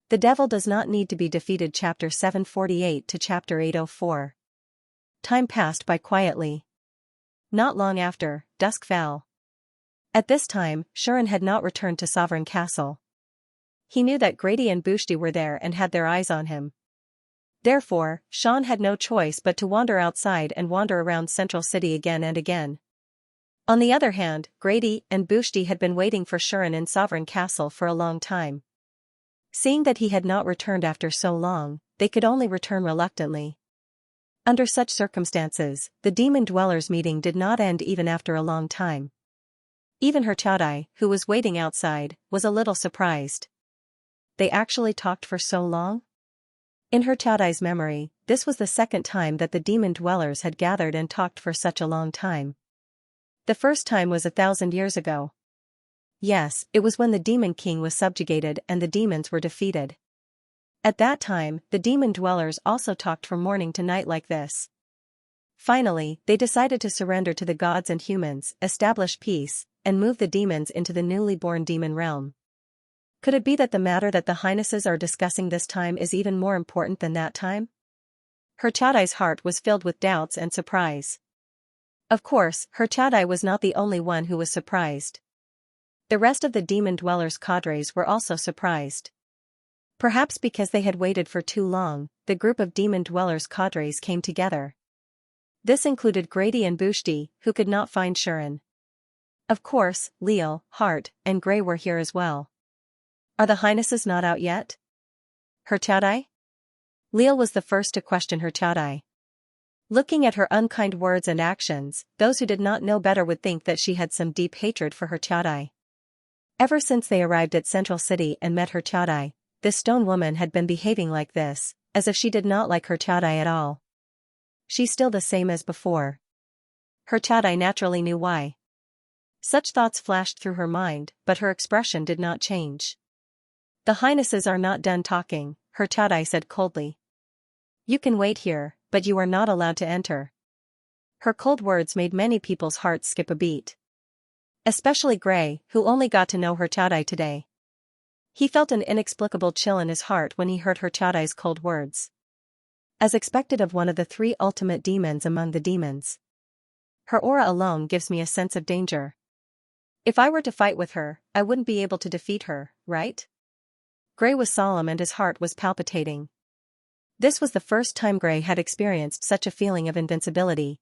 The Devil Does Not Need to Be Defeated Chapter 748 to Chapter 804. Time passed by quietly. Not long after, dusk fell. At this time, Shuren had not returned to Sovereign Castle. He knew that Grady and Bushti were there and had their eyes on him. Therefore, Shan had no choice but to wander outside and wander around Central City again and again. On the other hand, Grady and Bushti had been waiting for Shuren in Sovereign Castle for a long time. Seeing that he had not returned after so long, they could only return reluctantly. Under such circumstances, the demon dwellers' meeting did not end even after a long time. Even her Chaudai, who was waiting outside, was a little surprised. They actually talked for so long? In her Chaudai's memory, this was the second time that the demon dwellers had gathered and talked for such a long time. The first time was 1,000 years ago. Yes, it was when the Demon King was subjugated and the demons were defeated. At that time, the demon dwellers also talked from morning to night like this. Finally, they decided to surrender to the gods and humans, establish peace, and move the demons into the newly born demon realm. Could it be that the matter that the Highnesses are discussing this time is even more important than that time? Her Chaudai's heart was filled with doubts and surprise. Of course, her Chaudai was not the only one who was surprised. The rest of the demon dwellers' cadres were also surprised. Perhaps because they had waited for too long, the group of demon dwellers' cadres came together. This included Grady and Bushti, who could not find Shuren. Of course, Leal, Hart, and Gray were here as well. Are the Highnesses not out yet? Her Chaudai? Leal was the first to question her Chaudai. Looking at her unkind words and actions, those who did not know better would think that she had some deep hatred for her Chaudai. Ever since they arrived at Central City and met her Chaudai, this stone woman had been behaving like this, as if she did not like her Chaudai at all. She's still the same as before. Her Chaudai naturally knew why. Such thoughts flashed through her mind, but her expression did not change. The Highnesses are not done talking, her Chaudai said coldly. You can wait here, but you are not allowed to enter. Her cold words made many people's hearts skip a beat. Especially Gray, who only got to know her Chaudai today. He felt an inexplicable chill in his heart when he heard her Chaudai's cold words. As expected of one of the 3 ultimate demons among the demons. Her aura alone gives me a sense of danger. If I were to fight with her, I wouldn't be able to defeat her, right? Gray was solemn and his heart was palpitating. This was the first time Gray had experienced such a feeling of invincibility.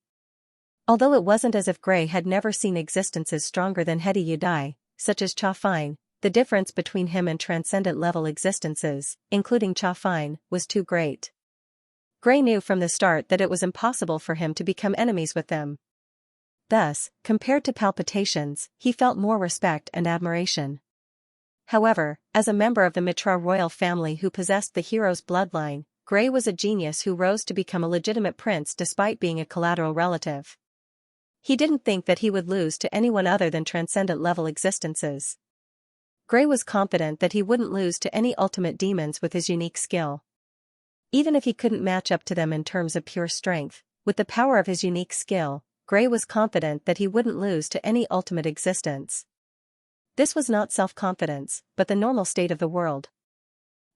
Although it wasn't as if Gray had never seen existences stronger than Hedi Yudai, such as Cha Fine, the difference between him and transcendent-level existences, including Cha Fine, was too great. Gray knew from the start that it was impossible for him to become enemies with them. Thus, compared to palpitations, he felt more respect and admiration. However, as a member of the Mitra royal family who possessed the hero's bloodline, Gray was a genius who rose to become a legitimate prince despite being a collateral relative. He didn't think that he would lose to anyone other than transcendent-level existences. Gray was confident that he wouldn't lose to any ultimate demons with his unique skill. Even if he couldn't match up to them in terms of pure strength, with the power of his unique skill, Gray was confident that he wouldn't lose to any ultimate existence. This was not self-confidence, but the normal state of the world.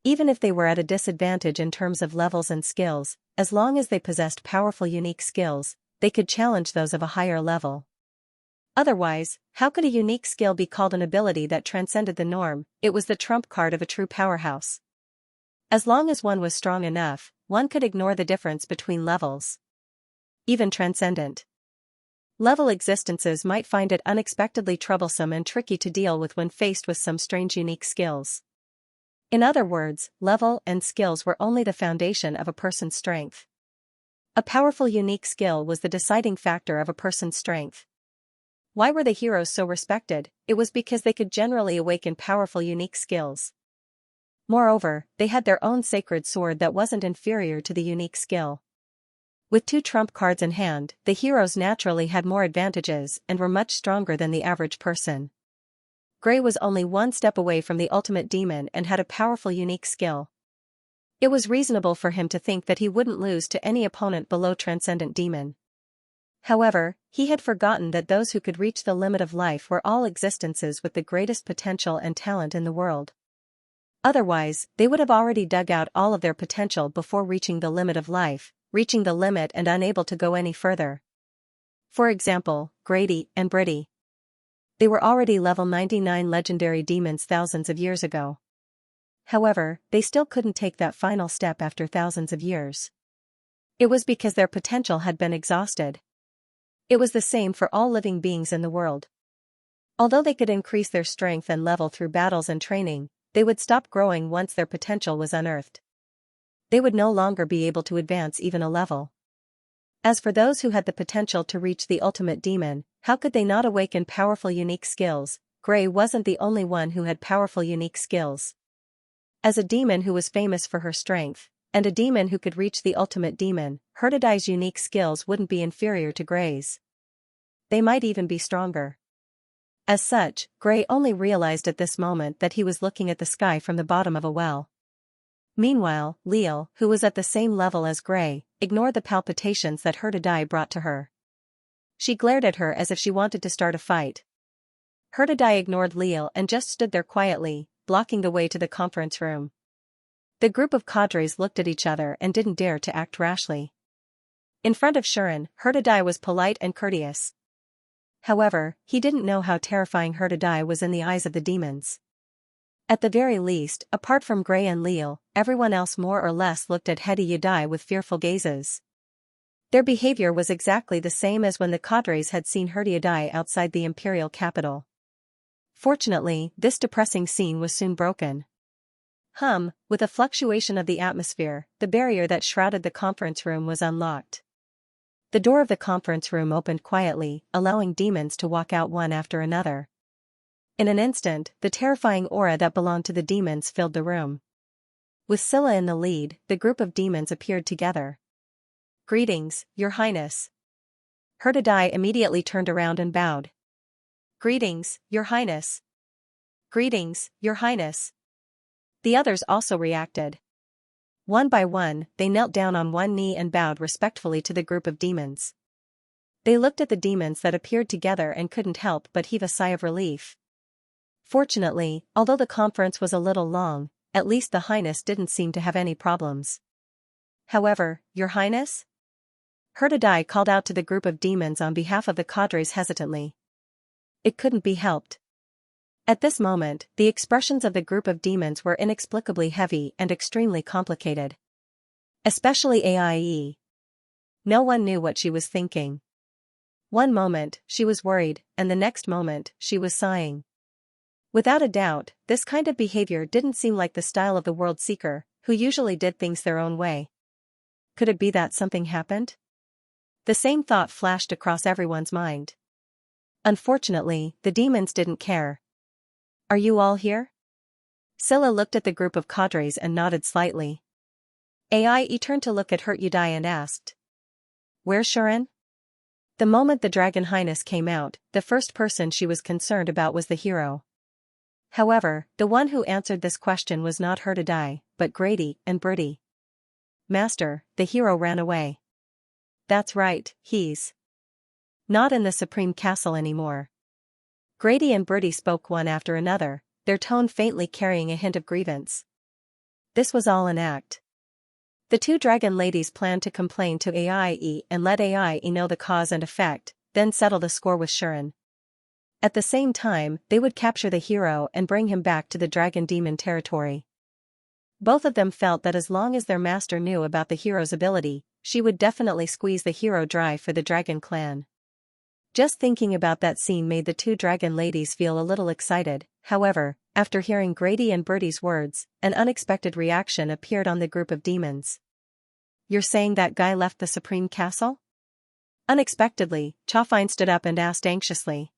Even if they were at a disadvantage in terms of levels and skills, as long as they possessed powerful unique skills, they could challenge those of a higher level. Otherwise, how could a unique skill be called an ability that transcended the norm? It was the trump card of a true powerhouse. As long as one was strong enough, one could ignore the difference between levels. Even transcendent level existences might find it unexpectedly troublesome and tricky to deal with when faced with some strange unique skills. In other words, level and skills were only the foundation of a person's strength. A powerful unique skill was the deciding factor of a person's strength. Why were the heroes so respected? It was because they could generally awaken powerful unique skills. Moreover, they had their own sacred sword that wasn't inferior to the unique skill. With 2 trump cards in hand, the heroes naturally had more advantages and were much stronger than the average person. Gray was only one step away from the ultimate demon and had a powerful unique skill. It was reasonable for him to think that he wouldn't lose to any opponent below transcendent demon. However, he had forgotten that those who could reach the limit of life were all existences with the greatest potential and talent in the world. Otherwise, they would have already dug out all of their potential before reaching the limit of life, reaching the limit and unable to go any further. For example, Grady and Britty. They were already level 99 legendary demons thousands of years ago. However, they still couldn't take that final step after thousands of years. It was because their potential had been exhausted. It was the same for all living beings in the world. Although they could increase their strength and level through battles and training, they would stop growing once their potential was unearthed. They would no longer be able to advance even a level. As for those who had the potential to reach the ultimate demon, how could they not awaken powerful unique skills? Gray wasn't the only one who had powerful unique skills. As a demon who was famous for her strength, and a demon who could reach the ultimate demon, Herdadai's unique skills wouldn't be inferior to Gray's. They might even be stronger. As such, Gray only realized at this moment that he was looking at the sky from the bottom of a well. Meanwhile, Leal, who was at the same level as Gray, ignored the palpitations that Herdadai brought to her. She glared at her as if she wanted to start a fight. Herdadai ignored Leal and just stood there quietly, blocking the way to the conference room. The group of cadres looked at each other and didn't dare to act rashly. In front of Shuren, Herdadai was polite and courteous. However, he didn't know how terrifying Herdadai was in the eyes of the demons. At the very least, apart from Gray and Leal, everyone else more or less looked at Hedi Yadai with fearful gazes. Their behavior was exactly the same as when the cadres had seen Hedi Yadai outside the imperial capital. Fortunately, this depressing scene was soon broken. With a fluctuation of the atmosphere, the barrier that shrouded the conference room was unlocked. The door of the conference room opened quietly, allowing demons to walk out one after another. In an instant, the terrifying aura that belonged to the demons filled the room. With Scylla in the lead, the group of demons appeared together. "Greetings, Your Highness." Herdadai immediately turned around and bowed. "Greetings, Your Highness." "Greetings, Your Highness." The others also reacted. One by one, they knelt down on one knee and bowed respectfully to the group of demons. They looked at the demons that appeared together and couldn't help but heave a sigh of relief. Fortunately, although the conference was a little long, at least the Highness didn't seem to have any problems. "However, Your Highness?" Herdadai called out to the group of demons on behalf of the cadres hesitantly. It couldn't be helped. At this moment, the expressions of the group of demons were inexplicably heavy and extremely complicated. Especially AIE. No one knew what she was thinking. One moment, she was worried, and the next moment, she was sighing. Without a doubt, this kind of behavior didn't seem like the style of the World Seeker, who usually did things their own way. Could it be that something happened? The same thought flashed across everyone's mind. Unfortunately, the demons didn't care. "Are you all here?" Scylla looked at the group of cadres and nodded slightly. AIE turned to look at Herdadai and asked, "Where's Shuren?" The moment the Dragon Highness came out, the first person she was concerned about was the hero. However, the one who answered this question was not Herdadai, but Grady and Britty. "Master, the hero ran away." "That's right, he's not in the Supreme Castle anymore." Grady and Britty spoke one after another, their tone faintly carrying a hint of grievance. This was all an act. The two dragon ladies planned to complain to AIE and let AIE know the cause and effect, then settle the score with Shuren. At the same time, they would capture the hero and bring him back to the dragon demon territory. Both of them felt that as long as their master knew about the hero's ability, she would definitely squeeze the hero dry for the dragon clan. Just thinking about that scene made the two dragon ladies feel a little excited. However, after hearing Grady and Bertie's words, an unexpected reaction appeared on the group of demons. "You're saying that guy left the Supreme Castle?" Unexpectedly, Chafine stood up and asked anxiously.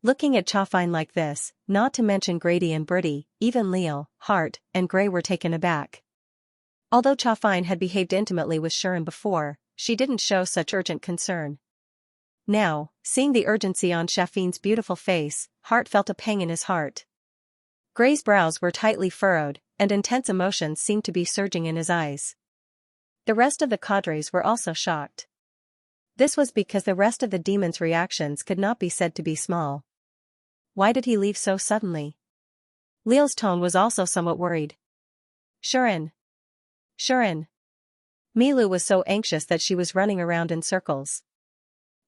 Looking at Chafine like this, not to mention Grady and Bertie, even Leal, Hart, and Gray were taken aback. Although Chafine had behaved intimately with Shuren before, she didn't show such urgent concern. Now, seeing the urgency on Chafine's beautiful face, Hart felt a pang in his heart. Gray's brows were tightly furrowed, and intense emotions seemed to be surging in his eyes. The rest of the cadres were also shocked. This was because the rest of the demons' reactions could not be said to be small. Why did he leave so suddenly? Liu's tone was also somewhat worried. Shuren. Shuren. Milu was so anxious that she was running around in circles.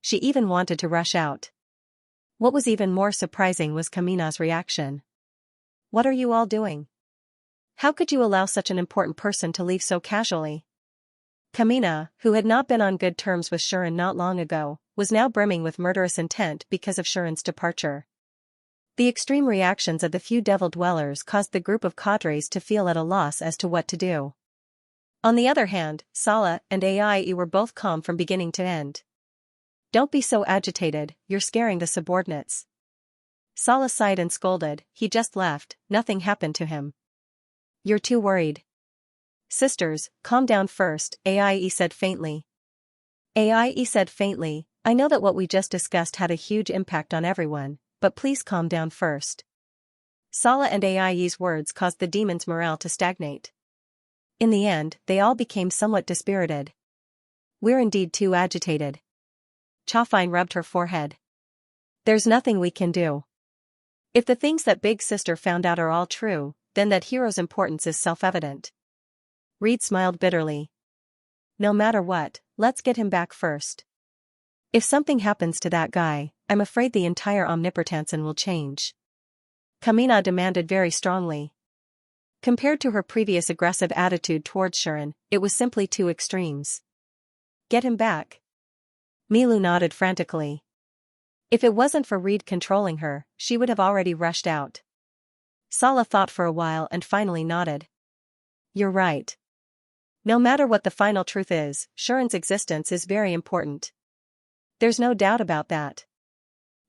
She even wanted to rush out. What was even more surprising was Kamina's reaction. What are you all doing? How could you allow such an important person to leave so casually? Kamina, who had not been on good terms with Shuren not long ago, was now brimming with murderous intent because of Shuren's departure. The extreme reactions of the few devil dwellers caused the group of cadres to feel at a loss as to what to do. On the other hand, Sala and Aie were both calm from beginning to end. Don't be so agitated, you're scaring the subordinates. Sala sighed and scolded, he just left, nothing happened to him. You're too worried. Sisters, calm down first, Aie said faintly. Aie said faintly, I know that what we just discussed had a huge impact on everyone, but please calm down first. Sala and Aie's words caused the demon's morale to stagnate. In the end, they all became somewhat dispirited. We're indeed too agitated. Chafine rubbed her forehead. There's nothing we can do. If the things that Big Sister found out are all true, then that hero's importance is self-evident. Reed smiled bitterly. No matter what, let's get him back first. If something happens to that guy, I'm afraid the entire Omnipotensen will change. Kamina demanded very strongly. Compared to her previous aggressive attitude towards Shuren, it was simply two extremes. Get him back. Milu nodded frantically. If it wasn't for Reed controlling her, she would have already rushed out. Sala thought for a while and finally nodded. You're right. No matter what the final truth is, Shuren's existence is very important. There's no doubt about that.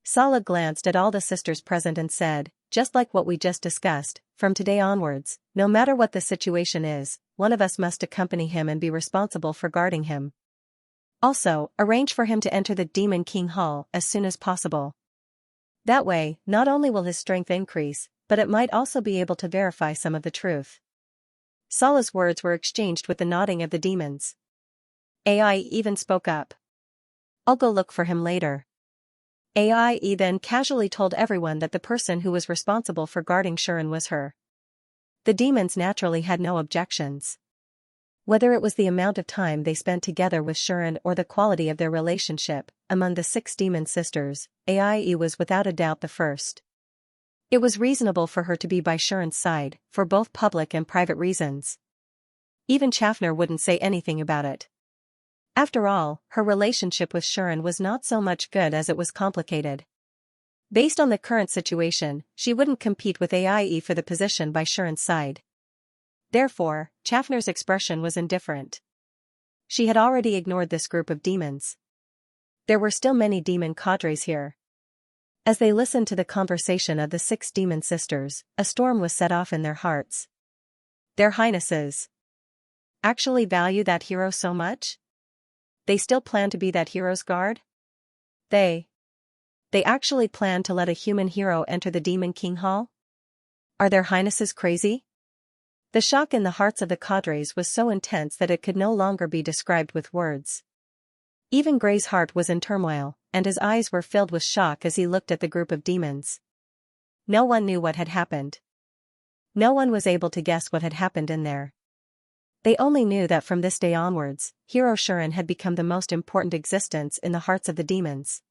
Sala glanced at all the sisters present and said, just like what we just discussed, from today onwards, no matter what the situation is, one of us must accompany him and be responsible for guarding him. Also, arrange for him to enter the Demon King Hall as soon as possible. That way, not only will his strength increase, but it might also be able to verify some of the truth. Sala's words were exchanged with the nodding of the demons. Aie even spoke up. I'll go look for him later. Aie then casually told everyone that the person who was responsible for guarding Shuren was her. The demons naturally had no objections. Whether it was the amount of time they spent together with Shuren or the quality of their relationship, among the 6 demon sisters, Aie was without a doubt the first. It was reasonable for her to be by Shuren's side, for both public and private reasons. Even Chaffner wouldn't say anything about it. After all, her relationship with Shuren was not so much good as it was complicated. Based on the current situation, she wouldn't compete with Aie for the position by Shuren's side. Therefore, Chaffner's expression was indifferent. She had already ignored this group of demons. There were still many demon cadres here. As they listened to the conversation of the 6 demon sisters, a storm was set off in their hearts. Their highnesses actually value that hero so much? They still plan to be that hero's guard? They actually plan to let a human hero enter the Demon King Hall? Are their highnesses crazy? The shock in the hearts of the cadres was so intense that it could no longer be described with words. Even Gray's heart was in turmoil, and his eyes were filled with shock as he looked at the group of demons. No one knew what had happened. No one was able to guess what had happened in there. They only knew that from this day onwards, Hero Shuren had become the most important existence in the hearts of the demons.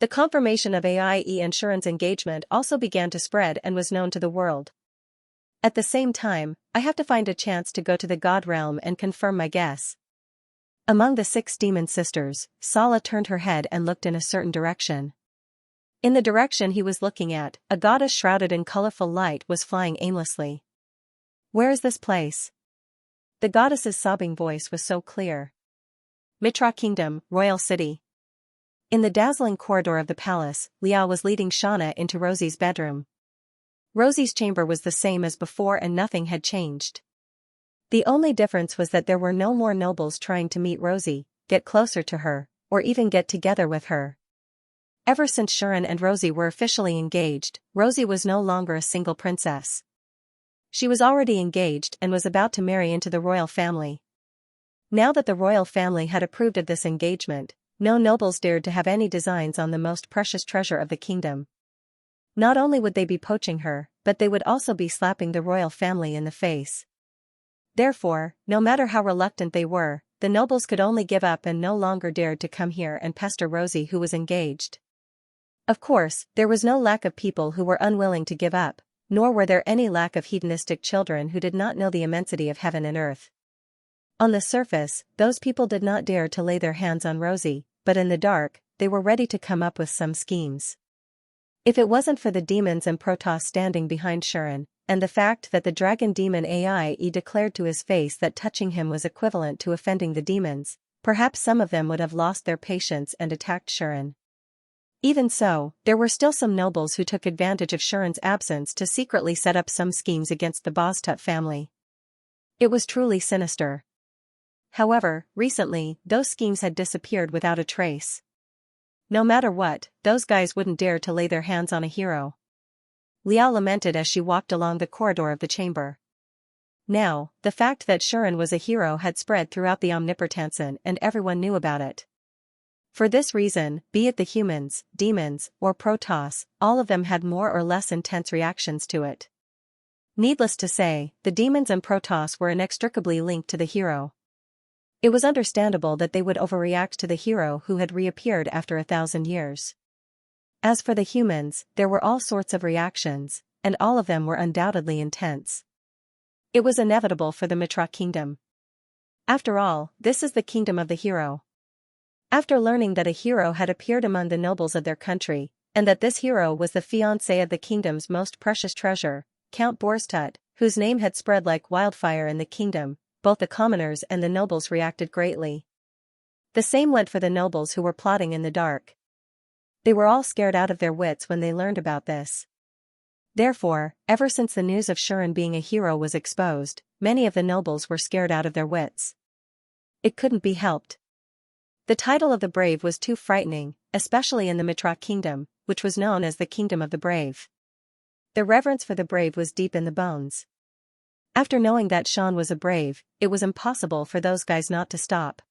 The confirmation of Aie and Shuren's engagement also began to spread and was known to the world. At the same time, I have to find a chance to go to the God Realm and confirm my guess. Among the 6 demon sisters, Sala turned her head and looked in a certain direction. In the direction he was looking at, a goddess shrouded in colorful light was flying aimlessly. Where is this place? The goddess's sobbing voice was so clear. Mitra Kingdom, Royal City. In the dazzling corridor of the palace, Liao was leading Shauna into Rosie's bedroom. Rosie's chamber was the same as before and nothing had changed. The only difference was that there were no more nobles trying to meet Rosie, get closer to her, or even get together with her. Ever since Shuren and Rosie were officially engaged, Rosie was no longer a single princess. She was already engaged and was about to marry into the royal family. Now that the royal family had approved of this engagement, no nobles dared to have any designs on the most precious treasure of the kingdom. Not only would they be poaching her, but they would also be slapping the royal family in the face. Therefore, no matter how reluctant they were, the nobles could only give up and no longer dared to come here and pester Rosie, who was engaged. Of course, there was no lack of people who were unwilling to give up, nor were there any lack of hedonistic children who did not know the immensity of heaven and earth. On the surface, those people did not dare to lay their hands on Rosie, but in the dark, they were ready to come up with some schemes. If it wasn't for the demons and Protoss standing behind Shuren, and the fact that the dragon demon AI declared to his face that touching him was equivalent to offending the demons, perhaps some of them would have lost their patience and attacked Shuren. Even so, there were still some nobles who took advantage of Shuren's absence to secretly set up some schemes against the Boztut family. It was truly sinister. However, recently, those schemes had disappeared without a trace. No matter what, those guys wouldn't dare to lay their hands on a hero. Liao lamented as she walked along the corridor of the chamber. Now, the fact that Shuren was a hero had spread throughout the Omnipotensen and everyone knew about it. For this reason, be it the humans, demons, or Protoss, all of them had more or less intense reactions to it. Needless to say, the demons and Protoss were inextricably linked to the hero. It was understandable that they would overreact to the hero who had reappeared after 1,000 years. As for the humans, there were all sorts of reactions, and all of them were undoubtedly intense. It was inevitable for the Mitra kingdom. After all, this is the kingdom of the hero. After learning that a hero had appeared among the nobles of their country, and that this hero was the fiancé of the kingdom's most precious treasure, Count Boztut, whose name had spread like wildfire in the kingdom, both the commoners and the nobles reacted greatly. The same went for the nobles who were plotting in the dark. They were all scared out of their wits when they learned about this. Therefore, ever since the news of Shuren being a hero was exposed, many of the nobles were scared out of their wits. It couldn't be helped. The title of the brave was too frightening, especially in the Mitra kingdom, which was known as the Kingdom of the Brave. The reverence for the brave was deep in the bones. After knowing that Shan was a brave, it was impossible for those guys not to stop.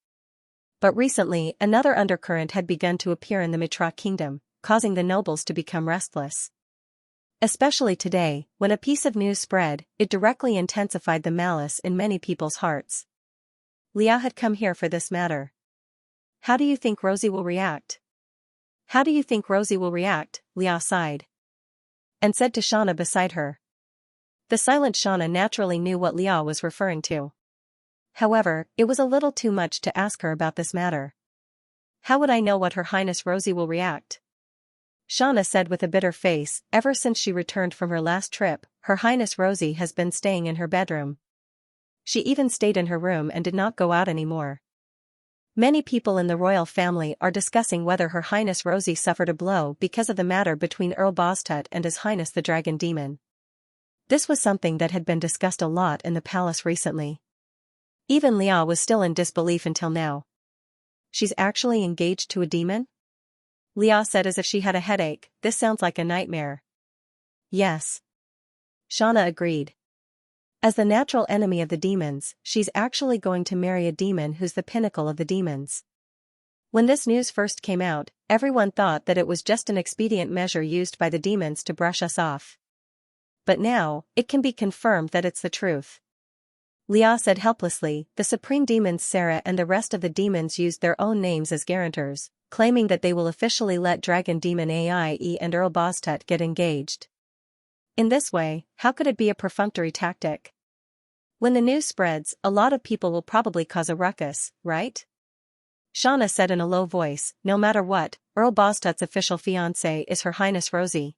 But recently, another undercurrent had begun to appear in the Mitra kingdom, causing the nobles to become restless. Especially today, when a piece of news spread, it directly intensified the malice in many people's hearts. Liao had come here for this matter. How do you think Rosie will react? How do you think Rosie will react? Liao sighed. And said to Shauna beside her. The silent Shauna naturally knew what Liao was referring to. However, it was a little too much to ask her about this matter. How would I know what Her Highness Rosie will react? Shauna said with a bitter face, ever since she returned from her last trip, Her Highness Rosie has been staying in her bedroom. She even stayed in her room and did not go out anymore. Many people in the royal family are discussing whether Her Highness Rosie suffered a blow because of the matter between Earl Boztut and His Highness the Dragon Demon. This was something that had been discussed a lot in the palace recently. Even Liao was still in disbelief until now. She's actually engaged to a demon? Liao said as if she had a headache, this sounds like a nightmare. Yes. Shauna agreed. As the natural enemy of the demons, she's actually going to marry a demon who's the pinnacle of the demons. When this news first came out, everyone thought that it was just an expedient measure used by the demons to brush us off. But now, it can be confirmed that it's the truth. Liao said helplessly, the supreme demons Sarah and the rest of the demons used their own names as guarantors, claiming that they will officially let Dragon Demon AIE and Earl Boztut get engaged. In this way, how could it be a perfunctory tactic? When the news spreads, a lot of people will probably cause a ruckus, right? Shauna said in a low voice, no matter what, Earl Boztut's official fiancée is Her Highness Rosie.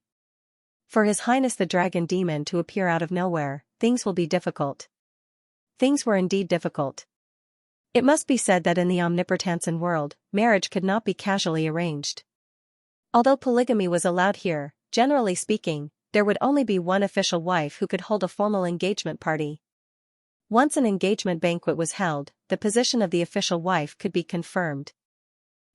For His Highness the Dragon Demon to appear out of nowhere, things will be difficult. Things were indeed difficult. It must be said that in the Omnipotensen world, marriage could not be casually arranged. Although polygamy was allowed here, generally speaking, there would only be one official wife who could hold a formal engagement party. Once an engagement banquet was held, the position of the official wife could be confirmed.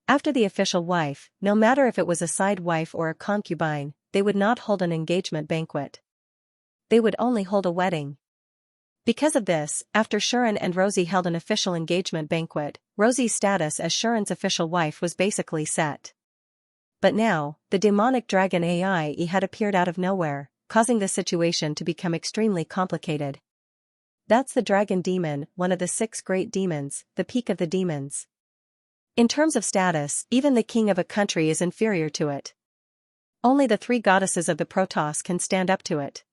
After the official wife, no matter if it was a side wife or a concubine, they would not hold an engagement banquet. They would only hold a wedding. Because of this, after Shuren and Rosie held an official engagement banquet, Rosie's status as Shuren's official wife was basically set. But now, the demonic dragon AI had appeared out of nowhere, causing the situation to become extremely complicated. That's the dragon demon, one of the 6 great demons, the peak of the demons. In terms of status, even the king of a country is inferior to it. Only the 3 goddesses of the Protoss can stand up to it.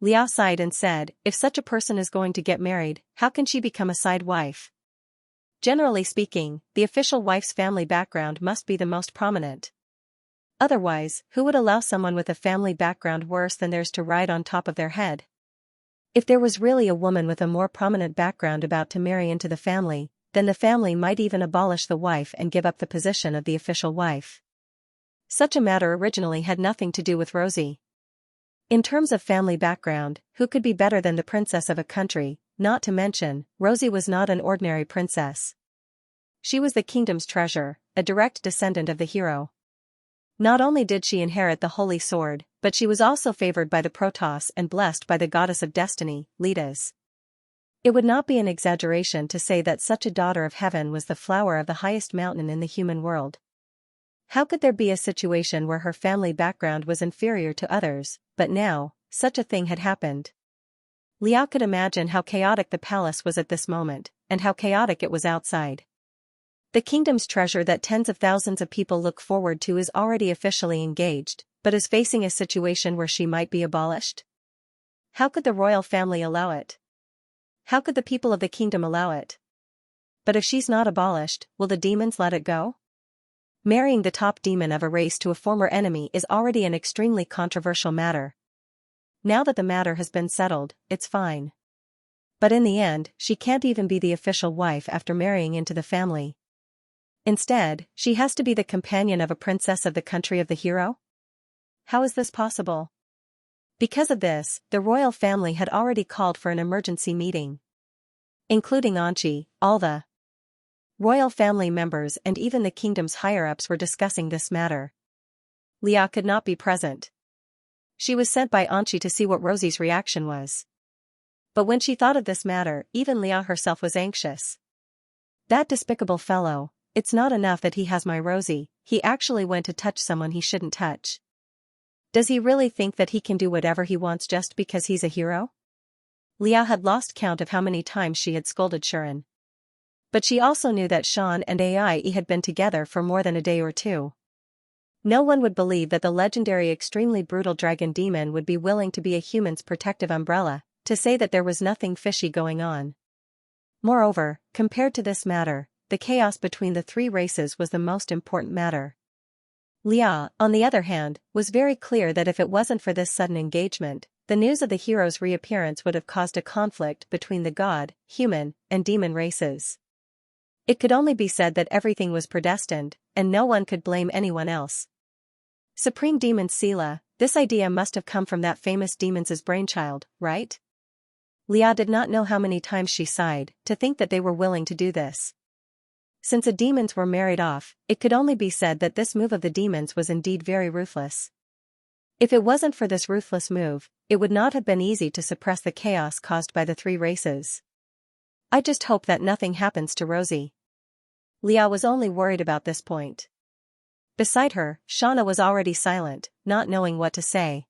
Liao sighed and said, if such a person is going to get married, how can she become a side wife? Generally speaking, the official wife's family background must be the most prominent. Otherwise, who would allow someone with a family background worse than theirs to ride on top of their head? If there was really a woman with a more prominent background about to marry into the family, then the family might even abolish the wife and give up the position of the official wife. Such a matter originally had nothing to do with Rosie. In terms of family background, who could be better than the princess of a country? Not to mention, Rosie was not an ordinary princess. She was the kingdom's treasure, a direct descendant of the hero. Not only did she inherit the holy sword, but she was also favored by the Protoss and blessed by the goddess of destiny, Letas. It would not be an exaggeration to say that such a daughter of heaven was the flower of the highest mountain in the human world. How could there be a situation where her family background was inferior to others, but now, such a thing had happened. Liao could imagine how chaotic the palace was at this moment, and how chaotic it was outside. The kingdom's treasure that tens of thousands of people look forward to is already officially engaged, but is facing a situation where she might be abolished. How could the royal family allow it? How could the people of the kingdom allow it? But if she's not abolished, will the demons let it go? Marrying the top demon of a race to a former enemy is already an extremely controversial matter. Now that the matter has been settled, it's fine. But in the end, she can't even be the official wife after marrying into the family. Instead, she has to be the companion of a princess of the country of the hero? How is this possible? Because of this, the royal family had already called for an emergency meeting. Including Xianxia, all the royal family members and even the kingdom's higher-ups were discussing this matter. Liao could not be present. She was sent by Xianxia to see what Rosie's reaction was. But when she thought of this matter, even Liao herself was anxious. That despicable fellow, it's not enough that he has my Rosie, he actually went to touch someone he shouldn't touch. Does he really think that he can do whatever he wants just because he's a hero? Liao had lost count of how many times she had scolded Shuren. But she also knew that Shan and Ai had been together for more than a day or 2. No one would believe that the legendary extremely brutal dragon demon would be willing to be a human's protective umbrella, to say that there was nothing fishy going on. Moreover, compared to this matter, the chaos between the 3 races was the most important matter. Liao, on the other hand, was very clear that if it wasn't for this sudden engagement, the news of the hero's reappearance would have caused a conflict between the god, human, and demon races. It could only be said that everything was predestined, and no one could blame anyone else. Supreme Demon Sela, this idea must have come from that famous demon's brainchild, right? Liao did not know how many times she sighed, to think that they were willing to do this. Since the demons were married off, it could only be said that this move of the demons was indeed very ruthless. If it wasn't for this ruthless move, it would not have been easy to suppress the chaos caused by the 3 races. I just hope that nothing happens to Rosie. Liao was only worried about this point. Beside her, Shauna was already silent, not knowing what to say.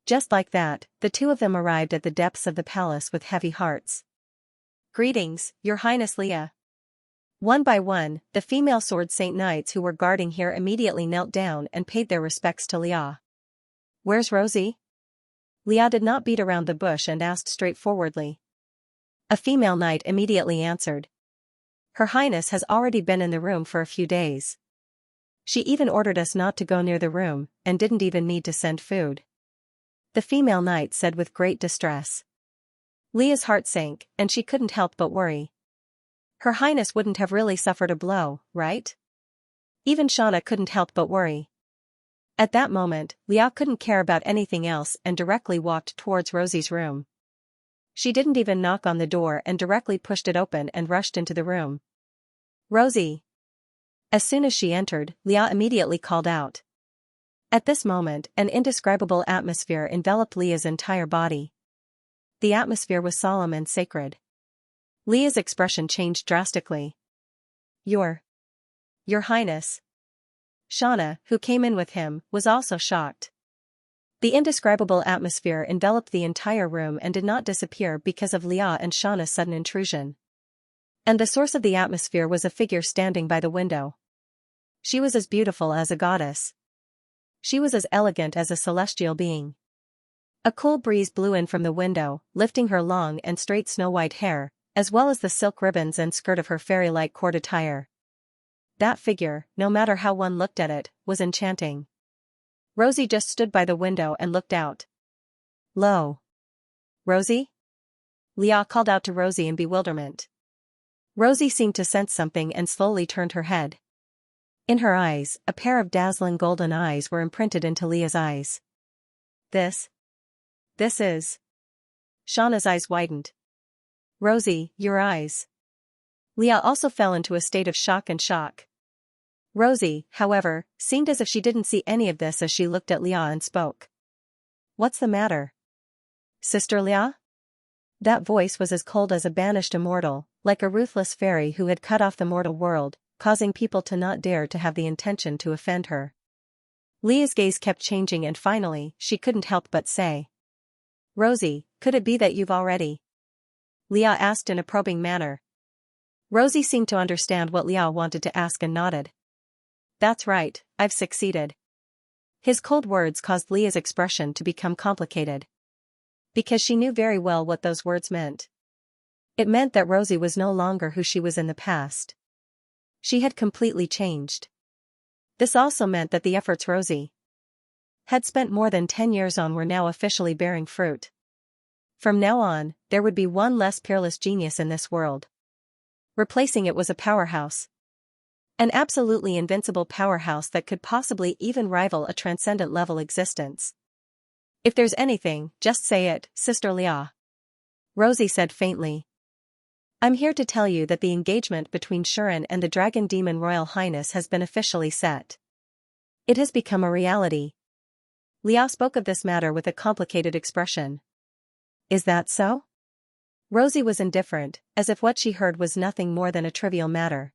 Just like that, the 2 of them arrived at the depths of the palace with heavy hearts. Greetings, Your Highness Leah. One by one, the female sword saint knights who were guarding here immediately knelt down and paid their respects to Liao. Where's Rosie? Liao did not beat around the bush and asked straightforwardly. A female knight immediately answered. Her Highness has already been in the room for a few days. She even ordered us not to go near the room, and didn't even need to send food. The female knight said with great distress. Leah's heart sank, and she couldn't help but worry. Her Highness wouldn't have really suffered a blow, right? Even Shauna couldn't help but worry. At that moment, Liao couldn't care about anything else and directly walked towards Rosie's room. She didn't even knock on the door and directly pushed it open and rushed into the room. Rosie! As soon as she entered, Liao immediately called out. At this moment, an indescribable atmosphere enveloped Leah's entire body. The atmosphere was solemn and sacred. Leah's expression changed drastically. Your Highness. Shauna, who came in with him, was also shocked. The indescribable atmosphere enveloped the entire room and did not disappear because of Lia and Shauna's sudden intrusion. And the source of the atmosphere was a figure standing by the window. She was as beautiful as a goddess. She was as elegant as a celestial being. A cool breeze blew in from the window, lifting her long and straight snow-white hair, as well as the silk ribbons and skirt of her fairy-like court attire. That figure, no matter how one looked at it, was enchanting. Rosie just stood by the window and looked out. "Lo! Rosie?" Lia called out to Rosie in bewilderment. Rosie seemed to sense something and slowly turned her head. In her eyes, a pair of dazzling golden eyes were imprinted into Lia's eyes. This is... Shauna's eyes widened. "Rosie, your eyes." Lia also fell into a state of shock. Rosie, however, seemed as if she didn't see any of this as she looked at Lia and spoke. "What's the matter? Sister Lia?" That voice was as cold as a banished immortal, like a ruthless fairy who had cut off the mortal world, causing people to not dare to have the intention to offend her. Lia's gaze kept changing and finally, she couldn't help but say. "Rosie, could it be that you've already?" Lia asked in a probing manner. Rosie seemed to understand what Lia wanted to ask and nodded. "That's right, I've succeeded." His cold words caused Lia's expression to become complicated. Because she knew very well what those words meant. It meant that Rosie was no longer who she was in the past. She had completely changed. This also meant that the efforts Rosie had spent more than 10 years on were now officially bearing fruit. From now on, there would be one less peerless genius in this world. Replacing it was a powerhouse. An absolutely invincible powerhouse that could possibly even rival a transcendent-level existence. "If there's anything, just say it, Sister Lia," Rosie said faintly. "I'm here to tell you that the engagement between Shuren and the Dragon Demon Royal Highness has been officially set. It has become a reality." Lia spoke of this matter with a complicated expression. "Is that so?" Rosie was indifferent, as if what she heard was nothing more than a trivial matter.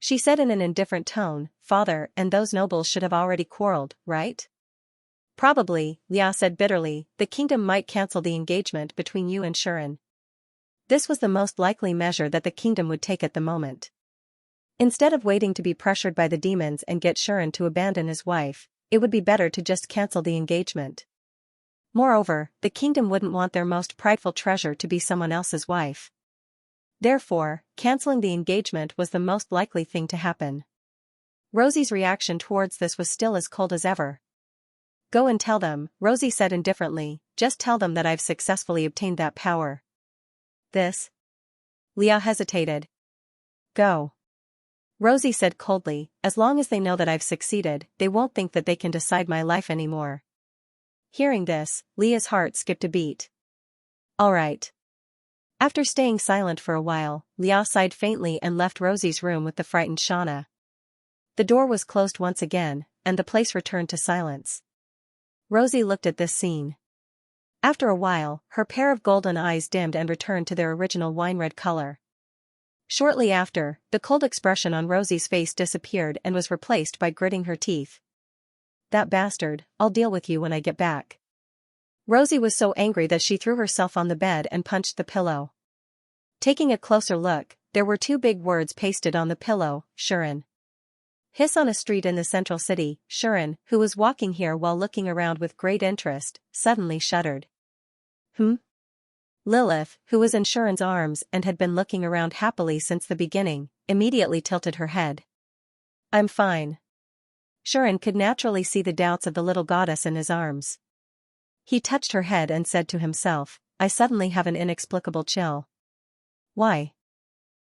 She said in an indifferent tone, "Father and those nobles should have already quarreled, right?" "Probably," Lia said bitterly, "the kingdom might cancel the engagement between you and Shuren." This was the most likely measure that the kingdom would take at the moment. Instead of waiting to be pressured by the demons and get Shuren to abandon his wife, it would be better to just cancel the engagement. Moreover, the kingdom wouldn't want their most prideful treasure to be someone else's wife. Therefore, canceling the engagement was the most likely thing to happen. Rosie's reaction towards this was still as cold as ever. "Go and tell them," Rosie said indifferently, "just tell them that I've successfully obtained that power." "This?" Lia hesitated. "Go," Rosie said coldly, "as long as they know that I've succeeded, they won't think that they can decide my life anymore." Hearing this, Lia's heart skipped a beat. "All right." After staying silent for a while, Lia sighed faintly and left Rosie's room with the frightened Shauna. The door was closed once again, and the place returned to silence. Rosie looked at this scene. After a while, her pair of golden eyes dimmed and returned to their original wine-red color. Shortly after, the cold expression on Rosie's face disappeared and was replaced by gritting her teeth. "That bastard, I'll deal with you when I get back." Rosie was so angry that she threw herself on the bed and punched the pillow. Taking a closer look, there were 2 big words pasted on the pillow, Shuren. Hiss. On a street in the central city, Shuren, who was walking here while looking around with great interest, suddenly shuddered. Lilith, who was in Shuren's arms and had been looking around happily since the beginning, immediately tilted her head. "I'm fine." Shuren could naturally see the doubts of the little goddess in his arms. He touched her head and said to himself, "I suddenly have an inexplicable chill." "Why?"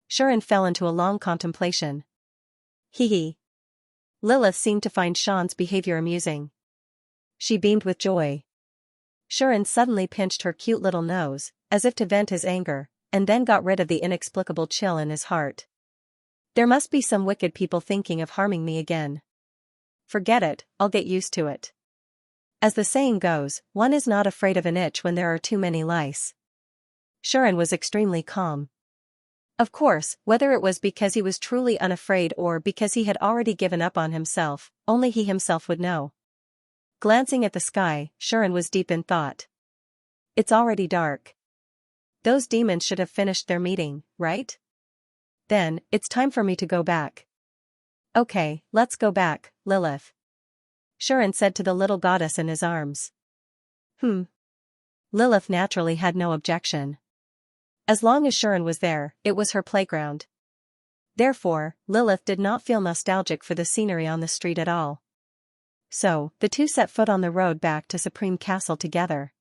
Shuren fell into a long contemplation. Hee. Lilith seemed to find Sean's behavior amusing. She beamed with joy. Shuren suddenly pinched her cute little nose, as if to vent his anger, and then got rid of the inexplicable chill in his heart. "There must be some wicked people thinking of harming me again. Forget it, I'll get used to it. As the saying goes, one is not afraid of an itch when there are too many lice." Shuren was extremely calm. Of course, whether it was because he was truly unafraid or because he had already given up on himself, only he himself would know. Glancing at the sky, Shuren was deep in thought. It's already dark. Those demons should have finished their meeting, right? Then, it's time for me to go back. Okay, let's go back, Lilith. Shuren said to the little goddess in his arms. Lilith naturally had no objection. As long as Shuren was there, it was her playground. Therefore, Lilith did not feel nostalgic for the scenery on the street at all. So, the two set foot on the road back to Supreme Castle together.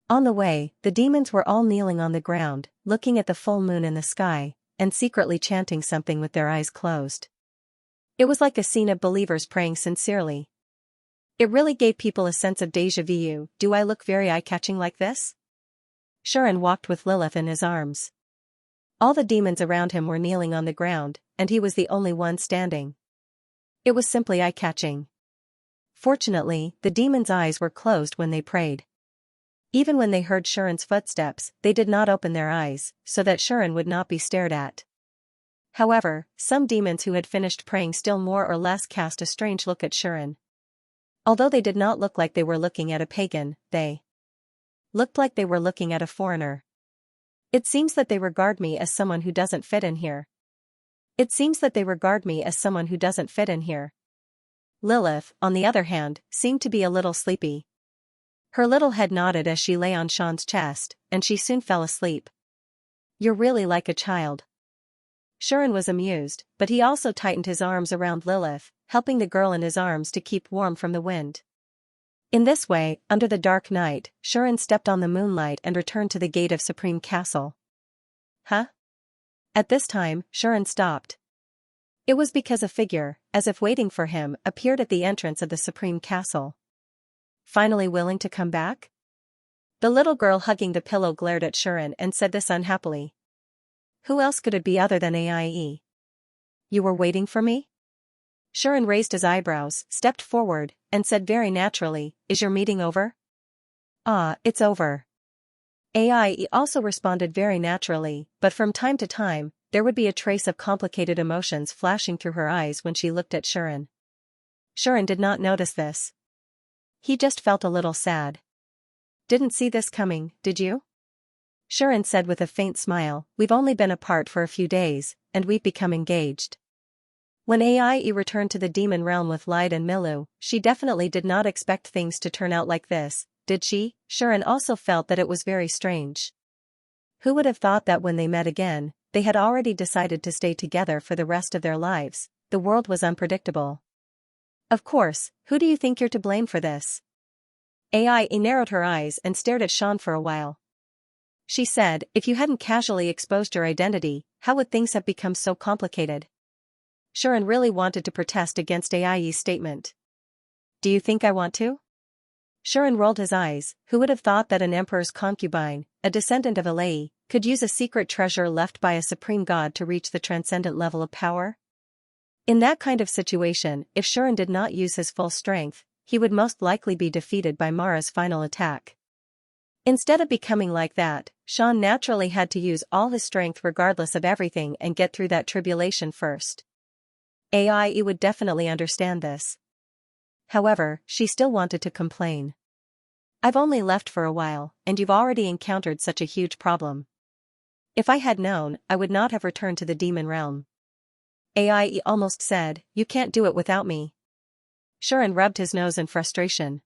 On the way, the demons were all kneeling on the ground, looking at the full moon in the sky, and secretly chanting something with their eyes closed. It was like a scene of believers praying sincerely. It really gave people a sense of déjà vu. Do I look very eye-catching like this? Shuren walked with Lilith in his arms. All the demons around him were kneeling on the ground, and he was the only one standing. It was simply eye-catching. Fortunately, the demons' eyes were closed when they prayed. Even when they heard Shuren's footsteps, they did not open their eyes, so that Shuren would not be stared at. However, some demons who had finished praying still more or less cast a strange look at Shuren. Although they did not look like they were looking at a pagan, they looked like they were looking at a foreigner. It seems that they regard me as someone who doesn't fit in here. It seems that they regard me as someone who doesn't fit in here. Lilith, on the other hand, seemed to be a little sleepy. Her little head nodded as she lay on Sean's chest, and she soon fell asleep. You're really like a child. Shuren was amused, but he also tightened his arms around Lilith, helping the girl in his arms to keep warm from the wind. In this way, under the dark night, Shuren stepped on the moonlight and returned to the gate of Supreme Castle. Huh? At this time, Shuren stopped. It was because a figure, as if waiting for him, appeared at the entrance of the Supreme Castle. Finally willing to come back? The little girl hugging the pillow glared at Shuren and said this unhappily. Who else could it be other than Aie? You were waiting for me? Shuren raised his eyebrows, stepped forward, and said very naturally, Is your meeting over? Ah, it's over. Aie also responded very naturally, but from time to time, there would be a trace of complicated emotions flashing through her eyes when she looked at Shuren. Shuren did not notice this. He just felt a little sad. Didn't see this coming, did you? Shuren said with a faint smile, We've only been apart for a few days, and we've become engaged. When Aie returned to the demon realm with Light and Milu, she definitely did not expect things to turn out like this, did she? Shuren also felt that it was very strange. Who would have thought that when they met again, they had already decided to stay together for the rest of their lives? The world was unpredictable. Of course, who do you think you're to blame for this? Aie narrowed her eyes and stared at Sean for a while. She said, If you hadn't casually exposed your identity, how would things have become so complicated? Shuren really wanted to protest against Aie's statement. Do you think I want to? Shuren rolled his eyes. Who would have thought that an emperor's concubine, a descendant of Alei, could use a secret treasure left by a supreme god to reach the transcendent level of power? In that kind of situation, if Shuren did not use his full strength, he would most likely be defeated by Mara's final attack. Instead of becoming like that, Sean naturally had to use all his strength regardless of everything and get through that tribulation first. Aie would definitely understand this. However, she still wanted to complain. I've only left for a while, and you've already encountered such a huge problem. If I had known, I would not have returned to the demon realm. Aie almost said, You can't do it without me. Shuren rubbed his nose in frustration.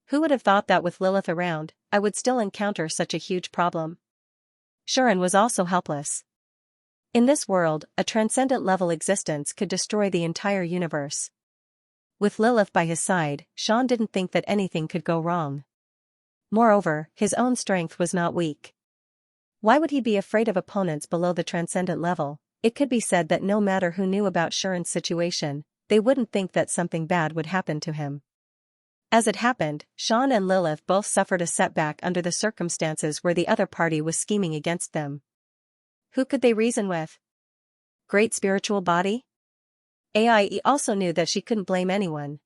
Who would have thought that with Lilith around, I would still encounter such a huge problem? Shuren was also helpless. In this world, a transcendent-level existence could destroy the entire universe. With Lilith by his side, Sean didn't think that anything could go wrong. Moreover, his own strength was not weak. Why would he be afraid of opponents below the transcendent level? It could be said that no matter who knew about Shuren's situation, they wouldn't think that something bad would happen to him. As it happened, Sean and Lilith both suffered a setback under the circumstances where the other party was scheming against them. Who could they reason with? Great spiritual body? Aie also knew that she couldn't blame anyone.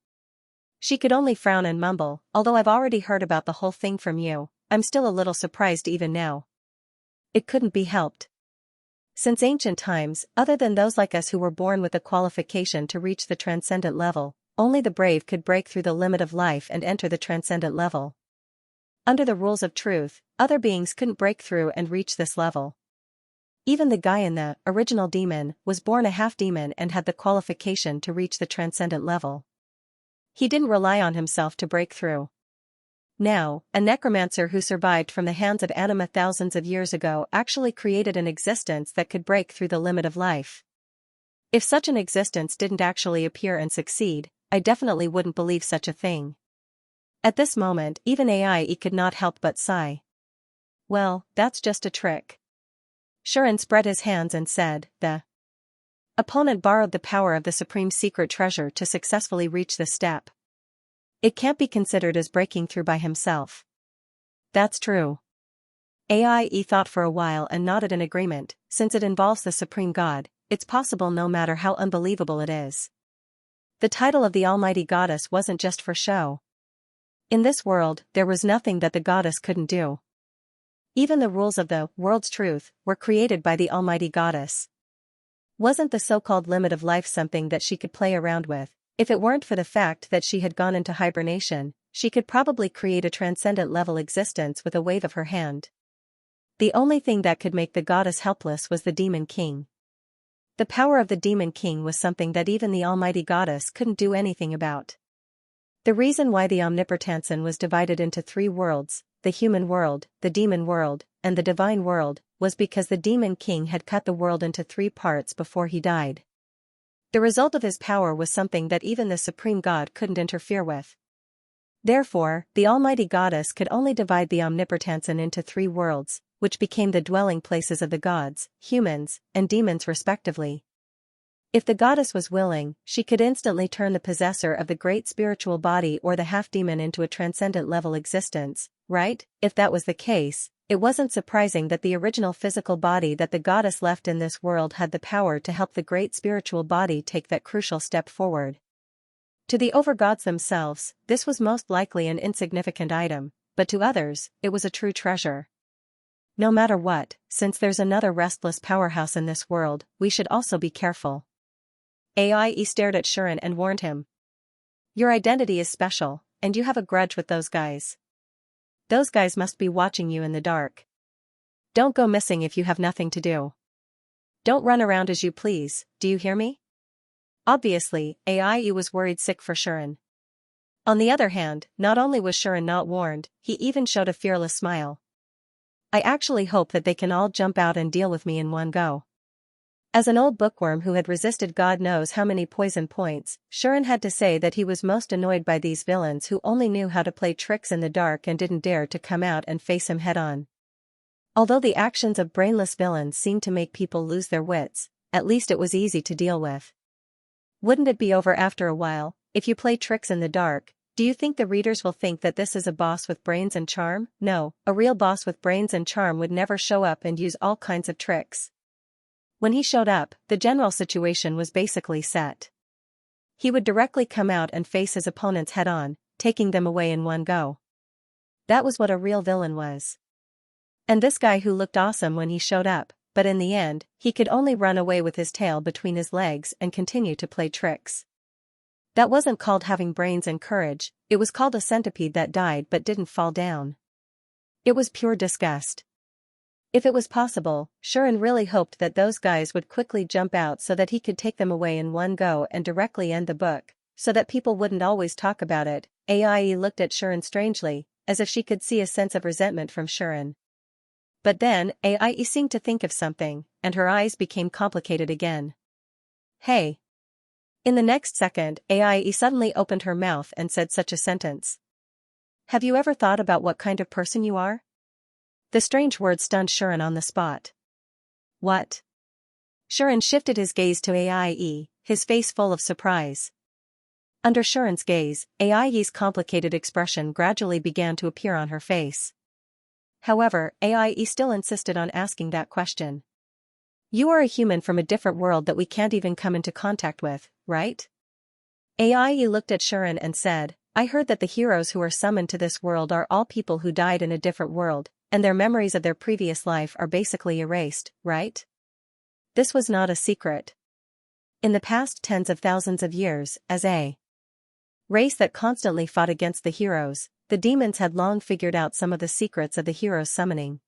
She could only frown and mumble, Although I've already heard about the whole thing from you, I'm still a little surprised even now. It couldn't be helped. Since ancient times, other than those like us who were born with the qualification to reach the transcendent level, only the brave could break through the limit of life and enter the transcendent level. Under the rules of truth, other beings couldn't break through and reach this level. Even the guy in the original demon was born a half-demon and had the qualification to reach the transcendent level. He didn't rely on himself to break through. Now, a necromancer who survived from the hands of anima thousands of years ago actually created an existence that could break through the limit of life. If such an existence didn't actually appear and succeed, I definitely wouldn't believe such a thing. At this moment, even AI could not help but sigh. Well, that's just a trick. Shuren spread his hands and said, the opponent borrowed the power of the supreme secret treasure to successfully reach this step. It can't be considered as breaking through by himself. That's true. AI thought for a while and nodded in agreement. Since it involves the supreme god, it's possible no matter how unbelievable it is. The title of the almighty goddess wasn't just for show. In this world, there was nothing that the goddess couldn't do. Even the rules of the world's truth were created by the almighty goddess. Wasn't the so-called limit of life something that she could play around with? If it weren't for the fact that she had gone into hibernation, she could probably create a transcendent level existence with a wave of her hand. The only thing that could make the goddess helpless was the demon king. The power of the demon king was something that even the almighty goddess couldn't do anything about. The reason why the Omnipotensen was divided into three worlds, the human world, the demon world, and the divine world, was because the demon king had cut the world into three parts before he died. The result of his power was something that even the supreme god couldn't interfere with. Therefore, the almighty goddess could only divide the Omnipotensen into three worlds, which became the dwelling places of the gods, humans, and demons respectively. If the goddess was willing, she could instantly turn the possessor of the great spiritual body or the half-demon into a transcendent level existence, right? If that was the case, it wasn't surprising that the original physical body that the goddess left in this world had the power to help the great spiritual body take that crucial step forward. To the overgods themselves, this was most likely an insignificant item, but to others, it was a true treasure. No matter what, since there's another restless powerhouse in this world, we should also be careful. AI stared at Shuren and warned him. Your identity is special, and you have a grudge with those guys. Those guys must be watching you in the dark. Don't go missing if you have nothing to do. Don't run around as you please, do you hear me? Obviously, AI was worried sick for Shuren. On the other hand, not only was Shuren not warned, he even showed a fearless smile. I actually hope that they can all jump out and deal with me in one go. As an old bookworm who had resisted God knows how many poison points, Shuren had to say that he was most annoyed by these villains who only knew how to play tricks in the dark and didn't dare to come out and face him head-on. Although the actions of brainless villains seemed to make people lose their wits, at least it was easy to deal with. Wouldn't it be over after a while? If you play tricks in the dark, do you think the readers will think that this is a boss with brains and charm? No, a real boss with brains and charm would never show up and use all kinds of tricks. When he showed up, the general situation was basically set. He would directly come out and face his opponents head-on, taking them away in one go. That was what a real villain was. And this guy who looked awesome when he showed up, but in the end, he could only run away with his tail between his legs and continue to play tricks. That wasn't called having brains and courage, it was called a centipede that died but didn't fall down. It was pure disgust. If it was possible, Shuren really hoped that those guys would quickly jump out so that he could take them away in one go and directly end the book, so that people wouldn't always talk about it. AI looked at Shuren strangely, as if she could see a sense of resentment from Shuren. But then, AI seemed to think of something, and her eyes became complicated again. Hey! In the next second, AI suddenly opened her mouth and said such a sentence. Have you ever thought about what kind of person you are? The strange word stunned Shuren on the spot. What? Shuren shifted his gaze to AI, his face full of surprise. Under Shuren's gaze, AI's complicated expression gradually began to appear on her face. However, AI still insisted on asking that question. You are a human from a different world that we can't even come into contact with, right? AI looked at Shuren and said, I heard that the heroes who are summoned to this world are all people who died in a different world, and their memories of their previous life are basically erased, right? This was not a secret. In the past tens of thousands of years, as a race that constantly fought against the heroes, the demons had long figured out some of the secrets of the heroes' summoning.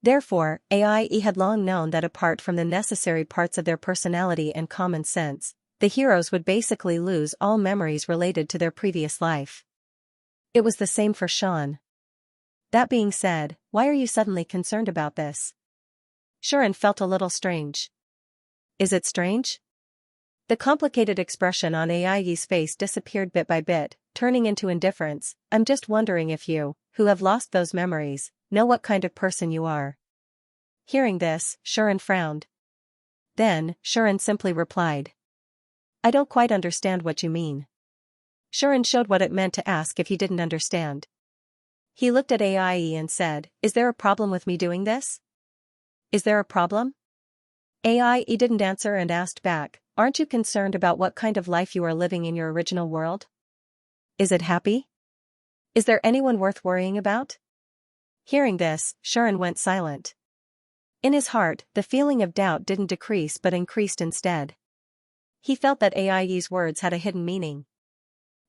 Therefore, AIE had long known that apart from the necessary parts of their personality and common sense, the heroes would basically lose all memories related to their previous life. It was the same for Xian. That being said, why are you suddenly concerned about this? Xian felt a little strange. Is it strange? The complicated expression on AIE's face disappeared bit by bit, turning into indifference. I'm just wondering if you, who have lost those memories, know what kind of person you are. Hearing this, Xian frowned. Then, Xian simply replied. I don't quite understand what you mean. Xian showed what it meant to ask if he didn't understand. He looked at AIE and said, Is there a problem with me doing this? Is there a problem? AIE didn't answer and asked back, Aren't you concerned about what kind of life you are living in your original world? Is it happy? Is there anyone worth worrying about? Hearing this, Xian went silent. In his heart, the feeling of doubt didn't decrease but increased instead. He felt that AIE's words had a hidden meaning.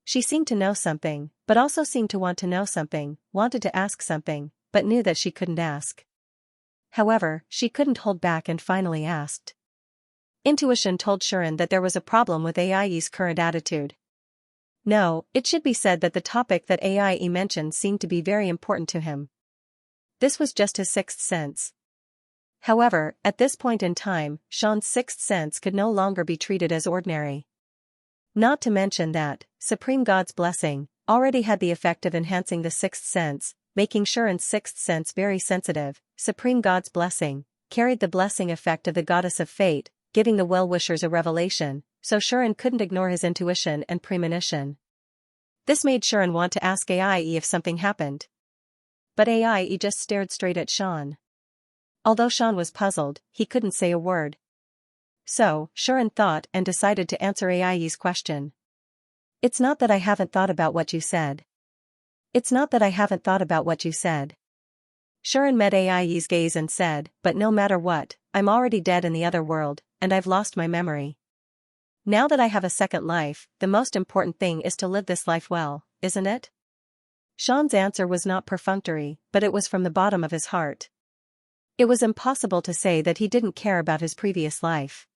She seemed to know something, but also seemed to want to know something, wanted to ask something, but knew that she couldn't ask. However, she couldn't hold back and finally asked. Intuition told Xian that there was a problem with AIE's current attitude. No, it should be said that the topic that AIE mentioned seemed to be very important to him. This was just his sixth sense. However, at this point in time, Xian's sixth sense could no longer be treated as ordinary. Not to mention that, Supreme God's blessing, already had the effect of enhancing the sixth sense, making Xian's sixth sense very sensitive. Supreme God's blessing carried the blessing effect of the goddess of fate, giving the well-wishers a revelation, so Xian couldn't ignore his intuition and premonition. This made Xian want to ask AIE if something happened. But AIE just stared straight at Xian. Although Xian was puzzled, he couldn't say a word. So, Xian thought and decided to answer AIE's question. It's not that I haven't thought about what you said. It's not that I haven't thought about what you said. Xian met AIE's gaze and said, But no matter what, I'm already dead in the other world, and I've lost my memory. Now that I have a second life, the most important thing is to live this life well, isn't it? Xian's answer was not perfunctory, but it was from the bottom of his heart. It was impossible to say that he didn't care about his previous life.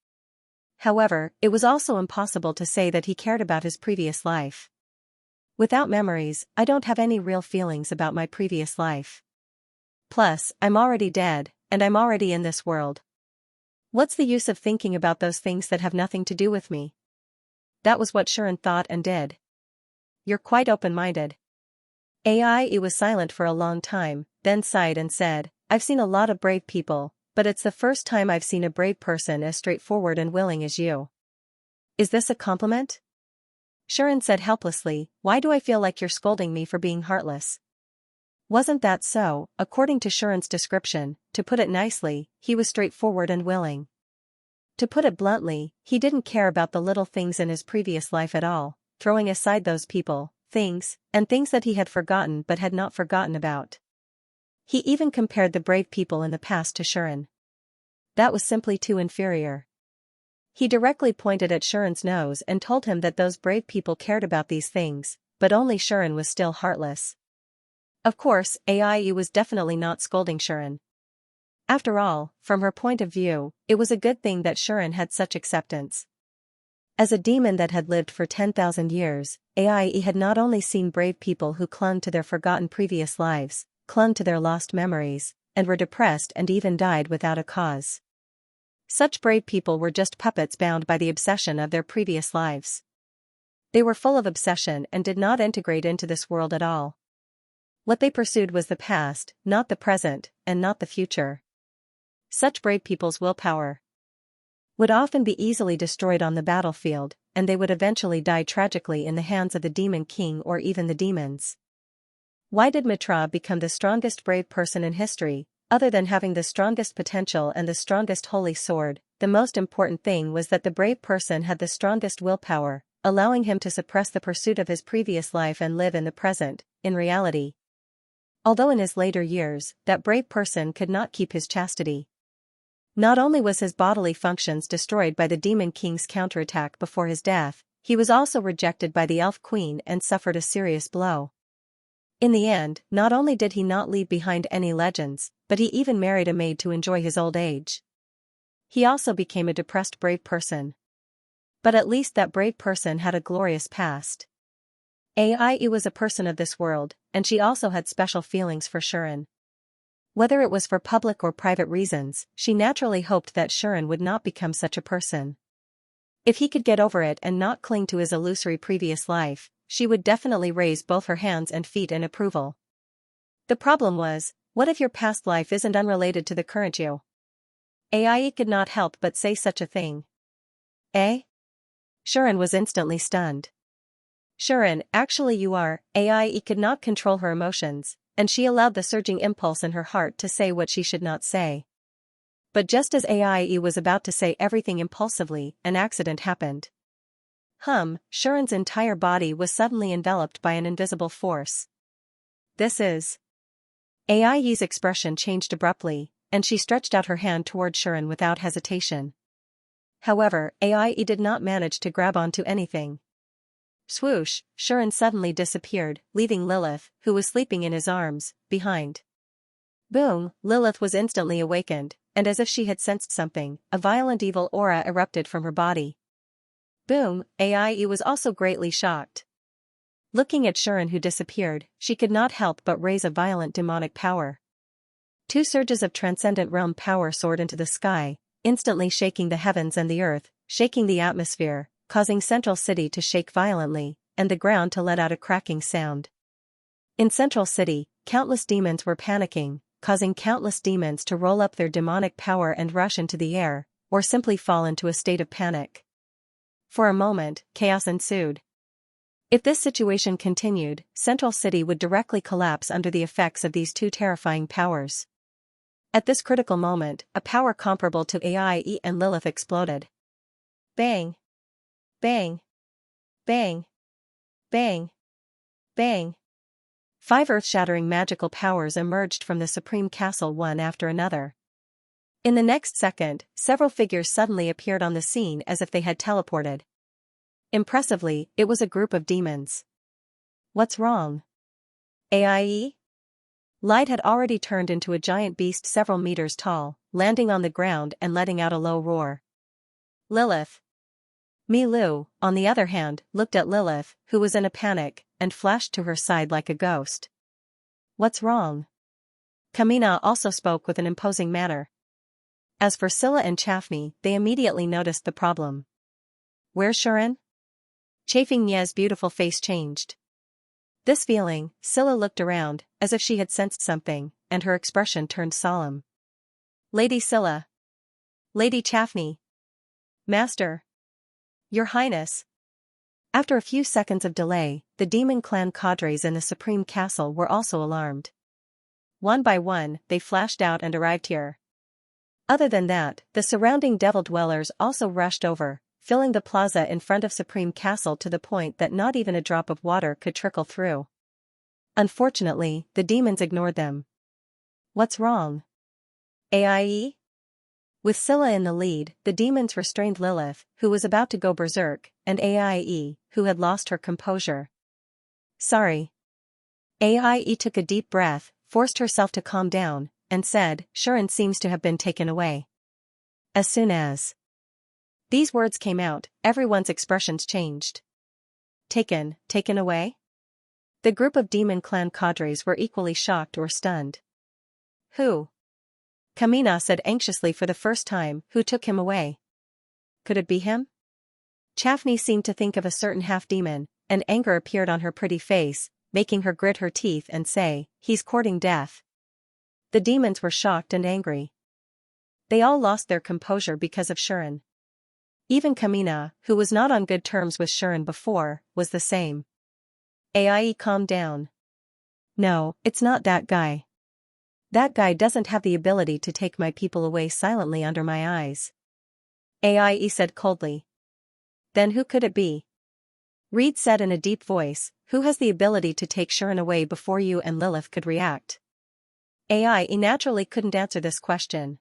However, it was also impossible to say that he cared about his previous life. Without memories, I don't have any real feelings about my previous life. Plus, I'm already dead, and I'm already in this world. What's the use of thinking about those things that have nothing to do with me? That was what Xian thought and did. You're quite open-minded. AIE was silent for a long time, then sighed and said, I've seen a lot of brave people, but it's the first time I've seen a brave person as straightforward and willing as you. Is this a compliment? Xian said helplessly, Why do I feel like you're scolding me for being heartless? Wasn't that so? According to Xian's description, to put it nicely, he was straightforward and willing. To put it bluntly, he didn't care about the little things in his previous life at all, throwing aside those people, things that he had forgotten but had not forgotten about. He even compared the brave people in the past to Xian. That was simply too inferior. He directly pointed at Xian's nose and told him that those brave people cared about these things, but only Xian was still heartless. Of course, AIE was definitely not scolding Xian. After all, from her point of view, it was a good thing that Xian had such acceptance. As a demon that had lived for 10,000 years, AIE had not only seen brave people who clung to their forgotten previous lives, clung to their lost memories, and were depressed and even died without a cause. Such brave people were just puppets bound by the obsession of their previous lives. They were full of obsession and did not integrate into this world at all. What they pursued was the past, not the present, and not the future. Such brave people's willpower would often be easily destroyed on the battlefield, and they would eventually die tragically in the hands of the Demon King or even the demons. Why did Mitra become the strongest brave person in history? Other than having the strongest potential and the strongest holy sword, the most important thing was that the brave person had the strongest willpower, allowing him to suppress the pursuit of his previous life and live in the present, in reality. Although in his later years, that brave person could not keep his chastity. Not only was his bodily functions destroyed by the Demon King's counterattack before his death, he was also rejected by the Elf Queen and suffered a serious blow. In the end, not only did he not leave behind any legends, but he even married a maid to enjoy his old age. He also became a depressed brave person. But at least that brave person had a glorious past. Ai was a person of this world, and she also had special feelings for Shuren. Whether it was for public or private reasons, she naturally hoped that Shuren would not become such a person. If he could get over it and not cling to his illusory previous life, she would definitely raise both her hands and feet in approval. The problem was, what if your past life isn't unrelated to the current you? Ai could not help but say such a thing. Eh? Shuren was instantly stunned. Shuren, actually you are. Ai could not control her emotions, and she allowed the surging impulse in her heart to say what she should not say. But just as Ai was about to say everything impulsively, an accident happened. Shuren's entire body was suddenly enveloped by an invisible force. This is... Ai's expression changed abruptly, and she stretched out her hand toward Shuren without hesitation. However, Ai did not manage to grab onto anything. Swoosh, Shuren suddenly disappeared, leaving Lilith, who was sleeping in his arms, behind. Boom, Lilith was instantly awakened, and as if she had sensed something, a violent evil aura erupted from her body. Boom, Ai was also greatly shocked. Looking at Shuren who disappeared, she could not help but raise a violent demonic power. Two surges of transcendent realm power soared into the sky, instantly shaking the heavens and the earth, shaking the atmosphere, causing Central City to shake violently, and the ground to let out a cracking sound. In Central City, countless demons were panicking, causing countless demons to roll up their demonic power and rush into the air, or simply fall into a state of panic. For a moment, chaos ensued. If this situation continued, Central City would directly collapse under the effects of these two terrifying powers. At this critical moment, a power comparable to Ai and Lilith exploded. Bang! Bang! Bang! Bang! Bang! 5 earth-shattering magical powers emerged from the Supreme Castle one after another. In the next second, several figures suddenly appeared on the scene as if they had teleported. Impressively, it was a group of demons. What's wrong? Ai? Light had already turned into a giant beast several meters tall, landing on the ground and letting out a low roar. Lilith. Lu, on the other hand, looked at Lilith, who was in a panic, and flashed to her side like a ghost. What's wrong? Kamina also spoke with an imposing manner. As for Scylla and Chafney, they immediately noticed the problem. Where's Shuren? Chafing Nye's beautiful face changed. This feeling, Scylla looked around, as if she had sensed something, and her expression turned solemn. Lady Scylla. Lady Chafney. Master. Your Highness. After a few seconds of delay, the demon clan cadres in the Supreme Castle were also alarmed. One by one, they flashed out and arrived here. Other than that, the surrounding devil dwellers also rushed over, filling the plaza in front of Supreme Castle to the point that not even a drop of water could trickle through. Unfortunately, the demons ignored them. What's wrong? Ai? With Scylla in the lead, the demons restrained Lilith, who was about to go berserk, and Ai, who had lost her composure. Sorry. Ai took a deep breath, forced herself to calm down, and said, Shuren seems to have been taken away. As soon as these words came out, everyone's expressions changed. Taken away? The group of demon clan cadres were equally shocked or stunned. Who? Kamina said anxiously for the first time, who took him away? Could it be him? Chafney seemed to think of a certain half-demon, and anger appeared on her pretty face, making her grit her teeth and say, he's courting death. The demons were shocked and angry. They all lost their composure because of Shuren. Even Kamina, who was not on good terms with Shuren before, was the same. Ai calmed down. No, it's not that guy. That guy doesn't have the ability to take my people away silently under my eyes. Ai said coldly. Then who could it be? Reed said in a deep voice, who has the ability to take Shuren away before you and Lilith could react? Ai naturally couldn't answer this question.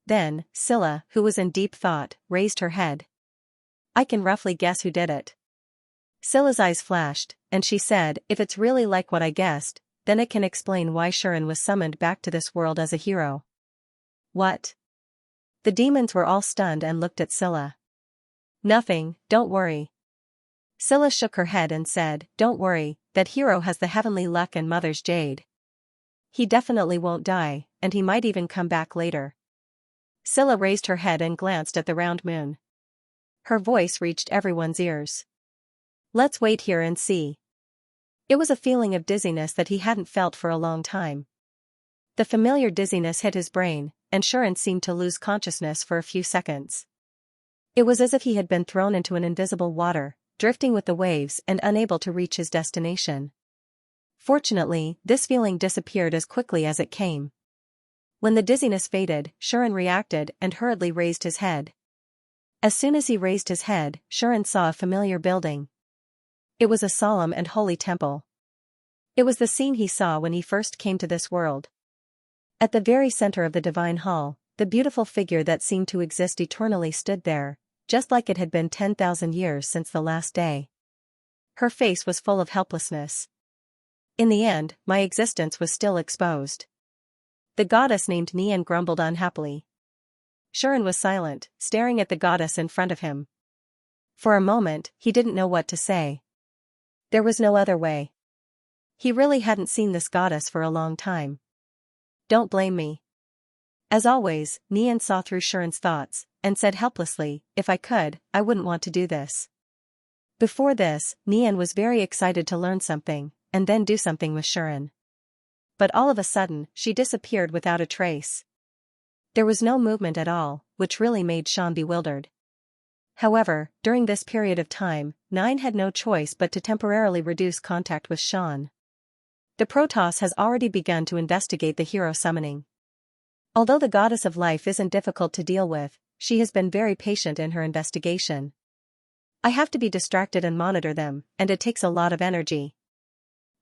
Then, Scylla, who was in deep thought, raised her head. I can roughly guess who did it. Scylla's eyes flashed, and she said, if it's really like what I guessed, then it can explain why Xian was summoned back to this world as a hero. What? The demons were all stunned and looked at Scylla. Nothing, don't worry. Scylla shook her head and said, don't worry, that hero has the heavenly luck and mother's jade. He definitely won't die, and he might even come back later. Scylla raised her head and glanced at the round moon. Her voice reached everyone's ears. Let's wait here and see. It was a feeling of dizziness that he hadn't felt for a long time. The familiar dizziness hit his brain, and Xian seemed to lose consciousness for a few seconds. It was as if he had been thrown into an invisible water, drifting with the waves and unable to reach his destination. Fortunately, this feeling disappeared as quickly as it came. When the dizziness faded, Xian reacted and hurriedly raised his head. As soon as he raised his head, Xian saw a familiar building. It was a solemn and holy temple. It was the scene he saw when he first came to this world. At the very center of the divine hall, the beautiful figure that seemed to exist eternally stood there, just like it had been 10,000 years since the last day. Her face was full of helplessness. In the end, my existence was still exposed. The goddess named Nian grumbled unhappily. Xian was silent, staring at the goddess in front of him. For a moment, he didn't know what to say. There was no other way. He really hadn't seen this goddess for a long time. Don't blame me. As always, Nian saw through Xian's thoughts, and said helplessly, if I could, I wouldn't want to do this. Before this, Nian was very excited to learn something, and then do something with Xian. But all of a sudden, she disappeared without a trace. There was no movement at all, which really made Xian bewildered. However, during this period of time, Nine had no choice but to temporarily reduce contact with Xian. The Protoss has already begun to investigate the hero summoning. Although the goddess of life isn't difficult to deal with, she has been very patient in her investigation. I have to be distracted and monitor them, and it takes a lot of energy.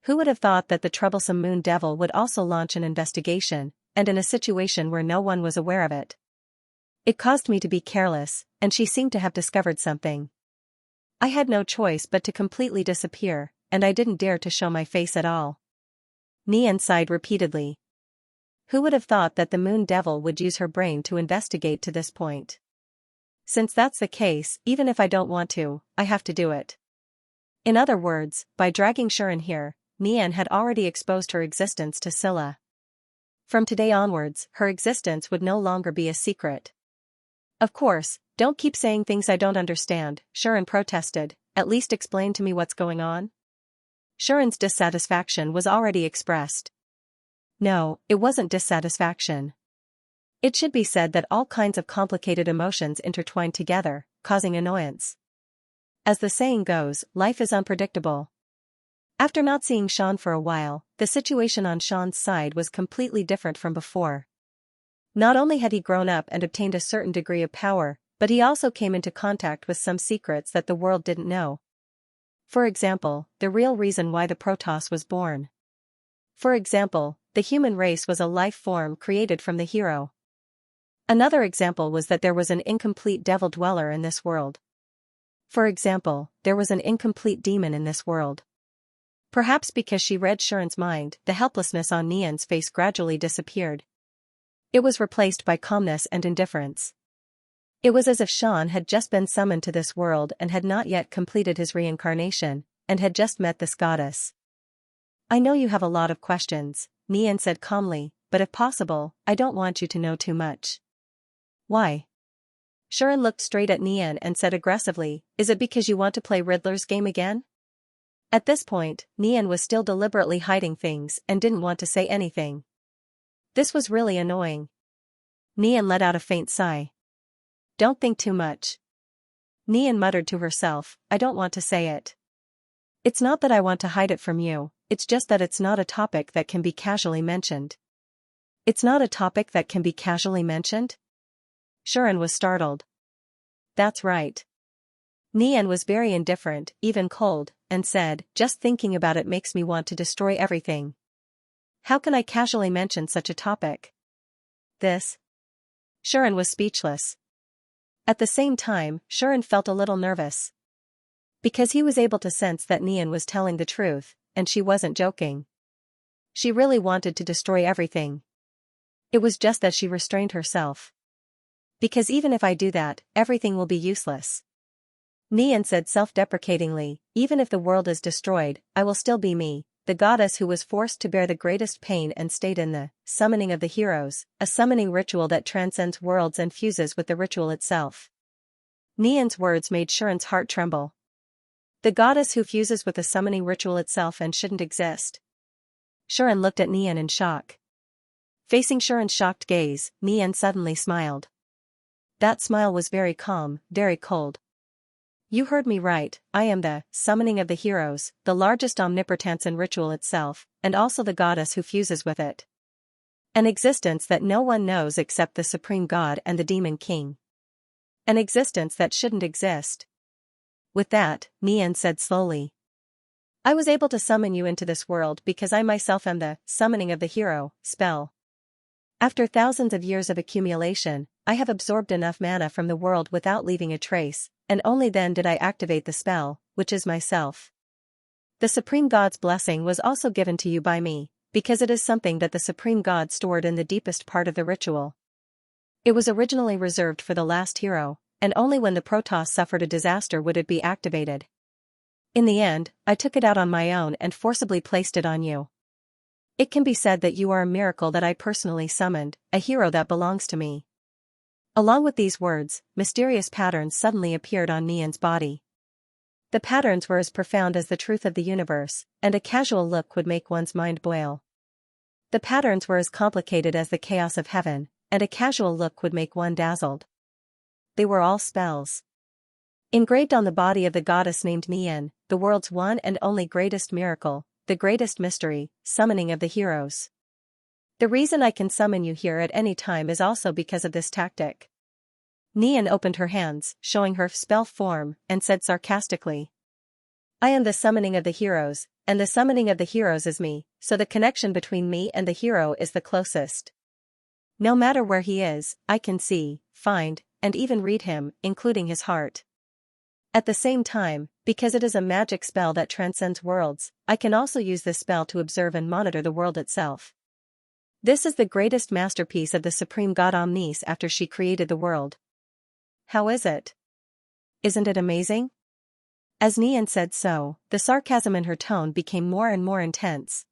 Who would have thought that the troublesome Moon Devil would also launch an investigation, and in a situation where no one was aware of it? It caused me to be careless, and she seemed to have discovered something. I had no choice but to completely disappear, and I didn't dare to show my face at all. Nian sighed repeatedly. Who would have thought that the Moon Devil would use her brain to investigate to this point? Since that's the case, even if I don't want to, I have to do it. In other words, by dragging Xian here, Nian had already exposed her existence to Scylla. From today onwards, her existence would no longer be a secret. Of course, don't keep saying things I don't understand, Xian protested, at least explain to me what's going on. Xian's dissatisfaction was already expressed. No, it wasn't dissatisfaction. It should be said that all kinds of complicated emotions intertwined together, causing annoyance. As the saying goes, life is unpredictable. After not seeing Xian for a while, the situation on Xian's side was completely different from before. Not only had he grown up and obtained a certain degree of power, but he also came into contact with some secrets that the world didn't know. For example, the real reason why the Protoss was born. For example, the human race was a life form created from the hero. Another example was that there was an incomplete devil dweller in this world. For example, there was an incomplete demon in this world. Perhaps because she read Xian's mind, the helplessness on Nian's face gradually disappeared. It was replaced by calmness and indifference. It was as if Xian had just been summoned to this world and had not yet completed his reincarnation, and had just met this goddess. I know you have a lot of questions, Nian said calmly, but if possible, I don't want you to know too much. Why? Xian looked straight at Nian and said aggressively, is it because you want to play Riddler's game again? At this point, Nian was still deliberately hiding things and didn't want to say anything. This was really annoying. Nian let out a faint sigh. Don't think too much. Nian muttered to herself, I don't want to say it. It's not that I want to hide it from you, it's just that it's not a topic that can be casually mentioned. It's not a topic that can be casually mentioned? Xian was startled. That's right. Nian was very indifferent, even cold, and said, just thinking about it makes me want to destroy everything. How can I casually mention such a topic? This? Xian was speechless. At the same time, Shuren felt a little nervous. Because he was able to sense that Nian was telling the truth, and she wasn't joking. She really wanted to destroy everything. It was just that she restrained herself. Because even if I do that, everything will be useless. Nian said self-deprecatingly, even if the world is destroyed, I will still be me, the goddess who was forced to bear the greatest pain and stayed in the summoning of the heroes, a summoning ritual that transcends worlds and fuses with the ritual itself. Nian's words made Shuren's heart tremble. The goddess who fuses with the summoning ritual itself and shouldn't exist. Shuren looked at Nian in shock. Facing Shuren's shocked gaze, Nian suddenly smiled. That smile was very calm, very cold. You heard me right, I am the summoning of the heroes, the largest omnipotentan ritual itself, and also the goddess who fuses with it. An existence that no one knows except the supreme god and the demon king. An existence that shouldn't exist. With that, Nian said slowly. I was able to summon you into this world because I myself am the summoning of the hero spell. After thousands of years of accumulation, I have absorbed enough mana from the world without leaving a trace, and only then did I activate the spell, which is myself. The Supreme God's blessing was also given to you by me, because it is something that the Supreme God stored in the deepest part of the ritual. It was originally reserved for the last hero, and only when the Protoss suffered a disaster would it be activated. In the end, I took it out on my own and forcibly placed it on you. It can be said that you are a miracle that I personally summoned, a hero that belongs to me. Along with these words, mysterious patterns suddenly appeared on Nian's body. The patterns were as profound as the truth of the universe, and a casual look would make one's mind boil. The patterns were as complicated as the chaos of heaven, and a casual look would make one dazzled. They were all spells. Engraved on the body of the goddess named Nian, the world's one and only greatest miracle, the greatest mystery, summoning of the heroes. The reason I can summon you here at any time is also because of this tactic. Nian opened her hands, showing her spell form, and said sarcastically. I am the summoning of the heroes, and the summoning of the heroes is me, so the connection between me and the hero is the closest. No matter where he is, I can see, find, and even read him, including his heart. At the same time, because it is a magic spell that transcends worlds, I can also use this spell to observe and monitor the world itself. This is the greatest masterpiece of the Supreme God Omnis after she created the world. How is it? Isn't it amazing? As Nian said so, the sarcasm in her tone became more and more intense.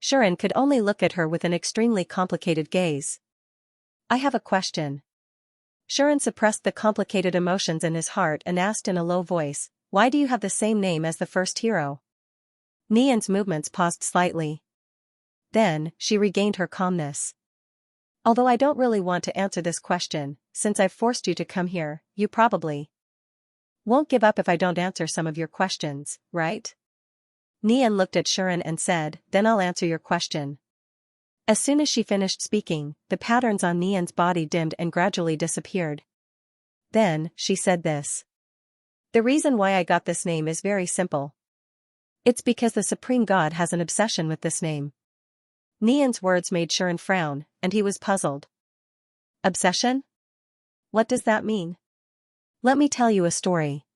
Shuren could only look at her with an extremely complicated gaze. I have a question. Shuren suppressed the complicated emotions in his heart and asked in a low voice, why do you have the same name as the first hero? Nian's movements paused slightly. Then, she regained her calmness. Although I don't really want to answer this question, since I've forced you to come here, you probably won't give up if I don't answer some of your questions, right? Nian looked at Shuren and said, then I'll answer your question. As soon as she finished speaking, the patterns on Nian's body dimmed and gradually disappeared. Then, she said this. The reason why I got this name is very simple. It's because the Supreme God has an obsession with this name. Nian's words made Shuren frown, and he was puzzled. Obsession? What does that mean? Let me tell you a story.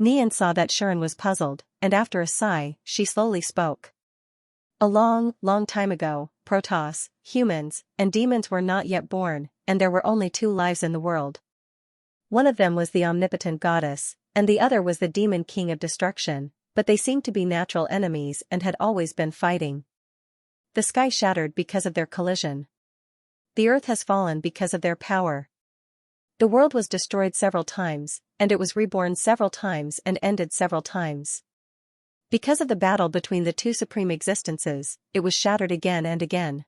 Nian saw that Shuren was puzzled, and after a sigh, she slowly spoke. A long, long time ago, Protoss, humans, and demons were not yet born, and there were only two lives in the world. One of them was the omnipotent goddess, and the other was the demon king of destruction, but they seemed to be natural enemies and had always been fighting. The sky shattered because of their collision. The earth has fallen because of their power. The world was destroyed several times, and it was reborn several times and ended several times. Because of the battle between the two supreme existences, it was shattered again and again.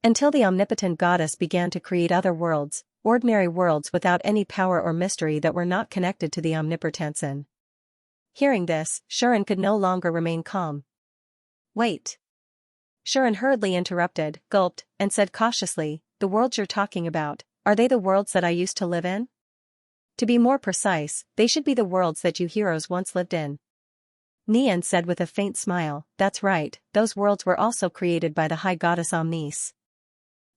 Until the omnipotent goddess began to create other worlds, ordinary worlds without any power or mystery that were not connected to the omnipotentan. Hearing this, Shuren could no longer remain calm. Wait. Shuren hurriedly interrupted, gulped, and said cautiously, the worlds you're talking about, are they the worlds that I used to live in? To be more precise, they should be the worlds that you heroes once lived in. Nian said with a faint smile, that's right, those worlds were also created by the High Goddess Omnis.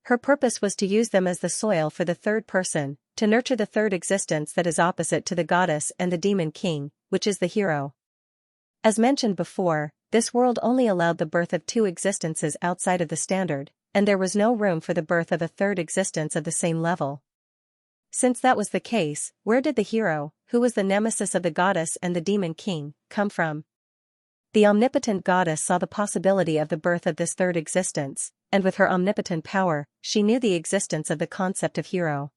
Her purpose was to use them as the soil for the third person, to nurture the third existence that is opposite to the goddess and the demon king, which is the hero. As mentioned before, this world only allowed the birth of two existences outside of the standard, and there was no room for the birth of a third existence of the same level. Since that was the case, where did the hero, who was the nemesis of the goddess and the demon king, come from? The omnipotent goddess saw the possibility of the birth of this third existence, and with her omnipotent power, she knew the existence of the concept of hero.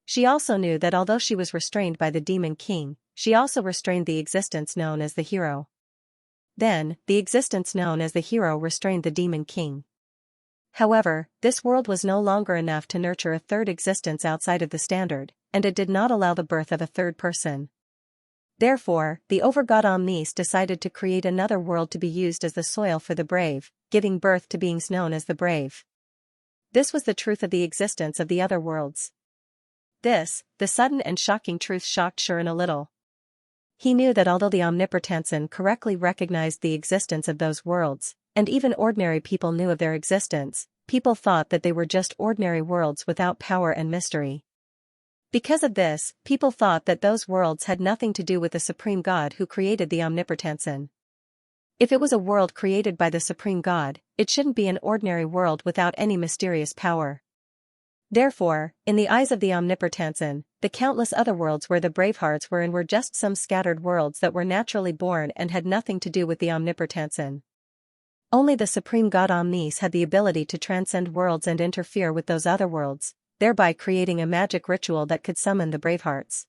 She also knew that although she was restrained by the demon king, she also restrained the existence known as the hero. Then, the existence known as the hero restrained the demon king. However, this world was no longer enough to nurture a third existence outside of the standard, and it did not allow the birth of a third person. Therefore, the overgod Omnis decided to create another world to be used as the soil for the brave, giving birth to beings known as the brave. This was the truth of the existence of the other worlds. This, the sudden and shocking truth, shocked Shuren a little. He knew that although the Omnipotensen correctly recognized the existence of those worlds, and even ordinary people knew of their existence, people thought that they were just ordinary worlds without power and mystery. Because of this, people thought that those worlds had nothing to do with the Supreme God who created the Omnipotensen. If it was a world created by the Supreme God, it shouldn't be an ordinary world without any mysterious power. Therefore, in the eyes of the Omnipotensen, the countless other worlds where the Bravehearts were in were just some scattered worlds that were naturally born and had nothing to do with the Omnipotensen. Only the Supreme God Omnis had the ability to transcend worlds and interfere with those other worlds, thereby creating a magic ritual that could summon the Bravehearts.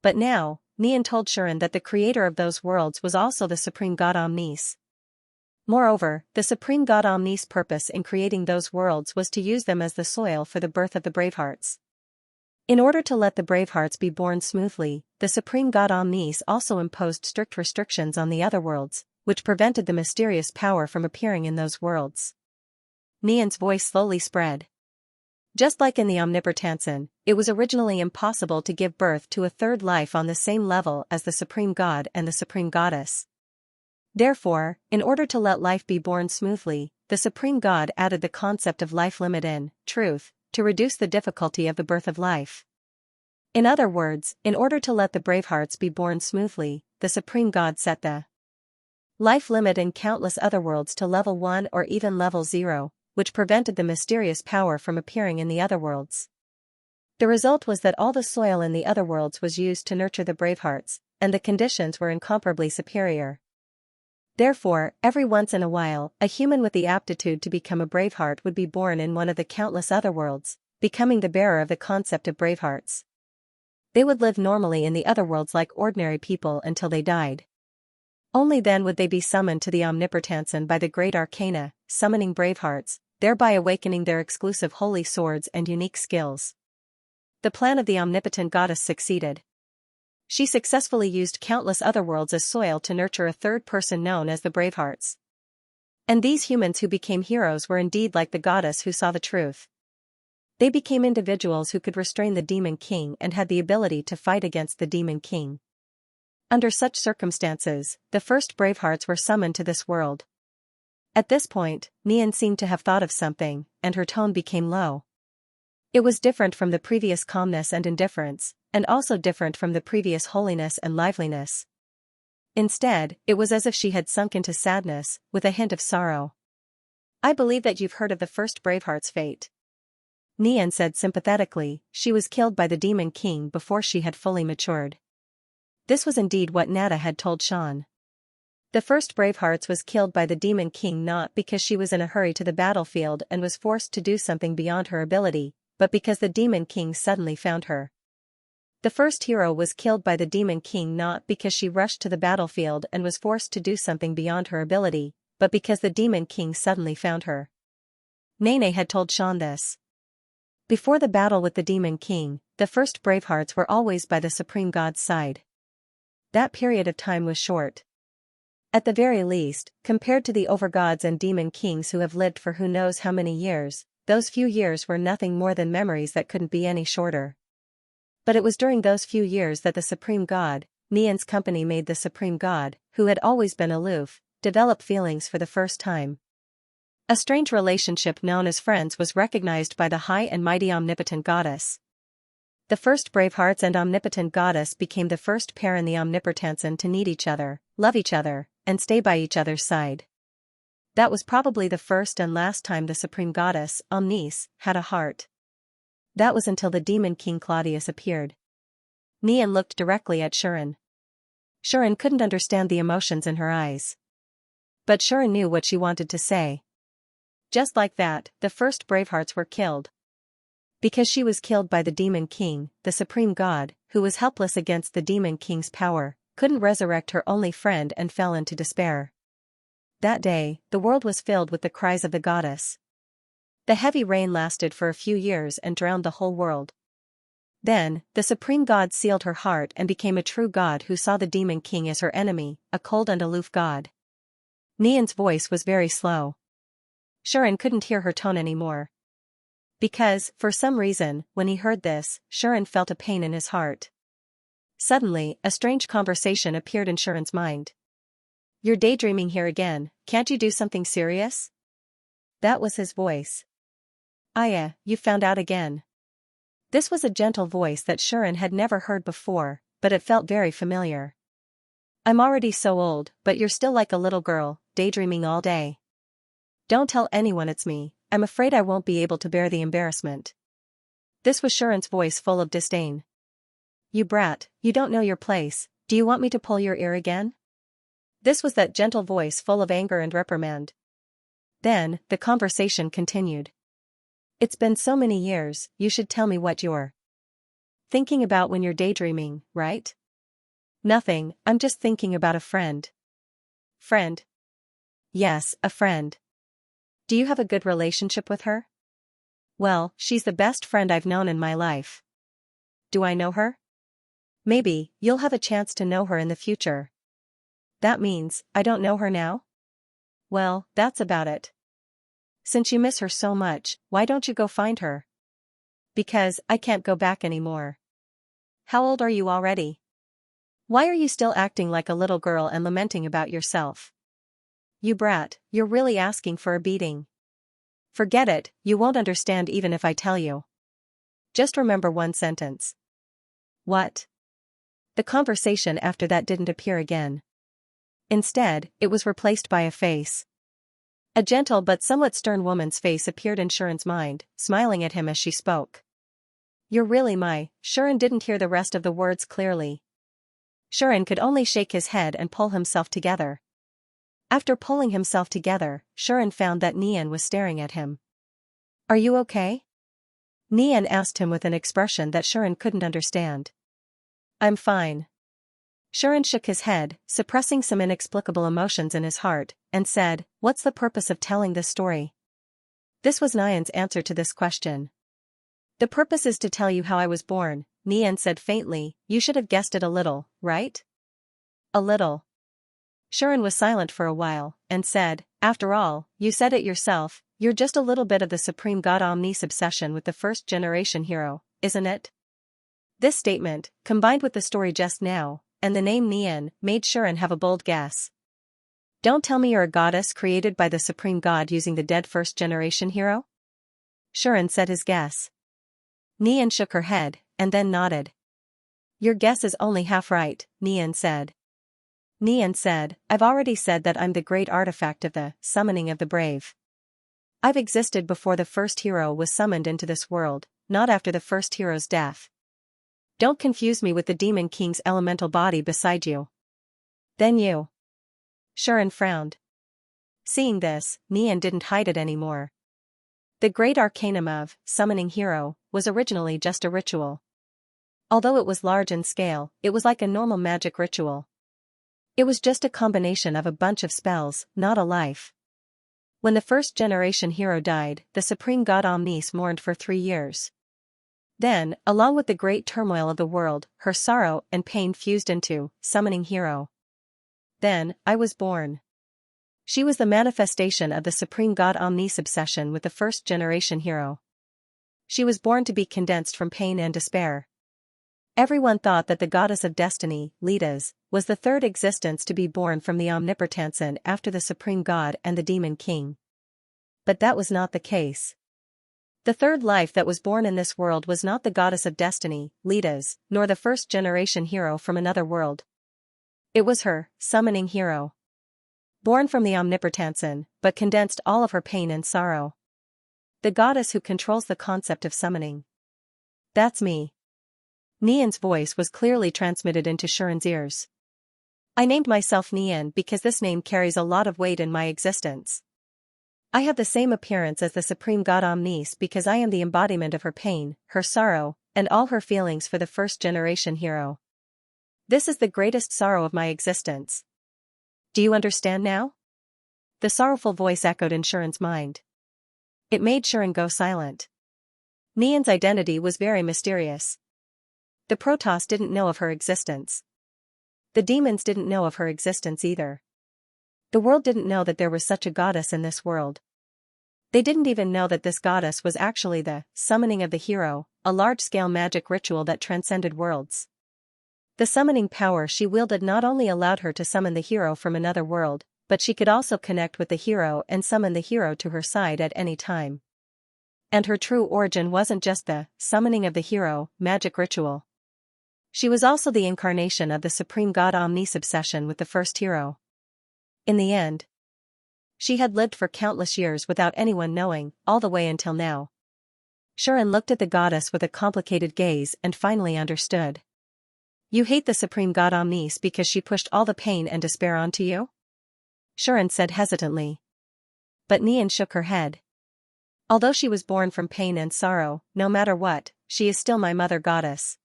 But now, Nian told Shuren that the creator of those worlds was also the Supreme God Omnis. Moreover, the Supreme God Omnis' purpose in creating those worlds was to use them as the soil for the birth of the Bravehearts. In order to let the Bravehearts be born smoothly, the Supreme God Omnis also imposed strict restrictions on the other worlds, which prevented the mysterious power from appearing in those worlds. Nian's voice slowly spread. Just like in the Omnipotensen, it was originally impossible to give birth to a third life on the same level as the Supreme God and the Supreme Goddess. Therefore, in order to let life be born smoothly, the Supreme God added the concept of life limit in truth, to reduce the difficulty of the birth of life. In other words, in order to let the Bravehearts be born smoothly, the Supreme God set the life limit in countless other worlds to level 1 or even level 0, which prevented the mysterious power from appearing in the other worlds. The result was that all the soil in the other worlds was used to nurture the Bravehearts, and the conditions were incomparably superior. Therefore, every once in a while, a human with the aptitude to become a Braveheart would be born in one of the countless other worlds, becoming the bearer of the concept of Bravehearts. They would live normally in the other worlds like ordinary people until they died. Only then would they be summoned to the Omnipotensen by the Great Arcana, summoning Bravehearts, thereby awakening their exclusive holy swords and unique skills. The plan of the omnipotent goddess succeeded. She successfully used countless other worlds as soil to nurture a third person known as the Bravehearts. And these humans who became heroes were indeed like the goddess who saw the truth. They became individuals who could restrain the Demon King and had the ability to fight against the Demon King. Under such circumstances, the first Bravehearts were summoned to this world. At this point, Nian seemed to have thought of something, and her tone became low. It was different from the previous calmness and indifference, and also different from the previous holiness and liveliness. Instead, it was as if she had sunk into sadness, with a hint of sorrow. "I believe that you've heard of the first Braveheart's fate," Nian said sympathetically. She was killed by the Demon King before she had fully matured. This was indeed what Nada had told Shan. The first Bravehearts was killed by the Demon King not because she was in a hurry to the battlefield and was forced to do something beyond her ability, but because the Demon King suddenly found her. The first hero was killed by the Demon King not because she rushed to the battlefield and was forced to do something beyond her ability, but because the Demon King suddenly found her. Nene had told Shan this. Before the battle with the Demon King, the first Bravehearts were always by the Supreme God's side. That period of time was short. At the very least, compared to the overgods and demon kings who have lived for who knows how many years, those few years were nothing more than memories that couldn't be any shorter. But it was during those few years that the Supreme God, Nian's company made the Supreme God, who had always been aloof, develop feelings for the first time. A strange relationship known as friends was recognized by the high and mighty omnipotent goddess. The first Bravehearts and Omnipotent Goddess became the first pair in the Omnipotensen to need each other, love each other, and stay by each other's side. That was probably the first and last time the Supreme Goddess, Omnis, had a heart. That was until the Demon King Claudius appeared. Nian looked directly at Shuren. Shuren couldn't understand the emotions in her eyes. But Shuren knew what she wanted to say. Just like that, the first Bravehearts were killed. Because she was killed by the Demon King, the Supreme God, who was helpless against the Demon King's power, couldn't resurrect her only friend and fell into despair. That day, the world was filled with the cries of the goddess. The heavy rain lasted for a few years and drowned the whole world. Then, the Supreme God sealed her heart and became a true god who saw the Demon King as her enemy, a cold and aloof god. Nian's voice was very slow. Shuren couldn't hear her tone anymore. Because, for some reason, when he heard this, Shuren felt a pain in his heart. Suddenly, a strange conversation appeared in Shuren's mind. "You're daydreaming here again, can't you do something serious?" That was his voice. "Aya, you found out again." This was a gentle voice that Shuren had never heard before, but it felt very familiar. "I'm already so old, but you're still like a little girl, daydreaming all day. Don't tell anyone it's me, I'm afraid I won't be able to bear the embarrassment." This was Shuren's voice full of disdain. "You brat, you don't know your place, do you want me to pull your ear again?" This was that gentle voice full of anger and reprimand. Then, the conversation continued. "It's been so many years, you should tell me what you're thinking about when you're daydreaming, right?" "Nothing, I'm just thinking about a friend." "Friend?" "Yes, a friend." "Do you have a good relationship with her?" "Well, she's the best friend I've known in my life." "Do I know her?" "Maybe, you'll have a chance to know her in the future." "That means, I don't know her now?" "Well, that's about it." "Since you miss her so much, why don't you go find her?" "Because, I can't go back anymore." "How old are you already? Why are you still acting like a little girl and lamenting about yourself?" "You brat, you're really asking for a beating." "Forget it, you won't understand even if I tell you. Just remember one sentence." "What?" The conversation after that didn't appear again. Instead, it was replaced by a face. A gentle but somewhat stern woman's face appeared in Shuren's mind, smiling at him as she spoke. "You're really my..." Shuren didn't hear the rest of the words clearly. Shuren could only shake his head and pull himself together. After pulling himself together, Shuren found that Nian was staring at him. "Are you okay?" Nian asked him with an expression that Shuren couldn't understand. "I'm fine." Shuren shook his head, suppressing some inexplicable emotions in his heart, and said, "What's the purpose of telling this story?" This was Nian's answer to this question. "The purpose is to tell you how I was born," Nian said faintly. "You should have guessed it a little, right?" "A little." Shuren was silent for a while, and said, "After all, you said it yourself, you're just a little bit of the Supreme God Omnis obsession with the first-generation hero, isn't it?" This statement, combined with the story just now, and the name Nian, made Shuren have a bold guess. "Don't tell me you're a goddess created by the Supreme God using the dead first-generation hero?" Shuren said his guess. Nian shook her head, and then nodded. "Your guess is only half right," Nian said. Nian said, "I've already said that I'm the great artifact of the summoning of the brave. I've existed before the first hero was summoned into this world, not after the first hero's death. Don't confuse me with the Demon King's elemental body beside you." "Then you..." Shuren frowned. Seeing this, Nian didn't hide it anymore. The great arcanum of summoning hero was originally just a ritual. Although it was large in scale, it was like a normal magic ritual. It was just a combination of a bunch of spells, not a life. When the first-generation hero died, the Supreme God Omnis mourned for 3 years. Then, along with the great turmoil of the world, her sorrow and pain fused into summoning hero. Then, I was born. She was the manifestation of the Supreme God Omnis obsession with the first-generation hero. She was born to be condensed from pain and despair. Everyone thought that the goddess of destiny, Lidas, was the third existence to be born from the Omnipotensen after the Supreme God and the Demon King. But that was not the case. The third life that was born in this world was not the goddess of destiny, Lita's, nor the first-generation hero from another world. It was her, summoning hero. Born from the omnipotensen, but condensed all of her pain and sorrow. The goddess who controls the concept of summoning. That's me. Nian's voice was clearly transmitted into Shuren's ears. I named myself Nian because this name carries a lot of weight in my existence. I have the same appearance as the supreme god Omnis because I am the embodiment of her pain, her sorrow, and all her feelings for the first-generation hero. This is the greatest sorrow of my existence. Do you understand now? The sorrowful voice echoed in Shuren's mind. It made Xian go silent. Nian's identity was very mysterious. The Protoss didn't know of her existence. The demons didn't know of her existence either. The world didn't know that there was such a goddess in this world. They didn't even know that this goddess was actually the summoning of the hero, a large-scale magic ritual that transcended worlds. The summoning power she wielded not only allowed her to summon the hero from another world, but she could also connect with the hero and summon the hero to her side at any time. And her true origin wasn't just the summoning of the hero magic ritual. She was also the incarnation of the supreme god Omnis' obsession with the first hero. In the end, she had lived for countless years without anyone knowing, all the way until now. Xian looked at the goddess with a complicated gaze and finally understood. You hate the supreme god Omnis because she pushed all the pain and despair onto you? Xian said hesitantly. But Nian shook her head. Although she was born from pain and sorrow, no matter what, she is still my mother goddess.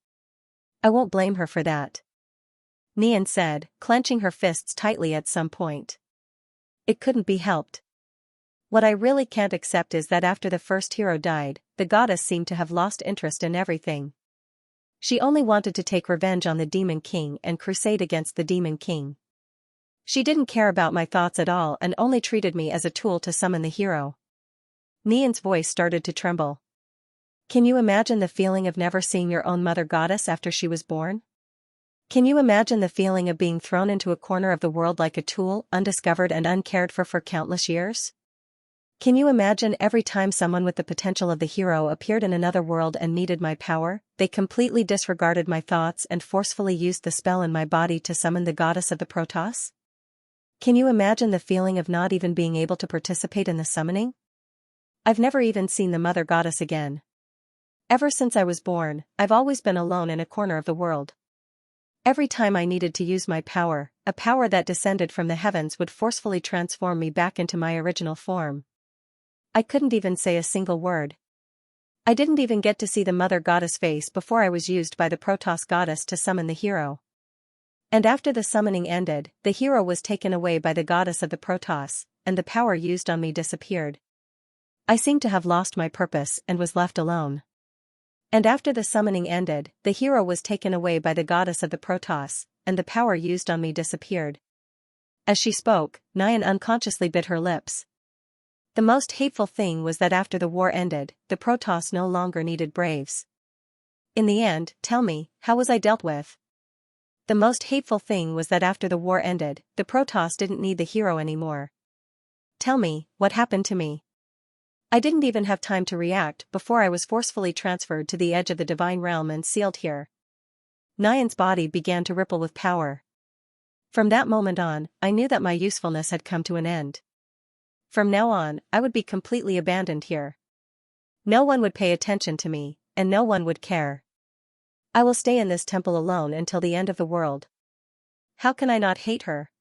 I won't blame her for that. Nian said, clenching her fists tightly at some point. It couldn't be helped. What I really can't accept is that after the first hero died, the goddess seemed to have lost interest in everything. She only wanted to take revenge on the Demon King and crusade against the Demon King. She didn't care about my thoughts at all and only treated me as a tool to summon the hero. Nian's voice started to tremble. Can you imagine the feeling of never seeing your own mother goddess after she was born? Can you imagine the feeling of being thrown into a corner of the world like a tool, undiscovered and uncared for countless years? Can you imagine every time someone with the potential of the hero appeared in another world and needed my power, they completely disregarded my thoughts and forcefully used the spell in my body to summon the goddess of the Protoss? Can you imagine the feeling of not even being able to participate in the summoning? I've never even seen the mother goddess again. Ever since I was born, I've always been alone in a corner of the world. Every time I needed to use my power, a power that descended from the heavens would forcefully transform me back into my original form. I couldn't even say a single word. I didn't even get to see the mother goddess face before I was used by the Protoss goddess to summon the hero. And after the summoning ended, the hero was taken away by the goddess of the Protoss, and the power used on me disappeared. I seemed to have lost my purpose and was left alone. And after the summoning ended, the hero was taken away by the goddess of the Protoss, and the power used on me disappeared. As she spoke, Nian unconsciously bit her lips. The most hateful thing was that after the war ended, the Protoss no longer needed braves. In the end, tell me, how was I dealt with? The most hateful thing was that after the war ended, the Protoss didn't need the hero anymore. Tell me, what happened to me? I didn't even have time to react before I was forcefully transferred to the edge of the divine realm and sealed here. Nian's body began to ripple with power. From that moment on, I knew that my usefulness had come to an end. From now on, I would be completely abandoned here. No one would pay attention to me, and no one would care. I will stay in this temple alone until the end of the world. How can I not hate her?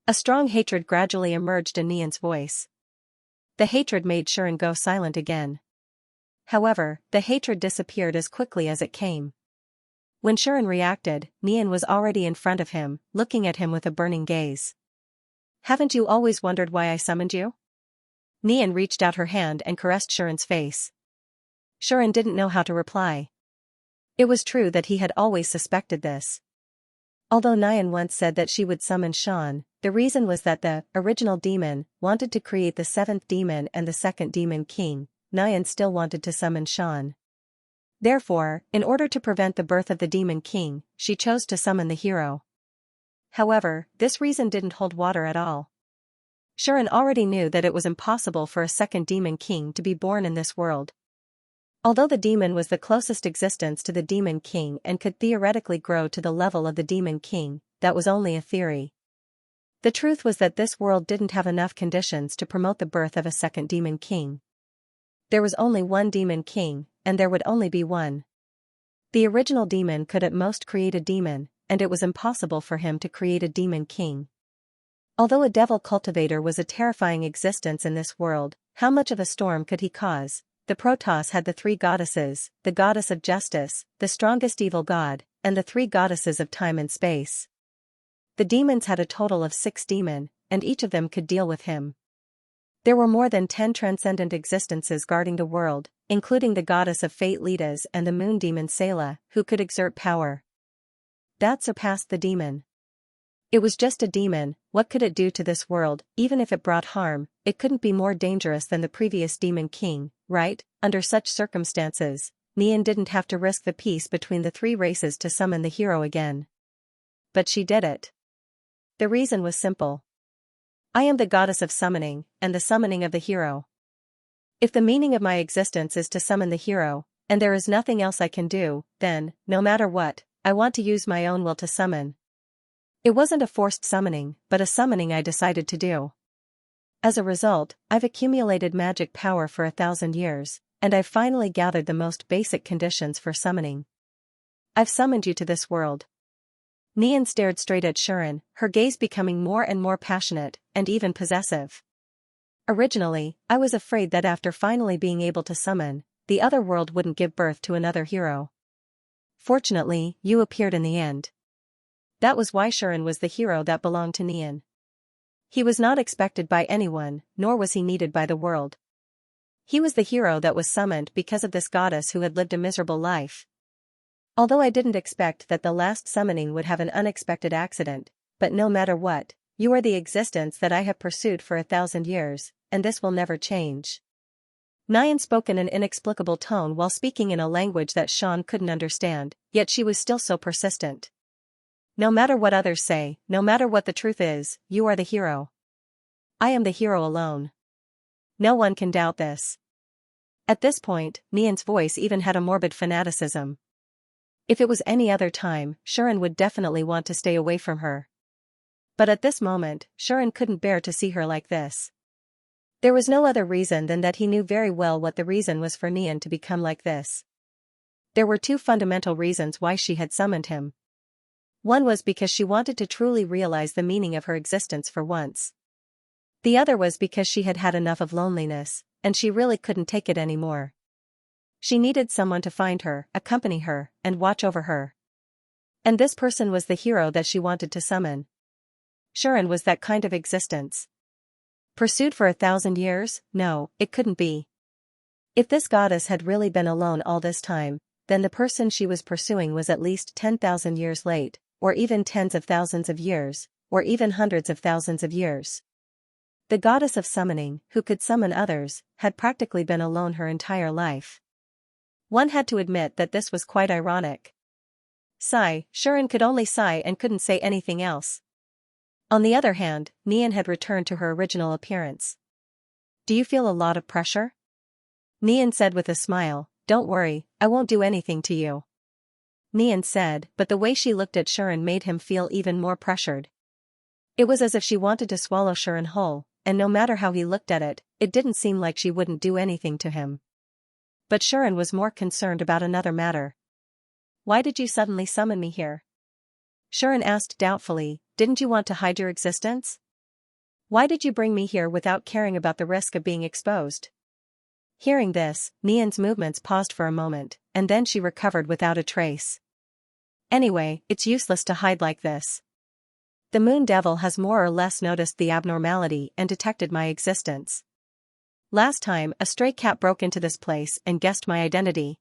A strong hatred gradually emerged in Nian's voice. The hatred made Xian go silent again. However, the hatred disappeared as quickly as it came. When Xian reacted, Nian was already in front of him, looking at him with a burning gaze. Haven't you always wondered why I summoned you? Nian reached out her hand and caressed Xian's face. Xian didn't know how to reply. It was true that he had always suspected this. Although Nian once said that she would summon Xian, the reason was that the original demon wanted to create the seventh demon and the second demon king. Nian still wanted to summon Xian. Therefore, in order to prevent the birth of the demon king, she chose to summon the hero. However, this reason didn't hold water at all. Xian already knew that it was impossible for a second demon king to be born in this world. Although the demon was the closest existence to the demon king and could theoretically grow to the level of the demon king, that was only a theory. The truth was that this world didn't have enough conditions to promote the birth of a second demon king. There was only one demon king, and there would only be one. The original demon could at most create a demon, and it was impossible for him to create a demon king. Although a devil cultivator was a terrifying existence in this world, how much of a storm could he cause? The Protoss had the three goddesses, the goddess of justice, the strongest evil god, and the three goddesses of time and space. The demons had a total of 6 demon, and each of them could deal with him. There were more than 10 transcendent existences guarding the world, including the goddess of fate Letas and the moon demon Selah, who could exert power. That surpassed the demon. It was just a demon. What could it do to this world? Even if it brought harm, it couldn't be more dangerous than the previous demon king, right? Under such circumstances, Nian didn't have to risk the peace between the 3 races to summon the hero again. But she did it. The reason was simple. I am the goddess of summoning, and the summoning of the hero. If the meaning of my existence is to summon the hero, and there is nothing else I can do, then, no matter what, I want to use my own will to summon. It wasn't a forced summoning, but a summoning I decided to do. As a result, I've accumulated magic power for 1,000 years, and I've finally gathered the most basic conditions for summoning. I've summoned you to this world. Nian stared straight at Shuren, her gaze becoming more and more passionate, and even possessive. Originally, I was afraid that after finally being able to summon, the other world wouldn't give birth to another hero. Fortunately, you appeared in the end. That was why Shuren was the hero that belonged to Nian. He was not expected by anyone, nor was he needed by the world. He was the hero that was summoned because of this goddess who had lived a miserable life. Although I didn't expect that the last summoning would have an unexpected accident, but no matter what, you are the existence that I have pursued for 1,000 years, and this will never change. Nian spoke in an inexplicable tone while speaking in a language that Sean couldn't understand, yet she was still so persistent. No matter what others say, no matter what the truth is, you are the hero. I am the hero alone. No one can doubt this. At this point, Nian's voice even had a morbid fanaticism. If it was any other time, Shuren would definitely want to stay away from her. But at this moment, Shuren couldn't bear to see her like this. There was no other reason than that he knew very well what the reason was for Nian to become like this. There were 2 fundamental reasons why she had summoned him. One was because she wanted to truly realize the meaning of her existence for once. The other was because she had had enough of loneliness, and she really couldn't take it anymore. She needed someone to find her, accompany her, and watch over her. And this person was the hero that she wanted to summon. Shuren was that kind of existence. Pursued for 1,000 years? No, it couldn't be. If this goddess had really been alone all this time, then the person she was pursuing was at least 10,000 years late, or even tens of thousands of years, or even hundreds of thousands of years. The goddess of summoning, who could summon others, had practically been alone her entire life. One had to admit that this was quite ironic. Sigh, Shuren could only sigh and couldn't say anything else. On the other hand, Nian had returned to her original appearance. Do you feel a lot of pressure? Nian said with a smile, don't worry, I won't do anything to you. Nian said, but the way she looked at Shuren made him feel even more pressured. It was as if she wanted to swallow Shuren whole, and no matter how he looked at it, it didn't seem like she wouldn't do anything to him. But Shuren was more concerned about another matter. Why did you suddenly summon me here? Shuren asked doubtfully, didn't you want to hide your existence? Why did you bring me here without caring about the risk of being exposed? Hearing this, Nian's movements paused for a moment, and then she recovered without a trace. Anyway, it's useless to hide like this. The Moon Devil has more or less noticed the abnormality and detected my existence. Last time, a stray cat broke into this place and guessed my identity.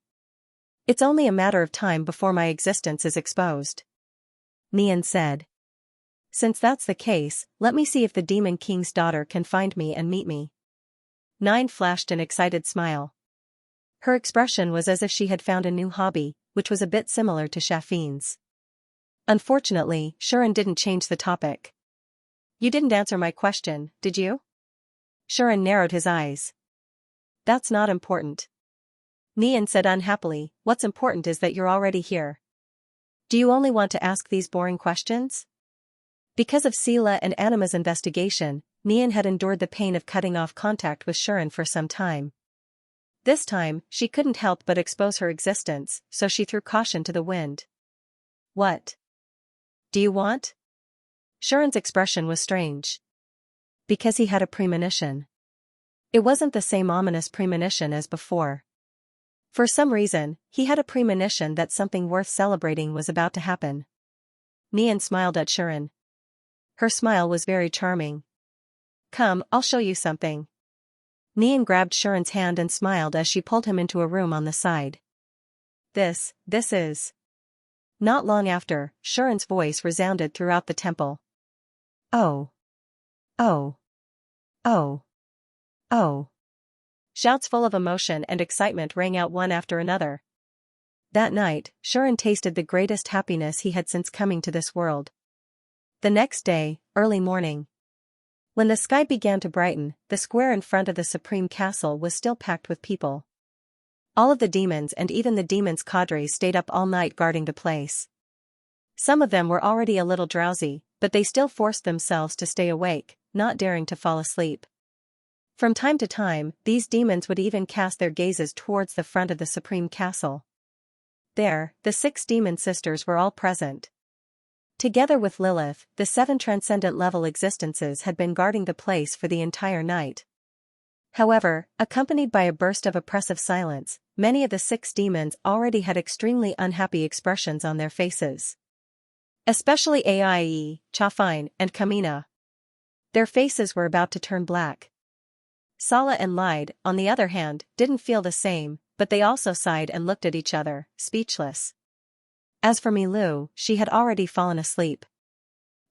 It's only a matter of time before my existence is exposed. Nian said. Since that's the case, let me see if the Demon King's daughter can find me and meet me. Nian flashed an excited smile. Her expression was as if she had found a new hobby, which was a bit similar to Shafine's. Unfortunately, Shuren didn't change the topic. You didn't answer my question, did you? Shuren narrowed his eyes. That's not important. Nian said unhappily, what's important is that you're already here. Do you only want to ask these boring questions? Because of Sila and Anima's investigation, Nian had endured the pain of cutting off contact with Shuren for some time. This time, she couldn't help but expose her existence, so she threw caution to the wind. What do you want? Shuren's expression was strange. Because he had a premonition. It wasn't the same ominous premonition as before. For some reason, he had a premonition that something worth celebrating was about to happen. Nian smiled at Shuren. Her smile was very charming. Come, I'll show you something. Nian grabbed Shuren's hand and smiled as she pulled him into a room on the side. This is... Not long after, Shuren's voice resounded throughout the temple. Oh. Oh. Oh. Oh. Shouts full of emotion and excitement rang out one after another. That night, Shuren tasted the greatest happiness he had since coming to this world. The next day, early morning. When the sky began to brighten, the square in front of the Supreme Castle was still packed with people. All of the demons and even the demons' cadres stayed up all night guarding the place. Some of them were already a little drowsy, but they still forced themselves to stay awake, not daring to fall asleep. From time to time, these demons would even cast their gazes towards the front of the Supreme Castle. There, the 6 demon sisters were all present. Together with Lilith, the 7 transcendent-level existences had been guarding the place for the entire night. However, accompanied by a burst of oppressive silence, many of the 6 demons already had extremely unhappy expressions on their faces. Especially Aie, Chafine, and Kamina. Their faces were about to turn black. Sala and Lide, on the other hand, didn't feel the same, but they also sighed and looked at each other, speechless. As for Milu, she had already fallen asleep.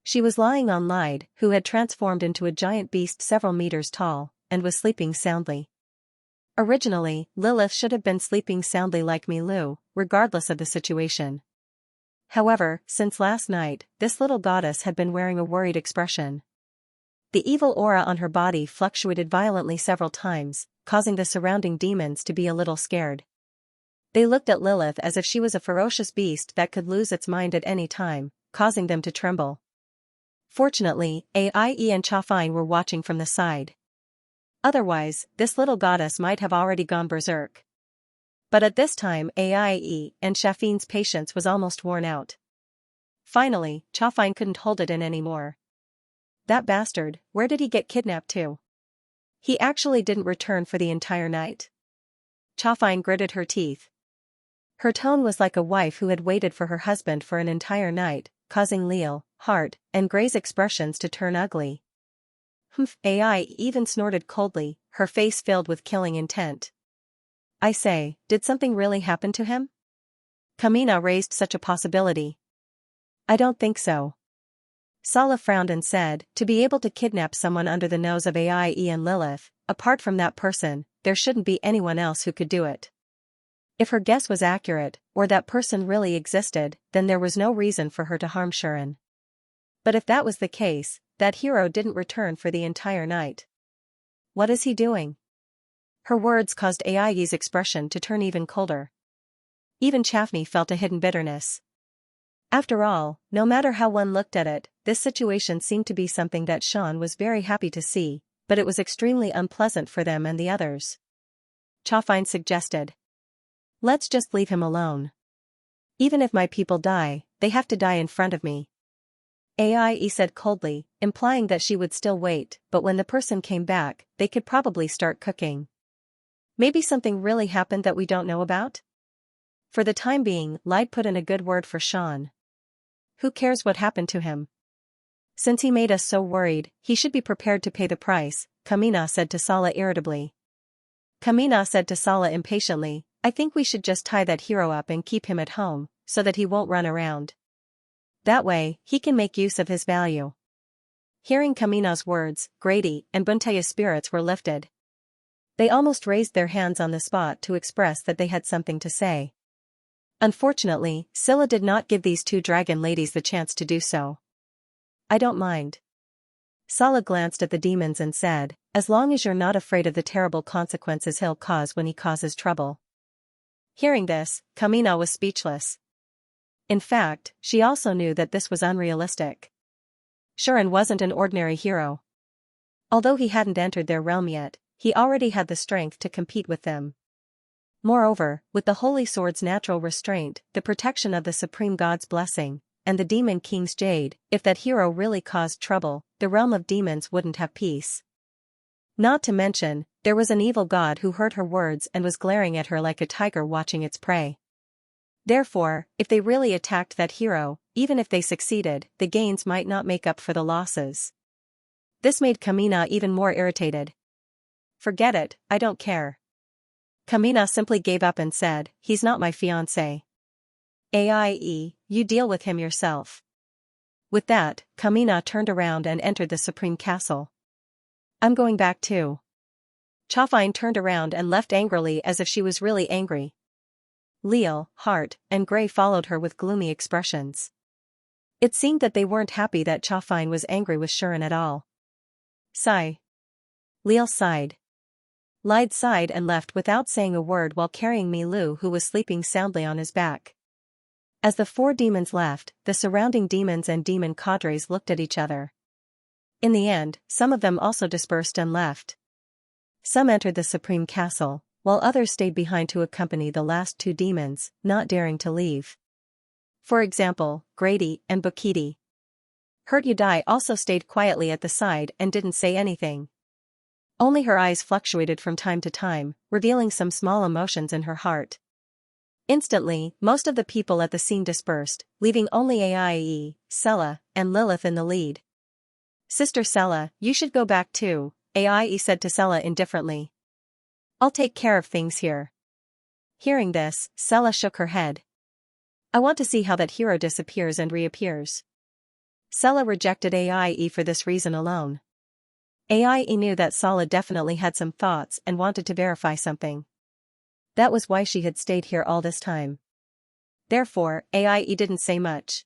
She was lying on Lide, who had transformed into a giant beast several meters tall, and was sleeping soundly. Originally, Lilith should have been sleeping soundly like Milu, regardless of the situation. However, since last night, this little goddess had been wearing a worried expression. The evil aura on her body fluctuated violently several times, causing the surrounding demons to be a little scared. They looked at Lilith as if she was a ferocious beast that could lose its mind at any time, causing them to tremble. Fortunately, Aie and Chafine were watching from the side. Otherwise, this little goddess might have already gone berserk. But at this time Aie and Chafine's patience was almost worn out. Finally, Chafine couldn't hold it in anymore. That bastard, where did he get kidnapped to? He actually didn't return for the entire night. Chafine gritted her teeth. Her tone was like a wife who had waited for her husband for an entire night, causing Leal, Hart, and Gray's expressions to turn ugly. Humph! Ai even snorted coldly, her face filled with killing intent. I say, did something really happen to him? Kamina raised such a possibility. I don't think so. Sala frowned and said, to be able to kidnap someone under the nose of Aie and Lilith, apart from that person, there shouldn't be anyone else who could do it. If her guess was accurate, or that person really existed, then there was no reason for her to harm Shuren. But if that was the case, that hero didn't return for the entire night. What is he doing? Her words caused Aie's expression to turn even colder. Even Chafney felt a hidden bitterness. After all, no matter how one looked at it, this situation seemed to be something that Sean was very happy to see, but it was extremely unpleasant for them and the others. Chafine suggested. Let's just leave him alone. Even if my people die, they have to die in front of me. Aie said coldly, implying that she would still wait, but when the person came back, they could probably start cooking. Maybe something really happened that we don't know about? For the time being, Lide put in a good word for Sean. Who cares what happened to him? Since he made us so worried, he should be prepared to pay the price, Kamina said to Sala irritably. Kamina said to Sala impatiently, I think we should just tie that hero up and keep him at home, so that he won't run around. That way, he can make use of his value. Hearing Kamina's words, Grady and Buntaya's spirits were lifted. They almost raised their hands on the spot to express that they had something to say. Unfortunately, Scylla did not give these 2 dragon ladies the chance to do so. I don't mind. Sala glanced at the demons and said, as long as you're not afraid of the terrible consequences he'll cause when he causes trouble. Hearing this, Kamina was speechless. In fact, she also knew that this was unrealistic. Shuren wasn't an ordinary hero. Although he hadn't entered their realm yet, he already had the strength to compete with them. Moreover, with the Holy Sword's natural restraint, the protection of the Supreme God's blessing, and the Demon King's jade, if that hero really caused trouble, the realm of demons wouldn't have peace. Not to mention, there was an evil god who heard her words and was glaring at her like a tiger watching its prey. Therefore, if they really attacked that hero, even if they succeeded, the gains might not make up for the losses. This made Kamina even more irritated. Forget it, I don't care. Kamina simply gave up and said, he's not my fiancé. AIE, you deal with him yourself. With that, Kamina turned around and entered the Supreme Castle. I'm going back too. Chafine turned around and left angrily as if she was really angry. Leal, Hart, and Gray followed her with gloomy expressions. It seemed that they weren't happy that Chafine was angry with Shuren at all. Sigh. Leal sighed. Lied sighed and left without saying a word while carrying Milu, who was sleeping soundly on his back. As the 4 demons left, the surrounding demons and demon cadres looked at each other. In the end, some of them also dispersed and left. Some entered the Supreme Castle, while others stayed behind to accompany the last 2 demons, not daring to leave. For example, Grady and Bukiti. Hurt Yudai also stayed quietly at the side and didn't say anything. Only her eyes fluctuated from time to time, revealing some small emotions in her heart. Instantly, most of the people at the scene dispersed, leaving only Aie, Sella, and Lilith in the lead. Sister Sella, you should go back too, Aie said to Sella indifferently. I'll take care of things here. Hearing this, Sella shook her head. I want to see how that hero disappears and reappears. Sella rejected Aie for this reason alone. Aie knew that Sella definitely had some thoughts and wanted to verify something. That was why she had stayed here all this time. Therefore, Aie didn't say much.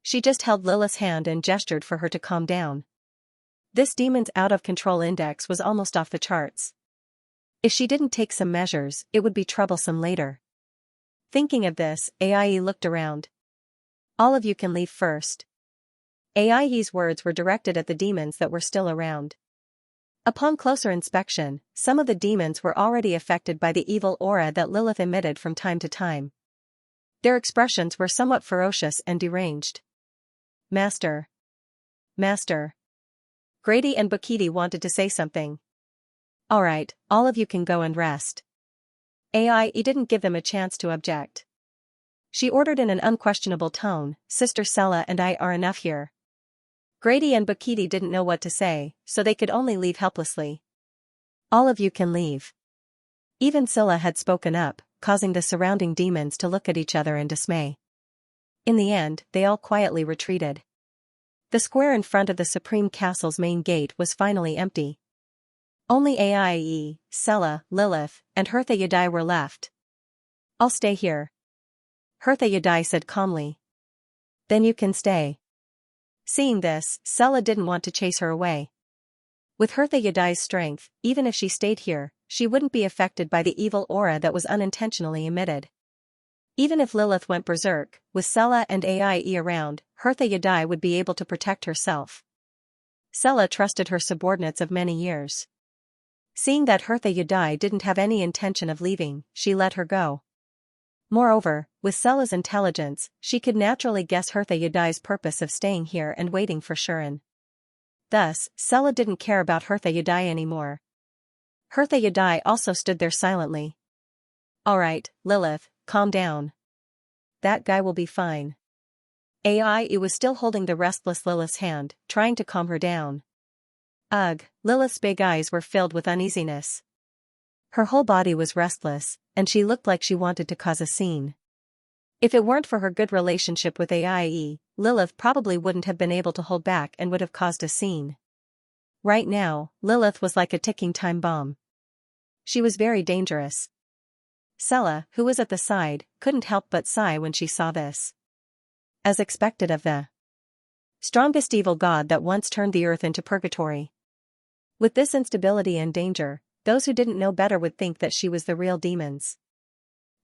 She just held Lilith's hand and gestured for her to calm down. This demon's out-of-control index was almost off the charts. If she didn't take some measures, it would be troublesome later. Thinking of this, Aie looked around. All of you can leave first. Aie's words were directed at the demons that were still around. Upon closer inspection, some of the demons were already affected by the evil aura that Lilith emitted from time to time. Their expressions were somewhat ferocious and deranged. Master. Master. Grady and Bukiti wanted to say something. Alright, all of you can go and rest. Aie didn't give them a chance to object. She ordered in an unquestionable tone, Sister Sella and I are enough here. Grady and Bukiti didn't know what to say, so they could only leave helplessly. All of you can leave. Even Scylla had spoken up, causing the surrounding demons to look at each other in dismay. In the end, they all quietly retreated. The square in front of the Supreme Castle's main gate was finally empty. Only Aie, Sella, Lilith, and Hertha Yadai were left. I'll stay here. Hertha Yadai said calmly. Then you can stay. Seeing this, Sella didn't want to chase her away. With Hertha Yadai's strength, even if she stayed here, she wouldn't be affected by the evil aura that was unintentionally emitted. Even if Lilith went berserk, with Sella and Aie around, Hertha Yadai would be able to protect herself. Sella trusted her subordinates of many years. Seeing that Hertha Yadai didn't have any intention of leaving, she let her go. Moreover, with Sella's intelligence, she could naturally guess Hertha Yadai's purpose of staying here and waiting for Shuren. Thus, Sella didn't care about Hertha Yadai anymore. Hertha Yadai also stood there silently. Alright, Lilith, calm down. That guy will be fine. Aie was still holding the restless Lilith's hand, trying to calm her down. Ugh, Lilith's big eyes were filled with uneasiness. Her whole body was restless, and she looked like she wanted to cause a scene. If it weren't for her good relationship with Aie, Lilith probably wouldn't have been able to hold back and would have caused a scene. Right now, Lilith was like a ticking time bomb. She was very dangerous. Sella, who was at the side, couldn't help but sigh when she saw this. As expected of the strongest evil god that once turned the earth into purgatory. With this instability and danger, those who didn't know better would think that she was the real demons.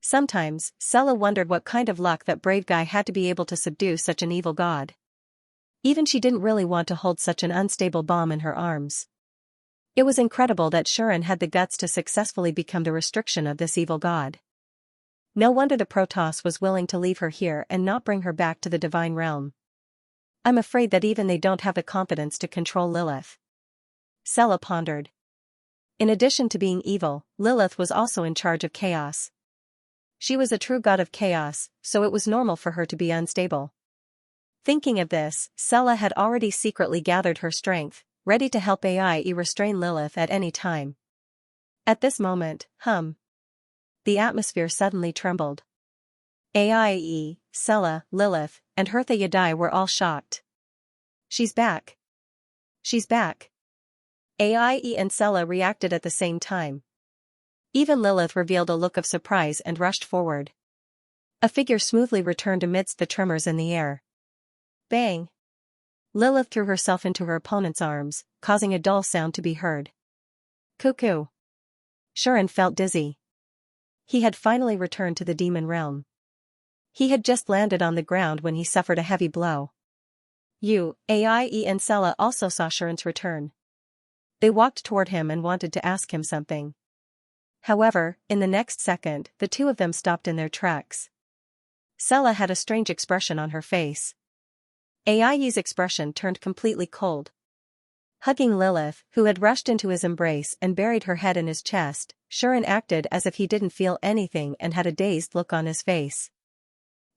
Sometimes, Sella wondered what kind of luck that brave guy had to be able to subdue such an evil god. Even she didn't really want to hold such an unstable bomb in her arms. It was incredible that Shuren had the guts to successfully become the restriction of this evil god. No wonder the Protoss was willing to leave her here and not bring her back to the divine realm. I'm afraid that even they don't have the confidence to control Lilith. Sella pondered. In addition to being evil, Lilith was also in charge of chaos. She was a true god of chaos, so it was normal for her to be unstable. Thinking of this, Sella had already secretly gathered her strength, ready to help AIE restrain Lilith at any time. At this moment, the atmosphere suddenly trembled. AIE, Sella, Lilith, and Hertha Yadai were all shocked. She's back. She's back. AIE and Sella reacted at the same time. Even Lilith revealed a look of surprise and rushed forward. A figure smoothly returned amidst the tremors in the air. Bang! Lilith threw herself into her opponent's arms, causing a dull sound to be heard. Cuckoo! Shuren felt dizzy. He had finally returned to the demon realm. He had just landed on the ground when he suffered a heavy blow. AIE and Sella also saw Shuren's return. They walked toward him and wanted to ask him something. However, in the next second, the two of them stopped in their tracks. Sella had a strange expression on her face. AIE's expression turned completely cold. Hugging Lilith, who had rushed into his embrace and buried her head in his chest, Shuren acted as if he didn't feel anything and had a dazed look on his face.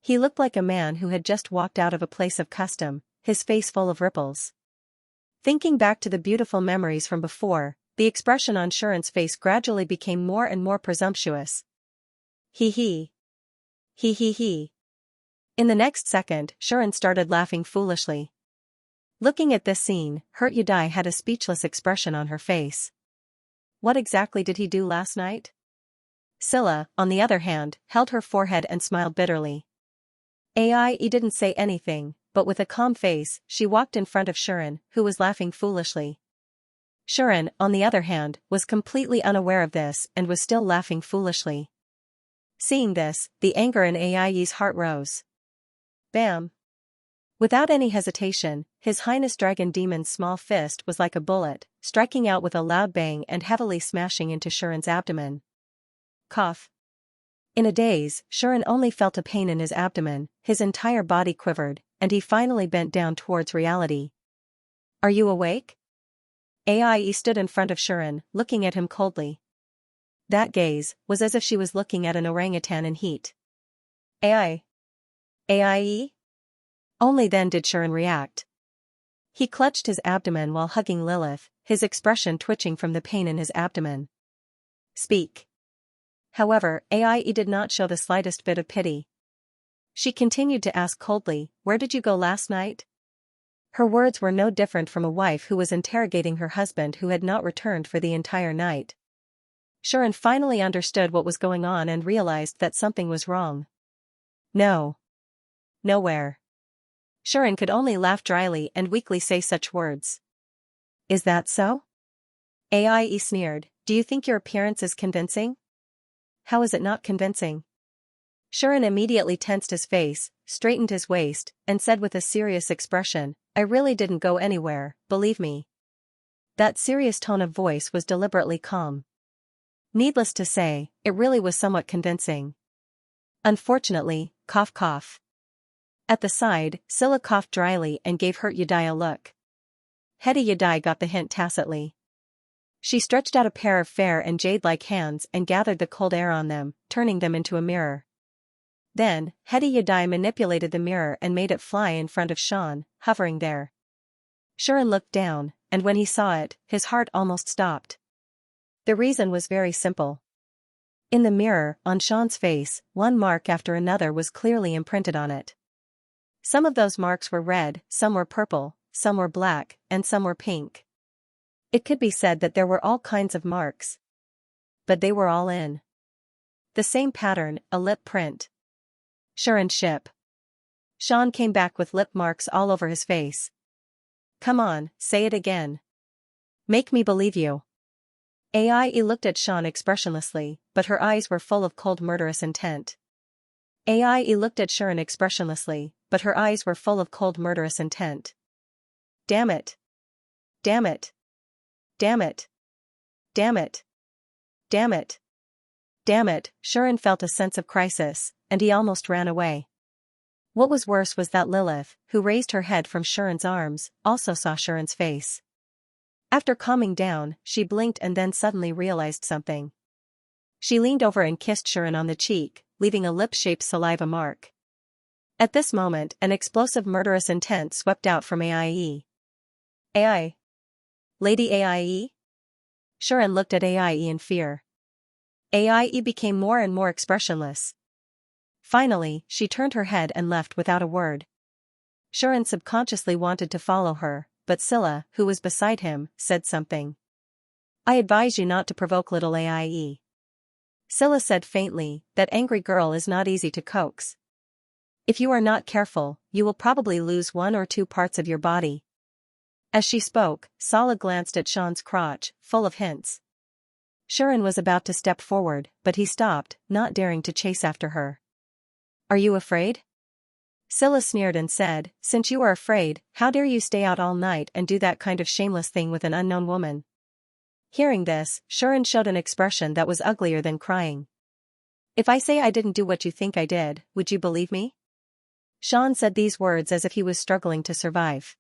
He looked like a man who had just walked out of a place of custom, his face full of ripples. Thinking back to the beautiful memories from before, the expression on Shuren's face gradually became more and more presumptuous. Hee hee. Hee hee hee. In the next second, Shuren started laughing foolishly. Looking at this scene, Hertha Yadai had a speechless expression on her face. What exactly did he do last night? Scylla, on the other hand, held her forehead and smiled bitterly. AIE didn't say anything, but with a calm face, she walked in front of Shuren, who was laughing foolishly. Shuren, on the other hand, was completely unaware of this and was still laughing foolishly. Seeing this, the anger in AIE's heart rose. Bam! Without any hesitation, His Highness Dragon Demon's small fist was like a bullet, striking out with a loud bang and heavily smashing into Shuren's abdomen. Cough. In a daze, Shuren only felt a pain in his abdomen, his entire body quivered, and he finally bent down towards reality. Are you awake? AIE stood in front of Shuren, looking at him coldly. That gaze was as if she was looking at an orangutan in heat. AIE? Only then did Shuren react. He clutched his abdomen while hugging Lilith, his expression twitching from the pain in his abdomen. Speak. However, AIE did not show the slightest bit of pity. She continued to ask coldly, "Where did you go last night?" Her words were no different from a wife who was interrogating her husband who had not returned for the entire night. Shuren finally understood what was going on and realized that something was wrong. No. Nowhere. Shuren could only laugh dryly and weakly say such words. Is that so? AIE sneered, do you think your appearance is convincing? How is it not convincing? Shuren immediately tensed his face, straightened his waist, and said with a serious expression, I really didn't go anywhere, believe me. That serious tone of voice was deliberately calm. Needless to say, it really was somewhat convincing. Unfortunately, cough cough. At the side, Scylla coughed dryly and gave Hertha Yadai a look. Hertha Yadai got the hint tacitly. She stretched out a pair of fair and jade-like hands and gathered the cold air on them, turning them into a mirror. Then, Hertha Yadai manipulated the mirror and made it fly in front of Sean, hovering there. Shuren looked down, and when he saw it, his heart almost stopped. The reason was very simple. In the mirror, on Sean's face, one mark after another was clearly imprinted on it. Some of those marks were red, some were purple, some were black, and some were pink. It could be said that there were all kinds of marks. But they were all in the same pattern, a lip print. Shuren ship. Sean came back with lip marks all over his face. Come on, say it again. Make me believe you. Ai looked at Sean expressionlessly, but her eyes were full of cold murderous intent. Ai looked at Sharon expressionlessly, but her eyes were full of cold murderous intent. Damn it. Damn it. Damn it. Damn it. Damn it. Damn it, Sharon felt a sense of crisis, and he almost ran away. What was worse was that Lilith, who raised her head from Sharon's arms, also saw Sharon's face. After calming down, she blinked and then suddenly realized something. She leaned over and kissed Sharon on the cheek, leaving a lip-shaped saliva mark. At this moment, an explosive murderous intent swept out from Aie. Ai? Lady Aie? Sharon looked at Aie in fear. Aie became more and more expressionless. Finally, she turned her head and left without a word. Sharon subconsciously wanted to follow her, but Scylla, who was beside him, said something. I advise you not to provoke little Aie. Scylla said faintly, that angry girl is not easy to coax. If you are not careful, you will probably lose one or two parts of your body. As she spoke, Scylla glanced at Sean's crotch, full of hints. Sharon was about to step forward, but he stopped, not daring to chase after her. Are you afraid? Scylla sneered and said, since you are afraid, how dare you stay out all night and do that kind of shameless thing with an unknown woman? Hearing this, Sharon showed an expression that was uglier than crying. If I say I didn't do what you think I did, would you believe me? Sean said these words as if he was struggling to survive.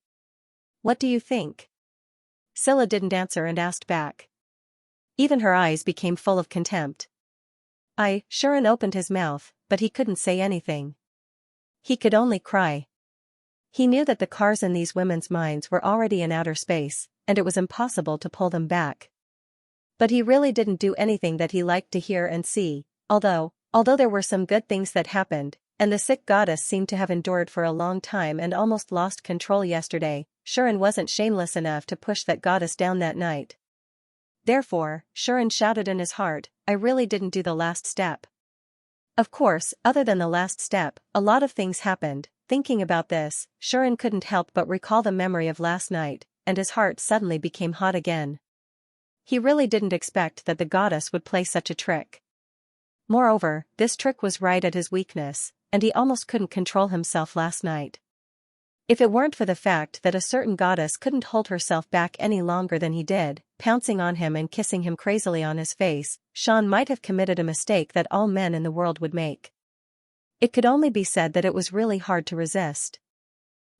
What do you think? Scylla didn't answer and asked back. Even her eyes became full of contempt. Sharon opened his mouth, but he couldn't say anything. He could only cry. He knew that the cars in these women's minds were already in outer space, and it was impossible to pull them back. But he really didn't do anything that he liked to hear and see, although there were some good things that happened, and the sick goddess seemed to have endured for a long time and almost lost control yesterday, Sharon wasn't shameless enough to push that goddess down that night. Therefore, Sharon shouted in his heart, I really didn't do the last step. Of course, other than the last step, a lot of things happened. Thinking about this, Sharon couldn't help but recall the memory of last night, and his heart suddenly became hot again. He really didn't expect that the goddess would play such a trick. Moreover, this trick was right at his weakness, and he almost couldn't control himself last night. If it weren't for the fact that a certain goddess couldn't hold herself back any longer than he did, pouncing on him and kissing him crazily on his face, Sean might have committed a mistake that all men in the world would make. It could only be said that it was really hard to resist.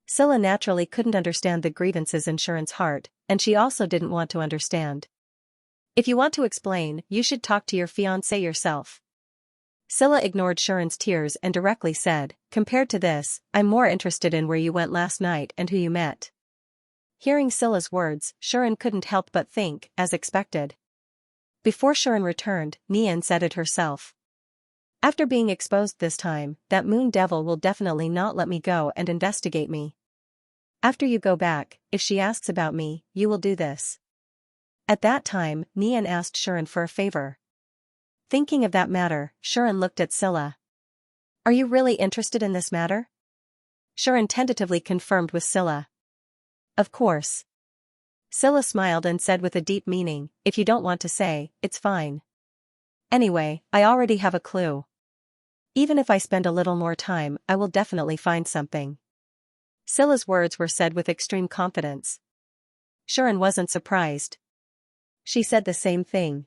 Scylla naturally couldn't understand the grievances in Sharon's heart, and she also didn't want to understand. If you want to explain, you should talk to your fiancé yourself. Scylla ignored Sharon's tears and directly said, compared to this, I'm more interested in where you went last night and who you met. Hearing Scylla's words, Sharon couldn't help but think, as expected. Before Sharon returned, Nian said it herself. After being exposed this time, that moon devil will definitely not let me go and investigate me. After you go back, if she asks about me, you will do this. At that time, Nian asked Sharon for a favor. Thinking of that matter, Sharon looked at Scylla. Are you really interested in this matter? Sharon tentatively confirmed with Scylla. Of course. Scylla smiled and said with a deep meaning, if you don't want to say, it's fine. Anyway, I already have a clue. Even if I spend a little more time, I will definitely find something. Scylla's words were said with extreme confidence. Sharon wasn't surprised. She said the same thing.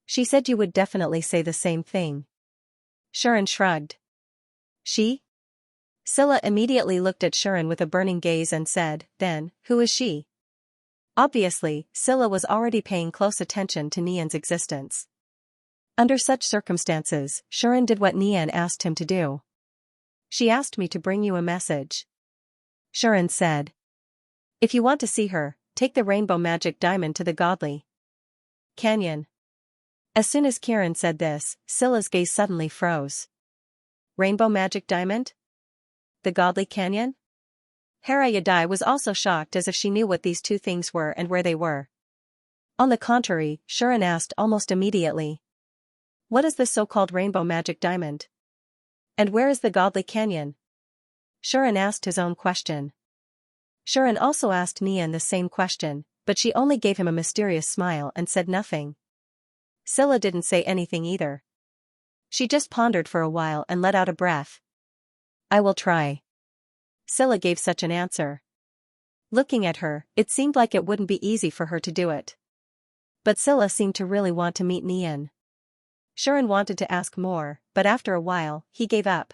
She said you would definitely say the same thing. Sharon shrugged. She? Scylla immediately looked at Sharon with a burning gaze and said, then, who is she? Obviously, Scylla was already paying close attention to Nian's existence. Under such circumstances, Sharon did what Nian asked him to do. She asked me to bring you a message. Sharon said. If you want to see her, take the rainbow magic diamond to the godly canyon. As soon as Kieran said this, Scylla's gaze suddenly froze. Rainbow magic diamond? The godly canyon? Hera Yadai was also shocked as if she knew what these two things were and where they were. On the contrary, Sharon asked almost immediately. What is the so-called rainbow magic diamond? And where is the godly canyon? Sharon asked his own question. Sharon also asked Nian the same question, but she only gave him a mysterious smile and said nothing, Scylla didn't say anything either. She just pondered for a while and let out a breath. I will try. Scylla gave such an answer. Looking at her, it seemed like it wouldn't be easy for her to do it. But Scylla seemed to really want to meet Nian. Shuren wanted to ask more, but after a while, he gave up.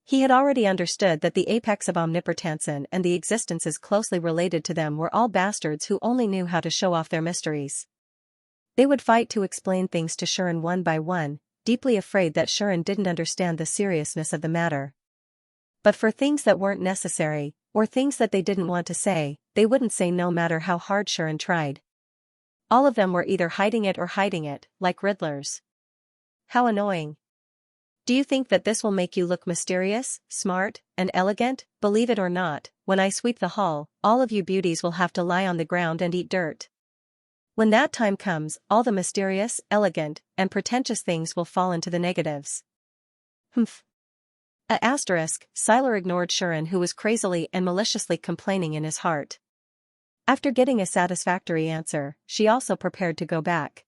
He had already understood that the apex of omnipotensin and the existences closely related to them were all bastards who only knew how to show off their mysteries. They would fight to explain things to Shuren one by one, deeply afraid that Shuren didn't understand the seriousness of the matter. But for things that weren't necessary, or things that they didn't want to say, they wouldn't say no matter how hard Shuren tried. All of them were either hiding it, like riddlers. How annoying. Do you think that this will make you look mysterious, smart, and elegant? Believe it or not, when I sweep the hall, all of you beauties will have to lie on the ground and eat dirt. When that time comes, all the mysterious, elegant, and pretentious things will fall into the negatives. Humph. Sylar ignored Shuren, who was crazily and maliciously complaining in his heart. After getting a satisfactory answer, she also prepared to go back.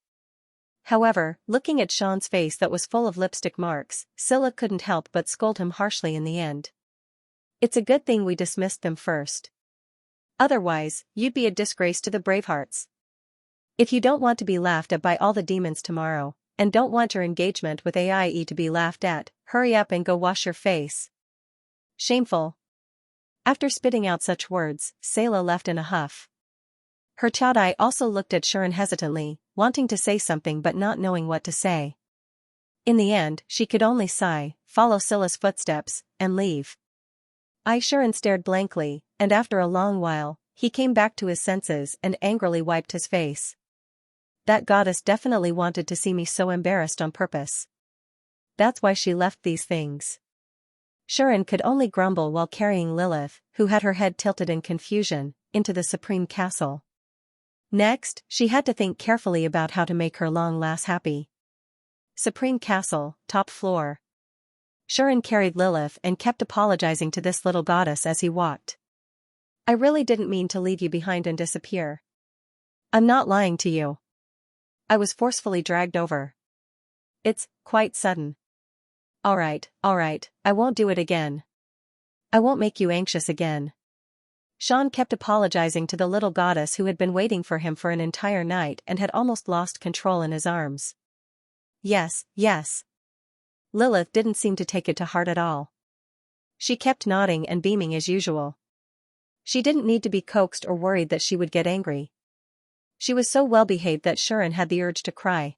However, looking at Sean's face that was full of lipstick marks, Scylla couldn't help but scold him harshly in the end. It's a good thing we dismissed them first. Otherwise, you'd be a disgrace to the Bravehearts. If you don't want to be laughed at by all the demons tomorrow, and don't want your engagement with AIE to be laughed at, hurry up and go wash your face. Shameful. After spitting out such words, Scylla left in a huff. Her Chaudai also looked at Shuren hesitantly, wanting to say something but not knowing what to say. In the end, she could only sigh, follow Scylla's footsteps, and leave. Shuren stared blankly, and after a long while, he came back to his senses and angrily wiped his face. That goddess definitely wanted to see me so embarrassed on purpose. That's why she left these things. Shuren could only grumble while carrying Lilith, who had her head tilted in confusion, into the Supreme Castle. Next, she had to think carefully about how to make her long lass happy. Supreme Castle, top floor. Shuren carried Lilith and kept apologizing to this little goddess as he walked. I really didn't mean to leave you behind and disappear. I'm not lying to you. I was forcefully dragged over. It's quite sudden. Alright, I won't do it again. I won't make you anxious again. Sean kept apologizing to the little goddess who had been waiting for him for an entire night and had almost lost control in his arms. Yes. Lilith didn't seem to take it to heart at all. She kept nodding and beaming as usual. She didn't need to be coaxed or worried that she would get angry. She was so well behaved that Shuren had the urge to cry.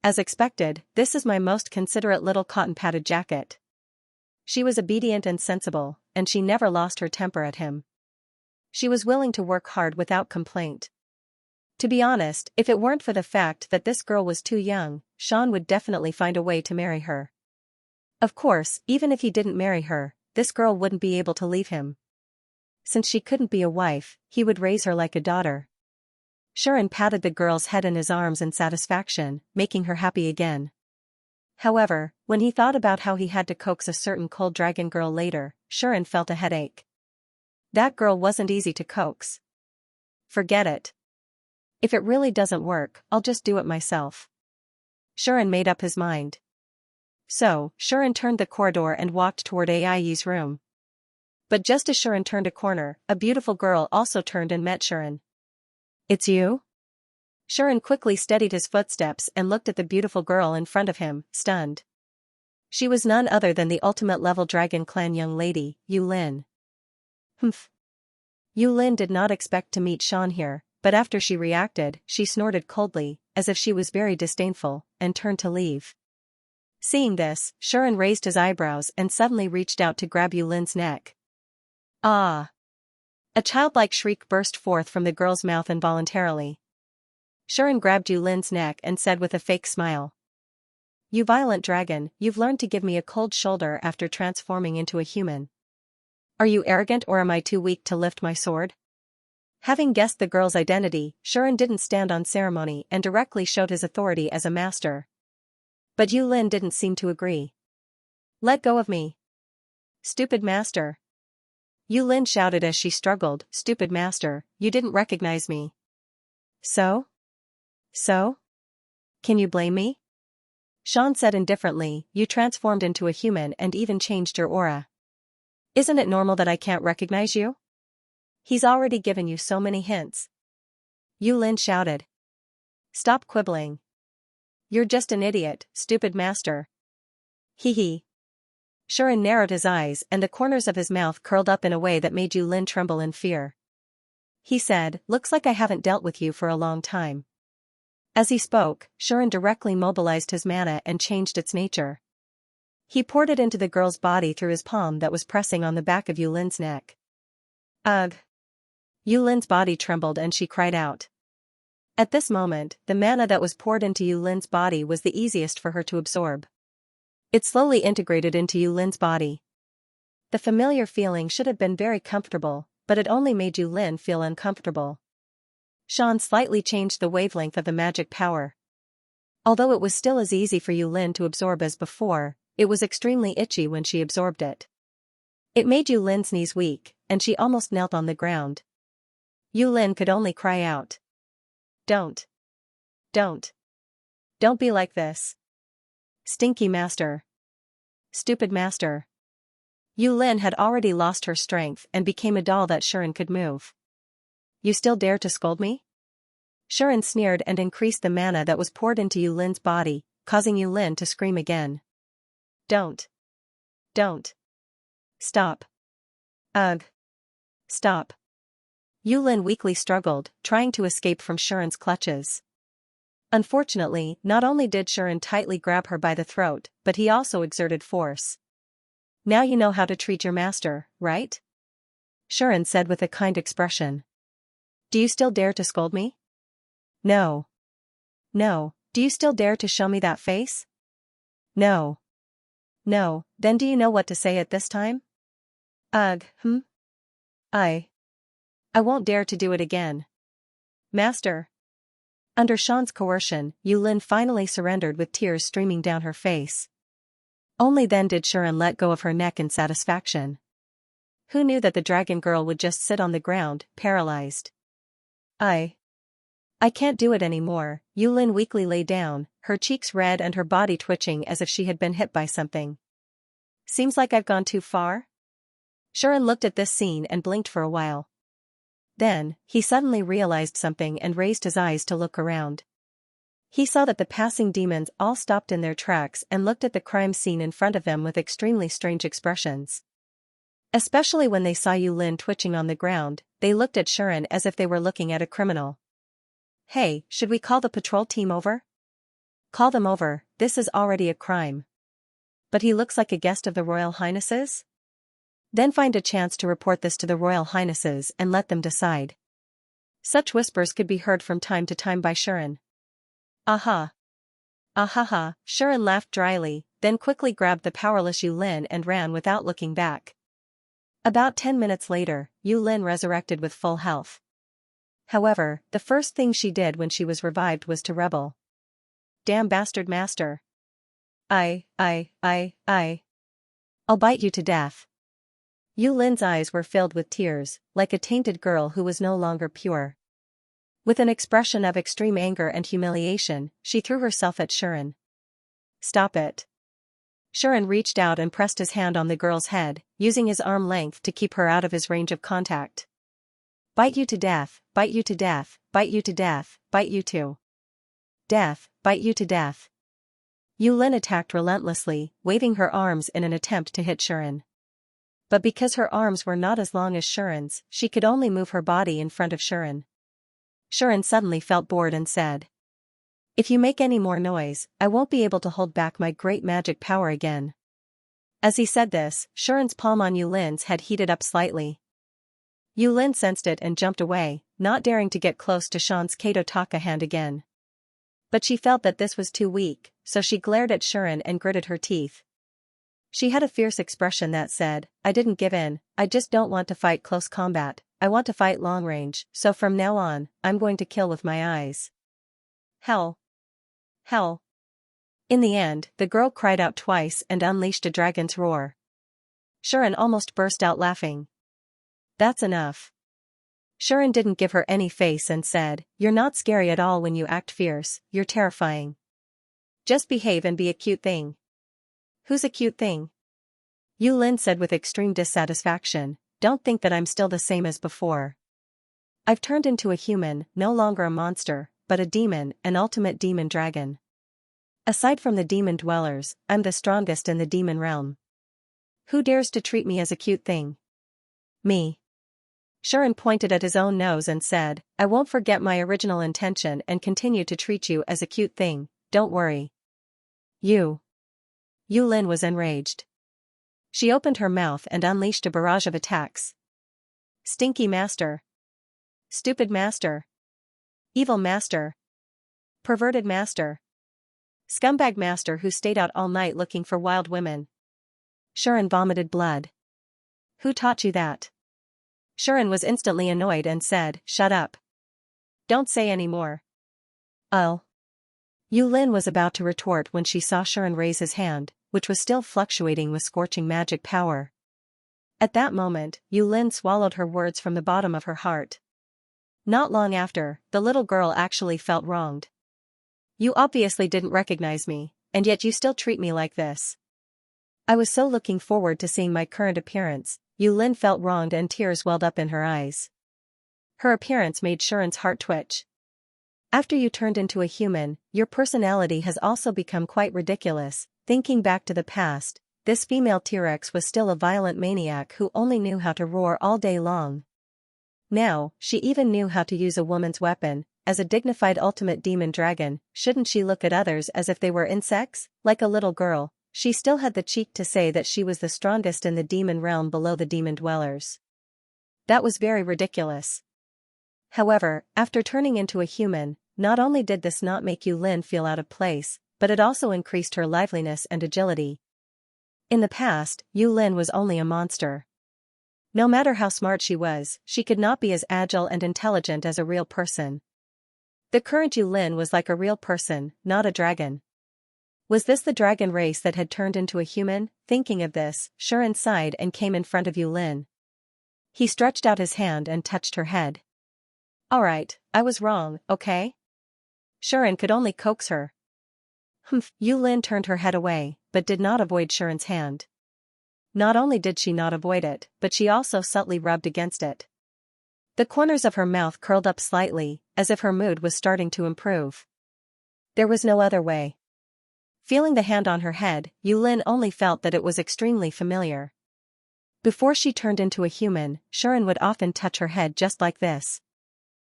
As expected, this is my most considerate little cotton-padded jacket. She was obedient and sensible, and she never lost her temper at him. She was willing to work hard without complaint. To be honest, if it weren't for the fact that this girl was too young, Sean would definitely find a way to marry her. Of course, even if he didn't marry her, this girl wouldn't be able to leave him. Since she couldn't be a wife, he would raise her like a daughter. Shuren patted the girl's head in his arms in satisfaction, making her happy again. However, when he thought about how he had to coax a certain cold dragon girl later, Shuren felt a headache. That girl wasn't easy to coax. Forget it. If it really doesn't work, I'll just do it myself. Shuren made up his mind. So, Shuren turned the corridor and walked toward Ai's room. But just as Shuren turned a corner, a beautiful girl also turned and met Shuren. It's you? Shuren quickly steadied his footsteps and looked at the beautiful girl in front of him, stunned. She was none other than the ultimate-level Dragon Clan young lady, Yu Lin. Humph. Yu Lin did not expect to meet Sean here, but after she reacted, she snorted coldly, as if she was very disdainful, and turned to leave. Seeing this, Shuren raised his eyebrows and suddenly reached out to grab Yu Lin's neck. Ah! A childlike shriek burst forth from the girl's mouth involuntarily. Shuren grabbed Yu Lin's neck and said with a fake smile. You violent dragon, you've learned to give me a cold shoulder after transforming into a human. Are you arrogant or am I too weak to lift my sword? Having guessed the girl's identity, Shuren didn't stand on ceremony and directly showed his authority as a master. But Yu Lin didn't seem to agree. Let go of me. Stupid master. Yu Lin shouted as she struggled, Stupid master, you didn't recognize me. So? Can you blame me? Sean said indifferently, you transformed into a human and even changed your aura. Isn't it normal that I can't recognize you? He's already given you so many hints. Yulin shouted. Stop quibbling. You're just an idiot, stupid master. Hee hee. Shuren narrowed his eyes and the corners of his mouth curled up in a way that made Yulin tremble in fear. He said, looks like I haven't dealt with you for a long time. As he spoke, Shuren directly mobilized his mana and changed its nature. He poured it into the girl's body through his palm that was pressing on the back of Yulin's neck. Ugh. Yulin's body trembled and she cried out. At this moment, the mana that was poured into Yulin's body was the easiest for her to absorb. It slowly integrated into Yulin's body. The familiar feeling should have been very comfortable, but it only made Yulin feel uncomfortable. Sean slightly changed the wavelength of the magic power. Although it was still as easy for Yulin to absorb as before, it was extremely itchy when she absorbed it. It made Yulin's knees weak, and she almost knelt on the ground. Yulin could only cry out. Don't. Don't. Don't be like this. Stinky master. Stupid master. Yulin had already lost her strength and became a doll that Shuren could move. You still dare to scold me? Shuren sneered and increased the mana that was poured into Yulin's body, causing Yulin to scream again. Don't. Don't. Stop. Ugh. Stop. Yulin weakly struggled, trying to escape from Shuren's clutches. Unfortunately, not only did Shuren tightly grab her by the throat, but he also exerted force. Now you know how to treat your master, right? Shuren said with a kind expression. Do you still dare to scold me? No. No, do you still dare to show me that face? No. No, then do you know what to say at this time? Ugh, I won't dare to do it again. Master. Under Sean's coercion, Yulin finally surrendered with tears streaming down her face. Only then did Shuren let go of her neck in satisfaction. Who knew that the dragon girl would just sit on the ground, paralyzed? I can't do it anymore. Yulin weakly lay down, her cheeks red and her body twitching as if she had been hit by something. Seems like I've gone too far? Shuren looked at this scene and blinked for a while. Then, he suddenly realized something and raised his eyes to look around. He saw that the passing demons all stopped in their tracks and looked at the crime scene in front of them with extremely strange expressions. Especially when they saw Yulin twitching on the ground, they looked at Shuren as if they were looking at a criminal. Hey, should we call the patrol team over? Call them over, this is already a crime. But he looks like a guest of the Royal Highnesses? Then find a chance to report this to the Royal Highnesses and let them decide. Such whispers could be heard from time to time by Shuren. Aha. Ahaha, Shuren laughed dryly, then quickly grabbed the powerless Yulin and ran without looking back. About 10 minutes later, Yulin resurrected with full health. However, the first thing she did when she was revived was to rebel. Damn bastard master. I'll bite you to death. Yulin's eyes were filled with tears, like a tainted girl who was no longer pure. With an expression of extreme anger and humiliation, she threw herself at Shuren. Stop it. Shuren reached out and pressed his hand on the girl's head, using his arm length to keep her out of his range of contact. Bite you to death, bite you to death, bite you to death, bite you to death, bite you to death. Yulin attacked relentlessly, waving her arms in an attempt to hit Shuren. But because her arms were not as long as Shuren's, she could only move her body in front of Shuren. Shuren suddenly felt bored and said, If you make any more noise, I won't be able to hold back my great magic power again. As he said this, Shuren's palm on Yulin's head heated up slightly. Yulin sensed it and jumped away, not daring to get close to Sean's Kato Taka hand again. But she felt that this was too weak, so she glared at Shuren and gritted her teeth. She had a fierce expression that said, I didn't give in, I just don't want to fight close combat, I want to fight long range, so from now on, I'm going to kill with my eyes. Hell. Hell. In the end, the girl cried out twice and unleashed a dragon's roar. Shuren almost burst out laughing. That's enough. Shuren didn't give her any face and said, You're not scary at all when you act fierce, you're terrifying. Just behave and be a cute thing. Who's a cute thing? Yulin said with extreme dissatisfaction, don't think that I'm still the same as before. I've turned into a human, no longer a monster, but a demon, an ultimate demon dragon. Aside from the demon dwellers, I'm the strongest in the demon realm. Who dares to treat me as a cute thing? Me. Shuren pointed at his own nose and said, I won't forget my original intention and continue to treat you as a cute thing, don't worry. You. Yulin was enraged. She opened her mouth and unleashed a barrage of attacks. Stinky master. Stupid master. Evil master. Perverted master. Scumbag master who stayed out all night looking for wild women. Shuren vomited blood. Who taught you that? Shuren was instantly annoyed and said, shut up. Don't say any more. Oh. Yulin was about to retort when she saw Shuren raise his hand, which was still fluctuating with scorching magic power. At that moment, Yulin swallowed her words from the bottom of her heart. Not long after, the little girl actually felt wronged. You obviously didn't recognize me, and yet you still treat me like this. I was so looking forward to seeing my current appearance. Yulin felt wronged and tears welled up in her eyes. Her appearance made Shuren's heart twitch. After you turned into a human, your personality has also become quite ridiculous. Thinking back to the past, this female T-Rex was still a violent maniac who only knew how to roar all day long. Now, she even knew how to use a woman's weapon. As a dignified ultimate demon dragon, shouldn't she look at others as if they were insects? Like a little girl, she still had the cheek to say that she was the strongest in the demon realm below the demon dwellers. That was very ridiculous. However, after turning into a human, not only did this not make Yulin feel out of place, but it also increased her liveliness and agility. In the past, Yulin was only a monster. No matter how smart she was, she could not be as agile and intelligent as a real person. The current Yulin was like a real person, not a dragon. Was this the dragon race that had turned into a human? Thinking of this, Shuren sighed and came in front of Yulin. He stretched out his hand and touched her head. Alright, I was wrong, okay? Shuren could only coax her. Humph, Yulin turned her head away, but did not avoid Shuren's hand. Not only did she not avoid it, but she also subtly rubbed against it. The corners of her mouth curled up slightly, as if her mood was starting to improve. There was no other way. Feeling the hand on her head, Yulin only felt that it was extremely familiar. Before she turned into a human, Shuren would often touch her head just like this.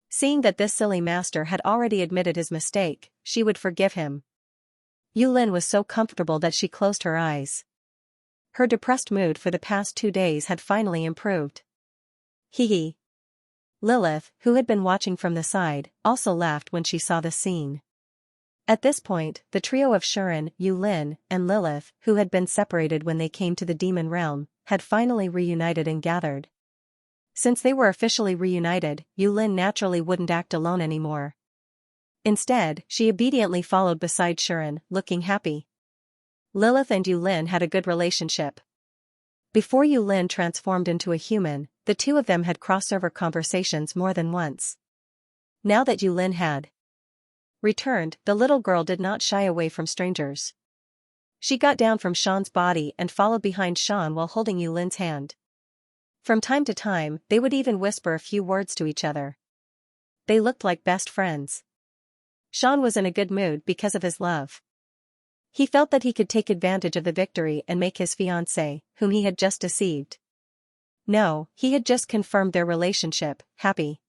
Seeing that this silly master had already admitted his mistake, she would forgive him. Yulin was so comfortable that she closed her eyes. Her depressed mood for the past 2 days had finally improved. Hee hee. Lilith, who had been watching from the side, also laughed when she saw the scene. At this point, the trio of Shuren, Yulin, and Lilith, who had been separated when they came to the demon realm, had finally reunited and gathered. Since they were officially reunited, Yulin naturally wouldn't act alone anymore. Instead, she obediently followed beside Shuren, looking happy. Lilith and Yulin had a good relationship. Before Yulin transformed into a human, the two of them had crossover conversations more than once. Now that Yulin had returned, the little girl did not shy away from strangers. She got down from Sean's body and followed behind Sean while holding Yulin's hand. From time to time, they would even whisper a few words to each other. They looked like best friends. Sean was in a good mood because of his love. He felt that he could take advantage of the victory and make his fiancée, whom he had just deceived. No, he had just confirmed their relationship, happy.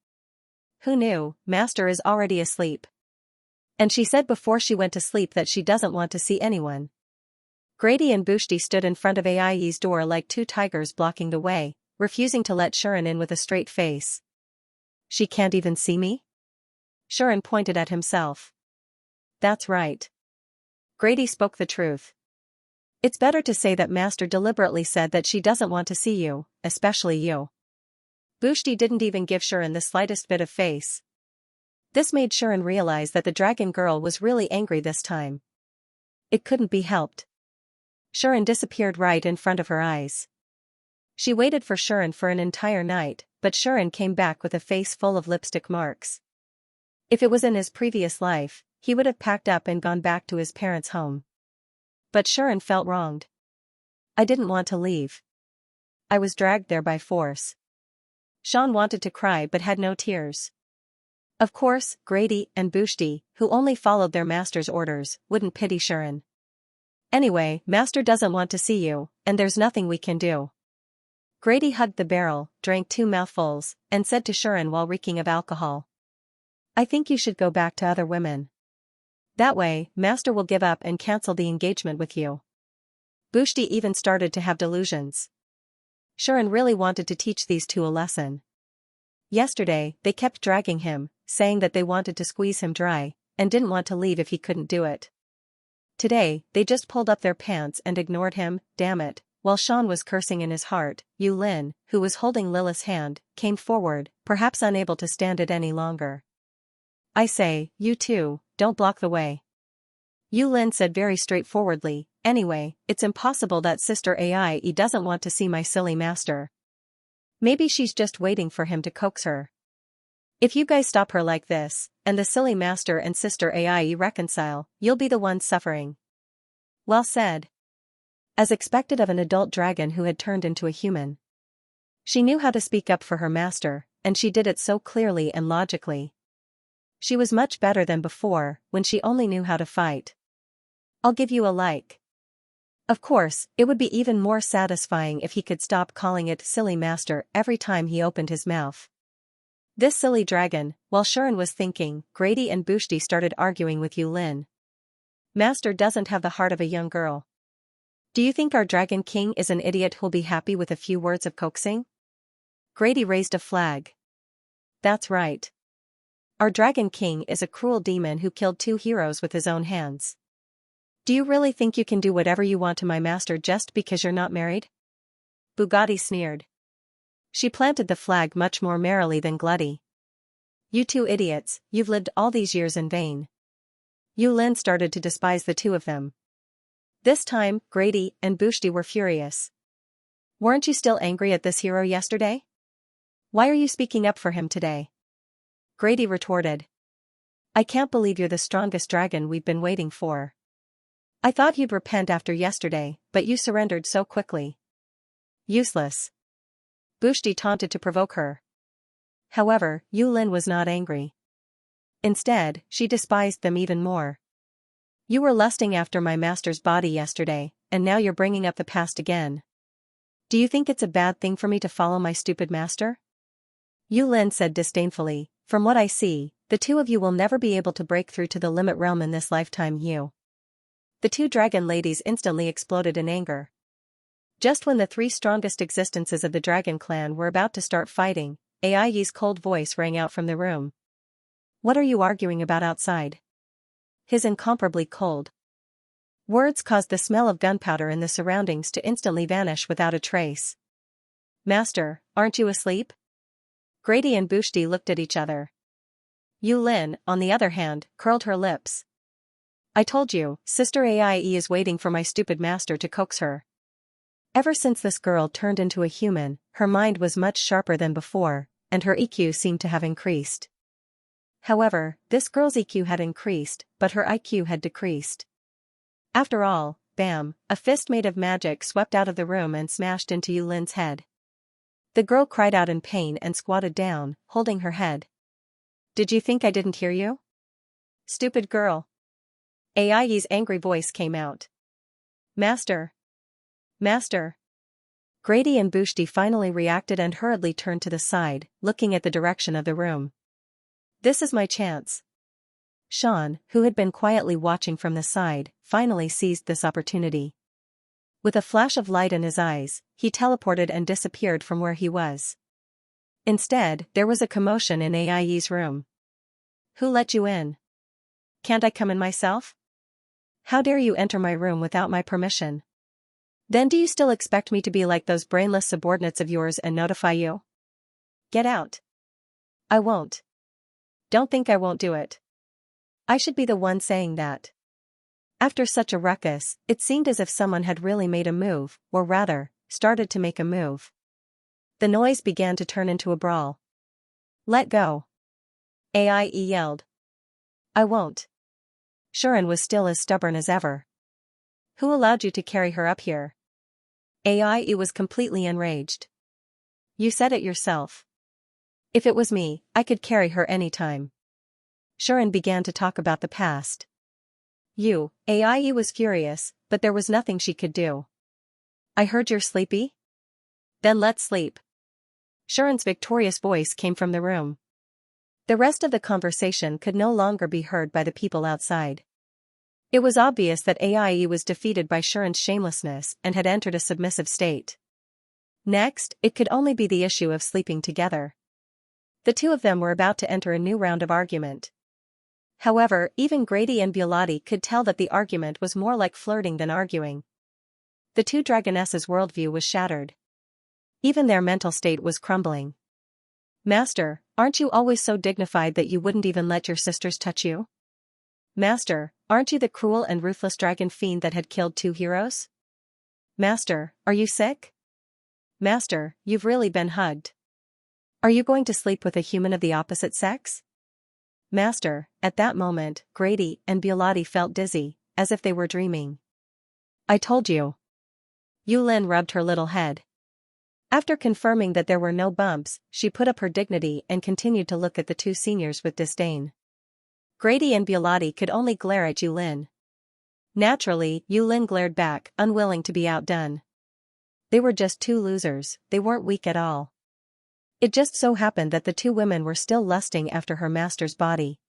Who knew, Master is already asleep. And she said before she went to sleep that she doesn't want to see anyone. Grady and Bushti stood in front of Ai's door like two tigers blocking the way, refusing to let Shuren in with a straight face. She can't even see me? Shuren pointed at himself. That's right. Grady spoke the truth. It's better to say that Master deliberately said that she doesn't want to see you, especially you. Bushti didn't even give Shuren the slightest bit of face. This made Shuren realize that the dragon girl was really angry this time. It couldn't be helped. Shuren disappeared right in front of her eyes. She waited for Shuren for an entire night, but Shuren came back with a face full of lipstick marks. If it was in his previous life, he would have packed up and gone back to his parents' home. But Sharon felt wronged. I didn't want to leave. I was dragged there by force. Sean wanted to cry but had no tears. Of course, Grady and Bushti, who only followed their master's orders, wouldn't pity Sharon. Anyway, master doesn't want to see you, and there's nothing we can do. Grady hugged the barrel, drank 2 mouthfuls, and said to Sharon while reeking of alcohol. I think you should go back to other women. That way, master will give up and cancel the engagement with you. Bushti even started to have delusions. Sharon really wanted to teach these two a lesson. Yesterday, they kept dragging him, saying that they wanted to squeeze him dry, and didn't want to leave if he couldn't do it. Today, they just pulled up their pants and ignored him, damn it, while Sean was cursing in his heart. Yu Lin, who was holding Lilith's hand, came forward, perhaps unable to stand it any longer. I say, you two, don't block the way. Yu Lin said very straightforwardly, anyway, it's impossible that Sister Aie doesn't want to see my silly master. Maybe she's just waiting for him to coax her. If you guys stop her like this, and the silly master and Sister Aie reconcile, you'll be the ones suffering. Well said. As expected of an adult dragon who had turned into a human. She knew how to speak up for her master, and she did it so clearly and logically. She was much better than before, when she only knew how to fight. I'll give you a like. Of course, it would be even more satisfying if he could stop calling it silly master every time he opened his mouth. This silly dragon, while Sharon was thinking, Grady and Bushti started arguing with Yu Lin. Master doesn't have the heart of a young girl. Do you think our Dragon King is an idiot who'll be happy with a few words of coaxing? Grady raised a flag. That's right. Our Dragon King is a cruel demon who killed 2 heroes with his own hands. Do you really think you can do whatever you want to my master just because you're not married? Bugatti sneered. She planted the flag much more merrily than Glutty. You 2 idiots, you've lived all these years in vain. Yu Lin started to despise the 2 of them. This time, Grady and Bushti were furious. Weren't you still angry at this hero yesterday? Why are you speaking up for him today? Grady retorted. I can't believe you're the strongest dragon we've been waiting for. I thought you'd repent after yesterday, but you surrendered so quickly. Useless. Bushti taunted to provoke her. However, Yu Lin was not angry. Instead, she despised them even more. You were lusting after my master's body yesterday, and now you're bringing up the past again. Do you think it's a bad thing for me to follow my stupid master? Yu Lin said disdainfully, from what I see, the 2 of you will never be able to break through to the limit realm in this lifetime. The 2 dragon ladies instantly exploded in anger. Just when the 3 strongest existences of the dragon clan were about to start fighting, Ai's cold voice rang out from the room. What are you arguing about outside? His incomparably cold words caused the smell of gunpowder in the surroundings to instantly vanish without a trace. Master, aren't you asleep? Grady and Bushti looked at each other. Yu Lin, on the other hand, curled her lips. I told you, Sister Aie is waiting for my stupid master to coax her. Ever since this girl turned into a human, her mind was much sharper than before, and her EQ seemed to have increased. However, this girl's EQ had increased, but her IQ had decreased. After all, bam, a fist made of magic swept out of the room and smashed into Yu Lin's head. The girl cried out in pain and squatted down, holding her head. Did you think I didn't hear you? Stupid girl. Ai's angry voice came out. Master. Master. Grady and Bushti finally reacted and hurriedly turned to the side, looking at the direction of the room. This is my chance. Sean, who had been quietly watching from the side, finally seized this opportunity. With a flash of light in his eyes, he teleported and disappeared from where he was. Instead, there was a commotion in Ai's room. Who let you in? Can't I come in myself? How dare you enter my room without my permission? Then do you still expect me to be like those brainless subordinates of yours and notify you? Get out. I won't. Don't think I won't do it. I should be the one saying that. After such a ruckus, it seemed as if someone had really made a move, or rather, started to make a move. The noise began to turn into a brawl. Let go. Aie yelled. I won't. Shuren was still as stubborn as ever. Who allowed you to carry her up here? Ai was completely enraged. You said it yourself. If it was me, I could carry her anytime. Shuren began to talk about the past. Ai was furious, but there was nothing she could do. I heard you're sleepy? Then let's sleep. Shuren's victorious voice came from the room. The rest of the conversation could no longer be heard by the people outside. It was obvious that Ai was defeated by Shuren's shamelessness and had entered a submissive state. Next, it could only be the issue of sleeping together. The two of them were about to enter a new round of argument. However, even Grady and Biolati could tell that the argument was more like flirting than arguing. The two dragonesses' worldview was shattered. Even their mental state was crumbling. Master, aren't you always so dignified that you wouldn't even let your sisters touch you? Master, aren't you the cruel and ruthless dragon fiend that had killed 2 heroes? Master, are you sick? Master, you've really been hugged. Are you going to sleep with a human of the opposite sex? Master, at that moment, Grady and Biolati felt dizzy, as if they were dreaming. I told you. Yulin rubbed her little head. After confirming that there were no bumps, she put up her dignity and continued to look at the 2 seniors with disdain. Grady and Biolati could only glare at Yulin. Naturally, Yulin glared back, unwilling to be outdone. They were just 2 losers, they weren't weak at all. It just so happened that the 2 women were still lusting after her master's body.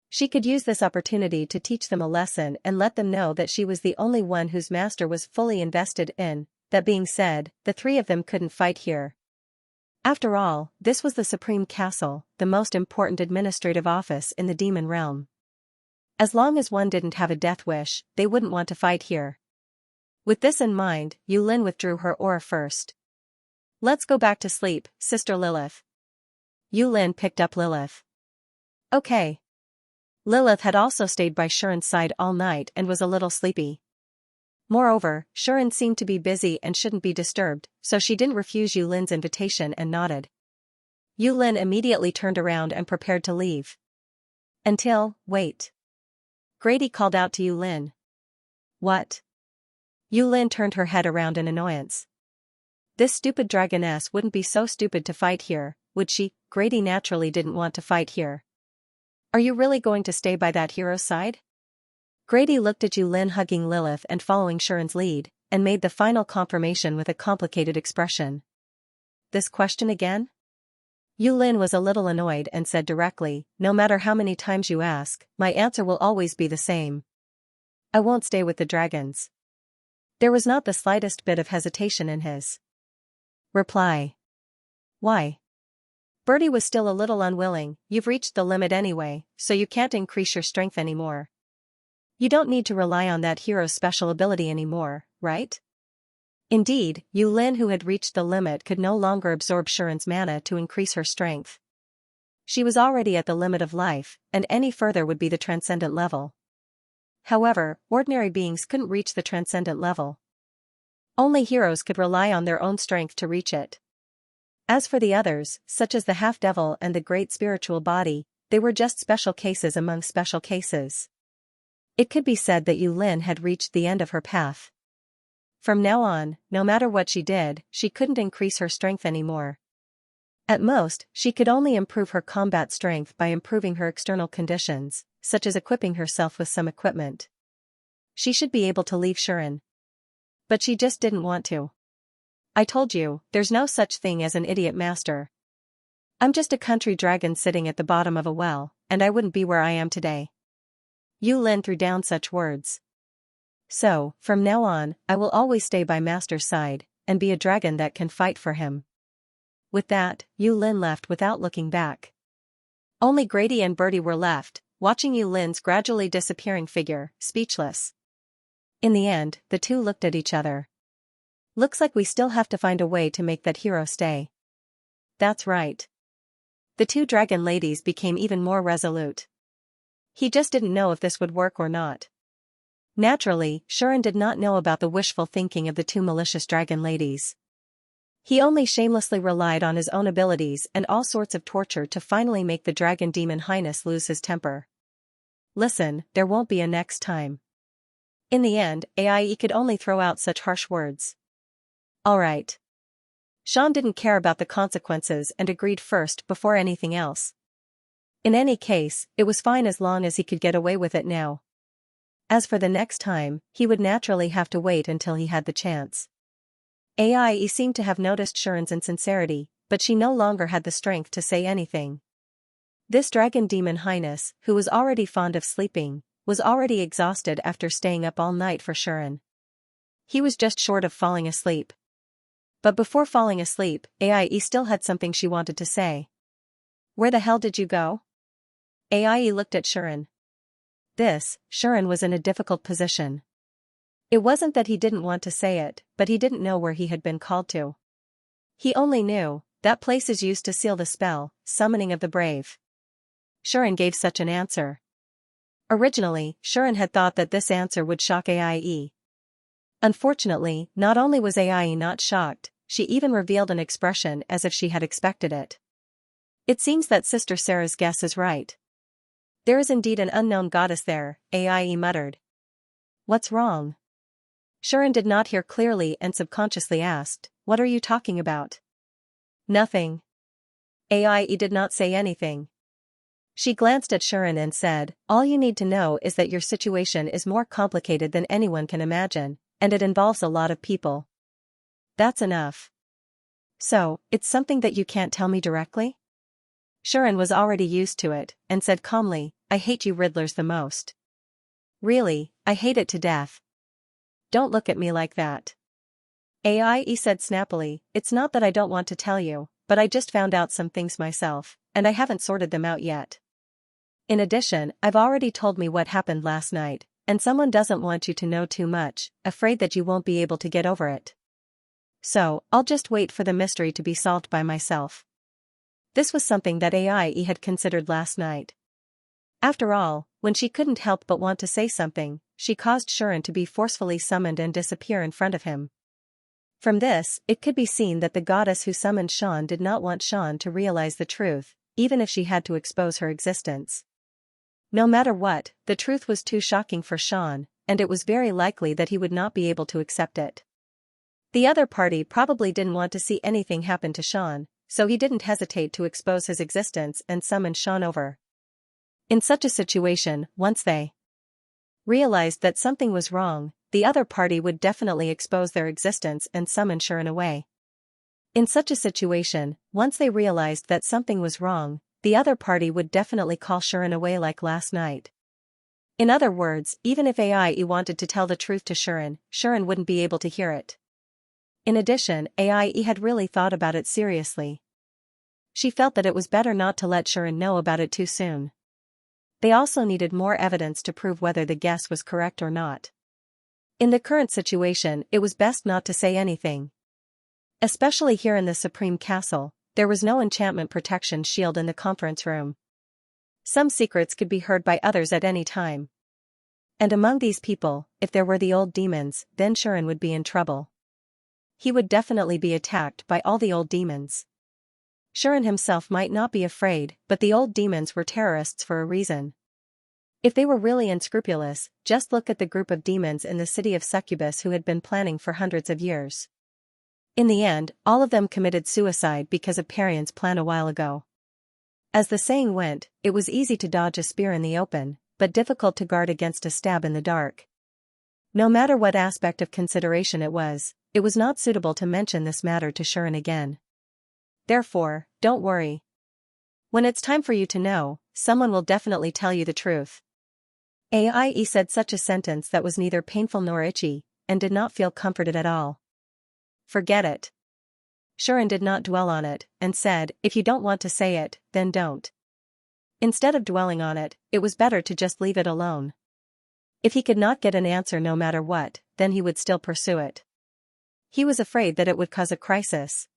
She could use this opportunity to teach them a lesson and let them know that she was the only one whose master was fully invested in. That being said, the 3 of them couldn't fight here. After all, this was the Supreme Castle, the most important administrative office in the demon realm. As long as one didn't have a death wish, they wouldn't want to fight here. With this in mind, Yulin withdrew her aura first. Let's go back to sleep, Sister Lilith. Yulin picked up Lilith. Okay. Lilith had also stayed by Shuren's side all night and was a little sleepy. Moreover, Shuren seemed to be busy and shouldn't be disturbed, so she didn't refuse Yulin's invitation and nodded. Yulin immediately turned around and prepared to leave. Wait. Grady called out to Yulin. What? Yulin turned her head around in annoyance. This stupid dragoness wouldn't be so stupid to fight here, would she? Grady naturally didn't want to fight here. Are you really going to stay by that hero's side? Grady looked at Yulin hugging Lilith and following Shuren's lead, and made the final confirmation with a complicated expression. This question again? Yulin was a little annoyed and said directly, no matter how many times you ask, my answer will always be the same. I won't stay with the dragons. There was not the slightest bit of hesitation in his reply. Why? Bertie was still a little unwilling. You've reached the limit anyway, so you can't increase your strength anymore. You don't need to rely on that hero's special ability anymore, right? Indeed, Yulin, who had reached the limit, could no longer absorb Shuren's mana to increase her strength. She was already at the limit of life, and any further would be the transcendent level. However, ordinary beings couldn't reach the transcendent level. Only heroes could rely on their own strength to reach it. As for the others, such as the half-devil and the great spiritual body, they were just special cases among special cases. It could be said that Yulin had reached the end of her path. From now on, no matter what she did, she couldn't increase her strength anymore. At most, she could only improve her combat strength by improving her external conditions, such as equipping herself with some equipment. She should be able to leave Shuren. But she just didn't want to. I told you, there's no such thing as an idiot master. I'm just a country dragon sitting at the bottom of a well, and I wouldn't be where I am today. Yulin threw down such words. So, from now on, I will always stay by Master's side, and be a dragon that can fight for him. With that, Yulin left without looking back. Only Grady and Bertie were left, watching Yulin's gradually disappearing figure, speechless. In the end, the two looked at each other. Looks like we still have to find a way to make that hero stay. That's right. The 2 dragon ladies became even more resolute. He just didn't know if this would work or not. Naturally, Shuren did not know about the wishful thinking of the 2 malicious dragon ladies. He only shamelessly relied on his own abilities and all sorts of torture to finally make the dragon demon highness lose his temper. listen, there won't be a next time. In the end, AIE could only throw out such harsh words. Alright. Sean didn't care about the consequences and agreed first before anything else. In any case, it was fine as long as he could get away with it now. As for the next time, he would naturally have to wait until he had the chance. AIE seemed to have noticed Shuren's insincerity, but she no longer had the strength to say anything. This dragon demon highness, who was already fond of sleeping, was already exhausted after staying up all night for Shuren. He was just short of falling asleep. But before falling asleep, AIE still had something she wanted to say. Where the hell did you go? AIE looked at Shuren. Shuren was in a difficult position. It wasn't that he didn't want to say it, but he didn't know where he had been called to. He only knew, that place is used to seal the spell, Summoning of the Brave. Shuren gave such an answer. Originally, Shuren had thought that this answer would shock AIE. Unfortunately, not only was AIE not shocked, she even revealed an expression as if she had expected it. It seems that Sister Sarah's guess is right. There is indeed an unknown goddess there, AIE muttered. What's wrong? Shuren did not hear clearly and subconsciously asked, what are you talking about? Nothing. AIE did not say anything. She glanced at Shuren and said, all you need to know is that your situation is more complicated than anyone can imagine, and it involves a lot of people. That's enough. So, it's something that you can't tell me directly? Shuren was already used to it, and said calmly, I hate you Riddlers the most. Really, I hate it to death. Don't look at me like that. AIE said snappily, it's not that I don't want to tell you, but I just found out some things myself, and I haven't sorted them out yet. In addition, I've already told me what happened last night, and someone doesn't want you to know too much, afraid that you won't be able to get over it. So, I'll just wait for the mystery to be solved by myself. This was something that AIE had considered last night. After all, when she couldn't help but want to say something, she caused Shuren to be forcefully summoned and disappear in front of him. From this, it could be seen that the goddess who summoned Sean did not want Sean to realize the truth, even if she had to expose her existence. No matter what, the truth was too shocking for Sean, and it was very likely that he would not be able to accept it. The other party probably didn't want to see anything happen to Sean, so he didn't hesitate to expose his existence and summon Sean over. In such a situation, once they realized that something was wrong, the other party would definitely expose their existence and summon Shuren away. In such a situation, once they realized that something was wrong, the other party would definitely call Shuren away like last night. In other words, even if AIE wanted to tell the truth to Shuren, Shuren wouldn't be able to hear it. In addition, AIE had really thought about it seriously. She felt that it was better not to let Shuren know about it too soon. They also needed more evidence to prove whether the guess was correct or not. In the current situation, it was best not to say anything. Especially here in the Supreme Castle, there was no enchantment protection shield in the conference room. Some secrets could be heard by others at any time. And among these people, if there were the old demons, then Shuren would be in trouble. He would definitely be attacked by all the old demons. Shuren himself might not be afraid, but the old demons were terrorists for a reason. If they were really unscrupulous, just look at the group of demons in the city of Succubus who had been planning for hundreds of years. In the end, all of them committed suicide because of Parian's plan a while ago. As the saying went, it was easy to dodge a spear in the open, but difficult to guard against a stab in the dark. No matter what aspect of consideration it was not suitable to mention this matter to Shuren again. Therefore, don't worry. When it's time for you to know, someone will definitely tell you the truth. AIE said such a sentence that was neither painful nor itchy, and did not feel comforted at all. Forget it. Shuren did not dwell on it, and said, if you don't want to say it, then don't. Instead of dwelling on it, it was better to just leave it alone. If he could not get an answer no matter what, then he would still pursue it. He was afraid that it would cause a crisis.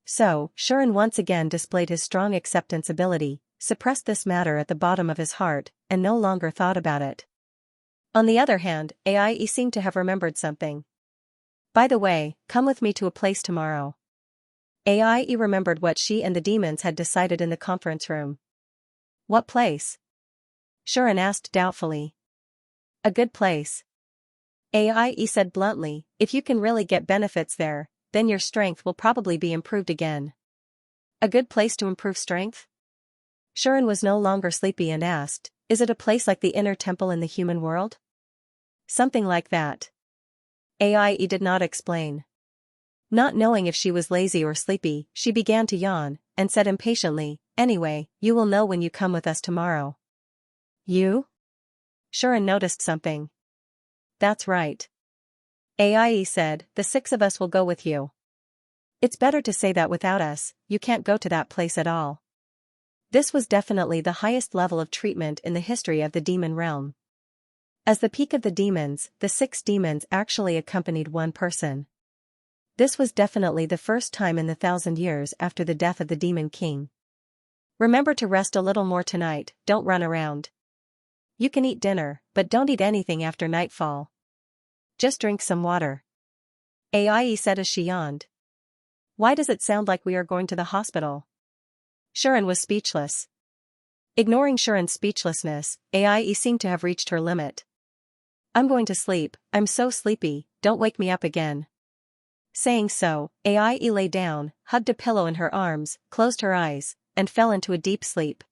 So, Shuren once again displayed his strong acceptance ability, suppressed this matter at the bottom of his heart, and no longer thought about it. On the other hand, AIE seemed to have remembered something. By the way, come with me to a place tomorrow. AIE remembered what she and the demons had decided in the conference room. What place? Sharon asked doubtfully. A good place. AIE said bluntly, if you can really get benefits there, then your strength will probably be improved again. A good place to improve strength? Sharon was no longer sleepy and asked, is it a place like the inner temple in the human world? Something like that. AIE did not explain. Not knowing if she was lazy or sleepy, she began to yawn, and said impatiently, anyway, you will know when you come with us tomorrow. You? Sharon noticed something. That's right. AIE said, the 6 of us will go with you. It's better to say that without us, you can't go to that place at all. This was definitely the highest level of treatment in the history of the demon realm. As the peak of the demons, the 6 demons actually accompanied one person. This was definitely the first time in the 1,000 years after the death of the Demon King. Remember to rest a little more tonight, don't run around. You can eat dinner, but don't eat anything after nightfall. Just drink some water. AIE said as she yawned. Why does it sound like we are going to the hospital? Sharon was speechless. Ignoring Sharon's speechlessness, AIE seemed to have reached her limit. I'm going to sleep, I'm so sleepy, don't wake me up again. Saying so, AIE lay down, hugged a pillow in her arms, closed her eyes, and fell into a deep sleep.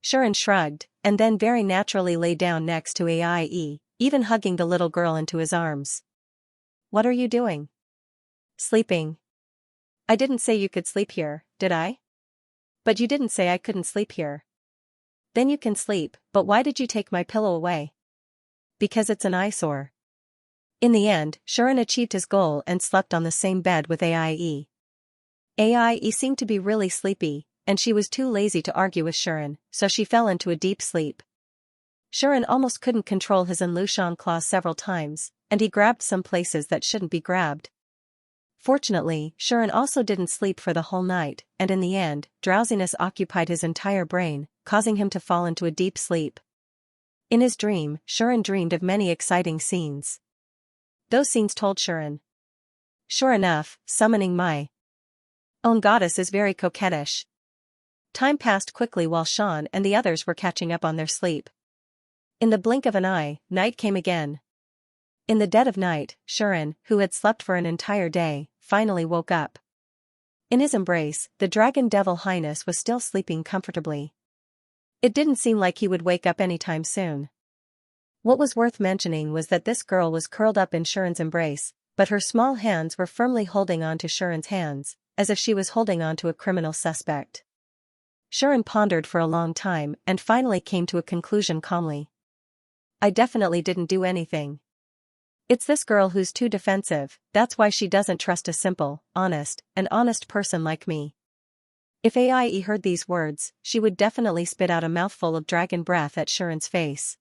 Sharon shrugged, and then very naturally lay down next to AIE, even hugging the little girl into his arms. What are you doing? Sleeping. I didn't say you could sleep here, did I? But you didn't say I couldn't sleep here. Then you can sleep, but why did you take my pillow away? Because it's an eyesore. In the end, Sharon achieved his goal and slept on the same bed with AIE. AIE seemed to be really sleepy, and she was too lazy to argue with Sharon, so she fell into a deep sleep. Sharon almost couldn't control his Enlushan claws several times, and he grabbed some places that shouldn't be grabbed. Fortunately, Sharon also didn't sleep for the whole night, and in the end, drowsiness occupied his entire brain, causing him to fall into a deep sleep. In his dream, Sharon dreamed of many exciting scenes. Those scenes told Sharon. Sure enough, summoning my own goddess is very coquettish. Time passed quickly while Sean and the others were catching up on their sleep. In the blink of an eye, night came again. In the dead of night, Sharon, who had slept for an entire day, finally woke up. In his embrace, the Dragon Devil Highness was still sleeping comfortably. It didn't seem like he would wake up anytime soon. What was worth mentioning was that this girl was curled up in Sharon's embrace, but her small hands were firmly holding on to Sharon's hands, as if she was holding on to a criminal suspect. Sharon pondered for a long time and finally came to a conclusion calmly. I definitely didn't do anything. It's this girl who's too defensive, that's why she doesn't trust a simple, an honest person like me. If AIE heard these words, she would definitely spit out a mouthful of dragon breath at Sharon's face.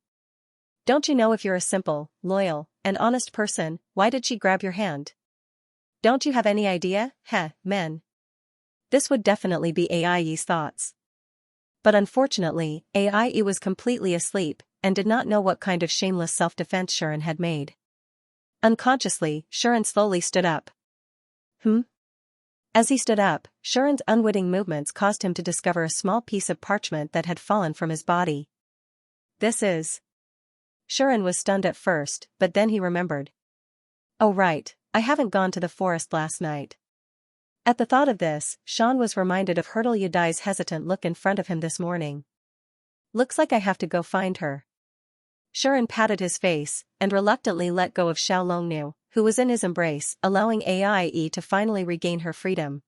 Don't you know if you're a simple, loyal, and honest person, why did she grab your hand? Don't you have any idea, men? This would definitely be AIE's thoughts. But unfortunately, AIE was completely asleep, and did not know what kind of shameless self-defense Sharon had made. Unconsciously, Sharon slowly stood up. As he stood up, Sharon's unwitting movements caused him to discover a small piece of parchment that had fallen from his body. This is... Sharon was stunned at first, but then he remembered. Oh right, I haven't gone to the forest last night. At the thought of this, Sean was reminded of Hurtle Yudai's hesitant look in front of him this morning. Looks like I have to go find her. Sharon patted his face, and reluctantly let go of Xiao Longnu, who was in his embrace, allowing AIE to finally regain her freedom.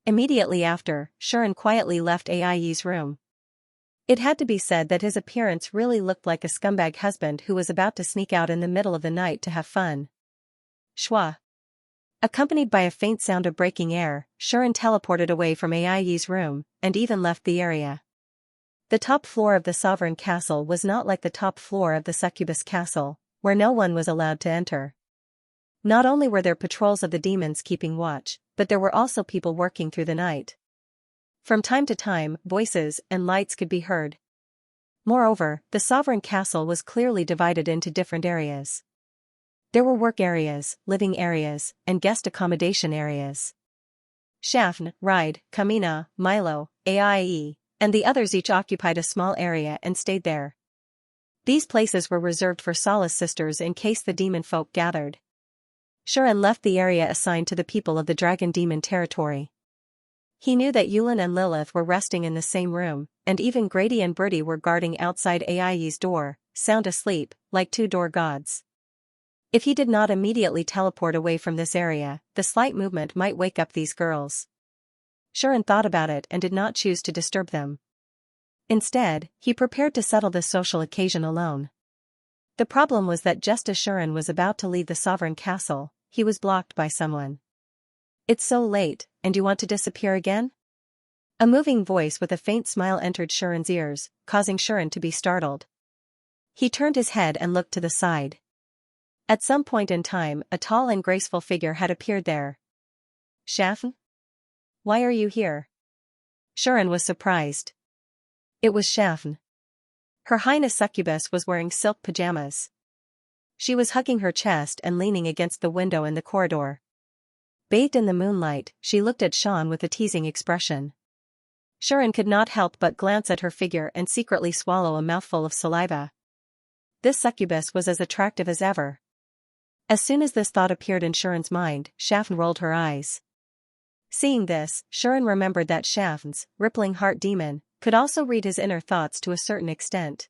Immediately after, Sharon quietly left AIE's room. It had to be said that his appearance really looked like a scumbag husband who was about to sneak out in the middle of the night to have fun. Shwa. Accompanied by a faint sound of breaking air, Sharon teleported away from AIE's room, and even left the area. The top floor of the Sovereign Castle was not like the top floor of the Succubus Castle, where no one was allowed to enter. Not only were there patrols of the demons keeping watch, but there were also people working through the night. From time to time, voices and lights could be heard. Moreover, the Sovereign Castle was clearly divided into different areas. There were work areas, living areas, and guest accommodation areas. Shafn, Ride, Kamina, Milo, AIE, and the others each occupied a small area and stayed there. These places were reserved for Sala's sisters in case the demon folk gathered. Shuren left the area assigned to the people of the dragon demon territory. He knew that Yulin and Lilith were resting in the same room, and even Grady and Birdie were guarding outside Ai's door, sound asleep, like two door gods. If he did not immediately teleport away from this area, the slight movement might wake up these girls. Shuren thought about it and did not choose to disturb them. Instead, he prepared to settle this social occasion alone. The problem was that just as Shuren was about to leave the sovereign castle, he was blocked by someone. "It's so late, and you want to disappear again?" A moving voice with a faint smile entered Shuren's ears, causing Shuren to be startled. He turned his head and looked to the side. At some point in time, a tall and graceful figure had appeared there. "Xianxia? Why are you here?" Shuren was surprised. It was Xianxia. Her Highness Succubus was wearing silk pajamas. She was hugging her chest and leaning against the window in the corridor. Bathed in the moonlight, she looked at Sean with a teasing expression. Shuren could not help but glance at her figure and secretly swallow a mouthful of saliva. This succubus was as attractive as ever. As soon as this thought appeared in Shuren's mind, Xianxia rolled her eyes. Seeing this, Shuren remembered that Xianxia's rippling heart demon could also read his inner thoughts to a certain extent.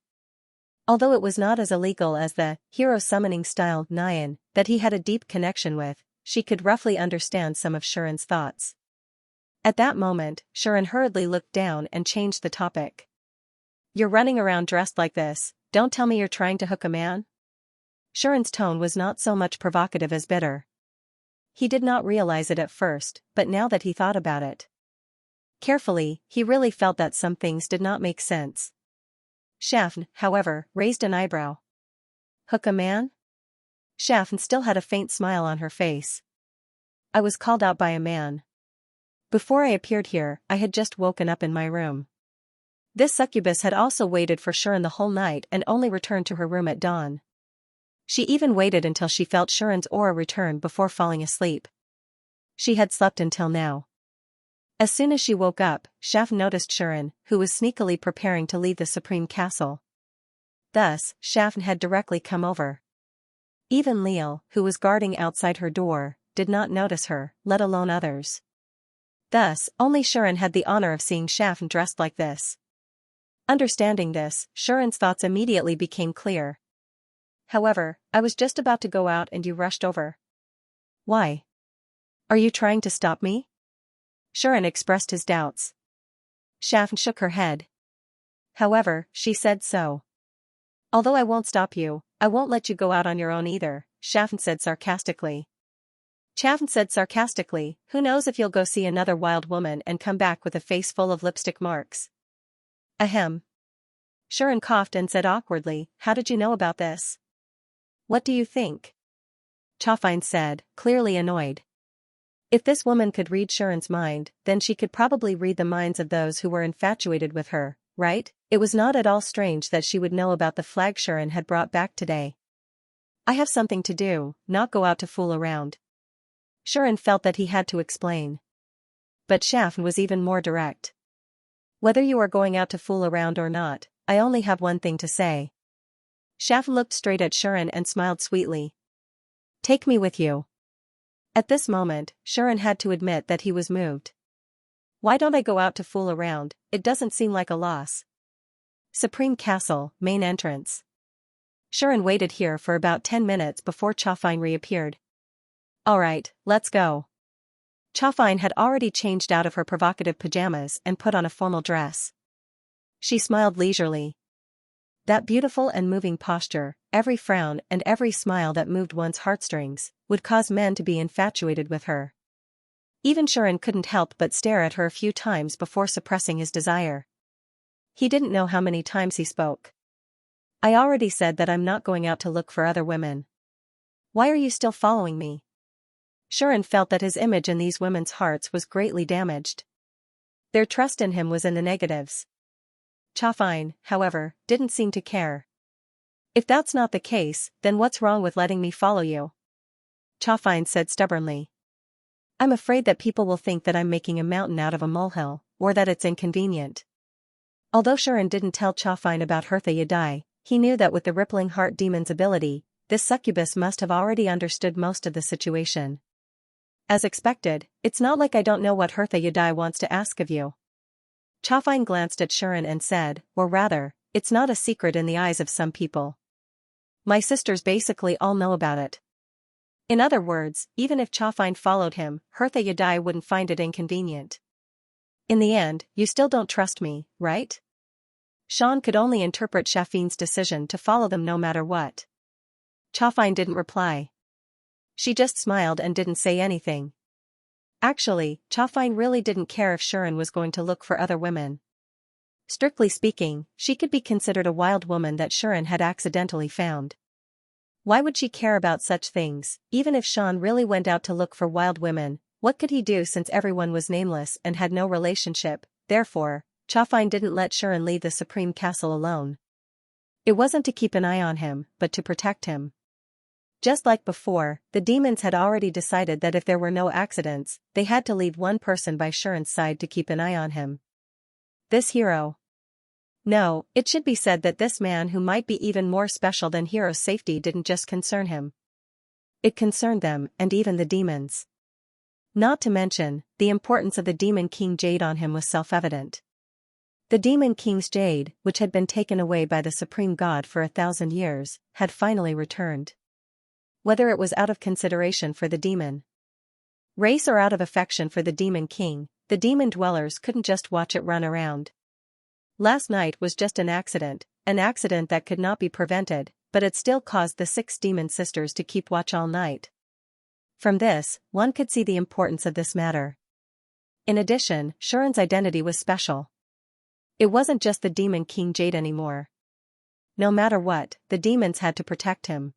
Although it was not as illegal as the hero summoning style Nyan that he had a deep connection with, she could roughly understand some of Shuren's thoughts. At that moment, Shuren hurriedly looked down and changed the topic. "You're running around dressed like this, don't tell me you're trying to hook a man?" Shuren's tone was not so much provocative as bitter. He did not realize it at first, but now that he thought about it carefully, he really felt that some things did not make sense. Xianxia, however, raised an eyebrow. "Hook a man?" Xianxia still had a faint smile on her face. "I was called out by a man. Before I appeared here, I had just woken up in my room." This succubus had also waited for Shuren the whole night and only returned to her room at dawn. She even waited until she felt Shuren's aura return before falling asleep. She had slept until now. As soon as she woke up, Xianxia noticed Shuren, who was sneakily preparing to leave the Supreme Castle. Thus, Xianxia had directly come over. Even Leal, who was guarding outside her door, did not notice her, let alone others. Thus, only Shuren had the honor of seeing Xianxia dressed like this. Understanding this, Shuren's thoughts immediately became clear. "However, I was just about to go out and you rushed over. Why? Are you trying to stop me?" Shuren expressed his doubts. Xianxia shook her head. "However, she said so." "Although I won't stop you, I won't let you go out on your own either," Xianxia said sarcastically. Xianxia said sarcastically, "Who knows if you'll go see another wild woman and come back with a face full of lipstick marks." "Ahem." Shuren coughed and said awkwardly, "How did you know about this?" "What do you think?" Chafine said, clearly annoyed. If this woman could read Shuren's mind, then she could probably read the minds of those who were infatuated with her, right? It was not at all strange that she would know about the flag Shuren had brought back today. "I have something to do, not go out to fool around." Shuren felt that he had to explain. But Xianxia was even more direct. "Whether you are going out to fool around or not, I only have one thing to say." Xianxia looked straight at Shuren and smiled sweetly. "Take me with you." At this moment, Shuren had to admit that he was moved. "Why don't I go out to fool around? It doesn't seem like a loss." Supreme Castle, main entrance. Shuren waited here for about 10 minutes before Chafine reappeared. "Alright, let's go." Chafine had already changed out of her provocative pajamas and put on a formal dress. She smiled leisurely. That beautiful and moving posture, every frown and every smile that moved one's heartstrings, would cause men to be infatuated with her. Even Shuren couldn't help but stare at her a few times before suppressing his desire. He didn't know how many times he spoke. "I already said that I'm not going out to look for other women. Why are you still following me?" Shuren felt that his image in these women's hearts was greatly damaged. Their trust in him was in the negatives. Chafine, however, didn't seem to care. "If that's not the case, then what's wrong with letting me follow you?" Chafine said stubbornly. "I'm afraid that people will think that I'm making a mountain out of a molehill, or that it's inconvenient." Although Shuren didn't tell Chafine about Hertha Yadai, he knew that with the Rippling Heart Demon's ability, this succubus must have already understood most of the situation. As expected, it's not like I don't know what Hertha Yadai wants to ask of you. Chafine glanced at Shuren and said, or rather, it's not a secret in the eyes of some people. My sisters basically all know about it. In other words, even if Chafine followed him, Hertha Yadai wouldn't find it inconvenient. In the end, you still don't trust me, right? Sean could only interpret Shafine's decision to follow them no matter what. Chafine didn't reply. She just smiled and didn't say anything. Actually, Chafine really didn't care if Shuren was going to look for other women. Strictly speaking, she could be considered a wild woman that Shuren had accidentally found. Why would she care about such things? Even if Sean really went out to look for wild women, what could he do since everyone was nameless and had no relationship? Therefore, Chafine didn't let Shuren leave the Supreme Castle alone. It wasn't to keep an eye on him, but to protect him. Just like before, the demons had already decided that if there were no accidents, they had to leave one person by Shuren's side to keep an eye on him. This hero. No, it should be said that this man who might be even more special than Hero's safety didn't just concern him. It concerned them, and even the demons. Not to mention, the importance of the Demon King Jade on him was self-evident. The Demon King's Jade, which had been taken away by the Supreme God for 1,000 years, had finally returned. Whether it was out of consideration for the demon race or out of affection for the Demon King, the demon dwellers couldn't just watch it run around. Last night was just an accident that could not be prevented, but it still caused the 6 demon sisters to keep watch all night. From this, one could see the importance of this matter. In addition, Shuren's identity was special. It wasn't just the Demon King Jade anymore. No matter what, the demons had to protect him.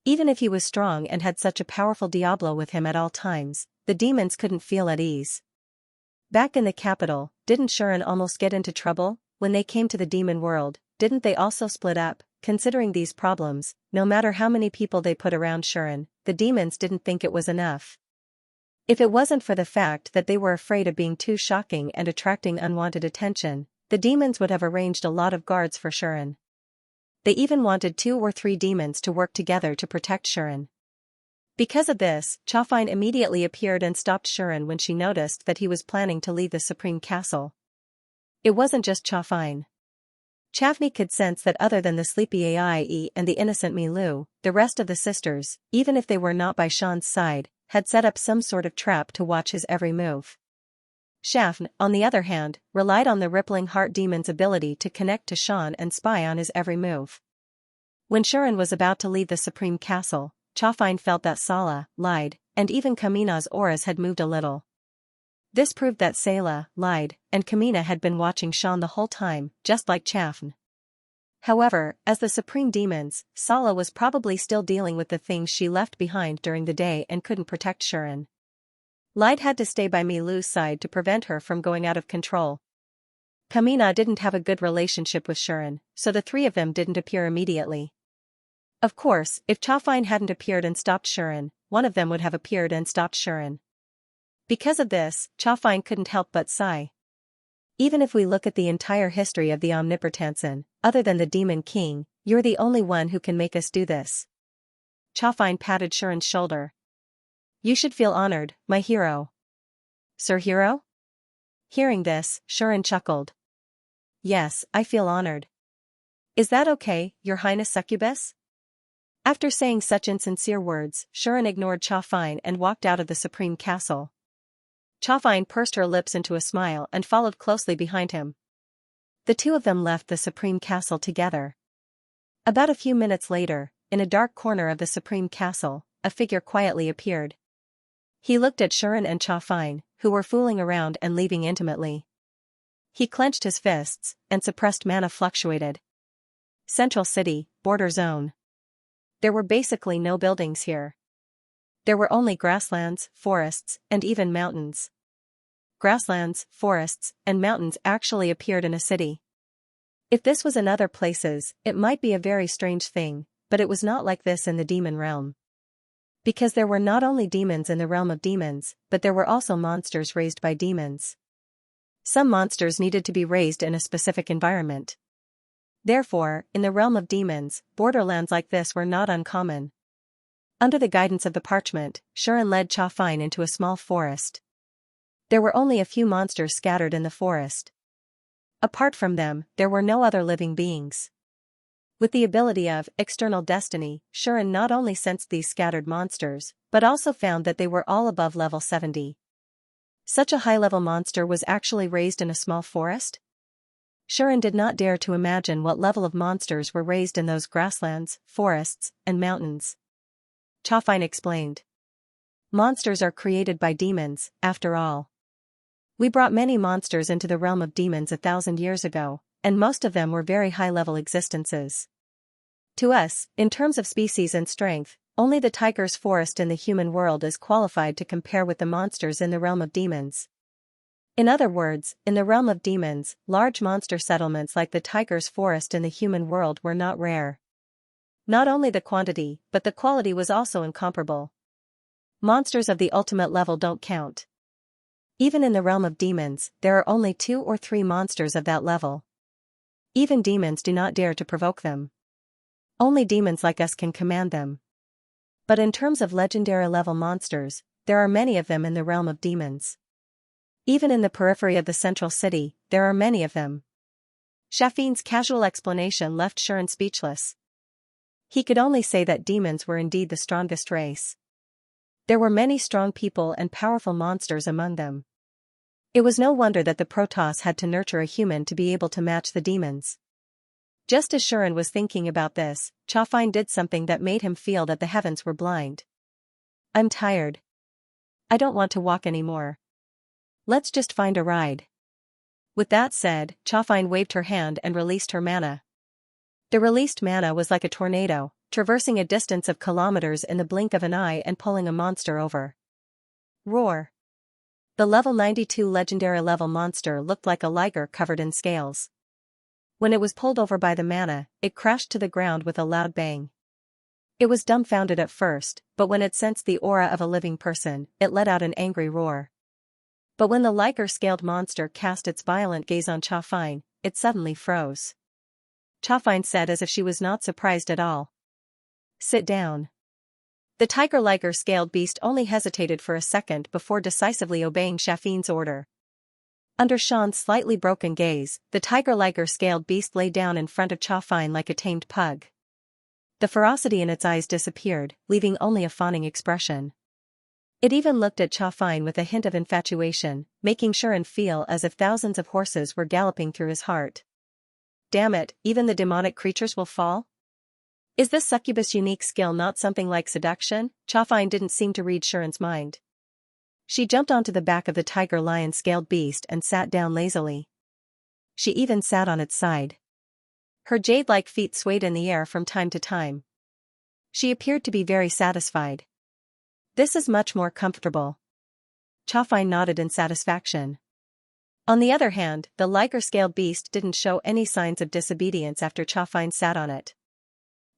Even if he was strong and had such a powerful Diablo with him at all times, the demons couldn't feel at ease. Back in the capital, didn't Shuren almost get into trouble? When they came to the demon world, didn't they also split up? Considering these problems, no matter how many people they put around Shuren, the demons didn't think it was enough. If it wasn't for the fact that they were afraid of being too shocking and attracting unwanted attention, the demons would have arranged a lot of guards for Shuren. They even wanted 2 or 3 demons to work together to protect Shuren. Because of this, Chafine immediately appeared and stopped Shuren when she noticed that he was planning to leave the Supreme Castle. It wasn't just Chafine. Chavni could sense that other than the sleepy Aie and the innocent Milu, the rest of the sisters, even if they were not by Sean's side, had set up some sort of trap to watch his every move. Shafn, on the other hand, relied on the Rippling Heart Demon's ability to connect to Sean and spy on his every move. When Shuren was about to leave the Supreme Castle, Chafine felt that Sala, Lide, and even Kamina's auras had moved a little. This proved that Sala, Lide, and Kamina had been watching Sean the whole time, just like Chafn. However, as the Supreme Demons, Sala was probably still dealing with the things she left behind during the day and couldn't protect Shuren. Lide had to stay by Milu's side to prevent her from going out of control. Kamina didn't have a good relationship with Shuren, so the 3 of them didn't appear immediately. Of course, if Chafine hadn't appeared and stopped Shuren, one of them would have appeared and stopped Shuren. Because of this, Chafine couldn't help but sigh. Even if we look at the entire history of the Omnipotensen, other than the Demon King, you're the only one who can make us do this. Chafine patted Shuren's shoulder. You should feel honored, my hero. Sir Hero? Hearing this, Shuren chuckled. Yes, I feel honored. Is that okay, Your Highness Succubus? After saying such insincere words, Shuren ignored Chafine and walked out of the Supreme Castle. Chafine pursed her lips into a smile and followed closely behind him. The 2 of them left the Supreme Castle together. About a few minutes later, in a dark corner of the Supreme Castle, a figure quietly appeared. He looked at Shuren and Chafine, who were fooling around and leaving intimately. He clenched his fists, and suppressed mana fluctuated. Central City, Border Zone. There were basically no buildings here. There were only grasslands, forests, and even mountains. Grasslands, forests, and mountains actually appeared in a city. If this was in other places, it might be a very strange thing, but it was not like this in the demon realm. Because there were not only demons in the realm of demons, but there were also monsters raised by demons. Some monsters needed to be raised in a specific environment. Therefore, in the realm of demons, borderlands like this were not uncommon. Under the guidance of the parchment, Shuren led Xianxia into a small forest. There were only a few monsters scattered in the forest. Apart from them, there were no other living beings. With the ability of external destiny, Shuren not only sensed these scattered monsters, but also found that they were all above level 70. Such a high-level monster was actually raised in a small forest? Shuren did not dare to imagine what level of monsters were raised in those grasslands, forests, and mountains. Xianxia explained. Monsters are created by demons, after all. We brought many monsters into the realm of demons 1,000 years ago, and most of them were very high-level existences. To us, in terms of species and strength, only the tiger's forest in the human world is qualified to compare with the monsters in the realm of demons. In other words, in the realm of demons, large monster settlements like the tiger's forest in the human world were not rare. Not only the quantity, but the quality was also incomparable. Monsters of the ultimate level don't count. Even in the realm of demons, there are only 2 or 3 monsters of that level. Even demons do not dare to provoke them. Only demons like us can command them. But in terms of legendary level monsters, there are many of them in the realm of demons. Even in the periphery of the central city, there are many of them. Xianxia's casual explanation left Shuren speechless. He could only say that demons were indeed the strongest race. There were many strong people and powerful monsters among them. It was no wonder that the Protoss had to nurture a human to be able to match the demons. Just as Shuren was thinking about this, Xianxia did something that made him feel that the heavens were blind. I'm tired. I don't want to walk anymore. Let's just find a ride. With that said, Xianxia waved her hand and released her mana. The released mana was like a tornado, traversing a distance of kilometers in the blink of an eye and pulling a monster over. Roar. The level 92 legendary level monster looked like a liger covered in scales. When it was pulled over by the mana, it crashed to the ground with a loud bang. It was dumbfounded at first, but when it sensed the aura of a living person, it let out an angry roar. But when the liger-scaled monster cast its violent gaze on Xianxia, it suddenly froze. Xianxia said as if she was not surprised at all. Sit down. The tiger-liger-scaled beast only hesitated for a second before decisively obeying Xianxia's order. Under Shan's slightly broken gaze, the tiger-liger-scaled beast lay down in front of Xianxia like a tamed pug. The ferocity in its eyes disappeared, leaving only a fawning expression. It even looked at Xianxia with a hint of infatuation, making Shuren feel as if thousands of horses were galloping through his heart. Damn it, even the demonic creatures will fall? Is this succubus' unique skill not something like seduction? Xianxia didn't seem to read Shuren's mind. She jumped onto the back of the tiger-lion-scaled beast and sat down lazily. She even sat on its side. Her jade-like feet swayed in the air from time to time. She appeared to be very satisfied. This is much more comfortable. Xianxia nodded in satisfaction. On the other hand, the liger-scaled beast didn't show any signs of disobedience after Xianxia sat on it.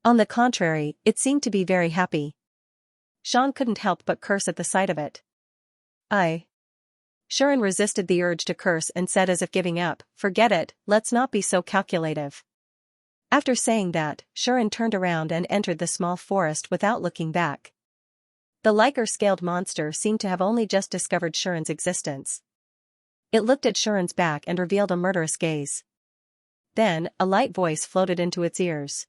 On the contrary, it seemed to be very happy. Shan couldn't help but curse at the sight of it. Shuren resisted the urge to curse and said as if giving up, forget it, let's not be so calculative. After saying that, Shuren turned around and entered the small forest without looking back. The liger-scaled monster seemed to have only just discovered Shuren's existence. It looked at Shuren's back and revealed a murderous gaze. Then, a light voice floated into its ears.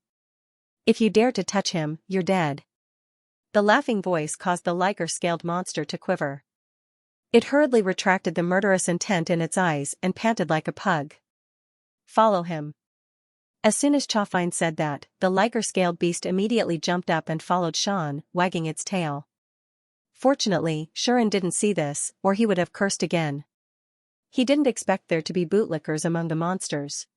If you dare to touch him, you're dead. The laughing voice caused the liger-scaled monster to quiver. It hurriedly retracted the murderous intent in its eyes and panted like a pug. Follow him. As soon as Xianxia said that, the liger-scaled beast immediately jumped up and followed Shan, wagging its tail. Fortunately, Shuren didn't see this, or he would have cursed again. He didn't expect there to be bootlickers among the monsters.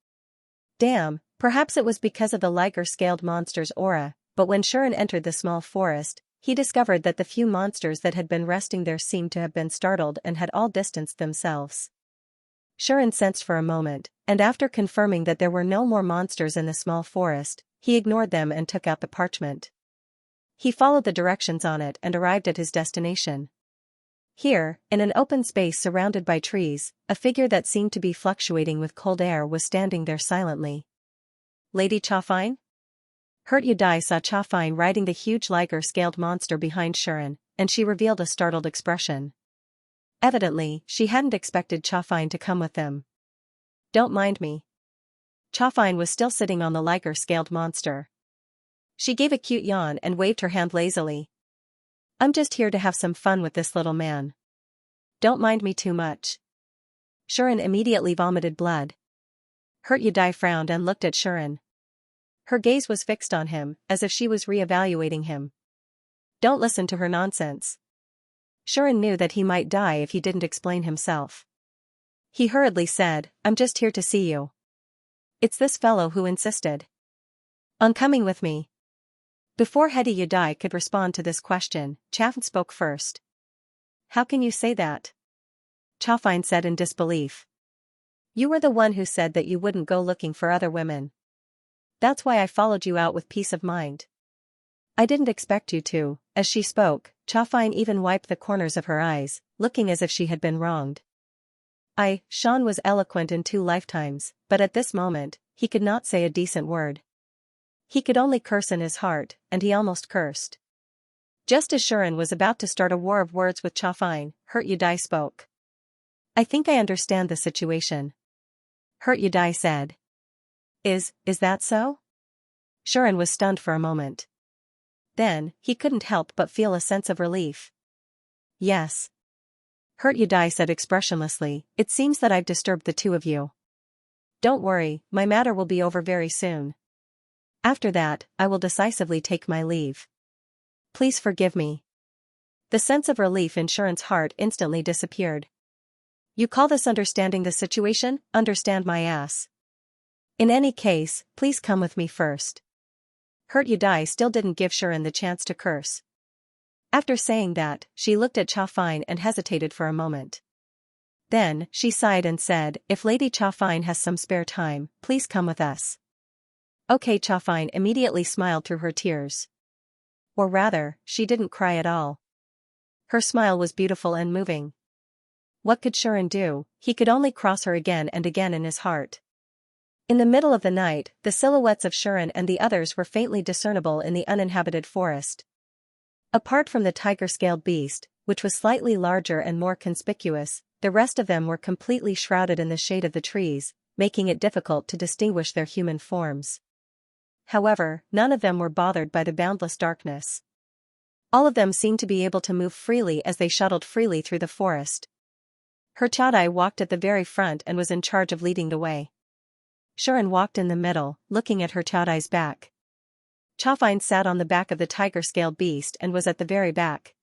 Damn, perhaps it was because of the liger-scaled monster's aura, but when Shuren entered the small forest, he discovered that the few monsters that had been resting there seemed to have been startled and had all distanced themselves. Shuren sensed for a moment, and after confirming that there were no more monsters in the small forest, he ignored them and took out the parchment. He followed the directions on it and arrived at his destination. Here, in an open space surrounded by trees, a figure that seemed to be fluctuating with cold air was standing there silently. Lady Chafine? Hurt Yudai saw Chafine riding the huge liger-scaled monster behind Shuren, and she revealed a startled expression. Evidently, she hadn't expected Chafine to come with them. Don't mind me. Chafine was still sitting on the liger-scaled monster. She gave a cute yawn and waved her hand lazily. I'm just here to have some fun with this little man. Don't mind me too much. Shuren immediately vomited blood. Hurt Yudai frowned and looked at Shuren. Her gaze was fixed on him, as if she was re-evaluating him. Don't listen to her nonsense. Shuren knew that he might die if he didn't explain himself. He hurriedly said, I'm just here to see you. It's this fellow who insisted on coming with me. Before Hedi Yudai could respond to this question, Chafine spoke first. How can you say that? Chafine said in disbelief. You were the one who said that you wouldn't go looking for other women. That's why I followed you out with peace of mind. I didn't expect you to. As she spoke, Chafine even wiped the corners of her eyes, looking as if she had been wronged. Shan was eloquent in 2 lifetimes, but at this moment, he could not say a decent word. He could only curse in his heart, and he almost cursed. Just as Shuren was about to start a war of words with Chafine, Hurt Yudai spoke. I think I understand the situation. Hurt Yudai said. Is that so? Shuren was stunned for a moment. Then, he couldn't help but feel a sense of relief. Yes. Hurt Yudai said expressionlessly, it seems that I've disturbed the two of you. Don't worry, my matter will be over very soon. After that, I will decisively take my leave. Please forgive me. The sense of relief in Shuren's heart instantly disappeared. You call this understanding the situation? Understand my ass. In any case, please come with me first. Hurt Yudai still didn't give Shuren the chance to curse. After saying that, she looked at Chafine and hesitated for a moment. Then, she sighed and said, if Lady Chafine has some spare time, please come with us. Okay. Chafine immediately smiled through her tears. Or rather, she didn't cry at all. Her smile was beautiful and moving. What could Shuren do? He could only cross her again and again in his heart. In the middle of the night, the silhouettes of Shuren and the others were faintly discernible in the uninhabited forest. Apart from the tiger-scaled beast, which was slightly larger and more conspicuous, the rest of them were completely shrouded in the shade of the trees, making it difficult to distinguish their human forms. However, none of them were bothered by the boundless darkness. All of them seemed to be able to move freely as they shuttled freely through the forest. Her Chadai walked at the very front and was in charge of leading the way. Shuren walked in the middle, looking at her Chadai's back. Chafine sat on the back of the tiger-scaled beast and was at the very back.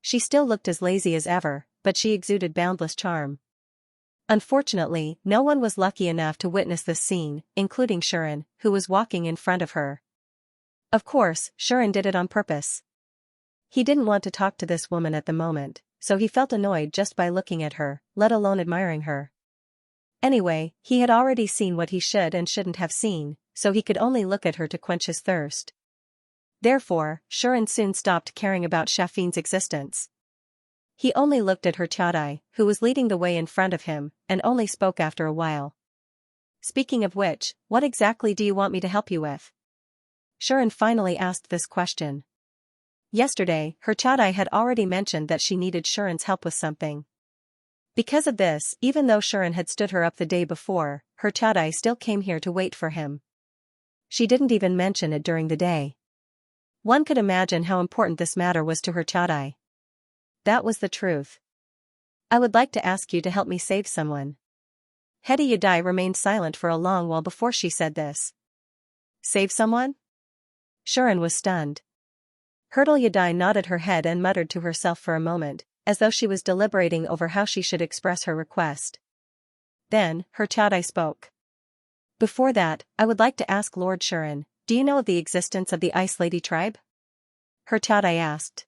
She still looked as lazy as ever, but she exuded boundless charm. Unfortunately, no one was lucky enough to witness this scene, including Shuren, who was walking in front of her. Of course, Shuren did it on purpose. He didn't want to talk to this woman at the moment, so he felt annoyed just by looking at her, let alone admiring her. Anyway, he had already seen what he should and shouldn't have seen, so he could only look at her to quench his thirst. Therefore, Shuren soon stopped caring about Shafine's existence. He only looked at her Chadai, who was leading the way in front of him, and only spoke after a while. Speaking of which, what exactly do you want me to help you with? Shuren finally asked this question. Yesterday, her Chadai had already mentioned that she needed Shuren's help with something. Because of this, even though Shuren had stood her up the day before, her Chadai still came here to wait for him. She didn't even mention it during the day. One could imagine how important this matter was to her Chadai. That was the truth. I would like to ask you to help me save someone. Hedi Yudai remained silent for a long while before she said this. Save someone? Shuren was stunned. Hurtle Yudai nodded her head and muttered to herself for a moment, as though she was deliberating over how she should express her request. Then, her Chadai spoke. Before that, I would like to ask Lord Shuren, do you know of the existence of the Ice Lady tribe? Her Chadai asked.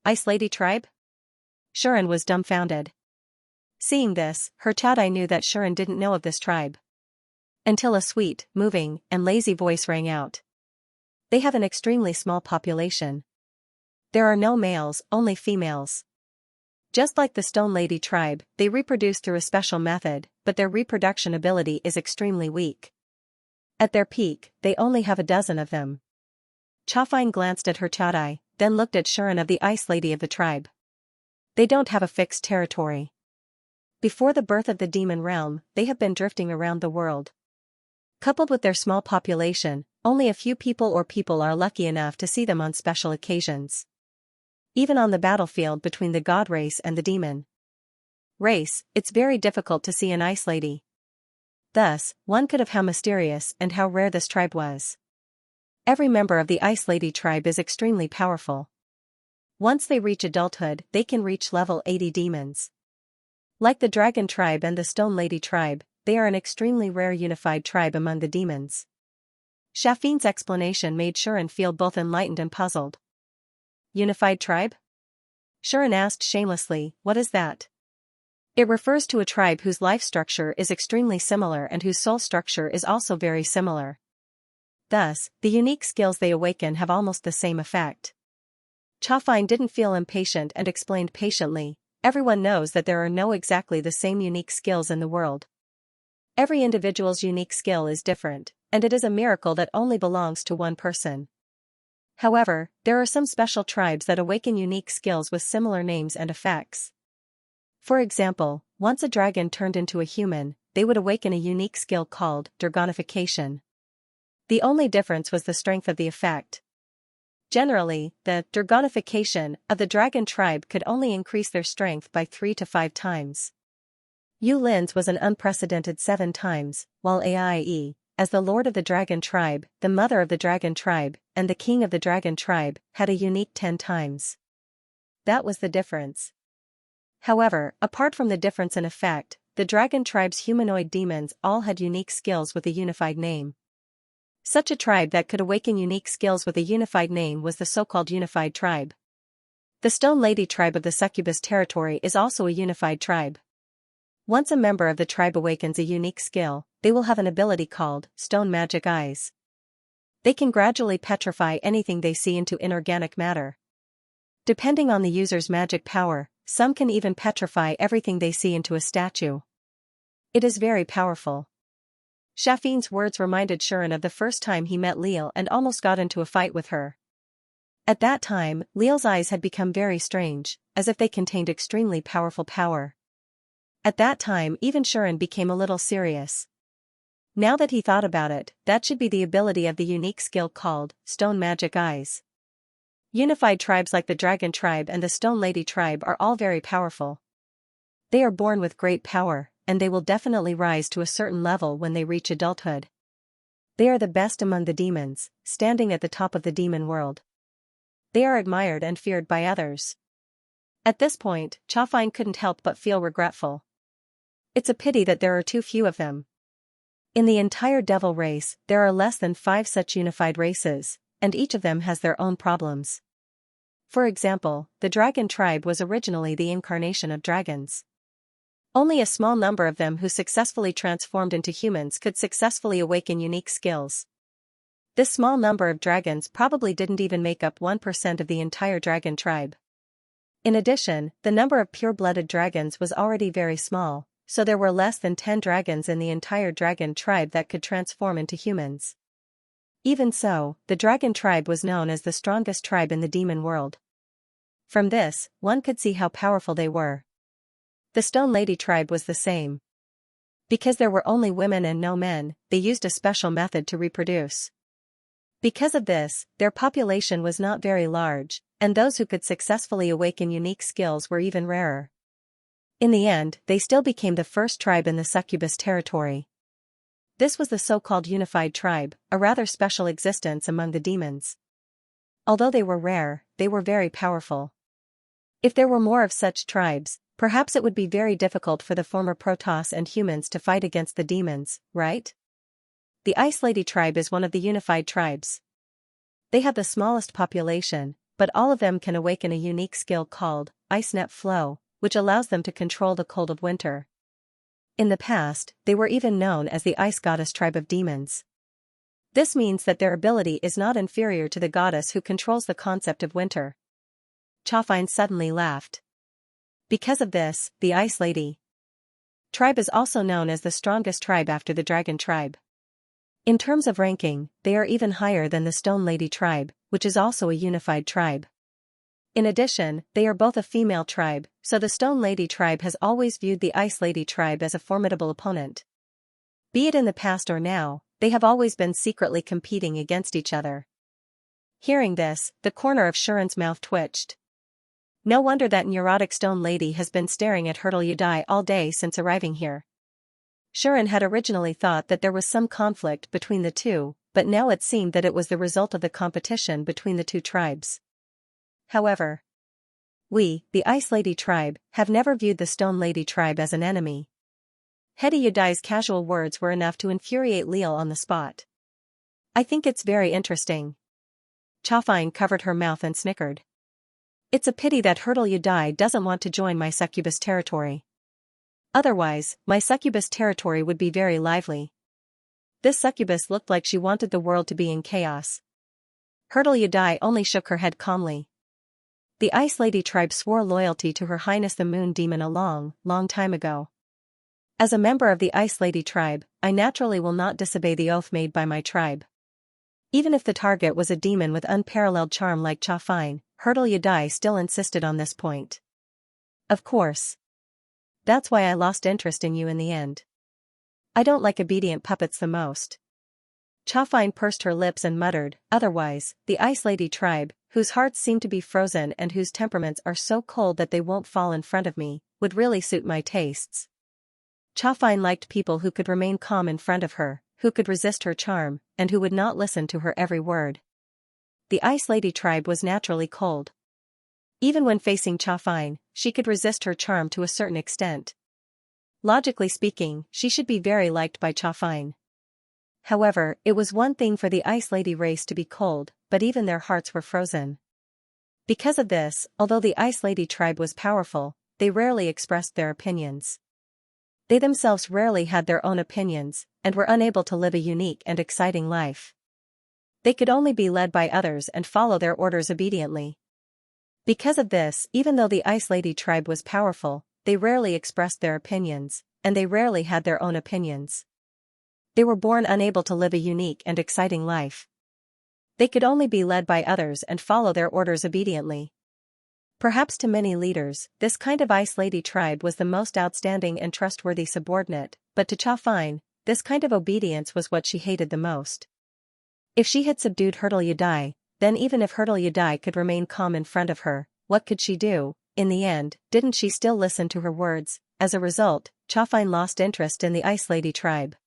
Ice Lady tribe? Shuren was dumbfounded. Seeing this, her Chadai knew that Shuren didn't know of this tribe. Until a sweet, moving, and lazy voice rang out. They have an extremely small population. There are no males, only females. Just like the Stone Lady tribe, they reproduce through a special method, but their reproduction ability is extremely weak. At their peak, they only have a dozen of them. Chafine glanced at her Chadai, then looked at Shuren of the Ice Lady of the tribe. They don't have a fixed territory. Before the birth of the demon realm, they have been drifting around the world. Coupled with their small population, only a few people are lucky enough to see them on special occasions. Even on the battlefield between the god race and the demon race, it's very difficult to see an ice lady. Thus, one could have how mysterious and how rare this tribe was. Every member of the Ice Lady tribe is extremely powerful. Once they reach adulthood, they can reach level 80 demons. Like the Dragon tribe and the Stone Lady tribe, they are an extremely rare unified tribe among the demons. Shafine's explanation made Shuren feel both enlightened and puzzled. Unified tribe? Shuren asked shamelessly, what is that? It refers to a tribe whose life structure is extremely similar and whose soul structure is also very similar. Thus, the unique skills they awaken have almost the same effect. Chafine didn't feel impatient and explained patiently, everyone knows that there are no exactly the same unique skills in the world. Every individual's unique skill is different, and it is a miracle that only belongs to one person. However, there are some special tribes that awaken unique skills with similar names and effects. For example, once a dragon turned into a human, they would awaken a unique skill called Dragonification. The only difference was the strength of the effect. Generally, the Dragonification of the dragon tribe could only increase their strength by 3 to 5 times. Yu Lin's was an unprecedented 7 times, while Aie, as the lord of the dragon tribe, the mother of the dragon tribe, and the king of the dragon tribe, had a unique 10 times. That was the difference. However, apart from the difference in effect, the dragon tribe's humanoid demons all had unique skills with a unified name. Such a tribe that could awaken unique skills with a unified name was the so-called unified tribe. The Stone Lady tribe of the Succubus territory is also a unified tribe. Once a member of the tribe awakens a unique skill, they will have an ability called Stone Magic Eyes. They can gradually petrify anything they see into inorganic matter. Depending on the user's magic power, some can even petrify everything they see into a statue. It is very powerful. Shafine's words reminded Shuren of the first time he met Leal and almost got into a fight with her. At that time, Leal's eyes had become very strange, as if they contained extremely powerful power. At that time even Shuren became a little serious. Now that he thought about it, that should be the ability of the unique skill called Stone Magic Eyes. Unified tribes like the Dragon tribe and the Stone Lady tribe are all very powerful. They are born with great power, and they will definitely rise to a certain level when they reach adulthood. They are the best among the demons, standing at the top of the demon world. They are admired and feared by others. At this point, Chafine couldn't help but feel regretful. It's a pity that there are too few of them. In the entire devil race, there are less than 5 such unified races, and each of them has their own problems. For example, the Dragon tribe was originally the incarnation of dragons. Only a small number of them who successfully transformed into humans could successfully awaken unique skills. This small number of dragons probably didn't even make up 1% of the entire dragon tribe. In addition, the number of pure-blooded dragons was already very small, so there were less than 10 dragons in the entire dragon tribe that could transform into humans. Even so, the dragon tribe was known as the strongest tribe in the demon world. From this, one could see how powerful they were. The Stone Lady tribe was the same. Because there were only women and no men, they used a special method to reproduce. Because of this, their population was not very large, and those who could successfully awaken unique skills were even rarer. In the end, they still became the first tribe in the Succubus territory. This was the so-called unified tribe, a rather special existence among the demons. Although they were rare, they were very powerful. If there were more of such tribes, perhaps it would be very difficult for the former Protoss and humans to fight against the demons, right? The Ice Lady tribe is one of the unified tribes. They have the smallest population, but all of them can awaken a unique skill called Ice Net Flow, which allows them to control the cold of winter. In the past, they were even known as the Ice Goddess tribe of demons. This means that their ability is not inferior to the goddess who controls the concept of winter. Chafine suddenly laughed. Because of this, the Ice Lady tribe is also known as the strongest tribe after the Dragon tribe. In terms of ranking, they are even higher than the Stone Lady tribe, which is also a unified tribe. In addition, they are both a female tribe, so the Stone Lady tribe has always viewed the Ice Lady tribe as a formidable opponent. Be it in the past or now, they have always been secretly competing against each other. Hearing this, the corner of Shuren's mouth twitched. No wonder that neurotic Stone Lady has been staring at Hurtle Yudai all day since arriving here. Shuren had originally thought that there was some conflict between the two, but now it seemed that it was the result of the competition between the two tribes. However, we, the Ice Lady tribe, have never viewed the Stone Lady tribe as an enemy. Hedi Yudai's casual words were enough to infuriate Leal on the spot. I think it's very interesting. Chafine covered her mouth and snickered. It's a pity that Hurtle Yudai doesn't want to join my succubus territory. Otherwise, my succubus territory would be very lively. This succubus looked like she wanted the world to be in chaos. Hurtle Yudai only shook her head calmly. The Ice Lady tribe swore loyalty to Her Highness the Moon Demon a long, long time ago. As a member of the Ice Lady tribe, I naturally will not disobey the oath made by my tribe. Even if the target was a demon with unparalleled charm like Chafine, Hurtle Yudai still insisted on this point. Of course. That's why I lost interest in you in the end. I don't like obedient puppets the most. Chafine pursed her lips and muttered, otherwise, the Ice Lady tribe, whose hearts seem to be frozen and whose temperaments are so cold that they won't fall in front of me, would really suit my tastes. Chafine liked people who could remain calm in front of her, who could resist her charm, and who would not listen to her every word. The Ice Lady tribe was naturally cold. Even when facing Chafine, she could resist her charm to a certain extent. Logically speaking, she should be very liked by Chafine. However, it was one thing for the Ice Lady race to be cold, but even their hearts were frozen. Because of this, although the Ice Lady tribe was powerful, they rarely expressed their opinions. They themselves rarely had their own opinions, and were unable to live a unique and exciting life. They could only be led by others and follow their orders obediently. Because of this, even though the Ice Lady tribe was powerful, they rarely expressed their opinions, and they rarely had their own opinions. They were born unable to live a unique and exciting life. They could only be led by others and follow their orders obediently. Perhaps to many leaders, this kind of Ice Lady tribe was the most outstanding and trustworthy subordinate, but to Chafine, this kind of obedience was what she hated the most. If she had subdued Hurtle Yudai, then even if Hurtle Yudai could remain calm in front of her, what could she do? In the end, didn't she still listen to her words? As a result, Chafine lost interest in the Ice Lady tribe.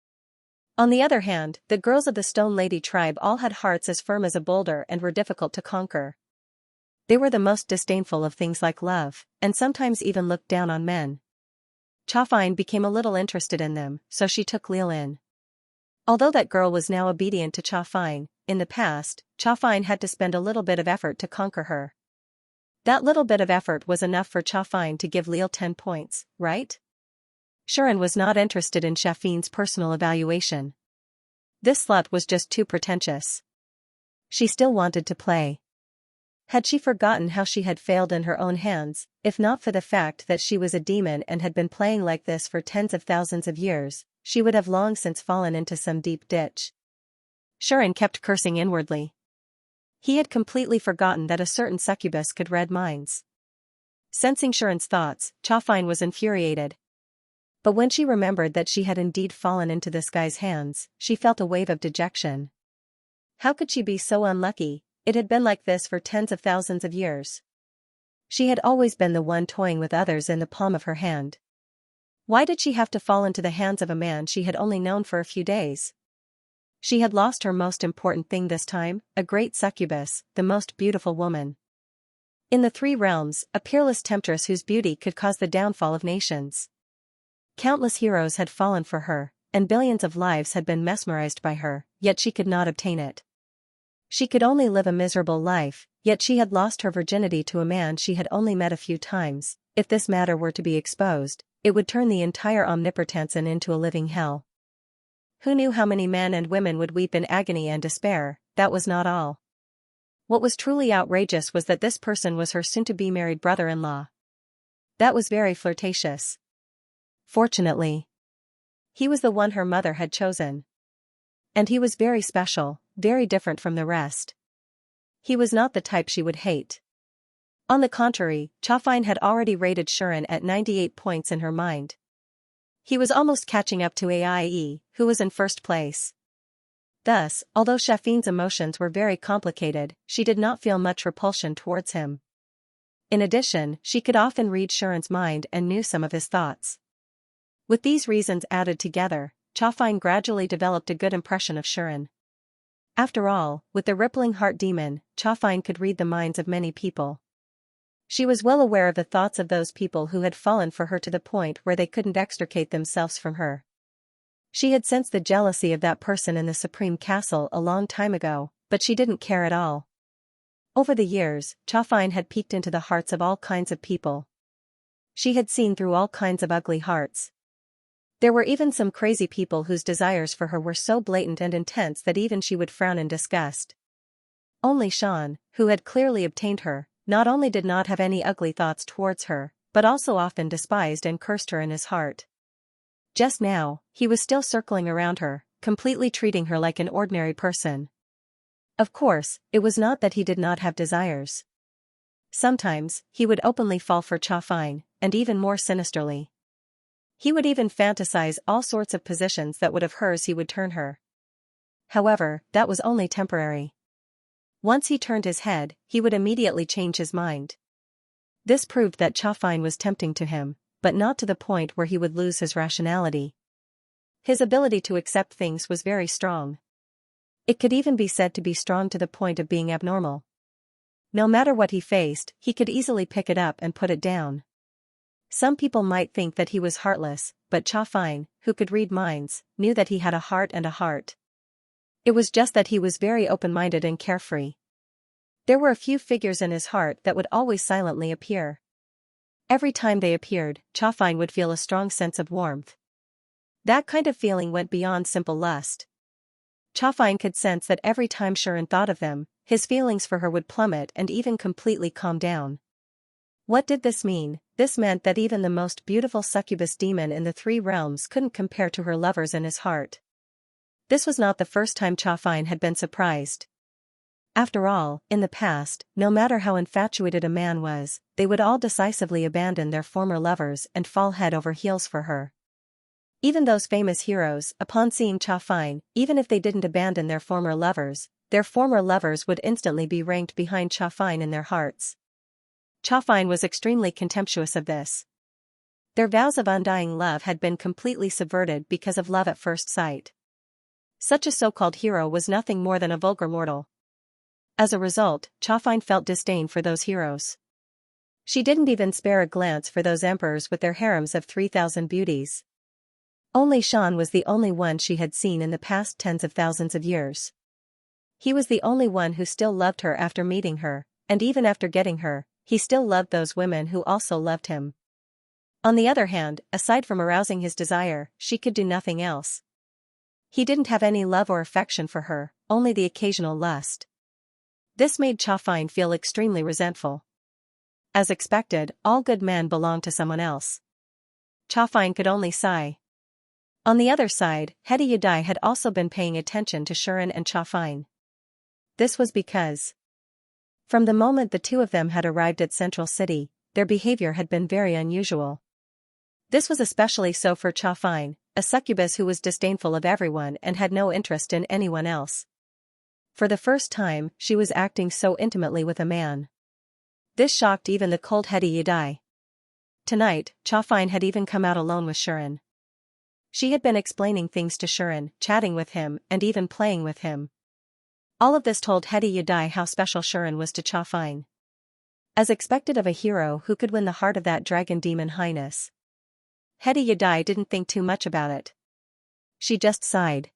On the other hand, the girls of the Stone Lady tribe all had hearts as firm as a boulder and were difficult to conquer. They were the most disdainful of things like love, and sometimes even looked down on men. Chafine became a little interested in them, so she took Leal in. Although that girl was now obedient to Chafine, in the past, Chafine had to spend a little bit of effort to conquer her. That little bit of effort was enough for Chafine to give Leal 10 points, right? Shuren was not interested in Chafine's personal evaluation. This slut was just too pretentious. She still wanted to play. Had she forgotten how she had failed in her own hands, if not for the fact that she was a demon and had been playing like this for tens of thousands of years, she would have long since fallen into some deep ditch. Shuren kept cursing inwardly. He had completely forgotten that a certain succubus could read minds. Sensing Shuren's thoughts, Chafine was infuriated. But when she remembered that she had indeed fallen into this guy's hands, she felt a wave of dejection. How could she be so unlucky? It had been like this for tens of thousands of years. She had always been the one toying with others in the palm of her hand. Why did she have to fall into the hands of a man she had only known for a few days? She had lost her most important thing this time, a great succubus, the most beautiful woman in the 3 realms, a peerless temptress whose beauty could cause the downfall of nations. Countless heroes had fallen for her, and billions of lives had been mesmerized by her, yet she could not obtain it. She could only live a miserable life, yet she had lost her virginity to a man she had only met a few times. If this matter were to be exposed, it would turn the entire Omnipotensen into a living hell. Who knew how many men and women would weep in agony and despair? That was not all. What was truly outrageous was that this person was her soon-to-be married brother-in-law. That was very flirtatious. Fortunately, he was the one her mother had chosen. And he was very special, very different from the rest. He was not the type she would hate. On the contrary, Chafine had already rated Shuren at 98 points in her mind. He was almost catching up to Aie, who was in first place. Thus, although Shafine's emotions were very complicated, she did not feel much repulsion towards him. In addition, she could often read Shuren's mind and knew some of his thoughts. With these reasons added together, Chafine gradually developed a good impression of Shuren. After all, with the rippling heart demon, Chafine could read the minds of many people. She was well aware of the thoughts of those people who had fallen for her to the point where they couldn't extricate themselves from her. She had sensed the jealousy of that person in the Supreme Castle a long time ago, but she didn't care at all. Over the years, Chafine had peeked into the hearts of all kinds of people. She had seen through all kinds of ugly hearts. There were even some crazy people whose desires for her were so blatant and intense that even she would frown in disgust. Only Xian, who had clearly obtained her, not only did not have any ugly thoughts towards her, but also often despised and cursed her in his heart. Just now, he was still circling around her, completely treating her like an ordinary person. Of course, it was not that he did not have desires. Sometimes, he would openly fall for Chafine, and even more sinisterly. He would even fantasize all sorts of positions that would of hers he would turn her. However, that was only temporary. Once he turned his head, he would immediately change his mind. This proved that Chafine was tempting to him, but not to the point where he would lose his rationality. His ability to accept things was very strong. It could even be said to be strong to the point of being abnormal. No matter what he faced, he could easily pick it up and put it down. Some people might think that he was heartless, but Chafine, who could read minds, knew that he had a heart and a heart. It was just that he was very open-minded and carefree. There were a few figures in his heart that would always silently appear. Every time they appeared, Chafine would feel a strong sense of warmth. That kind of feeling went beyond simple lust. Chafine could sense that every time Shuren thought of them, his feelings for her would plummet and even completely calm down. What did this mean? This meant that even the most beautiful succubus demon in the 3 realms couldn't compare to her lovers in his heart. This was not the first time Chafine had been surprised. After all, in the past, no matter how infatuated a man was, they would all decisively abandon their former lovers and fall head over heels for her. Even those famous heroes, upon seeing Chafine, even if they didn't abandon their former lovers would instantly be ranked behind Chafine in their hearts. Chafine was extremely contemptuous of this. Their vows of undying love had been completely subverted because of love at first sight. Such a so-called hero was nothing more than a vulgar mortal. As a result, Chafine felt disdain for those heroes. She didn't even spare a glance for those emperors with their harems of 3,000 beauties. Only Xian was the only one she had seen in the past tens of thousands of years. He was the only one who still loved her after meeting her, and even after getting her, he still loved those women who also loved him. On the other hand, aside from arousing his desire, she could do nothing else. He didn't have any love or affection for her, only the occasional lust. This made Chafine feel extremely resentful. As expected, all good men belong to someone else. Chafine could only sigh. On the other side, Hedi Yadai had also been paying attention to Shuren and Chafine. This was because, from the moment the two of them had arrived at Central City, their behavior had been very unusual. This was especially so for Chafine, a succubus who was disdainful of everyone and had no interest in anyone else. For the first time, she was acting so intimately with a man. This shocked even the cold Hedi Yadai. Tonight, Chafine had even come out alone with Shuren. She had been explaining things to Shuren, chatting with him, and even playing with him. All of this told Hedi Yadai how special Shuren was to Chafine. As expected of a hero who could win the heart of that dragon demon highness. Hedi Yadai didn't think too much about it. She just sighed.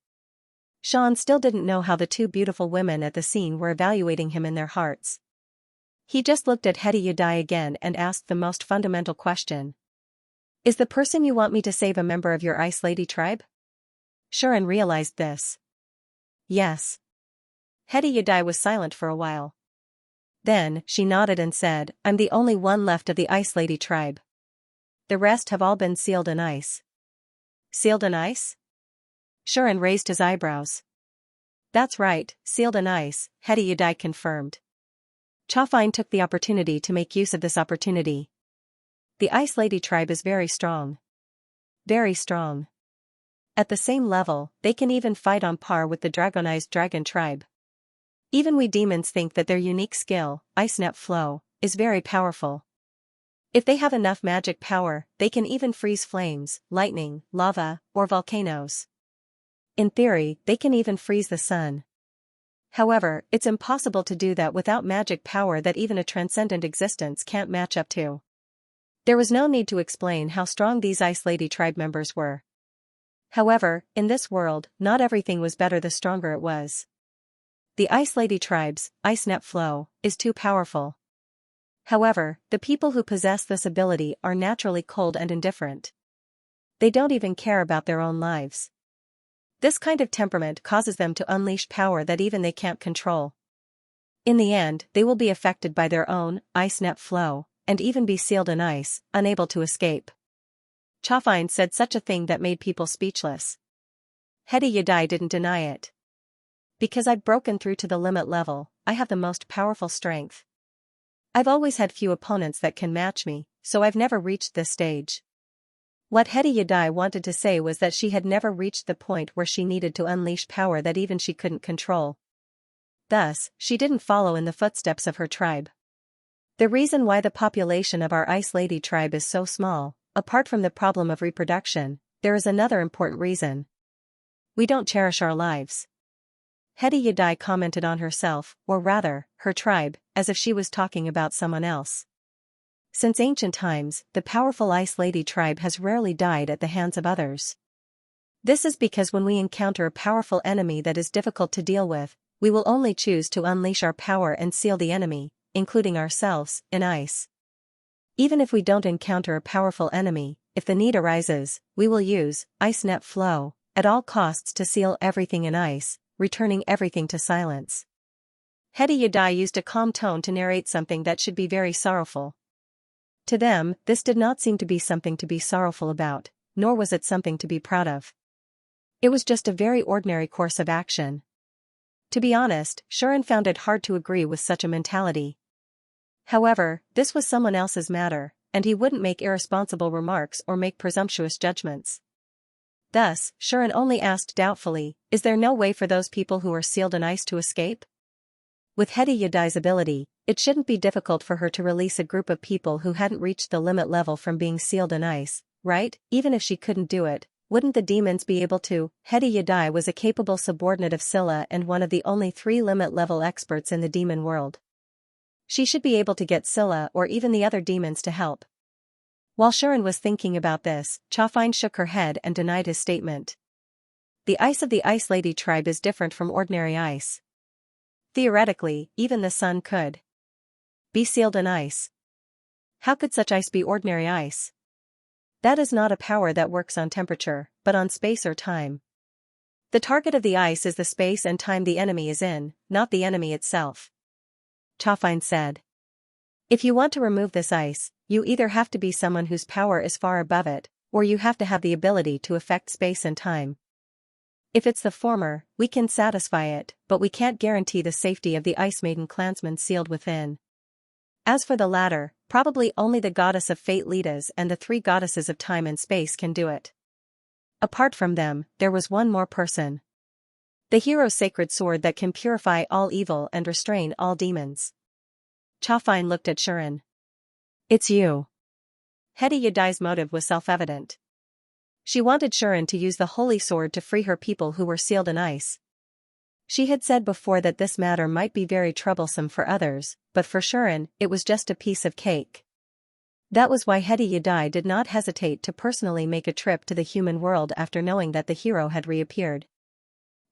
Xian still didn't know how the two beautiful women at the scene were evaluating him in their hearts. He just looked at Hedi Yadai again and asked the most fundamental question. Is the person you want me to save a member of your Ice Lady tribe? Shuren realized this. Yes. Hedi Yadai was silent for a while. Then, she nodded and said, I'm the only one left of the Ice Lady tribe. The rest have all been sealed in ice. Sealed in ice? Shuren raised his eyebrows. That's right, sealed in ice, Hetty Yadai confirmed. Chafine took the opportunity to make use of this opportunity. The Ice Lady tribe is very strong. Very strong. At the same level, they can even fight on par with the dragonized dragon tribe. Even we demons think that their unique skill, Ice Net Flow, is very powerful. If they have enough magic power, they can even freeze flames, lightning, lava, or volcanoes. In theory, they can even freeze the sun. However, it's impossible to do that without magic power that even a transcendent existence can't match up to. There was no need to explain how strong these Ice Lady tribe members were. However, in this world, not everything was better the stronger it was. The Ice Lady tribe's Ice Net Flow is too powerful. However, the people who possess this ability are naturally cold and indifferent. They don't even care about their own lives. This kind of temperament causes them to unleash power that even they can't control. In the end, they will be affected by their own Ice Net Flow, and even be sealed in ice, unable to escape. Chafine said such a thing that made people speechless. Hetty Yadai didn't deny it. Because I've broken through to the limit level, I have the most powerful strength. I've always had few opponents that can match me, so I've never reached this stage. What Hetty Yadai wanted to say was that she had never reached the point where she needed to unleash power that even she couldn't control. Thus, she didn't follow in the footsteps of her tribe. The reason why the population of our Ice Lady tribe is so small, apart from the problem of reproduction, there is another important reason. We don't cherish our lives. Hetty Yadai commented on herself, or rather, her tribe, as if she was talking about someone else. Since ancient times, the powerful Ice Lady tribe has rarely died at the hands of others. This is because when we encounter a powerful enemy that is difficult to deal with, we will only choose to unleash our power and seal the enemy, including ourselves, in ice. Even if we don't encounter a powerful enemy, if the need arises, we will use Ice Net Flow at all costs to seal everything in ice, returning everything to silence. Hetty Yadai used a calm tone to narrate something that should be very sorrowful. To them, this did not seem to be something to be sorrowful about, nor was it something to be proud of. It was just a very ordinary course of action. To be honest, Shuren found it hard to agree with such a mentality. However, this was someone else's matter, and he wouldn't make irresponsible remarks or make presumptuous judgments. Thus, Shuren only asked doubtfully, is there no way for those people who are sealed in ice to escape? With Hetty Yadai's ability, it shouldn't be difficult for her to release a group of people who hadn't reached the limit level from being sealed in ice, right? Even if she couldn't do it, wouldn't the demons be able to? Hetty Yadai was a capable subordinate of Scylla and one of the only 3 limit-level experts in the demon world. She should be able to get Scylla or even the other demons to help. While Shuren was thinking about this, Chafine shook her head and denied his statement. The ice of the Ice Lady tribe is different from ordinary ice. Theoretically, even the sun could be sealed in ice. How could such ice be ordinary ice? That is not a power that works on temperature, but on space or time. The target of the ice is the space and time the enemy is in, not the enemy itself. Chafine said. If you want to remove this ice, you either have to be someone whose power is far above it, or you have to have the ability to affect space and time. If it's the former, we can satisfy it, but we can't guarantee the safety of the Ice Maiden clansmen sealed within. As for the latter, probably only the goddess of fate Letas and the 3 goddesses of time and space can do it. Apart from them, there was one more person. The hero's sacred sword that can purify all evil and restrain all demons. Chafine looked at Shuren. It's you. Hetty Yadai's motive was self-evident. She wanted Shuren to use the holy sword to free her people who were sealed in ice. She had said before that this matter might be very troublesome for others, but for Shuren, it was just a piece of cake. That was why Hetty Yadai did not hesitate to personally make a trip to the human world after knowing that the hero had reappeared.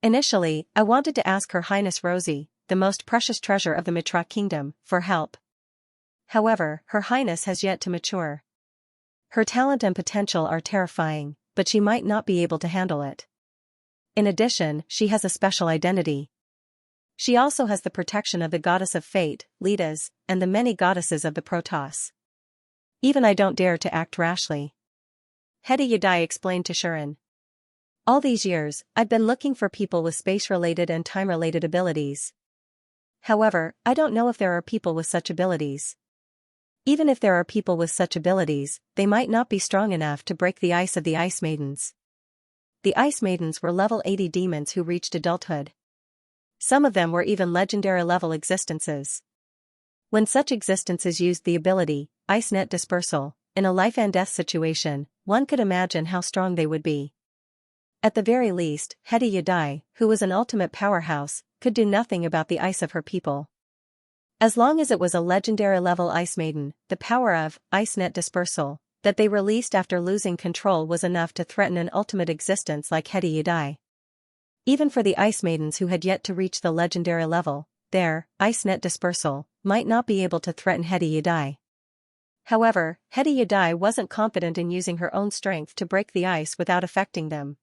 Initially, I wanted to ask Her Highness Rosie, the most precious treasure of the Mitra kingdom, for help. However, Her Highness has yet to mature. Her talent and potential are terrifying, but she might not be able to handle it. In addition, she has a special identity. She also has the protection of the goddess of fate, Letas, and the many goddesses of the Protoss. Even I don't dare to act rashly. Hedi Yadai explained to Shuren. All these years, I've been looking for people with space-related and time-related abilities. However, I don't know if there are people with such abilities. Even if there are people with such abilities, they might not be strong enough to break the ice of the Ice Maidens. The Ice Maidens were level 80 demons who reached adulthood. Some of them were even legendary-level existences. When such existences used the ability, Ice Net Dispersal, in a life-and-death situation, one could imagine how strong they would be. At the very least, Hedi Yadai, who was an ultimate powerhouse, could do nothing about the ice of her people. As long as it was a legendary-level Ice Maiden, the power of Ice Net Dispersal that they released after losing control was enough to threaten an ultimate existence like Hedi Yadai. Even for the Ice Maidens who had yet to reach the legendary level, their Ice Net Dispersal might not be able to threaten Hedi Yadai. However, Hedi Yadai wasn't confident in using her own strength to break the ice without affecting them.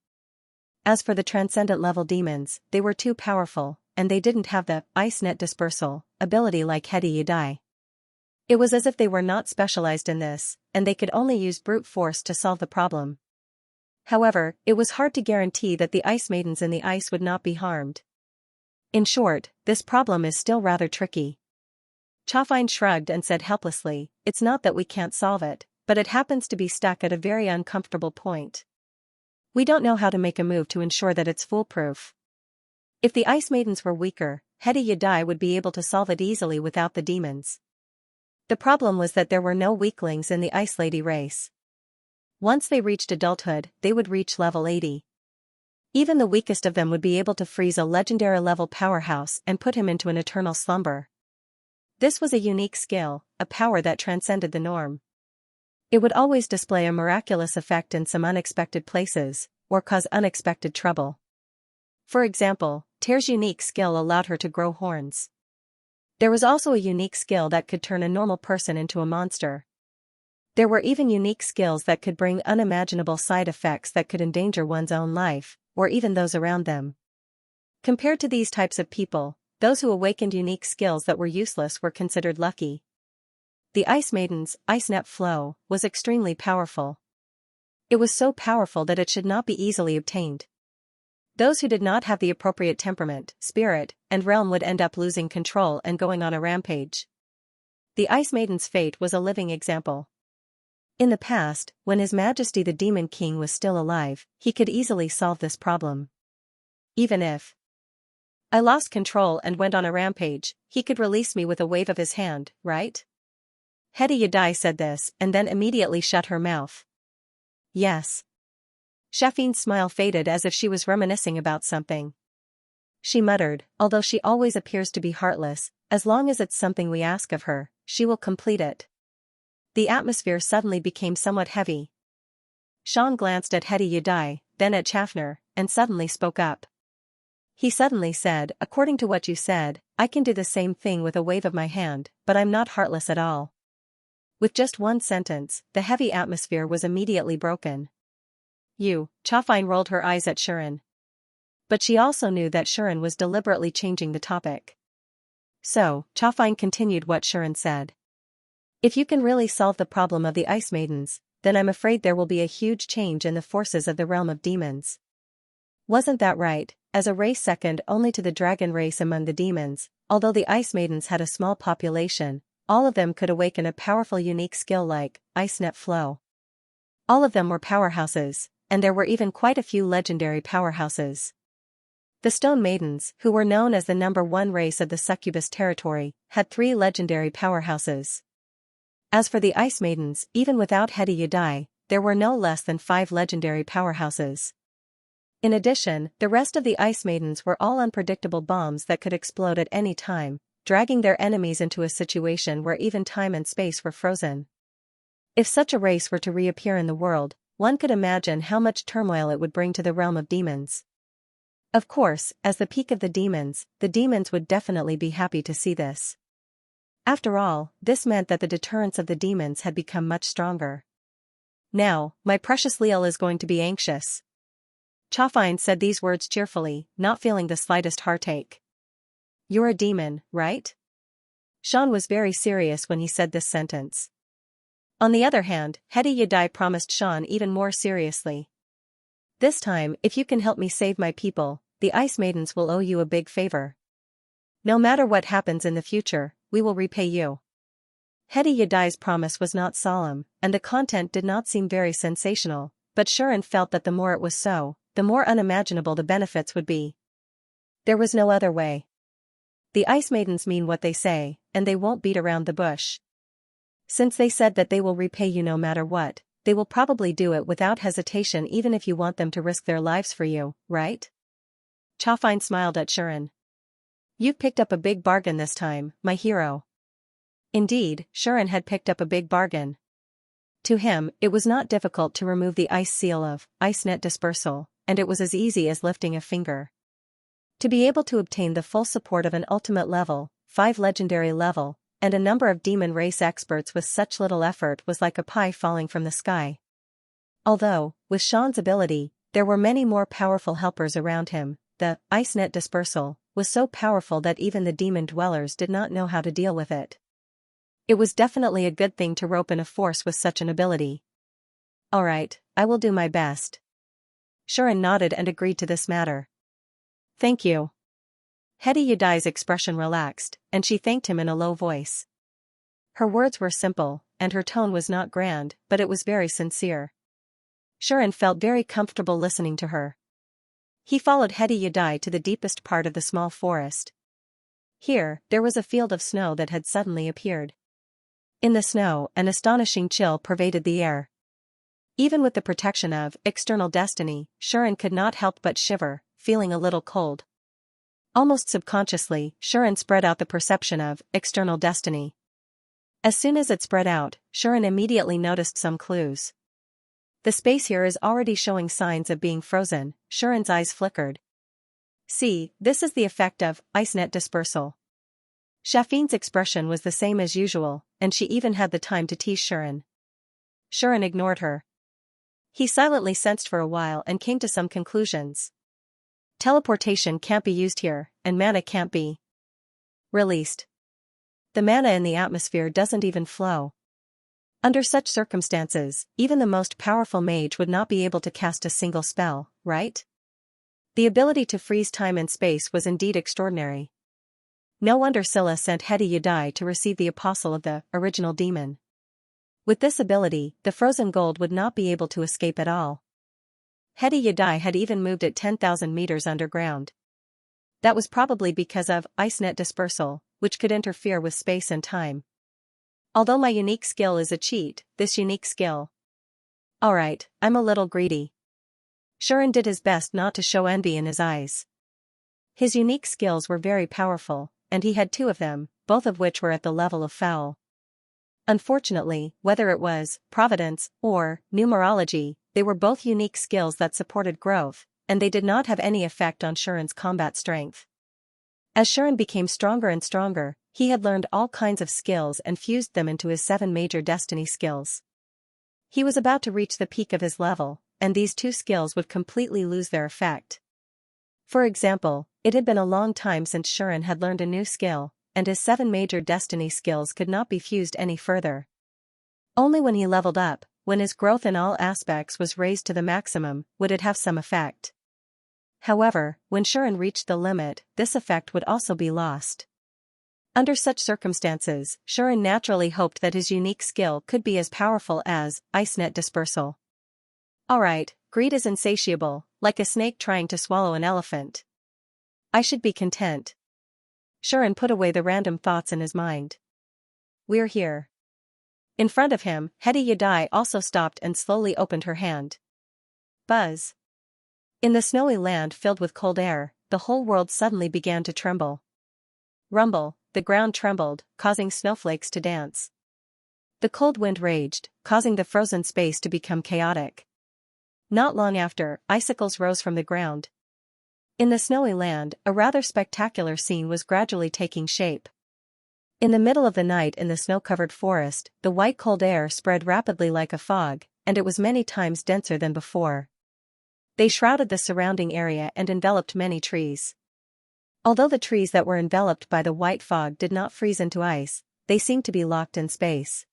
As for the transcendent level demons, they were too powerful, and they didn't have the Ice Net Dispersal ability like Hedi Yadai. It was as if they were not specialized in this, and they could only use brute force to solve the problem. However, it was hard to guarantee that the Ice Maidens in the ice would not be harmed. In short, this problem is still rather tricky. Chafine shrugged and said helplessly, "It's not that we can't solve it, but it happens to be stuck at a very uncomfortable point. We don't know how to make a move to ensure that it's foolproof. If the Ice Maidens were weaker, Hedi Yadai would be able to solve it easily without the demons." The problem was that there were no weaklings in the Ice Lady race. Once they reached adulthood, they would reach level 80. Even the weakest of them would be able to freeze a legendary-level powerhouse and put him into an eternal slumber. This was a unique skill, a power that transcended the norm. It would always display a miraculous effect in some unexpected places, or cause unexpected trouble. For example, Tear's unique skill allowed her to grow horns. There was also a unique skill that could turn a normal person into a monster. There were even unique skills that could bring unimaginable side effects that could endanger one's own life, or even those around them. Compared to these types of people, those who awakened unique skills that were useless were considered lucky. The Ice Maiden's Ice Net Flow was extremely powerful. It was so powerful that it should not be easily obtained. Those who did not have the appropriate temperament, spirit, and realm would end up losing control and going on a rampage. The Ice Maiden's fate was a living example. In the past, when His Majesty the Demon King was still alive, he could easily solve this problem. Even if I lost control and went on a rampage, he could release me with a wave of his hand, right? Hedi Yadai said this and then immediately shut her mouth. Yes. Shafine's smile faded as if she was reminiscing about something. She muttered, although she always appears to be heartless, as long as it's something we ask of her, she will complete it. The atmosphere suddenly became somewhat heavy. Sean glanced at Hedi Yadai, then at Chaffner, and suddenly spoke up. He suddenly said, "According to what you said, I can do the same thing with a wave of my hand, but I'm not heartless at all." With just one sentence, the heavy atmosphere was immediately broken. Chaffine rolled her eyes at Shuren. But she also knew that Shuren was deliberately changing the topic. So, Chaffine continued what Shuren said. "If you can really solve the problem of the Ice Maidens, then I'm afraid there will be a huge change in the forces of the realm of demons. Wasn't that right, as a race second only to the dragon race among the demons, although the Ice Maidens had a small population, all of them could awaken a powerful unique skill like Ice Net Flow. All of them were powerhouses, and there were even quite a few legendary powerhouses. The Stone Maidens, who were known as the #1 race of the Succubus territory, had 3 legendary powerhouses. As for the Ice Maidens, even without Hedi Yadai, there were no less than 5 legendary powerhouses. In addition, the rest of the Ice Maidens were all unpredictable bombs that could explode at any time, dragging their enemies into a situation where even time and space were frozen. If such a race were to reappear in the world, one could imagine how much turmoil it would bring to the realm of demons. Of course, as the peak of the demons would definitely be happy to see this. After all, this meant that the deterrence of the demons had become much stronger. "Now, my precious Leal is going to be anxious." Chaffine said these words cheerfully, not feeling the slightest heartache. "You're a demon, right?" Sean was very serious when he said this sentence. On the other hand, Hedi Yadai promised Shan even more seriously. This time, if you can help me save my people, the Ice Maidens will owe you a big favor. No matter what happens in the future, we will repay you. Hedi Yadai's promise was not solemn, and the content did not seem very sensational, but Shuren felt that the more it was so, the more unimaginable the benefits would be. There was no other way. The Ice Maidens mean what they say, and they won't beat around the bush. Since they said that they will repay you no matter what, they will probably do it without hesitation even if you want them to risk their lives for you, right? Chafine smiled at Shuren. You've picked up a big bargain this time, my hero. Indeed, Shuren had picked up a big bargain. To him, it was not difficult to remove the ice seal of ice net dispersal, and it was as easy as lifting a finger. To be able to obtain the full support of an ultimate level, 5 legendary level, and a number of demon race experts with such little effort was like a pie falling from the sky. Although, with Shan's ability, there were many more powerful helpers around him, the ice net dispersal was so powerful that even the demon dwellers did not know how to deal with it. It was definitely a good thing to rope in a force with such an ability. Alright, I will do my best. Shuren nodded and agreed to this matter. Thank you. Hedi Yadai's expression relaxed, and she thanked him in a low voice. Her words were simple, and her tone was not grand, but it was very sincere. Shuren felt very comfortable listening to her. He followed Hedi Yadai to the deepest part of the small forest. Here, there was a field of snow that had suddenly appeared. In the snow, an astonishing chill pervaded the air. Even with the protection of external destiny, Shuren could not help but shiver, feeling a little cold. Almost subconsciously, Shuren spread out the perception of external destiny. As soon as it spread out, Shuren immediately noticed some clues. The space here is already showing signs of being frozen. Shuren's eyes flickered. See, this is the effect of ice net dispersal. Shafine's expression was the same as usual, and she even had the time to tease Shuren. Shuren ignored her. He silently sensed for a while and came to some conclusions. Teleportation can't be used here, and mana can't be released. The mana in the atmosphere doesn't even flow. Under such circumstances, even the most powerful mage would not be able to cast a single spell, right? The ability to freeze time and space was indeed extraordinary. No wonder Scylla sent Hedi Yadai to receive the apostle of the original demon. With this ability, the frozen gold would not be able to escape at all. Hedi Yadai had even moved it 10,000 meters underground. That was probably because of ice net dispersal, which could interfere with space and time. Although my unique skill is a cheat, this unique skill. Alright, I'm a little greedy. Shuren did his best not to show envy in his eyes. His unique skills were very powerful, and he had 2 of them, both of which were at the level of foul. Unfortunately, whether it was providence or numerology, they were both unique skills that supported growth, and they did not have any effect on Shuren's combat strength. As Shuren became stronger and stronger, he had learned all kinds of skills and fused them into his 7 major destiny skills. He was about to reach the peak of his level, and these 2 skills would completely lose their effect. For example, it had been a long time since Shuren had learned a new skill, and his 7 major destiny skills could not be fused any further. Only when he leveled up, when his growth in all aspects was raised to the maximum, would it have some effect. However, when Shuren reached the limit, this effect would also be lost. Under such circumstances, Shuren naturally hoped that his unique skill could be as powerful as ice net dispersal. Alright, greed is insatiable, like a snake trying to swallow an elephant. I should be content. Shuren put away the random thoughts in his mind. We're here. In front of him, Hedi Yadai also stopped and slowly opened her hand. Buzz. In the snowy land filled with cold air, the whole world suddenly began to tremble. Rumble, the ground trembled, causing snowflakes to dance. The cold wind raged, causing the frozen space to become chaotic. Not long after, icicles rose from the ground. In the snowy land, a rather spectacular scene was gradually taking shape. In the middle of the night in the snow-covered forest, the white cold air spread rapidly like a fog, and it was many times denser than before. They shrouded the surrounding area and enveloped many trees. Although the trees that were enveloped by the white fog did not freeze into ice, they seemed to be locked in space.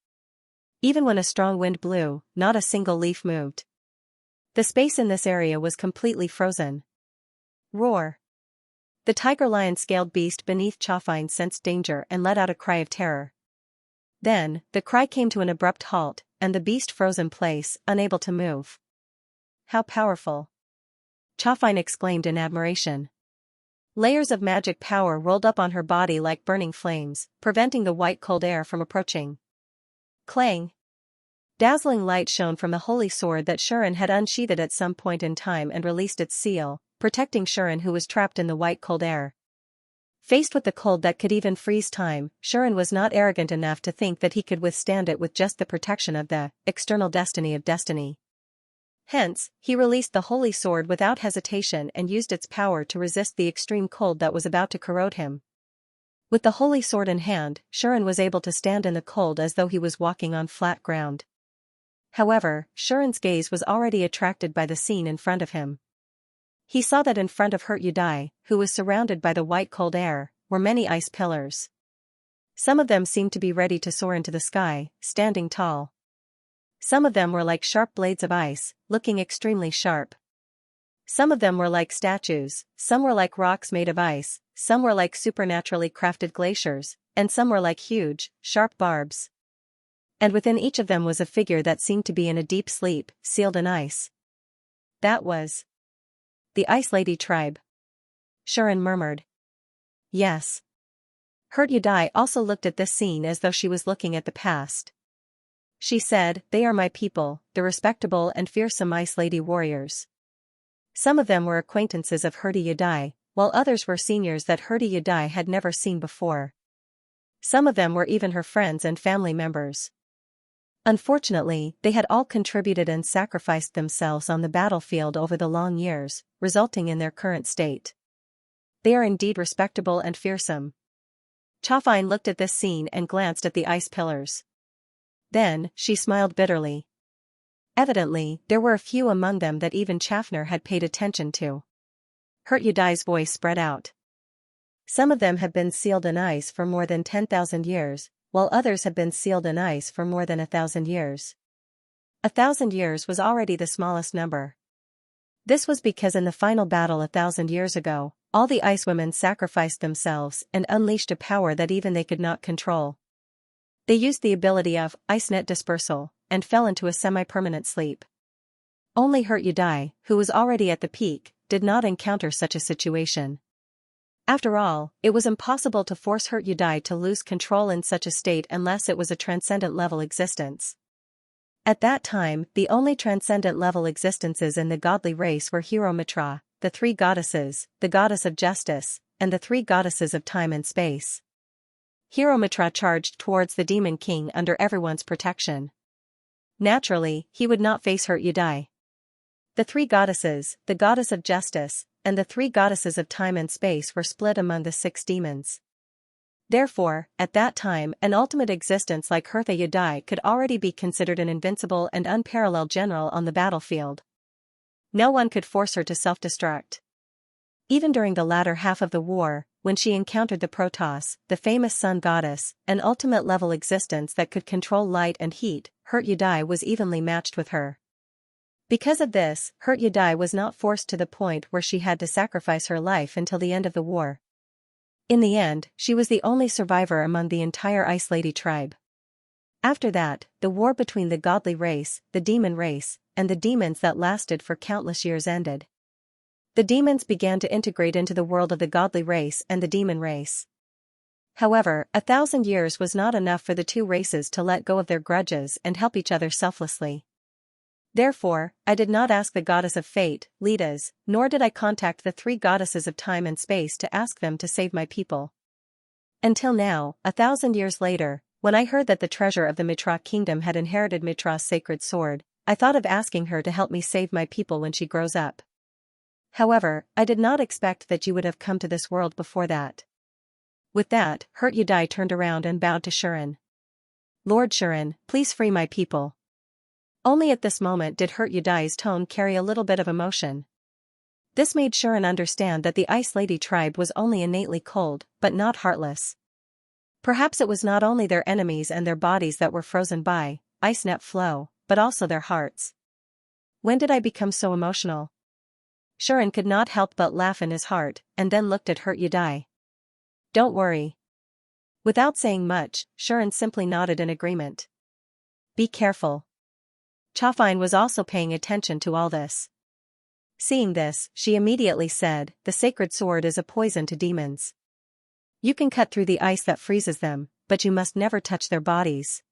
Even when a strong wind blew, not a single leaf moved. The space in this area was completely frozen. Roar! The tiger-lion-scaled beast beneath Xianxia sensed danger and let out a cry of terror. Then, the cry came to an abrupt halt, and the beast froze in place, unable to move. How powerful! Xianxia exclaimed in admiration. Layers of magic power rolled up on her body like burning flames, preventing the white cold air from approaching. Clang! Dazzling light shone from the holy sword that Shuren had unsheathed at some point in time and released its seal, protecting Shuren who was trapped in the white cold air. Faced with the cold that could even freeze time, Shuren was not arrogant enough to think that he could withstand it with just the protection of the external destiny of destiny. Hence, he released the holy sword without hesitation and used its power to resist the extreme cold that was about to corrode him. With the holy sword in hand, Shuren was able to stand in the cold as though he was walking on flat ground. However, Shuren's gaze was already attracted by the scene in front of him. He saw that in front of Yudai, who was surrounded by the white cold air, were many ice pillars. Some of them seemed to be ready to soar into the sky, standing tall. Some of them were like sharp blades of ice, looking extremely sharp. Some of them were like statues, some were like rocks made of ice, some were like supernaturally crafted glaciers, and some were like huge, sharp barbs. And within each of them was a figure that seemed to be in a deep sleep, sealed in ice. That was the Ice Lady tribe. Shuren murmured. Yes. Yudai also looked at this scene as though she was looking at the past. She said, "They are my people, the respectable and fearsome Ice Lady warriors." Some of them were acquaintances of Yudai, while others were seniors that Yudai had never seen before. Some of them were even her friends and family members. Unfortunately, they had all contributed and sacrificed themselves on the battlefield over the long years, resulting in their current state. They are indeed respectable and fearsome. Xianxia looked at this scene and glanced at the ice pillars. Then, she smiled bitterly. Evidently, there were a few among them that even Xianxia had paid attention to. Yudai's voice spread out. Some of them have been sealed in ice for more than 10,000 years, while others have been sealed in ice for more than 1,000 years. 1,000 years was already the smallest number. This was because in the final battle 1,000 years ago, all the ice women sacrificed themselves and unleashed a power that even they could not control. They used the ability of ice net dispersal, and fell into a semi-permanent sleep. Only Yudai, who was already at the peak, did not encounter such a situation. After all, it was impossible to force Yudai to lose control in such a state unless it was a transcendent-level existence. At that time, the only transcendent-level existences in the godly race were Mitra, the three goddesses, the goddess of justice, and the three goddesses of time and space. Mitra charged towards the demon king under everyone's protection. Naturally, he would not face Yudai. The three goddesses, the goddess of justice, and the three goddesses of time and space were split among the 6 demons. Therefore, at that time, an ultimate existence like Yudai could already be considered an invincible and unparalleled general on the battlefield. No one could force her to self-destruct. Even during the latter half of the war, when she encountered the Protoss, the famous sun goddess, an ultimate-level existence that could control light and heat, Yudai was evenly matched with her. Because of this, Yudai was not forced to the point where she had to sacrifice her life until the end of the war. In the end, she was the only survivor among the entire Ice Lady tribe. After that, the war between the godly race, the demon race, and the demons that lasted for countless years ended. The demons began to integrate into the world of the godly race and the demon race. However, 1,000 years was not enough for the two races to let go of their grudges and help each other selflessly. Therefore, I did not ask the goddess of fate, Lidas, nor did I contact the three goddesses of time and space to ask them to save my people. Until now, 1,000 years later, when I heard that the treasure of the Mitra kingdom had inherited Mitra's sacred sword, I thought of asking her to help me save my people when she grows up. However, I did not expect that you would have come to this world before that. With that, Yudai turned around and bowed to Shuren. Lord Shuren, please free my people. Only at this moment did Yudai's tone carry a little bit of emotion. This made Shuren understand that the Ice Lady tribe was only innately cold, but not heartless. Perhaps it was not only their enemies and their bodies that were frozen by, ice net flow, but also their hearts. When did I become so emotional? Shuren could not help but laugh in his heart, and then looked at Hurt Yadai. Don't worry. Without saying much, Shuren simply nodded in agreement. Be careful. Chafine was also paying attention to all this. Seeing this, she immediately said, the sacred sword is a poison to demons. You can cut through the ice that freezes them, but you must never touch their bodies.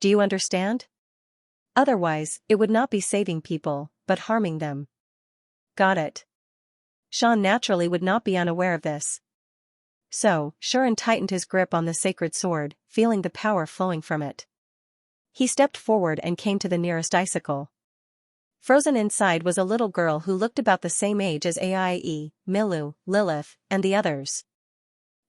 Do you understand? Otherwise, it would not be saving people, but harming them. Got it. Sean naturally would not be unaware of this. So, Shuren tightened his grip on the sacred sword, feeling the power flowing from it. He stepped forward and came to the nearest icicle. Frozen inside was a little girl who looked about the same age as Aie, Milu, Lilith, and the others.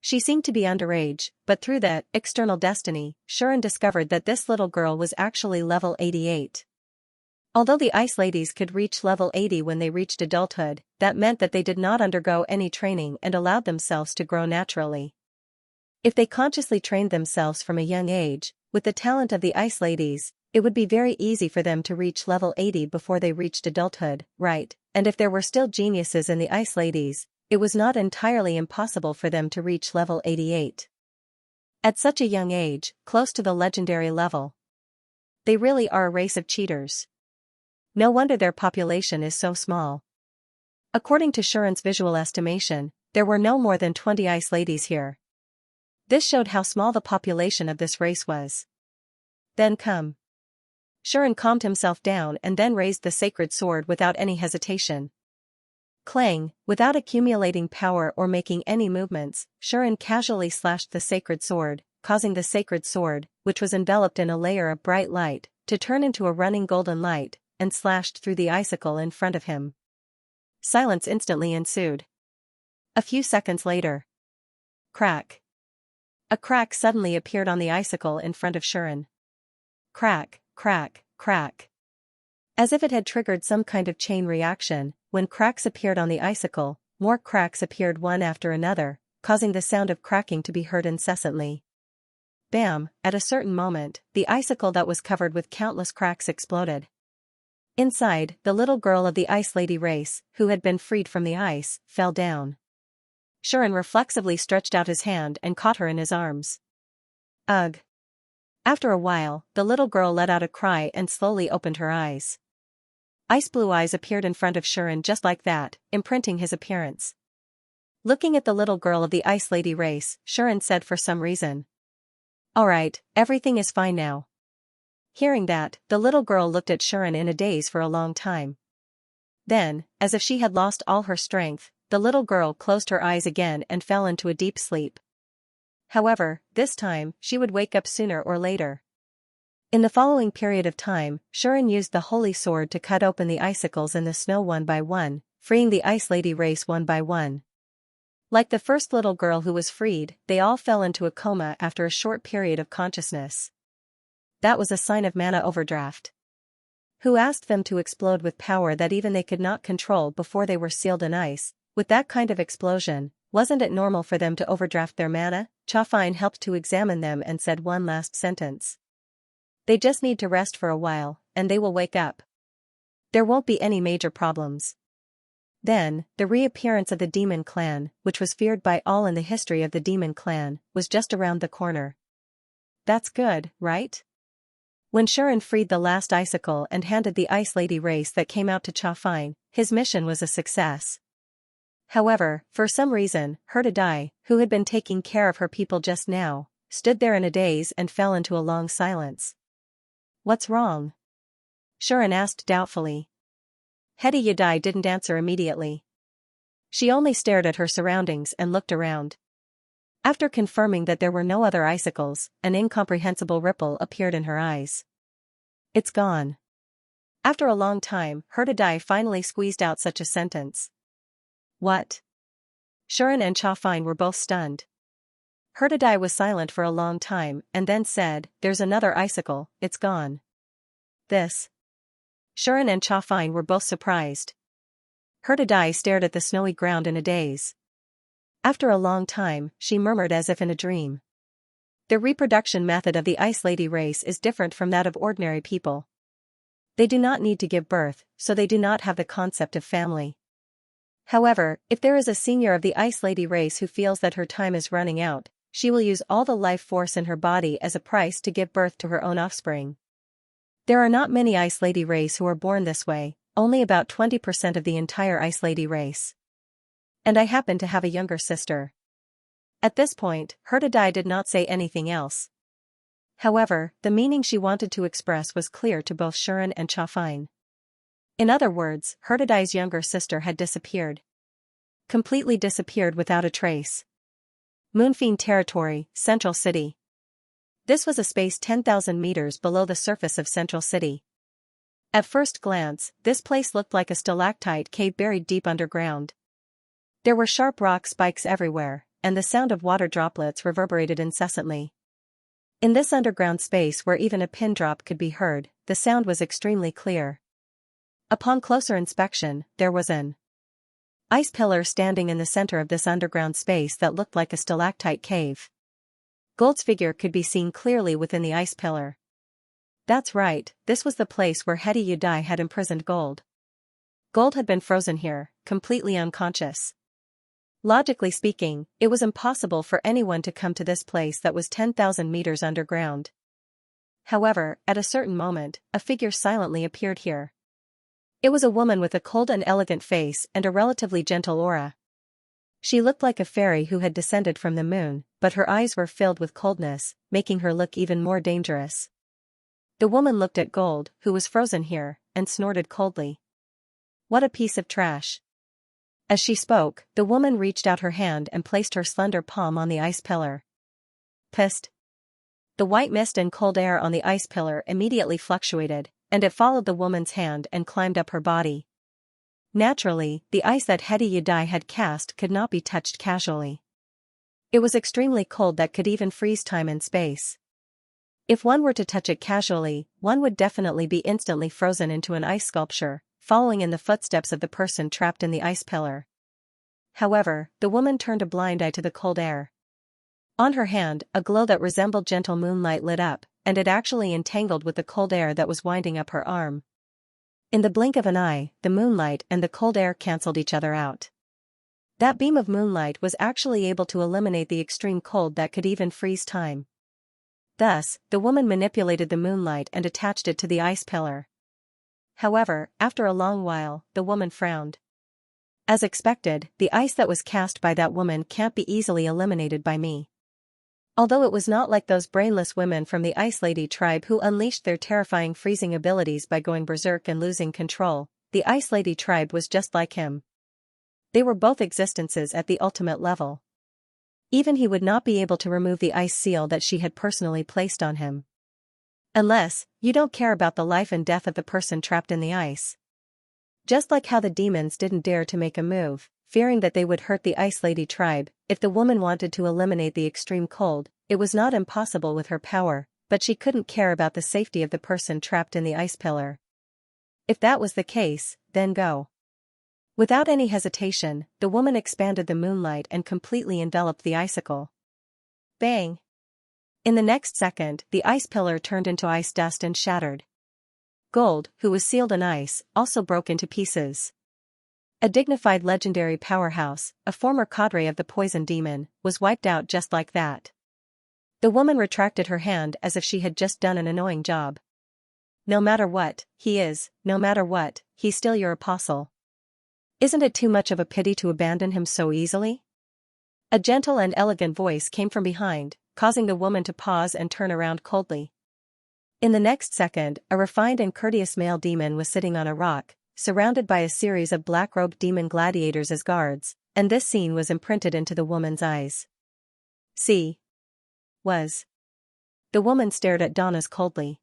She seemed to be underage, but through that external destiny, Shuren discovered that this little girl was actually level 88. Although the Ice Ladies could reach level 80 when they reached adulthood, that meant that they did not undergo any training and allowed themselves to grow naturally. If they consciously trained themselves from a young age, with the talent of the Ice Ladies, it would be very easy for them to reach level 80 before they reached adulthood, right? And if there were still geniuses in the Ice Ladies, it was not entirely impossible for them to reach level 88. At such a young age, close to the legendary level. They really are a race of cheaters. No wonder their population is so small. According to Shuren's visual estimation, there were no more than 20 Ice Ladies here. This showed how small the population of this race was. Then come. Shuren calmed himself down and then raised the sacred sword without any hesitation. Clang, without accumulating power or making any movements, Shuren casually slashed the sacred sword, causing the sacred sword, which was enveloped in a layer of bright light, to turn into a running golden light, and slashed through the icicle in front of him. Silence instantly ensued. A few seconds later. Crack. A crack suddenly appeared on the icicle in front of Shuren. Crack, crack, crack. As if it had triggered some kind of chain reaction, when cracks appeared on the icicle, more cracks appeared one after another, causing the sound of cracking to be heard incessantly. Bam! At a certain moment, the icicle that was covered with countless cracks exploded. Inside, the little girl of the Ice Lady race, who had been freed from the ice, fell down. Shuren reflexively stretched out his hand and caught her in his arms. Ugh! After a while, the little girl let out a cry and slowly opened her eyes. Ice blue eyes appeared in front of Shuren just like that, imprinting his appearance. Looking at the little girl of the Ice Lady race, Shuren said for some reason. Alright, everything is fine now. Hearing that, the little girl looked at Shuren in a daze for a long time. Then, as if she had lost all her strength, the little girl closed her eyes again and fell into a deep sleep. However, this time, she would wake up sooner or later. In the following period of time, Shuren used the holy sword to cut open the icicles in the snow one by one, freeing the Ice Lady race one by one. Like the first little girl who was freed, they all fell into a coma after a short period of consciousness. That was a sign of mana overdraft. Who asked them to explode with power that even they could not control before they were sealed in ice? With that kind of explosion, wasn't it normal for them to overdraft their mana? Chafine helped to examine them and said one last sentence. They just need to rest for a while, and they will wake up. There won't be any major problems. Then, the reappearance of the Demon Clan, which was feared by all in the history of the Demon Clan, was just around the corner. That's good, right? When Shuren freed the last icicle and handed the Ice Lady race that came out to Chafine, his mission was a success. However, for some reason, Hurt Yadai, who had been taking care of her people just now, stood there in a daze and fell into a long silence. What's wrong? Shuren asked doubtfully. Hurt Yadai didn't answer immediately. She only stared at her surroundings and looked around. After confirming that there were no other icicles, an incomprehensible ripple appeared in her eyes. It's gone. After a long time, Hurt Yadai finally squeezed out such a sentence. What? Shuren and Chafine were both stunned. Hurt Yadai was silent for a long time and then said, "There's another icicle, it's gone." This. Shuren and Chafine were both surprised. Hurt Yadai stared at the snowy ground in a daze. After a long time, she murmured as if in a dream. The reproduction method of the Ice Lady race is different from that of ordinary people. They do not need to give birth, so they do not have the concept of family. However, if there is a senior of the Ice Lady race who feels that her time is running out, she will use all the life force in her body as a price to give birth to her own offspring. There are not many Ice Lady race who are born this way, only about 20% of the entire Ice Lady race. And I happen to have a younger sister. At this point, Hertadai did not say anything else. However, the meaning she wanted to express was clear to both Shuren and Chafine. In other words, Hertadai's younger sister had disappeared. Completely disappeared without a trace. Moonfiend Territory, Central City. This was a space 10,000 meters below the surface of Central City. At first glance, this place looked like a stalactite cave buried deep underground. There were sharp rock spikes everywhere, and the sound of water droplets reverberated incessantly. In this underground space where even a pin drop could be heard, the sound was extremely clear. Upon closer inspection, there was an ice pillar standing in the center of this underground space that looked like a stalactite cave. Gold's figure could be seen clearly within the ice pillar. That's right, this was the place where Hedi Yudai had imprisoned Gold. Gold had been frozen here, completely unconscious. Logically speaking, it was impossible for anyone to come to this place that was 10,000 meters underground. However, at a certain moment, a figure silently appeared here. It was a woman with a cold and elegant face and a relatively gentle aura. She looked like a fairy who had descended from the moon, but her eyes were filled with coldness, making her look even more dangerous. The woman looked at Gold, who was frozen here, and snorted coldly. What a piece of trash. As she spoke, the woman reached out her hand and placed her slender palm on the ice pillar. Pissed. The white mist and cold air on the ice pillar immediately fluctuated, and it followed the woman's hand and climbed up her body. Naturally, the ice that Hedi Yudai had cast could not be touched casually. It was extremely cold that could even freeze time and space. If one were to touch it casually, one would definitely be instantly frozen into an ice sculpture, following in the footsteps of the person trapped in the ice pillar. However, the woman turned a blind eye to the cold air. On her hand, a glow that resembled gentle moonlight lit up, and it actually entangled with the cold air that was winding up her arm. In the blink of an eye, the moonlight and the cold air cancelled each other out. That beam of moonlight was actually able to eliminate the extreme cold that could even freeze time. Thus, the woman manipulated the moonlight and attached it to the ice pillar. However, after a long while, the woman frowned. As expected, the ice that was cast by that woman can't be easily eliminated by me. Although it was not like those brainless women from the Ice Lady tribe who unleashed their terrifying freezing abilities by going berserk and losing control, the Ice Lady tribe was just like him. They were both existences at the ultimate level. Even he would not be able to remove the ice seal that she had personally placed on him. Unless, you don't care about the life and death of the person trapped in the ice. Just like how the demons didn't dare to make a move, fearing that they would hurt the Ice Lady tribe, if the woman wanted to eliminate the extreme cold, it was not impossible with her power, but she couldn't care about the safety of the person trapped in the ice pillar. If that was the case, then go. Without any hesitation, the woman expanded the moonlight and completely enveloped the icicle. Bang! In the next second, the ice pillar turned into ice dust and shattered. Gold, who was sealed in ice, also broke into pieces. A dignified legendary powerhouse, a former cadre of the poison demon, was wiped out just like that. The woman retracted her hand as if she had just done an annoying job. No matter what, he's still your apostle. Isn't it too much of a pity to abandon him so easily? A gentle and elegant voice came from behind, causing the woman to pause and turn around coldly. In the next second, a refined and courteous male demon was sitting on a rock, surrounded by a series of black-robed demon gladiators as guards, and this scene was imprinted into the woman's eyes. Was. The woman stared at Donna's coldly.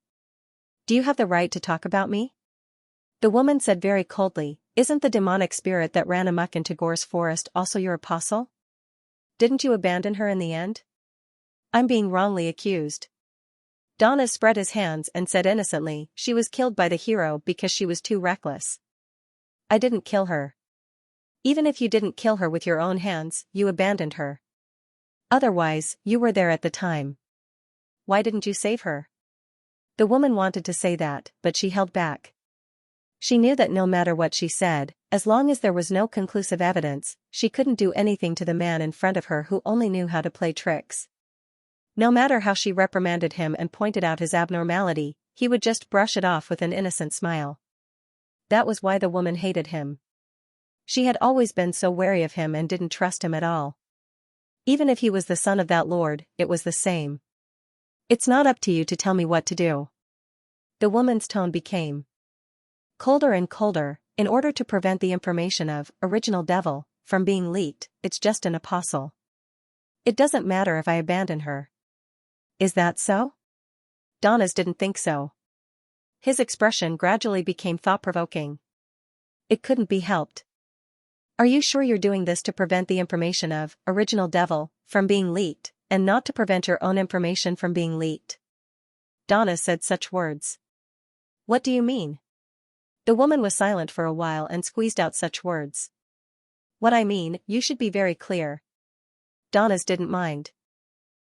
Do you have the right to talk about me? The woman said very coldly, isn't the demonic spirit that ran amok into Gore's forest also your apostle? Didn't you abandon her in the end? I'm being wrongly accused. Donna spread his hands and said innocently, she was killed by the hero because she was too reckless. I didn't kill her. Even if you didn't kill her with your own hands, you abandoned her. Otherwise, you were there at the time. why didn't you save her? The woman wanted to say that, but she held back. She knew that no matter what she said, as long as there was no conclusive evidence, she couldn't do anything to the man in front of her who only knew how to play tricks. No matter how she reprimanded him and pointed out his abnormality, he would just brush it off with an innocent smile. That was why the woman hated him. She had always been so wary of him and didn't trust him at all. Even if he was the son of that lord, it was the same. It's not up to you to tell me what to do. The woman's tone became colder and colder. In order to prevent the information of original devil from being leaked, it's just an apostle. It doesn't matter if I abandon her. Is that so? Donna's didn't think so. His expression gradually became thought-provoking. It couldn't be helped. Are you sure you're doing this to prevent the information of original devil from being leaked, and not to prevent your own information from being leaked? Donna said such words. What do you mean? The woman was silent for a while and squeezed out such words. What I mean, you should be very clear. Donna's didn't mind.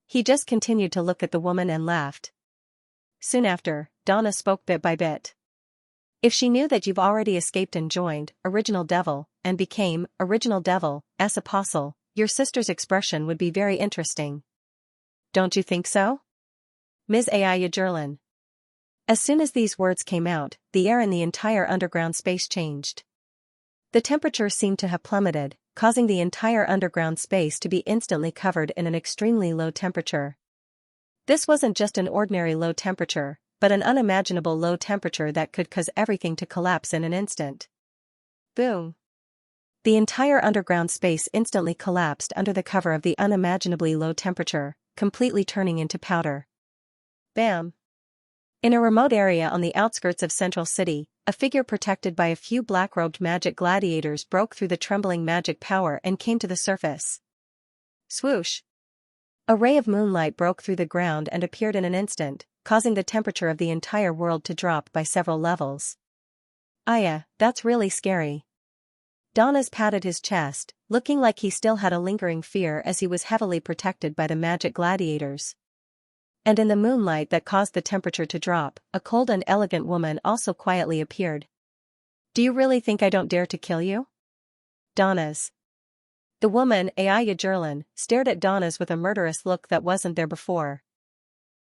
He just continued to look at the woman and laughed. Soon after, Donna spoke bit by bit. If she knew that you've already escaped and joined Original Devil, and became Original Devil's apostle, your sister's expression would be very interesting. Don't you think so? Ms. Ayajurlin. As soon as these words came out, the air in the entire underground space changed. The temperature seemed to have plummeted, causing the entire underground space to be instantly covered in an extremely low temperature. This wasn't just an ordinary low temperature, but an unimaginable low temperature that could cause everything to collapse in an instant. Boom! The entire underground space instantly collapsed under the cover of the unimaginably low temperature, completely turning into powder. Bam! In a remote area on the outskirts of Central City, a figure protected by a few black-robed magic gladiators broke through the trembling magic power and came to the surface. Swoosh! A ray of moonlight broke through the ground and appeared in an instant, causing the temperature of the entire world to drop by several levels. Aya, that's really scary. Donnas patted his chest, looking like he still had a lingering fear as he was heavily protected by the magic gladiators. And in the moonlight that caused the temperature to drop, a cold and elegant woman also quietly appeared. Do you really think I don't dare to kill you? Donnas. The woman, Ayajurlin, stared at Donnas with a murderous look that wasn't there before.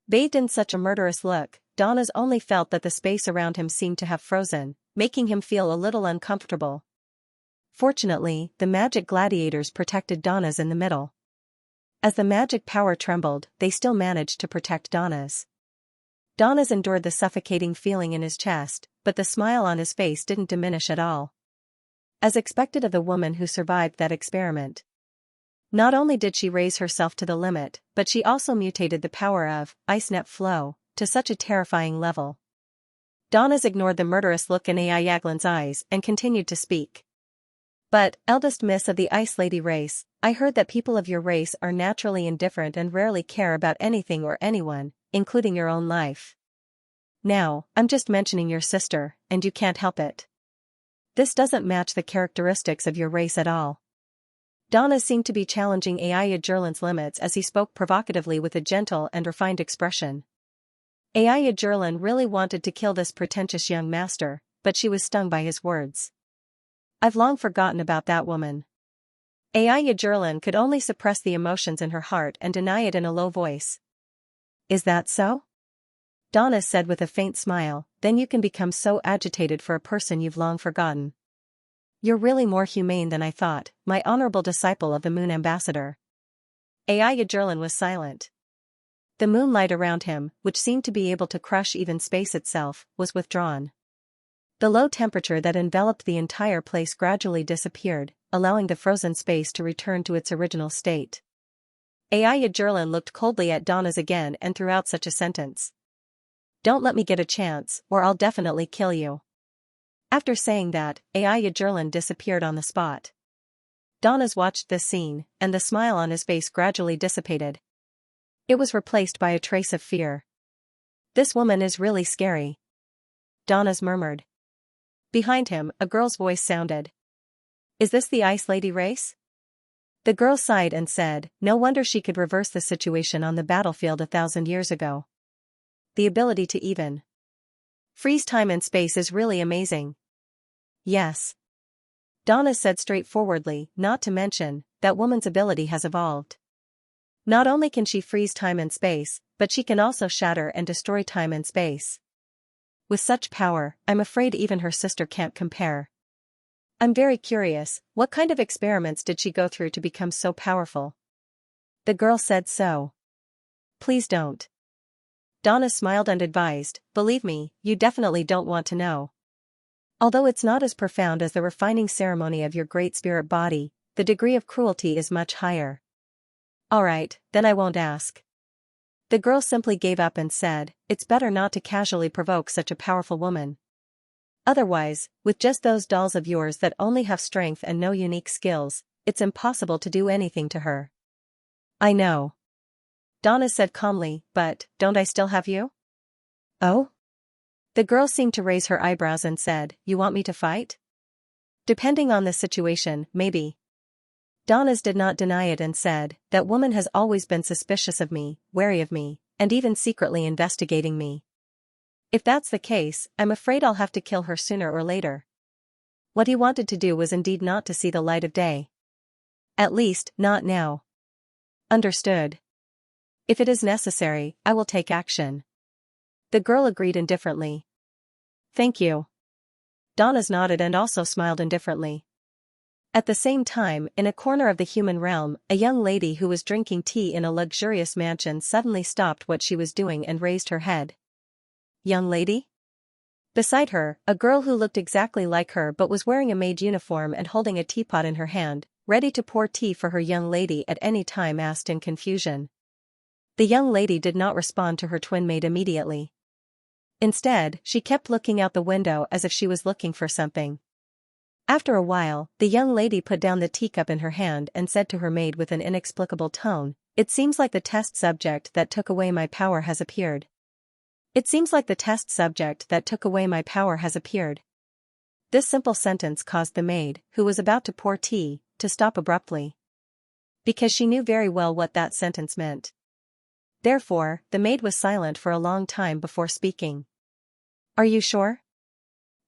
Bathed in such a murderous look, Donnas only felt that the space around him seemed to have frozen, making him feel a little uncomfortable. Fortunately, the magic gladiators protected Donnas in the middle. As the magic power trembled, they still managed to protect Donnas. Donnas endured the suffocating feeling in his chest, but the smile on his face didn't diminish at all. As expected of the woman who survived that experiment. Not only did she raise herself to the limit, but she also mutated the power of Ice Net Flow to such a terrifying level. Donnas ignored the murderous look in Ayajurlin's eyes and continued to speak. But, eldest miss of the Ice Lady race, I heard that people of your race are naturally indifferent and rarely care about anything or anyone, including your own life. Now, I'm just mentioning your sister, and you can't help it. This doesn't match the characteristics of your race at all. Donna seemed to be challenging Ayajurlin's limits as he spoke provocatively with a gentle and refined expression. Ayajurlin really wanted to kill this pretentious young master, but she was stung by his words. I've long forgotten about that woman. Ayajurlin could only suppress the emotions in her heart and deny it in a low voice. Is that so? Donna said with a faint smile, then you can become so agitated for a person you've long forgotten. You're really more humane than I thought, my honorable disciple of the Moon Ambassador. Ayajurlin was silent. The moonlight around him, which seemed to be able to crush even space itself, was withdrawn. The low temperature that enveloped the entire place gradually disappeared, allowing the frozen space to return to its original state. Ayajurlin looked coldly at Donnas again and threw out such a sentence. Don't let me get a chance, or I'll definitely kill you. After saying that, Ayajurlin disappeared on the spot. Donnas watched this scene, and the smile on his face gradually dissipated. It was replaced by a trace of fear. This woman is really scary. Donnas murmured. Behind him, a girl's voice sounded. Is this the Ice Lady race? The girl sighed and said, no wonder she could reverse the situation on the battlefield 1,000 years ago. The ability to even freeze time and space is really amazing. Yes. Donna said straightforwardly, not to mention, that woman's ability has evolved. Not only can she freeze time and space, but she can also shatter and destroy time and space. With such power, I'm afraid even her sister can't compare. I'm very curious, what kind of experiments did she go through to become so powerful? The girl said so. Please don't. Donna smiled and advised, believe me, you definitely don't want to know. Although it's not as profound as the refining ceremony of your great spirit body, the degree of cruelty is much higher. Alright, then I won't ask. The girl simply gave up and said, it's better not to casually provoke such a powerful woman. Otherwise, with just those dolls of yours that only have strength and no unique skills, it's impossible to do anything to her. I know. Donna said calmly, but, don't I still have you? Oh? The girl seemed to raise her eyebrows and said, you want me to fight? Depending on the situation, maybe. Donna's did not deny it and said, that woman has always been suspicious of me, wary of me, and even secretly investigating me. If that's the case, I'm afraid I'll have to kill her sooner or later. What he wanted to do was indeed not to see the light of day. At least, not now. Understood. If it is necessary, I will take action. The girl agreed indifferently. Thank you. Donna's nodded and also smiled indifferently. At the same time, in a corner of the human realm, a young lady who was drinking tea in a luxurious mansion suddenly stopped what she was doing and raised her head. Young lady? Beside her, a girl who looked exactly like her but was wearing a maid uniform and holding a teapot in her hand, ready to pour tea for her young lady at any time, asked in confusion. The young lady did not respond to her twin maid immediately. Instead, she kept looking out the window as if she was looking for something. After a while, the young lady put down the teacup in her hand and said to her maid with an inexplicable tone, it seems like the test subject that took away my power has appeared. It seems like the test subject that took away my power has appeared. This simple sentence caused the maid, who was about to pour tea, to stop abruptly. Because she knew very well what that sentence meant. Therefore, the maid was silent for a long time before speaking. Are you sure?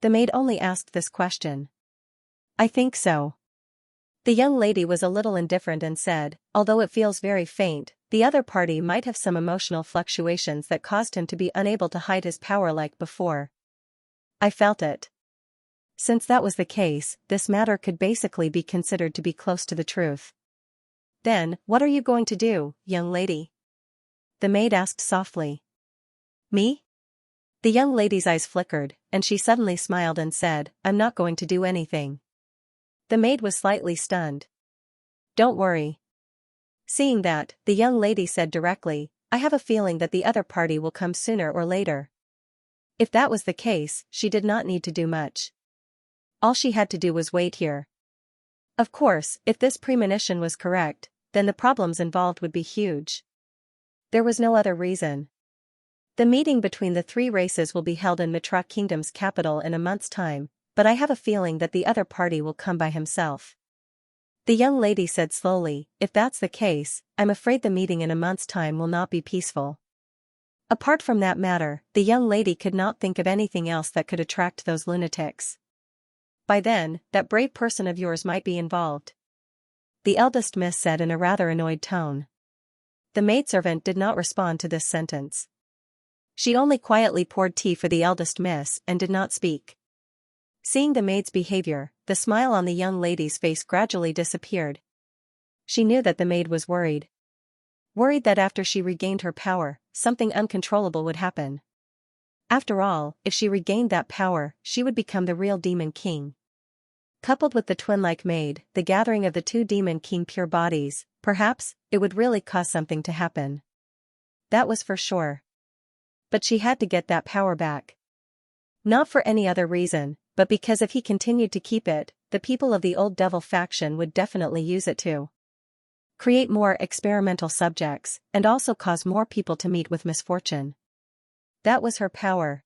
The maid only asked this question. I think so. The young lady was a little indifferent and said, although it feels very faint, the other party might have some emotional fluctuations that caused him to be unable to hide his power like before. I felt it. Since that was the case, this matter could basically be considered to be close to the truth. Then, what are you going to do, young lady? The maid asked softly. Me? The young lady's eyes flickered, and she suddenly smiled and said, I'm not going to do anything. The maid was slightly stunned. Don't worry. Seeing that, the young lady said directly, I have a feeling that the other party will come sooner or later. If that was the case, she did not need to do much. All she had to do was wait here. Of course, if this premonition was correct, then the problems involved would be huge. There was no other reason. The meeting between the three races will be held in Mitra Kingdom's capital in a month's time, but I have a feeling that the other party will come by himself. The young lady said slowly, if that's the case, I'm afraid the meeting in a month's time will not be peaceful. Apart from that matter, the young lady could not think of anything else that could attract those lunatics. By then, that brave person of yours might be involved. The eldest miss said in a rather annoyed tone. The maidservant did not respond to this sentence. She only quietly poured tea for the eldest miss and did not speak. Seeing the maid's behavior, the smile on the young lady's face gradually disappeared. She knew that the maid was worried. Worried that after she regained her power, something uncontrollable would happen. After all, if she regained that power, she would become the real Demon King. Coupled with the twin-like maid, the gathering of the two Demon King pure bodies, perhaps, it would really cause something to happen. That was for sure. But she had to get that power back. Not for any other reason, but because if he continued to keep it, the people of the Old Devil faction would definitely use it to create more experimental subjects, and also cause more people to meet with misfortune. That was her power.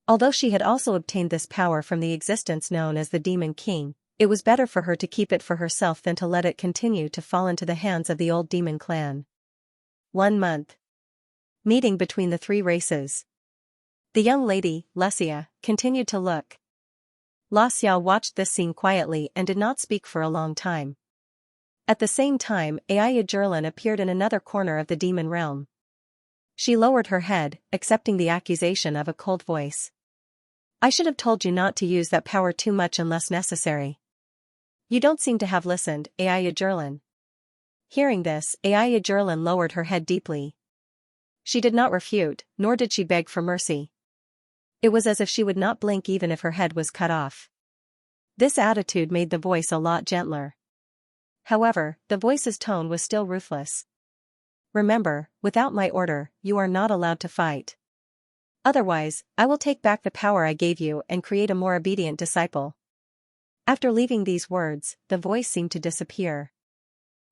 Although she had also obtained this power from the existence known as the Demon King, It was better for her to keep it for herself than to let it continue to fall into the hands of the old demon clan. 1 month. Meeting between the 3 races. The young lady, Xianxia, continued to look. Xiao watched this scene quietly and did not speak for a long time. At the same time, Aya Jerlin appeared in another corner of the demon realm. She lowered her head, accepting the accusation of a cold voice. I should have told you not to use that power too much unless necessary. You don't seem to have listened, Aya Jerlin. Hearing this, Aya Jerlin lowered her head deeply. She did not refute, nor did she beg for mercy. It was as if she would not blink even if her head was cut off. This attitude made the voice a lot gentler. However, the voice's tone was still ruthless. Remember, without my order, you are not allowed to fight. Otherwise, I will take back the power I gave you and create a more obedient disciple. After leaving these words, the voice seemed to disappear.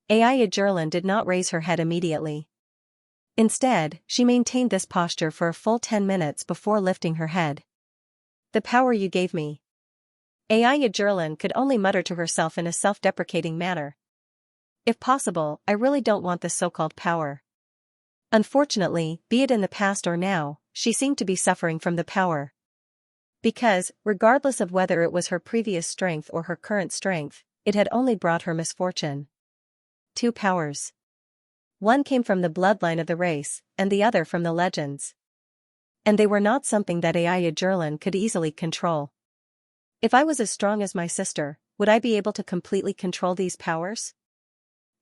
Aya Jerlin did not raise her head immediately. Instead, she maintained this posture for a full 10 minutes before lifting her head. The power you gave me. Aya Jerlin could only mutter to herself in a self-deprecating manner. If possible, I really don't want this so-called power. Unfortunately, be it in the past or now, she seemed to be suffering from the power. Because, regardless of whether it was her previous strength or her current strength, it had only brought her misfortune. 2 powers. One came from the bloodline of the race, and the other from the legends. And they were not something that Aya Jerlin could easily control. If I was as strong as my sister, would I be able to completely control these powers?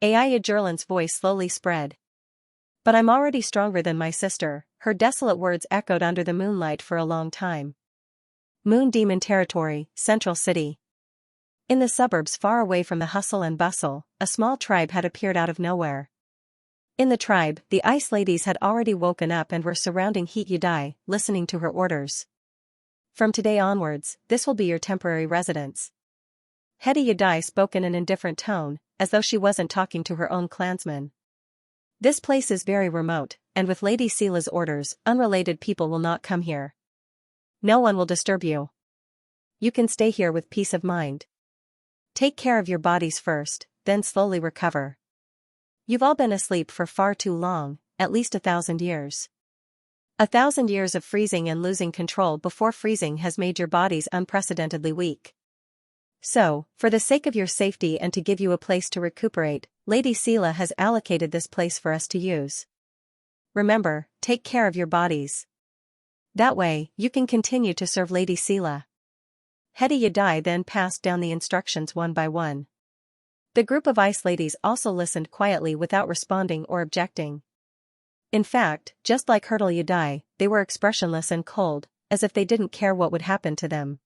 Aya Jerlin's voice slowly spread. But I'm already stronger than my sister, her desolate words echoed under the moonlight for a long time. Moon Demon Territory, Central City. In the suburbs far away from the hustle and bustle, a small tribe had appeared out of nowhere. In the tribe, the Ice Ladies had already woken up and were surrounding Heat Yudai, listening to her orders. From today onwards, this will be your temporary residence. Hedi Yudai spoke in an indifferent tone, as though she wasn't talking to her own clansmen. This place is very remote, and with Lady Seela's orders, unrelated people will not come here. No one will disturb you. You can stay here with peace of mind. Take care of your bodies first, then slowly recover. You've all been asleep for far too long, at least 1,000 years. 1,000 years of freezing and losing control before freezing has made your bodies unprecedentedly weak. So, for the sake of your safety and to give you a place to recuperate, Lady Seela has allocated this place for us to use. Remember, take care of your bodies. That way, you can continue to serve Lady Seela. Hedi Yudai then passed down the instructions one by one. The group of Ice Ladies also listened quietly without responding or objecting. In fact, just like Hurtle Yudai, they were expressionless and cold, as if they didn't care what would happen to them.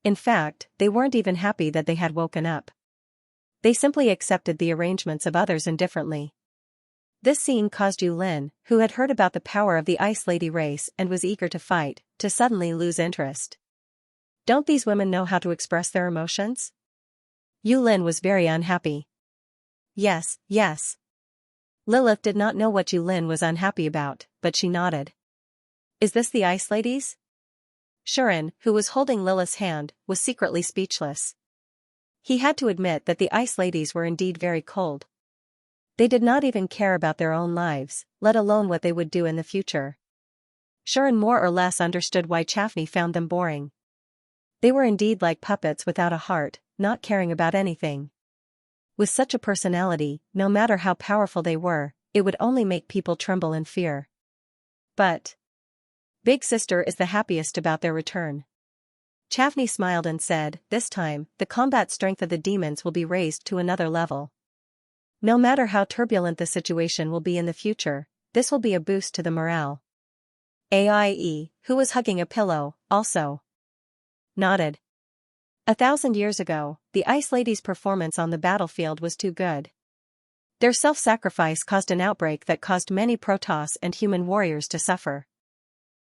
In fact, they weren't even happy that they had woken up. They simply accepted the arrangements of others indifferently. This scene caused Yu Lin, who had heard about the power of the Ice Lady race and was eager to fight, to suddenly lose interest. Don't these women know how to express their emotions? Yu Lin was very unhappy. Yes, yes. Lilith did not know what Yu Lin was unhappy about, but she nodded. Is this the Ice Ladies? Shuren, who was holding Lilith's hand, was secretly speechless. He had to admit that the Ice Ladies were indeed very cold. They did not even care about their own lives, let alone what they would do in the future. Shuren more or less understood why Chaffney found them boring. They were indeed like puppets without a heart, not caring about anything. With such a personality, no matter how powerful they were, it would only make people tremble in fear. But Big Sister is the happiest about their return. Chaffney smiled and said, this time, the combat strength of the demons will be raised to another level. No matter how turbulent the situation will be in the future, this will be a boost to the morale. Aie, who was hugging a pillow, also nodded. 1,000 years ago, the Ice Ladies' performance on the battlefield was too good. Their self-sacrifice caused an outbreak that caused many Protoss and human warriors to suffer.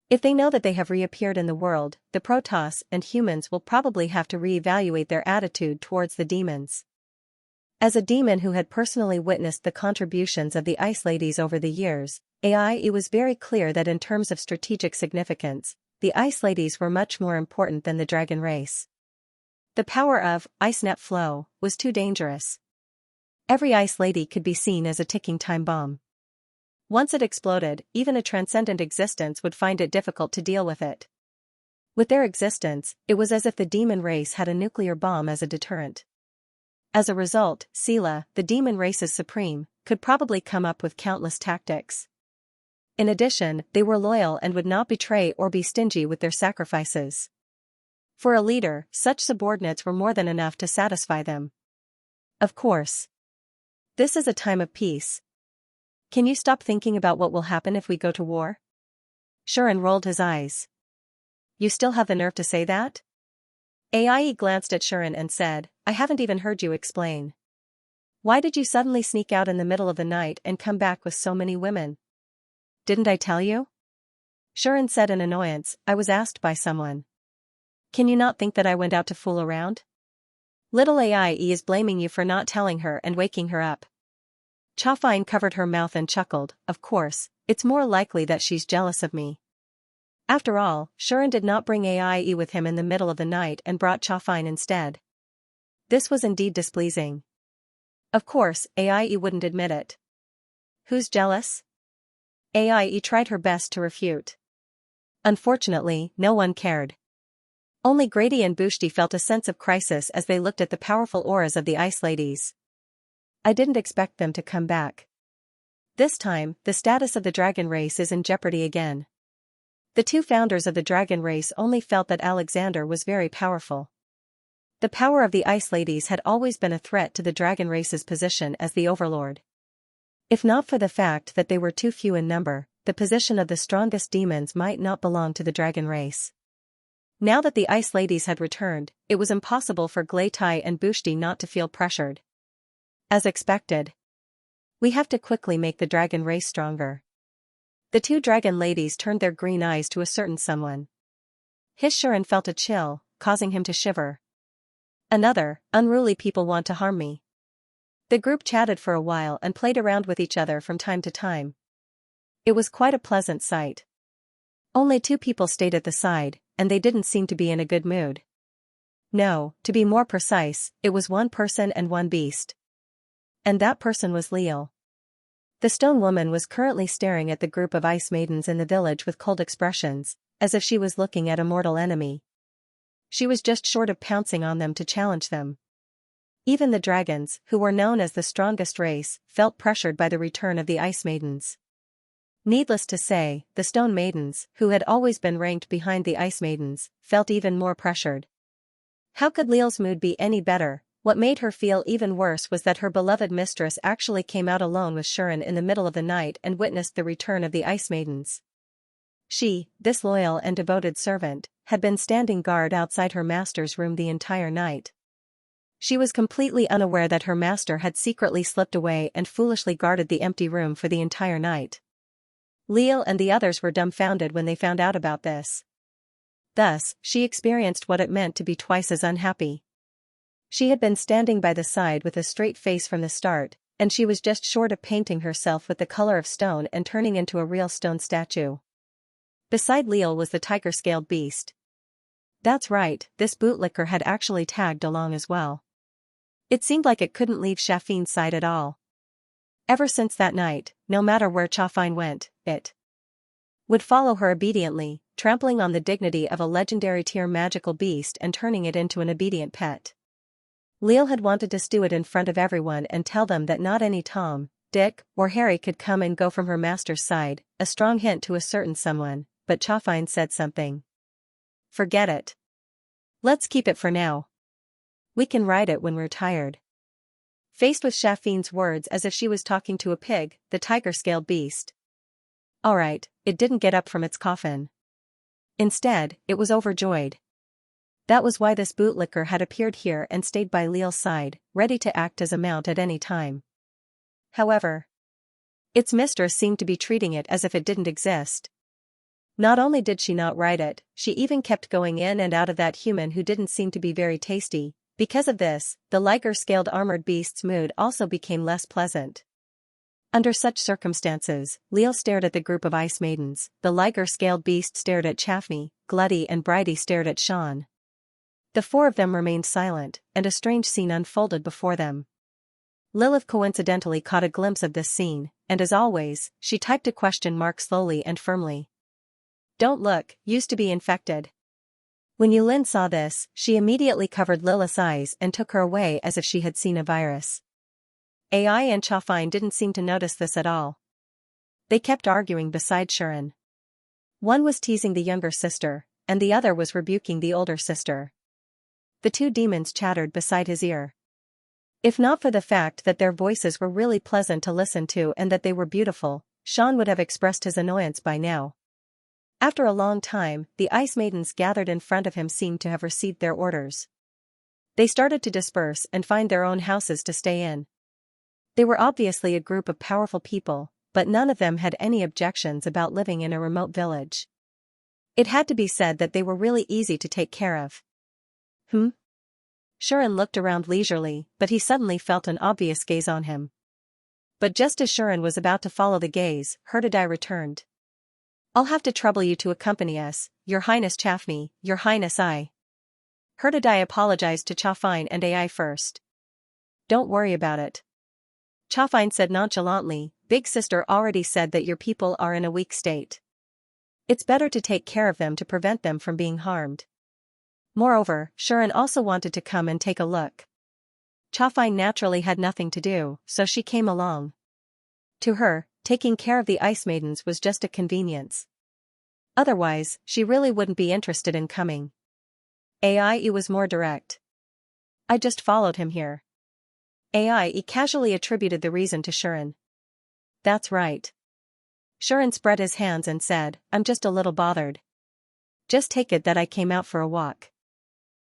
If they know that they have reappeared in the world, the Protoss and humans will probably have to re-evaluate their attitude towards the demons. As a demon who had personally witnessed the contributions of the Ice Ladies over the years, it was very clear that in terms of strategic significance, the Ice Ladies were much more important than the dragon race. The power of ice net flow was too dangerous. Every ice lady could be seen as a ticking time bomb. Once it exploded, even a transcendent existence would find it difficult to deal with it. With their existence, it was as if the demon race had a nuclear bomb as a deterrent. As a result, Sela, the demon race's supreme, could probably come up with countless tactics. In addition, they were loyal and would not betray or be stingy with their sacrifices. For a leader, such subordinates were more than enough to satisfy them. Of course. This is a time of peace. Can you stop thinking about what will happen if we go to war? Shuren rolled his eyes. You still have the nerve to say that? Ai glanced at Shuren and said, I haven't even heard you explain. Why did you suddenly sneak out in the middle of the night and come back with so many women? Didn't I tell you? Shuren said in annoyance, I was asked by someone. Can you not think that I went out to fool around? Little Ai is blaming you for not telling her and waking her up. Chafine covered her mouth and chuckled, of course, it's more likely that she's jealous of me. After all, Shuren did not bring Ai with him in the middle of the night and brought Chafine instead. This was indeed displeasing. Of course, Ai wouldn't admit it. Who's jealous? Ai tried her best to refute. Unfortunately, no one cared. Only Grady and Bushti felt a sense of crisis as they looked at the powerful auras of the ice ladies. I didn't expect them to come back. This time, the status of the dragon race is in jeopardy again. The two founders of the dragon race only felt that Alexander was very powerful. The power of the ice ladies had always been a threat to the dragon race's position as the overlord. If not for the fact that they were too few in number, the position of the strongest demons might not belong to the dragon race. Now that the ice ladies had returned, it was impossible for Gleitai and Bushti not to feel pressured. As expected. We have to quickly make the dragon race stronger. The two dragon ladies turned their green eyes to a certain someone. Shuren felt a chill, causing him to shiver. Another, unruly people want to harm me. The group chatted for a while and played around with each other from time to time. It was quite a pleasant sight. Only two people stayed at the side, and they didn't seem to be in a good mood. No, to be more precise, it was one person and one beast. And that person was Leal. The stone woman was currently staring at the group of ice maidens in the village with cold expressions, as if she was looking at a mortal enemy. She was just short of pouncing on them to challenge them. Even the dragons, who were known as the strongest race, felt pressured by the return of the ice maidens. Needless to say, the stone maidens, who had always been ranked behind the ice maidens, felt even more pressured. How could Leal's mood be any better? What made her feel even worse was that her beloved mistress actually came out alone with Shuren in the middle of the night and witnessed the return of the ice maidens. She, this loyal and devoted servant, had been standing guard outside her master's room the entire night. She was completely unaware that her master had secretly slipped away and foolishly guarded the empty room for the entire night. Leal and the others were dumbfounded when they found out about this. Thus, she experienced what it meant to be twice as unhappy. She had been standing by the side with a straight face from the start, and she was just short of painting herself with the color of stone and turning into a real stone statue. Beside Leal was the tiger-scaled beast. That's right, this bootlicker had actually tagged along as well. It seemed like it couldn't leave Shafine's side at all. Ever since that night, no matter where Chafine went, it would follow her obediently, trampling on the dignity of a legendary tier magical beast and turning it into an obedient pet. Leal had wanted to stew it in front of everyone and tell them that not any Tom, Dick, or Harry could come and go from her master's side, a strong hint to a certain someone, but Chafine said something. Forget it. Let's keep it for now. We can ride it when we're tired. Faced with Shafine's words as if she was talking to a pig, the tiger-scaled beast. Alright, it didn't get up from its coffin. Instead, it was overjoyed. That was why this bootlicker had appeared here and stayed by Leal's side, ready to act as a mount at any time. However, its mistress seemed to be treating it as if it didn't exist. Not only did she not ride it, she even kept going in and out of that human who didn't seem to be very tasty. Because of this, the liger-scaled armored beast's mood also became less pleasant. Under such circumstances, Leal stared at the group of ice maidens, the liger-scaled beast stared at Chaffney, Glutty and Bridie stared at Sean. The four of them remained silent, and a strange scene unfolded before them. Lilith coincidentally caught a glimpse of this scene, and as always, she typed a question mark slowly and firmly. "Don't look, used to be infected." When Yulin saw this, she immediately covered Lilith's eyes and took her away as if she had seen a virus. AI and Chafine didn't seem to notice this at all. They kept arguing beside Shuren. One was teasing the younger sister, and the other was rebuking the older sister. The two demons chattered beside his ear. If not for the fact that their voices were really pleasant to listen to and that they were beautiful, Sean would have expressed his annoyance by now. After a long time, the Ice Maidens gathered in front of him seemed to have received their orders. They started to disperse and find their own houses to stay in. They were obviously a group of powerful people, but none of them had any objections about living in a remote village. It had to be said that they were really easy to take care of. Shuren looked around leisurely, but he suddenly felt an obvious gaze on him. But just as Shuren was about to follow the gaze, Herdadai returned. "I'll have to trouble you to accompany us, Your Highness Chafni, Your Highness I." Herdadai apologized to Chafine and AI first. "Don't worry about it." Chafine said nonchalantly, "Big Sister already said that your people are in a weak state. It's better to take care of them to prevent them from being harmed." Moreover, Shuren also wanted to come and take a look. Chafine naturally had nothing to do, so she came along. To her, taking care of the Ice Maidens was just a convenience. Otherwise, she really wouldn't be interested in coming. AIE was more direct. "I just followed him here." AIE casually attributed the reason to Shuren. "That's right." Shuren spread his hands and said, "I'm just a little bothered. Just take it that I came out for a walk."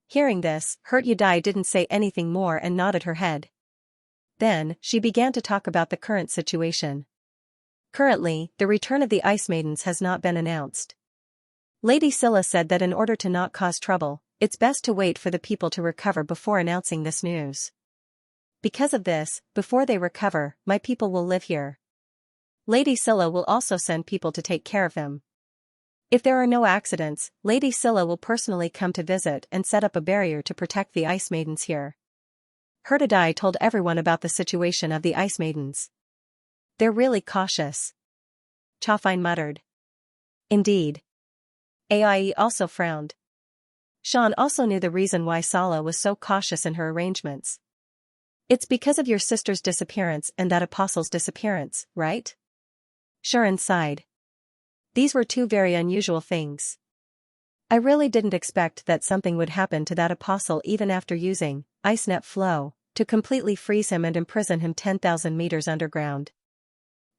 Hearing this, Herdadai didn't say anything more and nodded her head. Then, she began to talk about the current situation. Currently, the return of the Ice Maidens has not been announced. Lady Scylla said that in order to not cause trouble, it's best to wait for the people to recover before announcing this news. Because of this, before they recover, my people will live here. Lady Scylla will also send people to take care of them. If there are no accidents, Lady Scylla will personally come to visit and set up a barrier to protect the Ice Maidens here. Herdadai told everyone about the situation of the Ice Maidens. "They're really cautious," Chafine muttered. "Indeed." AIE also frowned. Sean also knew the reason why Sala was so cautious in her arrangements. "It's because of your sister's disappearance and that apostle's disappearance, right?" Shuren sighed. These were two very unusual things. I really didn't expect that something would happen to that apostle even after using Ice Net Flow to completely freeze him and imprison him 10,000 meters underground.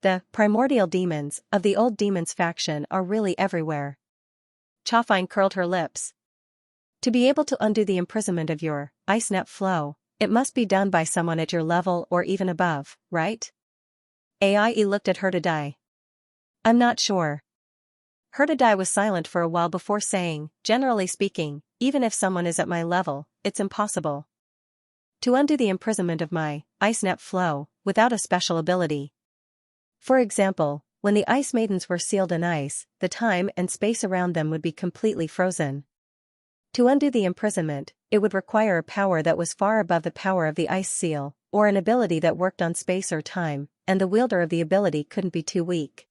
The primordial demons of the old demons faction are really everywhere. Chafine curled her lips. To be able to undo the imprisonment of your Ice Net Flow, it must be done by someone at your level or even above, right? AIE looked at Herdadai. "I'm not sure." Herdadai was silent for a while before saying, "Generally speaking, even if someone is at my level, it's impossible to undo the imprisonment of my Ice Net Flow without a special ability. For example, when the Ice Maidens were sealed in ice, the time and space around them would be completely frozen. To undo the imprisonment, it would require a power that was far above the power of the ice seal, or an ability that worked on space or time, and the wielder of the ability couldn't be too weak."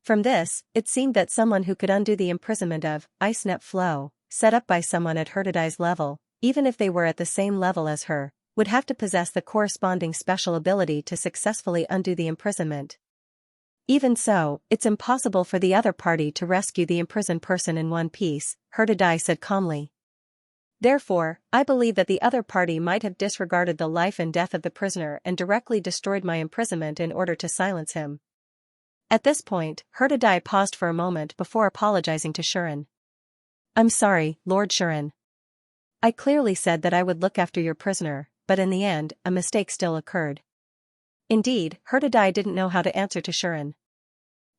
From this, it seemed that someone who could undo the imprisonment of Ice Net Flow, set up by someone at Herdadai's level, even if they were at the same level as her, would have to possess the corresponding special ability to successfully undo the imprisonment. Even so, it's impossible for the other party to rescue the imprisoned person in one piece, Herdadai said calmly. Therefore, I believe that the other party might have disregarded the life and death of the prisoner and directly destroyed my imprisonment in order to silence him. At this point, Herdadai paused for a moment before apologizing to Shuren. "I'm sorry, Lord Shuren. I clearly said that I would look after your prisoner, but in the end, a mistake still occurred." Indeed, Herdadai didn't know how to answer to Shuren.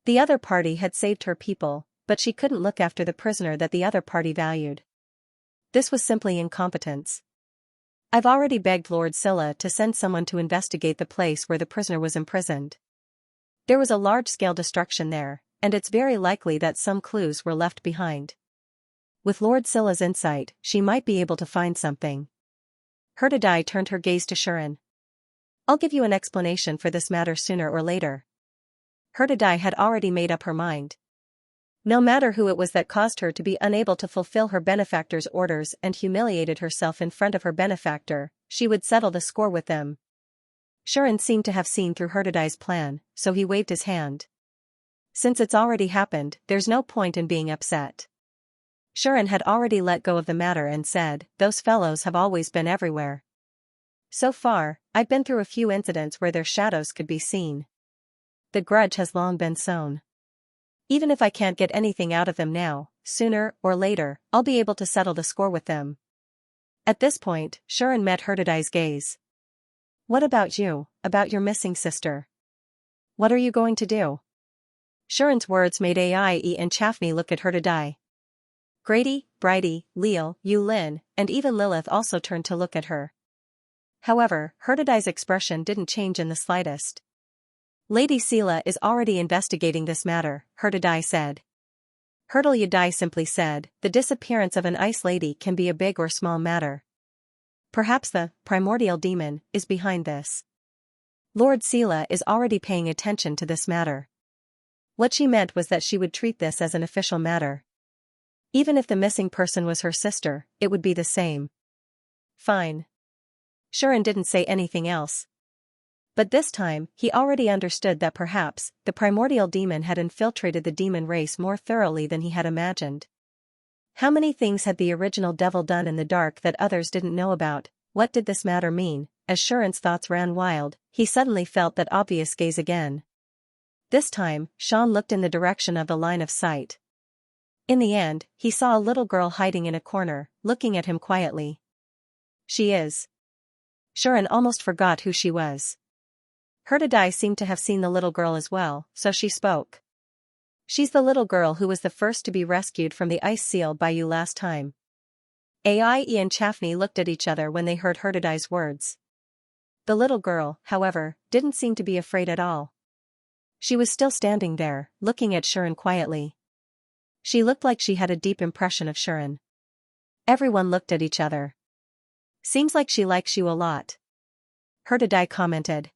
The other party had saved her people, but she couldn't look after the prisoner that the other party valued. This was simply incompetence. "I've already begged Lord Scylla to send someone to investigate the place where the prisoner was imprisoned. There was a large-scale destruction there, and it's very likely that some clues were left behind. With Lord Scylla's insight, she might be able to find something. Herdadai turned her gaze to Shuren. I'll give you an explanation for this matter sooner or later. Herdadai had already made up her mind. No matter who it was that caused her to be unable to fulfill her benefactor's orders and humiliated herself in front of her benefactor, she would settle the score with them. Shuren seemed to have seen through Herdadai's plan, so he waved his hand. Since it's already happened, there's no point in being upset. Shuren had already let go of the matter and said, those fellows have always been everywhere. So far, I've been through a few incidents where their shadows could be seen. The grudge has long been sown. Even if I can't get anything out of them now, sooner or later, I'll be able to settle the score with them. At this point, Shuren met Herdadai's gaze. What about you, about your missing sister? What are you going to do? Shuren's words made Aie and Chafni look at Herdadai. Grady, Bridie, Leal, Yulin, and even Lilith also turned to look at her. However, Herdadai's expression didn't change in the slightest. Lady Sela is already investigating this matter, Herdadai said. Yadai simply said, the disappearance of an ice lady can be a big or small matter. Perhaps the primordial demon is behind this. Lord Sela is already paying attention to this matter. What she meant was that she would treat this as an official matter. Even if the missing person was her sister, it would be the same. Fine. Shuren didn't say anything else. But this time, he already understood that perhaps, the primordial demon had infiltrated the demon race more thoroughly than he had imagined. How many things had the original devil done in the dark that others didn't know about? What did this matter mean? As Shuren's thoughts ran wild, he suddenly felt that obvious gaze again. This time, Sean looked in the direction of the line of sight. In the end, he saw a little girl hiding in a corner, looking at him quietly. She is. Shuren almost forgot who she was. Herdadai seemed to have seen the little girl as well, so she spoke. She's the little girl who was the first to be rescued from the ice seal by you last time. Aie and Chafni looked at each other when they heard Herdadai's words. The little girl, however, didn't seem to be afraid at all. She was still standing there, looking at Shuren quietly. She looked like she had a deep impression of Shuren. Everyone looked at each other. Seems like she likes you a lot. Herdadai commented.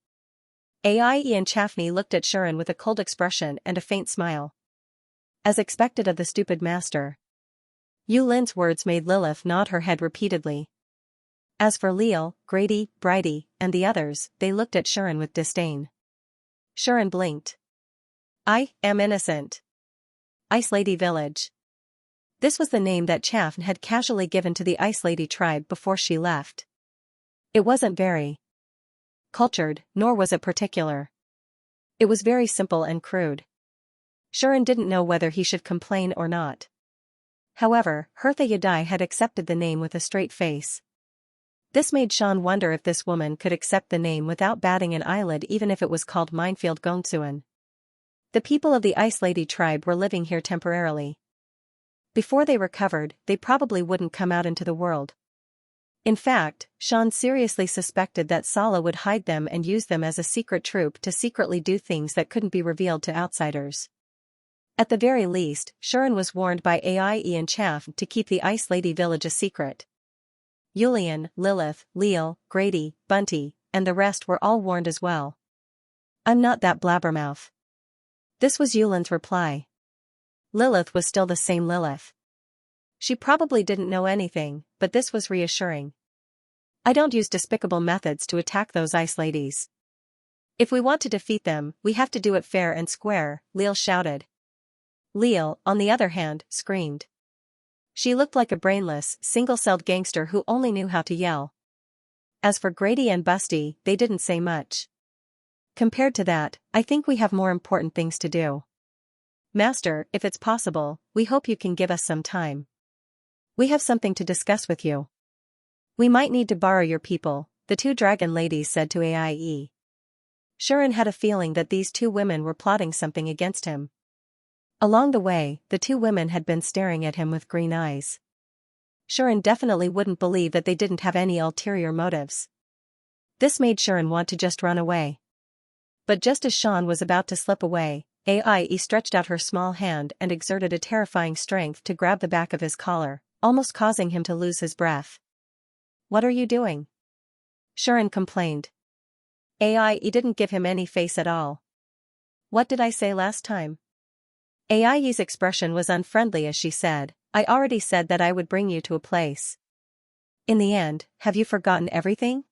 Aie and Chafni looked at Shuren with a cold expression and a faint smile. As expected of the stupid master. Yulin's words made Lilith nod her head repeatedly. As for Leal, Grady, Bridie, and the others, they looked at Shuren with disdain. Shuren blinked. I am innocent. Ice Lady Village. This was the name that Chafn had casually given to the Ice Lady tribe before she left. It wasn't very cultured, nor was it particular. It was very simple and crude. Shuren didn't know whether he should complain or not. However, Yadai had accepted the name with a straight face. This made Sean wonder if this woman could accept the name without batting an eyelid even if it was called Minefield Gonsuan. The people of the Ice Lady tribe were living here temporarily. Before they recovered, they probably wouldn't come out into the world. In fact, Sean seriously suspected that Sala would hide them and use them as a secret troop to secretly do things that couldn't be revealed to outsiders. At the very least, Shuren was warned by Aie and Chaff to keep the Ice Lady village a secret. Yulian, Lilith, Leal, Grady, Bunty, and the rest were all warned as well. I'm not that blabbermouth. This was Yulin's reply. Lilith was still the same Lilith. She probably didn't know anything, but this was reassuring. I don't use despicable methods to attack those ice ladies. If we want to defeat them, we have to do it fair and square, Leal shouted. Leal, on the other hand, screamed. She looked like a brainless, single-celled gangster who only knew how to yell. As for Grady and Busty, they didn't say much. Compared to that, I think we have more important things to do. Master, if it's possible, we hope you can give us some time. We have something to discuss with you. We might need to borrow your people, the two dragon ladies said to Aie. Shuren had a feeling that these two women were plotting something against him. Along the way, the two women had been staring at him with green eyes. Shuren definitely wouldn't believe that they didn't have any ulterior motives. This made Shuren want to just run away. But just as Sean was about to slip away, AIE stretched out her small hand and exerted a terrifying strength to grab the back of his collar, almost causing him to lose his breath. "What are you doing?" Shuren complained. AIE didn't give him any face at all. "What did I say last time?" AIE's expression was unfriendly as she said, "I already said that I would bring you to a place." "In the end, have you forgotten everything?"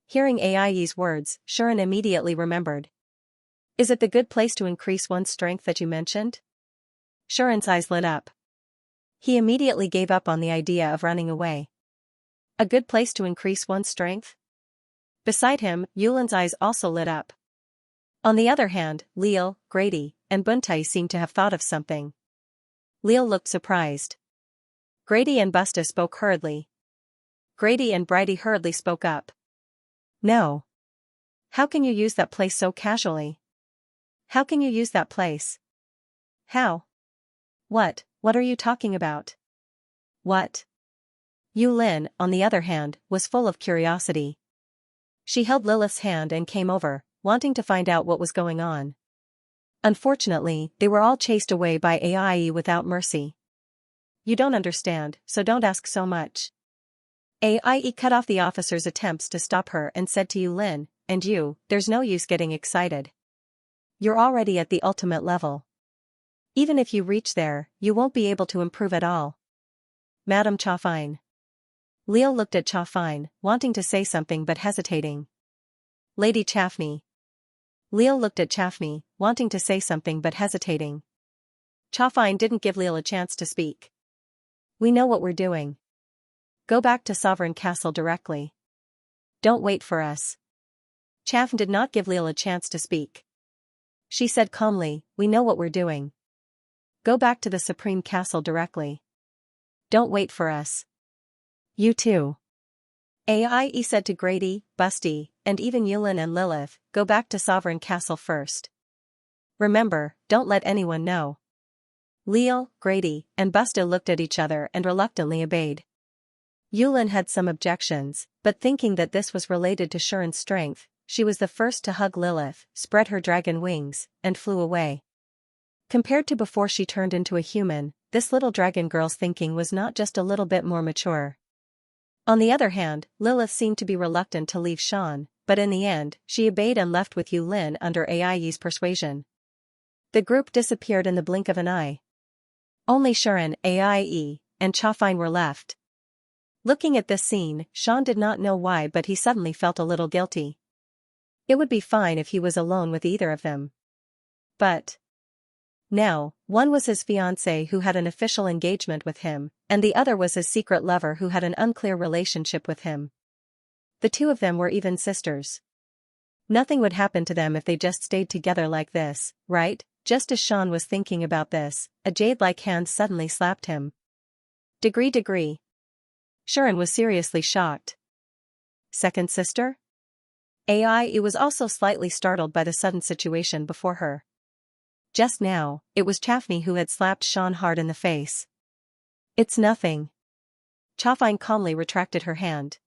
Hearing AIE's words, Shuren immediately remembered. "Is it the good place to increase one's strength that you mentioned?" Shuren's eyes lit up. He immediately gave up on the idea of running away. A good place to increase one's strength? Beside him, Yulin's eyes also lit up. On the other hand, Leal, Grady, and Buntai seemed to have thought of something. Leal looked surprised. Grady and Busta spoke hurriedly. Grady and Bridie hurriedly spoke up. "No. How can you use that place so casually? How can you use that place? How? What are you talking about? What?" Yulin, on the other hand, was full of curiosity. She held Lilith's hand and came over, wanting to find out what was going on. Unfortunately, they were all chased away by AIE without mercy. "You don't understand, so don't ask so much." AIE cut off the officer's attempts to stop her and said to Yulin, "And you, there's no use getting excited. You're already at the ultimate level. Even if you reach there, you won't be able to improve at all." "Madame Chaffine." Leal looked at Chaffine, wanting to say something but hesitating. "Lady Chaffney." Leal looked at Chaffney, wanting to say something but hesitating. Chaffine didn't give Leal a chance to speak. "We know what we're doing. Go back to Sovereign Castle directly. Don't wait for us." Chaffn did not give Leal a chance to speak. She said calmly, "We know what we're doing. Go back to the Supreme Castle directly. Don't wait for us. You too." AIE said to Grady, Busty, and even Yulin and Lilith, "Go back to Sovereign Castle first. Remember, don't let anyone know." Leal, Grady, and Busta looked at each other and reluctantly obeyed. Yulin had some objections, but thinking that this was related to Shuren's strength, she was the first to hug Lilith, spread her dragon wings, and flew away. Compared to before she turned into a human, this little dragon girl's thinking was not just a little bit more mature. On the other hand, Lilith seemed to be reluctant to leave Sean, but in the end, she obeyed and left with Yulin under AIE's persuasion. The group disappeared in the blink of an eye. Only Shuren, AIE, and Chaffine were left. Looking at this scene, Sean did not know why, but he suddenly felt a little guilty. It would be fine if he was alone with either of them. But now, one was his fiancée who had an official engagement with him, and the other was his secret lover who had an unclear relationship with him. The two of them were even sisters. Nothing would happen to them if they just stayed together like this, right? Just as Sean was thinking about this, a jade-like hand suddenly slapped him. Degree. Shuren was seriously shocked. Second sister? AIE was also slightly startled by the sudden situation before her. Just now, it was Chaffney who had slapped Sean hard in the face. "It's nothing." Chaffine calmly retracted her hand.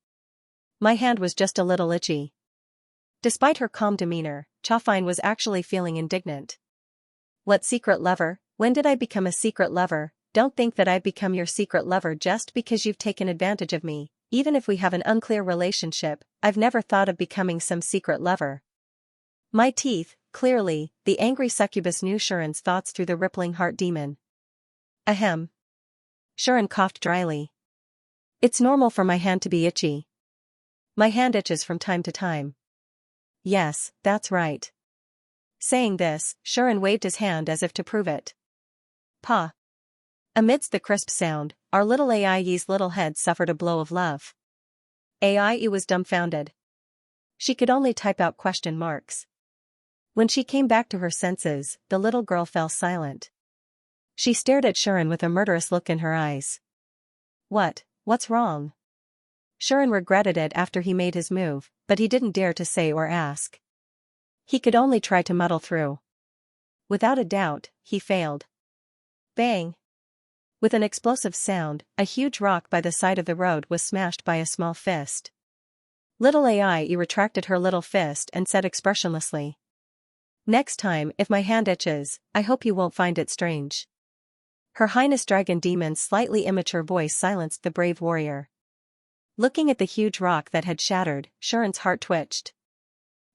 "My hand was just a little itchy." Despite her calm demeanor, Chaffine was actually feeling indignant. "What secret lover? When did I become a secret lover? Don't think that I've become your secret lover just because you've taken advantage of me. Even if we have an unclear relationship, I've never thought of becoming some secret lover." My teeth, clearly, the angry succubus knew Shuren's thoughts through the rippling heart demon. Ahem. Shuren coughed dryly. "It's normal for my hand to be itchy. My hand itches from time to time." "Yes, that's right." Saying this, Shuren waved his hand as if to prove it. "Pa." Amidst the crisp sound, our little AIE's little head suffered a blow of love. AIE was dumbfounded. She could only type out question marks. When she came back to her senses, the little girl fell silent. She stared at Shuren with a murderous look in her eyes. What's wrong?" Shuren regretted it after he made his move, but he didn't dare to say or ask. He could only try to muddle through. Without a doubt, he failed. Bang! With an explosive sound, a huge rock by the side of the road was smashed by a small fist. Little AIE retracted her little fist and said expressionlessly, Next time, if my hand itches, I hope you won't find it strange. Her Highness Dragon Demon's slightly immature voice silenced the brave warrior. Looking at the huge rock that had shattered, Shuren's heart twitched.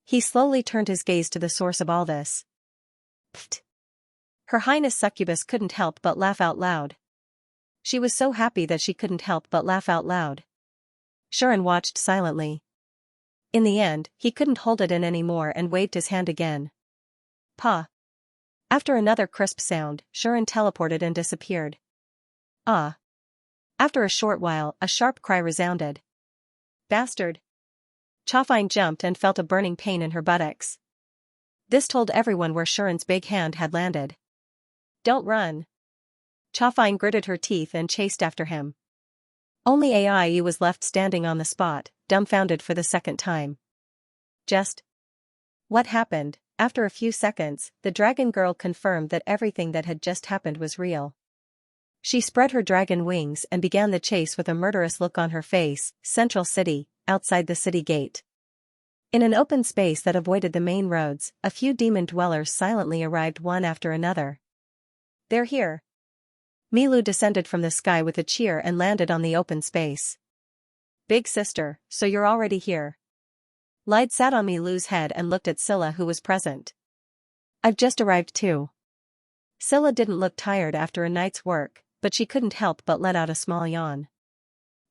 He slowly turned his gaze to the source of all this. Pfft. Her Highness Succubus couldn't help but laugh out loud. She was so happy that she couldn't help but laugh out loud. Shuren watched silently. In the end, he couldn't hold it in anymore and waved his hand again. Pa. After another crisp sound, Shuren teleported and disappeared. Ah. After a short while, a sharp cry resounded. Bastard. Chafine jumped and felt a burning pain in her buttocks. This told everyone where Shuren's big hand had landed. Don't run. Chafine gritted her teeth and chased after him. Only Ai was left standing on the spot, dumbfounded for the second time. Just. What happened? After a few seconds, the dragon girl confirmed that everything that had just happened was real. She spread her dragon wings and began the chase with a murderous look on her face. Central City, outside the city gate. In an open space that avoided the main roads, a few demon dwellers silently arrived one after another. They're here. Milu descended from the sky with a cheer and landed on the open space. Big sister, so you're already here. Lyde sat on Milu's head and looked at Scylla, who was present. I've just arrived too. Scylla didn't look tired after a night's work, but she couldn't help but let out a small yawn.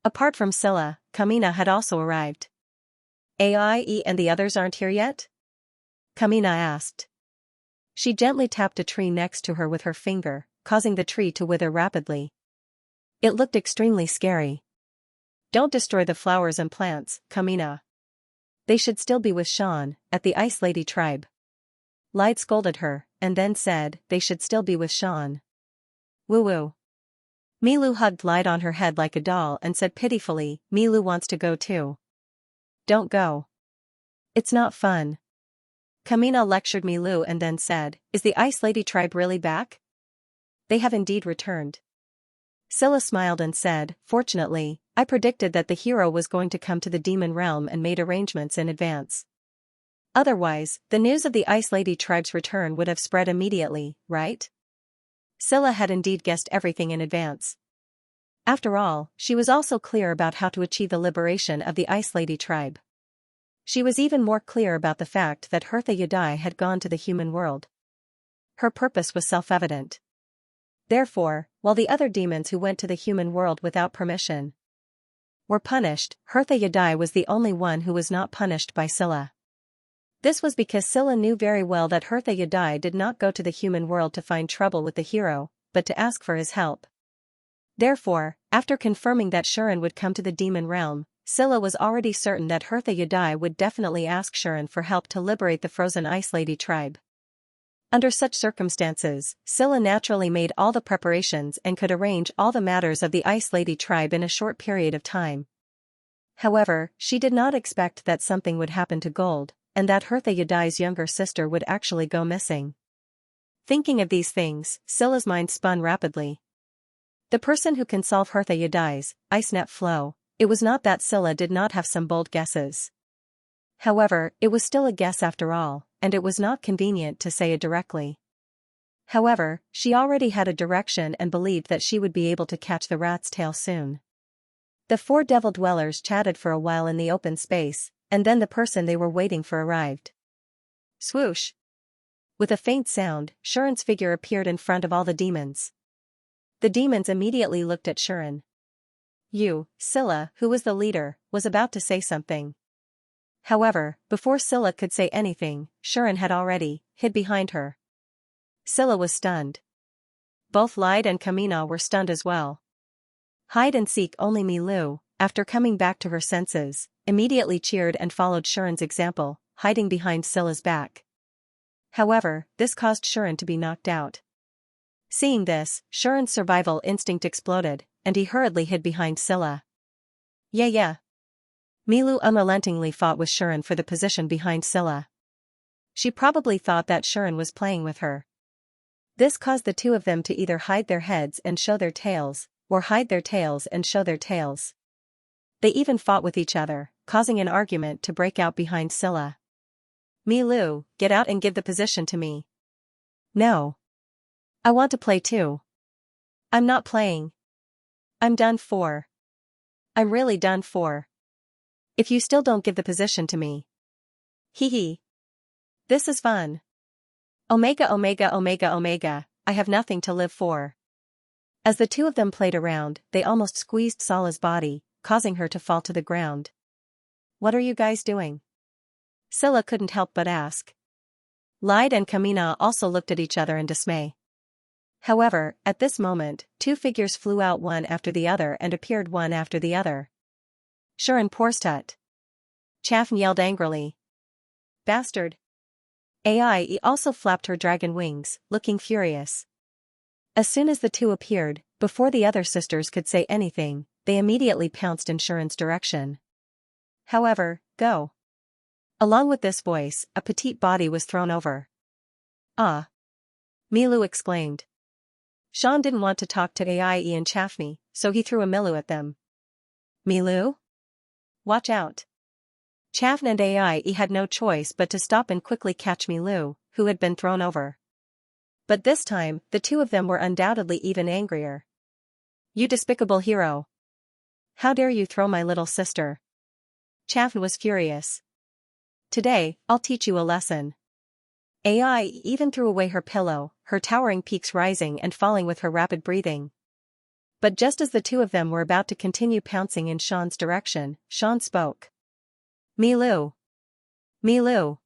Apart from Scylla, Kamina had also arrived. Aie and the others aren't here yet? Kamina asked. She gently tapped a tree next to her with her finger, causing the tree to wither rapidly. It looked extremely scary. Don't destroy the flowers and plants, Kamina. They should still be with Shan, at the Ice Lady tribe. Lyde scolded her, and then said, they should still be with Shan. Woo-woo. Milu hugged Lyde on her head like a doll and said pitifully, Milu wants to go too. Don't go. It's not fun. Kamina lectured Milu and then said, is the Ice Lady tribe really back? They have indeed returned. Scylla smiled and said, fortunately, I predicted that the hero was going to come to the demon realm and made arrangements in advance. Otherwise, the news of the Ice Lady tribe's return would have spread immediately, right? Scylla had indeed guessed everything in advance. After all, she was also clear about how to achieve the liberation of the Ice Lady tribe. She was even more clear about the fact that Hertha Yadai had gone to the human world. Her purpose was self-evident. Therefore, while the other demons who went to the human world without permission were punished, Hertha Yadai was the only one who was not punished by Scylla. This was because Scylla knew very well that Hertha Yadai did not go to the human world to find trouble with the hero, but to ask for his help. Therefore, after confirming that Shuren would come to the demon realm, Scylla was already certain that Hertha Yadai would definitely ask Shuren for help to liberate the frozen Ice Lady tribe. Under such circumstances, Scylla naturally made all the preparations and could arrange all the matters of the Ice Lady tribe in a short period of time. However, she did not expect that something would happen to Gold, and that Hertha Yadai's younger sister would actually go missing. Thinking of these things, Scylla's mind spun rapidly. The person who can solve Hertha Yadai's ice net flow, it was not that Scylla did not have some bold guesses. However, it was still a guess after all, and it was not convenient to say it directly. However, she already had a direction and believed that she would be able to catch the rat's tail soon. The four devil dwellers chatted for a while in the open space, and then the person they were waiting for arrived. Swoosh! With a faint sound, Shuren's figure appeared in front of all the demons. The demons immediately looked at Shuren. Scylla, who was the leader, was about to say something. However, before Scylla could say anything, Shuren had already hid behind her. Scylla was stunned. Both Lyde and Kamina were stunned as well. Hide and seek only Milu, after coming back to her senses, immediately cheered and followed Shuren's example, hiding behind Scylla's back. However, this caused Shuren to be knocked out. Seeing this, Shuren's survival instinct exploded, and he hurriedly hid behind Scylla. Yeah. Milu unrelentingly fought with Shuren for the position behind Scylla. She probably thought that Shuren was playing with her. This caused the two of them to either hide their heads and show their tails, or hide their tails and show their tails. They even fought with each other, causing an argument to break out behind Scylla. Milu, get out and give the position to me. No. I want to play too. I'm not playing. I'm done for. I'm really done for. If you still don't give the position to me. Hee hee. This is fun. Omega omega omega omega, I have nothing to live for. As the two of them played around, they almost squeezed Sala's body, causing her to fall to the ground. What are you guys doing? Scylla couldn't help but ask. Lyde and Kamina also looked at each other in dismay. However, at this moment, two figures flew out one after the other and appeared one after the other. Shuren Porstut. Chaffin yelled angrily. Bastard. Ai also flapped her dragon wings, looking furious. As soon as the two appeared, before the other sisters could say anything, they immediately pounced in Shuren's direction. However, go. Along with this voice, a petite body was thrown over. Ah! Milu exclaimed. Sean didn't want to talk to Ai and Chaffney, so he threw a Milu at them. Milu? Watch out. Chaffn and Ai had no choice but to stop and quickly catch Milu, who had been thrown over. But this time, the two of them were undoubtedly even angrier. You despicable hero! How dare you throw my little sister? Chaffn was furious. Today, I'll teach you a lesson. Ai even threw away her pillow, her towering peaks rising and falling with her rapid breathing. But just as the two of them were about to continue pouncing in Sean's direction, Sean spoke. Milu. Milu.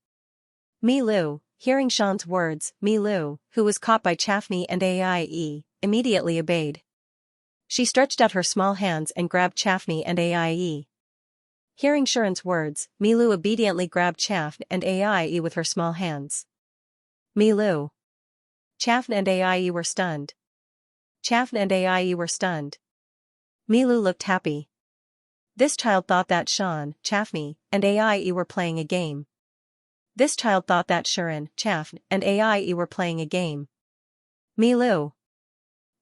Milu, hearing Sean's words, Milu, who was caught by Chaffney and Ai, immediately obeyed. She stretched out her small hands and grabbed Chaffney and Ai. Hearing Shuren's words, Milu obediently grabbed Chaffn and Ai with her small hands. Milu. Chaffn and Ai were stunned. Chaffn and Ai were stunned. Milu looked happy. This child thought that Sean, Chaffney, and Ai were playing a game. This child thought that Shuren, Chaffn, and Ai were playing a game. Milu.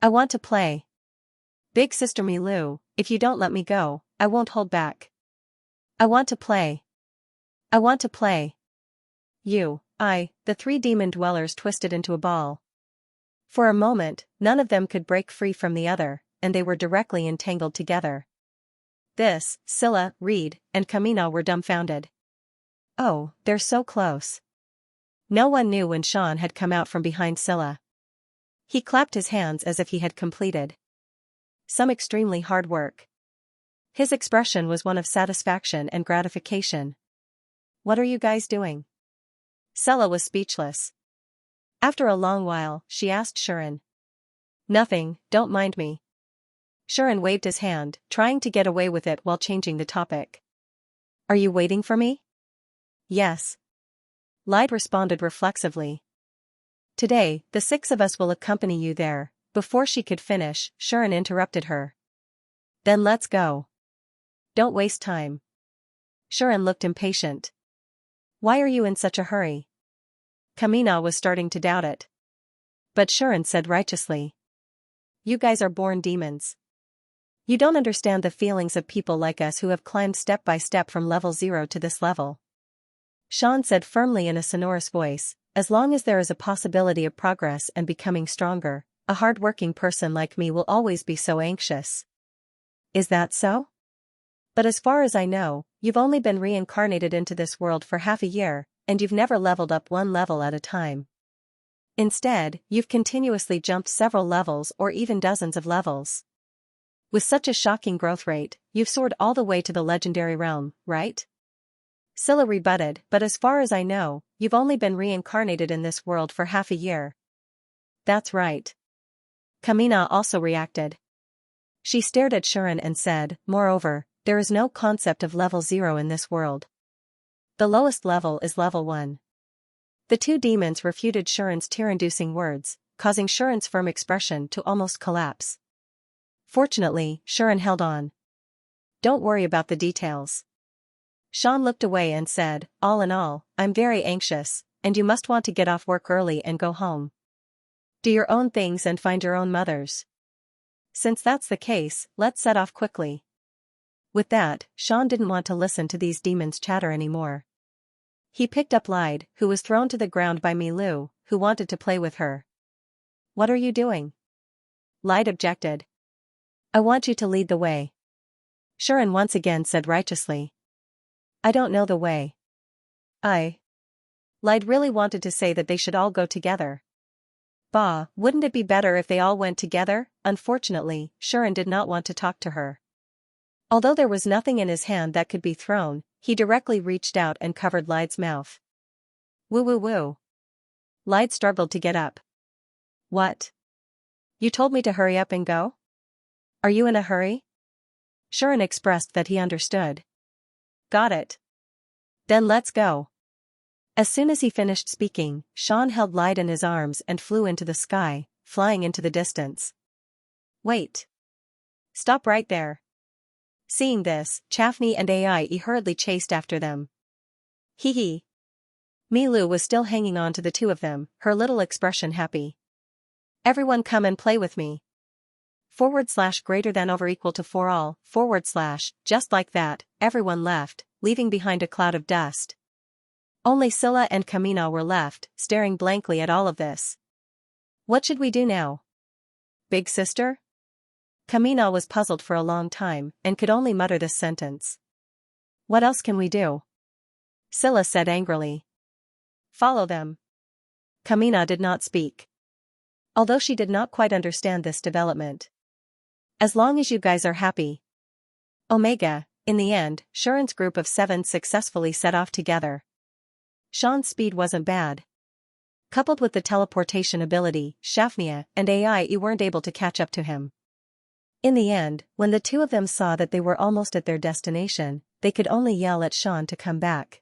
I want to play. Big sister Milu, if you don't let me go, I won't hold back. I want to play. I want to play. The three demon dwellers twisted into a ball. For a moment, none of them could break free from the other, and they were directly entangled together. Scylla, Reed, and Kamina were dumbfounded. Oh, they're so close. No one knew when Sean had come out from behind Scylla. He clapped his hands as if he had completed some extremely hard work. His expression was one of satisfaction and gratification. What are you guys doing? Scylla was speechless. After a long while, she asked Shuren. Nothing, don't mind me. Shuren waved his hand, trying to get away with it while changing the topic. Are you waiting for me? Yes. Lyde responded reflexively. Today, the six of us will accompany you there. Before she could finish, Shuren interrupted her. Then let's go. Don't waste time. Shuren looked impatient. Why are you in such a hurry? Kamina was starting to doubt it. But Shuren said righteously. You guys are born demons. You don't understand the feelings of people like us who have climbed step by step from level 0 to this level. Sean said firmly in a sonorous voice, as long as there is a possibility of progress and becoming stronger, a hard-working person like me will always be so anxious. Is that so? But as far as I know, you've only been reincarnated into this world for half a year, and you've never leveled up one level at a time. Instead, you've continuously jumped several levels or even dozens of levels. With such a shocking growth rate, you've soared all the way to the legendary realm, right? Scylla rebutted, but as far as I know, you've only been reincarnated in this world for half a year. That's right. Kamina also reacted. She stared at Shuren and said, moreover, there is no concept of level 0 in this world. The lowest level is level 1. The two demons refuted Shuren's tear-inducing words, causing Shuren's firm expression to almost collapse. Fortunately, Shuren held on. Don't worry about the details. Sean looked away and said, all in all, I'm very anxious, and you must want to get off work early and go home. Do your own things and find your own mothers. Since that's the case, let's set off quickly. With that, Sean didn't want to listen to these demons chatter anymore. He picked up Lied, who was thrown to the ground by Milu, who wanted to play with her. "What are you doing?" Lied objected. "I want you to lead the way." Shuren once again said righteously. "I don't know the way." Lied really wanted to say that they should all go together. Bah, wouldn't it be better if they all went together? Unfortunately, Shuren did not want to talk to her. Although there was nothing in his hand that could be thrown, he directly reached out and covered Lied's mouth. Woo woo woo. Lied struggled to get up. "What? You told me to hurry up and go? Are you in a hurry?" Shuren expressed that he understood. "Got it. Then let's go." As soon as he finished speaking, Sean held Lied in his arms and flew into the sky, flying into the distance. "Wait. Stop right there." Seeing this, Chaffney and Ai hurriedly chased after them. Hee hee. Milu was still hanging on to the two of them, her little expression happy. "Everyone come and play with me. / greater than over equal to 4 all, / just like that, everyone left, leaving behind a cloud of dust. Only Scylla and Kamina were left, staring blankly at all of this. "What should we do now? Big sister?" Kamina was puzzled for a long time, and could only mutter this sentence. "What else can we do?" Scylla said angrily. "Follow them." Kamina did not speak. Although she did not quite understand this development. "As long as you guys are happy." Omega. In the end, Shuren's group of 7 successfully set off together. Sean's speed wasn't bad. Coupled with the teleportation ability, Xianxia and Ai weren't able to catch up to him. In the end, when the two of them saw that they were almost at their destination, they could only yell at Sean to come back.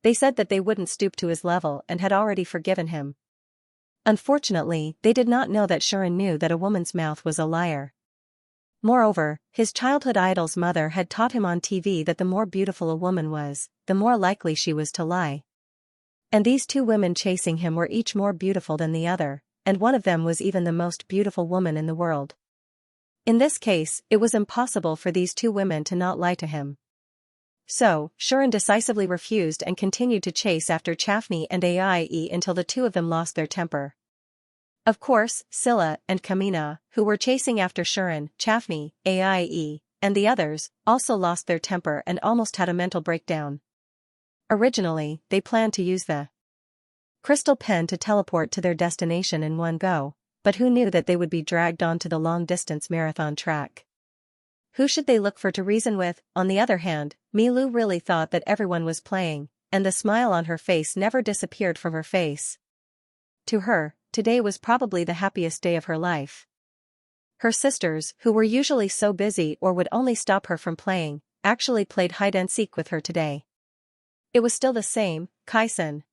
They said that they wouldn't stoop to his level and had already forgiven him. Unfortunately, they did not know that Shuren knew that a woman's mouth was a liar. Moreover, his childhood idol's mother had taught him on TV that the more beautiful a woman was, the more likely she was to lie. And these 2 women chasing him were each more beautiful than the other, and one of them was even the most beautiful woman in the world. In this case, it was impossible for these 2 women to not lie to him. So, Shuren decisively refused and continued to chase after Chaffney and Ai until the 2 of them lost their temper. Of course, Scylla and Kamina, who were chasing after Shuren, Chaffney, Ai, and the others, also lost their temper and almost had a mental breakdown. Originally, they planned to use the crystal pen to teleport to their destination in one go, but who knew that they would be dragged onto the long-distance marathon track? Who should they look for to reason with? On the other hand, Milu really thought that everyone was playing, and the smile on her face never disappeared from her face. To her, today was probably the happiest day of her life. Her sisters, who were usually so busy or would only stop her from playing, actually played hide-and-seek with her today. It was still the same, Kaisen.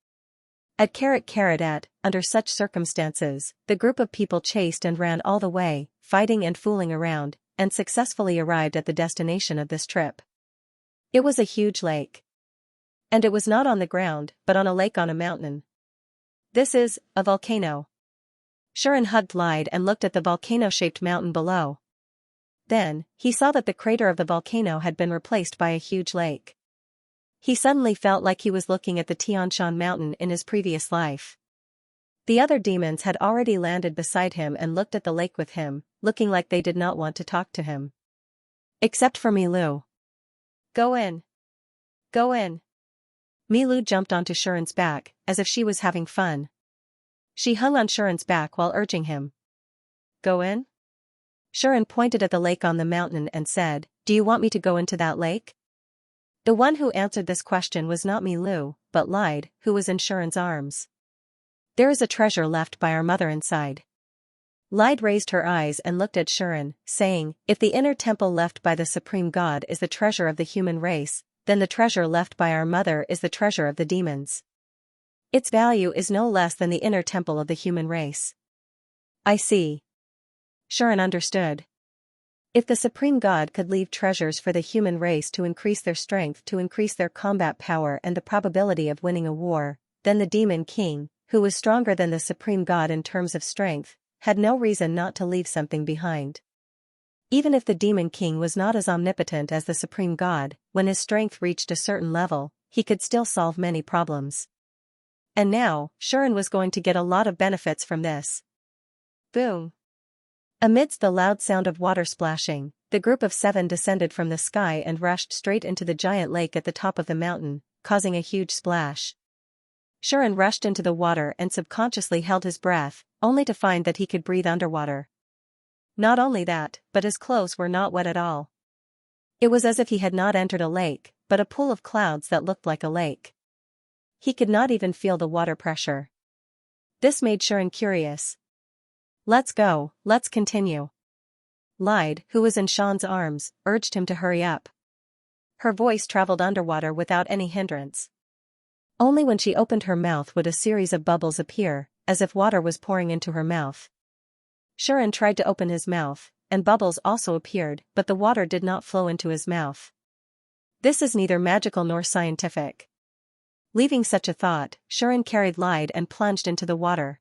Under such circumstances, the group of people chased and ran all the way, fighting and fooling around, and successfully arrived at the destination of this trip. It was a huge lake. And it was not on the ground, but on a lake on a mountain. "This is a volcano." Shuren hugged Lied and looked at the volcano-shaped mountain below. Then, he saw that the crater of the volcano had been replaced by a huge lake. He suddenly felt like he was looking at the Tianshan mountain in his previous life. The other demons had already landed beside him and looked at the lake with him, looking like they did not want to talk to him. Except for Milu. "Go in. Go in." Milu jumped onto Shuren's back, as if she was having fun. She hung on Shuren's back while urging him. "Go in?" Shuren pointed at the lake on the mountain and said, "Do you want me to go into that lake?" The one who answered this question was not Milu, but Lied, who was in Shuren's arms. "There is a treasure left by our mother inside." Lied raised her eyes and looked at Shuren, saying, "If the inner temple left by the supreme god is the treasure of the human race, then the treasure left by our mother is the treasure of the demons. Its value is no less than the inner temple of the human race." "I see." Shuren understood. If the supreme god could leave treasures for the human race to increase their strength, to increase their combat power and the probability of winning a war, then the demon king, who was stronger than the supreme god in terms of strength, had no reason not to leave something behind. Even if the demon king was not as omnipotent as the supreme god, when his strength reached a certain level, he could still solve many problems. And now, Shuren was going to get a lot of benefits from this. Boom! Amidst the loud sound of water splashing, the group of 7 descended from the sky and rushed straight into the giant lake at the top of the mountain, causing a huge splash. Shuren rushed into the water and subconsciously held his breath, only to find that he could breathe underwater. Not only that, but his clothes were not wet at all. It was as if he had not entered a lake, but a pool of clouds that looked like a lake. He could not even feel the water pressure. This made Shuren curious. "Let's go, let's continue." Lyde, who was in Sean's arms, urged him to hurry up. Her voice traveled underwater without any hindrance. Only when she opened her mouth would a series of bubbles appear, as if water was pouring into her mouth. Shuren tried to open his mouth, and bubbles also appeared, but the water did not flow into his mouth. This is neither magical nor scientific. Leaving such a thought, Shuren carried Lyde and plunged into the water.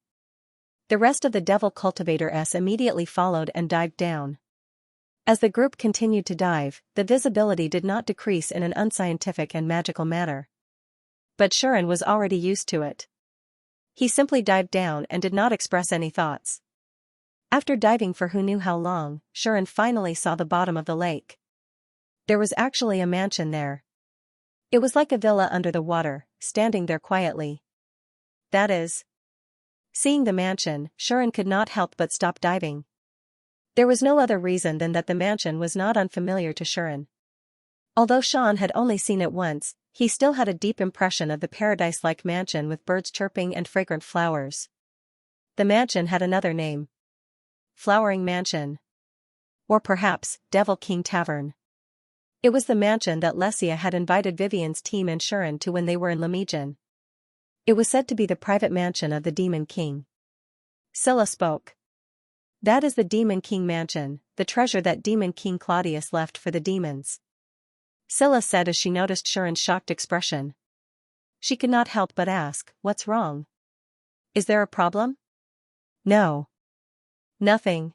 The rest of the Devil Cultivators immediately followed and dived down. As the group continued to dive, the visibility did not decrease in an unscientific and magical manner. But Shuren was already used to it. He simply dived down and did not express any thoughts. After diving for who knew how long, Shuren finally saw the bottom of the lake. There was actually a mansion there. It was like a villa under the water, standing there quietly. That is. Seeing the mansion, Shuren could not help but stop diving. There was no other reason than that the mansion was not unfamiliar to Shuren. Although Sean had only seen it once, he still had a deep impression of the paradise-like mansion with birds chirping and fragrant flowers. The mansion had another name. Flowering Mansion. Or perhaps, Devil King Tavern. It was the mansion that Xianxia had invited Vivian's team and Shuren to when they were in Lemijin. It was said to be the private mansion of the Demon King. Scylla spoke. That is the Demon King mansion, the treasure that Demon King Claudius left for the demons. Scylla said as she noticed Shuren's shocked expression. She could not help but ask, "What's wrong? Is there a problem?" "No. Nothing."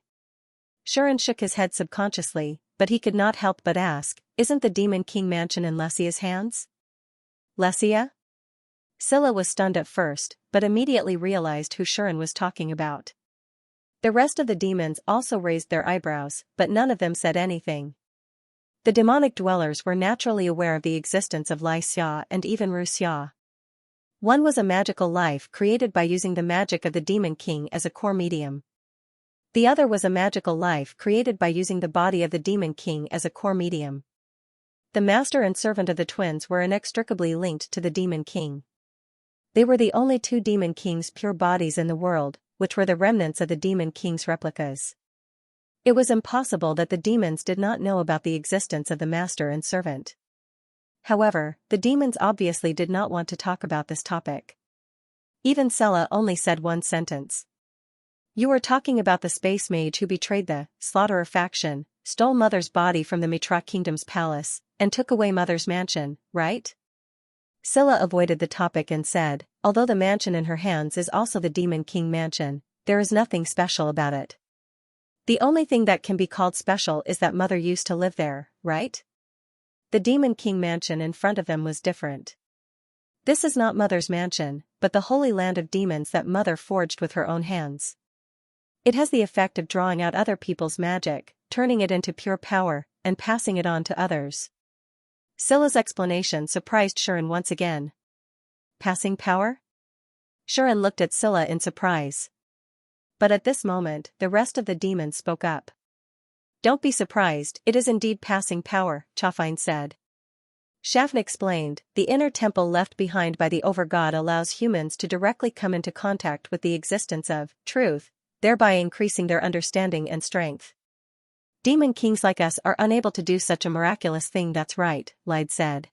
Shuren shook his head subconsciously, but he could not help but ask, "Isn't the Demon King mansion in Xianxia's hands?" Xianxia? Scylla was stunned at first, but immediately realized who Shuren was talking about. The rest of the demons also raised their eyebrows, but none of them said anything. The demonic dwellers were naturally aware of the existence of Xianxia and even Ruxia. One was a magical life created by using the magic of the Demon King as a core medium. The other was a magical life created by using the body of the Demon King as a core medium. The master and servant of the twins were inextricably linked to the Demon King. They were the only 2 Demon King's pure bodies in the world, which were the remnants of the Demon King's replicas. It was impossible that the demons did not know about the existence of the master and servant. However, the demons obviously did not want to talk about this topic. Even Scylla only said one sentence. "You were talking about the space mage who betrayed the Slaughterer faction, stole Mother's body from the Mitra Kingdom's palace, and took away Mother's mansion, right?" Scylla avoided the topic and said, "Although the mansion in her hands is also the Demon King mansion, there is nothing special about it. The only thing that can be called special is that Mother used to live there, right?" The Demon King mansion in front of them was different. This is not Mother's mansion, but the holy land of demons that Mother forged with her own hands. It has the effect of drawing out other people's magic, turning it into pure power, and passing it on to others. Scylla's explanation surprised Shuren once again. Passing power? Shuren looked at Scylla in surprise. But at this moment, the rest of the demons spoke up. "Don't be surprised, it is indeed passing power," Chafine said. Shafn explained, "The inner temple left behind by the Overgod allows humans to directly come into contact with the existence of truth, thereby increasing their understanding and strength. Demon kings like us are unable to do such a miraculous thing." "That's right," Lyde said.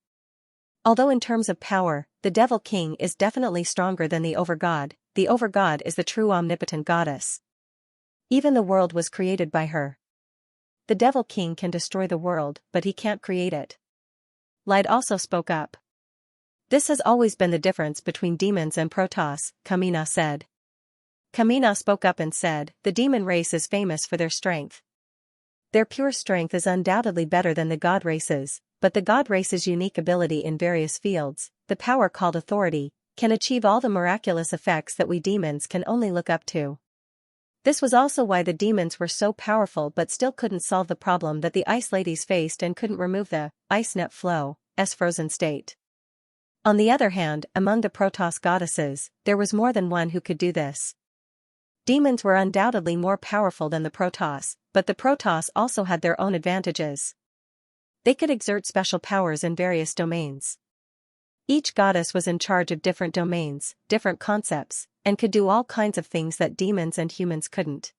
"Although in terms of power, the Devil King is definitely stronger than the Overgod is the true omnipotent goddess. Even the world was created by her. The Devil King can destroy the world, but he can't create it." Lyde also spoke up. "This has always been the difference between demons and Protoss," Kamina said. Kamina spoke up and said, "The demon race is famous for their strength. Their pure strength is undoubtedly better than the god races, but the god race's unique ability in various fields, the power called authority, can achieve all the miraculous effects that we demons can only look up to. This was also why the demons were so powerful but still couldn't solve the problem that the ice ladies faced and couldn't remove the ice net flow's frozen state. On the other hand, among the Protoss goddesses, there was more than one who could do this. Demons were undoubtedly more powerful than the Protoss, but the Protoss also had their own advantages. They could exert special powers in various domains. Each goddess was in charge of different domains, different concepts, and could do all kinds of things that demons and humans couldn't.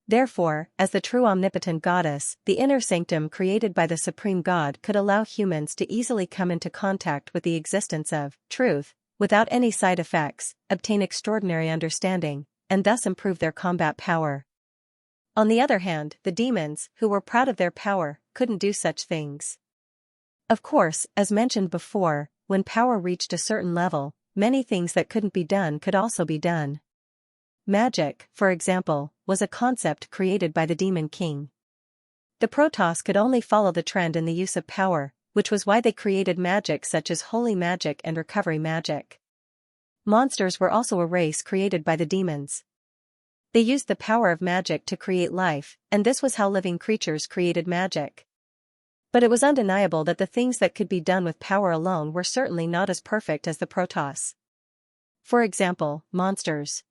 Therefore, as the true omnipotent goddess, the inner sanctum created by the supreme god could allow humans to easily come into contact with the existence of truth, without any side effects, obtain extraordinary understanding, and thus improve their combat power. On the other hand, the demons, who were proud of their power, couldn't do such things. Of course, as mentioned before, when power reached a certain level, many things that couldn't be done could also be done. Magic, for example, was a concept created by the Demon King. The Protoss could only follow the trend in the use of power, which was why they created magic such as holy magic and recovery magic. Monsters were also a race created by the demons. They used the power of magic to create life, and this was how living creatures created magic. But it was undeniable that the things that could be done with power alone were certainly not as perfect as the Protoss. For example, monsters.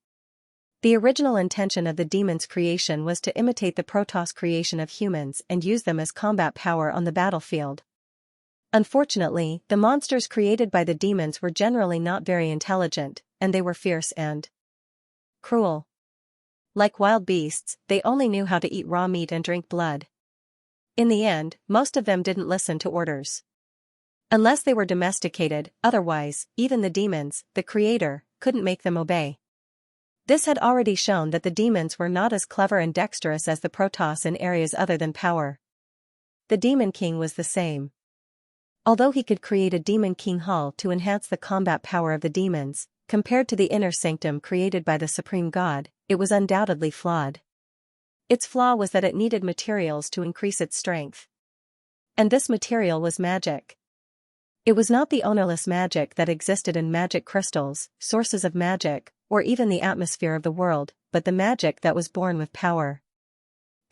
The original intention of the demons' creation was to imitate the Protoss creation of humans and use them as combat power on the battlefield. Unfortunately, the monsters created by the demons were generally not very intelligent, and they were fierce and cruel. Like wild beasts, they only knew how to eat raw meat and drink blood. In the end, most of them didn't listen to orders. Unless they were domesticated, otherwise, even the demons, the creator, couldn't make them obey. This had already shown that the demons were not as clever and dexterous as the Protoss in areas other than power. The Demon King was the same. Although he could create a Demon King Hall to enhance the combat power of the demons, compared to the inner sanctum created by the Supreme God, it was undoubtedly flawed. Its flaw was that it needed materials to increase its strength. And this material was magic. It was not the ownerless magic that existed in magic crystals, sources of magic, or even the atmosphere of the world, but the magic that was born with power.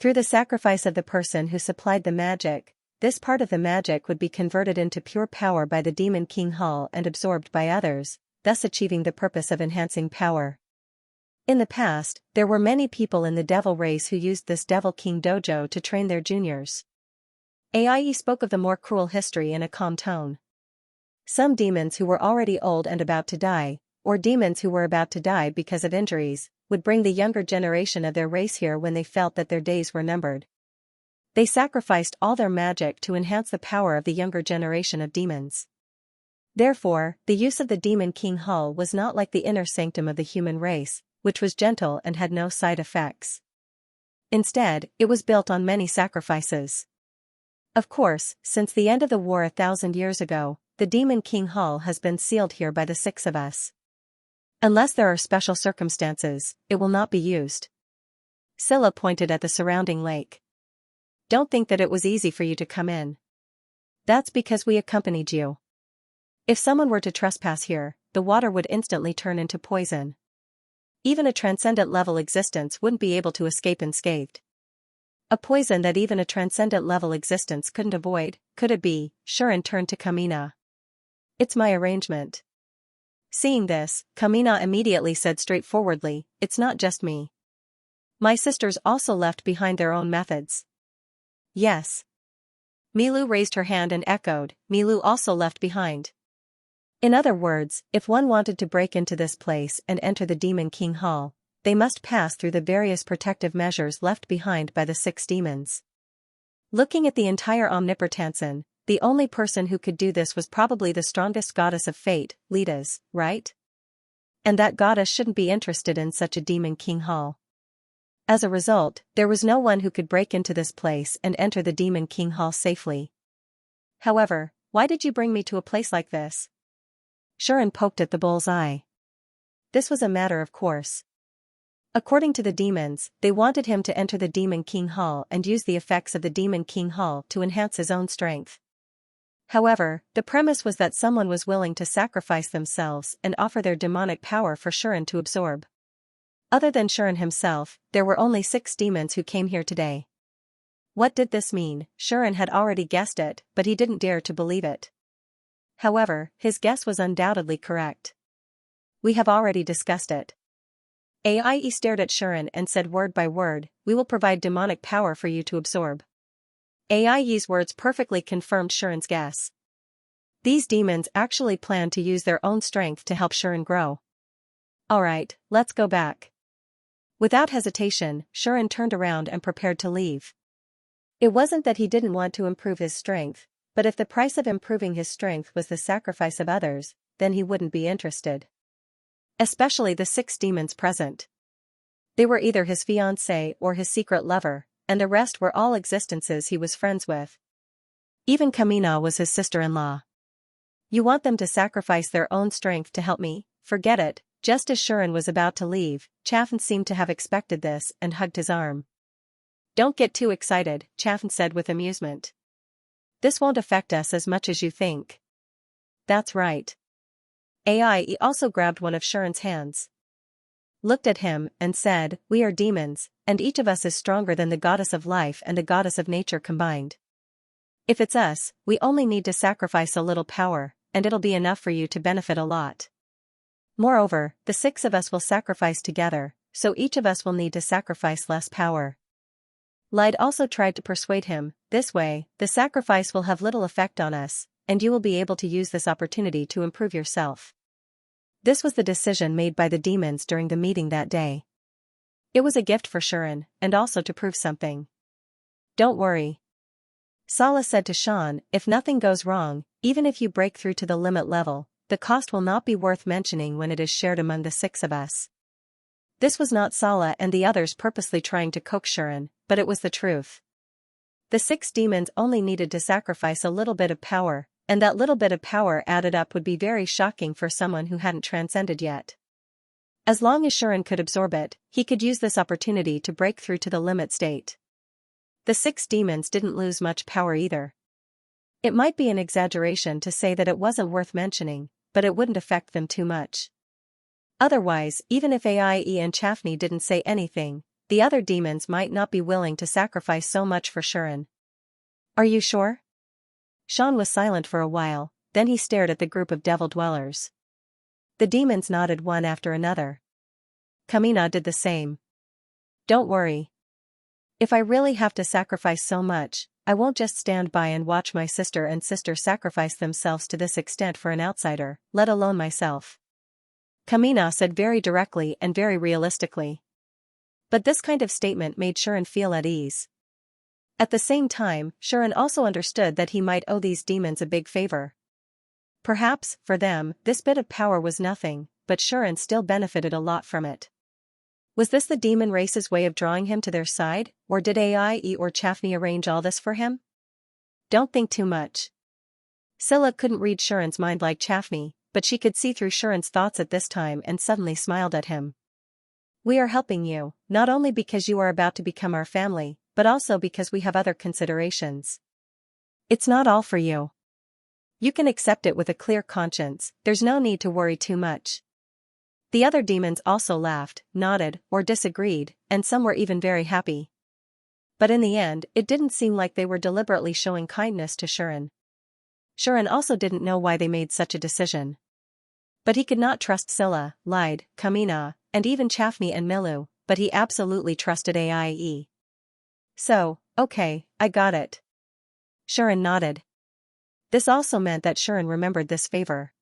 Through the sacrifice of the person who supplied the magic, this part of the magic would be converted into pure power by the Demon King Hall and absorbed by others, thus achieving the purpose of enhancing power. In the past, there were many people in the Devil race who used this Devil King dojo to train their juniors. AIE spoke of the more cruel history in a calm tone. Some demons who were already old and about to die, or demons who were about to die because of injuries, would bring the younger generation of their race here when they felt that their days were numbered. They sacrificed all their magic to enhance the power of the younger generation of demons. Therefore, the use of the Demon King Hall was not like the inner sanctum of the human race, which was gentle and had no side effects. Instead, it was built on many sacrifices. Of course, since the end of the war 1,000 years ago, the Demon King Hall has been sealed here by the 6 of us. Unless there are special circumstances, it will not be used. Scylla pointed at the surrounding lake. Don't think that it was easy for you to come in. That's because we accompanied you. If someone were to trespass here, the water would instantly turn into poison. Even a transcendent level existence wouldn't be able to escape unscathed. A poison that even a transcendent level existence couldn't avoid, could it be? Shuren turned to Kamina. It's my arrangement. Seeing this, Kamina immediately said straightforwardly, it's not just me. My sisters also left behind their own methods. Yes. Milu raised her hand and echoed, Milu also left behind. In other words, if one wanted to break into this place and enter the Demon King Hall, they must pass through the various protective measures left behind by the 6 demons. Looking at the entire Omnipotensen, the only person who could do this was probably the strongest goddess of fate, Lita's, right? And that goddess shouldn't be interested in such a Demon King Hall. As a result, there was no one who could break into this place and enter the Demon King Hall safely. However, why did you bring me to a place like this? Shuren poked at the bull's eye. This was a matter of course. According to the demons, they wanted him to enter the Demon King Hall and use the effects of the Demon King Hall to enhance his own strength. However, the premise was that someone was willing to sacrifice themselves and offer their demonic power for Shuren to absorb. Other than Shuren himself, there were only 6 demons who came here today. What did this mean? Shuren had already guessed it, but he didn't dare to believe it. However, his guess was undoubtedly correct. We have already discussed it. Aie stared at Shuren and said word by word, "We will provide demonic power for you to absorb." Aie's words perfectly confirmed Shuren's guess. These demons actually planned to use their own strength to help Shuren grow. Alright, let's go back. Without hesitation, Shuren turned around and prepared to leave. It wasn't that he didn't want to improve his strength, but if the price of improving his strength was the sacrifice of others, then he wouldn't be interested. Especially the 6 demons present. They were either his fiancée or his secret lover, and the rest were all existences he was friends with. Even Kamina was his sister-in-law. You want them to sacrifice their own strength to help me? Forget it. Just as Shuren was about to leave, Chaffin seemed to have expected this and hugged his arm. Don't get too excited, Chaffin said with amusement. This won't affect us as much as you think. That's right. Aie also grabbed one of Shuren's hands, looked at him, and said, "We are demons, and each of us is stronger than the goddess of life and the goddess of nature combined. If it's us, we only need to sacrifice a little power, and it'll be enough for you to benefit a lot. Moreover, the 6 of us will sacrifice together, so each of us will need to sacrifice less power." Lied also tried to persuade him, "This way, the sacrifice will have little effect on us, and you will be able to use this opportunity to improve yourself." This was the decision made by the demons during the meeting that day. It was a gift for Shuren, and also to prove something. "Don't worry," Sala said to Shan, "if nothing goes wrong, even if you break through to the limit level, the cost will not be worth mentioning when it is shared among the 6 of us." This was not Sala and the others purposely trying to coax Shuren, but it was the truth. The 6 demons only needed to sacrifice a little bit of power, and that little bit of power added up would be very shocking for someone who hadn't transcended yet. As long as Shuren could absorb it, he could use this opportunity to break through to the limit state. The 6 demons didn't lose much power either. It might be an exaggeration to say that it wasn't worth mentioning, but it wouldn't affect them too much. Otherwise, even if Aie and Chaffney didn't say anything, the other demons might not be willing to sacrifice so much for Shuren. "Are you sure?" Shan was silent for a while, then he stared at the group of devil dwellers. The demons nodded one after another. Kamina did the same. "Don't worry. If I really have to sacrifice so much, I won't just stand by and watch my sister and sister sacrifice themselves to this extent for an outsider, let alone myself." Kamina said very directly and very realistically. But this kind of statement made Shuren feel at ease. At the same time, Shuren also understood that he might owe these demons a big favor. Perhaps, for them, this bit of power was nothing, but Shuren still benefited a lot from it. Was this the demon race's way of drawing him to their side, or did Aie or Chaffney arrange all this for him? Don't think too much. Scylla couldn't read Shuren's mind like Chaffney, but she could see through Shuren's thoughts at this time and suddenly smiled at him. "We are helping you, not only because you are about to become our family, but also because we have other considerations. It's not all for you. You can accept it with a clear conscience, there's no need to worry too much." The other demons also laughed, nodded, or disagreed, and some were even very happy. But in the end, it didn't seem like they were deliberately showing kindness to Shuren. Shuren also didn't know why they made such a decision. But he could not trust Scylla, Lied, Kamina, and even Chaffney and Milu, but he absolutely trusted Aie. "So, okay, I got it." Shuren nodded. This also meant that Shuren remembered this favor.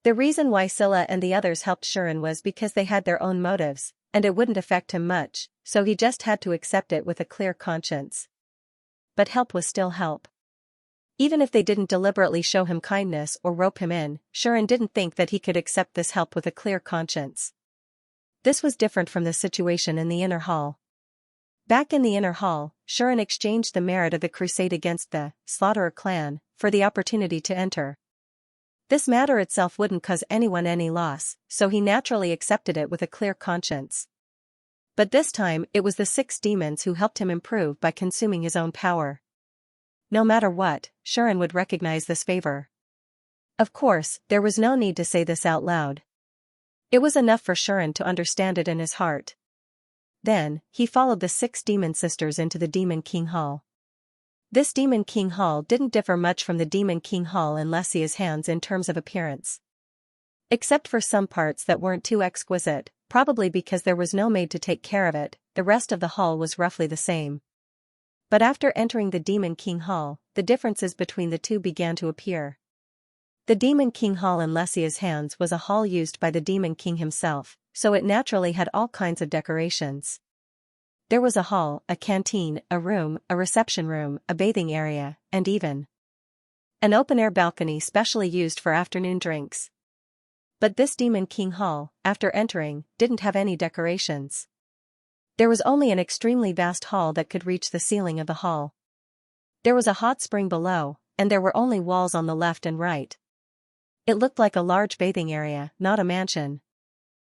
The reason why Scylla and the others helped Shuren was because they had their own motives, and it wouldn't affect him much, so he just had to accept it with a clear conscience. But help was still help. Even if they didn't deliberately show him kindness or rope him in, Shuren didn't think that he could accept this help with a clear conscience. This was different from the situation in the inner hall. Back in the inner hall, Shuren exchanged the merit of the crusade against the Slaughterer clan for the opportunity to enter. This matter itself wouldn't cause anyone any loss, so he naturally accepted it with a clear conscience. But this time it was the 6 demons who helped him improve by consuming his own power. No matter what, Shuren would recognize this favor. Of course, there was no need to say this out loud. It was enough for Shuren to understand it in his heart. Then, he followed the 6 demon sisters into the Demon King Hall. This Demon King Hall didn't differ much from the Demon King Hall in Xianxia's hands in terms of appearance. Except for some parts that weren't too exquisite, probably because there was no maid to take care of it, the rest of the hall was roughly the same. But after entering the Demon King Hall, the differences between the two began to appear. The Demon King Hall in Xianxia's hands was a hall used by the Demon King himself, so it naturally had all kinds of decorations. There was a hall, a canteen, a room, a reception room, a bathing area, and even an open-air balcony specially used for afternoon drinks. But this Demon King Hall, after entering, didn't have any decorations. There was only an extremely vast hall that could reach the ceiling of the hall. There was a hot spring below, and there were only walls on the left and right. It looked like a large bathing area, not a mansion.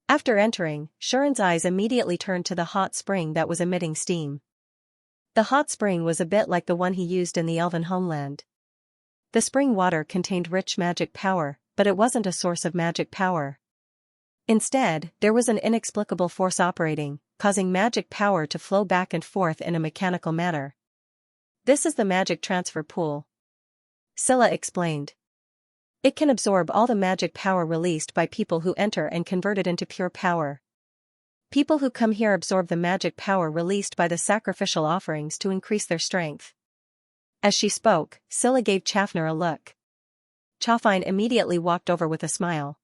After entering, Shuren's eyes immediately turned to the hot spring that was emitting steam. The hot spring was a bit like the one he used in the elven homeland. The spring water contained rich magic power, but it wasn't a source of magic power. Instead, there was an inexplicable force operating, causing magic power to flow back and forth in a mechanical manner. This is the magic transfer pool, Scylla explained. It can absorb all the magic power released by people who enter and convert it into pure power. People who come here absorb the magic power released by the sacrificial offerings to increase their strength. As she spoke, Scylla gave Chaffner a look. Chaffine immediately walked over with a smile.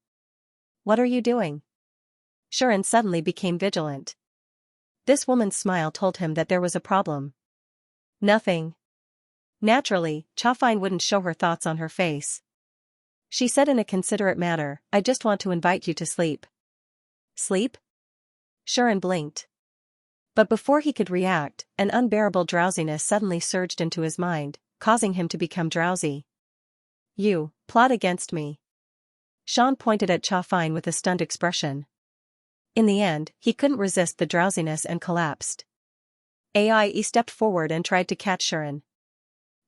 What are you doing? Shuren suddenly became vigilant. This woman's smile told him that there was a problem. Nothing. Naturally, Chaffine wouldn't show her thoughts on her face. She said in a considerate manner, I just want to invite you to sleep. Sleep? Shuren blinked. But before he could react, an unbearable drowsiness suddenly surged into his mind, causing him to become drowsy. You, plot against me. Sean pointed at Chaffine with a stunned expression. In the end, he couldn't resist the drowsiness and collapsed. Aie stepped forward and tried to catch Shuren.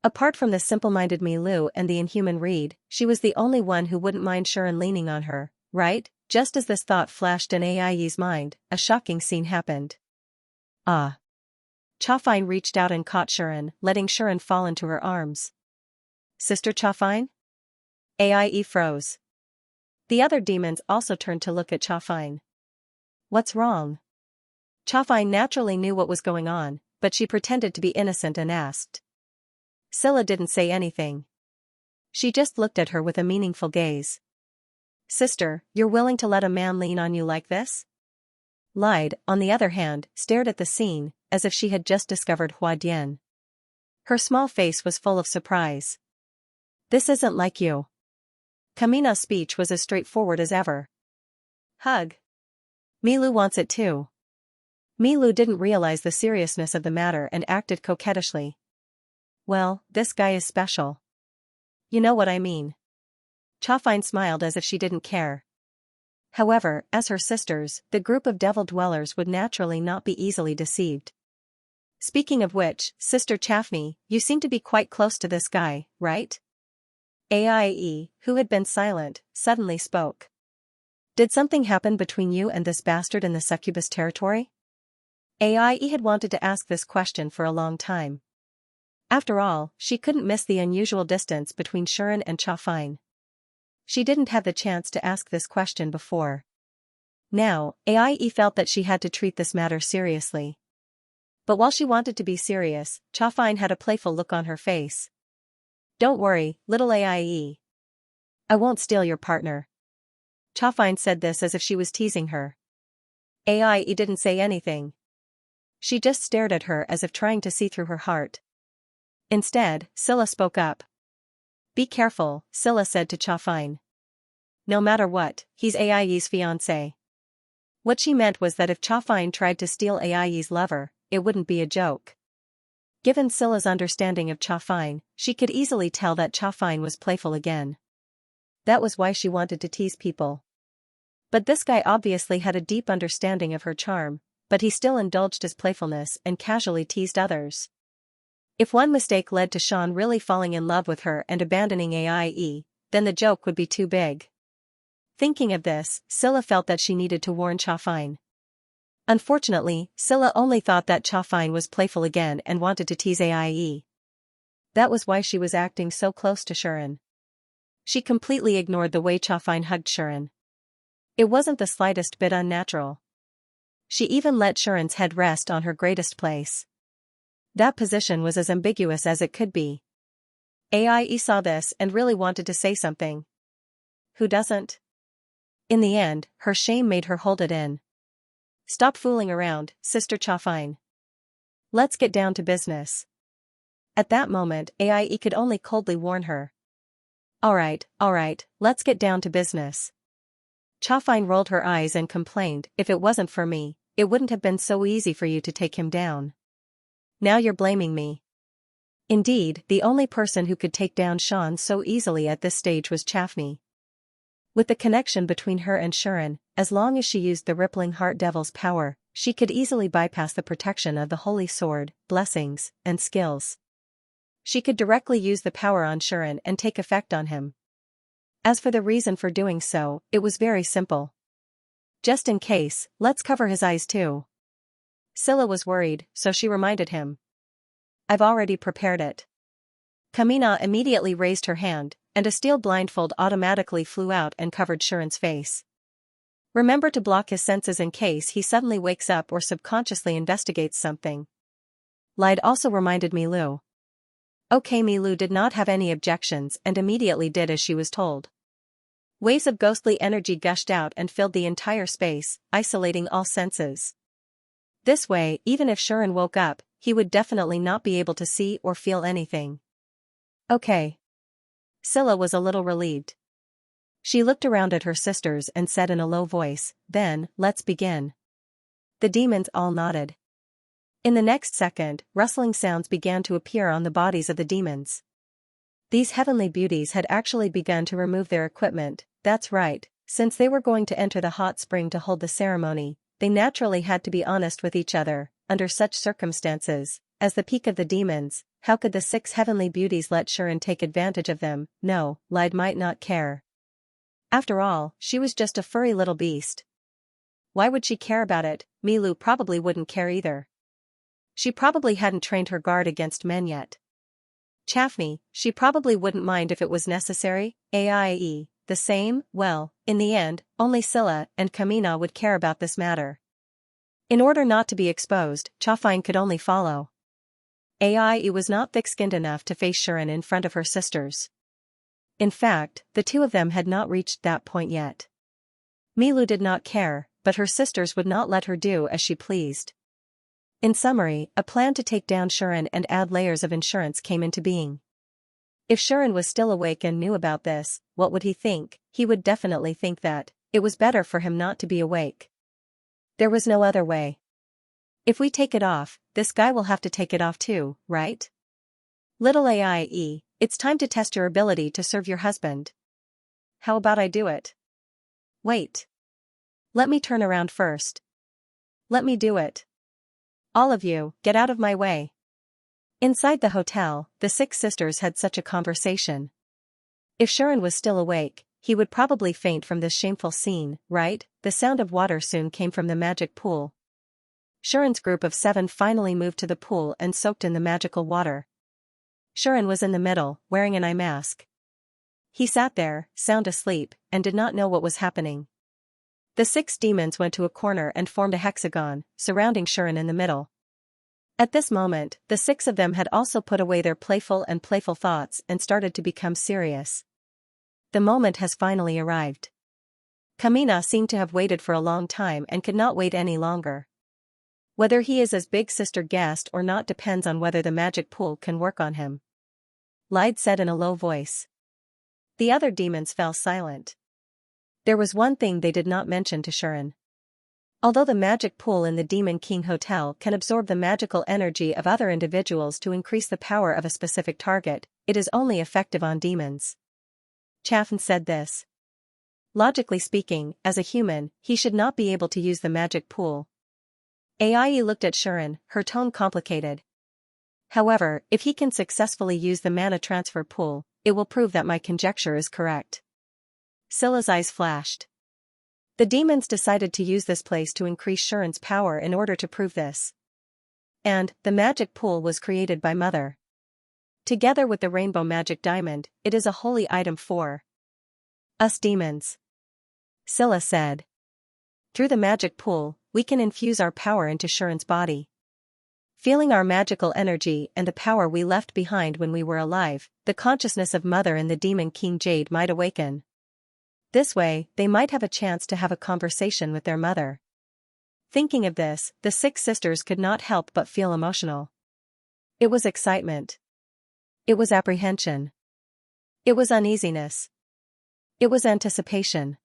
Apart from the simple-minded Milu and the inhuman Reed, she was the only one who wouldn't mind Shuren leaning on her, right? Just as this thought flashed in Aie's mind, a shocking scene happened. Ah! Chaffine reached out and caught Shuren, letting Shuren fall into her arms. Sister Chaffine? Aie froze. The other demons also turned to look at Chaffine. What's wrong? Chaffine naturally knew what was going on, but she pretended to be innocent and asked. Scylla didn't say anything. She just looked at her with a meaningful gaze. Sister, you're willing to let a man lean on you like this? Lied, on the other hand, stared at the scene, as if she had just discovered Huadian. Her small face was full of surprise. This isn't like you. Kamina's speech was as straightforward as ever. Hug. Milu wants it too. Milu didn't realize the seriousness of the matter and acted coquettishly. Well, this guy is special. You know what I mean. Chaffine smiled as if she didn't care. However, as her sisters, the group of devil dwellers would naturally not be easily deceived. Speaking of which, Sister Chaffney, you seem to be quite close to this guy, right? Aie, who had been silent, suddenly spoke. Did something happen between you and this bastard in the succubus territory? Aie had wanted to ask this question for a long time. After all, she couldn't miss the unusual distance between Shuren and Chaffine. She didn't have the chance to ask this question before. Now, Aie felt that she had to treat this matter seriously. But while she wanted to be serious, Chaffine had a playful look on her face. Don't worry, little Aie. I won't steal your partner. Chaffine said this as if she was teasing her. Aie didn't say anything. She just stared at her as if trying to see through her heart. Instead, Scylla spoke up. Be careful, Scylla said to Chaffine. No matter what, he's Aie's fiancé. What she meant was that if Chaffine tried to steal Aie's lover, it wouldn't be a joke. Given Scylla's understanding of Chaffine, she could easily tell that Chaffine was playful again. That was why she wanted to tease people. But this guy obviously had a deep understanding of her charm, but he still indulged his playfulness and casually teased others. If one mistake led to Sean really falling in love with her and abandoning AIE, then the joke would be too big. Thinking of this, Scylla felt that she needed to warn Chafine. Unfortunately, Scylla only thought that Chafine was playful again and wanted to tease AIE. That was why she was acting so close to Shuren. She completely ignored the way Chafine hugged Shuren. It wasn't the slightest bit unnatural. She even let Shuren's head rest on her greatest place. That position was as ambiguous as it could be. AIE saw this and really wanted to say something. Who doesn't? In the end, her shame made her hold it in. Stop fooling around, Sister Chafine. Let's get down to business. At that moment, AIE could only coldly warn her. Alright, let's get down to business. Chafine rolled her eyes and complained, if it wasn't for me, it wouldn't have been so easy for you to take him down. Now you're blaming me. Indeed, the only person who could take down Sean so easily at this stage was Chafni. With the connection between her and Shuren, as long as she used the rippling Heart Devil's power, she could easily bypass the protection of the Holy Sword, blessings, and skills. She could directly use the power on Shuren and take effect on him. As for the reason for doing so, it was very simple. Just in case, let's cover his eyes too. Scylla was worried, so she reminded him. I've already prepared it. Kamina immediately raised her hand, and a steel blindfold automatically flew out and covered Shuren's face. Remember to block his senses in case he suddenly wakes up or subconsciously investigates something. Lied also reminded Milu. Okay, Milu did not have any objections and immediately did as she was told. Waves of ghostly energy gushed out and filled the entire space, isolating all senses. This way, even if Shuren woke up, he would definitely not be able to see or feel anything. Okay. Scylla was a little relieved. She looked around at her sisters and said in a low voice, then, let's begin. The demons all nodded. In the next second, rustling sounds began to appear on the bodies of the demons. These heavenly beauties had actually begun to remove their equipment, that's right, since they were going to enter the hot spring to hold the ceremony, they naturally had to be honest with each other. Under such circumstances, as the peak of the demons, how could the 6 heavenly beauties let Shuren take advantage of them? No, Lied might not care. After all, she was just a furry little beast. Why would she care about it? Milu probably wouldn't care either. She probably hadn't trained her guard against men yet. Chafni, she probably wouldn't mind if it was necessary. AIE, the same. Well, in the end, only Scylla and Kamina would care about this matter. In order not to be exposed, Chafine could only follow. AIE was not thick-skinned enough to face Shuren in front of her sisters. In fact, the two of them had not reached that point yet. Milu did not care, but her sisters would not let her do as she pleased. In summary, a plan to take down Shuren and add layers of insurance came into being. If Shuren was still awake and knew about this, what would he think? He would definitely think that it was better for him not to be awake. There was no other way. If we take it off, this guy will have to take it off too, right? Little AIE, it's time to test your ability to serve your husband. How about I do it? Wait. Let me turn around first. Let me do it. All of you, get out of my way. Inside the hotel, the 6 sisters had such a conversation. If Shuren was still awake, he would probably faint from this shameful scene, right? The sound of water soon came from the magic pool. Shuren's group of 7 finally moved to the pool and soaked in the magical water. Shuren was in the middle, wearing an eye mask. He sat there, sound asleep, and did not know what was happening. The 6 demons went to a corner and formed a hexagon, surrounding Shuren in the middle. At this moment, the 6 of them had also put away their playful thoughts and started to become serious. The moment has finally arrived. Kamina seemed to have waited for a long time and could not wait any longer. Whether he is as Big Sister guessed or not depends on whether the magic pool can work on him. Lied said in a low voice. The other demons fell silent. There was one thing they did not mention to Shuren. Although the magic pool in the Demon King Hotel can absorb the magical energy of other individuals to increase the power of a specific target, it is only effective on demons. Chaffin said this. Logically speaking, as a human, he should not be able to use the magic pool. AIE looked at Shuren, her tone complicated. However, if he can successfully use the mana transfer pool, it will prove that my conjecture is correct. Scylla's eyes flashed. The demons decided to use this place to increase Shuren's power in order to prove this. And, the magic pool was created by Mother. Together with the rainbow magic diamond, it is a holy item for us demons. Scylla said. Through the magic pool, we can infuse our power into Shuren's body. Feeling our magical energy and the power we left behind when we were alive, the consciousness of Mother and the demon King Jade might awaken. This way, they might have a chance to have a conversation with their mother. Thinking of this, the 6 sisters could not help but feel emotional. It was excitement. It was apprehension. It was uneasiness. It was anticipation.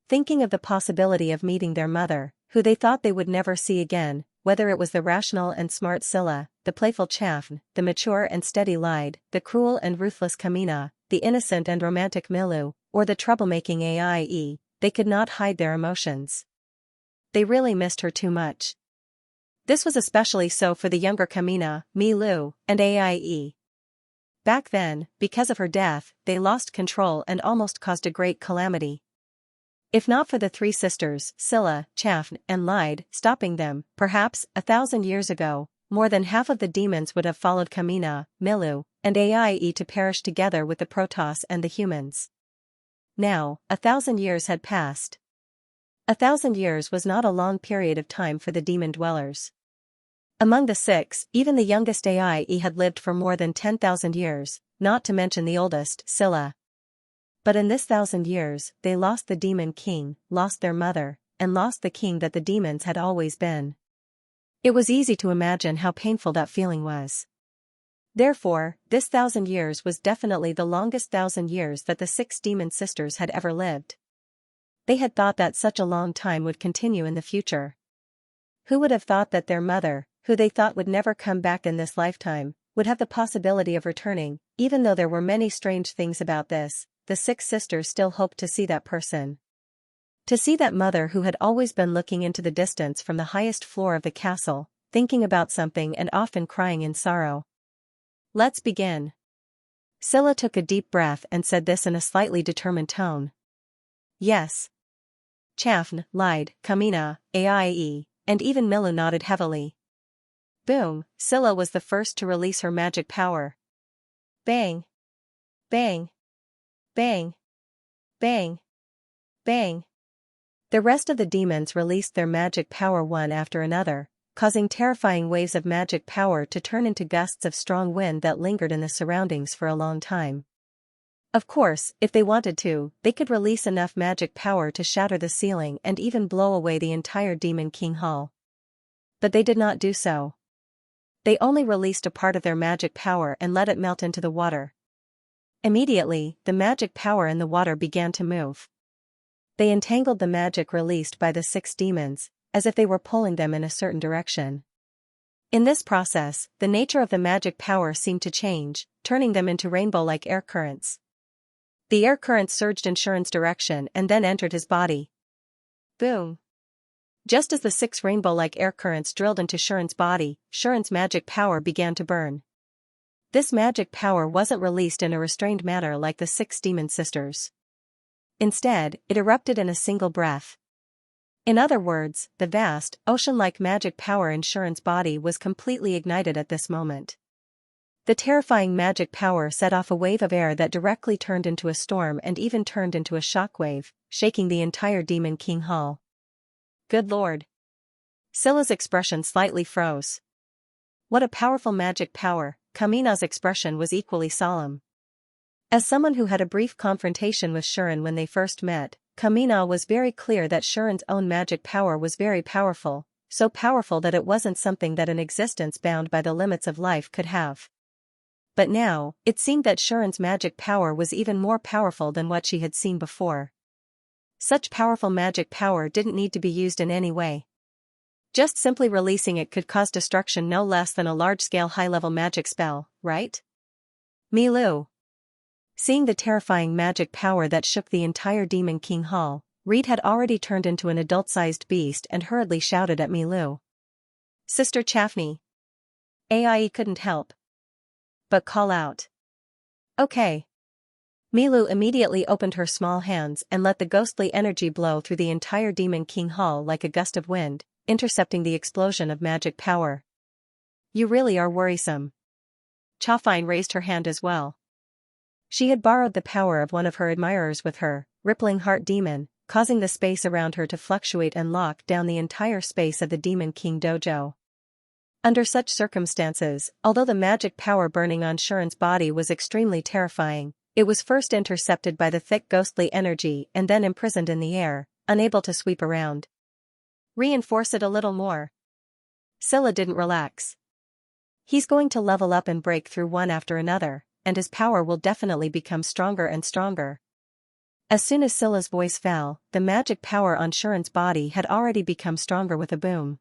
Thinking of the possibility of meeting their mother, who they thought they would never see again, whether it was the rational and smart Scylla, the playful Xianxia, the mature and steady Lide, the cruel and ruthless Kamina, the innocent and romantic Milu, or the troublemaking Aie, they could not hide their emotions. They really missed her too much. This was especially so for the younger Kamina, Milu, and Aie. Back then, because of her death, they lost control and almost caused a great calamity. If not for the 3 sisters, Scylla, Xianxia, and Lide, stopping them, perhaps, 1,000 years ago, more than half of the demons would have followed Kamina, Milu, and Aie to perish together with the Protoss and the humans. Now, 1,000 years had passed. 1,000 years was not a long period of time for the demon dwellers. Among the 6, even the youngest Aie had lived for more than 10,000 years, not to mention the oldest, Scylla. But in this 1,000 years, they lost the demon king, lost their mother, and lost the king that the demons had always been. It was easy to imagine how painful that feeling was. Therefore, this 1,000 years was definitely the longest 1,000 years that the 6 demon sisters had ever lived. They had thought that such a long time would continue in the future. Who would have thought that their mother, who they thought would never come back in this lifetime, would have the possibility of returning? Even though there were many strange things about this, the 6 sisters still hoped to see that person. To see that mother who had always been looking into the distance from the highest floor of the castle, thinking about something and often crying in sorrow. Let's begin. Scylla took a deep breath and said this in a slightly determined tone. Yes. Xianxia, Lide, Kamina, Aie, and even Milu nodded heavily. Boom, Scylla was the first to release her magic power. Bang. Bang. Bang. Bang. Bang. The rest of the demons released their magic power one after another, causing terrifying waves of magic power to turn into gusts of strong wind that lingered in the surroundings for a long time. Of course, if they wanted to, they could release enough magic power to shatter the ceiling and even blow away the entire Demon King Hall. But they did not do so. They only released a part of their magic power and let it melt into the water. Immediately, the magic power in the water began to move. They entangled the magic released by the 6 demons, as if they were pulling them in a certain direction. In this process, the nature of the magic power seemed to change, turning them into rainbow-like air currents. The air currents surged in Shuren's direction and then entered his body. Boom! Just as the 6 rainbow-like air currents drilled into Shuren's body, Shuren's magic power began to burn. This magic power wasn't released in a restrained manner like the 6 demon sisters. Instead, it erupted in a single breath. In other words, the vast, ocean-like magic power in Shuren's body was completely ignited at this moment. The terrifying magic power set off a wave of air that directly turned into a storm and even turned into a shockwave, shaking the entire Demon King Hall. Good Lord! Scylla's expression slightly froze. What a powerful magic power! Kamina's expression was equally solemn. As someone who had a brief confrontation with Shuren when they first met, Kamina was very clear that Shuren's own magic power was very powerful, so powerful that it wasn't something that an existence bound by the limits of life could have. But now, it seemed that Shuren's magic power was even more powerful than what she had seen before. Such powerful magic power didn't need to be used in any way. Just simply releasing it could cause destruction no less than a large-scale high-level magic spell, right? Milu. Seeing the terrifying magic power that shook the entire Demon King Hall, Reed had already turned into an adult-sized beast and hurriedly shouted at Milu. Sister Xianxia. AI couldn't help but call out. Okay. Milu immediately opened her small hands and let the ghostly energy blow through the entire Demon King Hall like a gust of wind, intercepting the explosion of magic power. You really are worrisome. Chafine raised her hand as well. She had borrowed the power of one of her admirers with her, rippling heart demon, causing the space around her to fluctuate and lock down the entire space of the Demon King dojo. Under such circumstances, although the magic power burning on Shuren's body was extremely terrifying, it was first intercepted by the thick ghostly energy and then imprisoned in the air, unable to sweep around. Reinforce it a little more. Scylla didn't relax. He's going to level up and break through one after another, and his power will definitely become stronger and stronger. As soon as Scylla's voice fell, the magic power on Shuren's body had already become stronger with a boom.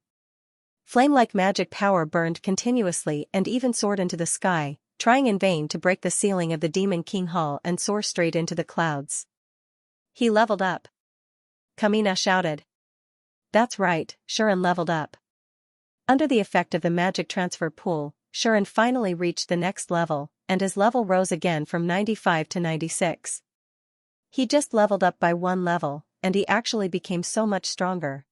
Flame-like magic power burned continuously and even soared into the sky, trying in vain to break the ceiling of the Demon King Hall and soar straight into the clouds. He leveled up. Kamina shouted. That's right, Shuren leveled up. Under the effect of the magic transfer pool, Shuren finally reached the next level, and his level rose again from 95 to 96. He just leveled up by one level, and he actually became so much stronger.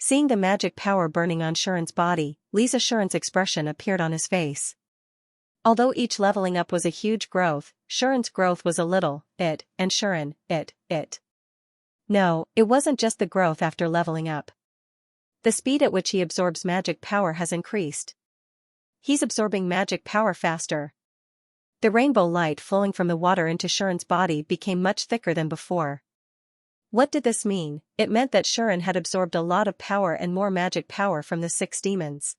Seeing the magic power burning on Shuren's body, Lisa Shuren's expression appeared on his face. Although each leveling up was a huge growth, Shuren's growth was a little, and Shuren, it. No, it wasn't just the growth after leveling up. The speed at which he absorbs magic power has increased. He's absorbing magic power faster. The rainbow light flowing from the water into Shuren's body became much thicker than before. What did this mean? It meant that Shuren had absorbed a lot of power and more magic power from the 6 demons.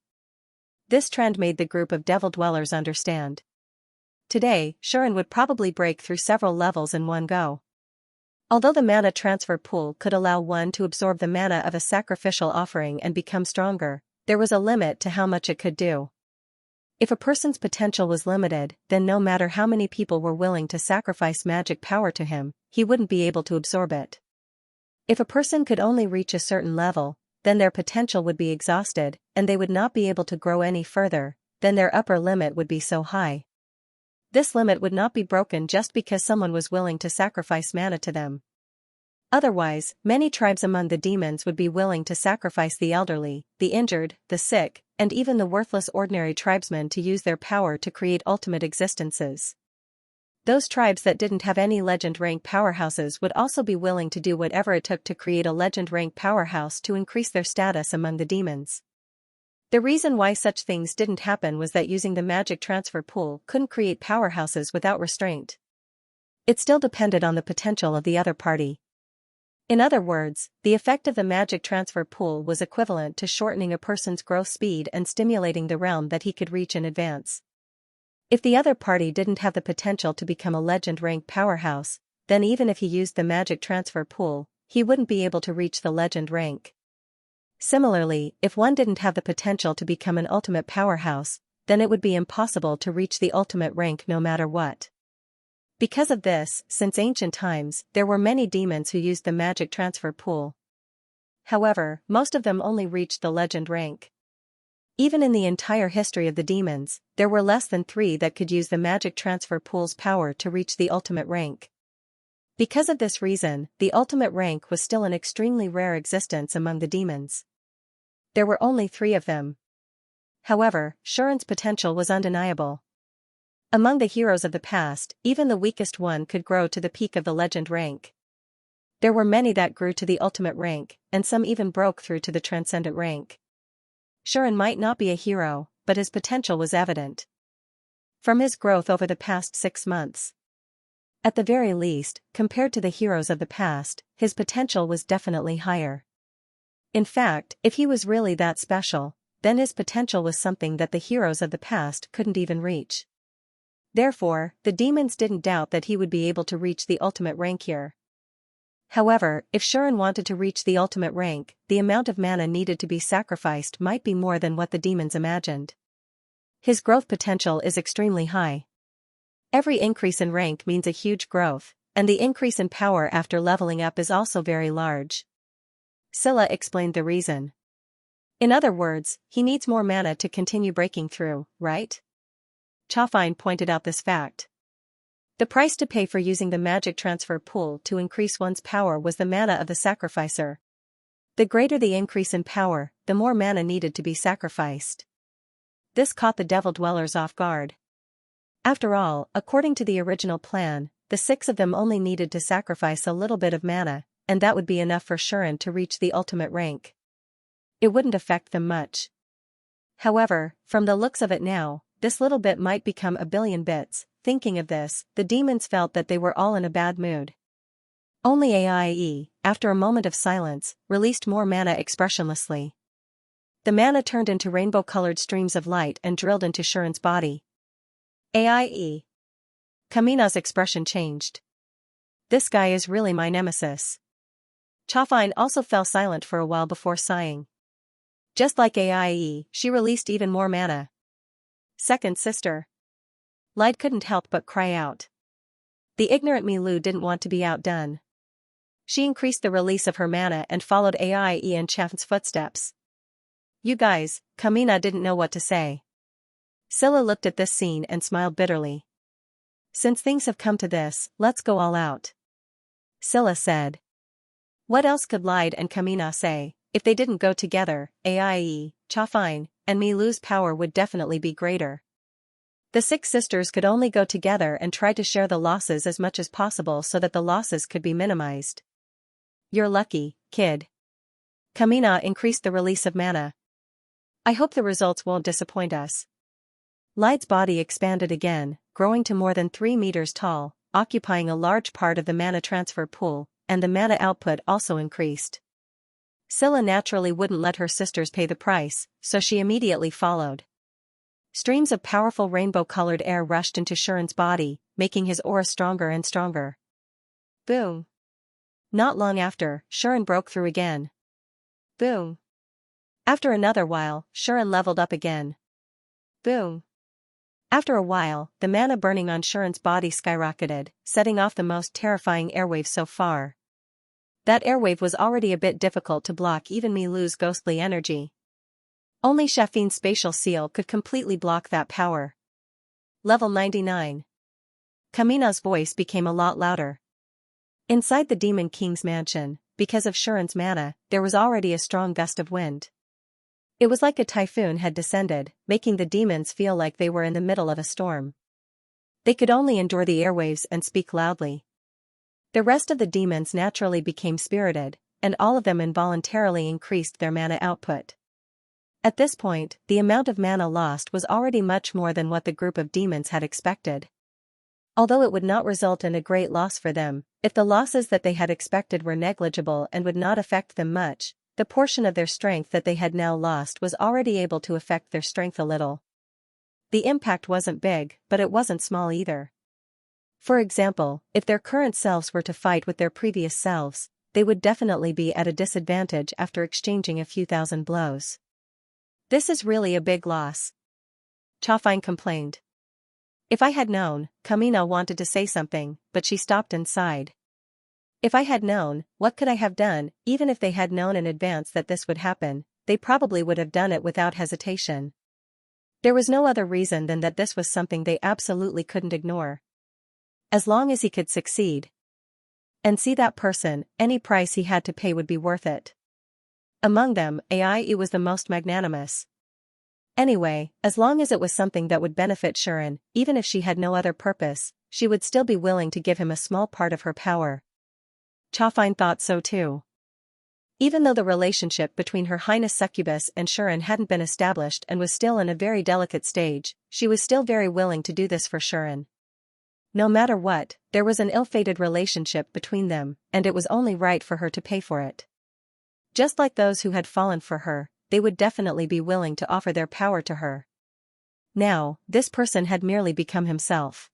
This trend made the group of devil dwellers understand. Today, Shuren would probably break through several levels in one go. Although the mana transfer pool could allow one to absorb the mana of a sacrificial offering and become stronger, there was a limit to how much it could do. If a person's potential was limited, then no matter how many people were willing to sacrifice magic power to him, he wouldn't be able to absorb it. If a person could only reach a certain level, then their potential would be exhausted, and they would not be able to grow any further, then their upper limit would be so high. This limit would not be broken just because someone was willing to sacrifice mana to them. Otherwise, many tribes among the demons would be willing to sacrifice the elderly, the injured, the sick, and even the worthless ordinary tribesmen to use their power to create ultimate existences. Those tribes that didn't have any legend rank powerhouses would also be willing to do whatever it took to create a legend rank powerhouse to increase their status among the demons. The reason why such things didn't happen was that using the magic transfer pool couldn't create powerhouses without restraint. It still depended on the potential of the other party. In other words, the effect of the magic transfer pool was equivalent to shortening a person's growth speed and stimulating the realm that he could reach in advance. If the other party didn't have the potential to become a legend rank powerhouse, then even if he used the magic transfer pool, he wouldn't be able to reach the legend rank. Similarly, if one didn't have the potential to become an ultimate powerhouse, then it would be impossible to reach the ultimate rank no matter what. Because of this, since ancient times, there were many demons who used the magic transfer pool. However, most of them only reached the legend rank. Even in the entire history of the demons, there were less than 3 that could use the magic transfer pool's power to reach the ultimate rank. Because of this reason, the ultimate rank was still an extremely rare existence among the demons. There were only 3 of them. However, Shuren's potential was undeniable. Among the heroes of the past, even the weakest one could grow to the peak of the legend rank. There were many that grew to the ultimate rank, and some even broke through to the transcendent rank. Shuren might not be a hero, but his potential was evident from his growth over the past 6 months. At the very least, compared to the heroes of the past, his potential was definitely higher. In fact, if he was really that special, then his potential was something that the heroes of the past couldn't even reach. Therefore, the demons didn't doubt that he would be able to reach the ultimate rank here. However, if Shuren wanted to reach the ultimate rank, the amount of mana needed to be sacrificed might be more than what the demons imagined. His growth potential is extremely high. Every increase in rank means a huge growth, and the increase in power after leveling up is also very large. Scylla explained the reason. In other words, he needs more mana to continue breaking through, right? Xiaofine pointed out this fact. The price to pay for using the magic transfer pool to increase one's power was the mana of the sacrificer. The greater the increase in power, the more mana needed to be sacrificed. This caught the Devil Dwellers off guard. After all, according to the original plan, the 6 of them only needed to sacrifice a little bit of mana, and that would be enough for Shuren to reach the ultimate rank. It wouldn't affect them much. However, from the looks of it now, this little bit might become a billion bits. Thinking of this, the demons felt that they were all in a bad mood. Only Aie, after a moment of silence, released more mana expressionlessly. The mana turned into rainbow-colored streams of light and drilled into Shuren's body. Aie. Kamina's expression changed. This guy is really my nemesis. Xiaofine also fell silent for a while before sighing. Just like Aie, she released even more mana. Second sister. Light couldn't help but cry out. The ignorant Milu didn't want to be outdone. She increased the release of her mana and followed Aie in Xiaofine's footsteps. You guys, Kamina didn't know what to say. Scylla looked at this scene and smiled bitterly. Since things have come to this, let's go all out. Scylla said. What else could Light and Kamina say? If they didn't go together, Aie, Xiaofine, and Milu's power would definitely be greater. The 6 sisters could only go together and try to share the losses as much as possible so that the losses could be minimized. You're lucky, kid. Kamina increased the release of mana. I hope the results won't disappoint us. Light's body expanded again, growing to more than 3 meters tall, occupying a large part of the mana transfer pool, and the mana output also increased. Scylla naturally wouldn't let her sisters pay the price, so she immediately followed. Streams of powerful rainbow-colored air rushed into Shuren's body, making his aura stronger and stronger. Boom. Not long after, Shuren broke through again. Boom. After another while, Shuren leveled up again. Boom. After a while, the mana burning on Shuren's body skyrocketed, setting off the most terrifying airwave so far. That airwave was already a bit difficult to block even Milu's ghostly energy. Only Xiaofine's spatial seal could completely block that power. Level 99. Kamina's voice became a lot louder. Inside the Demon King's mansion, because of Shuren's mana, there was already a strong gust of wind. It was like a typhoon had descended, making the demons feel like they were in the middle of a storm. They could only endure the airwaves and speak loudly. The rest of the demons naturally became spirited, and all of them involuntarily increased their mana output. At this point, the amount of mana lost was already much more than what the group of demons had expected. Although it would not result in a great loss for them, if the losses that they had expected were negligible and would not affect them much, the portion of their strength that they had now lost was already able to affect their strength a little. The impact wasn't big, but it wasn't small either. For example, if their current selves were to fight with their previous selves, they would definitely be at a disadvantage after exchanging a few thousand blows. This is really a big loss. Xiaofine complained. If I had known, Kamina wanted to say something, but she stopped and sighed. If I had known, what could I have done? Even if they had known in advance that this would happen, they probably would have done it without hesitation. There was no other reason than that this was something they absolutely couldn't ignore. As long as he could succeed and see that person, any price he had to pay would be worth it. Among them, Aie was the most magnanimous. Anyway, as long as it was something that would benefit Shuren, even if she had no other purpose, she would still be willing to give him a small part of her power. Xiaofine thought so too. Even though the relationship between Her Highness Succubus and Shuren hadn't been established and was still in a very delicate stage, she was still very willing to do this for Shuren. No matter what, there was an ill-fated relationship between them, and it was only right for her to pay for it. Just like those who had fallen for her, they would definitely be willing to offer their power to her. Now, this person had merely become himself.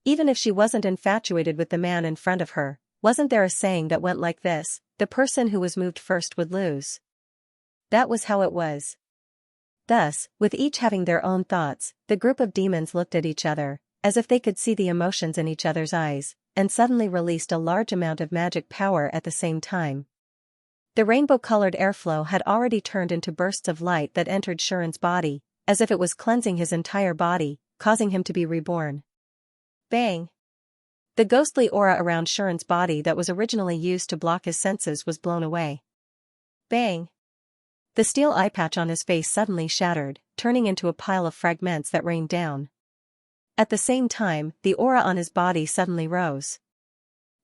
Even if she wasn't infatuated with the man in front of her, wasn't there a saying that went like this, the person who was moved first would lose? That was how it was. Thus, with each having their own thoughts, the group of demons looked at each other, as if they could see the emotions in each other's eyes, and suddenly released a large amount of magic power at the same time. The rainbow-colored airflow had already turned into bursts of light that entered Shuren's body, as if it was cleansing his entire body, causing him to be reborn. Bang! The ghostly aura around Shuren's body that was originally used to block his senses was blown away. Bang! The steel eye patch on his face suddenly shattered, turning into a pile of fragments that rained down. At the same time, the aura on his body suddenly rose.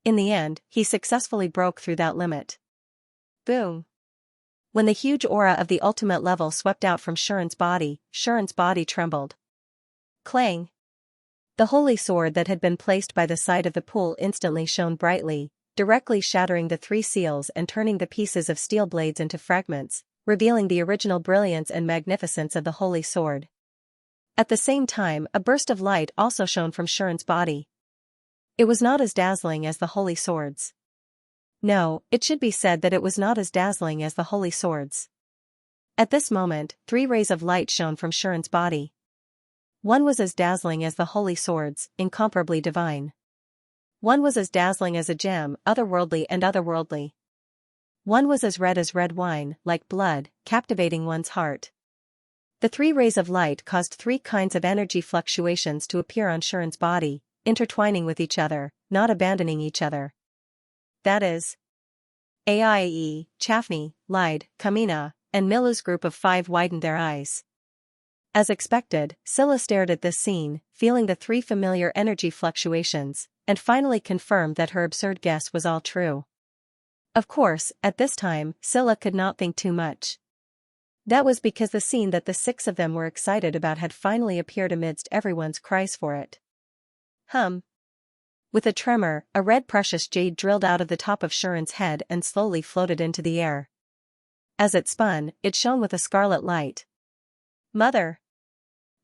In the end, he successfully broke through that limit. Boom! When the huge aura of the ultimate level swept out from Shuren's body trembled. Clang! The holy sword that had been placed by the side of the pool instantly shone brightly, directly shattering the 3 seals and turning the pieces of steel blades into fragments, revealing the original brilliance and magnificence of the holy sword. At the same time, a burst of light also shone from Shuren's body. It was not as dazzling as the holy swords. No, it should be said that it was not as dazzling as the holy swords. At this moment, 3 rays of light shone from Shuren's body. One was as dazzling as the holy swords, incomparably divine. One was as dazzling as a gem, otherworldly. One was as red wine, like blood, captivating one's heart. The 3 rays of light caused 3 kinds of energy fluctuations to appear on Shuren's body, intertwining with each other, not abandoning each other. That is, Aie, Chafni, Lide, Kamina, and Milu's group of 5 widened their eyes. As expected, Scylla stared at this scene, feeling the 3 familiar energy fluctuations, and finally confirmed that her absurd guess was all true. Of course, at this time, Scylla could not think too much. That was because the scene that the 6 of them were excited about had finally appeared amidst everyone's cries for it. With a tremor, a red precious jade drilled out of the top of Shuren's head and slowly floated into the air. As it spun, it shone with a scarlet light. Mother!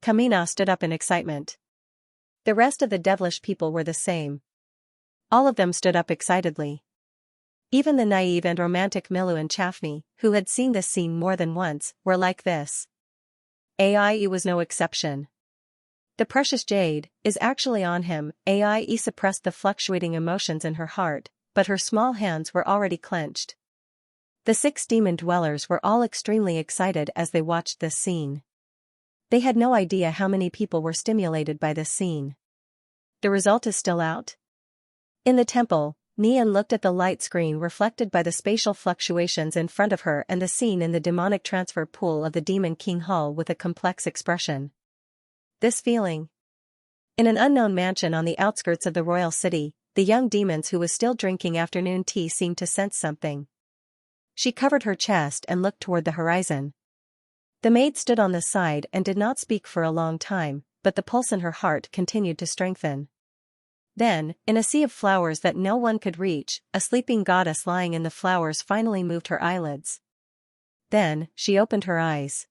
Kamina stood up in excitement. The rest of the devilish people were the same. All of them stood up excitedly. Even the naive and romantic Milu and Chafni, who had seen this scene more than once, were like this. Aie was no exception. The precious jade is actually on him. Aie suppressed the fluctuating emotions in her heart, but her small hands were already clenched. The 6 demon dwellers were all extremely excited as they watched this scene. They had no idea how many people were stimulated by this scene. The result is still out. In the temple, Nian looked at the light screen reflected by the spatial fluctuations in front of her and the scene in the demonic transfer pool of the Demon King Hall with a complex expression. This feeling. In an unknown mansion on the outskirts of the royal city, the young demon who was still drinking afternoon tea seemed to sense something. She covered her chest and looked toward the horizon. The maid stood on the side and did not speak for a long time, but the pulse in her heart continued to strengthen. Then, in a sea of flowers that no one could reach, a sleeping goddess lying in the flowers finally moved her eyelids. Then, she opened her eyes.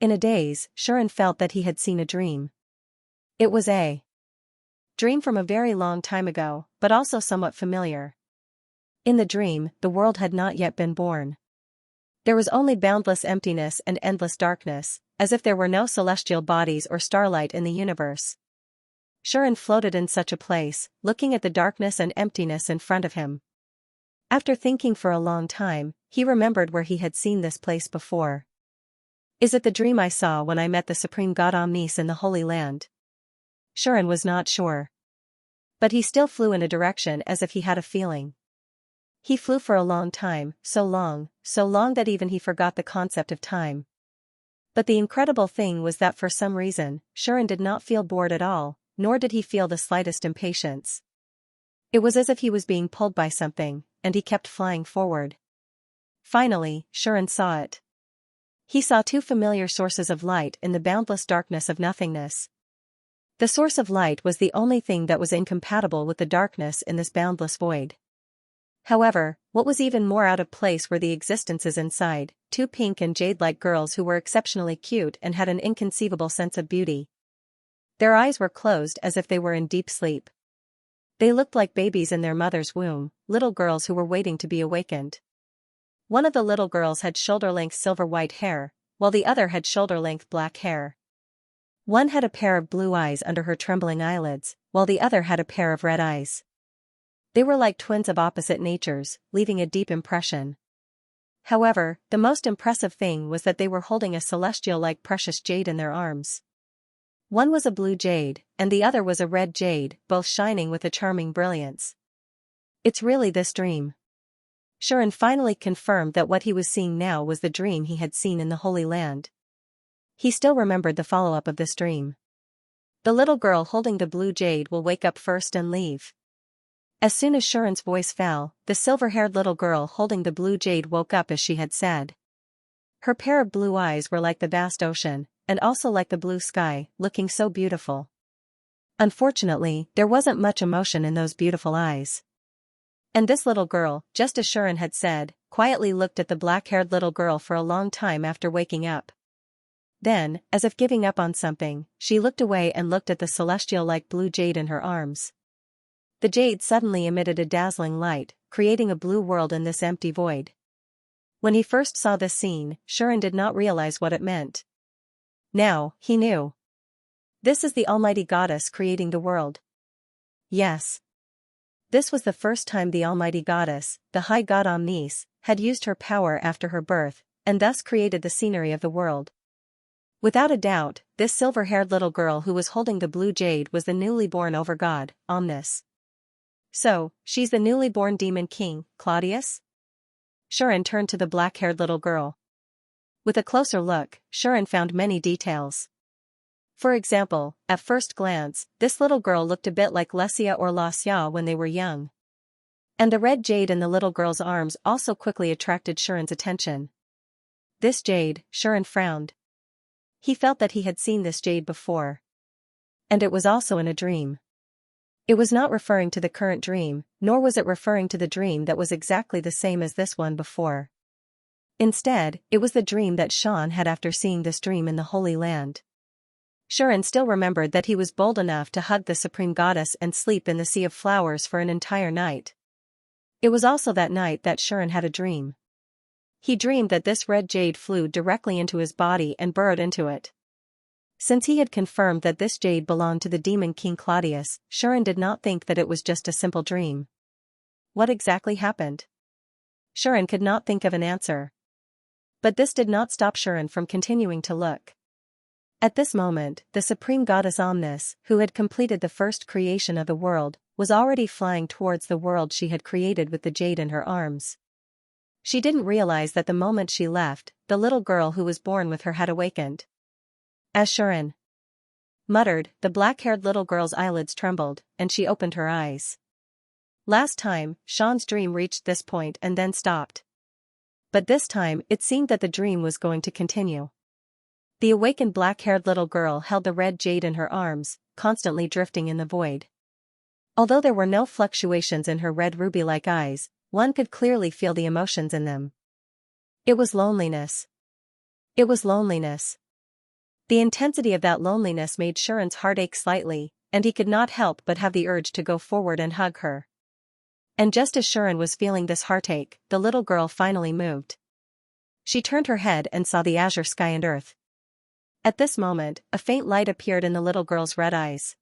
In a daze, Shuren felt that he had seen a dream. It was a dream from a very long time ago, but also somewhat familiar. In the dream, the world had not yet been born. There was only boundless emptiness and endless darkness, as if there were no celestial bodies or starlight in the universe. Shuren floated in such a place, looking at the darkness and emptiness in front of him. After thinking for a long time, he remembered where he had seen this place before. Is it the dream I saw when I met the supreme god Omnis in the Holy Land? Shuren was not sure. But he still flew in a direction as if he had a feeling. He flew for a long time, so long that even he forgot the concept of time. But the incredible thing was that for some reason, Shuren did not feel bored at all, nor did he feel the slightest impatience. It was as if he was being pulled by something, and he kept flying forward. Finally, Shuren saw it. He saw 2 familiar sources of light in the boundless darkness of nothingness. The source of light was the only thing that was incompatible with the darkness in this boundless void. However, what was even more out of place were the existences inside, 2 pink and jade-like girls who were exceptionally cute and had an inconceivable sense of beauty. Their eyes were closed as if they were in deep sleep. They looked like babies in their mother's womb, little girls who were waiting to be awakened. One of the little girls had shoulder-length silver-white hair, while the other had shoulder-length black hair. One had a pair of blue eyes under her trembling eyelids, while the other had a pair of red eyes. They were like twins of opposite natures, leaving a deep impression. However, the most impressive thing was that they were holding a celestial-like precious jade in their arms. One was a blue jade, and the other was a red jade, both shining with a charming brilliance. It's really this dream. Xian finally confirmed that what he was seeing now was the dream he had seen in the Holy Land. He still remembered the follow-up of this dream. The little girl holding the blue jade will wake up first and leave. As soon as Xian's voice fell, the silver-haired little girl holding the blue jade woke up as she had said. Her pair of blue eyes were like the vast ocean, and also like the blue sky, looking so beautiful. Unfortunately, there wasn't much emotion in those beautiful eyes. And this little girl, just as Xian had said, quietly looked at the black-haired little girl for a long time after waking up. Then, as if giving up on something, she looked away and looked at the celestial-like blue jade in her arms. The jade suddenly emitted a dazzling light, creating a blue world in this empty void. When he first saw this scene, Xian did not realize what it meant. Now, he knew. This is the Almighty Goddess creating the world. Yes. This was the first time the Almighty Goddess, the High God Omnis, had used her power after her birth, and thus created the scenery of the world. Without a doubt, this silver-haired little girl who was holding the blue jade was the newly born overgod, Omnis. So, she's the newly born demon king, Claudius? Xian turned to the black-haired little girl. With a closer look, Xian found many details. For example, at first glance, this little girl looked a bit like Xianxia or Xianxia when they were young. And the red jade in the little girl's arms also quickly attracted Xian's attention. This jade, Xian frowned. He felt that he had seen this jade before. And it was also in a dream. It was not referring to the current dream, nor was it referring to the dream that was exactly the same as this one before. Instead, it was the dream that Xian had after seeing this dream in the Holy Land. Xian still remembered that he was bold enough to hug the Supreme Goddess and sleep in the Sea of Flowers for an entire night. It was also that night that Xian had a dream. He dreamed that this red jade flew directly into his body and burrowed into it. Since he had confirmed that this jade belonged to the demon king Claudius, Xian did not think that it was just a simple dream. What exactly happened? Xian could not think of an answer. But this did not stop Xian from continuing to look. At this moment, the Supreme Goddess Omnis, who had completed the first creation of the world, was already flying towards the world she had created with the jade in her arms. She didn't realize that the moment she left, the little girl who was born with her had awakened. As Xian muttered, the black-haired little girl's eyelids trembled, and she opened her eyes. Last time, Xian's dream reached this point and then stopped. But this time, it seemed that the dream was going to continue. The awakened black-haired little girl held the red jade in her arms, constantly drifting in the void. Although there were no fluctuations in her red ruby-like eyes, one could clearly feel the emotions in them. It was loneliness. It was loneliness. The intensity of that loneliness made Xian's heart ache slightly, and he could not help but have the urge to go forward and hug her. And just as Xian was feeling this heartache, the little girl finally moved. She turned her head and saw the azure sky and earth. At this moment, a faint light appeared in the little girl's red eyes.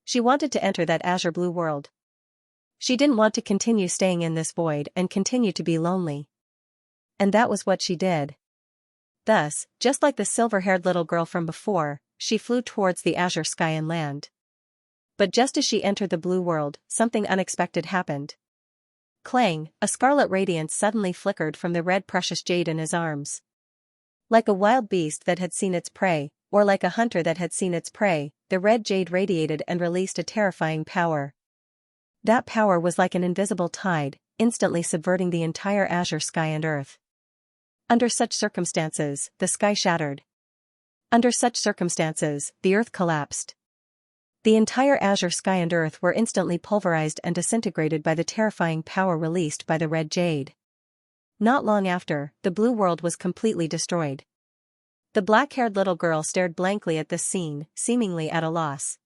She wanted to enter that azure blue world. She didn't want to continue staying in this void and continue to be lonely. And that was what she did. Thus, just like the silver-haired little girl from before, she flew towards the azure sky and land. But just as she entered the blue world, something unexpected happened. Clang, a scarlet radiance suddenly flickered from the red precious jade in his arms. Like a wild beast that had seen its prey, or like a hunter that had seen its prey, the red jade radiated and released a terrifying power. That power was like an invisible tide, instantly subverting the entire azure sky and earth. Under such circumstances, the sky shattered. Under such circumstances, the earth collapsed. The entire azure sky and earth were instantly pulverized and disintegrated by the terrifying power released by the red jade. Not long after, the blue world was completely destroyed. The black-haired little girl stared blankly at this scene, seemingly at a loss.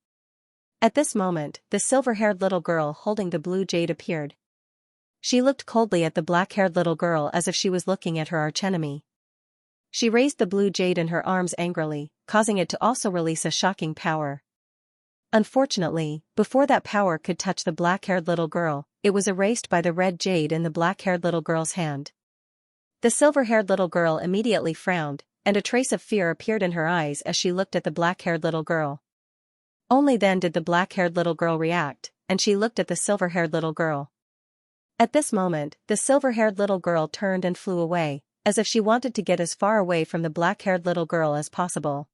At this moment, the silver-haired little girl holding the blue jade appeared. She looked coldly at the black-haired little girl as if she was looking at her archenemy. She raised the blue jade in her arms angrily, causing it to also release a shocking power. Unfortunately, before that power could touch the black-haired little girl, it was erased by the red jade in the black-haired little girl's hand. The silver-haired little girl immediately frowned, and a trace of fear appeared in her eyes as she looked at the black-haired little girl. Only then did the black-haired little girl react, and she looked at the silver-haired little girl. At this moment, the silver-haired little girl turned and flew away, as if she wanted to get as far away from the black-haired little girl as possible.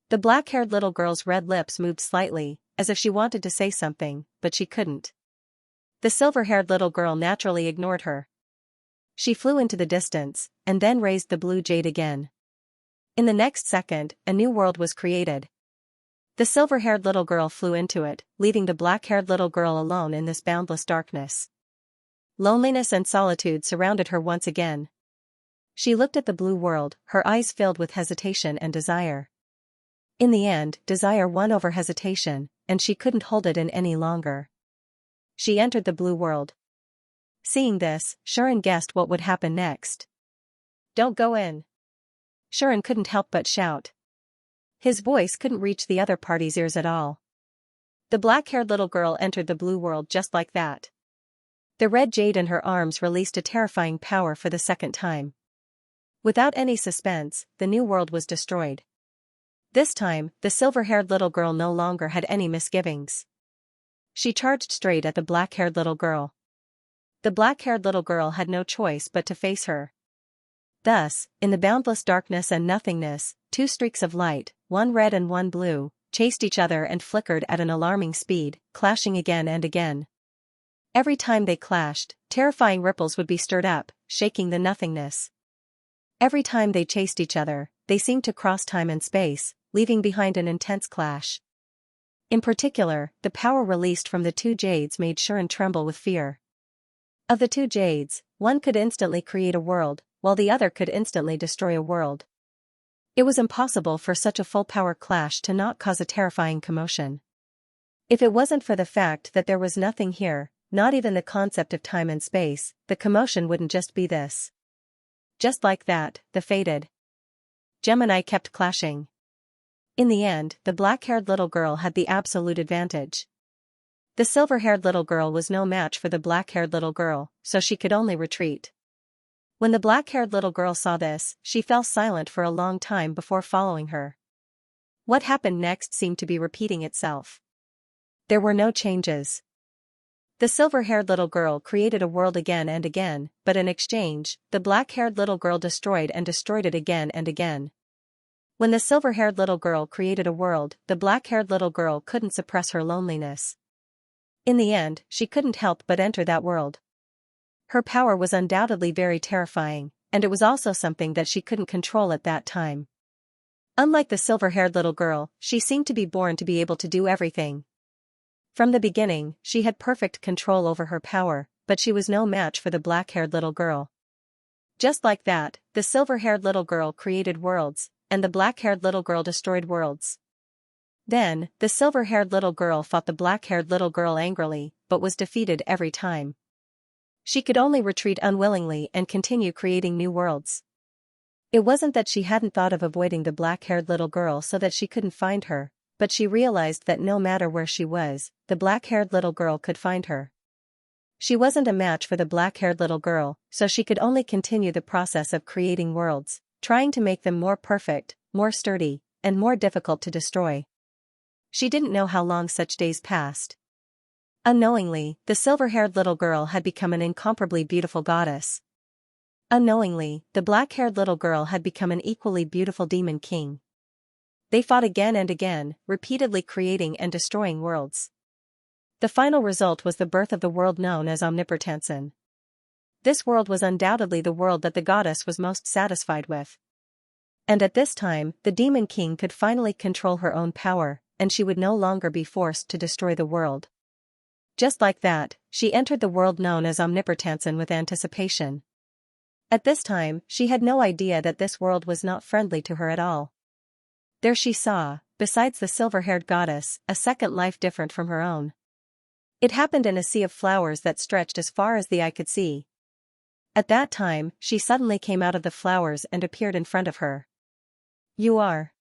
The black-haired little girl's red lips moved slightly, as if she wanted to say something, but she couldn't. The silver-haired little girl naturally ignored her. She flew into the distance, and then raised the blue jade again. In the next second, a new world was created. The silver-haired little girl flew into it, leaving the black-haired little girl alone in this boundless darkness. Loneliness and solitude surrounded her once again. She looked at the blue world, her eyes filled with hesitation and desire. In the end, desire won over hesitation, and she couldn't hold it in any longer. She entered the blue world. Seeing this, Shuren guessed what would happen next. "Don't go in." Shuren couldn't help but shout. His voice couldn't reach the other party's ears at all. The black-haired little girl entered the blue world just like that. The red jade in her arms released a terrifying power for the second time. Without any suspense, the new world was destroyed. This time, the silver-haired little girl no longer had any misgivings. She charged straight at the black-haired little girl. The black-haired little girl had no choice but to face her. Thus, in the boundless darkness and nothingness, two streaks of light, one red and one blue, chased each other and flickered at an alarming speed, clashing again and again. Every time they clashed, terrifying ripples would be stirred up, shaking the nothingness. Every time they chased each other, they seemed to cross time and space, leaving behind an intense clash. In particular, the power released from the two jades made Shuren tremble with fear. Of the two jades, one could instantly create a world, while the other could instantly destroy a world. It was impossible for such a full-power clash to not cause a terrifying commotion. If it wasn't for the fact that there was nothing here, not even the concept of time and space, the commotion wouldn't just be this. Just like that, the fated Gemini kept clashing. In the end, the black-haired little girl had the absolute advantage. The silver-haired little girl was no match for the black-haired little girl, so she could only retreat. When the black-haired little girl saw this, she fell silent for a long time before following her. What happened next seemed to be repeating itself. There were no changes. The silver-haired little girl created a world again and again, but in exchange, the black-haired little girl destroyed it again and again. When the silver-haired little girl created a world, the black-haired little girl couldn't suppress her loneliness. In the end, she couldn't help but enter that world. Her power was undoubtedly very terrifying, and it was also something that she couldn't control at that time. Unlike the silver-haired little girl, she seemed to be born to be able to do everything. From the beginning, she had perfect control over her power, but she was no match for the black-haired little girl. Just like that, the silver-haired little girl created worlds, and the black-haired little girl destroyed worlds. Then, the silver-haired little girl fought the black-haired little girl angrily, but was defeated every time. She could only retreat unwillingly and continue creating new worlds. It wasn't that she hadn't thought of avoiding the black-haired little girl so that she couldn't find her, but she realized that no matter where she was, the black-haired little girl could find her. She wasn't a match for the black-haired little girl, so she could only continue the process of creating worlds, trying to make them more perfect, more sturdy, and more difficult to destroy. She didn't know how long such days passed. Unknowingly, the silver-haired little girl had become an incomparably beautiful goddess. Unknowingly, the black-haired little girl had become an equally beautiful demon king. They fought again and again, repeatedly creating and destroying worlds. The final result was the birth of the world known as Omnipotensen. This world was undoubtedly the world that the goddess was most satisfied with. And at this time, the demon king could finally control her own power, and she would no longer be forced to destroy the world. Just like that, she entered the world known as Omnipotensen with anticipation. At this time, she had no idea that this world was not friendly to her at all. There she saw, besides the silver-haired goddess, a second life different from her own. It happened in a sea of flowers that stretched as far as the eye could see. At that time, she suddenly came out of the flowers and appeared in front of her. "You are."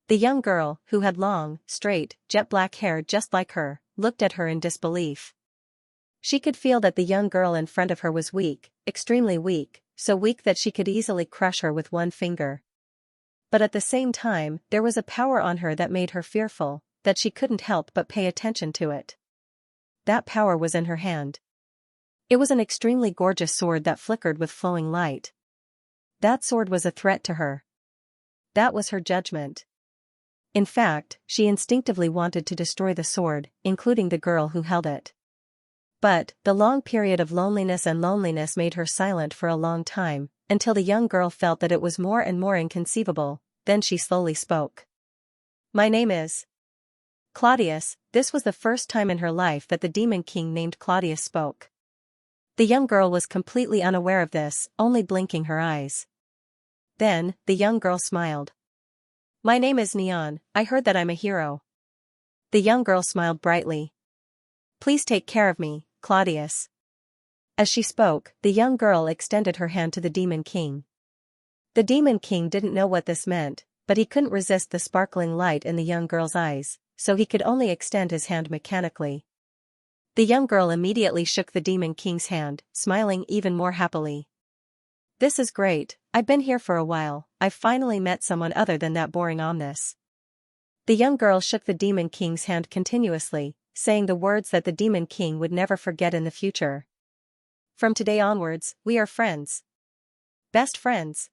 The young girl, who had long, straight, jet-black hair just like her, looked at her in disbelief. She could feel that the young girl in front of her was weak, extremely weak, so weak that she could easily crush her with one finger. But at the same time, there was a power on her that made her fearful, that she couldn't help but pay attention to it. That power was in her hand. It was an extremely gorgeous sword that flickered with flowing light. That sword was a threat to her. That was her judgment. In fact, she instinctively wanted to destroy the sword, including the girl who held it. But, the long period of loneliness made her silent for a long time, until the young girl felt that it was more and more inconceivable. Then she slowly spoke. "My name is Claudius." This was the first time in her life that the demon king named Claudius spoke. The young girl was completely unaware of this, only blinking her eyes. Then, the young girl smiled. "My name is Neon, I heard that I'm a hero." The young girl smiled brightly. "Please take care of me, Claudius." As she spoke, the young girl extended her hand to the demon king. The demon king didn't know what this meant, but he couldn't resist the sparkling light in the young girl's eyes, so he could only extend his hand mechanically. The young girl immediately shook the demon king's hand, smiling even more happily. "This is great, I've been here for a while, I've finally met someone other than that boring omnis." The young girl shook the demon king's hand continuously, saying the words that the demon king would never forget in the future. "From today onwards, we are friends. Best friends.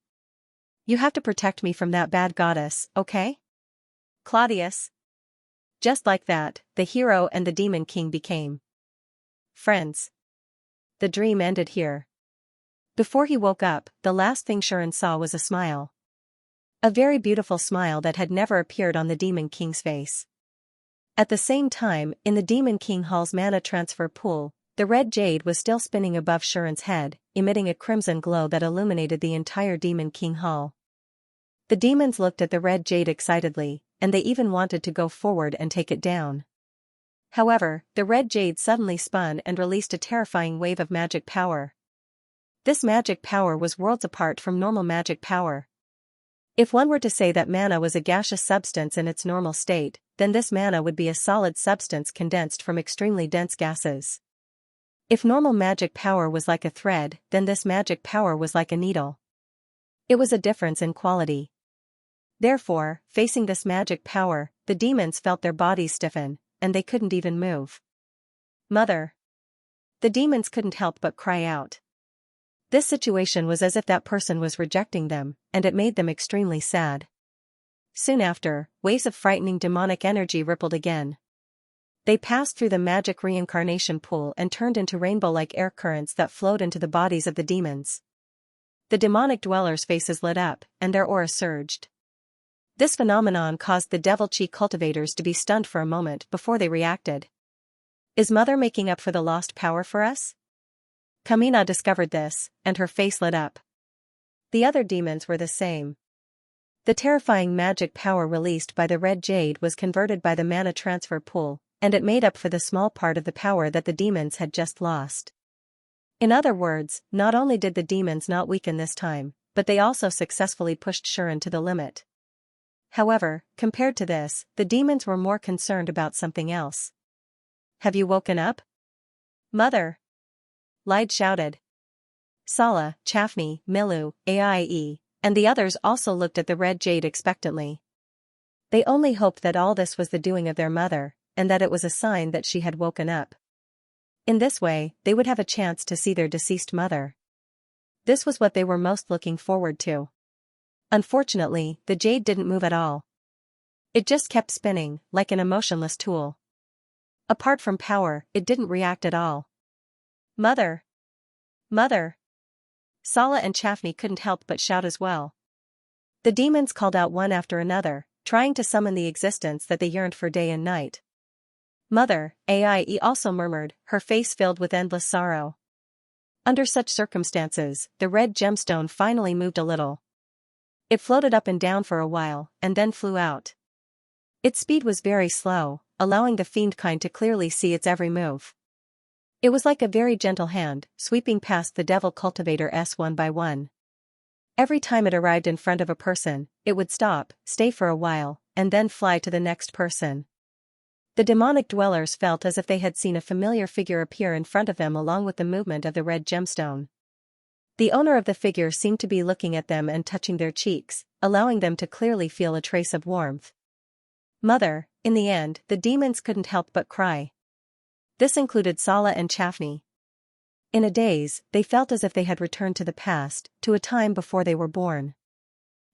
You have to protect me from that bad goddess, okay? Claudius?" Just like that, the hero and the demon king became friends. The dream ended here. Before he woke up, the last thing Sharon saw was a smile. A very beautiful smile that had never appeared on the demon king's face. At the same time, in the demon king hall's mana transfer pool, the red jade was still spinning above Sharon's head, emitting a crimson glow that illuminated the entire demon king hall. The demons looked at the red jade excitedly, and they even wanted to go forward and take it down. However, the red jade suddenly spun and released a terrifying wave of magic power. This magic power was worlds apart from normal magic power. If one were to say that mana was a gaseous substance in its normal state, then this mana would be a solid substance condensed from extremely dense gases. If normal magic power was like a thread, then this magic power was like a needle. It was a difference in quality. Therefore, facing this magic power, the demons felt their bodies stiffen, and they couldn't even move. "Mother!" The demons couldn't help but cry out. This situation was as if that person was rejecting them, and it made them extremely sad. Soon after, waves of frightening demonic energy rippled again. They passed through the magic reincarnation pool and turned into rainbow-like air currents that flowed into the bodies of the demons. The demonic dwellers' faces lit up, and their aura surged. This phenomenon caused the devil chi cultivators to be stunned for a moment before they reacted. "Is Mother making up for the lost power for us?" Kamina discovered this, and her face lit up. The other demons were the same. The terrifying magic power released by the red jade was converted by the mana transfer pool, and it made up for the small part of the power that the demons had just lost. In other words, not only did the demons not weaken this time, but they also successfully pushed Sharon to the limit. However, compared to this, the demons were more concerned about something else. "Have you woken up, Mother?" Lyde shouted. Sala, Chaffney, Milu, Aie, and the others also looked at the red jade expectantly. They only hoped that all this was the doing of their mother, and that it was a sign that she had woken up. In this way, they would have a chance to see their deceased mother. This was what they were most looking forward to. Unfortunately, the jade didn't move at all. It just kept spinning, like an emotionless tool. Apart from power, it didn't react at all. "Mother! Mother!" Sala and Chaffney couldn't help but shout as well. The demons called out one after another, trying to summon the existence that they yearned for day and night. "Mother," Aie also murmured, her face filled with endless sorrow. Under such circumstances, the red gemstone finally moved a little. It floated up and down for a while, and then flew out. Its speed was very slow, allowing the fiendkind to clearly see its every move. It was like a very gentle hand, sweeping past the devil cultivators one by one. Every time it arrived in front of a person, it would stop, stay for a while, and then fly to the next person. The demonic dwellers felt as if they had seen a familiar figure appear in front of them along with the movement of the red gemstone. The owner of the figure seemed to be looking at them and touching their cheeks, allowing them to clearly feel a trace of warmth. Mother, in the end, the demons couldn't help but cry. This included Sala and Chaffney. In a daze, they felt as if they had returned to the past, to a time before they were born.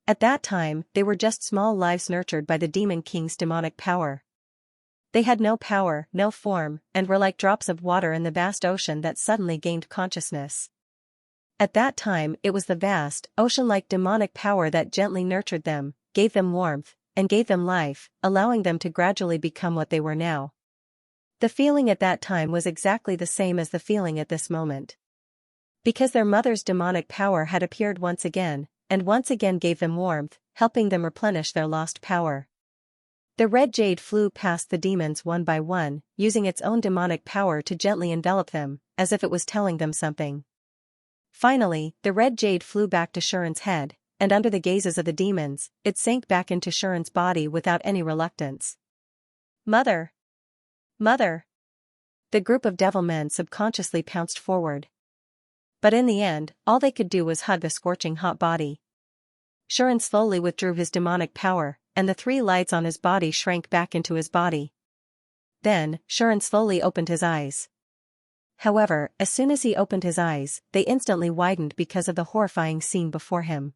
At that time, they were just small lives nurtured by the Demon King's demonic power. They had no power, no form, and were like drops of water in the vast ocean that suddenly gained consciousness. At that time, it was the vast, ocean-like demonic power that gently nurtured them, gave them warmth, and gave them life, allowing them to gradually become what they were now. The feeling at that time was exactly the same as the feeling at this moment. Because their mother's demonic power had appeared once again, and once again gave them warmth, helping them replenish their lost power. The red jade flew past the demons one by one, using its own demonic power to gently envelop them, as if it was telling them something. Finally, the red jade flew back to Shuren's head, and under the gazes of the demons, it sank back into Shuren's body without any reluctance. Mother! Mother! The group of devil men subconsciously pounced forward. But in the end, all they could do was hug the scorching hot body. Shuren slowly withdrew his demonic power, and the 3 lights on his body shrank back into his body. Then, Shuren slowly opened his eyes. However, as soon as he opened his eyes, they instantly widened because of the horrifying scene before him.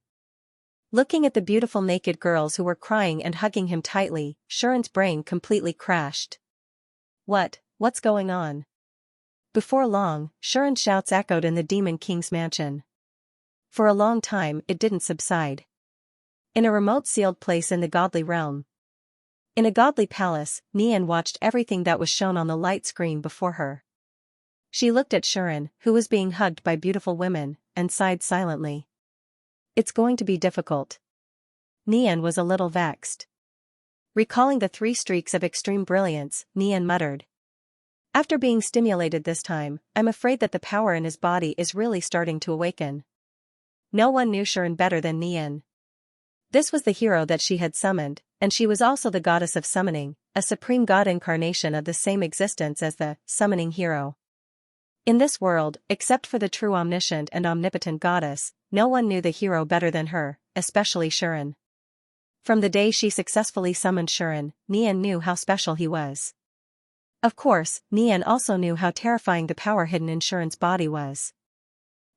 Looking at the beautiful naked girls who were crying and hugging him tightly, Shuren's brain completely crashed. What's going on? Before long, Shuren's shouts echoed in the Demon King's mansion. For a long time, it didn't subside. In a remote sealed place in the godly realm. In a godly palace, Nian watched everything that was shown on the light screen before her. She looked at Shuren, who was being hugged by beautiful women, and sighed silently. It's going to be difficult. Nian was a little vexed. Recalling the 3 streaks of extreme brilliance, Nian muttered. After being stimulated this time, I'm afraid that the power in his body is really starting to awaken. No one knew Shuren better than Nian. This was the hero that she had summoned, and she was also the goddess of summoning, a supreme god incarnation of the same existence as the summoning hero. In this world, except for the true omniscient and omnipotent goddess, no one knew the hero better than her, especially Shuren. From the day she successfully summoned Shuren, Nian knew how special he was. Of course, Nian also knew how terrifying the power hidden in Shuren's body was.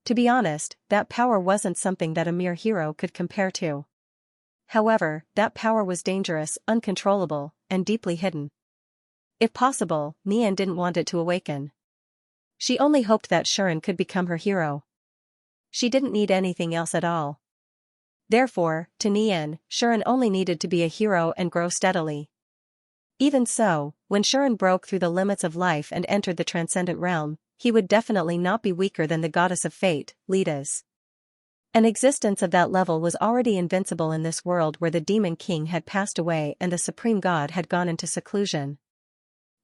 To be honest, that power wasn't something that a mere hero could compare to. However, that power was dangerous, uncontrollable, and deeply hidden. If possible, Nian didn't want it to awaken. She only hoped that Shuren could become her hero. She didn't need anything else at all. Therefore, to Nian, Shuren only needed to be a hero and grow steadily. Even so, when Shuren broke through the limits of life and entered the transcendent realm, he would definitely not be weaker than the goddess of fate, Leda's. An existence of that level was already invincible in this world where the Demon King had passed away and the Supreme God had gone into seclusion.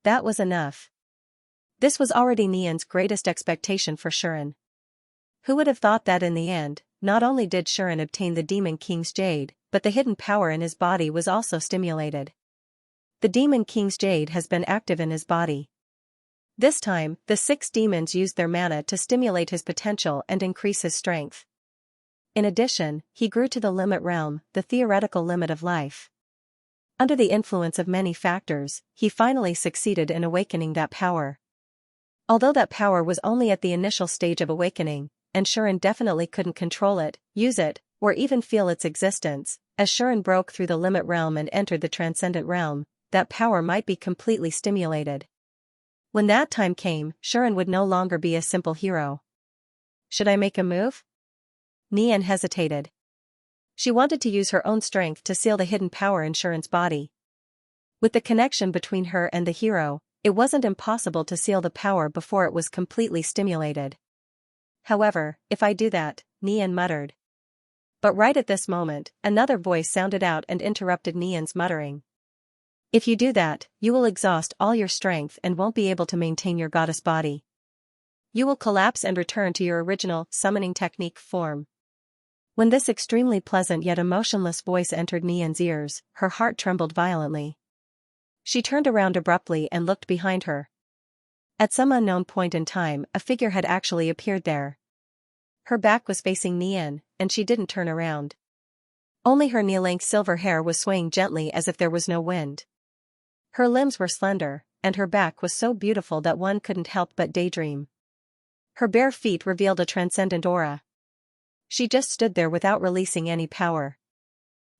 That was enough. This was already Nian's greatest expectation for Shuren. Who would have thought that in the end, not only did Shuren obtain the Demon King's jade, but the hidden power in his body was also stimulated. The Demon King's jade has been active in his body. This time, the 6 demons used their mana to stimulate his potential and increase his strength. In addition, he grew to the limit realm, the theoretical limit of life. Under the influence of many factors, he finally succeeded in awakening that power. Although that power was only at the initial stage of awakening, and Shuren definitely couldn't control it, use it, or even feel its existence, as Shuren broke through the limit realm and entered the transcendent realm, that power might be completely stimulated. When that time came, Shuren would no longer be a simple hero. Should I make a move? Nian hesitated. She wanted to use her own strength to seal the hidden power in Shuren's body. With the connection between her and the hero, it wasn't impossible to seal the power before it was completely stimulated. However, if I do that, Nian muttered. But right at this moment, another voice sounded out and interrupted Nian's muttering. If you do that, you will exhaust all your strength and won't be able to maintain your goddess body. You will collapse and return to your original summoning technique form. When this extremely pleasant yet emotionless voice entered Nian's ears, her heart trembled violently. She turned around abruptly and looked behind her. At some unknown point in time, a figure had actually appeared there. Her back was facing Nian, and she didn't turn around. Only her knee-length silver hair was swaying gently as if there was no wind. Her limbs were slender, and her back was so beautiful that one couldn't help but daydream. Her bare feet revealed a transcendent aura. She just stood there without releasing any power.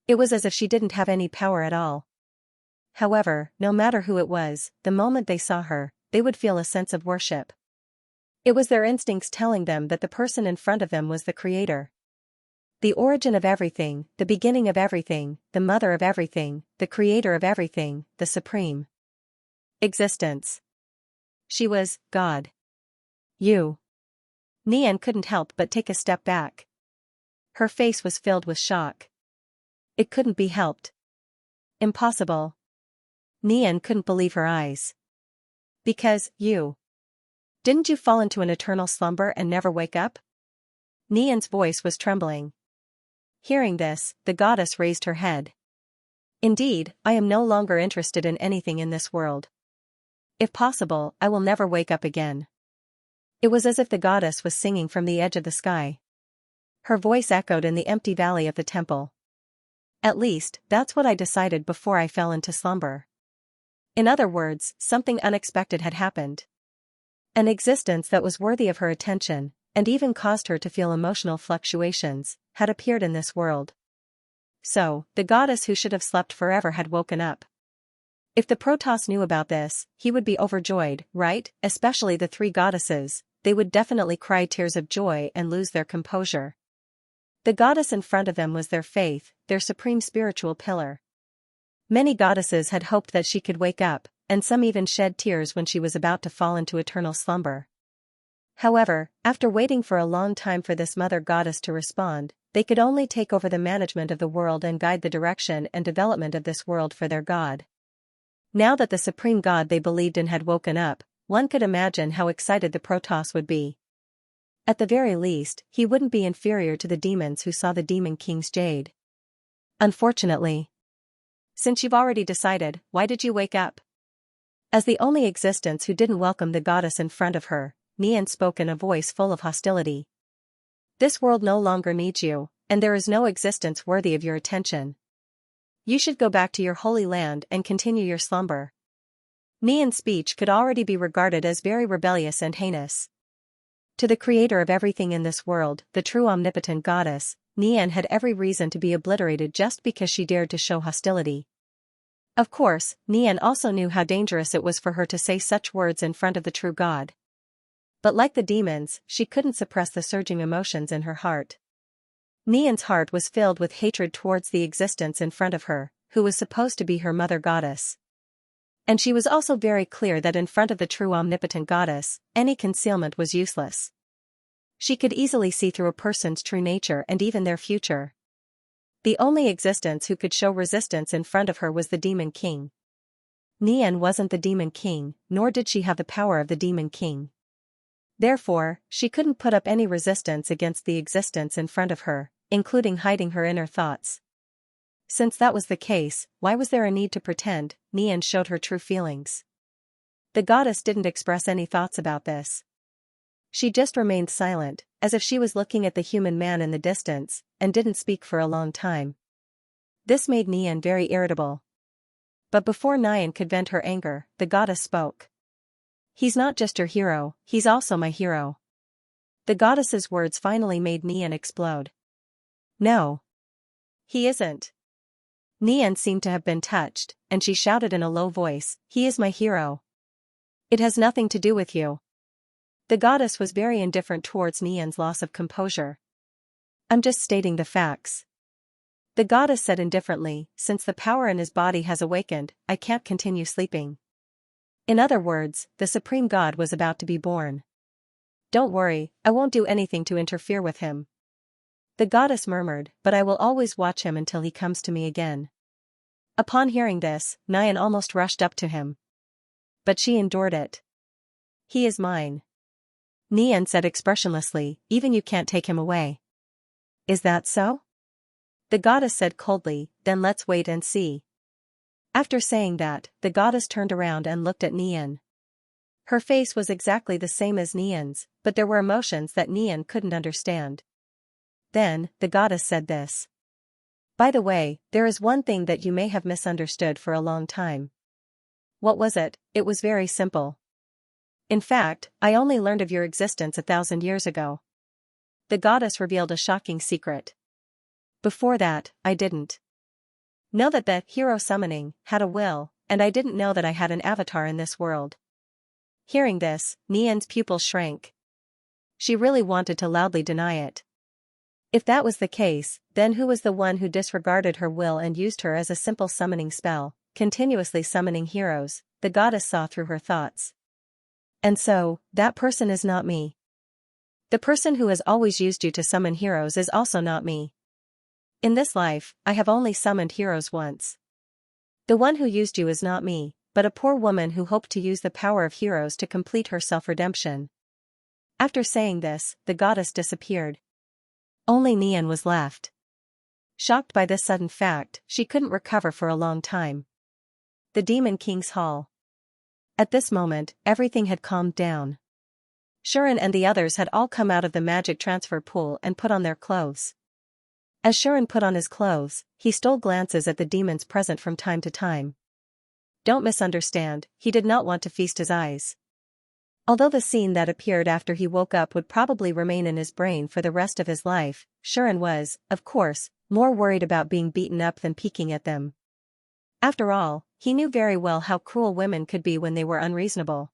It was as if she didn't have any power at all. However, no matter who it was, the moment they saw her, they would feel a sense of worship. It was their instincts telling them that the person in front of them was the creator. The origin of everything, the beginning of everything, the mother of everything, the creator of everything, the supreme existence. She was God. You. Nian couldn't help but take a step back. Her face was filled with shock. It couldn't be helped. Impossible. Nian couldn't believe her eyes. Because, you. Didn't you fall into an eternal slumber and never wake up? Nian's voice was trembling. Hearing this, the goddess raised her head. Indeed, I am no longer interested in anything in this world. If possible, I will never wake up again. It was as if the goddess was singing from the edge of the sky. Her voice echoed in the empty valley of the temple. At least, that's what I decided before I fell into slumber. In other words, something unexpected had happened. An existence that was worthy of her attention, and even caused her to feel emotional fluctuations, had appeared in this world. So, the goddess who should have slept forever had woken up. If the Protoss knew about this, he would be overjoyed, right? Especially the three goddesses, they would definitely cry tears of joy and lose their composure. The goddess in front of them was their faith, their supreme spiritual pillar. Many goddesses had hoped that she could wake up, and some even shed tears when she was about to fall into eternal slumber. However, after waiting for a long time for this mother goddess to respond, they could only take over the management of the world and guide the direction and development of this world for their god. Now that the supreme god they believed in had woken up, one could imagine how excited the Protoss would be. At the very least, he wouldn't be inferior to the demons who saw the Demon King's jade. Unfortunately. Since you've already decided, why did you wake up? As the only existence who didn't welcome the goddess in front of her, Nian spoke in a voice full of hostility. This world no longer needs you, and there is no existence worthy of your attention. You should go back to your holy land and continue your slumber. Nian's speech could already be regarded as very rebellious and heinous. To the creator of everything in this world, the true omnipotent goddess, Nian had every reason to be obliterated just because she dared to show hostility. Of course, Nian also knew how dangerous it was for her to say such words in front of the true god. But like the demons, she couldn't suppress the surging emotions in her heart. Nian's heart was filled with hatred towards the existence in front of her, who was supposed to be her mother goddess. And she was also very clear that in front of the true omnipotent goddess, any concealment was useless. She could easily see through a person's true nature and even their future. The only existence who could show resistance in front of her was the Demon King. Nian wasn't the Demon King, nor did she have the power of the Demon King. Therefore, she couldn't put up any resistance against the existence in front of her, including hiding her inner thoughts. Since that was the case, why was there a need to pretend? Nian showed her true feelings. The goddess didn't express any thoughts about this. She just remained silent, as if she was looking at the human man in the distance, and didn't speak for a long time. This made Nian very irritable. But before Nian could vent her anger, the goddess spoke. He's not just your hero, he's also my hero. The goddess's words finally made Nian explode. No. He isn't. Nian seemed to have been touched, and she shouted in a low voice, he is my hero. It has nothing to do with you. The goddess was very indifferent towards Nian's loss of composure. I'm just stating the facts. The goddess said indifferently, since the power in his body has awakened, I can't continue sleeping. In other words, the supreme god was about to be born. Don't worry, I won't do anything to interfere with him. The goddess murmured, but I will always watch him until he comes to me again. Upon hearing this, Nian almost rushed up to him. But she endured it. He is mine. Nian said expressionlessly, even you can't take him away. Is that so? The goddess said coldly, then let's wait and see. After saying that, the goddess turned around and looked at Nian. Her face was exactly the same as Nian's, but there were emotions that Nian couldn't understand. Then, the goddess said this. By the way, there is one thing that you may have misunderstood for a long time. What was it? It was very simple. In fact, I only learned of your existence 1,000 years ago. The goddess revealed a shocking secret. Before that, I didn't know that the hero summoning had a will, and I didn't know that I had an avatar in this world. Hearing this, Nian's pupils shrank. She really wanted to loudly deny it. If that was the case, then who was the one who disregarded her will and used her as a simple summoning spell, continuously summoning heroes? The goddess saw through her thoughts. And so, that person is not me. The person who has always used you to summon heroes is also not me. In this life, I have only summoned heroes once. The one who used you is not me, but a poor woman who hoped to use the power of heroes to complete her self-redemption. After saying this, the goddess disappeared. Only Nian was left. Shocked by this sudden fact, she couldn't recover for a long time. The Demon King's Hall. At this moment, everything had calmed down. Shuren and the others had all come out of the magic transfer pool and put on their clothes. As Shuren put on his clothes, he stole glances at the demons present from time to time. Don't misunderstand, he did not want to feast his eyes. Although the scene that appeared after he woke up would probably remain in his brain for the rest of his life, Shuren was, of course, more worried about being beaten up than peeking at them. After all, he knew very well how cruel women could be when they were unreasonable.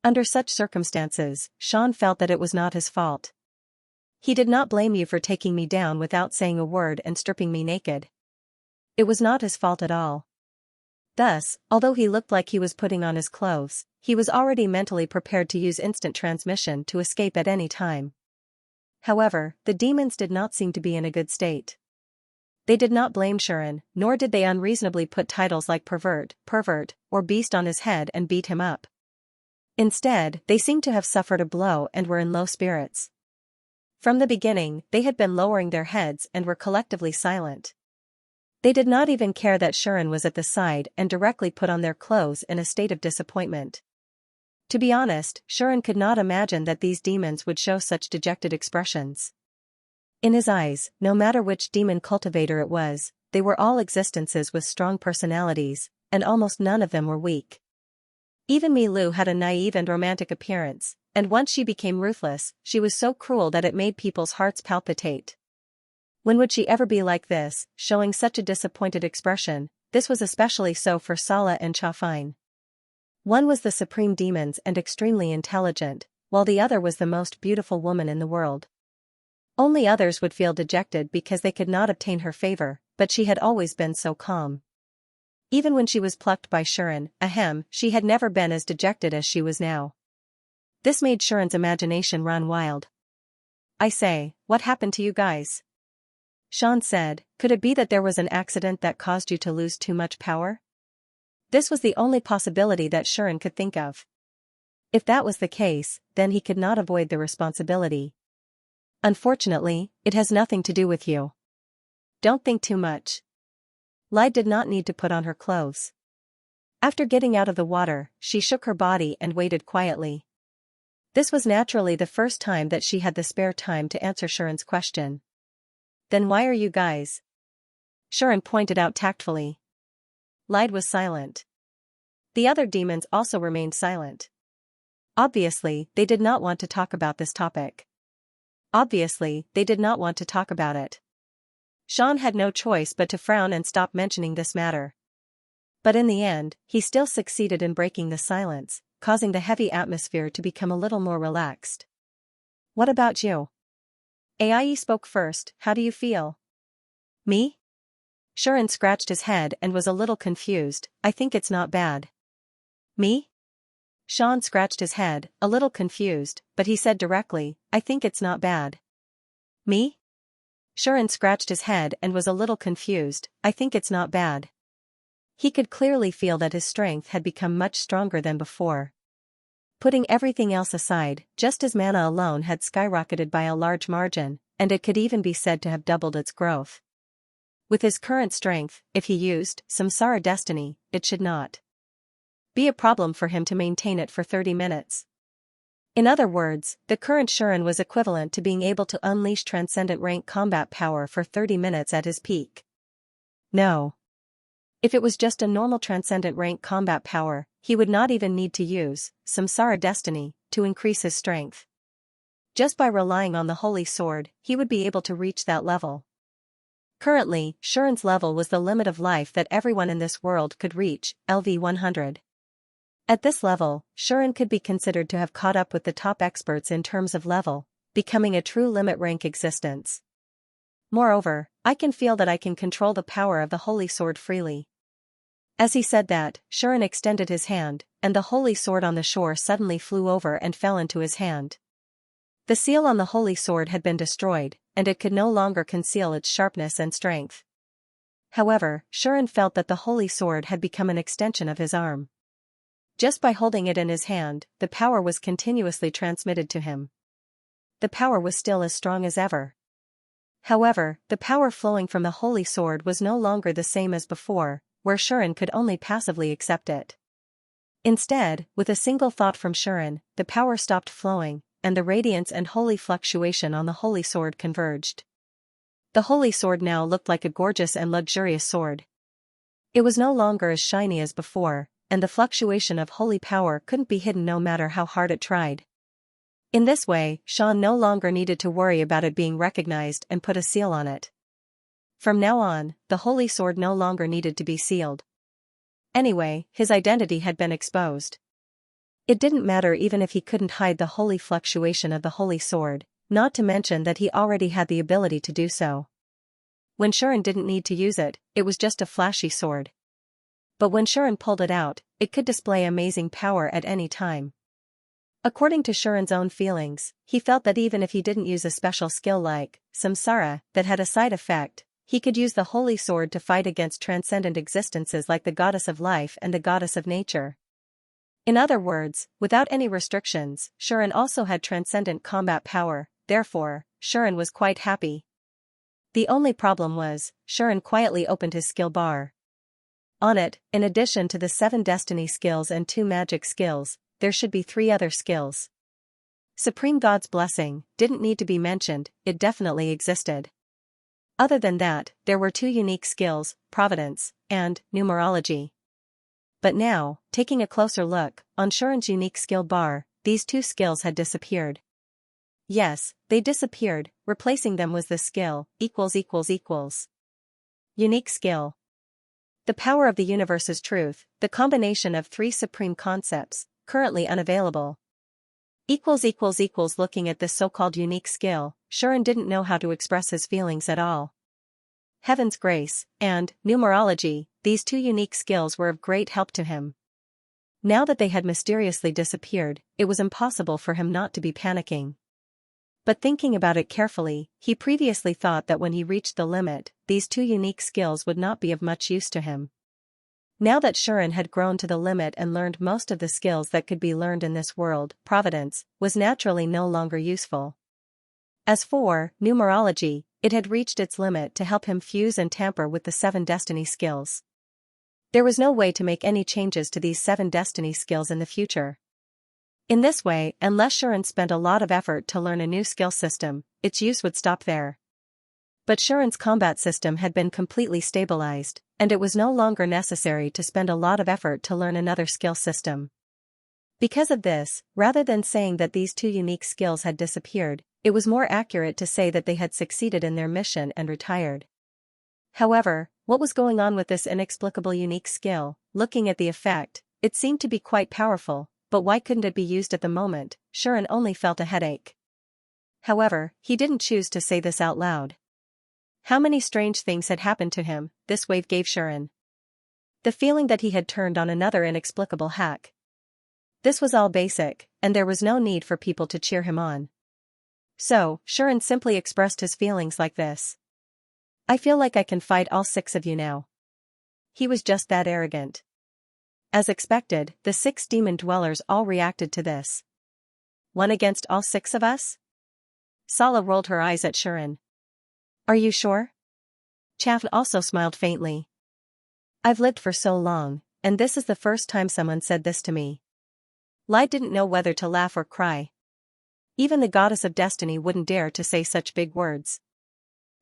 Under such circumstances, Sean felt that it was not his fault. He did not blame you for taking me down without saying a word and stripping me naked. It was not his fault at all. Thus, although he looked like he was putting on his clothes, he was already mentally prepared to use instant transmission to escape at any time. However, the demons did not seem to be in a good state. They did not blame Shuren, nor did they unreasonably put titles like pervert, or beast on his head and beat him up. Instead, they seemed to have suffered a blow and were in low spirits. From the beginning, they had been lowering their heads and were collectively silent. They did not even care that Shuren was at the side and directly put on their clothes in a state of disappointment. To be honest, Shuren could not imagine that these demons would show such dejected expressions. In his eyes, no matter which demon cultivator it was, they were all existences with strong personalities, and almost none of them were weak. Even Mi Lu had a naive and romantic appearance, and once she became ruthless, she was so cruel that it made people's hearts palpitate. When would she ever be like this, showing such a disappointed expression? This was especially so for Sala and Chafine. One was the supreme demons and extremely intelligent, while the other was the most beautiful woman in the world. Only others would feel dejected because they could not obtain her favor, but she had always been so calm. Even when she was plucked by Shuren, she had never been as dejected as she was now. This made Shuren's imagination run wild. I say, what happened to you guys? Sean said, could it be that there was an accident that caused you to lose too much power? This was the only possibility that Shuren could think of. If that was the case, then he could not avoid the responsibility. Unfortunately, it has nothing to do with you. Don't think too much. Lai did not need to put on her clothes. After getting out of the water, she shook her body and waited quietly. This was naturally the first time that she had the spare time to answer Shuren's question. Then why are you guys? Shuren pointed out tactfully. Lai was silent. The other demons also remained silent. Obviously, they did not want to talk about this topic. Obviously, they did not want to talk about it. Sean had no choice but to frown and stop mentioning this matter. But in the end, he still succeeded in breaking the silence, causing the heavy atmosphere to become a little more relaxed. What about you? Ai spoke first, how do you feel? Me? Shuren scratched his head and was a little confused, I think it's not bad. Me? Sean scratched his head, a little confused, but he said directly, I think it's not bad. Me? Shuren scratched his head and was a little confused, I think it's not bad. He could clearly feel that his strength had become much stronger than before. Putting everything else aside, just as mana alone had skyrocketed by a large margin, and it could even be said to have doubled its growth. With his current strength, if he used Samsara Destiny, it should not be a problem for him to maintain it for 30 minutes. In other words, the current Shuren was equivalent to being able to unleash transcendent rank combat power for 30 minutes at his peak. No. If it was just a normal transcendent rank combat power, he would not even need to use Samsara Destiny to increase his strength. Just by relying on the Holy Sword, he would be able to reach that level. Currently, Shuren's level was the limit of life that everyone in this world could reach, LV 100. At this level, Shuren could be considered to have caught up with the top experts in terms of level, becoming a true limit rank existence. Moreover, I can feel that I can control the power of the Holy Sword freely. As he said that, Shuren extended his hand, and the Holy Sword on the shore suddenly flew over and fell into his hand. The seal on the Holy Sword had been destroyed, and it could no longer conceal its sharpness and strength. However, Shuren felt that the Holy Sword had become an extension of his arm. Just by holding it in his hand, the power was continuously transmitted to him. The power was still as strong as ever. However, the power flowing from the Holy Sword was no longer the same as before, where Shuren could only passively accept it. Instead, with a single thought from Shuren, the power stopped flowing, and the radiance and holy fluctuation on the Holy Sword converged. The Holy Sword now looked like a gorgeous and luxurious sword. It was no longer as shiny as before, and the fluctuation of holy power couldn't be hidden no matter how hard it tried. In this way, Xian no longer needed to worry about it being recognized and put a seal on it. From now on, the Holy Sword no longer needed to be sealed. Anyway, his identity had been exposed. It didn't matter even if he couldn't hide the holy fluctuation of the Holy Sword, not to mention that he already had the ability to do so. When Shuren didn't need to use it, it was just a flashy sword. But when Shuren pulled it out, it could display amazing power at any time. According to Shuren's own feelings, he felt that even if he didn't use a special skill like Samsara that had a side effect, he could use the Holy Sword to fight against transcendent existences like the Goddess of Life and the Goddess of Nature. In other words, without any restrictions, Shuren also had transcendent combat power, therefore, Shuren was quite happy. The only problem was, Shuren quietly opened his skill bar. On it, in addition to the 7 destiny skills and 2 magic skills, there should be 3 other skills. Supreme God's Blessing didn't need to be mentioned, it definitely existed. Other than that, there were 2 unique skills, Providence and Numerology. But now, taking a closer look, on Shuren's unique skill bar, these 2 skills had disappeared. Yes, they disappeared, replacing them was the skill, Unique skill. The power of the universe's truth, the combination of 3 supreme concepts, currently unavailable. Looking at this so-called unique skill, Shuren didn't know how to express his feelings at all. Heaven's Grace and Numerology, these 2 unique skills were of great help to him. Now that they had mysteriously disappeared, it was impossible for him not to be panicking. But thinking about it carefully, he previously thought that when he reached the limit, these 2 unique skills would not be of much use to him. Now that Shuren had grown to the limit and learned most of the skills that could be learned in this world, Providence was naturally no longer useful. As for Numerology, it had reached its limit to help him fuse and tamper with the 7 destiny skills. There was no way to make any changes to these 7 destiny skills in the future. In this way, unless Shuren spent a lot of effort to learn a new skill system, its use would stop there. But Shuren's combat system had been completely stabilized, and it was no longer necessary to spend a lot of effort to learn another skill system. Because of this, rather than saying that these 2 unique skills had disappeared, it was more accurate to say that they had succeeded in their mission and retired. However, what was going on with this inexplicable unique skill? Looking at the effect, it seemed to be quite powerful, but why couldn't it be used at the moment? Shuren only felt a headache. However, he didn't choose to say this out loud. How many strange things had happened to him, this wave gave Shuren. The feeling that he had turned on another inexplicable hack. This was all basic, and there was no need for people to cheer him on. So, Shuren simply expressed his feelings like this. I feel like I can fight all 6 of you now. He was just that arrogant. As expected, the 6 demon dwellers all reacted to this. 1 against all 6 of us? Sala rolled her eyes at Shuren. Are you sure? Chaff also smiled faintly. I've lived for so long, and this is the first time someone said this to me. Lai didn't know whether to laugh or cry. Even the goddess of destiny wouldn't dare to say such big words.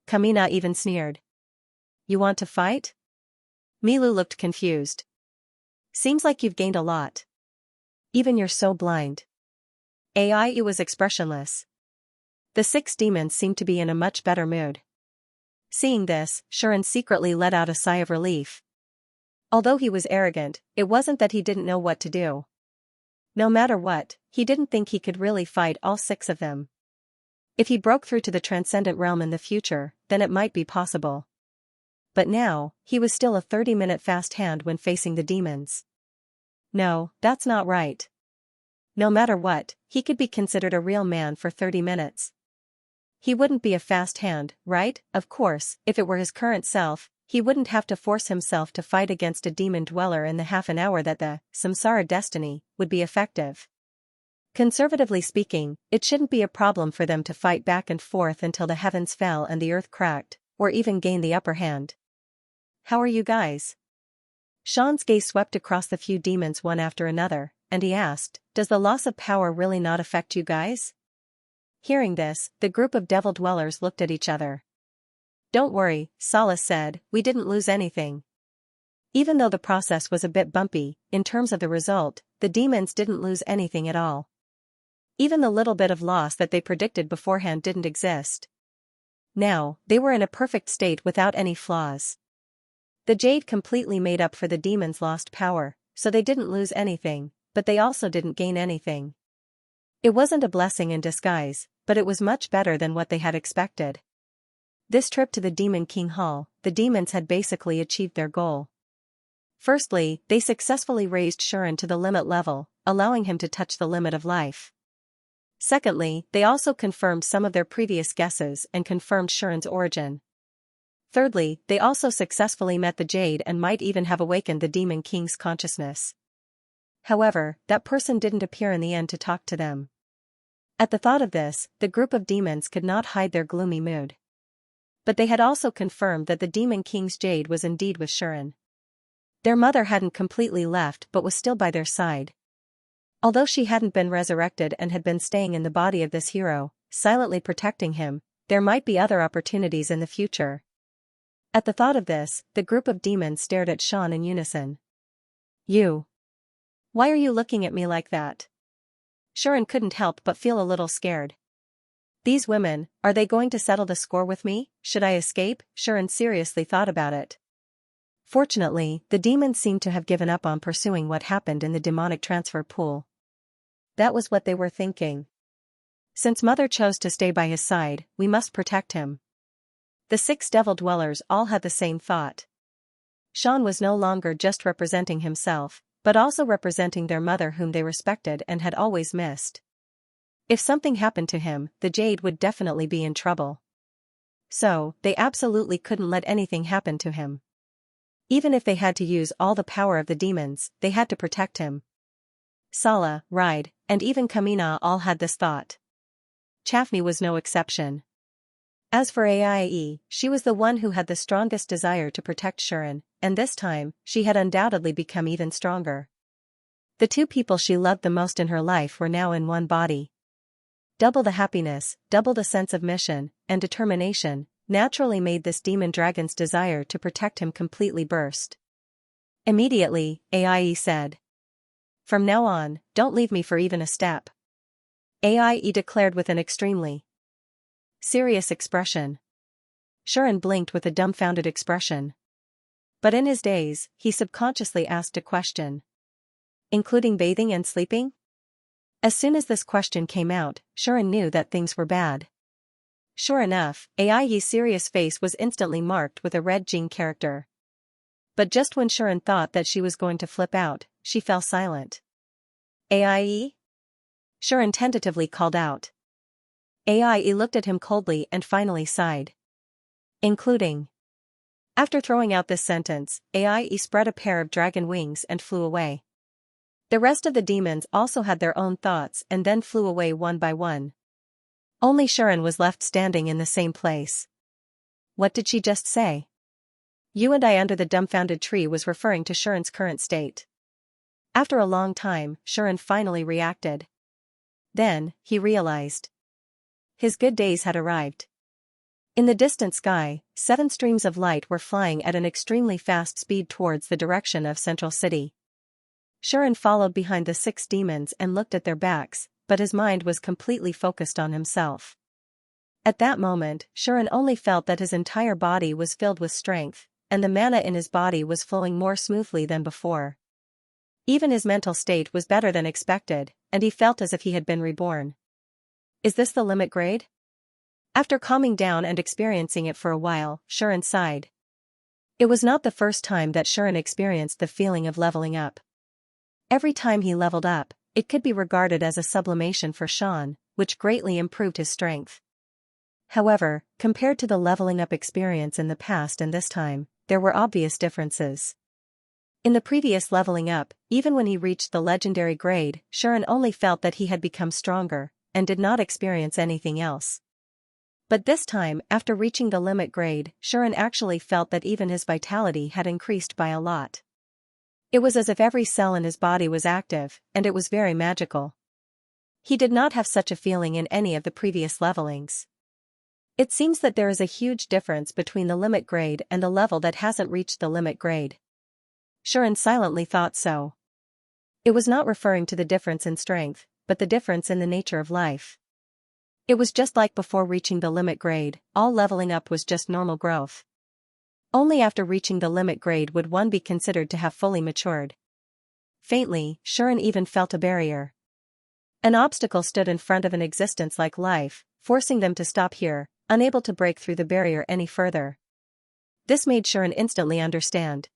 Kamina even sneered. You want to fight? Milu looked confused. Seems like you've gained a lot. Even you're so blind. AI was expressionless. The 6 demons seemed to be in a much better mood. Seeing this, Shuren secretly let out a sigh of relief. Although he was arrogant, it wasn't that he didn't know what to do. No matter what, he didn't think he could really fight all 6 of them. If he broke through to the transcendent realm in the future, then it might be possible. But now, he was still a 30-minute fast hand when facing the demons. No, that's not right. No matter what, he could be considered a real man for 30 minutes. He wouldn't be a fast hand, right? Of course, if it were his current self, he wouldn't have to force himself to fight against a demon dweller in the half an hour that the Samsara destiny would be effective. Conservatively speaking, it shouldn't be a problem for them to fight back and forth until the heavens fell and the earth cracked, or even gain the upper hand. How are you guys? Sean's gaze swept across the few demons one after another, and he asked, does the loss of power really not affect you guys? Hearing this, the group of devil dwellers looked at each other. Don't worry, Solace said, we didn't lose anything. Even though the process was a bit bumpy, in terms of the result, the demons didn't lose anything at all. Even the little bit of loss that they predicted beforehand didn't exist. Now, they were in a perfect state without any flaws. The jade completely made up for the demons' lost power, so they didn't lose anything, but they also didn't gain anything. It wasn't a blessing in disguise, but it was much better than what they had expected. This trip to the Demon King Hall, the demons had basically achieved their goal. Firstly, they successfully raised Shuren to the limit level, allowing him to touch the limit of life. Secondly, they also confirmed some of their previous guesses and confirmed Shuren's origin. Thirdly, they also successfully met the Jade and might even have awakened the Demon King's consciousness. However, that person didn't appear in the end to talk to them. At the thought of this, the group of demons could not hide their gloomy mood. But they had also confirmed that the Demon King's Jade was indeed with Shuren. Their mother hadn't completely left but was still by their side. Although she hadn't been resurrected and had been staying in the body of this hero, silently protecting him, there might be other opportunities in the future. At the thought of this, the group of demons stared at Sean in unison. You. Why are you looking at me like that? Shuren couldn't help but feel a little scared. These women, are they going to settle the score with me? Should I escape? Shuren seriously thought about it. Fortunately, the demons seemed to have given up on pursuing what happened in the demonic transfer pool. That was what they were thinking. Since Mother chose to stay by his side, we must protect him. The 6 devil dwellers all had the same thought. Sean was no longer just representing himself, but also representing their mother whom they respected and had always missed. If something happened to him, the Jade would definitely be in trouble. So, they absolutely couldn't let anything happen to him. Even if they had to use all the power of the demons, they had to protect him. Sala, Ride, and even Kamina all had this thought. Chaffney was no exception. As for Aie, she was the one who had the strongest desire to protect Shuren, and this time, she had undoubtedly become even stronger. The 2 people she loved the most in her life were now in one body. Double the happiness, double the sense of mission, and determination, naturally made this demon dragon's desire to protect him completely burst. Immediately, Aie said. From now on, don't leave me for even a step. Aie declared with an extremely serious expression. Shuren blinked with a dumbfounded expression. But in his daze, he subconsciously asked a question. Including bathing and sleeping? As soon as this question came out, Shuren knew that things were bad. Sure enough, Aie's serious face was instantly marked with a red Jing character. But just when Shuren thought that she was going to flip out, she fell silent. Aie? Shuren tentatively called out. Aie looked at him coldly and finally sighed. Including. After throwing out this sentence, Aie spread a pair of dragon wings and flew away. The rest of the demons also had their own thoughts and then flew away one by one. Only Shuren was left standing in the same place. What did she just say? "You and I under the dumbfounded tree" was referring to Shuren's current state. After a long time, Shuren finally reacted. Then, he realized. His good days had arrived. In the distant sky, 7 streams of light were flying at an extremely fast speed towards the direction of Central City. Shuren followed behind the 6 demons and looked at their backs, but his mind was completely focused on himself. At that moment, Shuren only felt that his entire body was filled with strength, and the mana in his body was flowing more smoothly than before. Even his mental state was better than expected, and he felt as if he had been reborn. Is this the limit grade? After calming down and experiencing it for a while, Shuren sighed. It was not the first time that Shuren experienced the feeling of leveling up. Every time he leveled up, it could be regarded as a sublimation for Xian, which greatly improved his strength. However, compared to the leveling up experience in the past and this time, there were obvious differences. In the previous leveling up, even when he reached the legendary grade, Shuren only felt that he had become stronger, and did not experience anything else. But this time, after reaching the limit grade, Shuren actually felt that even his vitality had increased by a lot. It was as if every cell in his body was active, and it was very magical. He did not have such a feeling in any of the previous levelings. It seems that there is a huge difference between the limit grade and the level that hasn't reached the limit grade. Shuren silently thought so. It was not referring to the difference in strength, but the difference in the nature of life. It was just like before reaching the limit grade, all leveling up was just normal growth. Only after reaching the limit grade would one be considered to have fully matured. Faintly, Shuren even felt a barrier. An obstacle stood in front of an existence like life, forcing them to stop here, unable to break through the barrier any further. This made Shuren instantly understand.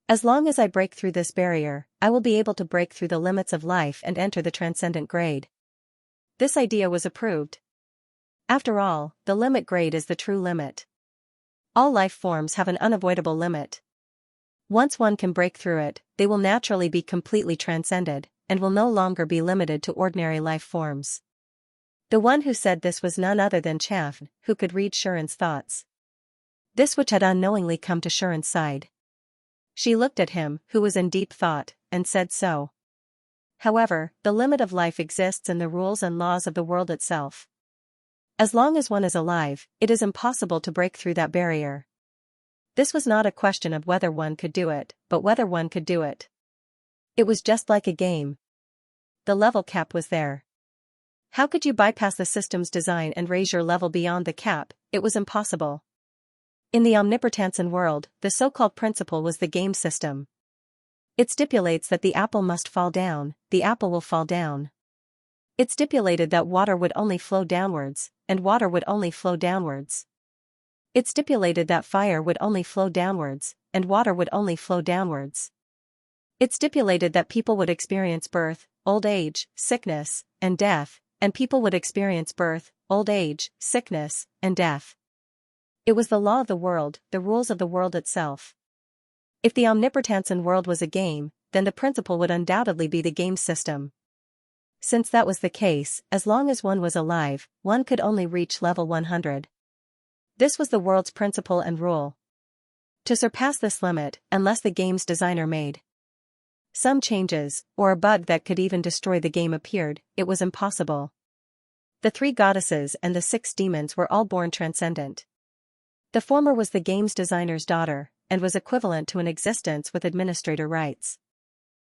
As long as I break through this barrier, I will be able to break through the limits of life and enter the transcendent grade. This idea was approved. After all, the limit grade is the true limit. All life forms have an unavoidable limit. Once one can break through it, they will naturally be completely transcended, and will no longer be limited to ordinary life forms. The one who said this was none other than Chaff, who could read Shuren's thoughts. This which had unknowingly come to Shuren's side. She looked at him, who was in deep thought, and said so. However, the limit of life exists in the rules and laws of the world itself. As long as one is alive, it is impossible to break through that barrier. This was not a question of whether one could do it, but whether one could do it. It was just like a game. The level cap was there. How could you bypass the system's design and raise your level beyond the cap? It was impossible. In the Omnipotensan world, the so-called principle was the game system. It stipulates that the apple must fall down, the apple will fall down. It stipulated that water would only flow downwards, and water would only flow downwards. It stipulated that fire would only flow downwards, and water would only flow downwards. It stipulated that people would experience birth, old age, sickness, and death, and people would experience birth, old age, sickness, and death. It was the law of the world, the rules of the world itself. If the Omnipotensan world was a game, then the principle would undoubtedly be the game system. Since that was the case, as long as one was alive, one could only reach level 100. This was the world's principle and rule. To surpass this limit, unless the game's designer made some changes, or a bug that could even destroy the game appeared, it was impossible. The 3 goddesses and the 6 demons were all born transcendent. The former was the game's designer's daughter, and was equivalent to an existence with administrator rights.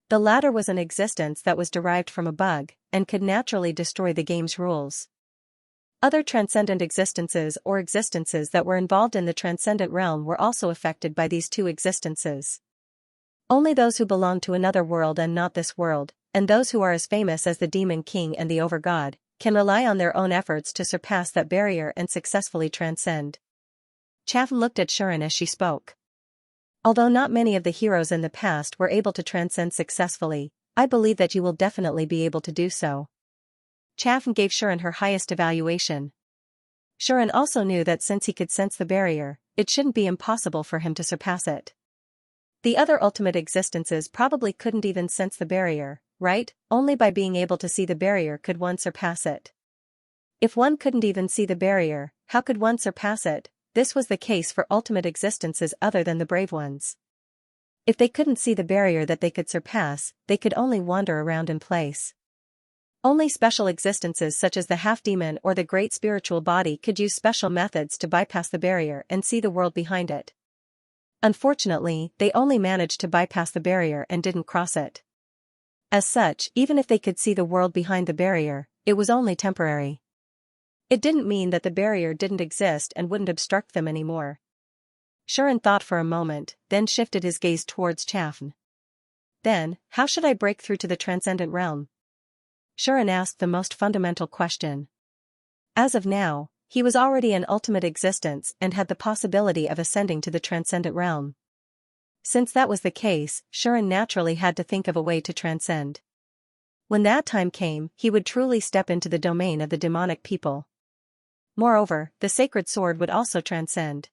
The latter was an existence that was derived from a bug, and could naturally destroy the game's rules. Other transcendent existences or existences that were involved in the transcendent realm were also affected by these 2 existences. Only those who belong to another world and not this world, and those who are as famous as the Demon King and the Overgod, can rely on their own efforts to surpass that barrier and successfully transcend. Chaff looked at Shuren as she spoke. Although not many of the heroes in the past were able to transcend successfully, I believe that you will definitely be able to do so. Chaff gave Shuren her highest evaluation. Shuren also knew that since he could sense the barrier, it shouldn't be impossible for him to surpass it. The other ultimate existences probably couldn't even sense the barrier, right? Only by being able to see the barrier could one surpass it. If one couldn't even see the barrier, how could one surpass it? this was the case for ultimate existences other than the brave ones. If they couldn't see the barrier that they could surpass, they could only wander around in place. Only special existences such as the half-demon or the great spiritual body could use special methods to bypass the barrier and see the world behind it. Unfortunately, they only managed to bypass the barrier and didn't cross it. As such, even if they could see the world behind the barrier, it was only temporary. It didn't mean that the barrier didn't exist and wouldn't obstruct them anymore. Xianxia thought for a moment, then shifted his gaze towards Xianxia. Then, how should I break through to the transcendent realm? Xianxia asked the most fundamental question. As of now, he was already an ultimate existence and had the possibility of ascending to the transcendent realm. Since that was the case, Xianxia naturally had to think of a way to transcend. When that time came, he would truly step into the domain of the demonic people. Moreover, the sacred sword would also transcend.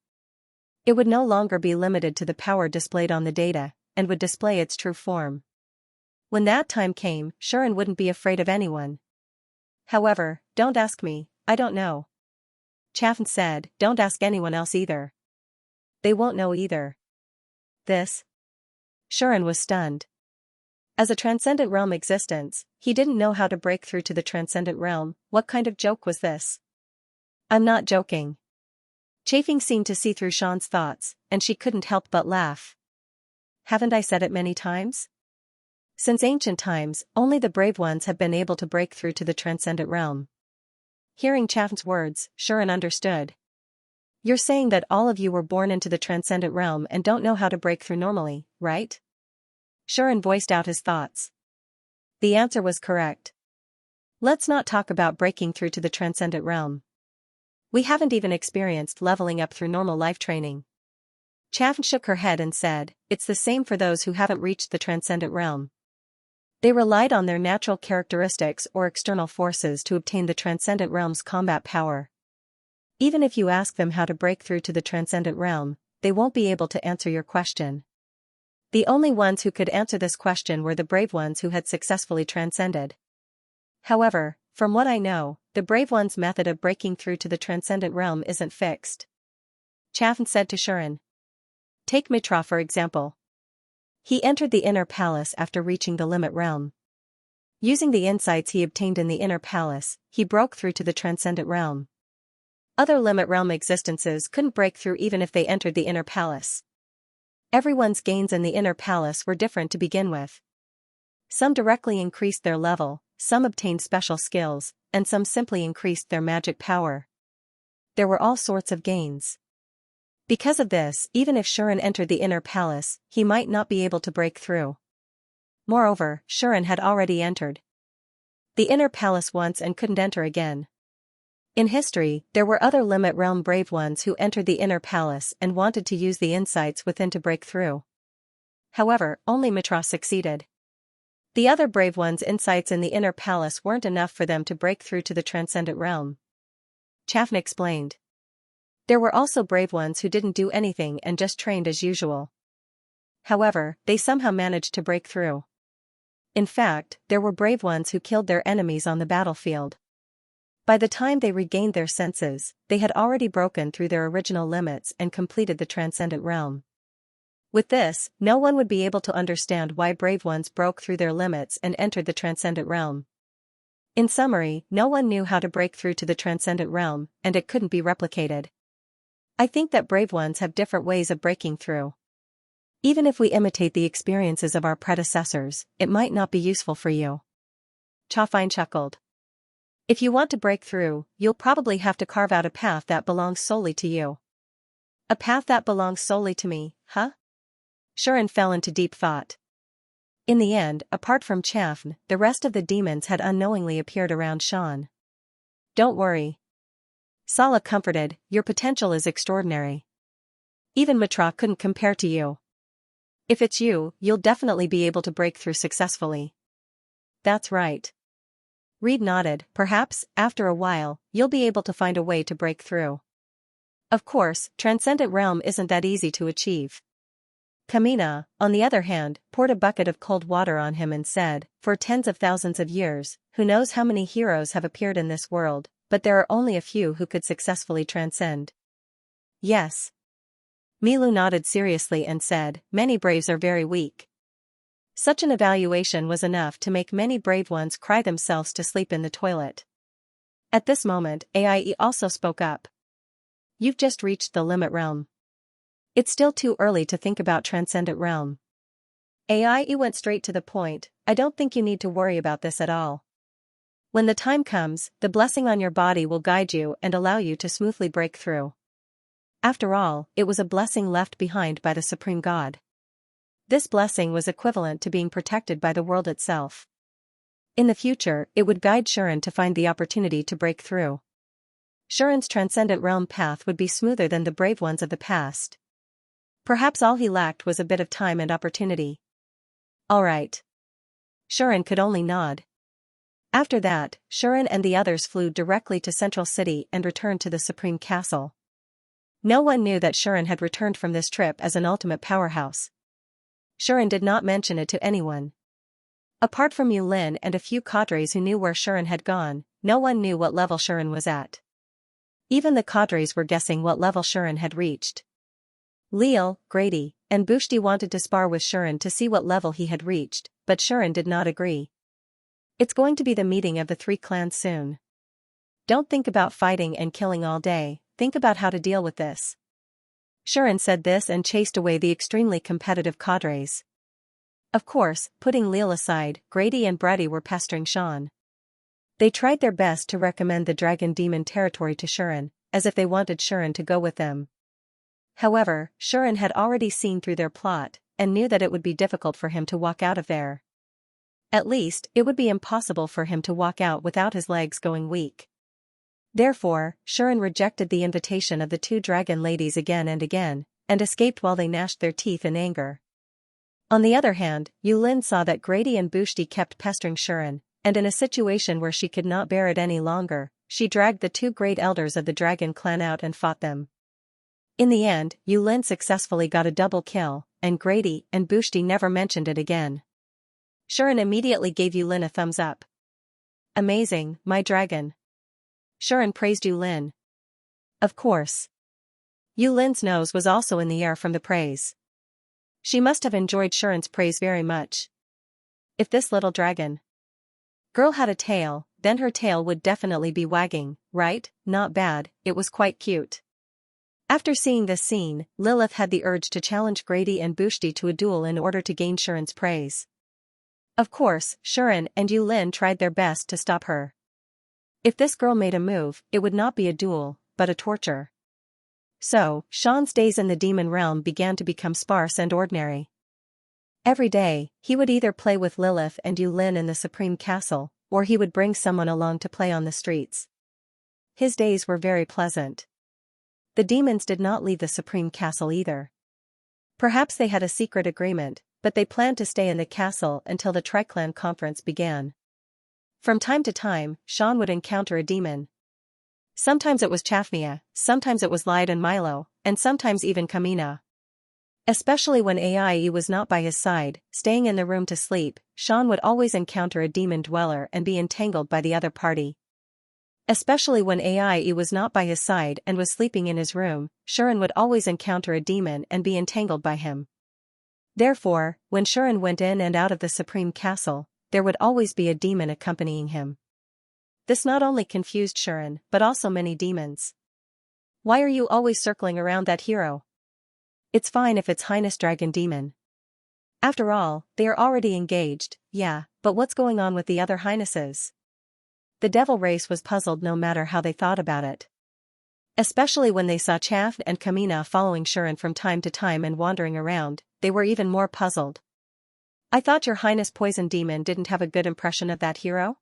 It would no longer be limited to the power displayed on the data, and would display its true form. When that time came, Xianxia wouldn't be afraid of anyone. However, don't ask me, I don't know. Xianxia said, don't ask anyone else either. They won't know either. This? Xianxia was stunned. As a transcendent realm existence, he didn't know how to break through to the transcendent realm. What kind of joke was this? I'm not joking. Chafing seemed to see through Xianxia's thoughts, and she couldn't help but laugh. Haven't I said it many times? Since ancient times, only the brave ones have been able to break through to the transcendent realm. Hearing Xianxia's words, Xianxia understood. You're saying that all of you were born into the transcendent realm and don't know how to break through normally, right? Xianxia voiced out his thoughts. The answer was correct. Let's not talk about breaking through to the transcendent realm. We haven't even experienced leveling up through normal life training. Xianxia shook her head and said, it's the same for those who haven't reached the transcendent realm. They relied on their natural characteristics or external forces to obtain the transcendent realm's combat power. Even if you ask them how to break through to the transcendent realm, they won't be able to answer your question. The only ones who could answer this question were the brave ones who had successfully transcended. However, from what I know, the brave one's method of breaking through to the transcendent realm isn't fixed. Xianxia said to Xianxia. Take Mitra for example. He entered the inner palace after reaching the limit realm. Using the insights he obtained in the inner palace, he broke through to the transcendent realm. Other limit realm existences couldn't break through even if they entered the inner palace. Everyone's gains in the inner palace were different to begin with. Some directly increased their level, some obtained special skills, and some simply increased their magic power. There were all sorts of gains. Because of this, even if Xianxia entered the inner palace, he might not be able to break through. Moreover, Xianxia had already entered the inner palace once and couldn't enter again. In history, there were other limit realm brave ones who entered the inner palace and wanted to use the insights within to break through. However, only Mitra succeeded. The other brave ones' insights in the inner palace weren't enough for them to break through to the transcendent realm. Xianxia explained. There were also brave ones who didn't do anything and just trained as usual. However, they somehow managed to break through. In fact, there were brave ones who killed their enemies on the battlefield. By the time they regained their senses, they had already broken through their original limits and completed the transcendent realm. With this, no one would be able to understand why brave ones broke through their limits and entered the transcendent realm. In summary, no one knew how to break through to the transcendent realm, and it couldn't be replicated. I think that brave ones have different ways of breaking through. Even if we imitate the experiences of our predecessors, it might not be useful for you. Xianxia chuckled. If you want to break through, you'll probably have to carve out a path that belongs solely to you. A path that belongs solely to me, huh? Xianxia fell into deep thought. In the end, apart from Xianxia, the rest of the demons had unknowingly appeared around Xianxia. Don't worry. Sala comforted, your potential is extraordinary. Even Mitra couldn't compare to you. If it's you, you'll definitely be able to break through successfully. That's right. Reed nodded, perhaps, after a while, you'll be able to find a way to break through. Of course, Transcendent Realm isn't that easy to achieve. Kamina, on the other hand, poured a bucket of cold water on him and said, for tens of thousands of years, who knows how many heroes have appeared in this world, but there are only a few who could successfully transcend. Yes. Milu nodded seriously and said, many braves are very weak. Such an evaluation was enough to make many brave ones cry themselves to sleep in the toilet. At this moment, Aie also spoke up. You've just reached the limit realm. It's still too early to think about transcendent realm. Aie went straight to the point, I don't think you need to worry about this at all. When the time comes, the blessing on your body will guide you and allow you to smoothly break through. After all, it was a blessing left behind by the Supreme God. This blessing was equivalent to being protected by the world itself. In the future, it would guide Shuren to find the opportunity to break through. Shuren's transcendent realm path would be smoother than the brave ones of the past. Perhaps all he lacked was a bit of time and opportunity. All right. Shuren could only nod. After that, Shuren and the others flew directly to Central City and returned to the Supreme Castle. No one knew that Shuren had returned from this trip as an ultimate powerhouse. Shuren did not mention it to anyone. Apart from Yulin and a few cadres who knew where Shuren had gone, no one knew what level Shuren was at. Even the cadres were guessing what level Shuren had reached. Leal, Grady, and Bushti wanted to spar with Shuren to see what level he had reached, but Shuren did not agree. It's going to be the meeting of the 3 clans soon. Don't think about fighting and killing all day, think about how to deal with this. Shuren said this and chased away the extremely competitive cadres. Of course, putting Leal aside, Grady and Brady were pestering Sean. They tried their best to recommend the Dragon Demon territory to Shuren, as if they wanted Shuren to go with them. However, Shuren had already seen through their plot, and knew that it would be difficult for him to walk out of there. At least, it would be impossible for him to walk out without his legs going weak. Therefore, Shuren rejected the invitation of the 2 dragon ladies again and again, and escaped while they gnashed their teeth in anger. On the other hand, Yulin saw that Grady and Bushti kept pestering Shuren, and in a situation where she could not bear it any longer, she dragged the 2 great elders of the dragon clan out and fought them. In the end, Yulin successfully got a double kill, and Grady and Bushti never mentioned it again. Shuren immediately gave Yulin a thumbs up. Amazing, my dragon. Shuren praised Yulin. Of course. Yulin's nose was also in the air from the praise. She must have enjoyed Shuren's praise very much. If this little dragon girl had a tail, then her tail would definitely be wagging, right? Not bad, it was quite cute. After seeing this scene, Lilith had the urge to challenge Grady and Bushti to a duel in order to gain Shuren's praise. Of course, Shuren and Yulin tried their best to stop her. If this girl made a move, it would not be a duel, but a torture. So, Sean's days in the demon realm began to become sparse and ordinary. Every day, he would either play with Lilith and Yulin in the Supreme Castle, or he would bring someone along to play on the streets. His days were very pleasant. The demons did not leave the Supreme Castle either. Perhaps they had a secret agreement, but they planned to stay in the castle until the Triclan conference began. From time to time, Sean would encounter a demon. Sometimes it was Xianxia, sometimes it was Light and Milo, and sometimes even Kamina. Especially when Aie was not by his side, staying in the room to sleep, Sean would always encounter a demon dweller and be entangled by the other party. Especially when Aie was not by his side and was sleeping in his room, Shuren would always encounter a demon and be entangled by him. Therefore, when Shuren went in and out of the Supreme Castle, there would always be a demon accompanying him. This not only confused Shuren, but also many demons. Why are you always circling around that hero? It's fine if it's Highness Dragon Demon. After all, they are already engaged, yeah, but what's going on with the other Highnesses? The devil race was puzzled no matter how they thought about it. Especially when they saw Chaff and Kamina following Shuren from time to time and wandering around, they were even more puzzled. I thought your Highness Poison Demon didn't have a good impression of that hero?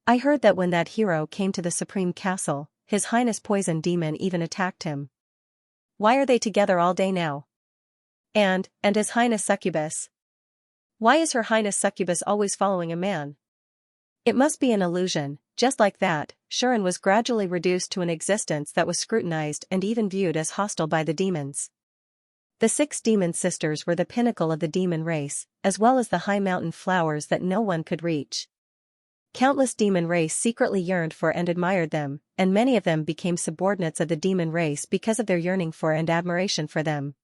I heard that when that hero came to the Supreme Castle, His Highness Poison Demon even attacked him. Why are they together all day now? And His Highness Succubus? Why is Her Highness Succubus always following a man? It must be an illusion. Just like that, Shuren was gradually reduced to an existence that was scrutinized and even viewed as hostile by the demons. The 6 demon sisters were the pinnacle of the demon race, as well as the high mountain flowers that no one could reach. Countless demon race secretly yearned for and admired them, and many of them became subordinates of the demon race because of their yearning for and admiration for them.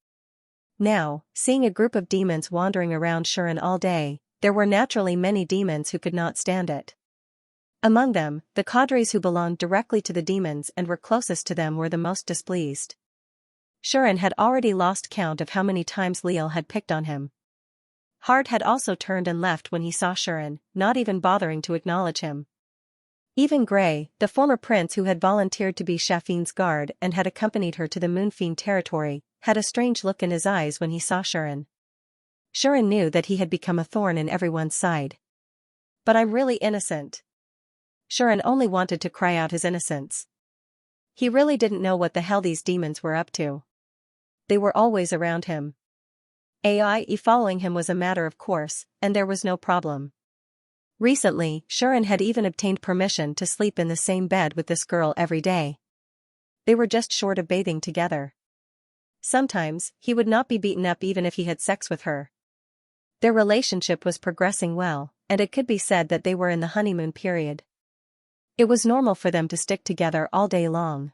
Now, seeing a group of demons wandering around Shuren all day, there were naturally many demons who could not stand it. Among them, the cadres who belonged directly to the demons and were closest to them were the most displeased. Shuren had already lost count of how many times Leal had picked on him. Hart had also turned and left when he saw Shuren, not even bothering to acknowledge him. Even Gray, the former prince who had volunteered to be Shafin's guard and had accompanied her to the Moonfiend territory, had a strange look in his eyes when he saw Shuren. Shuren knew that he had become a thorn in everyone's side. But I'm really innocent. Shuren only wanted to cry out his innocence. He really didn't know what the hell these demons were up to. They were always around him. AI following him was a matter of course, and there was no problem. Recently, Shuren had even obtained permission to sleep in the same bed with this girl every day. They were just short of bathing together. Sometimes, he would not be beaten up even if he had sex with her. Their relationship was progressing well, and it could be said that they were in the honeymoon period. It was normal for them to stick together all day long.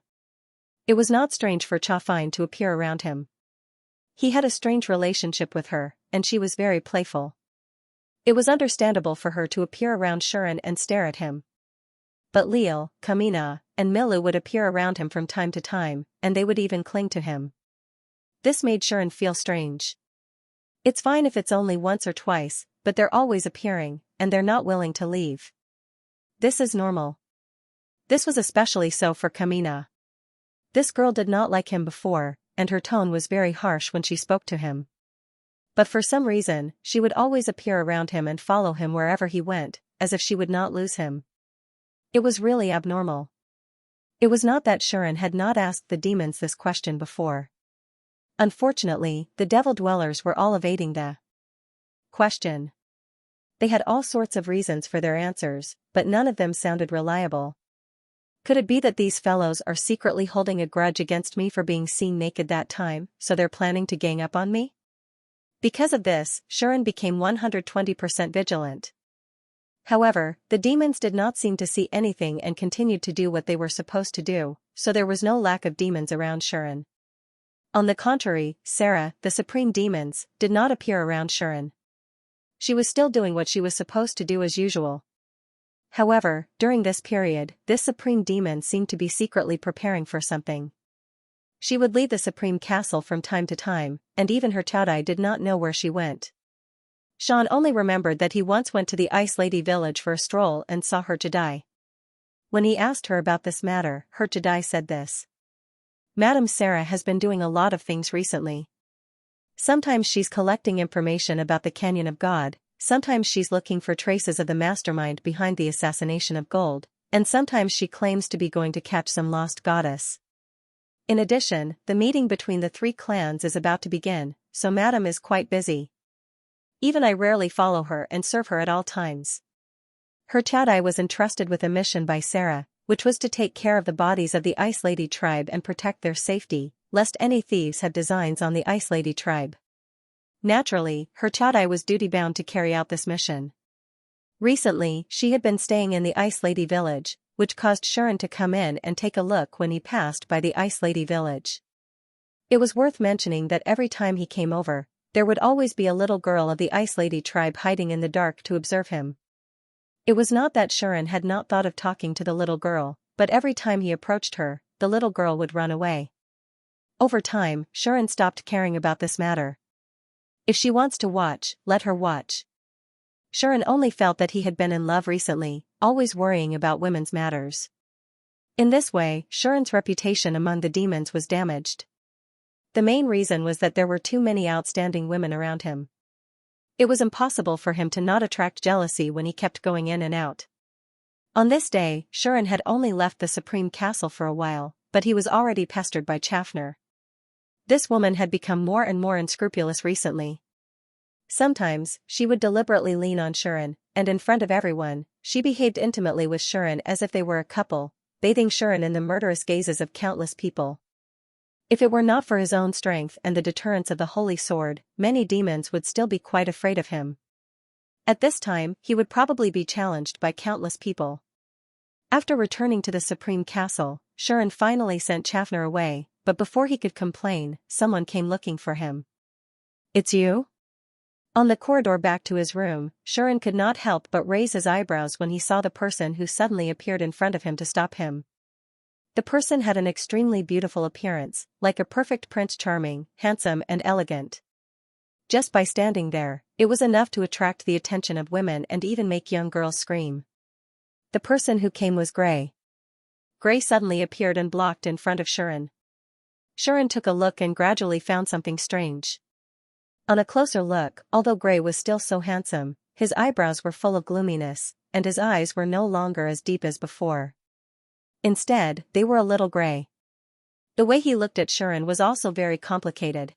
It was not strange for Chafine to appear around him. He had a strange relationship with her, and she was very playful. It was understandable for her to appear around Shuren and stare at him. But Leal, Kamina, and Milu would appear around him from time to time, and they would even cling to him. This made Shuren feel strange. It's fine if it's only once or twice, but they're always appearing, and they're not willing to leave. This is normal. This was especially so for Kamina. This girl did not like him before, and her tone was very harsh when she spoke to him. But for some reason, she would always appear around him and follow him wherever he went, as if she would not lose him. It was really abnormal. It was not that Shuren had not asked the demons this question before. Unfortunately, the devil dwellers were all evading the question. They had all sorts of reasons for their answers, but none of them sounded reliable. Could it be that these fellows are secretly holding a grudge against me for being seen naked that time, so they're planning to gang up on me? Because of this, Shuren became 120% vigilant. However, the demons did not seem to see anything and continued to do what they were supposed to do, so there was no lack of demons around Shuren. On the contrary, Sarah, the supreme demons, did not appear around Shuren. She was still doing what she was supposed to do as usual. However, during this period, this supreme demon seemed to be secretly preparing for something. She would leave the supreme castle from time to time, and even her Chaudai did not know where she went. Shan only remembered that he once went to the Ice Lady village for a stroll and saw her Chaudai. When he asked her about this matter, her Chaudai said this. Madame Sarah has been doing a lot of things recently. Sometimes she's collecting information about the Canyon of God, sometimes she's looking for traces of the mastermind behind the assassination of Gold, and sometimes she claims to be going to catch some lost goddess. In addition, the meeting between the three clans is about to begin, so Madame is quite busy. Even I rarely follow her and serve her at all times. Her Chaudai was entrusted with a mission by Sarah, which was to take care of the bodies of the Ice Lady tribe and protect their safety, lest any thieves had designs on the Ice Lady tribe. Naturally, her Chaudai was duty-bound to carry out this mission. Recently, she had been staying in the Ice Lady village, which caused Shuren to come in and take a look when he passed by the Ice Lady village. It was worth mentioning that every time he came over, there would always be a little girl of the Ice Lady tribe hiding in the dark to observe him. It was not that Shuren had not thought of talking to the little girl, but every time he approached her, the little girl would run away. Over time, Shuren stopped caring about this matter. If she wants to watch, let her watch. Shuren only felt that he had been in love recently, always worrying about women's matters. In this way, Shuren's reputation among the demons was damaged. The main reason was that there were too many outstanding women around him. It was impossible for him to not attract jealousy when he kept going in and out. On this day, Shuren had only left the Supreme Castle for a while, but he was already pestered by Chaffner. This woman had become more and more unscrupulous recently. Sometimes, she would deliberately lean on Shuren, and in front of everyone, she behaved intimately with Shuren as if they were a couple, bathing Shuren in the murderous gazes of countless people. If it were not for his own strength and the deterrence of the Holy Sword, many demons would still be quite afraid of him. At this time, he would probably be challenged by countless people. After returning to the Supreme Castle, Shuren finally sent Chaffner away, but before he could complain, someone came looking for him. "It's you?" On the corridor back to his room, Shuren could not help but raise his eyebrows when he saw the person who suddenly appeared in front of him to stop him. The person had an extremely beautiful appearance, like a perfect Prince Charming, handsome and elegant. Just by standing there, it was enough to attract the attention of women and even make young girls scream. The person who came was Gray. Gray suddenly appeared and blocked in front of Shuren. Shuren took a look and gradually found something strange. On a closer look, although Gray was still so handsome, his eyebrows were full of gloominess, and his eyes were no longer as deep as before. Instead, they were a little gray. The way he looked at Shuren was also very complicated.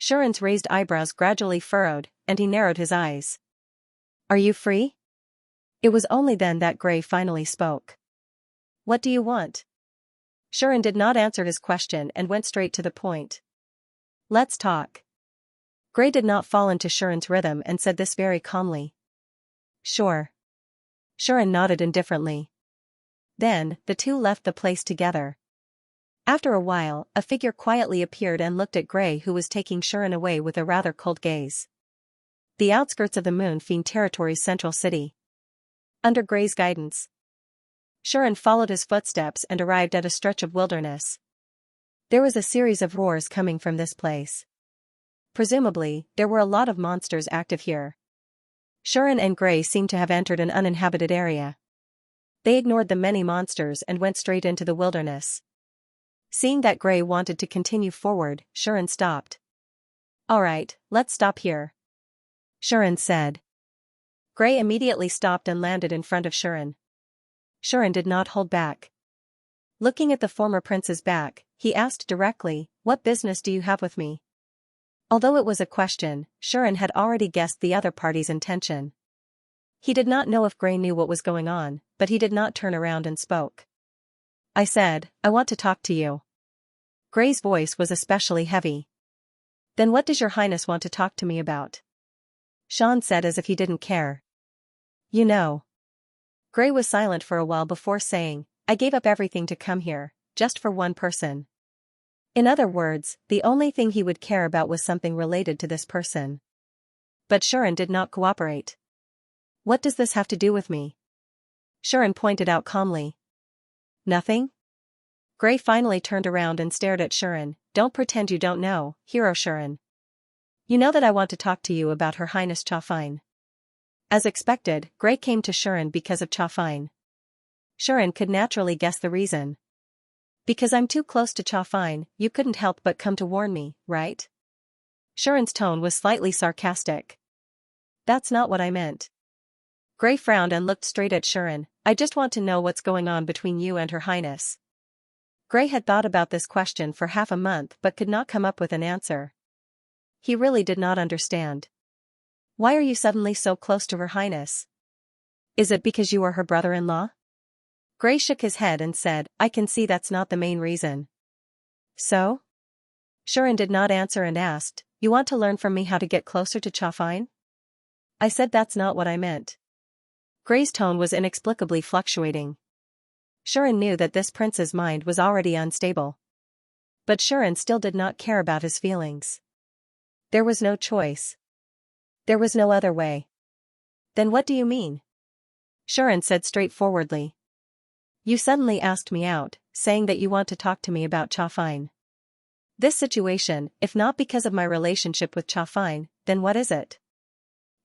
Shuren's raised eyebrows gradually furrowed, and he narrowed his eyes. "Are you free?" It was only then that Gray finally spoke. "What do you want?" Shuren did not answer his question and went straight to the point. "Let's talk." Gray did not fall into Shuren's rhythm and said this very calmly. "Sure." Shuren nodded indifferently. Then, the two left the place together. After a while, a figure quietly appeared and looked at Gray, who was taking Shuren away with a rather cold gaze. The outskirts of the Moon Fiend Territory's central city. Under Gray's guidance, Shuren followed his footsteps and arrived at a stretch of wilderness. There was a series of roars coming from this place. Presumably, there were a lot of monsters active here. Shuren and Gray seemed to have entered an uninhabited area. They ignored the many monsters and went straight into the wilderness. Seeing that Gray wanted to continue forward, Shuren stopped. "All right, let's stop here," Shuren said. Gray immediately stopped and landed in front of Shuren. Shuren did not hold back. Looking at the former prince's back, he asked directly, "What business do you have with me?" Although it was a question, Shuren had already guessed the other party's intention. He did not know if Gray knew what was going on, but he did not turn around and spoke. "I said, I want to talk to you." Gray's voice was especially heavy. "Then what does your highness want to talk to me about?" Sean said as if he didn't care. "You know." Gray was silent for a while before saying, "I gave up everything to come here, just for one person." In other words, the only thing he would care about was something related to this person. But Shuren did not cooperate. "What does this have to do with me?" Shuren pointed out calmly. "Nothing?" Gray finally turned around and stared at Shuren. "Don't pretend you don't know, Hero Shuren. You know that I want to talk to you about Her Highness Chafine." As expected, Gray came to Shuren because of Chafine. Shuren could naturally guess the reason. "Because I'm too close to Chafine, you couldn't help but come to warn me, right?" Shuren's tone was slightly sarcastic. "That's not what I meant." Gray frowned and looked straight at Shuren. "I just want to know what's going on between you and Her Highness." Gray had thought about this question for half a month but could not come up with an answer. He really did not understand. "Why are you suddenly so close to Her Highness? Is it because you are her brother-in-law?" Gray shook his head and said, "I can see that's not the main reason." "So?" Shuren did not answer and asked, "You want to learn from me how to get closer to Chafine?" "I said that's not what I meant." Gray's tone was inexplicably fluctuating. Shuren knew that this prince's mind was already unstable. But Shuren still did not care about his feelings. There was no choice. There was no other way. "Then what do you mean?" Shuren said straightforwardly. "You suddenly asked me out, saying that you want to talk to me about Chafine. This situation, if not because of my relationship with Chafine, then what is it?"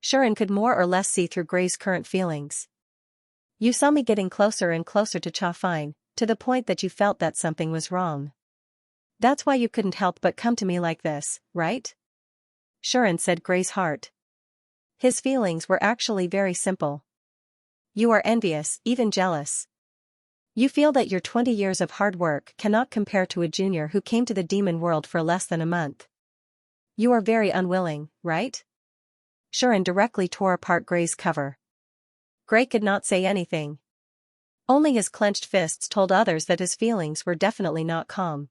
Shuren could more or less see through Gray's current feelings. "You saw me getting closer and closer to Chafine, to the point that you felt that something was wrong. That's why you couldn't help but come to me like this, right?" Shuren said Gray's heart. His feelings were actually very simple. You are envious, even jealous. You feel that your 20 years of hard work cannot compare to a junior who came to the demon world for less than a month. You are very unwilling, right? Shuren directly tore apart Gray's cover. Gray could not say anything. Only his clenched fists told others that his feelings were definitely not calm.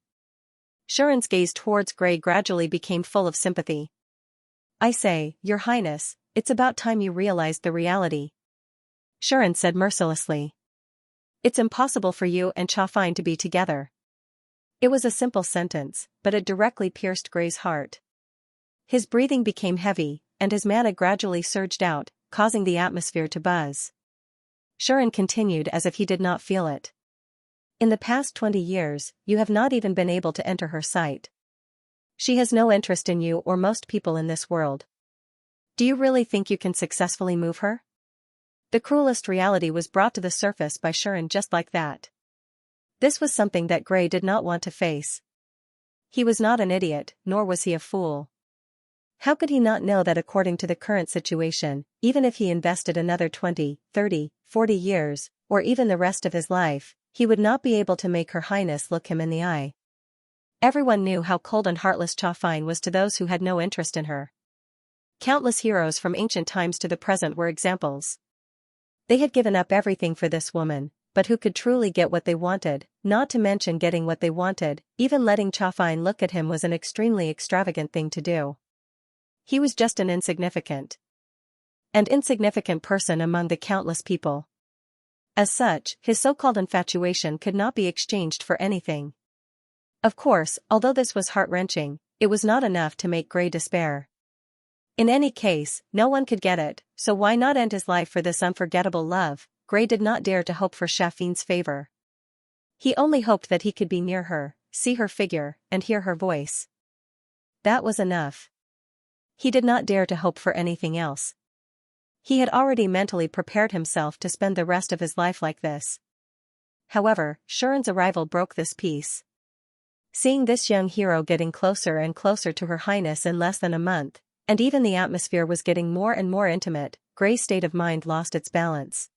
Shuren's gaze towards Gray gradually became full of sympathy. "I say, Your Highness, it's about time you realized the reality. Shirin said mercilessly. It's impossible for you and Xiaofine to be together. It was a simple sentence, but it directly pierced Gray's heart. His breathing became heavy, and his mana gradually surged out, causing the atmosphere to buzz. Shirin continued as if he did not feel it. In the past 20 years, you have not even been able to enter her sight. She has no interest in you or most people in this world. Do you really think you can successfully move her? The cruelest reality was brought to the surface by Shirin just like that. This was something that Gray did not want to face. He was not an idiot, nor was he a fool. How could he not know that according to the current situation, even if he invested another 20, 30, 40 years, or even the rest of his life, he would not be able to make Her Highness look him in the eye? Everyone knew how cold and heartless Xiaofine was to those who had no interest in her. Countless heroes from ancient times to the present were examples. They had given up everything for this woman, but who could truly get what they wanted, not to mention getting what they wanted, even letting Xiaofine look at him was an extremely extravagant thing to do. He was just an insignificant person among the countless people. As such, his so-called infatuation could not be exchanged for anything. Of course, although this was heart-wrenching, it was not enough to make Gray despair. In any case, no one could get it, so why not end his life for this unforgettable love? Gray did not dare to hope for Xiaofine's favor. He only hoped that he could be near her, see her figure, and hear her voice. That was enough. He did not dare to hope for anything else. He had already mentally prepared himself to spend the rest of his life like this. However, Shirin's arrival broke this peace. Seeing this young hero getting closer and closer to Her Highness in less than a month, and even the atmosphere was getting more and more intimate, Gray's state of mind lost its balance.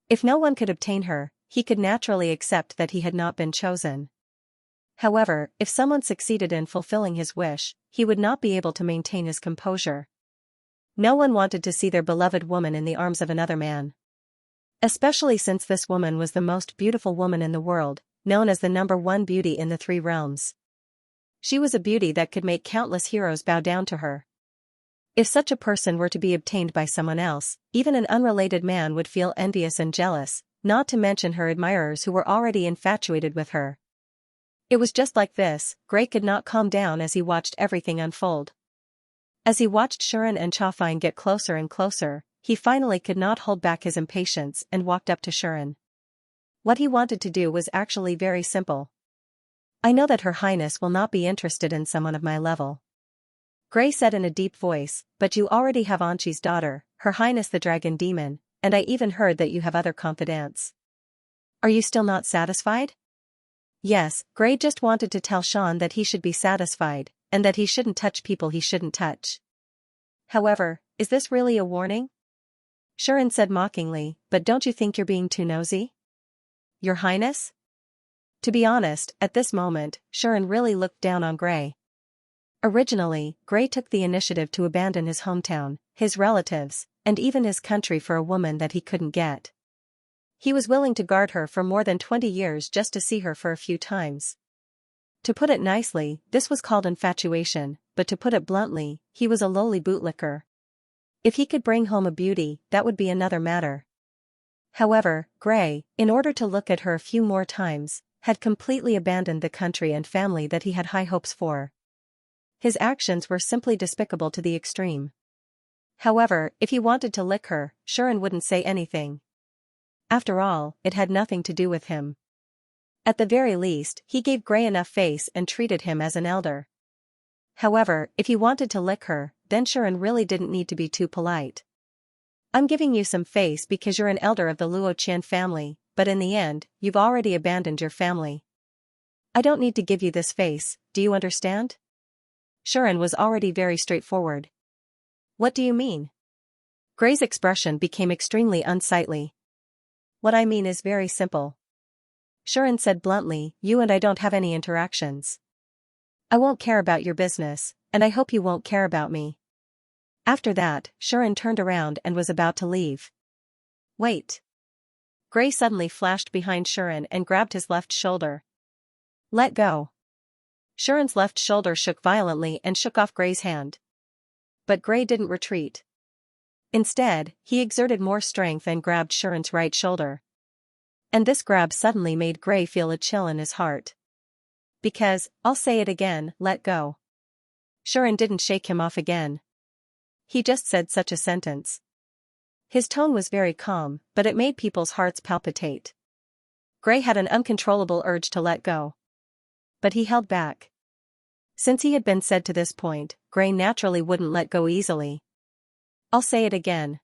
If no one could obtain her, he could naturally accept that he had not been chosen. However, if someone succeeded in fulfilling his wish, he would not be able to maintain his composure. No one wanted to see their beloved woman in the arms of another man. Especially since this woman was the most beautiful woman in the world, known as the #1 beauty in the 3 realms. She was a beauty that could make countless heroes bow down to her. If such a person were to be obtained by someone else, even an unrelated man would feel envious and jealous, not to mention her admirers who were already infatuated with her. It was just like this, Gray could not calm down as he watched everything unfold. As he watched Shirin and Xiaofine get closer and closer, he finally could not hold back his impatience and walked up to Shirin. What he wanted to do was actually very simple. I know that Her Highness will not be interested in someone of my level. Gray said in a deep voice, but you already have Anqi's daughter, Her Highness the Dragon Demon, and I even heard that you have other confidants. Are you still not satisfied? Yes, Gray just wanted to tell Sean that he should be satisfied, and that he shouldn't touch people he shouldn't touch. However, is this really a warning? Shirin said mockingly, but don't you think you're being too nosy? Your Highness? To be honest, at this moment, Shirin really looked down on Gray. Originally, Gray took the initiative to abandon his hometown, his relatives, and even his country for a woman that he couldn't get. He was willing to guard her for more than 20 years just to see her for a few times. To put it nicely, this was called infatuation, but to put it bluntly, he was a lowly bootlicker. If he could bring home a beauty, that would be another matter. However, Gray, in order to look at her a few more times, had completely abandoned the country and family that he had high hopes for. His actions were simply despicable to the extreme. However, if he wanted to lick her, Shirin wouldn't say anything. After all, it had nothing to do with him. At the very least, he gave Gray enough face and treated him as an elder. However, if he wanted to lick her, then Shirin really didn't need to be too polite. I'm giving you some face because you're an elder of the Luoqian family, but in the end, you've already abandoned your family. I don't need to give you this face, do you understand? Shirin was already very straightforward. What do you mean? Gray's expression became extremely unsightly. What I mean is very simple. Shirin said bluntly, you and I don't have any interactions. I won't care about your business, and I hope you won't care about me. After that, Shirin turned around and was about to leave. Wait. Gray suddenly flashed behind Shirin and grabbed his left shoulder. Let go. Shirin's left shoulder shook violently and shook off Gray's hand. But Gray didn't retreat. Instead, he exerted more strength and grabbed Shuren's right shoulder. And this grab suddenly made Gray feel a chill in his heart. Because, I'll say it again, let go. Shuren didn't shake him off again. He just said such a sentence. His tone was very calm, but it made people's hearts palpitate. Gray had an uncontrollable urge to let go. But he held back. Since he had been said to this point, Gray naturally wouldn't let go easily. I'll say it again.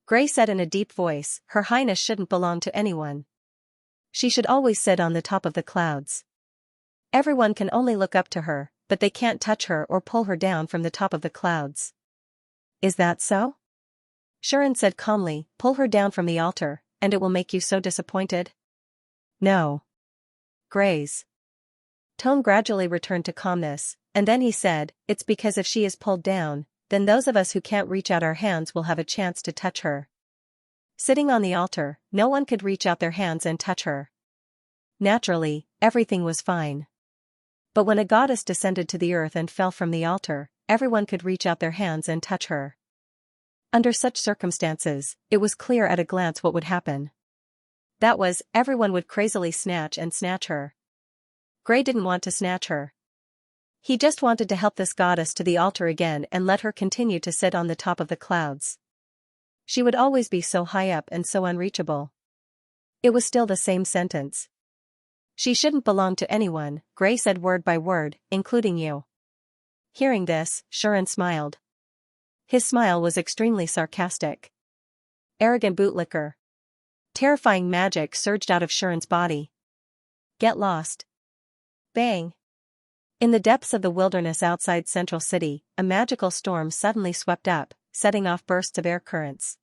Gray said in a deep voice, Her Highness shouldn't belong to anyone. She should always sit on the top of the clouds. Everyone can only look up to her, but they can't touch her or pull her down from the top of the clouds. Is that so? Shuren said calmly, Pull her down from the altar, and it will make you so disappointed? No. Gray's tone gradually returned to calmness, and then he said, It's because if she is pulled down, then those of us who can't reach out our hands will have a chance to touch her. Sitting on the altar, no one could reach out their hands and touch her. Naturally, everything was fine. But when a goddess descended to the earth and fell from the altar, everyone could reach out their hands and touch her. Under such circumstances, it was clear at a glance what would happen. That was, everyone would crazily snatch her. Gray didn't want to snatch her. He just wanted to help this goddess to the altar again and let her continue to sit on the top of the clouds. She would always be so high up and so unreachable. It was still the same sentence. She shouldn't belong to anyone, Gray said word by word, including you. Hearing this, Shuren smiled. His smile was extremely sarcastic. Arrogant bootlicker. Terrifying magic surged out of Shuren's body. Get lost. Bang. In the depths of the wilderness outside Central City, a magical storm suddenly swept up, setting off bursts of air currents.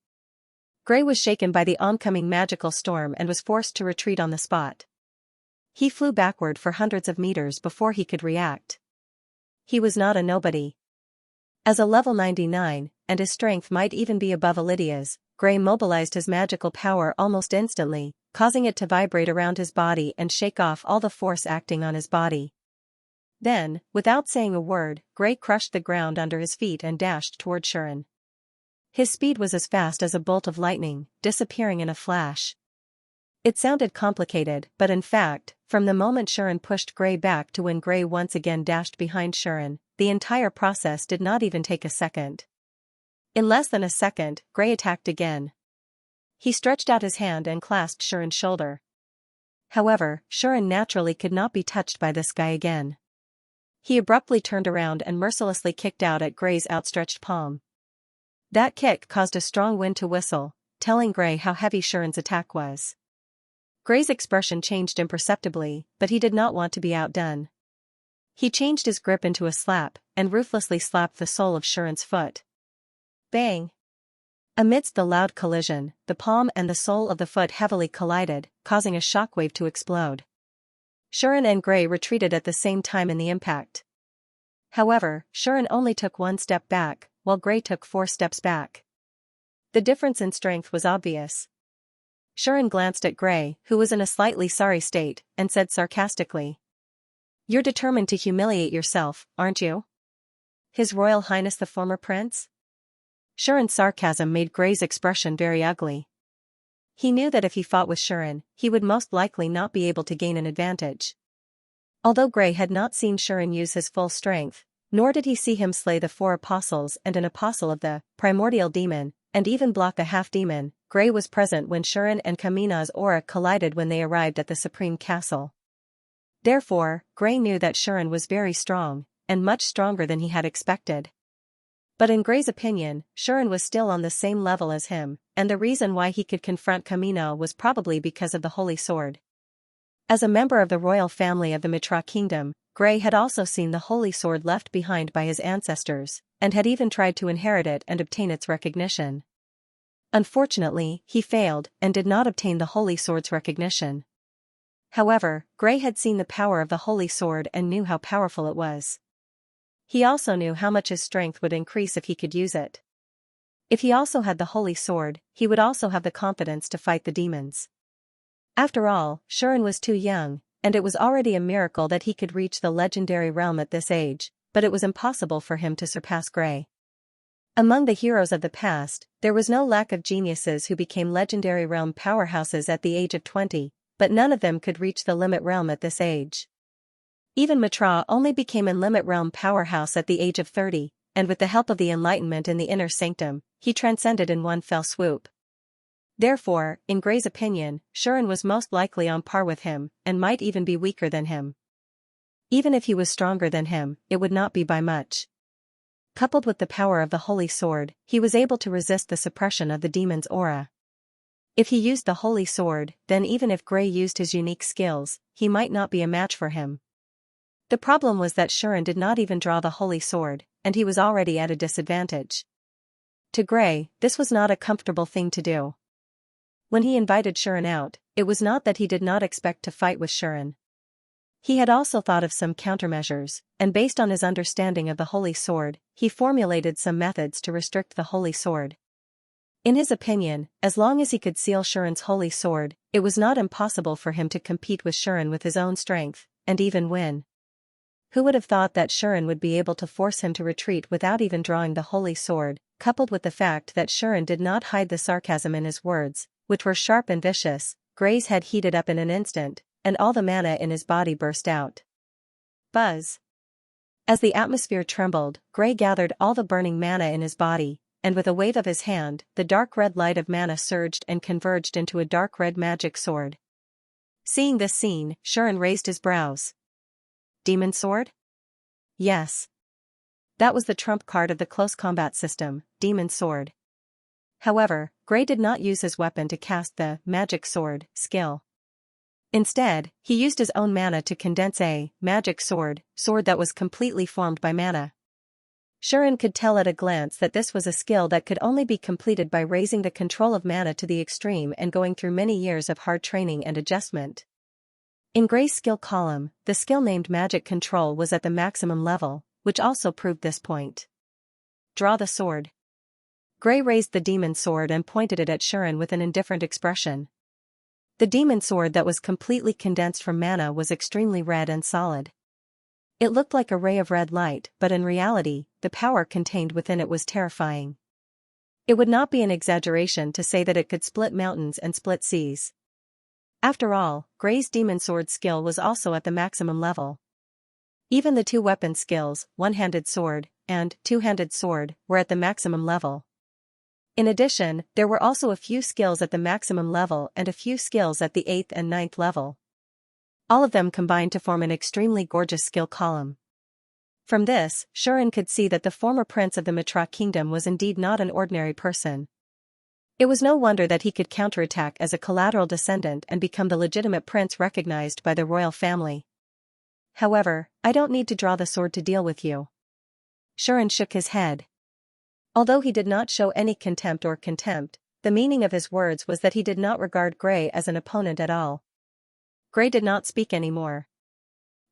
Gray was shaken by the oncoming magical storm and was forced to retreat on the spot. He flew backward for hundreds of meters before he could react. He was not a nobody. As a level 99, and his strength might even be above Lydia's, Gray mobilized his magical power almost instantly, causing it to vibrate around his body and shake off all the force acting on his body. Then, without saying a word, Gray crushed the ground under his feet and dashed toward Shuren. His speed was as fast as a bolt of lightning, disappearing in a flash. It sounded complicated, but in fact, from the moment Shuren pushed Gray back to when Gray once again dashed behind Shuren, the entire process did not even take a second. In less than a second, Gray attacked again. He stretched out his hand and clasped Shuren's shoulder. However, Shuren naturally could not be touched by this guy again. He abruptly turned around and mercilessly kicked out at Gray's outstretched palm. That kick caused a strong wind to whistle, telling Gray how heavy Shuren's attack was. Gray's expression changed imperceptibly, but he did not want to be outdone. He changed his grip into a slap, and ruthlessly slapped the sole of Shuren's foot. Bang! Amidst the loud collision, the palm and the sole of the foot heavily collided, causing a shockwave to explode. Shuren and Gray retreated at the same time in the impact. However, Shuren only took one step back, while Gray took 4 steps back. The difference in strength was obvious. Shuren glanced at Gray, who was in a slightly sorry state, and said sarcastically, You're determined to humiliate yourself, aren't you? His Royal Highness the former prince? Shuren's sarcasm made Gray's expression very ugly. He knew that if he fought with Shuren, he would most likely not be able to gain an advantage. Although Gray had not seen Shuren use his full strength, nor did he see him slay the 4 apostles and an apostle of the primordial demon, and even block a half-demon, Gray was present when Shuren and Kamina's aura collided when they arrived at the Supreme Castle. Therefore, Gray knew that Shuren was very strong, and much stronger than he had expected. But in Gray's opinion, Shuren was still on the same level as him, and the reason why he could confront Kamina was probably because of the Holy Sword. As a member of the royal family of the Mitra Kingdom, Gray had also seen the Holy Sword left behind by his ancestors, and had even tried to inherit it and obtain its recognition. Unfortunately, he failed, and did not obtain the Holy Sword's recognition. However, Gray had seen the power of the Holy Sword and knew how powerful it was. He also knew how much his strength would increase if he could use it. If he also had the Holy Sword, he would also have the confidence to fight the demons. After all, Shuren was too young, and it was already a miracle that he could reach the legendary realm at this age, but it was impossible for him to surpass Gray. Among the heroes of the past, there was no lack of geniuses who became legendary realm powerhouses at the age of 20, but none of them could reach the limit realm at this age. Even Mitra only became a limit realm powerhouse at the age of 30, and with the help of the enlightenment in the inner sanctum, he transcended in one fell swoop. Therefore, in Gray's opinion, Shuren was most likely on par with him, and might even be weaker than him. Even if he was stronger than him, it would not be by much. Coupled with the power of the Holy Sword, he was able to resist the suppression of the demon's aura. If he used the Holy Sword, then even if Gray used his unique skills, he might not be a match for him. The problem was that Shuren did not even draw the Holy Sword, and he was already at a disadvantage. To Gray, this was not a comfortable thing to do. When he invited Shuren out, it was not that he did not expect to fight with Shuren. He had also thought of some countermeasures, and based on his understanding of the Holy Sword, he formulated some methods to restrict the Holy Sword. In his opinion, as long as he could seal Shuren's Holy Sword, it was not impossible for him to compete with Shuren with his own strength, and even win. Who would have thought that Shuren would be able to force him to retreat without even drawing the Holy Sword, coupled with the fact that Shuren did not hide the sarcasm in his words, which were sharp and vicious. Gray's head heated up in an instant, and all the mana in his body burst out. Buzz! As the atmosphere trembled, Gray gathered all the burning mana in his body, and with a wave of his hand, the dark red light of mana surged and converged into a dark red magic sword. Seeing this scene, Shuren raised his brows. Demon sword? Yes. That was the trump card of the close combat system, Demon Sword. However, Gray did not use his weapon to cast the Magic Sword skill. Instead, he used his own mana to condense a Magic Sword that was completely formed by mana. Shuren could tell at a glance that this was a skill that could only be completed by raising the control of mana to the extreme and going through many years of hard training and adjustment. In Gray's skill column, the skill named Magic Control was at the maximum level, which also proved this point. Draw the sword. Gray raised the demon sword and pointed it at Shuren with an indifferent expression. The demon sword that was completely condensed from mana was extremely red and solid. It looked like a ray of red light, but in reality, the power contained within it was terrifying. It would not be an exaggeration to say that it could split mountains and split seas. After all, Gray's demon sword skill was also at the maximum level. Even the two weapon skills, one-handed sword and two-handed sword, were at the maximum level. In addition, there were also a few skills at the maximum level and a few skills at the 8th and 9th level. All of them combined to form an extremely gorgeous skill column. From this, Shuren could see that the former prince of the Mitra kingdom was indeed not an ordinary person. It was no wonder that he could counterattack as a collateral descendant and become the legitimate prince recognized by the royal family. However, I don't need to draw the sword to deal with you. Shuren shook his head. Although he did not show any contempt, the meaning of his words was that he did not regard Gray as an opponent at all. Gray did not speak anymore.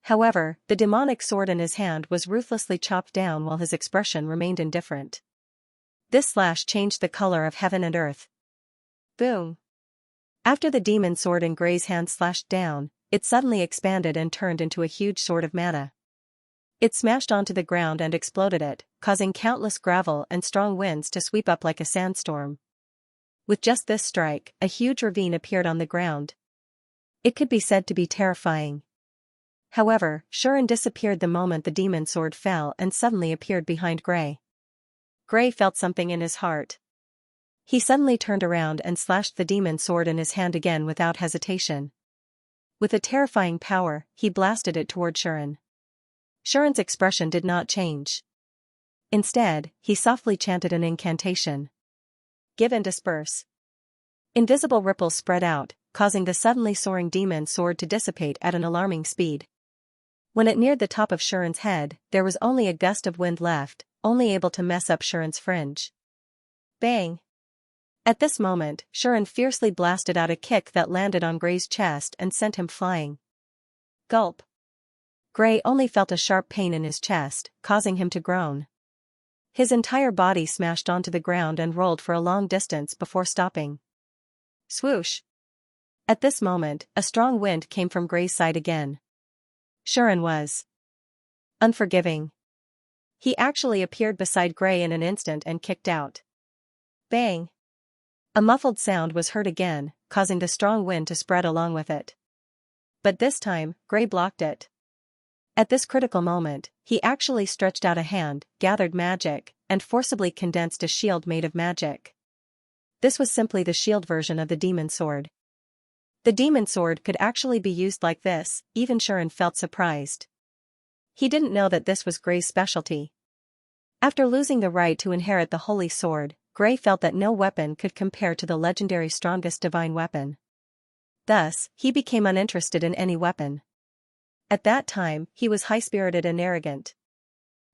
However, the demonic sword in his hand was ruthlessly chopped down while his expression remained indifferent. This slash changed the color of heaven and earth. Boom! After the demon sword in Gray's hand slashed down, it suddenly expanded and turned into a huge sword of mana. It smashed onto the ground and exploded it, causing countless gravel and strong winds to sweep up like a sandstorm. With just this strike, a huge ravine appeared on the ground. It could be said to be terrifying. However, Shuren disappeared the moment the demon sword fell and suddenly appeared behind Gray. Gray felt something in his heart. He suddenly turned around and slashed the demon sword in his hand again without hesitation. With a terrifying power, he blasted it toward Shuren. Shuren's expression did not change. Instead, he softly chanted an incantation. Give and disperse. Invisible ripples spread out, causing the suddenly soaring demon sword to dissipate at an alarming speed. When it neared the top of Shuren's head, there was only a gust of wind left, only able to mess up Shuren's fringe. Bang! At this moment, Shuren fiercely blasted out a kick that landed on Gray's chest and sent him flying. Gulp! Gray only felt a sharp pain in his chest, causing him to groan. His entire body smashed onto the ground and rolled for a long distance before stopping. Swoosh! At this moment, a strong wind came from Gray's side again. Shuren was unforgiving. He actually appeared beside Gray in an instant and kicked out. Bang! A muffled sound was heard again, causing the strong wind to spread along with it. But this time, Gray blocked it. At this critical moment, he actually stretched out a hand, gathered magic, and forcibly condensed a shield made of magic. This was simply the shield version of the demon sword. The demon sword could actually be used like this, even Xianxia felt surprised. He didn't know that this was Gray's specialty. After losing the right to inherit the holy sword, Gray felt that no weapon could compare to the legendary strongest divine weapon. Thus, he became uninterested in any weapon. At that time, he was high-spirited and arrogant.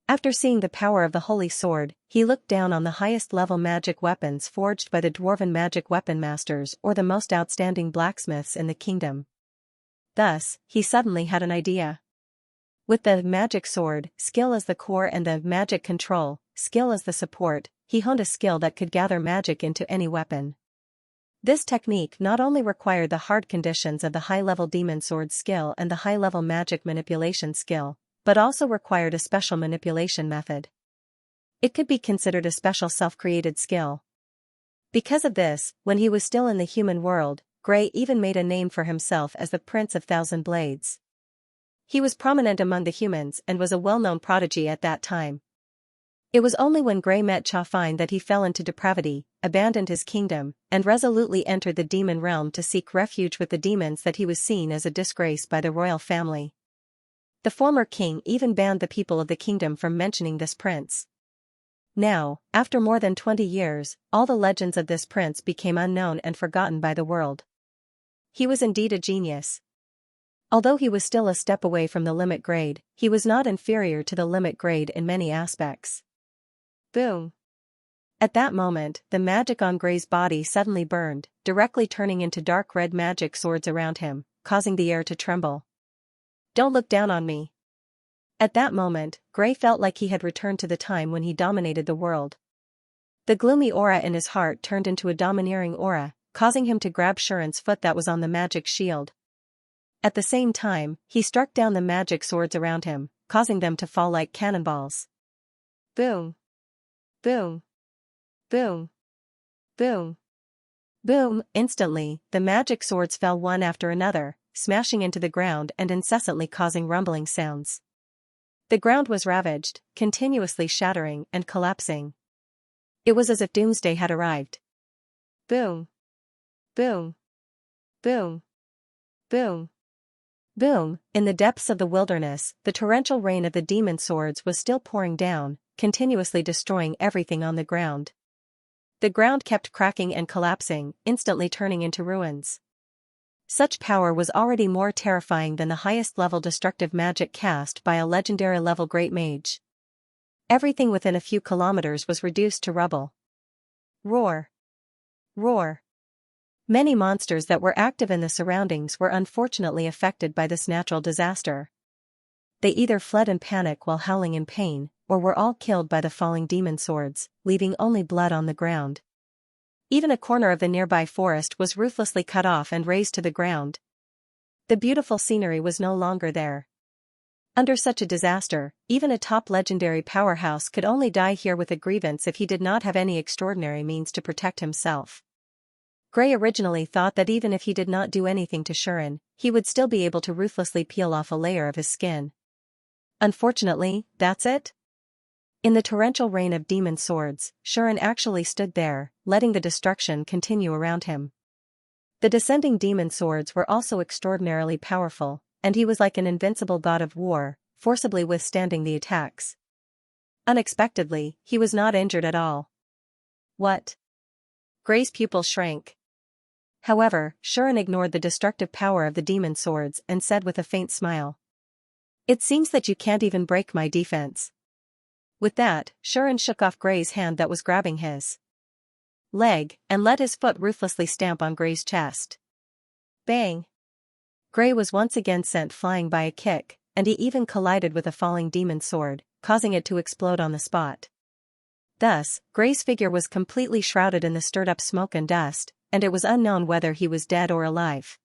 After seeing the power of the holy sword, he looked down on the highest-level magic weapons forged by the dwarven magic weapon masters or the most outstanding blacksmiths in the kingdom. Thus, he suddenly had an idea. With the magic sword, skill as the core, and the magic control, skill as the support, he honed a skill that could gather magic into any weapon. This technique not only required the hard conditions of the high-level demon sword skill and the high-level magic manipulation skill, but also required a special manipulation method. It could be considered a special self-created skill. Because of this, when he was still in the human world, Gray even made a name for himself as the Prince of Thousand Blades. He was prominent among the humans and was a well-known prodigy at that time. It was only when Gray met Xianxia that he fell into depravity, abandoned his kingdom, and resolutely entered the demon realm to seek refuge with the demons that he was seen as a disgrace by the royal family. The former king even banned the people of the kingdom from mentioning this prince. Now, after more than 20 years, all the legends of this prince became unknown and forgotten by the world. He was indeed a genius. Although he was still a step away from the limit grade, he was not inferior to the limit grade in many aspects. Boom! At that moment, the magic on Gray's body suddenly burned, directly turning into dark red magic swords around him, causing the air to tremble. Don't look down on me. At that moment, Gray felt like he had returned to the time when he dominated the world. The gloomy aura in his heart turned into a domineering aura, causing him to grab Xianxia's foot that was on the magic shield. At the same time, he struck down the magic swords around him, causing them to fall like cannonballs. Boom! Boom! Boom! Boom! Boom! Instantly, the magic swords fell one after another, smashing into the ground and incessantly causing rumbling sounds. The ground was ravaged, continuously shattering and collapsing. It was as if doomsday had arrived. Boom! Boom! Boom! Boom! Boom! In the depths of the wilderness, the torrential rain of the demon swords was still pouring down, continuously destroying everything on the ground. The ground kept cracking and collapsing, instantly turning into ruins. Such power was already more terrifying than the highest-level destructive magic cast by a legendary-level great mage. Everything within a few kilometers was reduced to rubble. Roar! Roar! Many monsters that were active in the surroundings were unfortunately affected by this natural disaster. They either fled in panic while howling in pain, or were all killed by the falling demon swords, leaving only blood on the ground. Even a corner of the nearby forest was ruthlessly cut off and razed to the ground. The beautiful scenery was no longer there. Under such a disaster, even a top legendary powerhouse could only die here with a grievance if he did not have any extraordinary means to protect himself. Gray originally thought that even if he did not do anything to Xianxia, he would still be able to ruthlessly peel off a layer of his skin. Unfortunately, that's it. In the torrential rain of demon swords, Xianxia actually stood there, letting the destruction continue around him. The descending demon swords were also extraordinarily powerful, and he was like an invincible god of war, forcibly withstanding the attacks. Unexpectedly, he was not injured at all. What? Gray's pupils shrank. However, Xianxia ignored the destructive power of the demon swords and said with a faint smile, "It seems that you can't even break my defense." With that, Xianxia shook off Gray's hand that was grabbing his leg, and let his foot ruthlessly stamp on Gray's chest. Bang! Gray was once again sent flying by a kick, and he even collided with a falling demon sword, causing it to explode on the spot. Thus, Gray's figure was completely shrouded in the stirred-up smoke and dust, and it was unknown whether he was dead or alive.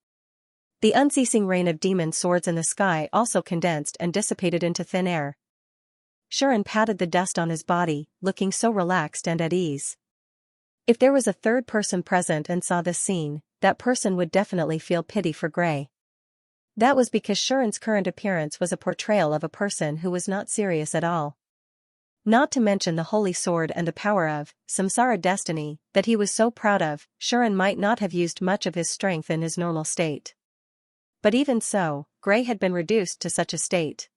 The unceasing rain of demon swords in the sky also condensed and dissipated into thin air. Shuren patted the dust on his body, looking so relaxed and at ease. If there was a third person present and saw this scene, that person would definitely feel pity for Gray. That was because Shuren's current appearance was a portrayal of a person who was not serious at all. Not to mention the holy sword and the power of samsara destiny that he was so proud of, Shuren might not have used much of his strength in his normal state. But even so, Gray had been reduced to such a state.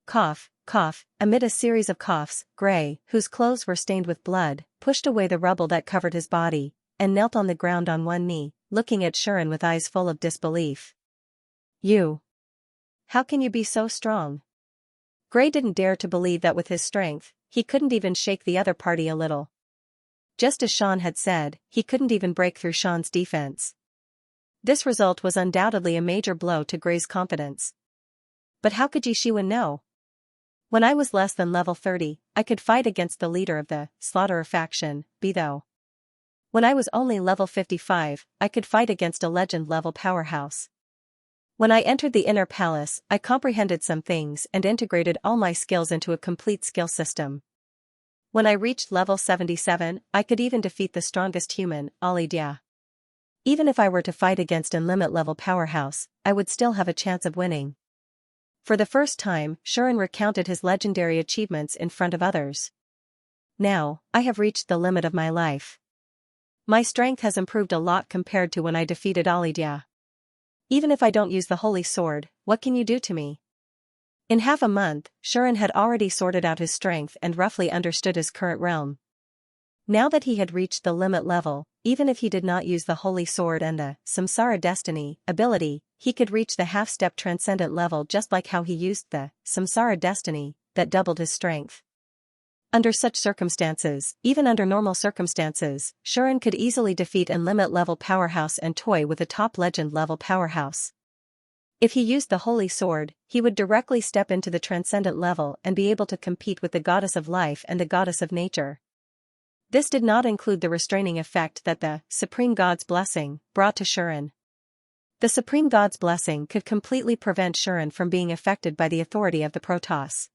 Cough, cough, amid a series of coughs, Gray, whose clothes were stained with blood, pushed away the rubble that covered his body, and knelt on the ground on one knee, looking at Shuren with eyes full of disbelief. You. How can you be so strong? Gray didn't dare to believe that with his strength, he couldn't even shake the other party a little. Just as Sean had said, he couldn't even break through Sean's defense. This result was undoubtedly a major blow to Gray's confidence. But how could Yi Shiwen know? When I was less than level 30, I could fight against the leader of the Slaughterer faction, though. When I was only level 55, I could fight against a legend-level powerhouse. When I entered the inner palace, I comprehended some things and integrated all my skills into a complete skill system. When I reached level 77, I could even defeat the strongest human, Alidia. Even if I were to fight against an limit-level powerhouse, I would still have a chance of winning. For the first time, Shuren recounted his legendary achievements in front of others. Now, I have reached the limit of my life. My strength has improved a lot compared to when I defeated Alidia. Even if I don't use the holy sword, what can you do to me? In half a month, Shuren had already sorted out his strength and roughly understood his current realm. Now that he had reached the limit level, even if he did not use the holy sword and the samsara destiny ability, he could reach the half-step transcendent level just like how he used the samsara destiny that doubled his strength. Under such circumstances, even under normal circumstances, Shuren could easily defeat an limit-level powerhouse and toy with a top legend-level powerhouse. If he used the holy sword, he would directly step into the transcendent level and be able to compete with the goddess of life and the goddess of nature. This did not include the restraining effect that the Supreme God's blessing brought to Shuren. The Supreme God's blessing could completely prevent Shuren from being affected by the authority of the Protoss.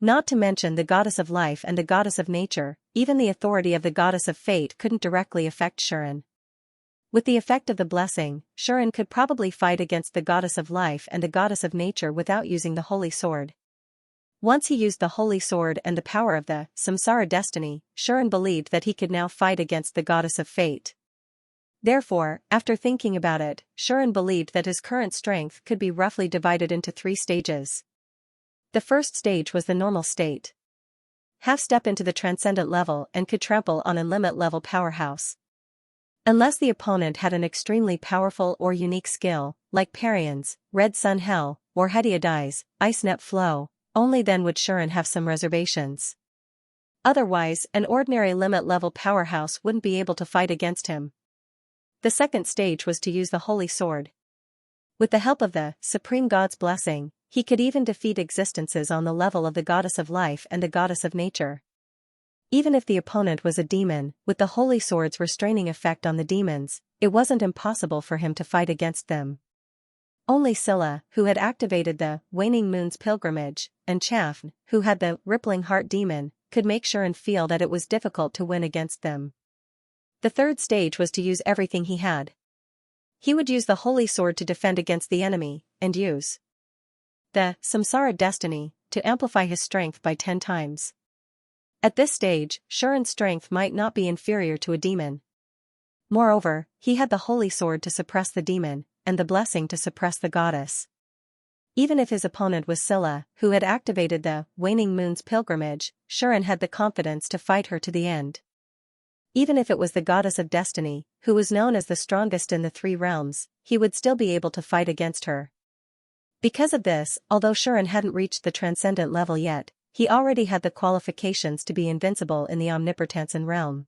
Not to mention the goddess of life and the goddess of nature, even the authority of the goddess of fate couldn't directly affect Shuren. With the effect of the blessing, Shuren could probably fight against the goddess of life and the goddess of nature without using the holy sword. Once he used the holy sword and the power of the samsara destiny, Shuren believed that he could now fight against the goddess of fate. Therefore, after thinking about it, Shuren believed that his current strength could be roughly divided into 3 stages. The first stage was the normal state. Half step into the transcendent level and could trample on a limit-level powerhouse. Unless the opponent had an extremely powerful or unique skill, like Parian's, Red Sun Hell, or Hediadai's, Ice Net Flow, only then would Shuren have some reservations. Otherwise, an ordinary limit-level powerhouse wouldn't be able to fight against him. The second stage was to use the holy sword. With the help of the Supreme God's blessing, he could even defeat existences on the level of the goddess of life and the goddess of nature. Even if the opponent was a demon, with the holy sword's restraining effect on the demons, it wasn't impossible for him to fight against them. Only Scylla, who had activated the Waning Moon's Pilgrimage, and Chaffn, who had the Rippling Heart Demon, could make Shuren feel that it was difficult to win against them. The third stage was to use everything he had. He would use the holy sword to defend against the enemy, and use the samsara destiny to amplify his strength by 10 times. At this stage, Shuren's strength might not be inferior to a demon. Moreover, he had the holy sword to suppress the demon, and the blessing to suppress the goddess. Even if his opponent was Scylla, who had activated the Waning Moon's Pilgrimage, Shuren had the confidence to fight her to the end. Even if it was the goddess of destiny, who was known as the strongest in the 3 realms, he would still be able to fight against her. Because of this, although Shuren hadn't reached the transcendent level yet, he already had the qualifications to be invincible in the Omnipotensan realm.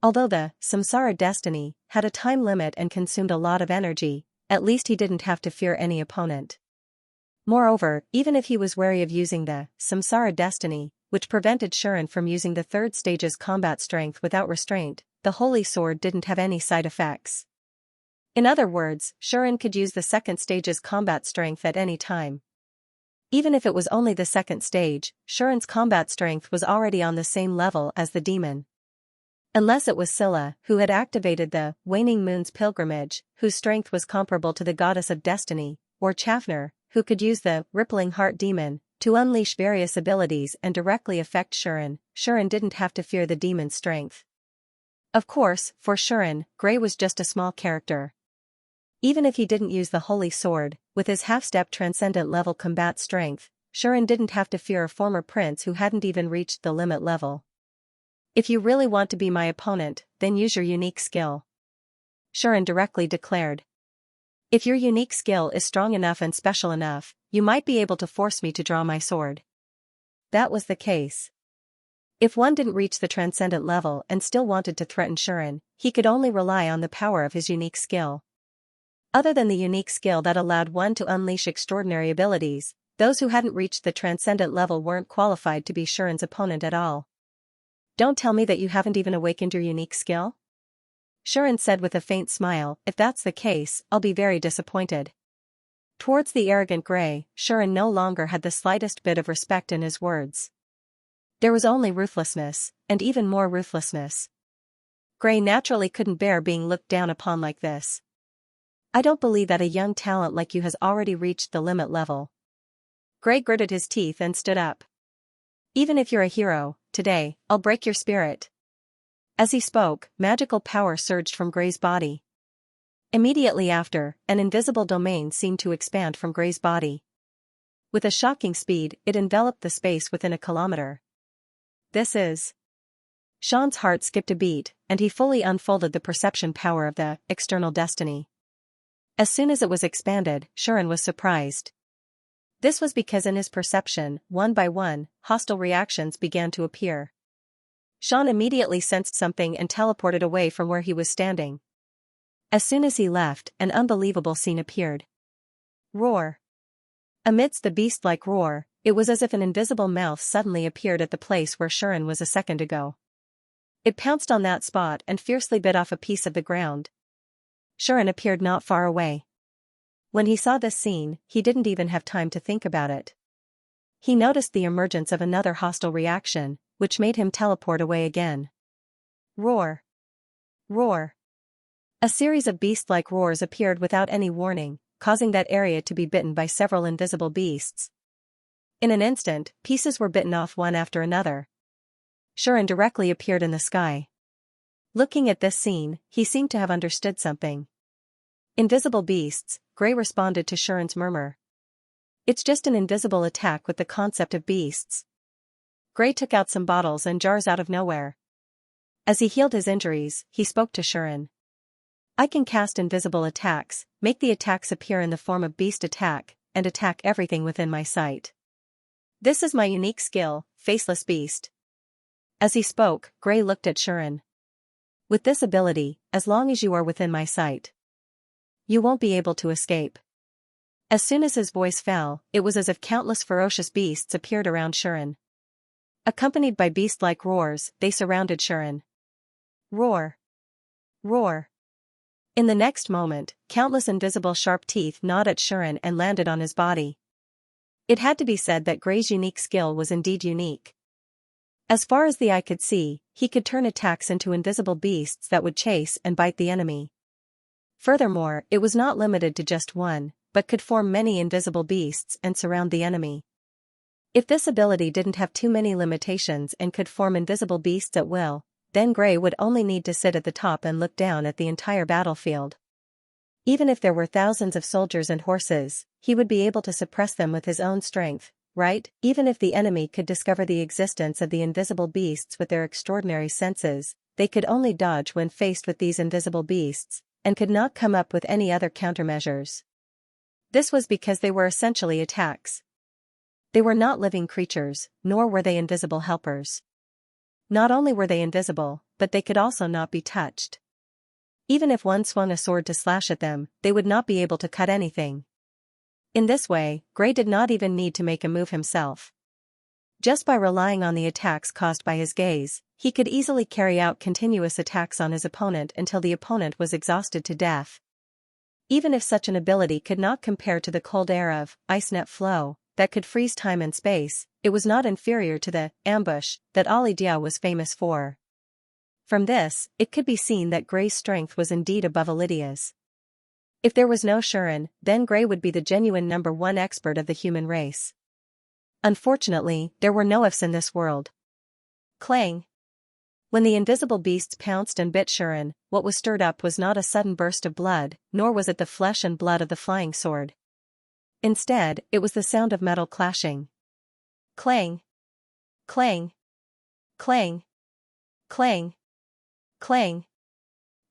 Although the samsara destiny had a time limit and consumed a lot of energy, at least he didn't have to fear any opponent. Moreover, even if he was wary of using the samsara destiny, which prevented Shuren from using the third stage's combat strength without restraint, the holy sword didn't have any side effects. In other words, Shuren could use the second stage's combat strength at any time. Even if it was only the second stage, Shuren's combat strength was already on the same level as the demon. Unless it was Scylla, who had activated the Waning Moon's Pilgrimage, whose strength was comparable to the goddess of destiny, or Chafner, who could use the Rippling Heart Demon to unleash various abilities and directly affect Shuren. Shuren didn't have to fear the demon's strength. Of course, for Shuren, Gray was just a small character. Even if he didn't use the Holy Sword, with his half-step transcendent level combat strength, Shuren didn't have to fear a former prince who hadn't even reached the limit level. If you really want to be my opponent, then use your unique skill, Shuren directly declared. If your unique skill is strong enough and special enough, you might be able to force me to draw my sword. That was the case. If one didn't reach the transcendent level and still wanted to threaten Shuren, he could only rely on the power of his unique skill. Other than the unique skill that allowed one to unleash extraordinary abilities, those who hadn't reached the transcendent level weren't qualified to be Shuren's opponent at all. Don't tell me that you haven't even awakened your unique skill? Shuren said with a faint smile. If that's the case, I'll be very disappointed. Towards the arrogant Gray, Shuren no longer had the slightest bit of respect in his words. There was only ruthlessness, and even more ruthlessness. Gray naturally couldn't bear being looked down upon like this. I don't believe that a young talent like you has already reached the limit level. Gray gritted his teeth and stood up. Even if you're a hero, today, I'll break your spirit. As he spoke, magical power surged from Gray's body. Immediately after, an invisible domain seemed to expand from Gray's body. With a shocking speed, it enveloped the space within a kilometer. This is... Sean's heart skipped a beat, and he fully unfolded the perception power of the external destiny. As soon as it was expanded, Shuren was surprised. This was because in his perception, one by one, hostile reactions began to appear. Sean immediately sensed something and teleported away from where he was standing. As soon as he left, an unbelievable scene appeared. Roar. Amidst the beast-like roar, it was as if an invisible mouth suddenly appeared at the place where Shuren was a second ago. It pounced on that spot and fiercely bit off a piece of the ground. Shuren appeared not far away. When he saw this scene, he didn't even have time to think about it. He noticed the emergence of another hostile reaction, which made him teleport away again. Roar. Roar. A series of beast-like roars appeared without any warning, causing that area to be bitten by several invisible beasts. In an instant, pieces were bitten off one after another. Shuren directly appeared in the sky. Looking at this scene, he seemed to have understood something. Invisible beasts, Gray responded to Shuren's murmur. It's just an invisible attack with the concept of beasts. Gray took out some bottles and jars out of nowhere. As he healed his injuries, he spoke to Shuren. I can cast invisible attacks, make the attacks appear in the form of beast attack, and attack everything within my sight. This is my unique skill, Faceless Beast. As he spoke, Gray looked at Shuren. With this ability, as long as you are within my sight, you won't be able to escape. As soon as his voice fell, it was as if countless ferocious beasts appeared around Shuren. Accompanied by beast-like roars, they surrounded Shuren. Roar. Roar. In the next moment, countless invisible sharp teeth gnawed at Shuren and landed on his body. It had to be said that Gray's unique skill was indeed unique. As far as the eye could see, he could turn attacks into invisible beasts that would chase and bite the enemy. Furthermore, it was not limited to just one, but could form many invisible beasts and surround the enemy. If this ability didn't have too many limitations and could form invisible beasts at will, then Gray would only need to sit at the top and look down at the entire battlefield. Even if there were thousands of soldiers and horses, he would be able to suppress them with his own strength, right? Even if the enemy could discover the existence of the invisible beasts with their extraordinary senses, they could only dodge when faced with these invisible beasts, and could not come up with any other countermeasures. This was because they were essentially attacks. They were not living creatures, nor were they invisible helpers. Not only were they invisible, but they could also not be touched. Even if one swung a sword to slash at them, they would not be able to cut anything. In this way, Gray did not even need to make a move himself. Just by relying on the attacks caused by his gaze, he could easily carry out continuous attacks on his opponent until the opponent was exhausted to death. Even if such an ability could not compare to the cold air of Ice Net Flow that could freeze time and space, it was not inferior to the ambush that Ali Dia was famous for. From this, it could be seen that Gray's strength was indeed above Lydia's. If there was no Shuren, then Gray would be the genuine #1 expert of the human race. Unfortunately, there were no ifs in this world. Clang! When the invisible beasts pounced and bit Shuren, what was stirred up was not a sudden burst of blood, nor was it the flesh and blood of the flying sword. Instead, it was the sound of metal clashing. Clang! Clang! Clang! Clang! Clang!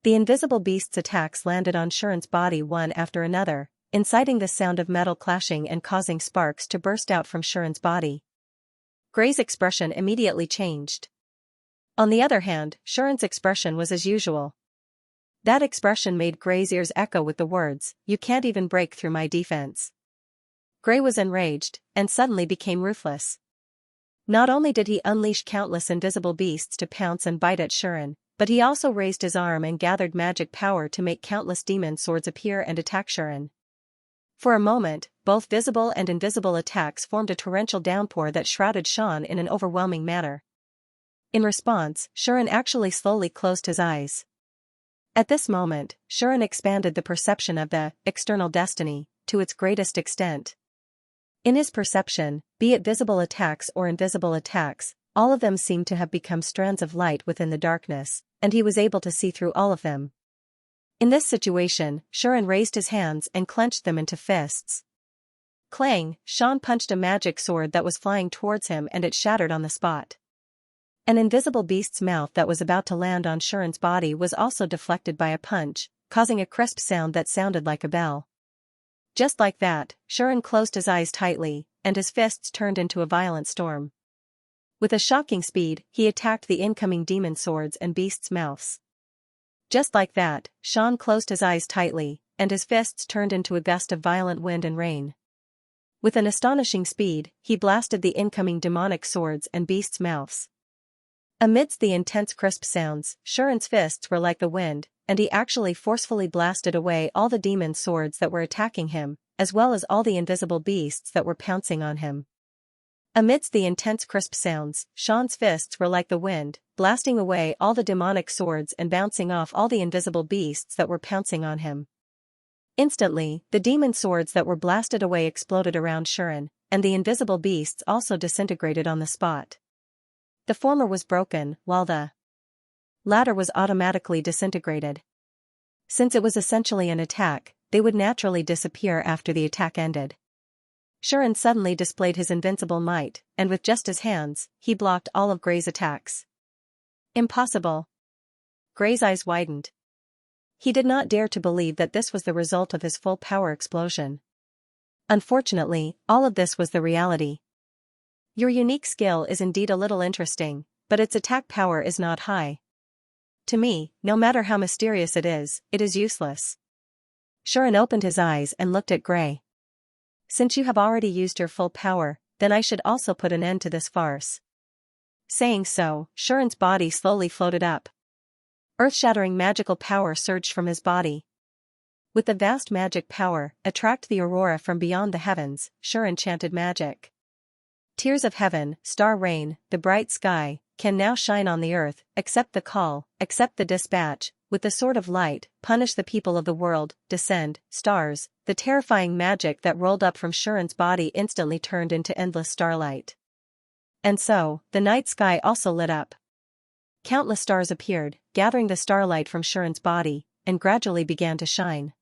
The invisible beast's attacks landed on Shuren's body one after another, inciting the sound of metal clashing and causing sparks to burst out from Shuren's body. Gray's expression immediately changed. On the other hand, Shuren's expression was as usual. That expression made Gray's ears echo with the words, "You can't even break through my defense." Gray was enraged, and suddenly became ruthless. Not only did he unleash countless invisible beasts to pounce and bite at Shuren, but he also raised his arm and gathered magic power to make countless demon swords appear and attack Shuren. For a moment, both visible and invisible attacks formed a torrential downpour that shrouded Xian in an overwhelming manner. In response, Shuren actually slowly closed his eyes. At this moment, Shuren expanded the perception of the external destiny to its greatest extent. In his perception, be it visible attacks or invisible attacks, all of them seemed to have become strands of light within the darkness, and he was able to see through all of them. In this situation, Shuren raised his hands and clenched them into fists. Clang! Xian punched a magic sword that was flying towards him and it shattered on the spot. An invisible beast's mouth that was about to land on Shuren's body was also deflected by a punch, causing a crisp sound that sounded like a bell. Just like that, Shuren closed his eyes tightly, and his fists turned into a violent storm. With a shocking speed, he attacked the incoming demon swords and beasts' mouths. Just like that, Xian closed his eyes tightly, and his fists turned into a gust of violent wind and rain. With an astonishing speed, he blasted the incoming demonic swords and beasts' mouths. Amidst the intense crisp sounds, Shuren's fists were like the wind, and he actually forcefully blasted away all the demon swords that were attacking him, as well as all the invisible beasts that were pouncing on him. Amidst the intense crisp sounds, Xian's fists were like the wind, blasting away all the demonic swords and bouncing off all the invisible beasts that were pouncing on him. Instantly, the demon swords that were blasted away exploded around Shuren, and the invisible beasts also disintegrated on the spot. The former was broken, while the latter was automatically disintegrated. Since it was essentially an attack, they would naturally disappear after the attack ended. Shuren suddenly displayed his invincible might, and with just his hands, he blocked all of Gray's attacks. Impossible! Gray's eyes widened. He did not dare to believe that this was the result of his full power explosion. Unfortunately, all of this was the reality. Your unique skill is indeed a little interesting, but its attack power is not high. To me, no matter how mysterious it is useless. Shuren opened his eyes and looked at Gray. Since you have already used your full power, then I should also put an end to this farce. Saying so, Shuren's body slowly floated up. Earth-shattering magical power surged from his body. With the vast magic power, attract the aurora from beyond the heavens, Shuren chanted magic. Tears of heaven, star rain, the bright sky, can now shine on the earth, accept the call, accept the dispatch, with the sword of light, punish the people of the world, descend, stars. The terrifying magic that rolled up from Shuren's body instantly turned into endless starlight. And so, the night sky also lit up. Countless stars appeared, gathering the starlight from Shuren's body, and gradually began to shine.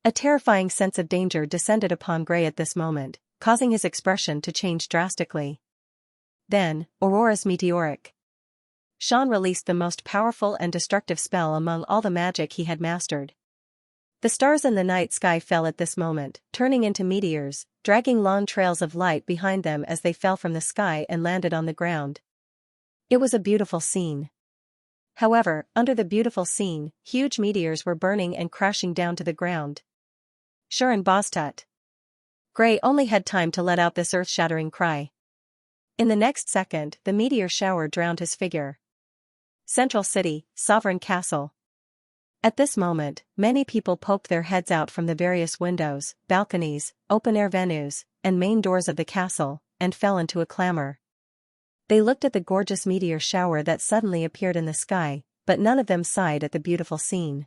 A terrifying sense of danger descended upon Gray at this moment, causing his expression to change drastically. Then, Aurora's meteoric. Xian released the most powerful and destructive spell among all the magic he had mastered. The stars in the night sky fell at this moment, turning into meteors, dragging long trails of light behind them as they fell from the sky and landed on the ground. It was a beautiful scene. However, under the beautiful scene, huge meteors were burning and crashing down to the ground. Shuren Boztut. Gray only had time to let out this earth-shattering cry. In the next second, the meteor shower drowned his figure. Central City, Sovereign Castle. At this moment, many people poked their heads out from the various windows, balconies, open-air venues, and main doors of the castle, and fell into a clamor. They looked at the gorgeous meteor shower that suddenly appeared in the sky, but none of them sighed at the beautiful scene.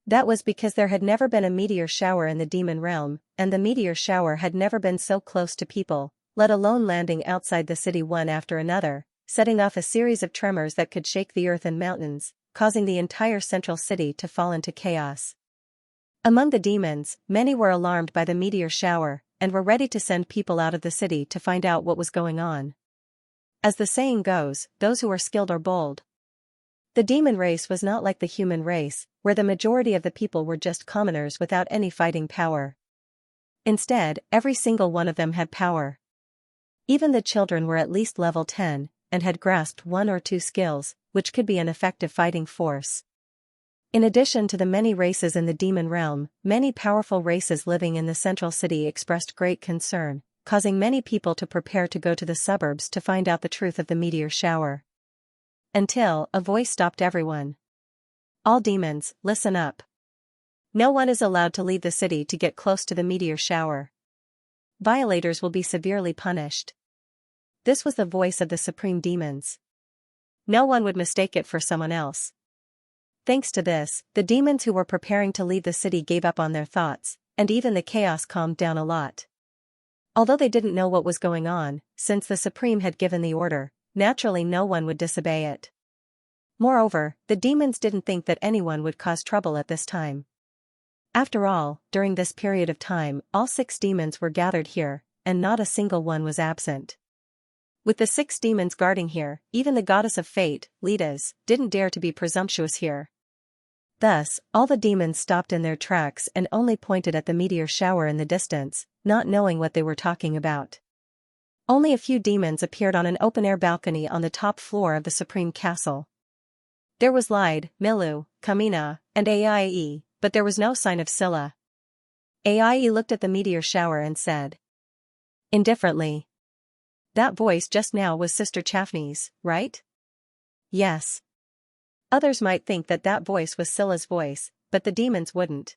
That was because there had never been a meteor shower in the demon realm, and the meteor shower had never been so close to people, let alone landing outside the city one after another, setting off a series of tremors that could shake the earth and mountains, causing the entire central city to fall into chaos. Among the demons, many were alarmed by the meteor shower, and were ready to send people out of the city to find out what was going on. As the saying goes, those who are skilled are bold. The demon race was not like the human race, where the majority of the people were just commoners without any fighting power. Instead, every single one of them had power. Even the children were at least level 10, and had grasped one or two skills, which could be an effective fighting force. In addition to the many races in the demon realm, many powerful races living in the central city expressed great concern, causing many people to prepare to go to the suburbs to find out the truth of the meteor shower. Until a voice stopped everyone. All demons, listen up. No one is allowed to leave the city to get close to the meteor shower. Violators will be severely punished. This was the voice of the supreme demons. No one would mistake it for someone else. Thanks to this, the demons who were preparing to leave the city gave up on their thoughts, and even the chaos calmed down a lot. Although they didn't know what was going on, since the Supreme had given the order, naturally no one would disobey it. Moreover, the demons didn't think that anyone would cause trouble at this time. After all, during this period of time, all 6 demons were gathered here, and not a single one was absent. With the 6 demons guarding here, even the goddess of fate, Lidas, didn't dare to be presumptuous here. Thus, all the demons stopped in their tracks and only pointed at the meteor shower in the distance, not knowing what they were talking about. Only a few demons appeared on an open-air balcony on the top floor of the Supreme Castle. There was Lide, Milu, Kamina, and Aie, but there was no sign of Scylla. Aie looked at the meteor shower and said indifferently, "That voice just now was Sister Chaffney's, right?" "Yes." Others might think that that voice was Scylla's voice, but the demons wouldn't.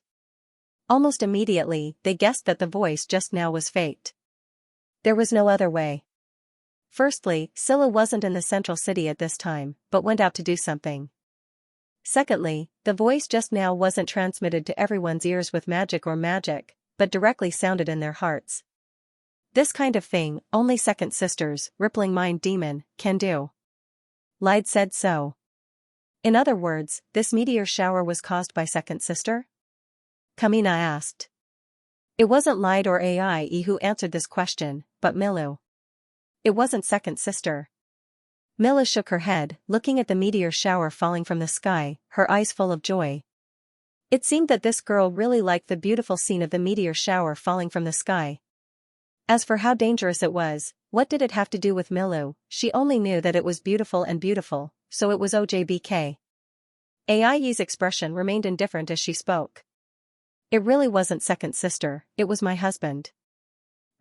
Almost immediately, they guessed that the voice just now was faked. There was no other way. Firstly, Scylla wasn't in the central city at this time, but went out to do something. Secondly, the voice just now wasn't transmitted to everyone's ears with magic, but directly sounded in their hearts. This kind of thing, only second sisters, rippling mind demon, can do. Lide said so. In other words, this meteor shower was caused by second sister? Kamina asked. It wasn't Lide or Aie who answered this question, but Milu. It wasn't second sister. Mila shook her head, looking at the meteor shower falling from the sky, her eyes full of joy. It seemed that this girl really liked the beautiful scene of the meteor shower falling from the sky. As for how dangerous it was, what did it have to do with Milu? She only knew that it was beautiful, so it was OJBK. Aie's expression remained indifferent as she spoke. It really wasn't second sister, it was my husband.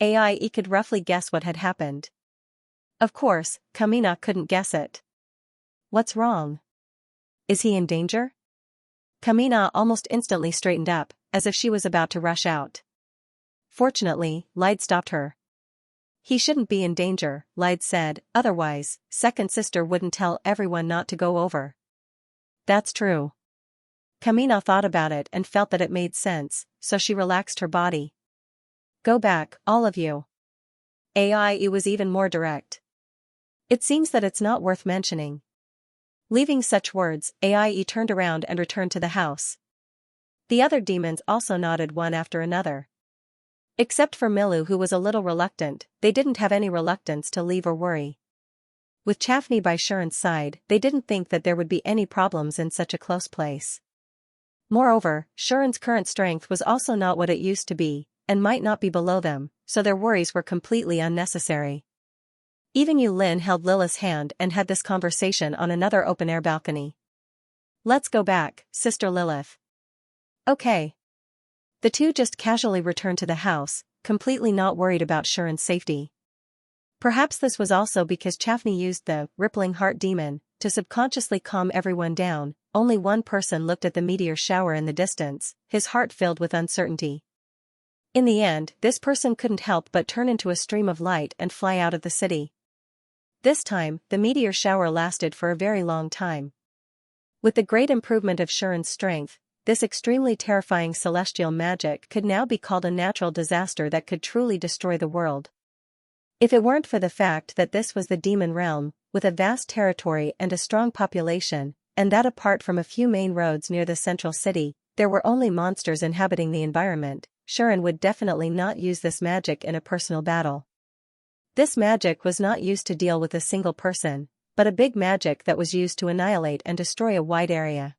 Aie could roughly guess what had happened. Of course, Kamina couldn't guess it. What's wrong? Is he in danger? Kamina almost instantly straightened up, as if she was about to rush out. Fortunately, Lide stopped her. He shouldn't be in danger, Lide said, otherwise, second sister wouldn't tell everyone not to go over. That's true. Kamina thought about it and felt that it made sense, so she relaxed her body. Go back, all of you. Aie was even more direct. It seems that it's not worth mentioning. Leaving such words, Aie turned around and returned to the house. The other demons also nodded one after another. Except for Milu, who was a little reluctant, they didn't have any reluctance to leave or worry. With Chaffney by Sharon's side, they didn't think that there would be any problems in such a close place. Moreover, Sharon's current strength was also not what it used to be, and might not be below them, so their worries were completely unnecessary. Even Yu Lin held Lilith's hand and had this conversation on another open-air balcony. Let's go back, Sister Lilith. Okay. The two just casually returned to the house, completely not worried about Sharon's safety. Perhaps this was also because Chaffney used the rippling heart demon to subconsciously calm everyone down. Only one person looked at the meteor shower in the distance, his heart filled with uncertainty. In the end, this person couldn't help but turn into a stream of light and fly out of the city. This time, the meteor shower lasted for a very long time. With the great improvement of Shuren's strength, this extremely terrifying celestial magic could now be called a natural disaster that could truly destroy the world. If it weren't for the fact that this was the demon realm, with a vast territory and a strong population, and that apart from a few main roads near the central city, there were only monsters inhabiting the environment, Shuren would definitely not use this magic in a personal battle. This magic was not used to deal with a single person, but a big magic that was used to annihilate and destroy a wide area.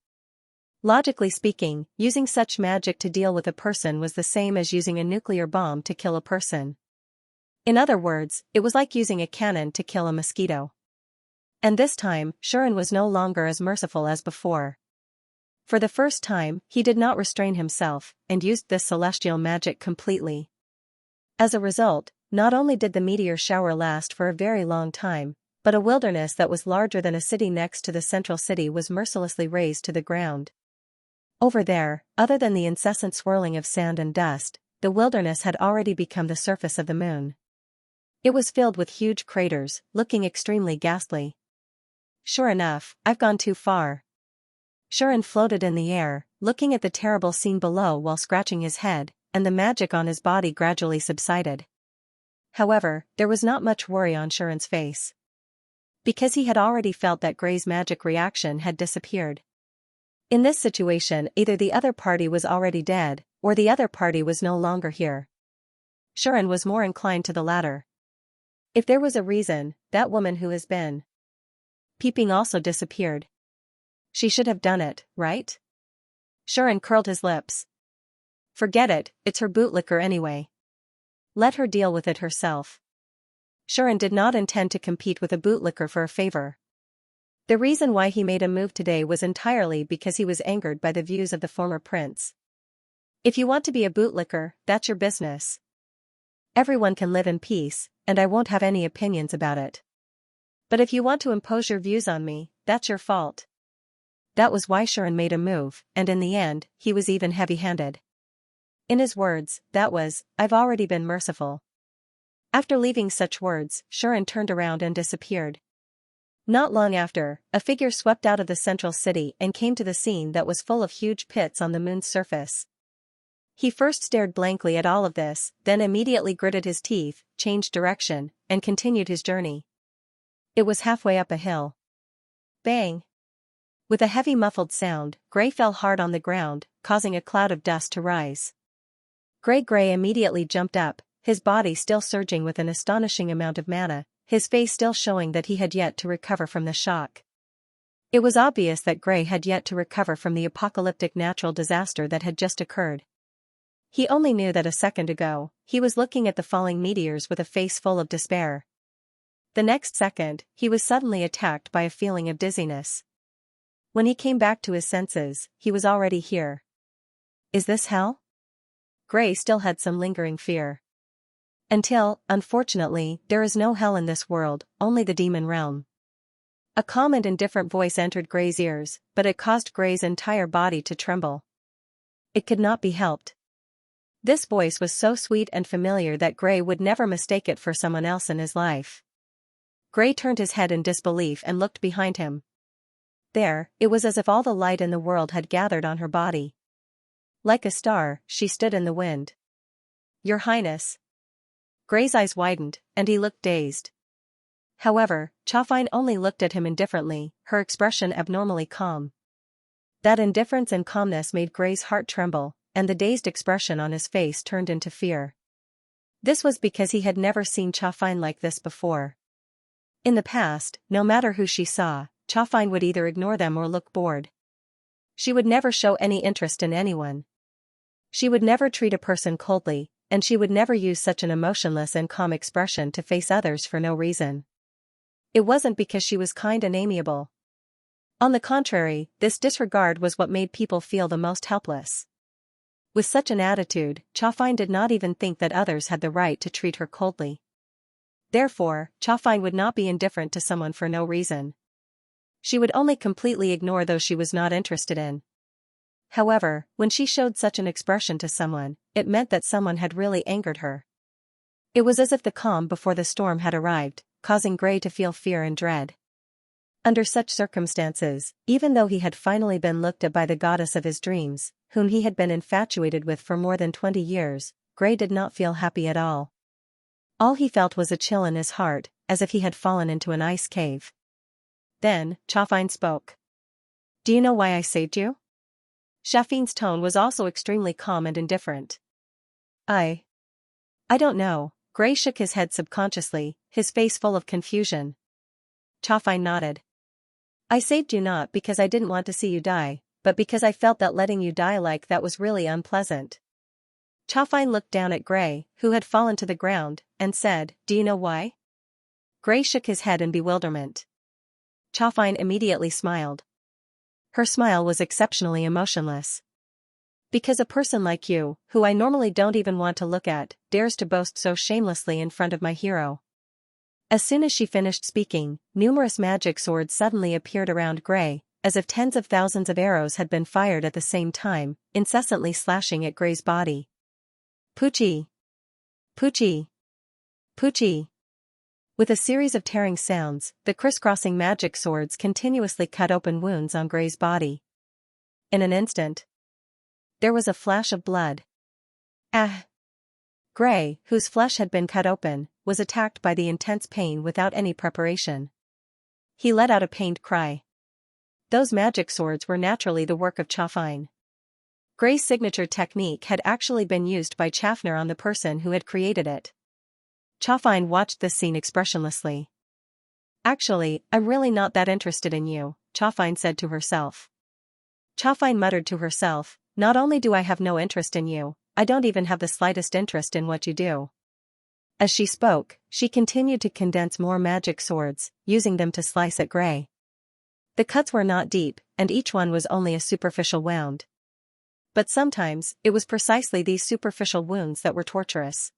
Logically speaking, using such magic to deal with a person was the same as using a nuclear bomb to kill a person. In other words, it was like using a cannon to kill a mosquito. And this time, Shuren was no longer as merciful as before. For the first time, he did not restrain himself, and used this celestial magic completely. As a result, not only did the meteor shower last for a very long time, but a wilderness that was larger than a city next to the central city was mercilessly razed to the ground. Over there, other than the incessant swirling of sand and dust, the wilderness had already become the surface of the moon. It was filled with huge craters, looking extremely ghastly. Sure enough, I've gone too far. Shuren floated in the air, looking at the terrible scene below while scratching his head, and the magic on his body gradually subsided. However, there was not much worry on Shuren's face. Because he had already felt that Gray's magic reaction had disappeared. In this situation, either the other party was already dead, or the other party was no longer here. Shuren was more inclined to the latter. If there was a reason, that woman who has been peeping also disappeared. She should have done it, right? Shuren curled his lips. Forget it, it's her bootlicker anyway. Let her deal with it herself. Shuren did not intend to compete with a bootlicker for a favor. The reason why he made a move today was entirely because he was angered by the views of the former prince. If you want to be a bootlicker, that's your business. Everyone can live in peace, and I won't have any opinions about it. But if you want to impose your views on me, that's your fault. That was why Shuren made a move, and in the end, he was even heavy-handed. In his words, that was, I've already been merciful. After leaving such words, Shuren turned around and disappeared. Not long after, a figure swept out of the central city and came to the scene that was full of huge pits on the moon's surface. He first stared blankly at all of this, then immediately gritted his teeth, changed direction, and continued his journey. It was halfway up a hill. Bang! With a heavy muffled sound, Gray fell hard on the ground, causing a cloud of dust to rise. Gray immediately jumped up, his body still surging with an astonishing amount of mana, his face still showing that he had yet to recover from the shock. It was obvious that Gray had yet to recover from the apocalyptic natural disaster that had just occurred. He only knew that a second ago, he was looking at the falling meteors with a face full of despair. The next second, he was suddenly attacked by a feeling of dizziness. When he came back to his senses, he was already here. Is this hell? Gray still had some lingering fear. Until, unfortunately, there is no hell in this world, only the demon realm. A calm and indifferent voice entered Gray's ears, but it caused Gray's entire body to tremble. It could not be helped. This voice was so sweet and familiar that Gray would never mistake it for someone else in his life. Gray turned his head in disbelief and looked behind him. There, it was as if all the light in the world had gathered on her body. Like a star, she stood in the wind. Your Highness. Gray's eyes widened, and he looked dazed. However, Chafine only looked at him indifferently, her expression abnormally calm. That indifference and calmness made Gray's heart tremble, and the dazed expression on his face turned into fear. This was because he had never seen Chafine like this before. In the past, no matter who she saw, Chafine would either ignore them or look bored. She would never show any interest in anyone. She would never treat a person coldly, and she would never use such an emotionless and calm expression to face others for no reason. It wasn't because she was kind and amiable. On the contrary, this disregard was what made people feel the most helpless. With such an attitude, Chafine did not even think that others had the right to treat her coldly. Therefore, Chafine would not be indifferent to someone for no reason. She would only completely ignore those she was not interested in. However, when she showed such an expression to someone, it meant that someone had really angered her. It was as if the calm before the storm had arrived, causing Gray to feel fear and dread. Under such circumstances, even though he had finally been looked at by the goddess of his dreams, whom he had been infatuated with for more than 20 years, Gray did not feel happy at all. All he felt was a chill in his heart, as if he had fallen into an ice cave. Then, Chafine spoke. "Do you know why I saved you?" Chafine's tone was also extremely calm and indifferent. I don't know." Gray shook his head subconsciously, his face full of confusion. Chafine nodded. "I saved you not because I didn't want to see you die, but because I felt that letting you die like that was really unpleasant." Chafine looked down at Gray, who had fallen to the ground, and said, "Do you know why?" Gray shook his head in bewilderment. Chafine immediately smiled. Her smile was exceptionally emotionless. "Because a person like you, who I normally don't even want to look at, dares to boast so shamelessly in front of my hero." As soon as she finished speaking, numerous magic swords suddenly appeared around Gray, as if tens of thousands of arrows had been fired at the same time, incessantly slashing at Gray's body. Poochie! Poochie! Poochie! With a series of tearing sounds, the crisscrossing magic swords continuously cut open wounds on Gray's body. In an instant, there was a flash of blood. Ah! Gray, whose flesh had been cut open, was attacked by the intense pain without any preparation. He let out a pained cry. Those magic swords were naturally the work of Chafine. Gray's signature technique had actually been used by Chaffner on the person who had created it. Chafine watched this scene expressionlessly. "Actually, I'm really not that interested in you," Chafine said to herself. Chafine muttered to herself, "Not only do I have no interest in you, I don't even have the slightest interest in what you do." As she spoke, she continued to condense more magic swords, using them to slice at Gray. The cuts were not deep, and each one was only a superficial wound. But sometimes, it was precisely these superficial wounds that were torturous.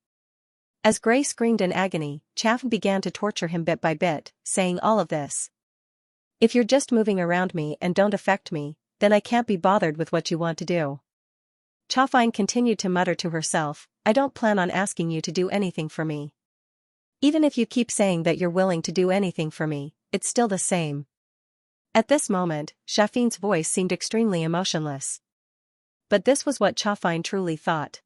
As Gray screamed in agony, Chaff began to torture him bit by bit, saying all of this. "If you're just moving around me and don't affect me, then I can't be bothered with what you want to do." Chafine continued to mutter to herself, "I don't plan on asking you to do anything for me. Even if you keep saying that you're willing to do anything for me, it's still the same." At this moment, Chafine's voice seemed extremely emotionless. But this was what Chafine truly thought.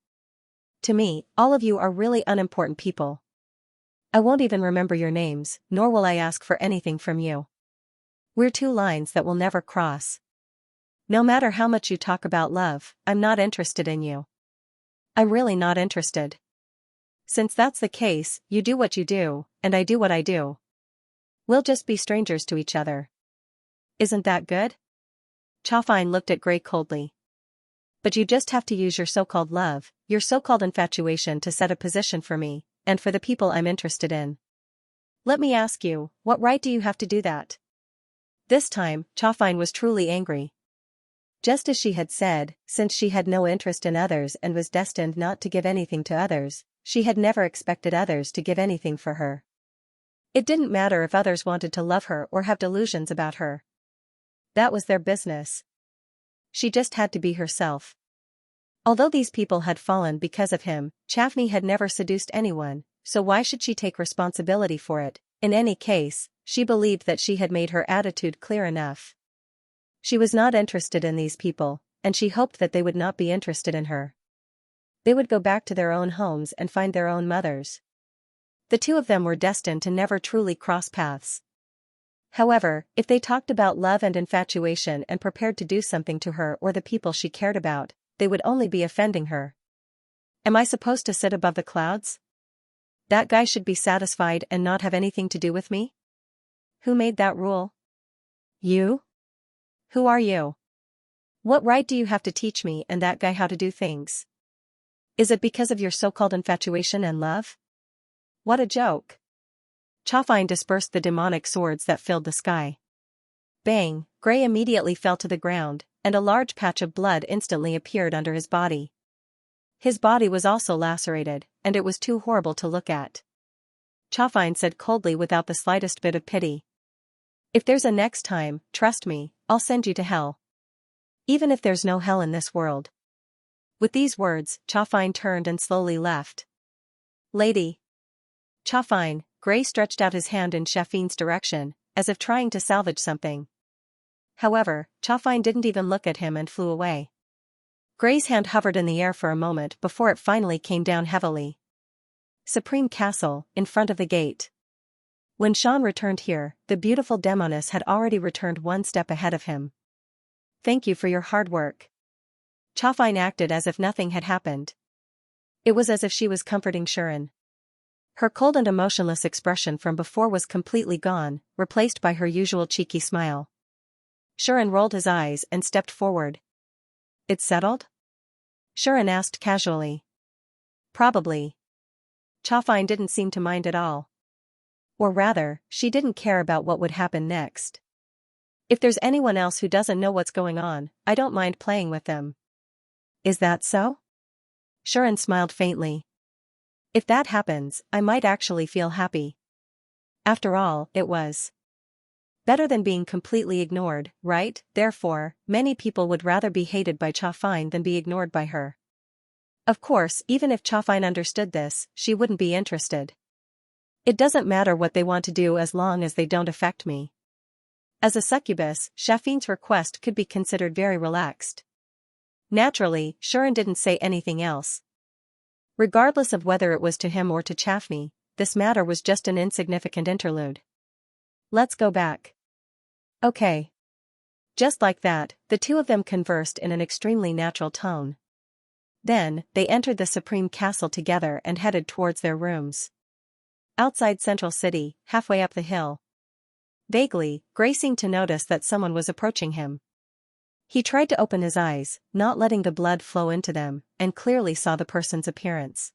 "To me, all of you are really unimportant people. I won't even remember your names, nor will I ask for anything from you. We're two lines that will never cross. No matter how much you talk about love, I'm not interested in you. I'm really not interested. Since that's the case, you do what you do, and I do what I do. We'll just be strangers to each other. Isn't that good?" Chafine looked at Gray coldly. "But you just have to use your so-called love, your so-called infatuation to set a position for me, and for the people I'm interested in. Let me ask you, what right do you have to do that?" This time, Chafine was truly angry. Just as she had said, since she had no interest in others and was destined not to give anything to others, she had never expected others to give anything for her. It didn't matter if others wanted to love her or have delusions about her. That was their business. She just had to be herself. Although these people had fallen because of him, Chaffney had never seduced anyone, so why should she take responsibility for it? In any case, she believed that she had made her attitude clear enough. She was not interested in these people, and she hoped that they would not be interested in her. They would go back to their own homes and find their own mothers. The two of them were destined to never truly cross paths. However, if they talked about love and infatuation and prepared to do something to her or the people she cared about, they would only be offending her. Am I supposed to sit above the clouds? That guy should be satisfied and not have anything to do with me? Who made that rule? You? Who are you? What right do you have to teach me and that guy how to do things? Is it because of your so-called infatuation and love? What a joke. Chaffine dispersed the demonic swords that filled the sky. Bang! Gray immediately fell to the ground, and a large patch of blood instantly appeared under his body. His body was also lacerated, and it was too horrible to look at. Chaffine said coldly without the slightest bit of pity. If there's a next time, trust me, I'll send you to hell. Even if there's no hell in this world. With these words, Xianxia turned and slowly left. Lady. Xianxia, Gray stretched out his hand in Xianxia's direction, as if trying to salvage something. However, Xianxia didn't even look at him and flew away. Gray's hand hovered in the air for a moment before it finally came down heavily. Supreme Castle, in front of the gate. When Sean returned here, the beautiful demoness had already returned one step ahead of him. Thank you for your hard work. Xianxia acted as if nothing had happened. It was as if she was comforting Shuren. Her cold and emotionless expression from before was completely gone, replaced by her usual cheeky smile. Shuren rolled his eyes and stepped forward. It's settled? Shuren asked casually. Probably. Xianxia didn't seem to mind at all. Or rather, she didn't care about what would happen next. If there's anyone else who doesn't know what's going on, I don't mind playing with them. Is that so? Shuren smiled faintly. If that happens, I might actually feel happy. After all, it was better than being completely ignored, right? Therefore, many people would rather be hated by Xianxia than be ignored by her. Of course, even if Xianxia understood this, she wouldn't be interested. It doesn't matter what they want to do as long as they don't affect me. As a succubus, Xianxia's request could be considered very relaxed. Naturally, Shuren didn't say anything else. Regardless of whether it was to him or to Xianxia, this matter was just an insignificant interlude. Let's go back. Okay. Just like that, the two of them conversed in an extremely natural tone. Then, they entered the Supreme Castle together and headed towards their rooms. Outside Central City, halfway up the hill. Vaguely, Gray seemed to notice that someone was approaching him. He tried to open his eyes, not letting the blood flow into them, and clearly saw the person's appearance.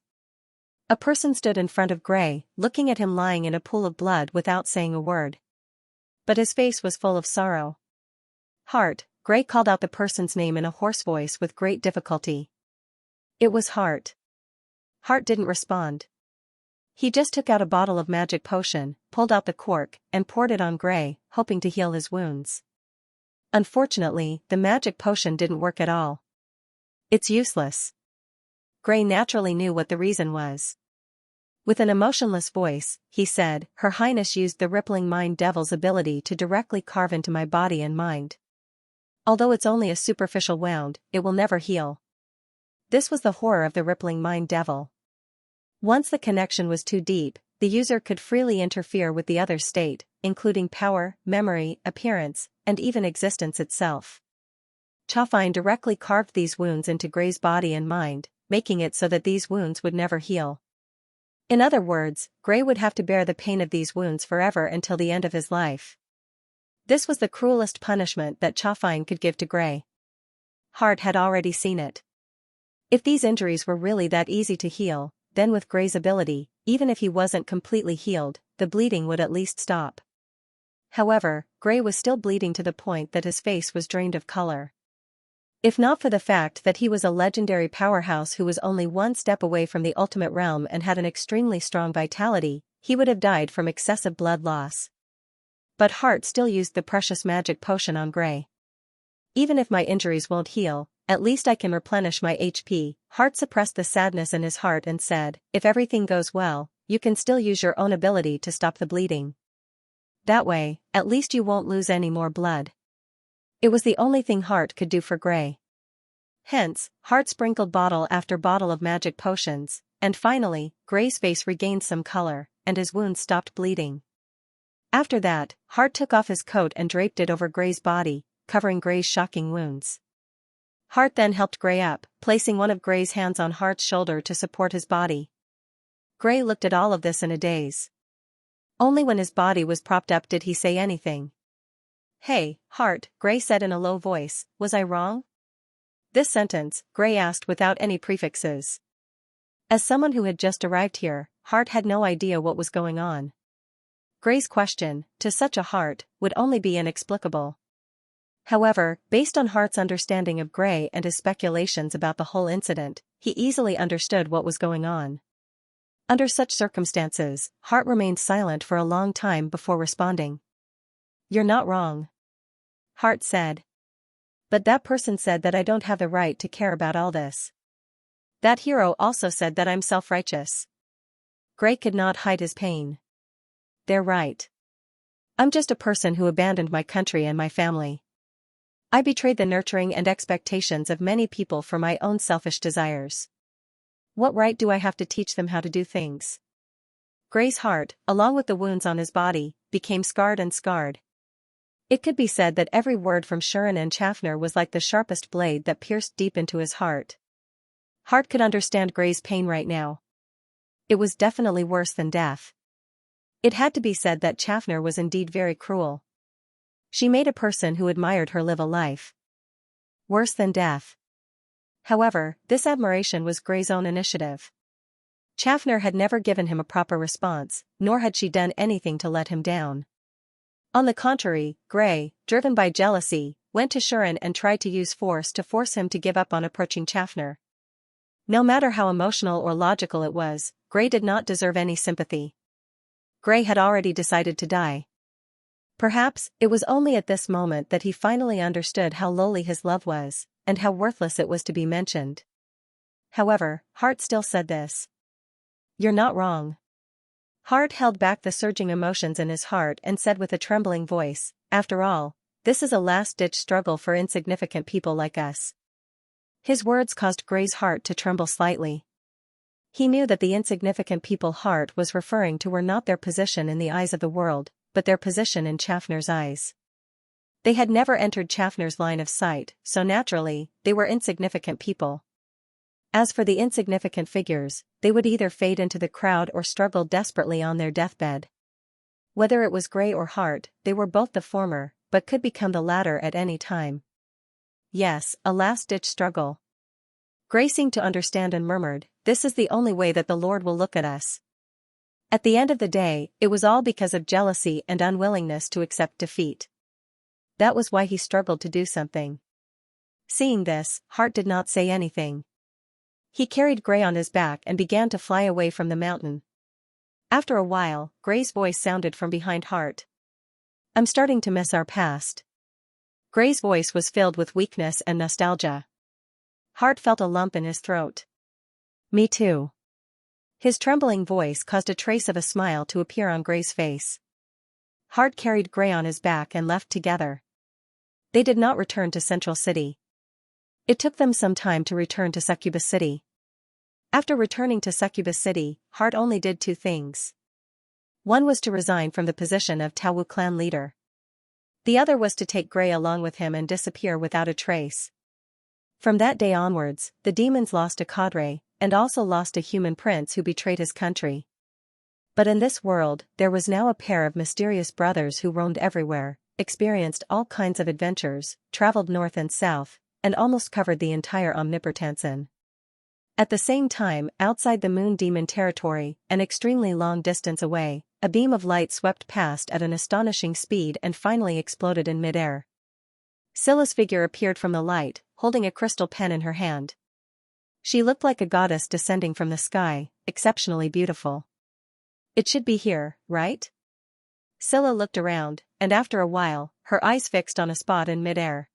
A person stood in front of Gray, looking at him lying in a pool of blood without saying a word. But his face was full of sorrow. Hart, Gray called out the person's name in a hoarse voice with great difficulty. It was Hart. Hart didn't respond. He just took out a bottle of magic potion, pulled out the cork, and poured it on Gray, hoping to heal his wounds. Unfortunately, the magic potion didn't work at all. It's useless. Gray naturally knew what the reason was. With an emotionless voice, he said, Her Highness used the Rippling Mind Devil's ability to directly carve into my body and mind. Although it's only a superficial wound, it will never heal. This was the horror of the Rippling Mind Devil. Once the connection was too deep, the user could freely interfere with the other's state, including power, memory, appearance, and even existence itself. Xianxia directly carved these wounds into Gray's body and mind, making it so that these wounds would never heal. In other words, Gray would have to bear the pain of these wounds forever until the end of his life. This was the cruelest punishment that Xianxia could give to Gray. Hart had already seen it. If these injuries were really that easy to heal, then with Gray's ability, even if he wasn't completely healed, the bleeding would at least stop. However, Gray was still bleeding to the point that his face was drained of color. If not for the fact that he was a legendary powerhouse who was only one step away from the ultimate realm and had an extremely strong vitality, he would have died from excessive blood loss. But Hart still used the precious magic potion on Gray. Even if my injuries won't heal, at least I can replenish my HP. Hart suppressed the sadness in his heart and said, If everything goes well, you can still use your own ability to stop the bleeding. That way, at least you won't lose any more blood. It was the only thing Hart could do for Gray. Hence, Hart sprinkled bottle after bottle of magic potions, and finally, Gray's face regained some color, and his wounds stopped bleeding. After that, Hart took off his coat and draped it over Gray's body, covering Gray's shocking wounds. Hart then helped Gray up, placing one of Gray's hands on Hart's shoulder to support his body. Gray looked at all of this in a daze. Only when his body was propped up did he say anything. Hey, Hart, Gray said in a low voice, was I wrong? This sentence, Gray asked without any prefixes. As someone who had just arrived here, Hart had no idea what was going on. Gray's question, to such a Hart, would only be inexplicable. However, based on Hart's understanding of Gray and his speculations about the whole incident, he easily understood what was going on. Under such circumstances, Hart remained silent for a long time before responding. You're not wrong. Hart said. But that person said that I don't have the right to care about all this. That hero also said that I'm self-righteous. Gray could not hide his pain. They're right. I'm just a person who abandoned my country and my family. I betrayed the nurturing and expectations of many people for my own selfish desires. What right do I have to teach them how to do things? Gray's heart, along with the wounds on his body, became scarred and scarred. It could be said that every word from Shuren and Chaffner was like the sharpest blade that pierced deep into his heart. Hart could understand Gray's pain right now. It was definitely worse than death. It had to be said that Chaffner was indeed very cruel. She made a person who admired her live a life worse than death. However, this admiration was Gray's own initiative. Chaffner had never given him a proper response, nor had she done anything to let him down. On the contrary, Gray, driven by jealousy, went to Shuren and tried to use force to force him to give up on approaching Chaffner. No matter how emotional or logical it was, Gray did not deserve any sympathy. Gray had already decided to die. Perhaps, it was only at this moment that he finally understood how lowly his love was, and how worthless it was to be mentioned. However, Hart still said this. You're not wrong. Hart held back the surging emotions in his heart and said with a trembling voice, after all, this is a last-ditch struggle for insignificant people like us. His words caused Gray's heart to tremble slightly. He knew that the insignificant people Hart was referring to were not their position in the eyes of the world, but their position in Chaffner's eyes. They had never entered Chaffner's line of sight, so naturally, they were insignificant people. As for the insignificant figures, they would either fade into the crowd or struggle desperately on their deathbed. Whether it was Gray or Hart, they were both the former, but could become the latter at any time. Yes, a last-ditch struggle. Gray seemed to understand and murmured, this is the only way that the Lord will look at us. At the end of the day, it was all because of jealousy and unwillingness to accept defeat. That was why he struggled to do something. Seeing this, Hart did not say anything. He carried Gray on his back and began to fly away from the mountain. After a while, Gray's voice sounded from behind Hart. I'm starting to miss our past. Gray's voice was filled with weakness and nostalgia. Hart felt a lump in his throat. Me too. His trembling voice caused a trace of a smile to appear on Gray's face. Hart carried Gray on his back and left together. They did not return to Central City. It took them some time to return to Succubus City. After returning to Succubus City, Hart only did two things. One was to resign from the position of Tawu clan leader. The other was to take Gray along with him and disappear without a trace. From that day onwards, the demons lost a cadre, and also lost a human prince who betrayed his country. But in this world, there was now a pair of mysterious brothers who roamed everywhere, experienced all kinds of adventures, traveled north and south, and almost covered the entire Omnipertanzin. At the same time, outside the Moon Demon territory, an extremely long distance away, a beam of light swept past at an astonishing speed and finally exploded in midair. Scylla's figure appeared from the light, holding a crystal pen in her hand. She looked like a goddess descending from the sky, exceptionally beautiful. It should be here, right? Scylla looked around, and after a while, her eyes fixed on a spot in midair.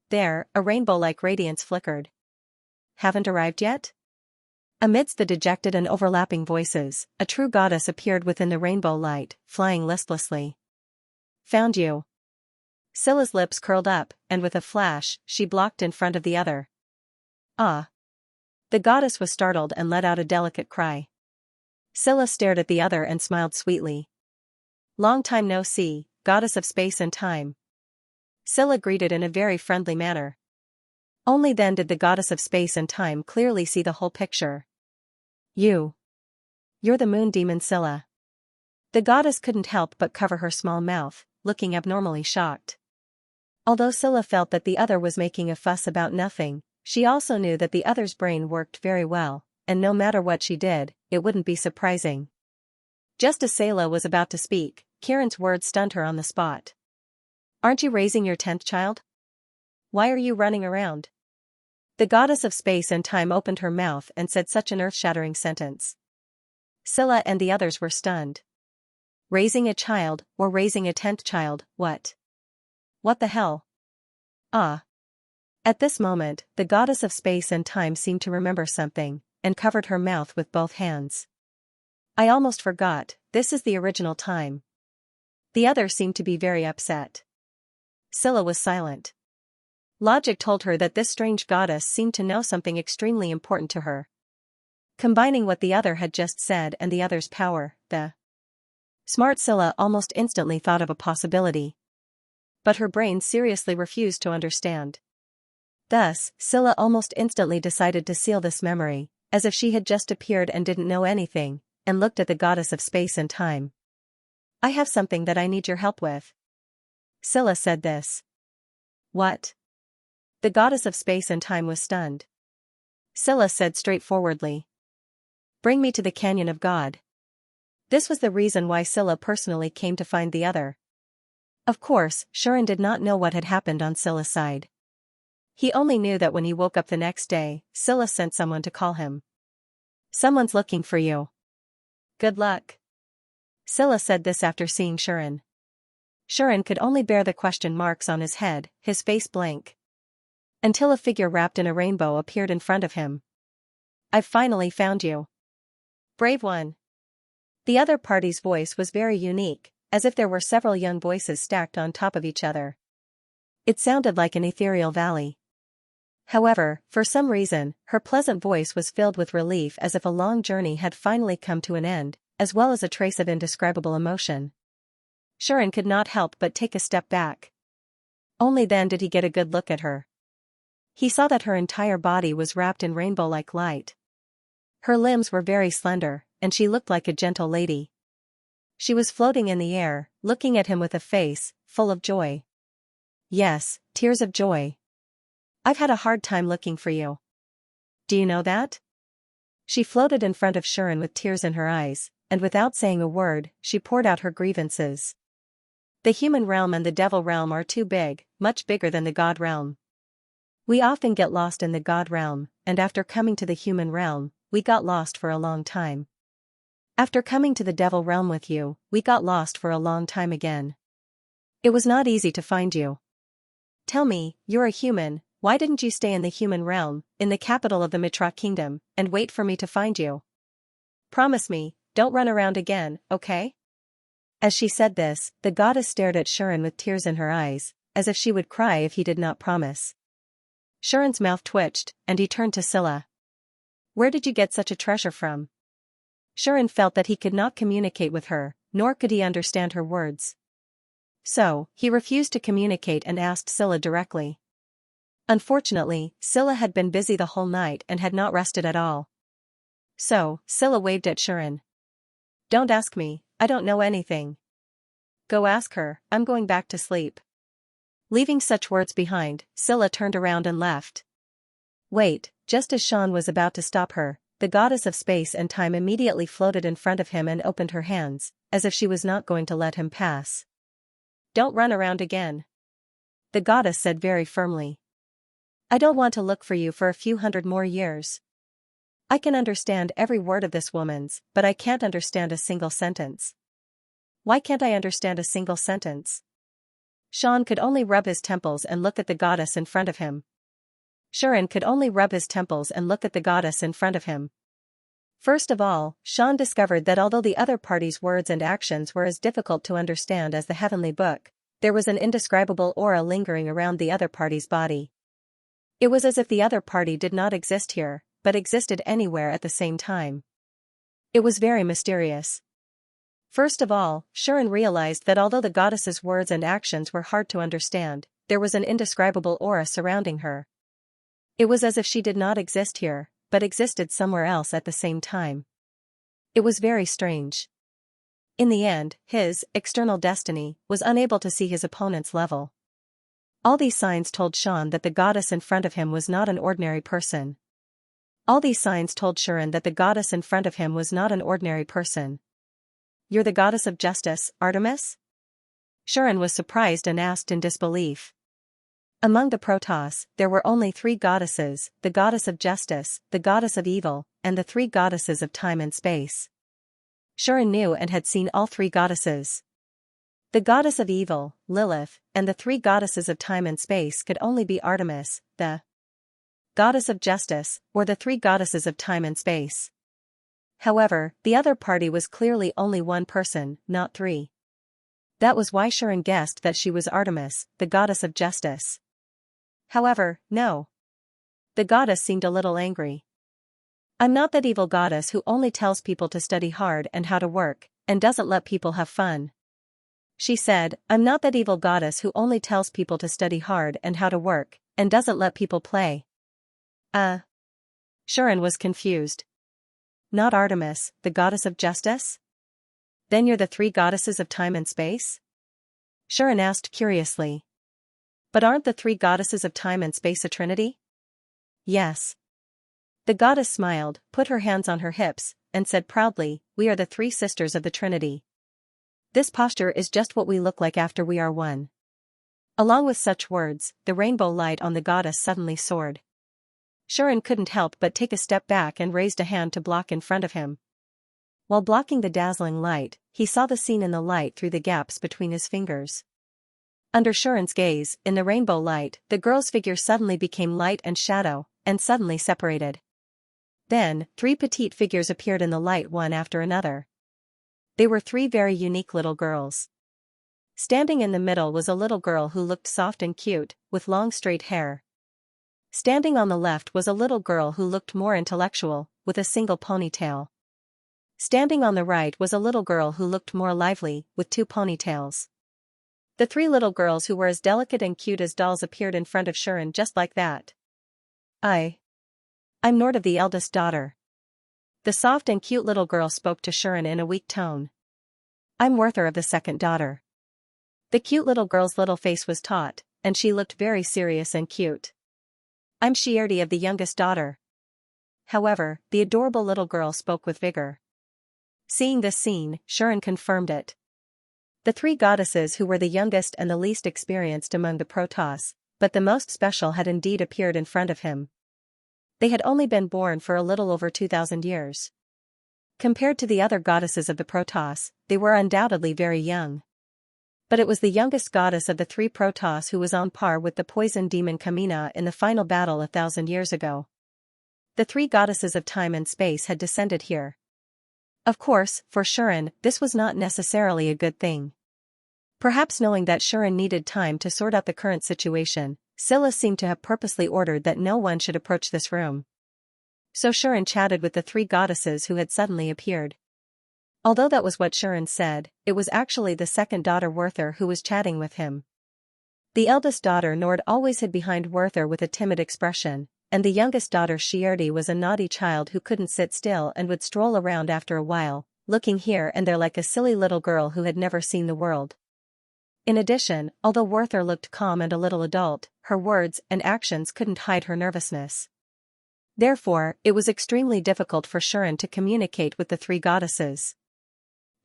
There, a rainbow-like radiance flickered. Haven't arrived yet? Amidst the dejected and overlapping voices, a true goddess appeared within the rainbow light, flying listlessly. Found you. Scylla's lips curled up, and with a flash, she blocked in front of the other. Ah. The goddess was startled and let out a delicate cry. Scylla stared at the other and smiled sweetly. Long time no see, goddess of space and time. Scylla greeted in a very friendly manner. Only then did the goddess of space and time clearly see the whole picture. You're the moon demon Scylla. The goddess couldn't help but cover her small mouth, looking abnormally shocked. Although Scylla felt that the other was making a fuss about nothing, she also knew that the other's brain worked very well, and no matter what she did, it wouldn't be surprising. Just as Scylla was about to speak, Kieran's words stunned her on the spot. Aren't you raising your 10th child? Why are you running around? The goddess of space and time opened her mouth and said such an earth-shattering sentence. Scylla and the others were stunned. Raising a child, or raising a 10th child, what? What the hell? Ah. At this moment, the goddess of space and time seemed to remember something, and covered her mouth with both hands. I almost forgot, this is the original time. The other seemed to be very upset. Scylla was silent. Logic told her that this strange goddess seemed to know something extremely important to her. Combining what the other had just said and the other's power, the smart Scylla almost instantly thought of a possibility. But her brain seriously refused to understand. Thus, Scylla almost instantly decided to seal this memory, as if she had just appeared and didn't know anything, and looked at the goddess of space and time. I have something that I need your help with. Scylla said this. What? The goddess of space and time was stunned. Scylla said straightforwardly. Bring me to the Canyon of God. This was the reason why Scylla personally came to find the other. Of course, Xianxia did not know what had happened on Scylla's side. He only knew that when he woke up the next day, Scylla sent someone to call him. Someone's looking for you. Good luck. Scylla said this after seeing Xianxia. Xianxia could only bear the question marks on his head, his face blank. Until a figure wrapped in a rainbow appeared in front of him. I've finally found you. Brave one. The other party's voice was very unique, as if there were several young voices stacked on top of each other. It sounded like an ethereal valley. However, for some reason, her pleasant voice was filled with relief as if a long journey had finally come to an end, as well as a trace of indescribable emotion. Xianxia could not help but take a step back. Only then did he get a good look at her. He saw that her entire body was wrapped in rainbow-like light. Her limbs were very slender, and she looked like a gentle lady. She was floating in the air, looking at him with a face full of joy. Yes, tears of joy. I've had a hard time looking for you. Do you know that? She floated in front of Xianxia with tears in her eyes, and without saying a word, she poured out her grievances. The human realm and the devil realm are too big, much bigger than the God realm. We often get lost in the God realm, and after coming to the human realm, we got lost for a long time. After coming to the devil realm with you, we got lost for a long time again. It was not easy to find you. Tell me, you're a human, why didn't you stay in the human realm, in the capital of the Mitra kingdom, and wait for me to find you? Promise me, don't run around again, okay? As she said this, the goddess stared at Xianxia with tears in her eyes, as if she would cry if he did not promise. Xianxia's mouth twitched, and he turned to Scylla. Where did you get such a treasure from? Xianxia felt that he could not communicate with her, nor could he understand her words. So, he refused to communicate and asked Scylla directly. Unfortunately, Scylla had been busy the whole night and had not rested at all. So, Scylla waved at Xianxia. Don't ask me, I don't know anything. Go ask her, I'm going back to sleep. Leaving such words behind, Scylla turned around and left. Wait, just as Xianxia was about to stop her, the goddess of space and time immediately floated in front of him and opened her hands, as if she was not going to let him pass. Don't run around again. The goddess said very firmly. I don't want to look for you for a few hundred more years. I can understand every word of this woman's, but I can't understand a single sentence. Why can't I understand a single sentence? Xianxia could only rub his temples and look at the goddess in front of him. Xianxia could only rub his temples and look at the goddess in front of him. First of all, Xianxia discovered that although the other party's words and actions were as difficult to understand as the heavenly book, there was an indescribable aura lingering around the other party's body. It was as if the other party did not exist here, but existed anywhere at the same time. It was very mysterious. First of all, Xianxia realized that although the goddess's words and actions were hard to understand, there was an indescribable aura surrounding her. It was as if she did not exist here, but existed somewhere else at the same time. It was very strange. In the end, his external destiny was unable to see his opponent's level. All these signs told Xianxia that the goddess in front of him was not an ordinary person. All these signs told Xianxia that the goddess in front of him was not an ordinary person. You're the goddess of justice, Artemis? Xianxia was surprised and asked in disbelief. Among the Protoss, there were only 3 goddesses, the goddess of justice, the goddess of evil, and the 3 goddesses of time and space. Xianxia knew and had seen all 3 goddesses. The goddess of evil, Lilith, and the three goddesses of time and space could only be Artemis, the goddess of justice, or the three goddesses of time and space. However, the other party was clearly only one person, not three. That was why Sharon guessed that she was Artemis, the goddess of justice. However, no. The goddess seemed a little angry. I'm not that evil goddess who only tells people to study hard and how to work, and doesn't let people have fun. She said, I'm not that evil goddess who only tells people to study hard and how to work, and doesn't let people play. Sharon was confused. Not Artemis, the goddess of justice? Then you're the three goddesses of time and space? Sharon asked curiously. But aren't the three goddesses of time and space a trinity? Yes. The goddess smiled, put her hands on her hips, and said proudly, we are the three sisters of the Trinity. This posture is just what we look like after we are one. Along with such words, the rainbow light on the goddess suddenly soared. Sharon couldn't help but take a step back and raised a hand to block in front of him. While blocking the dazzling light, he saw the scene in the light through the gaps between his fingers. Under Sharon's gaze, in the rainbow light, the girl's figure suddenly became light and shadow, and suddenly separated. Then, three petite figures appeared in the light one after another. They were three very unique little girls. Standing in the middle was a little girl who looked soft and cute, with long straight hair. Standing on the left was a little girl who looked more intellectual, with a single ponytail. Standing on the right was a little girl who looked more lively, with two ponytails. The three little girls who were as delicate and cute as dolls appeared in front of Sharon just like that. I'm Nord of the eldest daughter. The soft and cute little girl spoke to Sharon in a weak tone. I'm Werther of the second daughter. The cute little girl's little face was taut, and she looked very serious and cute. I'm Xianxia of the youngest daughter. However, the adorable little girl spoke with vigor. Seeing this scene, Sharon confirmed it. The three goddesses who were the youngest and the least experienced among the Protoss, but the most special had indeed appeared in front of him. They had only been born for a little over 2,000 years. Compared to the other goddesses of the Protoss, they were undoubtedly very young. But it was the youngest goddess of the three Protoss who was on par with the poison demon Kamina in the final battle 1,000 years ago. The three goddesses of time and space had descended here. Of course, for Sharon, this was not necessarily a good thing. Perhaps knowing that Sharon needed time to sort out the current situation, Scylla seemed to have purposely ordered that no one should approach this room. So Sharon chatted with the three goddesses who had suddenly appeared. Although that was what Sharon said, it was actually the second daughter Werther who was chatting with him. The eldest daughter Nord always hid behind Werther with a timid expression, and the youngest daughter Xianxia was a naughty child who couldn't sit still and would stroll around after a while, looking here and there like a silly little girl who had never seen the world. In addition, although Werther looked calm and a little adult, her words and actions couldn't hide her nervousness. Therefore, it was extremely difficult for Sharon to communicate with the three goddesses.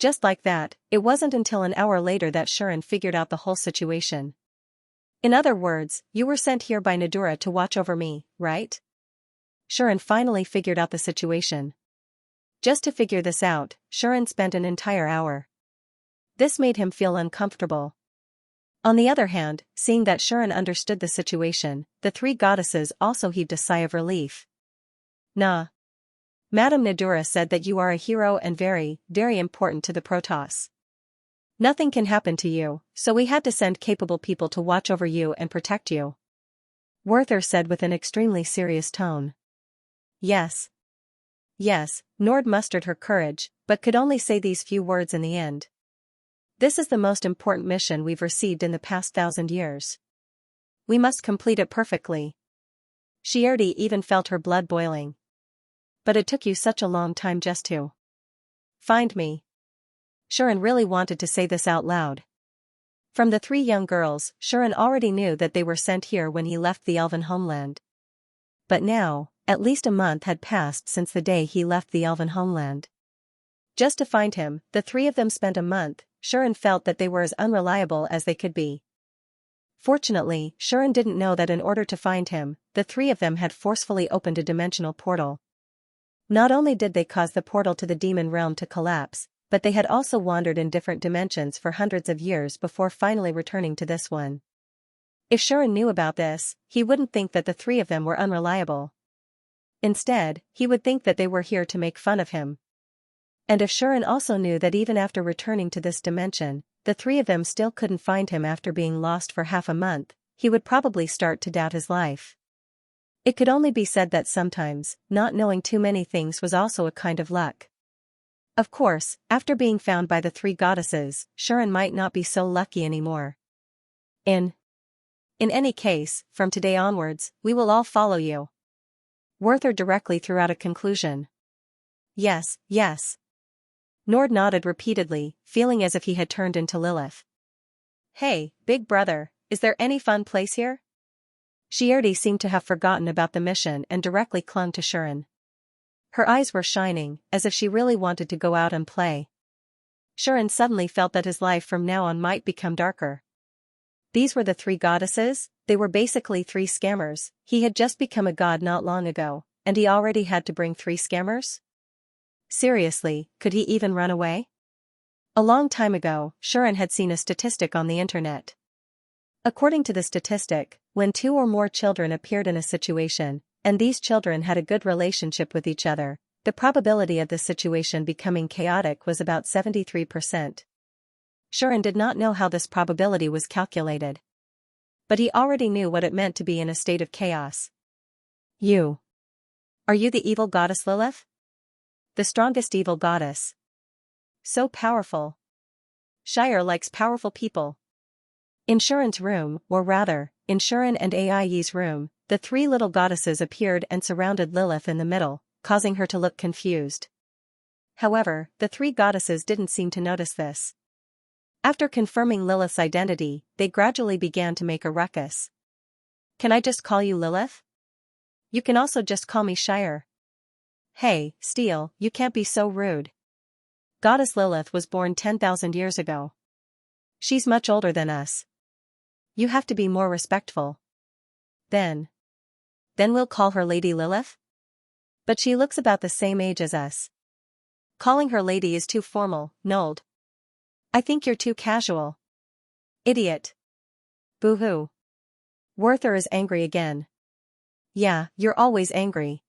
Just like that, it wasn't until an hour later that Sharon figured out the whole situation. In other words, you were sent here by Nadura to watch over me, right? Sharon finally figured out the situation. Just to figure this out, Sharon spent an entire hour. This made him feel uncomfortable. On the other hand, seeing that Sharon understood the situation, the three goddesses also heaved a sigh of relief. Nah. Madame Nadura said that you are a hero and very, very important to the Protoss. Nothing can happen to you, so we had to send capable people to watch over you and protect you. Werther said with an extremely serious tone. Yes. Yes, Nord mustered her courage, but could only say these few words in the end. This is the most important mission we've received in the past 1,000 years. We must complete it perfectly. Xianxia even felt her blood boiling. But it took you such a long time just to find me. Sharon really wanted to say this out loud. From the three young girls, Sharon already knew that they were sent here when he left the elven homeland. But now, at least a month had passed since the day he left the elven homeland. Just to find him, the three of them spent a month. Sharon felt that they were as unreliable as they could be. Fortunately, Sharon didn't know that in order to find him, the three of them had forcefully opened a dimensional portal. Not only did they cause the portal to the demon realm to collapse, but they had also wandered in different dimensions for hundreds of years before finally returning to this one. If Shuren knew about this, he wouldn't think that the three of them were unreliable. Instead, he would think that they were here to make fun of him. And if Shuren also knew that even after returning to this dimension, the three of them still couldn't find him after being lost for half a month, he would probably start to doubt his life. It could only be said that sometimes, not knowing too many things was also a kind of luck. Of course, after being found by the three goddesses, Shuren might not be so lucky anymore. In any case, from today onwards, we will all follow you. Werther directly threw out a conclusion. Yes, yes. Nord nodded repeatedly, feeling as if he had turned into Lilith. Hey, big brother, is there any fun place here? Xianxia seemed to have forgotten about the mission and directly clung to Shuren. Her eyes were shining, as if she really wanted to go out and play. Shuren suddenly felt that his life from now on might become darker. These were the three goddesses. They were basically three scammers. He had just become a god not long ago, and he already had to bring three scammers? Seriously, could he even run away? A long time ago, Shuren had seen a statistic on the internet. According to the statistic, when two or more children appeared in a situation, and these children had a good relationship with each other, the probability of the situation becoming chaotic was about 73%. Shuren did not know how this probability was calculated. But he already knew what it meant to be in a state of chaos. Are you the evil goddess Lilith? The strongest evil goddess. So powerful. Shire likes powerful people. In Shuren's room, or rather, in Shuren and Ai's room, the three little goddesses appeared and surrounded Lilith in the middle, causing her to look confused. However, the three goddesses didn't seem to notice this. After confirming Lilith's identity, they gradually began to make a ruckus. Can I just call you Lilith? You can also just call me Shire. Hey, Steel, you can't be so rude. Goddess Lilith was born 10,000 years ago. She's much older than us. You have to be more respectful. Then we'll call her Lady Lilith? But she looks about the same age as us. Calling her lady is too formal, Nold. I think you're too casual. Idiot. Boo-hoo. Werther is angry again. Yeah, you're always angry.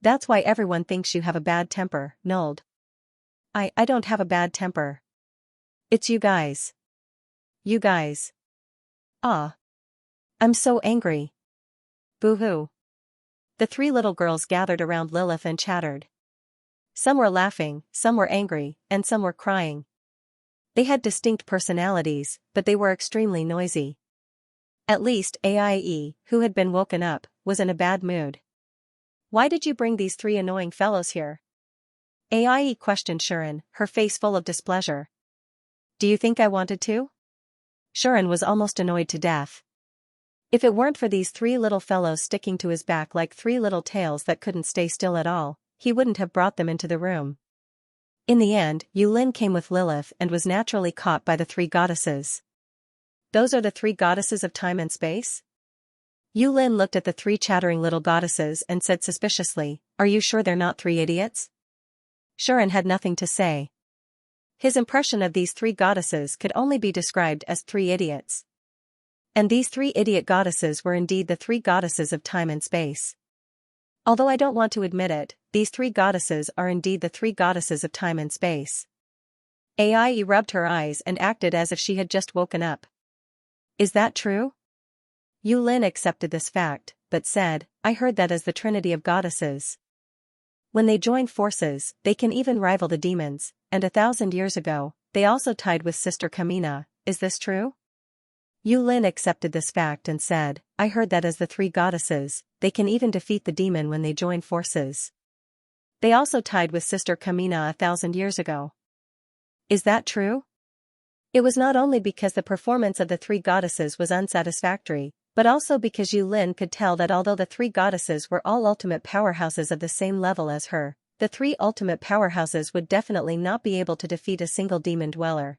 That's why everyone thinks you have a bad temper, Nold. I don't have a bad temper. It's you guys. You guys. Ah. I'm so angry. Boo-hoo. The three little girls gathered around Lilith and chattered. Some were laughing, some were angry, and some were crying. They had distinct personalities, but they were extremely noisy. At least Aie, who had been woken up, was in a bad mood. Why did you bring these three annoying fellows here? Aie questioned Shuren, her face full of displeasure. Do you think I wanted to? Shuren was almost annoyed to death. If it weren't for these three little fellows sticking to his back like three little tails that couldn't stay still at all, he wouldn't have brought them into the room. In the end, Yulin came with Lilith and was naturally caught by the three goddesses. Those are the three goddesses of time and space? Yulin looked at the three chattering little goddesses and said suspiciously, Are you sure they're not three idiots? Shuren had nothing to say. His impression of these three goddesses could only be described as three idiots. And these three idiot goddesses were indeed the three goddesses of time and space. Although I don't want to admit it, these three goddesses are indeed the three goddesses of time and space. Aie rubbed her eyes and acted as if she had just woken up. Is that true? Yulin accepted this fact, but said, I heard that as the trinity of goddesses. When they join forces, they can even rival the demons, and 1,000 years ago, they also tied with Sister Kamina. Is this true? Yulin accepted this fact and said, I heard that as the three goddesses, they can even defeat the demon when they join forces. They also tied with Sister Kamina 1,000 years ago. Is that true? It was not only because the performance of the three goddesses was unsatisfactory, but also because Yulin could tell that although the three goddesses were all ultimate powerhouses of the same level as her, the three ultimate powerhouses would definitely not be able to defeat a single demon dweller.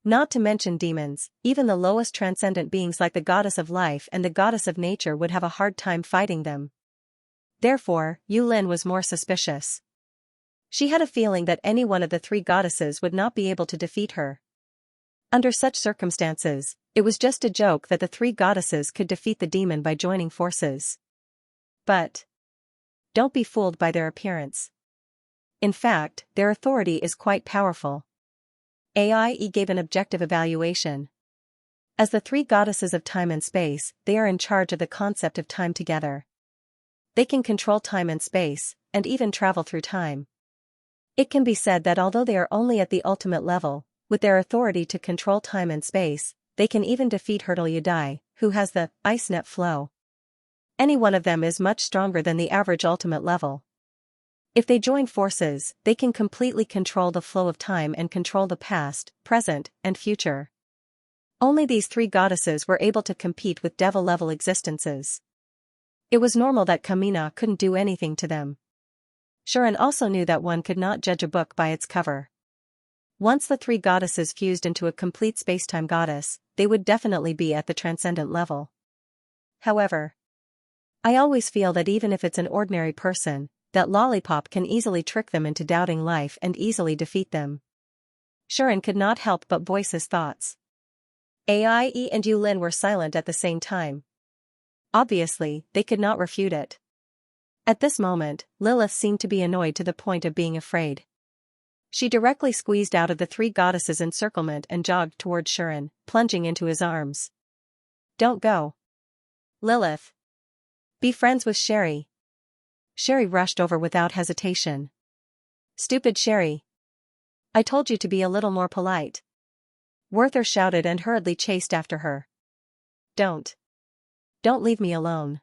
Not to mention demons, even the lowest transcendent beings like the goddess of life and the goddess of nature would have a hard time fighting them. Therefore, Yulin was more suspicious. She had a feeling that any one of the three goddesses would not be able to defeat her. Under such circumstances, it was just a joke that the three goddesses could defeat the demon by joining forces. But don't be fooled by their appearance. In fact, their authority is quite powerful. AIE gave an objective evaluation. As the three goddesses of time and space, they are in charge of the concept of time together. They can control time and space, and even travel through time. It can be said that although they are only at the ultimate level, with their authority to control time and space, they can even defeat Hurtle Yadai, who has the ice net flow. Any one of them is much stronger than the average ultimate level. If they join forces, they can completely control the flow of time and control the past, present, and future. Only these three goddesses were able to compete with devil-level existences. It was normal that Kamina couldn't do anything to them. Shuren also knew that one could not judge a book by its cover. Once the three goddesses fused into a complete spacetime goddess, they would definitely be at the transcendent level. However, I always feel that even if it's an ordinary person, that Lollipop can easily trick them into doubting life and easily defeat them. Shuren could not help but voice his thoughts. AIE and Yulin were silent at the same time. Obviously, they could not refute it. At this moment, Lilith seemed to be annoyed to the point of being afraid. She directly squeezed out of the three goddesses' encirclement and jogged toward Shuren, plunging into his arms. Don't go. Lilith. Be friends with Sherry. Sherry rushed over without hesitation. Stupid Sherry. I told you to be a little more polite. Werther shouted and hurriedly chased after her. Don't leave me alone.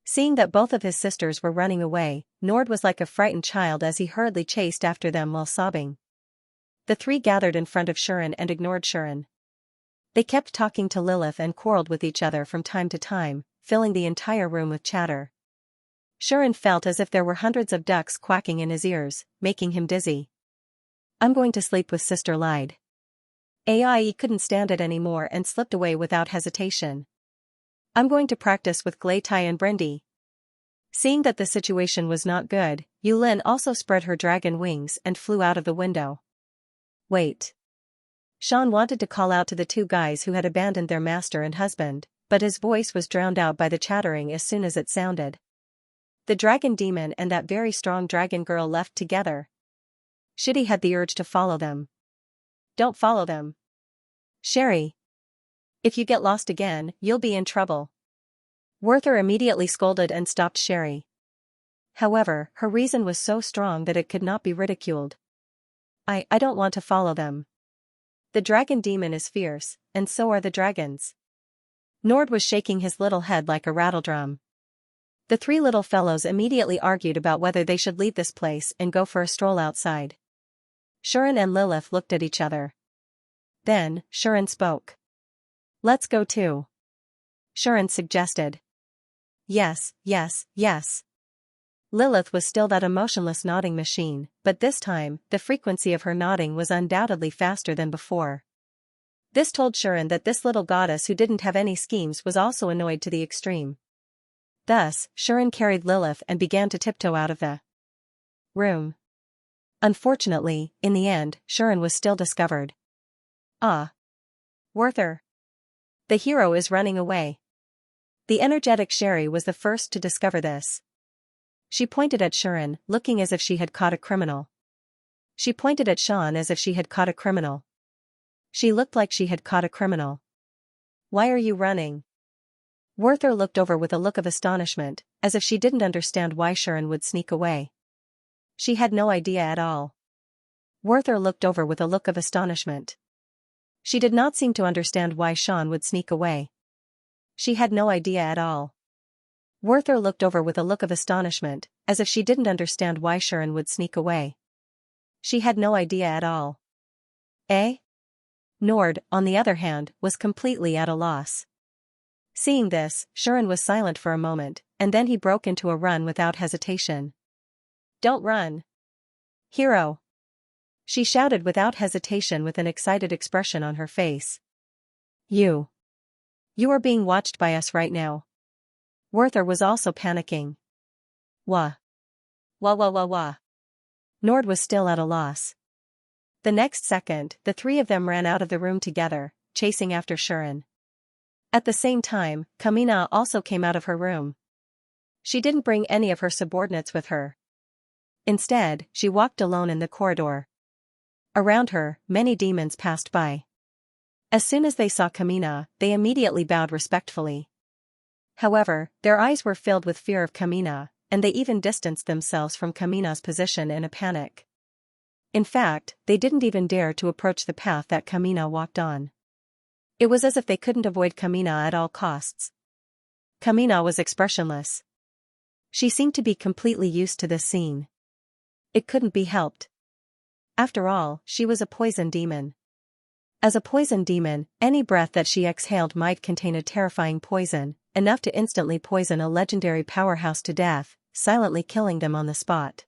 Seeing that both of his sisters were running away, Nord was like a frightened child as he hurriedly chased after them while sobbing. The three gathered in front of Shuren and ignored Shuren. They kept talking to Lilith and quarreled with each other from time to time, filling the entire room with chatter. Shuren felt as if there were hundreds of ducks quacking in his ears, making him dizzy. I'm going to sleep with Sister Lyde. AIE couldn't stand it anymore and slipped away without hesitation. I'm going to practice with Gleitai and Brindy. Seeing that the situation was not good, Yulin also spread her dragon wings and flew out of the window. Wait. Sean wanted to call out to the two guys who had abandoned their master and husband, but his voice was drowned out by the chattering as soon as it sounded. The dragon demon and that very strong dragon girl left together. Shitty had the urge to follow them. Don't follow them. Sherry. If you get lost again, you'll be in trouble. Werther immediately scolded and stopped Sherry. However, her reason was so strong that it could not be ridiculed. I don't want to follow them. The dragon demon is fierce, and so are the dragons. Nord was shaking his little head like a rattledrum. The three little fellows immediately argued about whether they should leave this place and go for a stroll outside. Shuren and Lilith looked at each other. Then, Shuren spoke. Let's go too. Shuren suggested. Yes. Lilith was still that emotionless nodding machine, but this time, the frequency of her nodding was undoubtedly faster than before. This told Shuren that this little goddess who didn't have any schemes was also annoyed to the extreme. Thus, Shuren carried Lilith and began to tiptoe out of the room. Unfortunately, in the end, Shuren was still discovered. Ah. Werther. The hero is running away. The energetic Sherry was the first to discover this. She pointed at Shuren, looking as if she had caught a criminal. She pointed at Sean as if she had caught a criminal. She looked like she had caught a criminal. Why are you running? Werther looked over with a look of astonishment, as if she didn't understand why Shuren would sneak away. She had no idea at all. Werther looked over with a look of astonishment. She did not seem to understand why Sean would sneak away. She had no idea at all. Werther looked over with a look of astonishment, as if she didn't understand why Shuren would sneak away. She had no idea at all. Eh? Nord, on the other hand, was completely at a loss. Seeing this, Shuren was silent for a moment, and then he broke into a run without hesitation. Don't run. Hero. She shouted without hesitation with an excited expression on her face. You are being watched by us right now. Werther was also panicking. Wah. Wah wah wah wah. Nord was still at a loss. The next second, the three of them ran out of the room together, chasing after Shuren. At the same time, Kamina also came out of her room. She didn't bring any of her subordinates with her. Instead, she walked alone in the corridor. Around her, many demons passed by. As soon as they saw Kamina, they immediately bowed respectfully. However, their eyes were filled with fear of Kamina, and they even distanced themselves from Kamina's position in a panic. In fact, they didn't even dare to approach the path that Kamina walked on. It was as if they couldn't avoid Kamina at all costs. Kamina was expressionless. She seemed to be completely used to this scene. It couldn't be helped. After all, she was a poison demon. As a poison demon, any breath that she exhaled might contain a terrifying poison, enough to instantly poison a legendary powerhouse to death, silently killing them on the spot.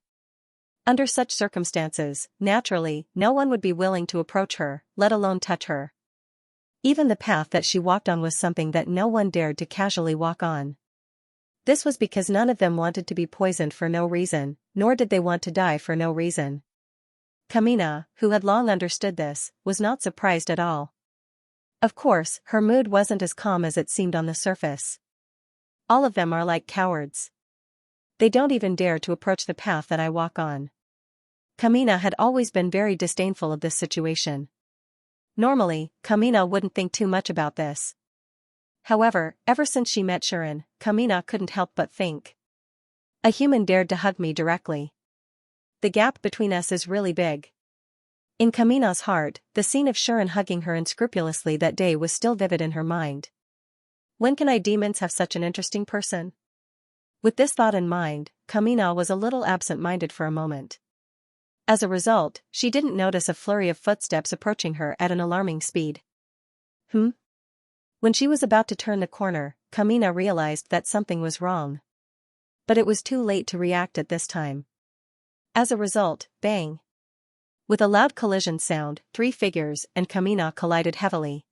Under such circumstances, naturally, no one would be willing to approach her, let alone touch her. Even the path that she walked on was something that no one dared to casually walk on. This was because none of them wanted to be poisoned for no reason, nor did they want to die for no reason. Kamina, who had long understood this, was not surprised at all. Of course, her mood wasn't as calm as it seemed on the surface. All of them are like cowards. They don't even dare to approach the path that I walk on. Kamina had always been very disdainful of this situation. Normally, Kamina wouldn't think too much about this. However, ever since she met Shuren, Kamina couldn't help but think. A human dared to hug me directly. The gap between us is really big. In Kamina's heart, the scene of Shuren hugging her unscrupulously that day was still vivid in her mind. When can demons have such an interesting person? With this thought in mind, Kamina was a little absent-minded for a moment. As a result, she didn't notice a flurry of footsteps approaching her at an alarming speed. When she was about to turn the corner, Kamina realized that something was wrong. But it was too late to react at this time. As a result, bang! With a loud collision sound, three figures and Kamina collided heavily.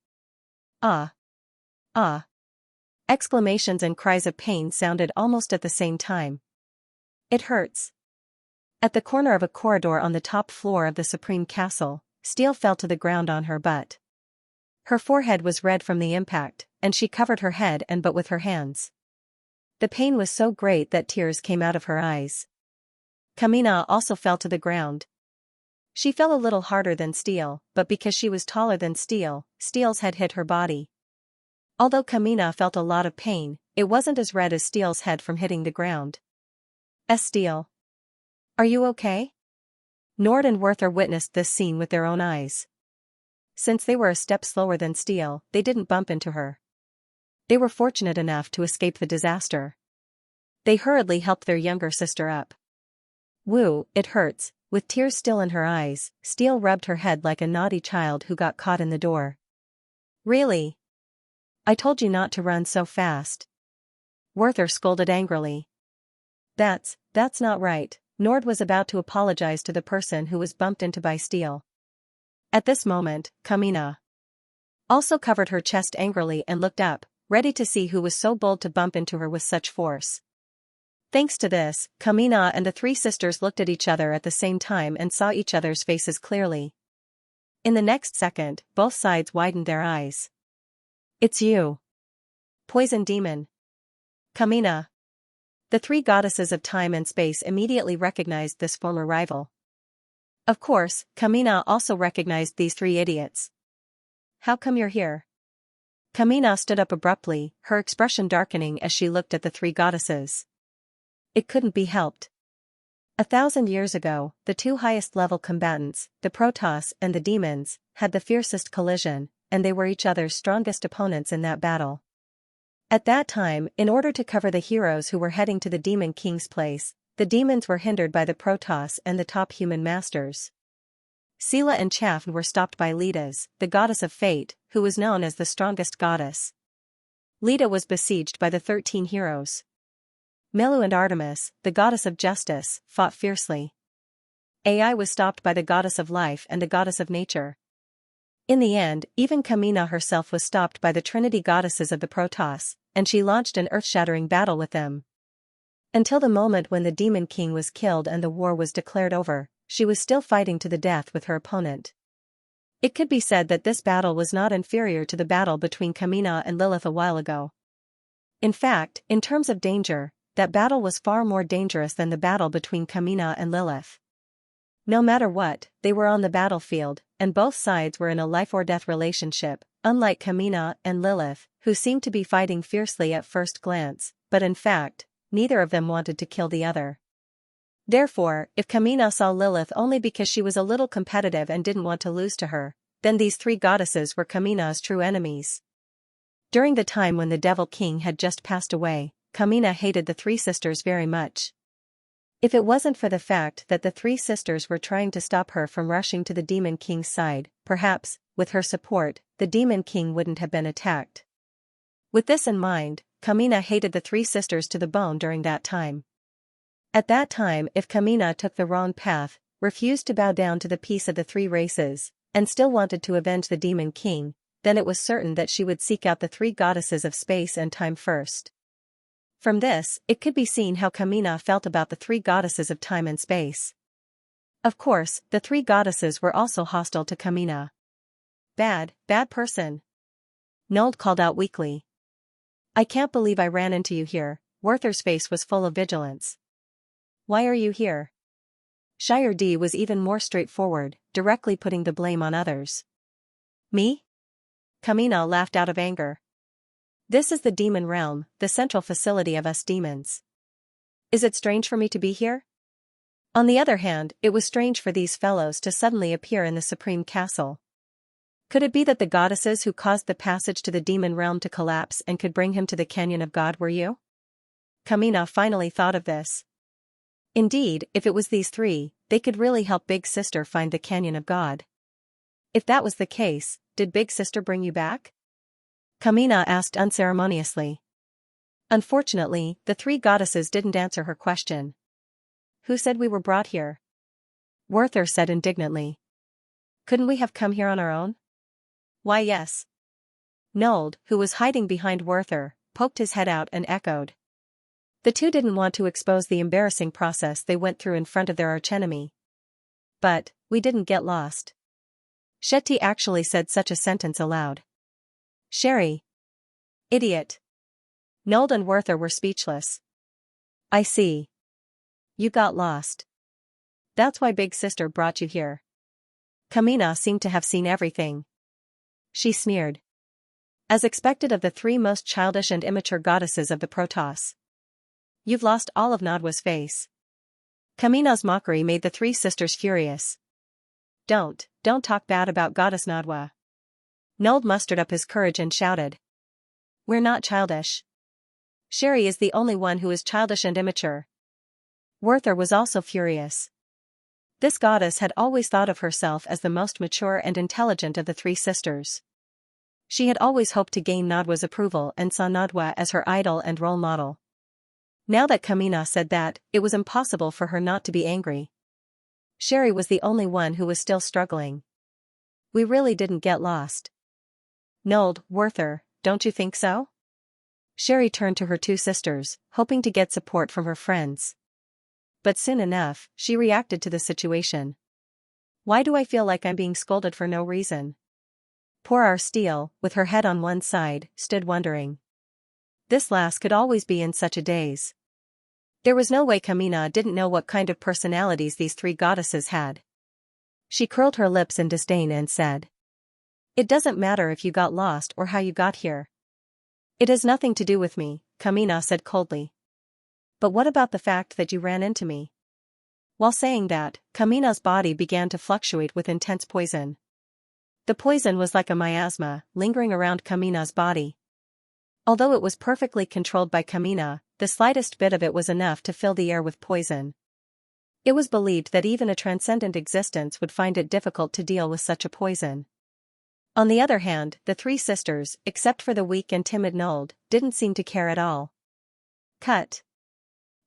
Ah! Ah! Exclamations and cries of pain sounded almost at the same time. It hurts. At the corner of a corridor on the top floor of the Supreme Castle, steel fell to the ground on her butt. Her forehead was red from the impact, and she covered her head and butt with her hands. The pain was so great that tears came out of her eyes. Kamina also fell to the ground. She fell a little harder than steel, but because she was taller than steel, steel's head hit her body. Although Kamina felt a lot of pain, it wasn't as red as steel's head from hitting the ground. Steel. Are you okay? Nord and Werther witnessed this scene with their own eyes. Since they were a step slower than steel, they didn't bump into her. They were fortunate enough to escape the disaster. They hurriedly helped their younger sister up. Woo, it hurts. With tears still in her eyes, Steel rubbed her head like a naughty child who got caught in the door. Really? I told you not to run so fast. Werther scolded angrily. That's not right. Nord was about to apologize to the person who was bumped into by Steel. At this moment, Kamina also covered her chest angrily and looked up, ready to see who was so bold to bump into her with such force. Thanks to this, Kamina and the three sisters looked at each other at the same time and saw each other's faces clearly. In the next second, both sides widened their eyes. It's you. Poison demon. Kamina. The three goddesses of time and space immediately recognized this former rival. Of course, Kamina also recognized these three idiots. How come you're here? Kamina stood up abruptly, her expression darkening as she looked at the three goddesses. It couldn't be helped. 1,000 years ago, the two highest-level combatants, the Protoss and the demons, had the fiercest collision, and they were each other's strongest opponents in that battle. At that time, in order to cover the heroes who were heading to the Demon King's place, the demons were hindered by the Protoss and the top human masters. Sela and Chafn were stopped by Lidas, the goddess of fate, who was known as the strongest goddess. Leda was besieged by the 13 heroes. Melu and Artemis, the goddess of justice, fought fiercely. Ai was stopped by the goddess of life and the goddess of nature. In the end, even Kamina herself was stopped by the Trinity goddesses of the Protoss, and she launched an earth-shattering battle with them. Until the moment when the Demon King was killed and the war was declared over, she was still fighting to the death with her opponent. It could be said that this battle was not inferior to the battle between Kamina and Lilith a while ago. In fact, in terms of danger, that battle was far more dangerous than the battle between Kamina and Lilith. No matter what, they were on the battlefield, and both sides were in a life-or-death relationship, unlike Kamina and Lilith, who seemed to be fighting fiercely at first glance, but in fact, neither of them wanted to kill the other. Therefore, if Kamina saw Lilith only because she was a little competitive and didn't want to lose to her, then these three goddesses were Kamina's true enemies. During the time when the Devil King had just passed away, Kamina hated the three sisters very much. If it wasn't for the fact that the three sisters were trying to stop her from rushing to the Demon King's side, perhaps, with her support, the Demon King wouldn't have been attacked. With this in mind, Kamina hated the three sisters to the bone during that time. At that time, if Kamina took the wrong path, refused to bow down to the peace of the three races, and still wanted to avenge the Demon King, then it was certain that she would seek out the three goddesses of space and time first. From this, it could be seen how Kamina felt about the three goddesses of time and space. Of course, the three goddesses were also hostile to Kamina. Bad person. Nold called out weakly. I can't believe I ran into you here. Werther's face was full of vigilance. Why are you here? Shire D was even more straightforward, directly putting the blame on others. Me? Kamina laughed out of anger. This is the demon realm, the central facility of us demons. Is it strange for me to be here? On the other hand, it was strange for these fellows to suddenly appear in the supreme castle. Could it be that the goddesses who caused the passage to the demon realm to collapse and could bring him to the Canyon of God were you? Kamina finally thought of this. Indeed, if it was these three, they could really help Big Sister find the Canyon of God. If that was the case, did Big Sister bring you back? Kamina asked unceremoniously. Unfortunately, the three goddesses didn't answer her question. Who said we were brought here? Werther said indignantly. Couldn't we have come here on our own? Why yes. Nold, who was hiding behind Werther, poked his head out and echoed. The two didn't want to expose the embarrassing process they went through in front of their archenemy. But, we didn't get lost. Shetty actually said such a sentence aloud. Sherry. Idiot. Nold and Werther were speechless. I see. You got lost. That's why Big Sister brought you here. Kamina seemed to have seen everything. She sneered. As expected of the three most childish and immature goddesses of the Protoss. You've lost all of Nadwa's face. Kamina's mockery made the three sisters furious. Don't talk bad about Goddess Nadwa. Nold mustered up his courage and shouted. We're not childish. Sherry is the only one who is childish and immature. Werther was also furious. This goddess had always thought of herself as the most mature and intelligent of the three sisters. She had always hoped to gain Nadwa's approval and saw Nadwa as her idol and role model. Now that Kamina said that, it was impossible for her not to be angry. Sherry was the only one who was still struggling. We really didn't get lost. Nold, Werther, don't you think so? Sherry turned to her two sisters, hoping to get support from her friends. But soon enough, she reacted to the situation. Why do I feel like I'm being scolded for no reason? Poor our Steele, with her head on one side, stood wondering. This lass could always be in such a daze. There was no way Kamina didn't know what kind of personalities these three goddesses had. She curled her lips in disdain and said. It doesn't matter if you got lost or how you got here. It has nothing to do with me, Kamina said coldly. But what about the fact that you ran into me? While saying that, Kamina's body began to fluctuate with intense poison. The poison was like a miasma, lingering around Kamina's body. Although it was perfectly controlled by Kamina, the slightest bit of it was enough to fill the air with poison. It was believed that even a transcendent existence would find it difficult to deal with such a poison. On the other hand, the three sisters, except for the weak and timid Nold, didn't seem to care at all. Cut.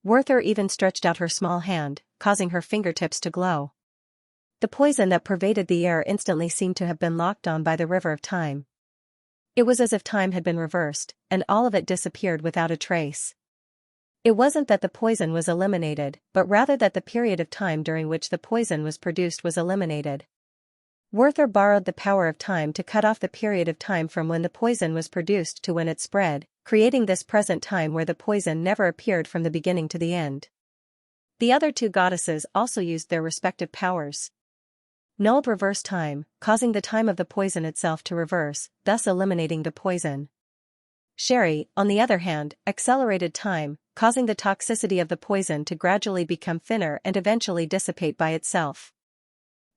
Werther even stretched out her small hand, causing her fingertips to glow. The poison that pervaded the air instantly seemed to have been locked on by the river of time. It was as if time had been reversed, and all of it disappeared without a trace. It wasn't that the poison was eliminated, but rather that the period of time during which the poison was produced was eliminated. Werther borrowed the power of time to cut off the period of time from when the poison was produced to when it spread, creating this present time where the poison never appeared from the beginning to the end. The other two goddesses also used their respective powers. Nulled reverse time, causing the time of the poison itself to reverse, thus eliminating the poison. Sherry, on the other hand, accelerated time, causing the toxicity of the poison to gradually become thinner and eventually dissipate by itself.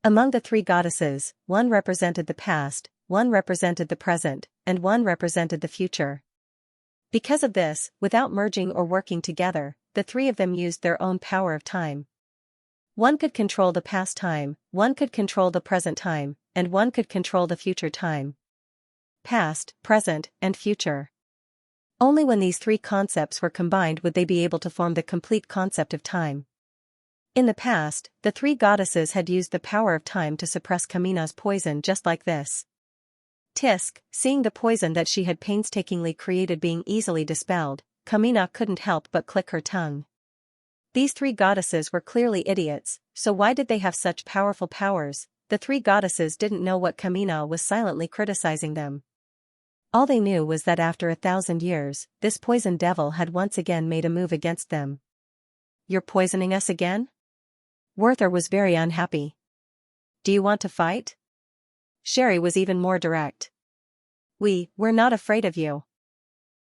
Among the three goddesses, one represented the past, one represented the present, and one represented the future. Because of this, without merging or working together, the three of them used their own power of time. One could control the past time, one could control the present time, and one could control the future time. Past, present, and future. Only when these three concepts were combined would they be able to form the complete concept of time. In the past, the three goddesses had used the power of time to suppress Kamina's poison just like this. Tisk, seeing the poison that she had painstakingly created being easily dispelled, Kamina couldn't help but click her tongue. These three goddesses were clearly idiots, so why did they have such powerful powers? The three goddesses didn't know what Kamina was silently criticizing them. All they knew was that after 1,000 years, this poison devil had once again made a move against them. "You're poisoning us again?" Werther was very unhappy. "Do you want to fight?" Sherry was even more direct. We're not afraid of you."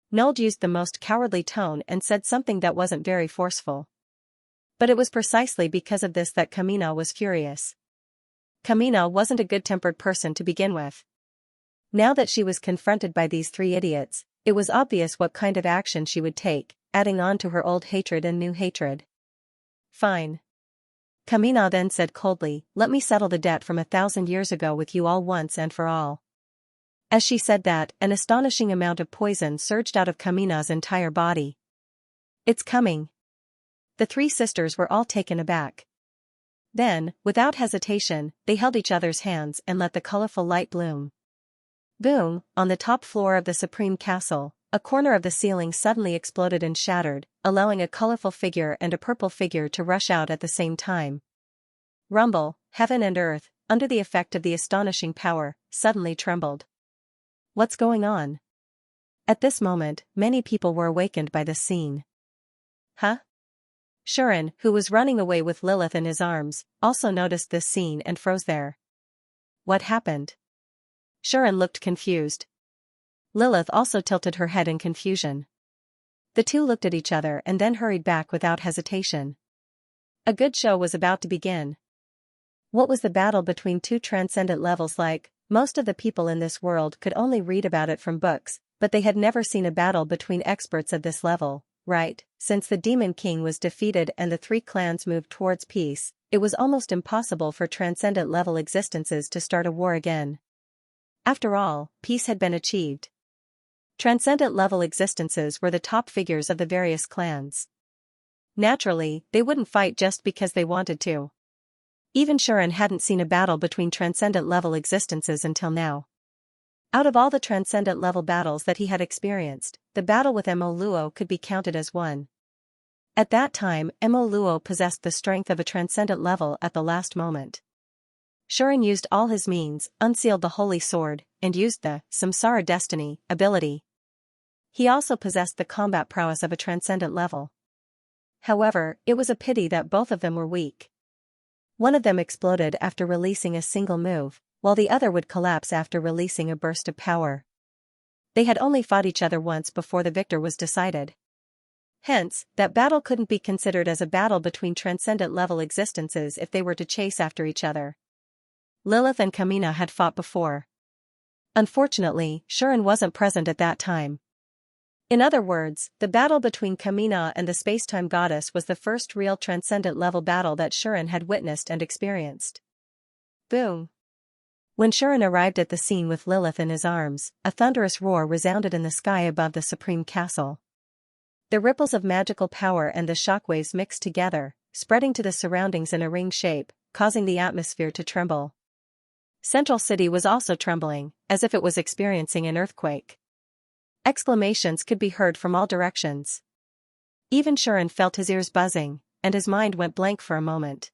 Nold used the most cowardly tone and said something that wasn't very forceful. But it was precisely because of this that Kamina was furious. Kamina wasn't a good-tempered person to begin with. Now that she was confronted by these three idiots, it was obvious what kind of action she would take, adding on to her old hatred and new hatred. "Fine." Kamina then said coldly, "Let me settle the debt from 1,000 years ago with you all once and for all." As she said that, an astonishing amount of poison surged out of Kamina's entire body. "It's coming." The three sisters were all taken aback. Then, without hesitation, they held each other's hands and let the colorful light bloom. Boom! On the top floor of the Supreme Castle, a corner of the ceiling suddenly exploded and shattered, allowing a colorful figure and a purple figure to rush out at the same time. Rumble, heaven and earth, under the effect of the astonishing power, suddenly trembled. What's going on? At this moment, many people were awakened by this scene. Huh? Shuren, who was running away with Lilith in his arms, also noticed this scene and froze there. What happened? Shuren looked confused. Lilith also tilted her head in confusion. The two looked at each other and then hurried back without hesitation. A good show was about to begin. What was the battle between two transcendent levels like? Most of the people in this world could only read about it from books, but they had never seen a battle between experts at this level, right? Since the Demon King was defeated and the three clans moved towards peace, it was almost impossible for transcendent level existences to start a war again. After all, peace had been achieved. Transcendent level existences were the top figures of the various clans. Naturally, they wouldn't fight just because they wanted to. Even Shuren hadn't seen a battle between transcendent level existences until now. Out of all the transcendent level battles that he had experienced, the battle with Mo Luo could be counted as one. At that time, Mo Luo possessed the strength of a transcendent level at the last moment. Shuren used all his means, unsealed the Holy Sword, and used the Samsara Destiny ability. He also possessed the combat prowess of a transcendent level. However, it was a pity that both of them were weak. One of them exploded after releasing a single move, while the other would collapse after releasing a burst of power. They had only fought each other once before the victor was decided. Hence, that battle couldn't be considered as a battle between transcendent level existences if they were to chase after each other. Lilith and Kamina had fought before. Unfortunately, Shuren wasn't present at that time. In other words, the battle between Kamina and the Spacetime Goddess was the first real transcendent level battle that Shuren had witnessed and experienced. Boom! When Shuren arrived at the scene with Lilith in his arms, a thunderous roar resounded in the sky above the Supreme Castle. The ripples of magical power and the shockwaves mixed together, spreading to the surroundings in a ring shape, causing the atmosphere to tremble. Central City was also trembling, as if it was experiencing an earthquake. Exclamations could be heard from all directions. Even Shuren felt his ears buzzing, and his mind went blank for a moment.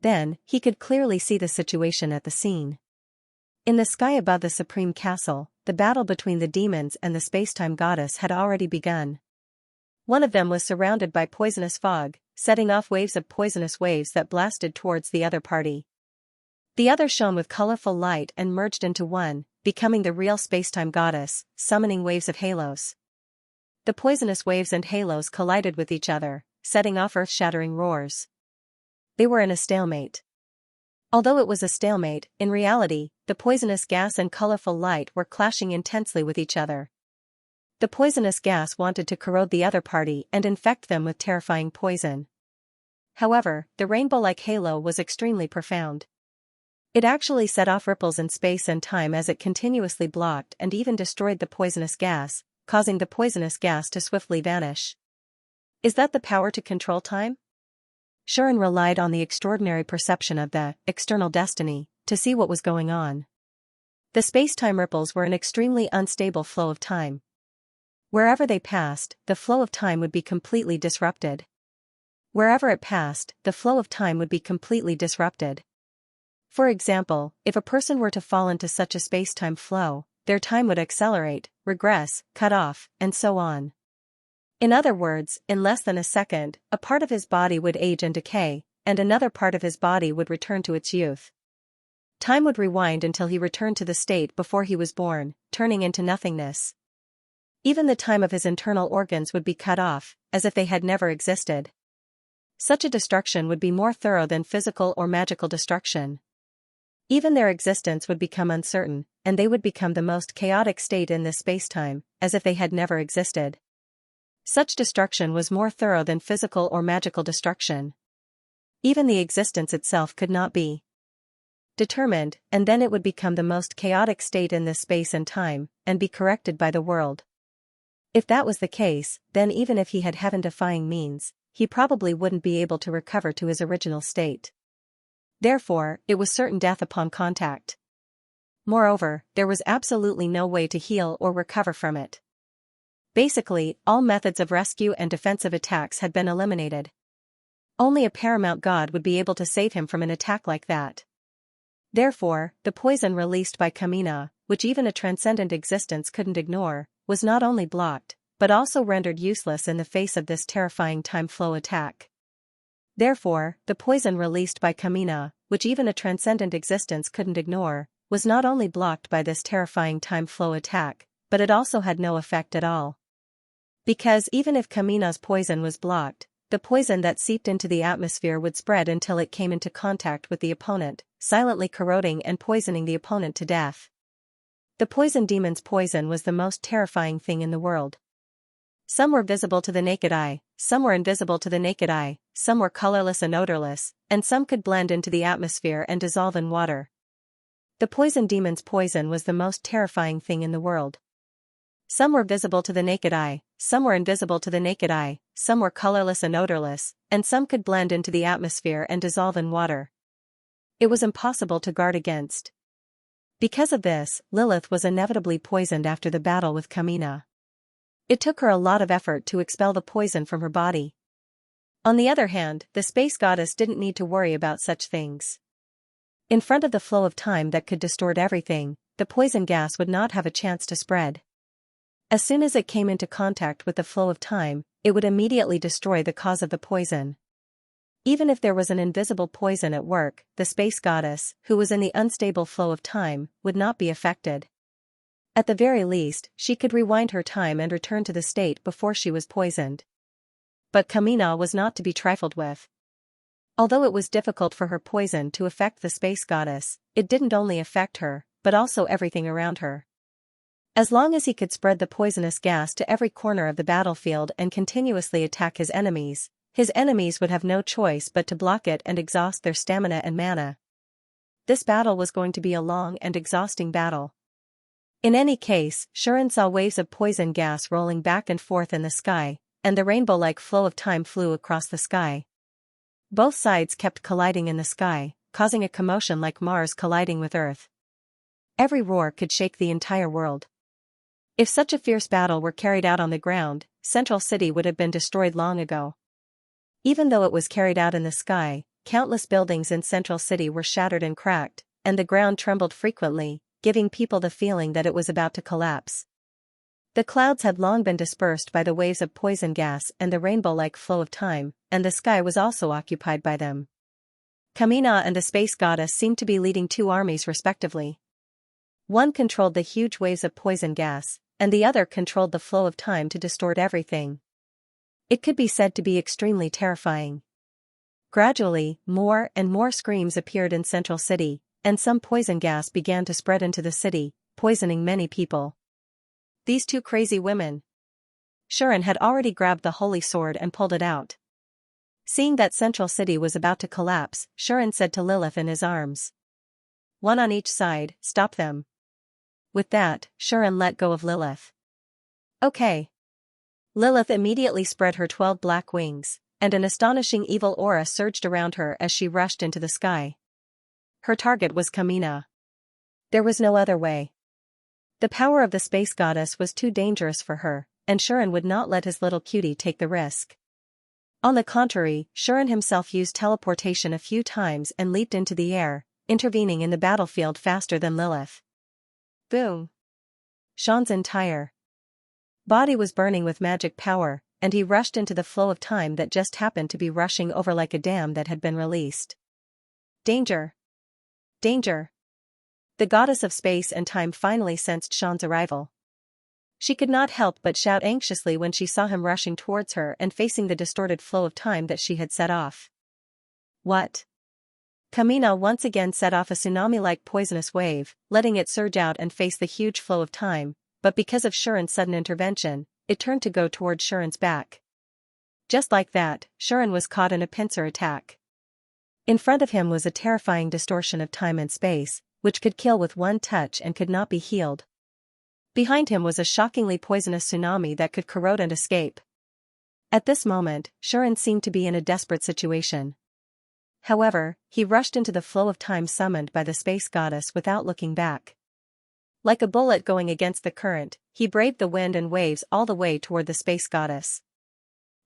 Then, he could clearly see the situation at the scene. In the sky above the Supreme Castle, the battle between the demons and the spacetime goddess had already begun. One of them was surrounded by poisonous fog, setting off waves of poisonous waves that blasted towards the other party. The other shone with colorful light and merged into one, becoming the real spacetime goddess, summoning waves of halos. The poisonous waves and halos collided with each other, setting off earth-shattering roars. They were in a stalemate. Although it was a stalemate, in reality, the poisonous gas and colorful light were clashing intensely with each other. The poisonous gas wanted to corrode the other party and infect them with terrifying poison. However, the rainbow-like halo was extremely profound. It actually set off ripples in space and time as it continuously blocked and even destroyed the poisonous gas, causing the poisonous gas to swiftly vanish. Is that the power to control time? Shuren relied on the extraordinary perception of the external destiny to see what was going on. The space-time ripples were an extremely unstable flow of time. Wherever they passed, the flow of time would be completely disrupted. Wherever it passed, the flow of time would be completely disrupted. For example, if a person were to fall into such a space-time flow, their time would accelerate, regress, cut off, and so on. In other words, in less than a second, a part of his body would age and decay, and another part of his body would return to its youth. Time would rewind until he returned to the state before he was born, turning into nothingness. Even the time of his internal organs would be cut off, as if they had never existed. Such a destruction would be more thorough than physical or magical destruction. Even their existence would become uncertain, and they would become the most chaotic state in this spacetime, as if they had never existed. Such destruction was more thorough than physical or magical destruction. Even the existence itself could not be determined, and then it would become the most chaotic state in this space and time, and be corrected by the world. If that was the case, then even if he had heaven-defying means, he probably wouldn't be able to recover to his original state. Therefore, it was certain death upon contact. Moreover, there was absolutely no way to heal or recover from it. Basically, all methods of rescue and defensive attacks had been eliminated. Only a paramount god would be able to save him from an attack like that. Therefore, the poison released by Kamina, which even a transcendent existence couldn't ignore, was not only blocked, but also rendered useless in the face of this terrifying time flow attack. Therefore, the poison released by Kamina, which even a transcendent existence couldn't ignore, was not only blocked by this terrifying time flow attack, but it also had no effect at all. Because even if Kamina's poison was blocked, the poison that seeped into the atmosphere would spread until it came into contact with the opponent, silently corroding and poisoning the opponent to death. The poison demon's poison was the most terrifying thing in the world. Some were visible to the naked eye, some were invisible to the naked eye, some were colorless and odorless, and some could blend into the atmosphere and dissolve in water. The poison demon's poison was the most terrifying thing in the world. Some were visible to the naked eye, some were invisible to the naked eye, some were colorless and odorless, and some could blend into the atmosphere and dissolve in water. It was impossible to guard against. Because of this, Lilith was inevitably poisoned after the battle with Kamina. It took her a lot of effort to expel the poison from her body. On the other hand, the space goddess didn't need to worry about such things. In front of the flow of time that could distort everything, the poison gas would not have a chance to spread. As soon as it came into contact with the flow of time, it would immediately destroy the cause of the poison. Even if there was an invisible poison at work, the space goddess, who was in the unstable flow of time, would not be affected. At the very least, she could rewind her time and return to the state before she was poisoned. But Kamina was not to be trifled with. Although it was difficult for her poison to affect the space goddess, it didn't only affect her, but also everything around her. As long as he could spread the poisonous gas to every corner of the battlefield and continuously attack his enemies would have no choice but to block it and exhaust their stamina and mana. This battle was going to be a long and exhausting battle. In any case, Shuren saw waves of poison gas rolling back and forth in the sky, and the rainbow-like flow of time flew across the sky. Both sides kept colliding in the sky, causing a commotion like Mars colliding with Earth. Every roar could shake the entire world. If such a fierce battle were carried out on the ground, Central City would have been destroyed long ago. Even though it was carried out in the sky, countless buildings in Central City were shattered and cracked, and the ground trembled frequently, giving people the feeling that it was about to collapse. The clouds had long been dispersed by the waves of poison gas and the rainbow-like flow of time, and the sky was also occupied by them. Kamina and the space goddess seemed to be leading two armies respectively. One controlled the huge waves of poison gas, and the other controlled the flow of time to distort everything. It could be said to be extremely terrifying. Gradually, more and more screams appeared in Central City, and some poison gas began to spread into the city, poisoning many people. These two crazy women. Shuren had already grabbed the holy sword and pulled it out. Seeing that Central City was about to collapse, Shuren said to Lilith in his arms. One on each side, stop them. With that, Shuren let go of Lilith. Okay. Lilith immediately spread her 12 black wings, and an astonishing evil aura surged around her as she rushed into the sky. Her target was Kamina. There was no other way. The power of the space goddess was too dangerous for her, and Shuren would not let his little cutie take the risk. On the contrary, Shuren himself used teleportation a few times and leaped into the air, intervening in the battlefield faster than Lilith. Boom! Sean's entire body was burning with magic power, and he rushed into the flow of time that just happened to be rushing over like a dam that had been released. Danger! Danger! The goddess of space and time finally sensed Sean's arrival. She could not help but shout anxiously when she saw him rushing towards her and facing the distorted flow of time that she had set off. What? Kamina once again set off a tsunami-like poisonous wave, letting it surge out and face the huge flow of time, but because of Shuren's sudden intervention, it turned to go towards Shuren's back. Just like that, Shuren was caught in a pincer attack. In front of him was a terrifying distortion of time and space, which could kill with one touch and could not be healed. Behind him was a shockingly poisonous tsunami that could corrode and escape. At this moment, Shuren seemed to be in a desperate situation. However, he rushed into the flow of time summoned by the space goddess without looking back. Like a bullet going against the current, he braved the wind and waves all the way toward the space goddess.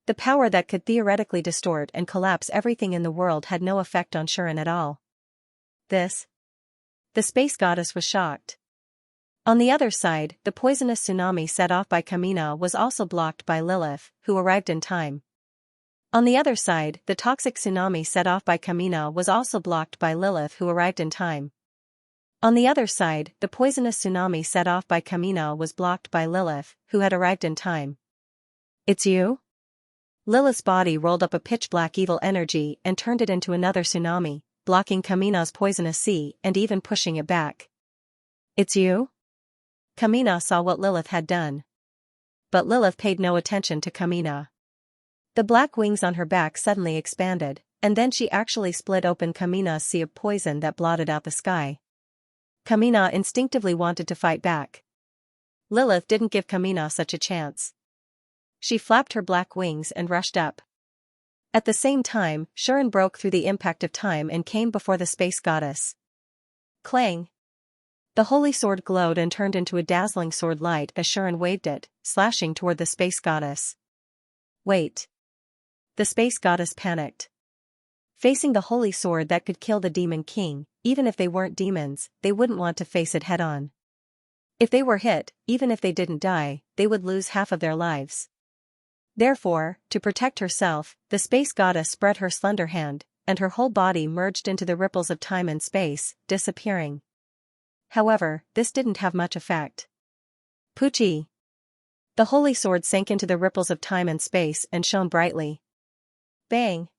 The power that could theoretically distort and collapse everything in the world had no effect on Shuren at all. This? The space goddess was shocked. On the other side, the poisonous tsunami set off by Kamina was also blocked by Lilith, who arrived in time. On the other side, the toxic tsunami set off by Kamina was also blocked by Lilith, who arrived in time. On the other side, the poisonous tsunami set off by Kamina was blocked by Lilith, who had arrived in time. It's you? Lilith's body rolled up a pitch-black evil energy and turned it into another tsunami, blocking Kamina's poisonous sea and even pushing it back. It's you? Kamina saw what Lilith had done. But Lilith paid no attention to Kamina. The black wings on her back suddenly expanded, and then she actually split open Kamina's sea of poison that blotted out the sky. Kamina instinctively wanted to fight back. Lilith didn't give Kamina such a chance. She flapped her black wings and rushed up. At the same time, Shuren broke through the impact of time and came before the space goddess. Clang! The holy sword glowed and turned into a dazzling sword light as Shuren waved it, slashing toward the space goddess. Wait! The space goddess panicked. Facing the holy sword that could kill the demon king, even if they weren't demons, they wouldn't want to face it head-on. If they were hit, even if they didn't die, they would lose half of their lives. Therefore, to protect herself, the space goddess spread her slender hand, and her whole body merged into the ripples of time and space, disappearing. However, this didn't have much effect. Poochie! The holy sword sank into the ripples of time and space and shone brightly. Bang!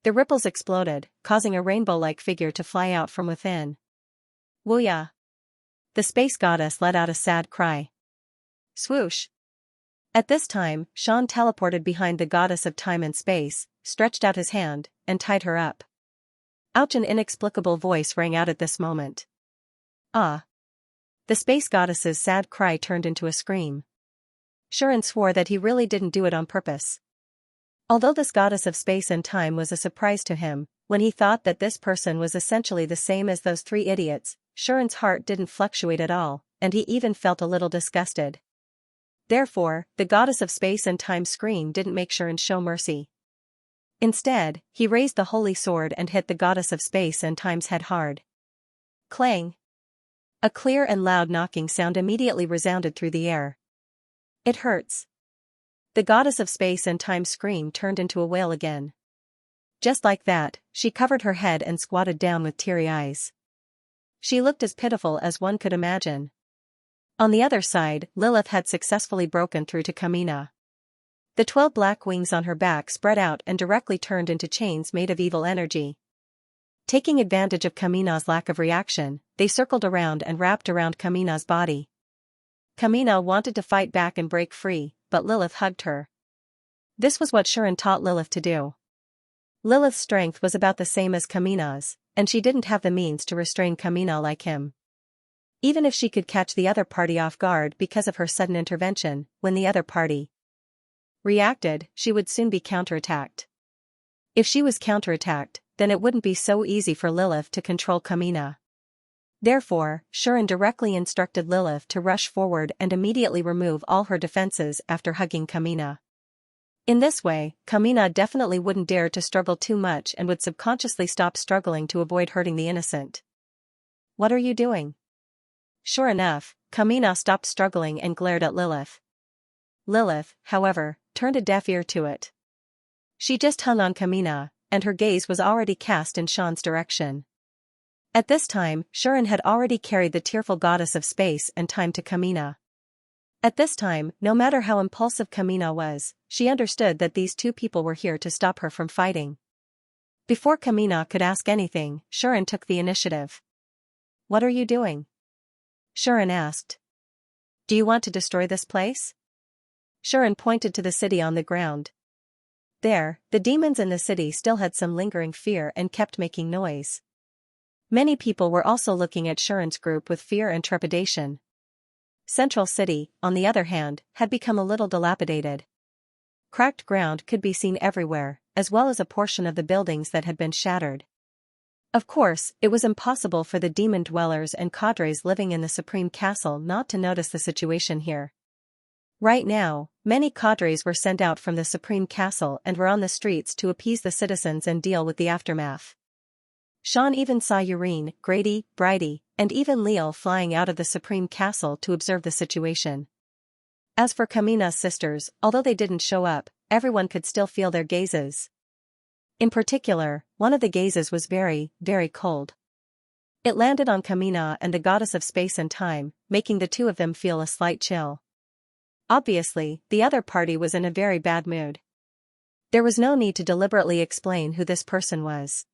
The ripples exploded, causing a rainbow-like figure to fly out from within. Wooya! The space goddess let out a sad cry. Swoosh! At this time, Sean teleported behind the goddess of time and space, stretched out his hand, and tied her up. Ouch! An inexplicable voice rang out at this moment. Ah! The space goddess's sad cry turned into a scream. Shuren swore that he really didn't do it on purpose. Although this goddess of space and time was a surprise to him, when he thought that this person was essentially the same as those three idiots, Shuren's heart didn't fluctuate at all, and he even felt a little disgusted. Therefore, the goddess of space and time's scream didn't make Xian show mercy. Instead, he raised the holy sword and hit the goddess of space and time's head hard. Clang! A clear and loud knocking sound immediately resounded through the air. It hurts. The goddess of space and time's scream turned into a wail again. Just like that, she covered her head and squatted down with teary eyes. She looked as pitiful as one could imagine. On the other side, Lilith had successfully broken through to Kamina. The 12 black wings on her back spread out and directly turned into chains made of evil energy. Taking advantage of Kamina's lack of reaction, they circled around and wrapped around Kamina's body. Kamina wanted to fight back and break free, but Lilith hugged her. This was what Xian taught Lilith to do. Lilith's strength was about the same as Kamina's, and she didn't have the means to restrain Kamina like him. Even if she could catch the other party off guard because of her sudden intervention, when the other party reacted, she would soon be counterattacked. If she was counterattacked, then it wouldn't be so easy for Lilith to control Kamina. Therefore, Xian directly instructed Lilith to rush forward and immediately remove all her defenses after hugging Kamina. In this way, Kamina definitely wouldn't dare to struggle too much and would subconsciously stop struggling to avoid hurting the innocent. What are you doing? Sure enough, Kamina stopped struggling and glared at Lilith. Lilith, however, turned a deaf ear to it. She just hung on Kamina, and her gaze was already cast in Xian's direction. At this time, Xian had already carried the tearful goddess of space and time to Kamina. At this time, no matter how impulsive Kamina was, she understood that these two people were here to stop her from fighting. Before Kamina could ask anything, Xian took the initiative. What are you doing? Xian asked. Do you want to destroy this place? Xian pointed to the city on the ground. There, the demons in the city still had some lingering fear and kept making noise. Many people were also looking at Xian's group with fear and trepidation. Central City, on the other hand, had become a little dilapidated. Cracked ground could be seen everywhere, as well as a portion of the buildings that had been shattered. Of course, it was impossible for the demon dwellers and cadres living in the Supreme Castle not to notice the situation here. Right now, many cadres were sent out from the Supreme Castle and were on the streets to appease the citizens and deal with the aftermath. Xian even saw Urine, Grady, Bridie, and even Leal flying out of the Supreme Castle to observe the situation. As for Kamina's sisters, although they didn't show up, everyone could still feel their gazes. In particular, one of the gazes was very, very cold. It landed on Kamina and the goddess of space and time, making the two of them feel a slight chill. Obviously, the other party was in a very bad mood. There was no need to deliberately explain who this person was.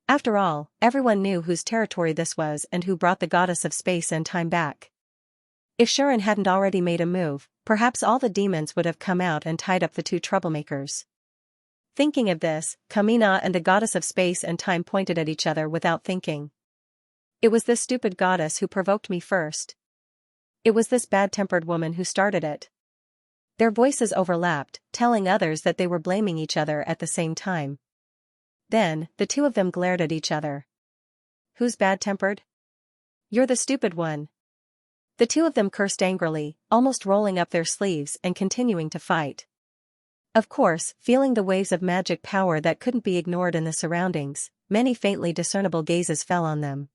After all, everyone knew whose territory this was and who brought the goddess of space and time back. If Xian hadn't already made a move, perhaps all the demons would have come out and tied up the two troublemakers. Thinking of this, Kamina and the goddess of space and time pointed at each other without thinking. It was this stupid goddess who provoked me first. It was this bad-tempered woman who started it. Their voices overlapped, telling others that they were blaming each other at the same time. Then, the two of them glared at each other. Who's bad-tempered? You're the stupid one. The two of them cursed angrily, almost rolling up their sleeves and continuing to fight. Of course, feeling the waves of magic power that couldn't be ignored in the surroundings, many faintly discernible gazes fell on them.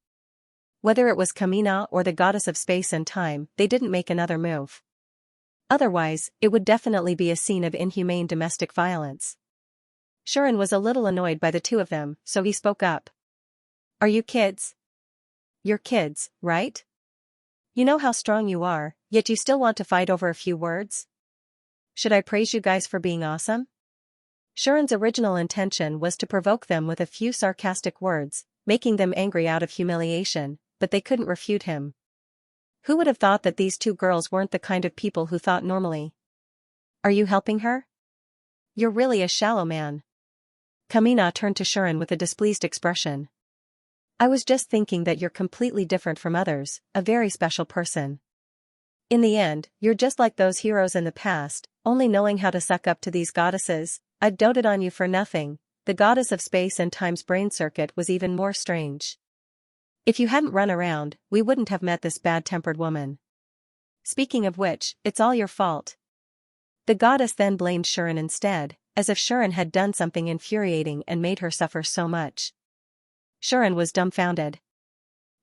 Whether it was Kamina or the goddess of space and time, they didn't make another move. Otherwise, it would definitely be a scene of inhumane domestic violence. Xian was a little annoyed by the two of them, so he spoke up. Are you kids? You're kids, right? You know how strong you are, yet you still want to fight over a few words? Should I praise you guys for being awesome? Xian's original intention was to provoke them with a few sarcastic words, making them angry out of humiliation, but they couldn't refute him. Who would have thought that these two girls weren't the kind of people who thought normally? Are you helping her? You're really a shallow man. Kamina turned to Xian with a displeased expression. I was just thinking that you're completely different from others, a very special person. In the end, you're just like those heroes in the past, only knowing how to suck up to these goddesses. I'd doted on you for nothing. The goddess of space and time's brain circuit was even more strange. If you hadn't run around, we wouldn't have met this bad-tempered woman. Speaking of which, it's all your fault. The goddess then blamed Shuren instead, as if Shuren had done something infuriating and made her suffer so much. Shuren was dumbfounded.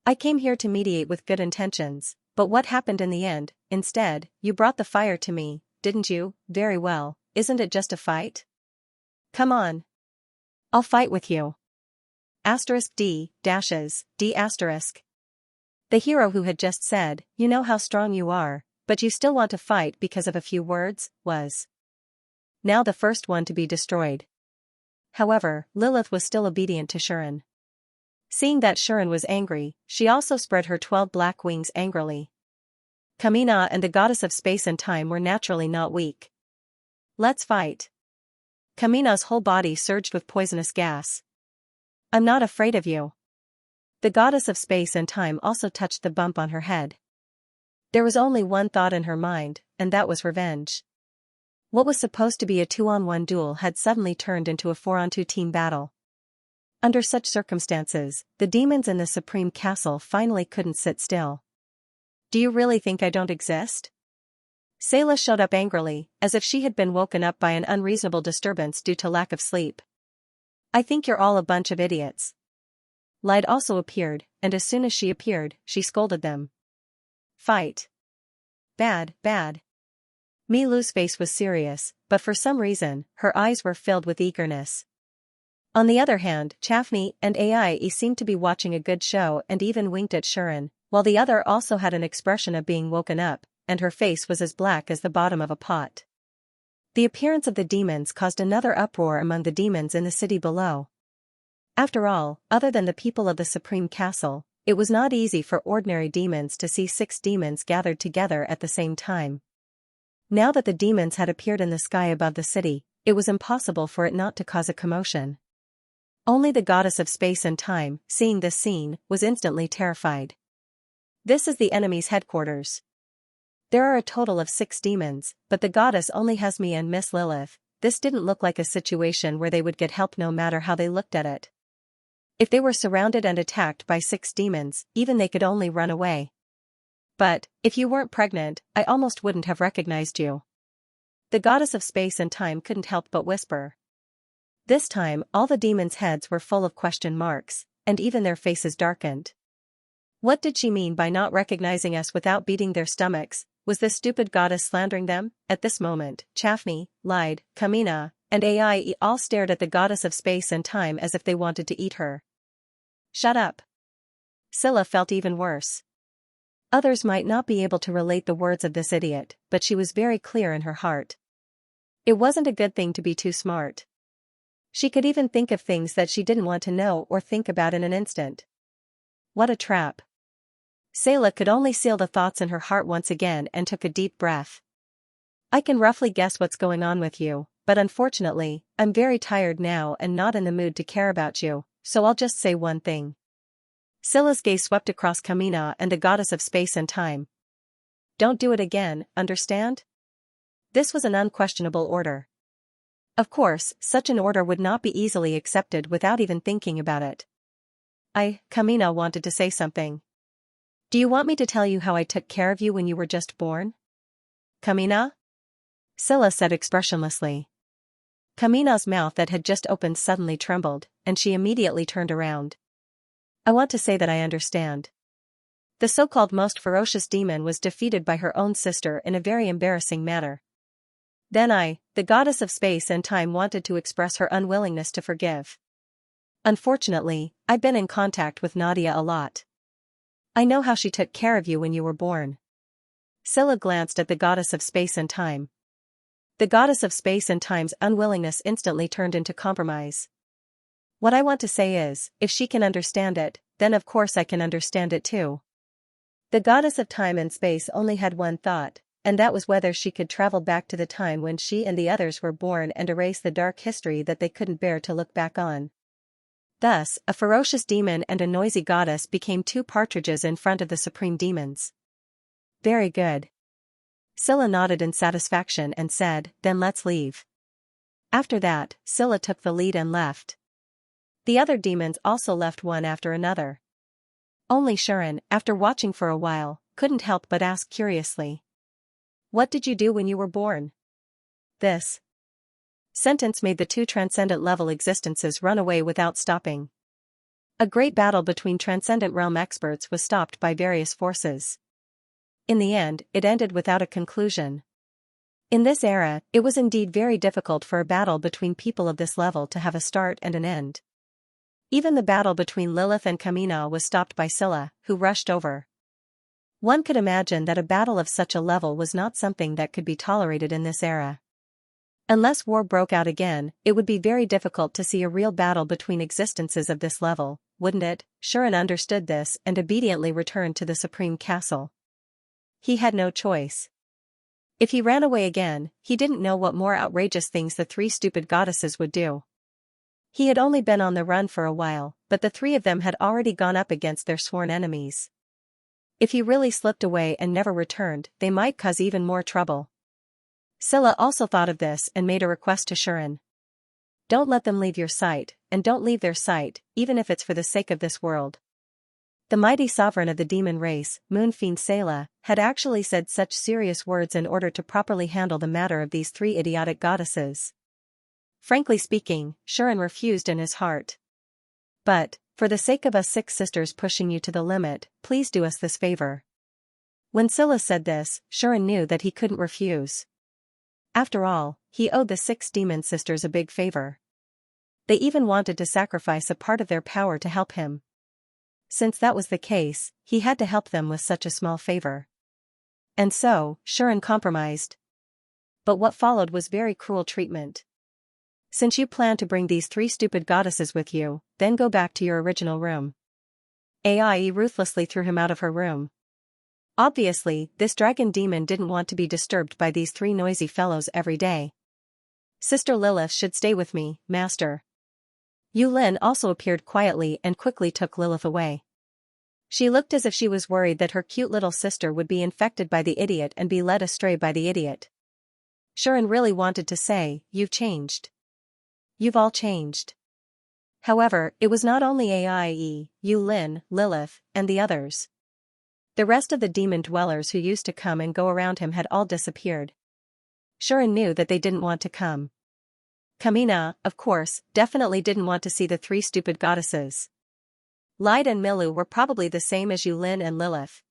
I came here to mediate with good intentions, but what happened in the end? Instead, you brought the fire to me, didn't you? Very well, isn't it just a fight? Come on. I'll fight with you. D asterisk. The hero who had just said, you know how strong you are, but you still want to fight because of a few words, was now the first one to be destroyed. However, Lilith was still obedient to Shuren. Seeing that Shuren was angry, she also spread her 12 black wings angrily. Kamina and the goddess of space and time were naturally not weak. Let's fight. Kamina's whole body surged with poisonous gas. I'm not afraid of you. The goddess of space and time also touched the bump on her head. There was only one thought in her mind, and that was revenge. What was supposed to be a 2-on-1 duel had suddenly turned into a 4-on-2 team battle. Under such circumstances, the demons in the Supreme Castle finally couldn't sit still. Do you really think I don't exist? Sayla showed up angrily, as if she had been woken up by an unreasonable disturbance due to lack of sleep. I think you're all a bunch of idiots. Light also appeared, and as soon as she appeared, she scolded them. Fight. Bad. Milu's face was serious, but for some reason, her eyes were filled with eagerness. On the other hand, Chaffney and Ai seemed to be watching a good show and even winked at Shuren, while the other also had an expression of being woken up, and her face was as black as the bottom of a pot. The appearance of the demons caused another uproar among the demons in the city below. After all, other than the people of the Supreme Castle, it was not easy for ordinary demons to see 6 demons gathered together at the same time. Now that the demons had appeared in the sky above the city, it was impossible for it not to cause a commotion. Only the goddess of space and time, seeing this scene, was instantly terrified. This is the enemy's headquarters. There are a total of 6 demons, but the goddess only has me and Miss Lilith. This didn't look like a situation where they would get help no matter how they looked at it. If they were surrounded and attacked by 6 demons, even they could only run away. But, if you weren't pregnant, I almost wouldn't have recognized you. The goddess of space and time couldn't help but whisper. This time, all the demons' heads were full of question marks, and even their faces darkened. What did she mean by not recognizing us without beating their stomachs? Was this stupid goddess slandering them? At this moment, Chaffney, Lied, Kamina, and Ai all stared at the goddess of space and time as if they wanted to eat her. Shut up. Scylla felt even worse. Others might not be able to relate the words of this idiot, but she was very clear in her heart. It wasn't a good thing to be too smart. She could even think of things that she didn't want to know or think about in an instant. What a trap. Sayla could only seal the thoughts in her heart once again and took a deep breath. I can roughly guess what's going on with you, but unfortunately, I'm very tired now and not in the mood to care about you, so I'll just say one thing. Scylla's gaze swept across Kamina and the goddess of space and time. Don't do it again, understand? This was an unquestionable order. Of course, such an order would not be easily accepted without even thinking about it. Kamina wanted to say something. Do you want me to tell you how I took care of you when you were just born? Kamina? Scylla said expressionlessly. Kamina's mouth that had just opened suddenly trembled, and she immediately turned around. I want to say that I understand. The so-called most ferocious demon was defeated by her own sister in a very embarrassing manner. Then the goddess of space and time, wanted to express her unwillingness to forgive. Unfortunately, I've been in contact with Nadia a lot. I know how she took care of you when you were born. Scylla glanced at the goddess of space and time. The goddess of space and time's unwillingness instantly turned into compromise. What I want to say is, if she can understand it, then of course I can understand it too. The goddess of time and space only had one thought, and that was whether she could travel back to the time when she and the others were born and erase the dark history that they couldn't bear to look back on. Thus, a ferocious demon and a noisy goddess became 2 partridges in front of the supreme demons. Very good. Scylla nodded in satisfaction and said, then let's leave. After that, Scylla took the lead and left. The other demons also left one after another. Only Shuren, after watching for a while, couldn't help but ask curiously. What did you do when you were born? This sentence made the two transcendent level existences run away without stopping. A great battle between transcendent realm experts was stopped by various forces. In the end, it ended without a conclusion. In this era, it was indeed very difficult for a battle between people of this level to have a start and an end. Even the battle between Lilith and Kamina was stopped by Scylla, who rushed over. One could imagine that a battle of such a level was not something that could be tolerated in this era. Unless war broke out again, it would be very difficult to see a real battle between existences of this level, wouldn't it? Shuren understood this and obediently returned to the Supreme Castle. He had no choice. If he ran away again, he didn't know what more outrageous things the three stupid goddesses would do. He had only been on the run for a while, but the three of them had already gone up against their sworn enemies. If he really slipped away and never returned, they might cause even more trouble. Scylla also thought of this and made a request to Shuren. Don't let them leave your sight, and don't leave their sight, even if it's for the sake of this world. The mighty sovereign of the demon race, Moon Fiend Sela, had actually said such serious words in order to properly handle the matter of these three idiotic goddesses. Frankly speaking, Shuren refused in his heart. But, for the sake of us 6 sisters pushing you to the limit, please do us this favor. When Scylla said this, Shuren knew that he couldn't refuse. After all, he owed the 6 demon sisters a big favor. They even wanted to sacrifice a part of their power to help him. Since that was the case, he had to help them with such a small favor. And so, Shuren compromised. But what followed was very cruel treatment. Since you plan to bring these 3 stupid goddesses with you, then go back to your original room. Ai ruthlessly threw him out of her room. Obviously, this dragon demon didn't want to be disturbed by these 3 noisy fellows every day. Sister Lilith should stay with me, master. Yulin also appeared quietly and quickly took Lilith away. She looked as if she was worried that her cute little sister would be infected by the idiot and be led astray by the idiot. Shuren really wanted to say, "You've changed. You've all changed." However, it was not only Aie, Yulin, Lilith, and the others. The rest of the demon dwellers who used to come and go around him had all disappeared. Shuren knew that they didn't want to come. Kamina, of course, definitely didn't want to see the 3 stupid goddesses. Light and Milu were probably the same as Yulin and Lilith.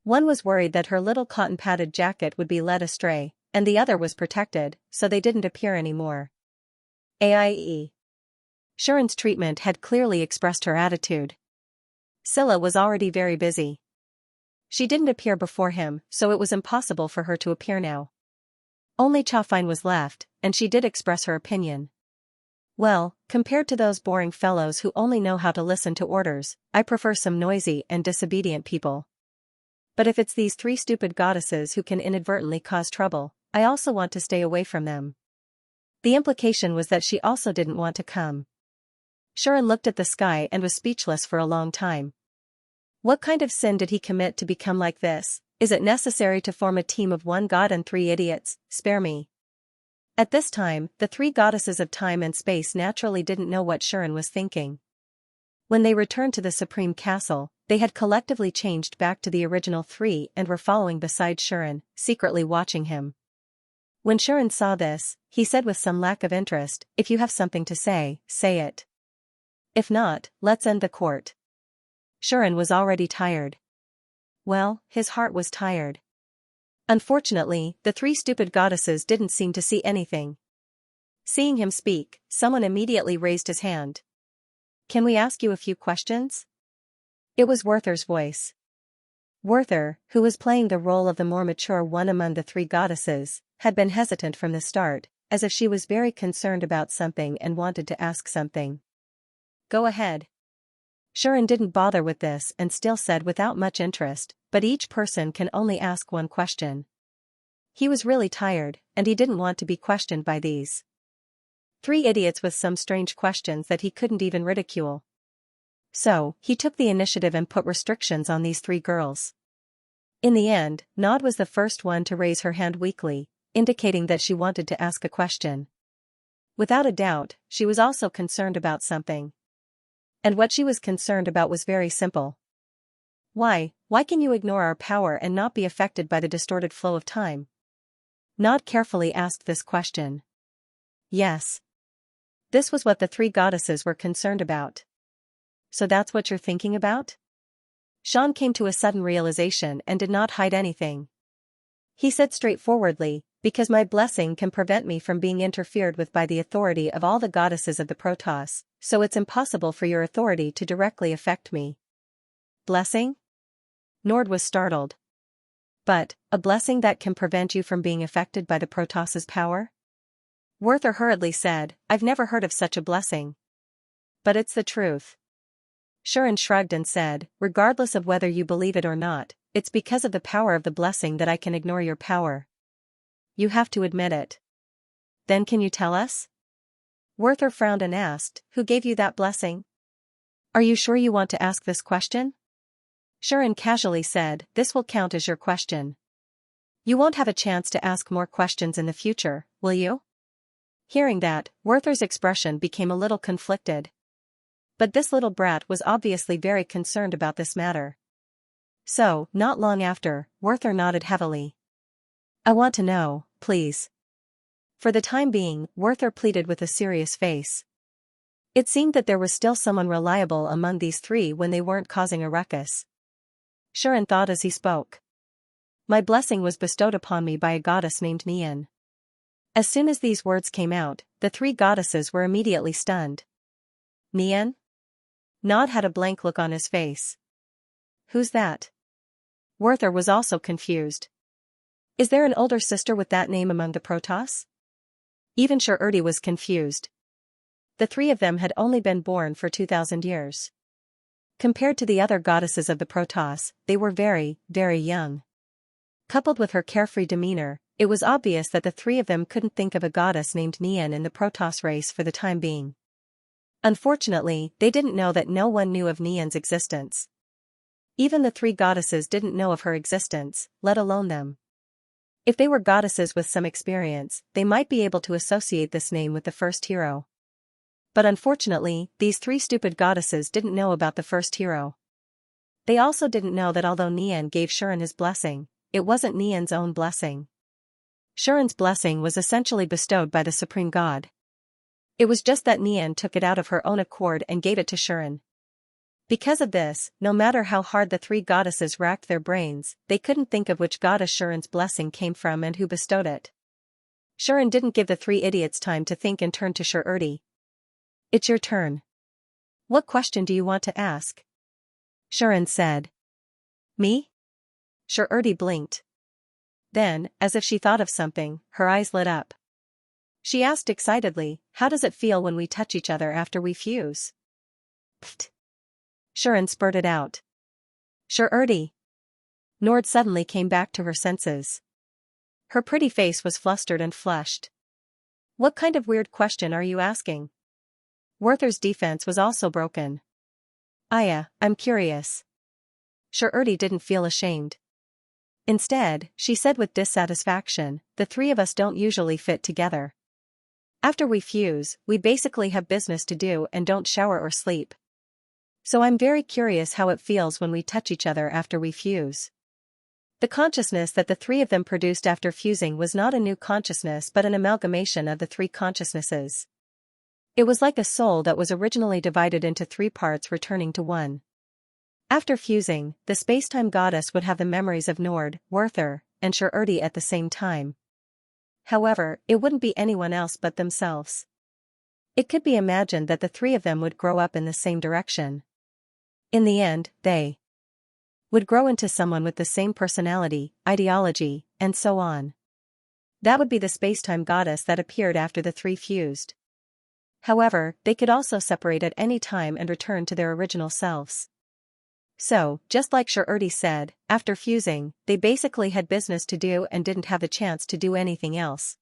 One was worried that her little cotton-padded jacket would be led astray, and the other was protected, so they didn't appear anymore. Aie. Shuren's treatment had clearly expressed her attitude. Scylla was already very busy. She didn't appear before him, so it was impossible for her to appear now. Only Chafine was left, and she did express her opinion. Well, compared to those boring fellows who only know how to listen to orders, I prefer some noisy and disobedient people. But if it's these 3 stupid goddesses who can inadvertently cause trouble, I also want to stay away from them. The implication was that she also didn't want to come. Shuren looked at the sky and was speechless for a long time. What kind of sin did he commit to become like this? Is it necessary to form a team of 1 god and 3 idiots? Spare me. At this time, the 3 goddesses of time and space naturally didn't know what Shuren was thinking. When they returned to the Supreme Castle, they had collectively changed back to the original 3 and were following beside Shuren, secretly watching him. When Shuren saw this, he said with some lack of interest, "If you have something to say, say it. If not, let's end the court." Shuren was already tired. Well, his heart was tired. Unfortunately, the 3 stupid goddesses didn't seem to see anything. Seeing him speak, someone immediately raised his hand. "Can we ask you a few questions?" It was Werther's voice. Werther, who was playing the role of the more mature one among the 3 goddesses, had been hesitant from the start, as if she was very concerned about something and wanted to ask something. "Go ahead." Shuren didn't bother with this and still said without much interest, "But each person can only ask 1 question." He was really tired, and he didn't want to be questioned by these 3 idiots with some strange questions that he couldn't even ridicule. So, he took the initiative and put restrictions on these 3 girls. In the end, Nod was the first one to raise her hand weakly, indicating that she wanted to ask a question. Without a doubt, she was also concerned about something. And what she was concerned about was very simple. Why can you ignore our power and not be affected by the distorted flow of time? Nod carefully asked this question. Yes. This was what the three goddesses were concerned about. So that's what you're thinking about? Xian came to a sudden realization and did not hide anything. He said straightforwardly, because my blessing can prevent me from being interfered with by the authority of all the goddesses of the Protoss, so it's impossible for your authority to directly affect me. Blessing? Nord was startled. But, a blessing that can prevent you from being affected by the Protoss's power? Werther hurriedly said, I've never heard of such a blessing. But it's the truth. Shuren shrugged and said, regardless of whether you believe it or not, it's because of the power of the blessing that I can ignore your power. You have to admit it. Then can you tell us? Werther frowned and asked, who gave you that blessing? Are you sure you want to ask this question? Shuren casually said, this will count as your question. You won't have a chance to ask more questions in the future, will you? Hearing that, Werther's expression became a little conflicted. But this little brat was obviously very concerned about this matter. So, not long after, Werther nodded heavily. I want to know, please. For the time being, Werther pleaded with a serious face. It seemed that there was still someone reliable among these three when they weren't causing a ruckus. Shuren thought as he spoke. My blessing was bestowed upon me by a goddess named Nian. As soon as these words came out, the three goddesses were immediately stunned. Nian? Nod had a blank look on his face. Who's that? Werther was also confused. Is there an older sister with that name among the Protoss? Even Shururdi was confused. The three of them had only been born for 2,000 years. Compared to the other goddesses of the Protoss, they were very, very young. Coupled with her carefree demeanor, it was obvious that the three of them couldn't think of a goddess named Nian in the Protoss race for the time being. Unfortunately, they didn't know that no one knew of Nian's existence. Even the three goddesses didn't know of her existence, let alone them. If they were goddesses with some experience, they might be able to associate this name with the first hero. But unfortunately, these three stupid goddesses didn't know about the first hero. They also didn't know that although Nian gave Shuren his blessing, it wasn't Nian's own blessing. Shuren's blessing was essentially bestowed by the Supreme God. It was just that Nian took it out of her own accord and gave it to Shuren. Because of this, no matter how hard the three goddesses racked their brains, they couldn't think of which goddess Shuren's blessing came from and who bestowed it. Shuren didn't give the three idiots time to think and turned to Shururdi. It's your turn. What question do you want to ask? Shuren said. Me? Shururdi blinked. Then, as if she thought of something, her eyes lit up. She asked excitedly, how does it feel when we touch each other after we fuse? Pfft. Shuren spurted out. Shururdi. Nord suddenly came back to her senses. Her pretty face was flustered and flushed. What kind of weird question are you asking? Werther's defense was also broken. Aya, I'm curious. Shururdi didn't feel ashamed. Instead, she said with dissatisfaction, the three of us don't usually fit together. After we fuse, we basically have business to do and don't shower or sleep. So I'm very curious how it feels when we touch each other after we fuse. The consciousness that the three of them produced after fusing was not a new consciousness but an amalgamation of the three consciousnesses. It was like a soul that was originally divided into three parts returning to one. After fusing, the spacetime goddess would have the memories of Nord, Werther, and Shururdi at the same time. However, it wouldn't be anyone else but themselves. It could be imagined that the three of them would grow up in the same direction. In the end, they would grow into someone with the same personality, ideology, and so on. That would be the spacetime goddess that appeared after the three fused. However, they could also separate at any time and return to their original selves. So, just like Shururdi said, after fusing, they basically had business to do and didn't have the chance to do anything else.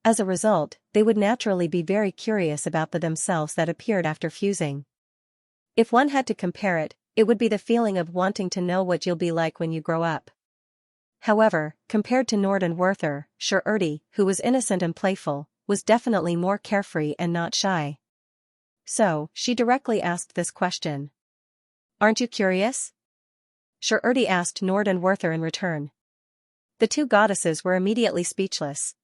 As a result, they would naturally be very curious about the themselves that appeared after fusing. If one had to compare it, it would be the feeling of wanting to know what you'll be like when you grow up. However, compared to Nord and Werther, Shururdi, who was innocent and playful, was definitely more carefree and not shy. So, she directly asked this question. Aren't you curious? Shururdi asked Nord and Werther in return. The two goddesses were immediately speechless.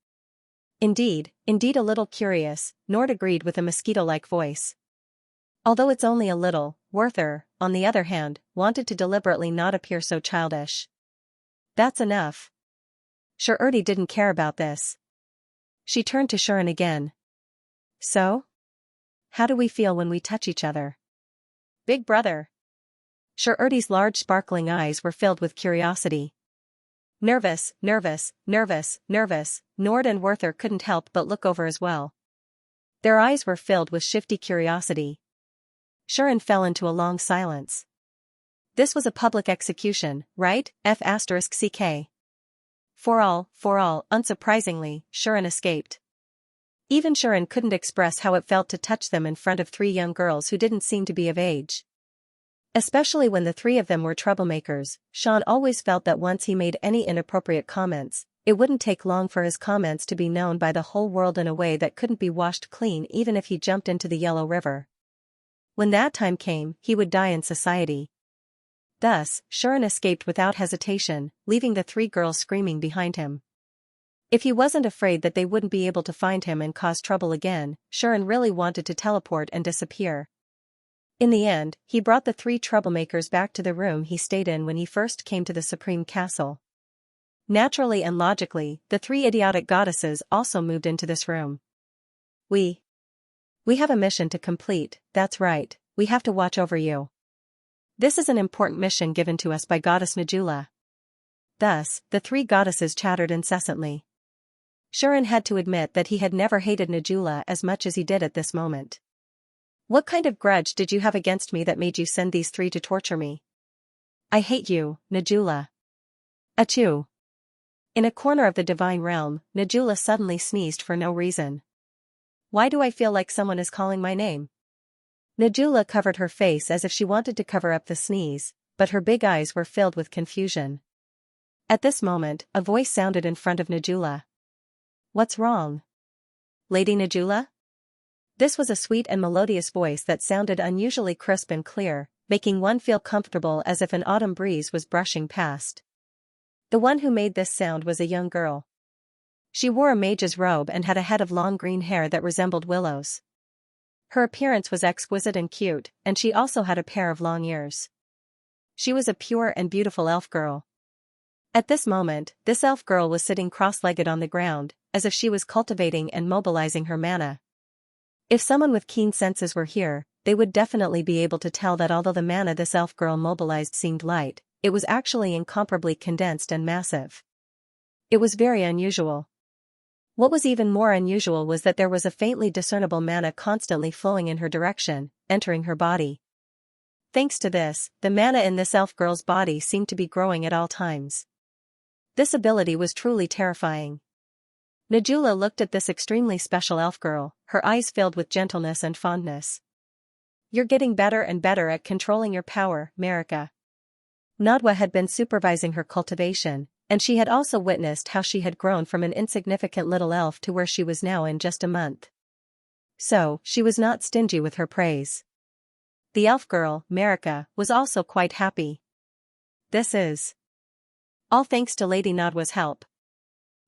Indeed a little curious, Nord agreed with a mosquito-like voice. Although it's only a little, Werther, on the other hand, wanted to deliberately not appear so childish. That's enough. Shirerdi didn't care about this. She turned to Shuren again. So? How do we feel when we touch each other? Big brother. Shirerdi's large sparkling eyes were filled with curiosity. Nervous, Nord and Werther couldn't help but look over as well. Their eyes were filled with shifty curiosity. Shuren fell into a long silence. This was a public execution, right? F***ck. For all, unsurprisingly, Shuren escaped. Even Shuren couldn't express how it felt to touch them in front of three young girls who didn't seem to be of age. Especially when the three of them were troublemakers, Sean always felt that once he made any inappropriate comments, it wouldn't take long for his comments to be known by the whole world in a way that couldn't be washed clean even if he jumped into the Yellow River. When that time came, he would die in society. Thus, Shuren escaped without hesitation, leaving the three girls screaming behind him. If he wasn't afraid that they wouldn't be able to find him and cause trouble again, Shuren really wanted to teleport and disappear. In the end, he brought the three troublemakers back to the room he stayed in when he first came to the Supreme Castle. Naturally and logically, the three idiotic goddesses also moved into this room. We have a mission to complete, that's right, we have to watch over you. This is an important mission given to us by Goddess Najula. Thus, the three goddesses chattered incessantly. Shuren had to admit that he had never hated Najula as much as he did at this moment. What kind of grudge did you have against me that made you send these three to torture me? I hate you, Najula. Achoo. In a corner of the divine realm, Najula suddenly sneezed for no reason. Why do I feel like someone is calling my name? Najula covered her face as if she wanted to cover up the sneeze, but her big eyes were filled with confusion. At this moment, a voice sounded in front of Najula. What's wrong? Lady Najula? This was a sweet and melodious voice that sounded unusually crisp and clear, making one feel comfortable as if an autumn breeze was brushing past. The one who made this sound was a young girl. She wore a mage's robe and had a head of long green hair that resembled willows. Her appearance was exquisite and cute, and she also had a pair of long ears. She was a pure and beautiful elf girl. At this moment, this elf girl was sitting cross-legged on the ground, as if she was cultivating and mobilizing her mana. If someone with keen senses were here, they would definitely be able to tell that although the mana this elf girl mobilized seemed light, it was actually incomparably condensed and massive. It was very unusual. What was even more unusual was that there was a faintly discernible mana constantly flowing in her direction, entering her body. Thanks to this, the mana in this elf girl's body seemed to be growing at all times. This ability was truly terrifying. Najula looked at this extremely special elf girl, her eyes filled with gentleness and fondness. You're getting better and better at controlling your power, Marika. Nadwa had been supervising her cultivation, and she had also witnessed how she had grown from an insignificant little elf to where she was now in just a month. So, she was not stingy with her praise. The elf girl, Marika, was also quite happy. This is all thanks to Lady Nadwa's help.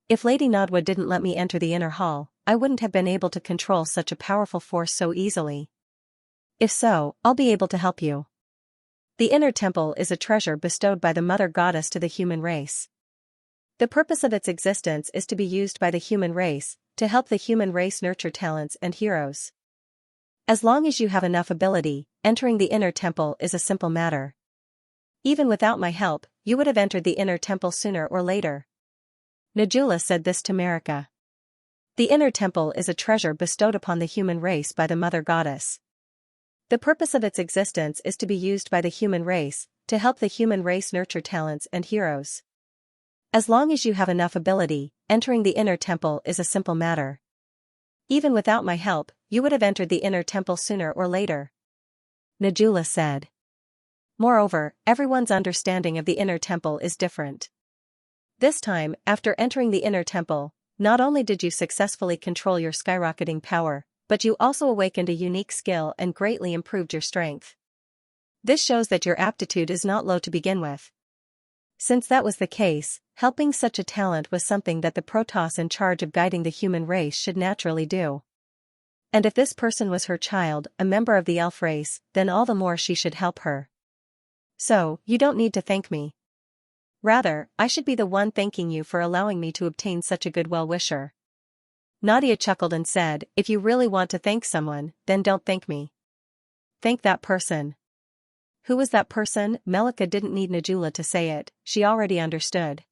If Lady Nadwa didn't let me enter the inner hall, I wouldn't have been able to control such a powerful force so easily. If so, I'll be able to help you. The inner temple is a treasure bestowed by the Mother Goddess to the human race. The purpose of its existence is to be used by the human race, to help the human race nurture talents and heroes. As long as you have enough ability, entering the inner temple is a simple matter. Even without my help, you would have entered the inner temple sooner or later. Najula said this to Marika. The inner temple is a treasure bestowed upon the human race by the Mother Goddess. The purpose of its existence is to be used by the human race, to help the human race nurture talents and heroes. As long as you have enough ability, entering the inner temple is a simple matter. Even without my help, you would have entered the inner temple sooner or later. Najula said. Moreover, everyone's understanding of the inner temple is different. This time, after entering the inner temple, not only did you successfully control your skyrocketing power, but you also awakened a unique skill and greatly improved your strength. This shows that your aptitude is not low to begin with. Since that was the case, helping such a talent was something that the Protoss in charge of guiding the human race should naturally do. And if this person was her child, a member of the elf race, then all the more she should help her. So, you don't need to thank me. Rather, I should be the one thanking you for allowing me to obtain such a good well-wisher. Nadia chuckled and said, if you really want to thank someone, then don't thank me. Thank that person. Who was that person? Melika didn't need Najula to say it, she already understood.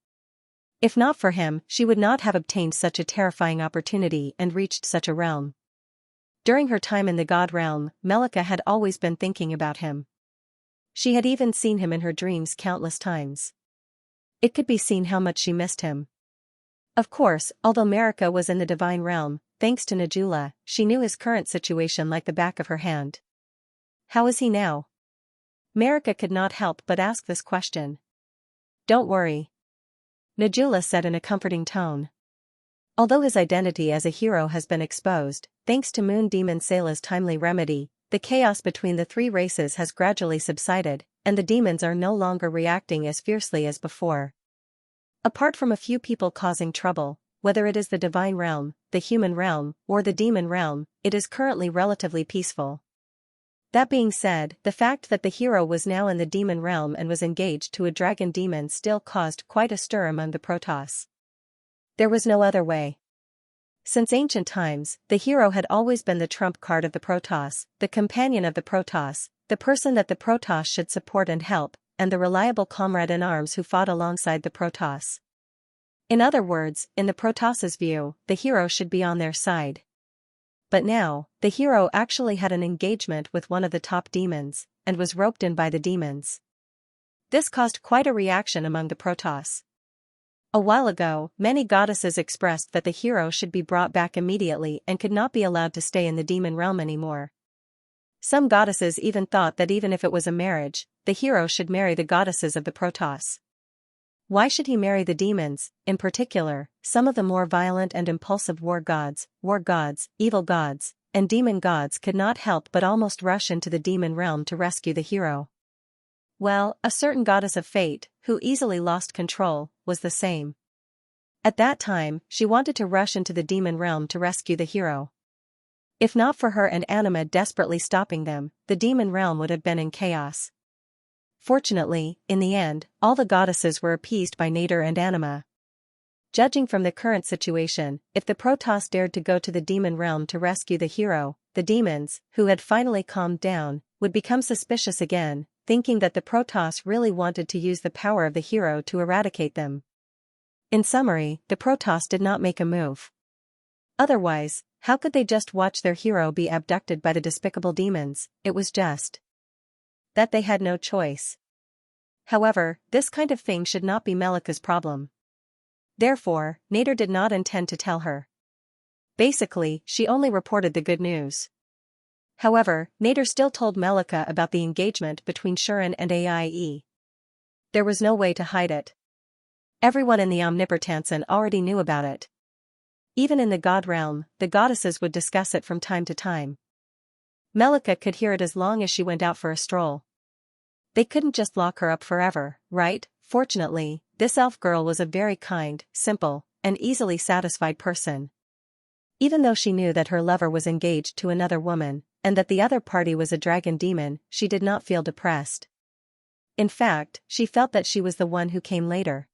If not for him, she would not have obtained such a terrifying opportunity and reached such a realm. During her time in the God realm, Melika had always been thinking about him. She had even seen him in her dreams countless times. It could be seen how much she missed him. Of course, although Marika was in the divine realm, thanks to Najula, she knew his current situation like the back of her hand. How is he now? Marika could not help but ask this question. Don't worry, Najula said in a comforting tone. Although his identity as a hero has been exposed, thanks to Moon Demon Sayla's timely remedy, the chaos between the three races has gradually subsided, and the demons are no longer reacting as fiercely as before. Apart from a few people causing trouble, whether it is the divine realm, the human realm, or the demon realm, it is currently relatively peaceful. That being said, the fact that the hero was now in the demon realm and was engaged to a dragon demon still caused quite a stir among the Protoss. There was no other way. Since ancient times, the hero had always been the trump card of the Protoss, the companion of the Protoss, the person that the Protoss should support and help, and the reliable comrade in arms who fought alongside the Protoss. In other words, in the Protoss's view, the hero should be on their side. But now, the hero actually had an engagement with one of the top demons, and was roped in by the demons. This caused quite a reaction among the Protoss. A while ago, many goddesses expressed that the hero should be brought back immediately and could not be allowed to stay in the demon realm anymore. Some goddesses even thought that even if it was a marriage, the hero should marry the goddesses of the Protoss. Why should he marry the demons? In particular, some of the more violent and impulsive war gods, evil gods, and demon gods could not help but almost rush into the demon realm to rescue the hero. Well, a certain goddess of fate, who easily lost control, was the same. At that time, she wanted to rush into the demon realm to rescue the hero. If not for her and Anima desperately stopping them, the demon realm would have been in chaos. Fortunately, in the end, all the goddesses were appeased by Nader and Anima. Judging from the current situation, if the Protoss dared to go to the demon realm to rescue the hero, the demons, who had finally calmed down, would become suspicious again, thinking that the Protoss really wanted to use the power of the hero to eradicate them. In summary, the Protoss did not make a move. Otherwise, how could they just watch their hero be abducted by the despicable demons? It was just that they had no choice. However, this kind of thing should not be Melika's problem. Therefore, Nader did not intend to tell her. Basically, she only reported the good news. However, Nader still told Melika about the engagement between Shuren and Aie. There was no way to hide it. Everyone in the Omnipotensen already knew about it. Even in the god realm, the goddesses would discuss it from time to time. Melika could hear it as long as she went out for a stroll. They couldn't just lock her up forever, right? Fortunately, this elf girl was a very kind, simple, and easily satisfied person. Even though she knew that her lover was engaged to another woman, and that the other party was a dragon demon, she did not feel depressed. In fact, she felt that she was the one who came later.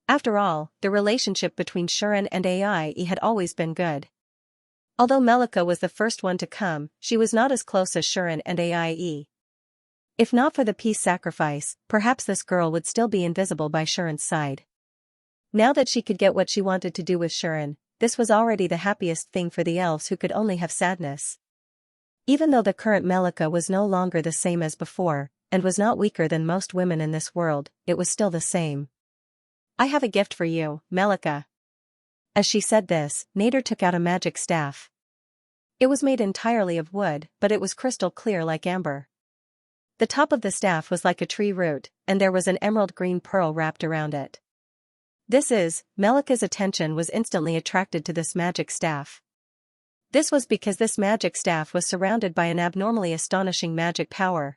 After all, the relationship between Shuren and Aie had always been good. Although Melika was the first one to come, she was not as close as Shuren and Aie. If not for the peace sacrifice, perhaps this girl would still be invisible by Shuren's side. Now that she could get what she wanted to do with Shuren, this was already the happiest thing for the elves who could only have sadness. Even though the current Melika was no longer the same as before, and was not weaker than most women in this world, it was still the same. I have a gift for you, Melika. As she said this, Nader took out a magic staff. It was made entirely of wood, but it was crystal clear like amber. The top of the staff was like a tree root, and there was an emerald green pearl wrapped around it. Melika's attention was instantly attracted to this magic staff. This was because this magic staff was surrounded by an abnormally astonishing magic power.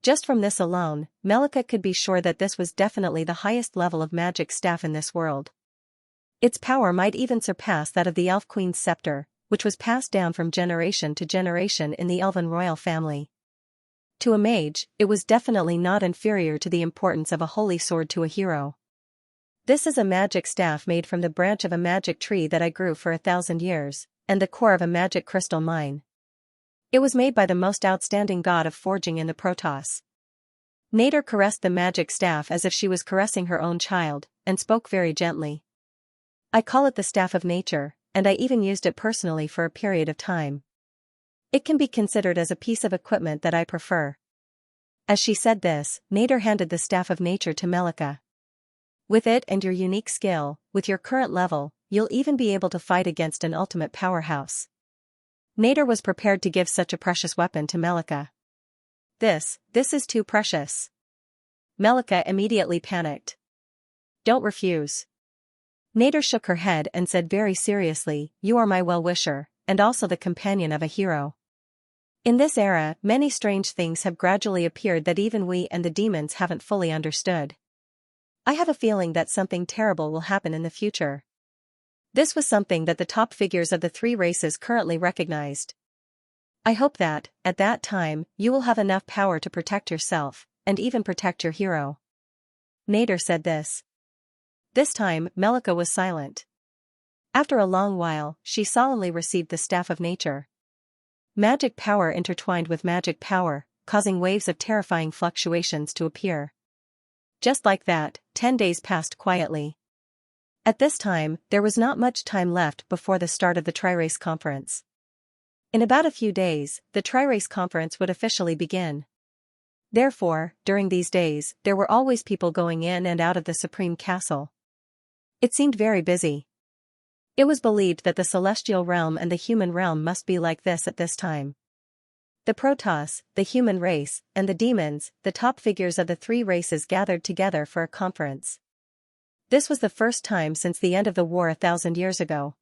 Just from this alone, Melika could be sure that this was definitely the highest level of magic staff in this world. Its power might even surpass that of the Elf Queen's scepter, which was passed down from generation to generation in the Elven royal family. To a mage, it was definitely not inferior to the importance of a holy sword to a hero. This is a magic staff made from the branch of a magic tree that I grew for 1,000 years, and the core of a magic crystal mine. It was made by the most outstanding god of forging in the Protoss. Nader caressed the magic staff as if she was caressing her own child, and spoke very gently. I call it the Staff of Nature, and I even used it personally for a period of time. It can be considered as a piece of equipment that I prefer. As she said this, Nader handed the Staff of Nature to Melika. With it and your unique skill, with your current level, you'll even be able to fight against an ultimate powerhouse. Nader was prepared to give such a precious weapon to Melika. This is too precious. Melika immediately panicked. Don't refuse. Nader shook her head and said very seriously, you are my well-wisher, and also the companion of a hero. In this era, many strange things have gradually appeared that even we and the demons haven't fully understood. I have a feeling that something terrible will happen in the future. This was something that the top figures of the three races currently recognized. I hope that, at that time, you will have enough power to protect yourself, and even protect your hero. Nader said this. This time, Melika was silent. After a long while, she solemnly received the Staff of Nature. Magic power intertwined with magic power, causing waves of terrifying fluctuations to appear. Just like that, 10 days passed quietly. At this time, there was not much time left before the start of the Tri-Race Conference. In about a few days, the Tri-Race Conference would officially begin. Therefore, during these days, there were always people going in and out of the Supreme Castle. It seemed very busy. It was believed that the celestial realm and the human realm must be like this at this time. The Protoss, the human race, and the demons, the top figures of the three races gathered together for a conference. This was the first time since the end of the war 1,000 years ago.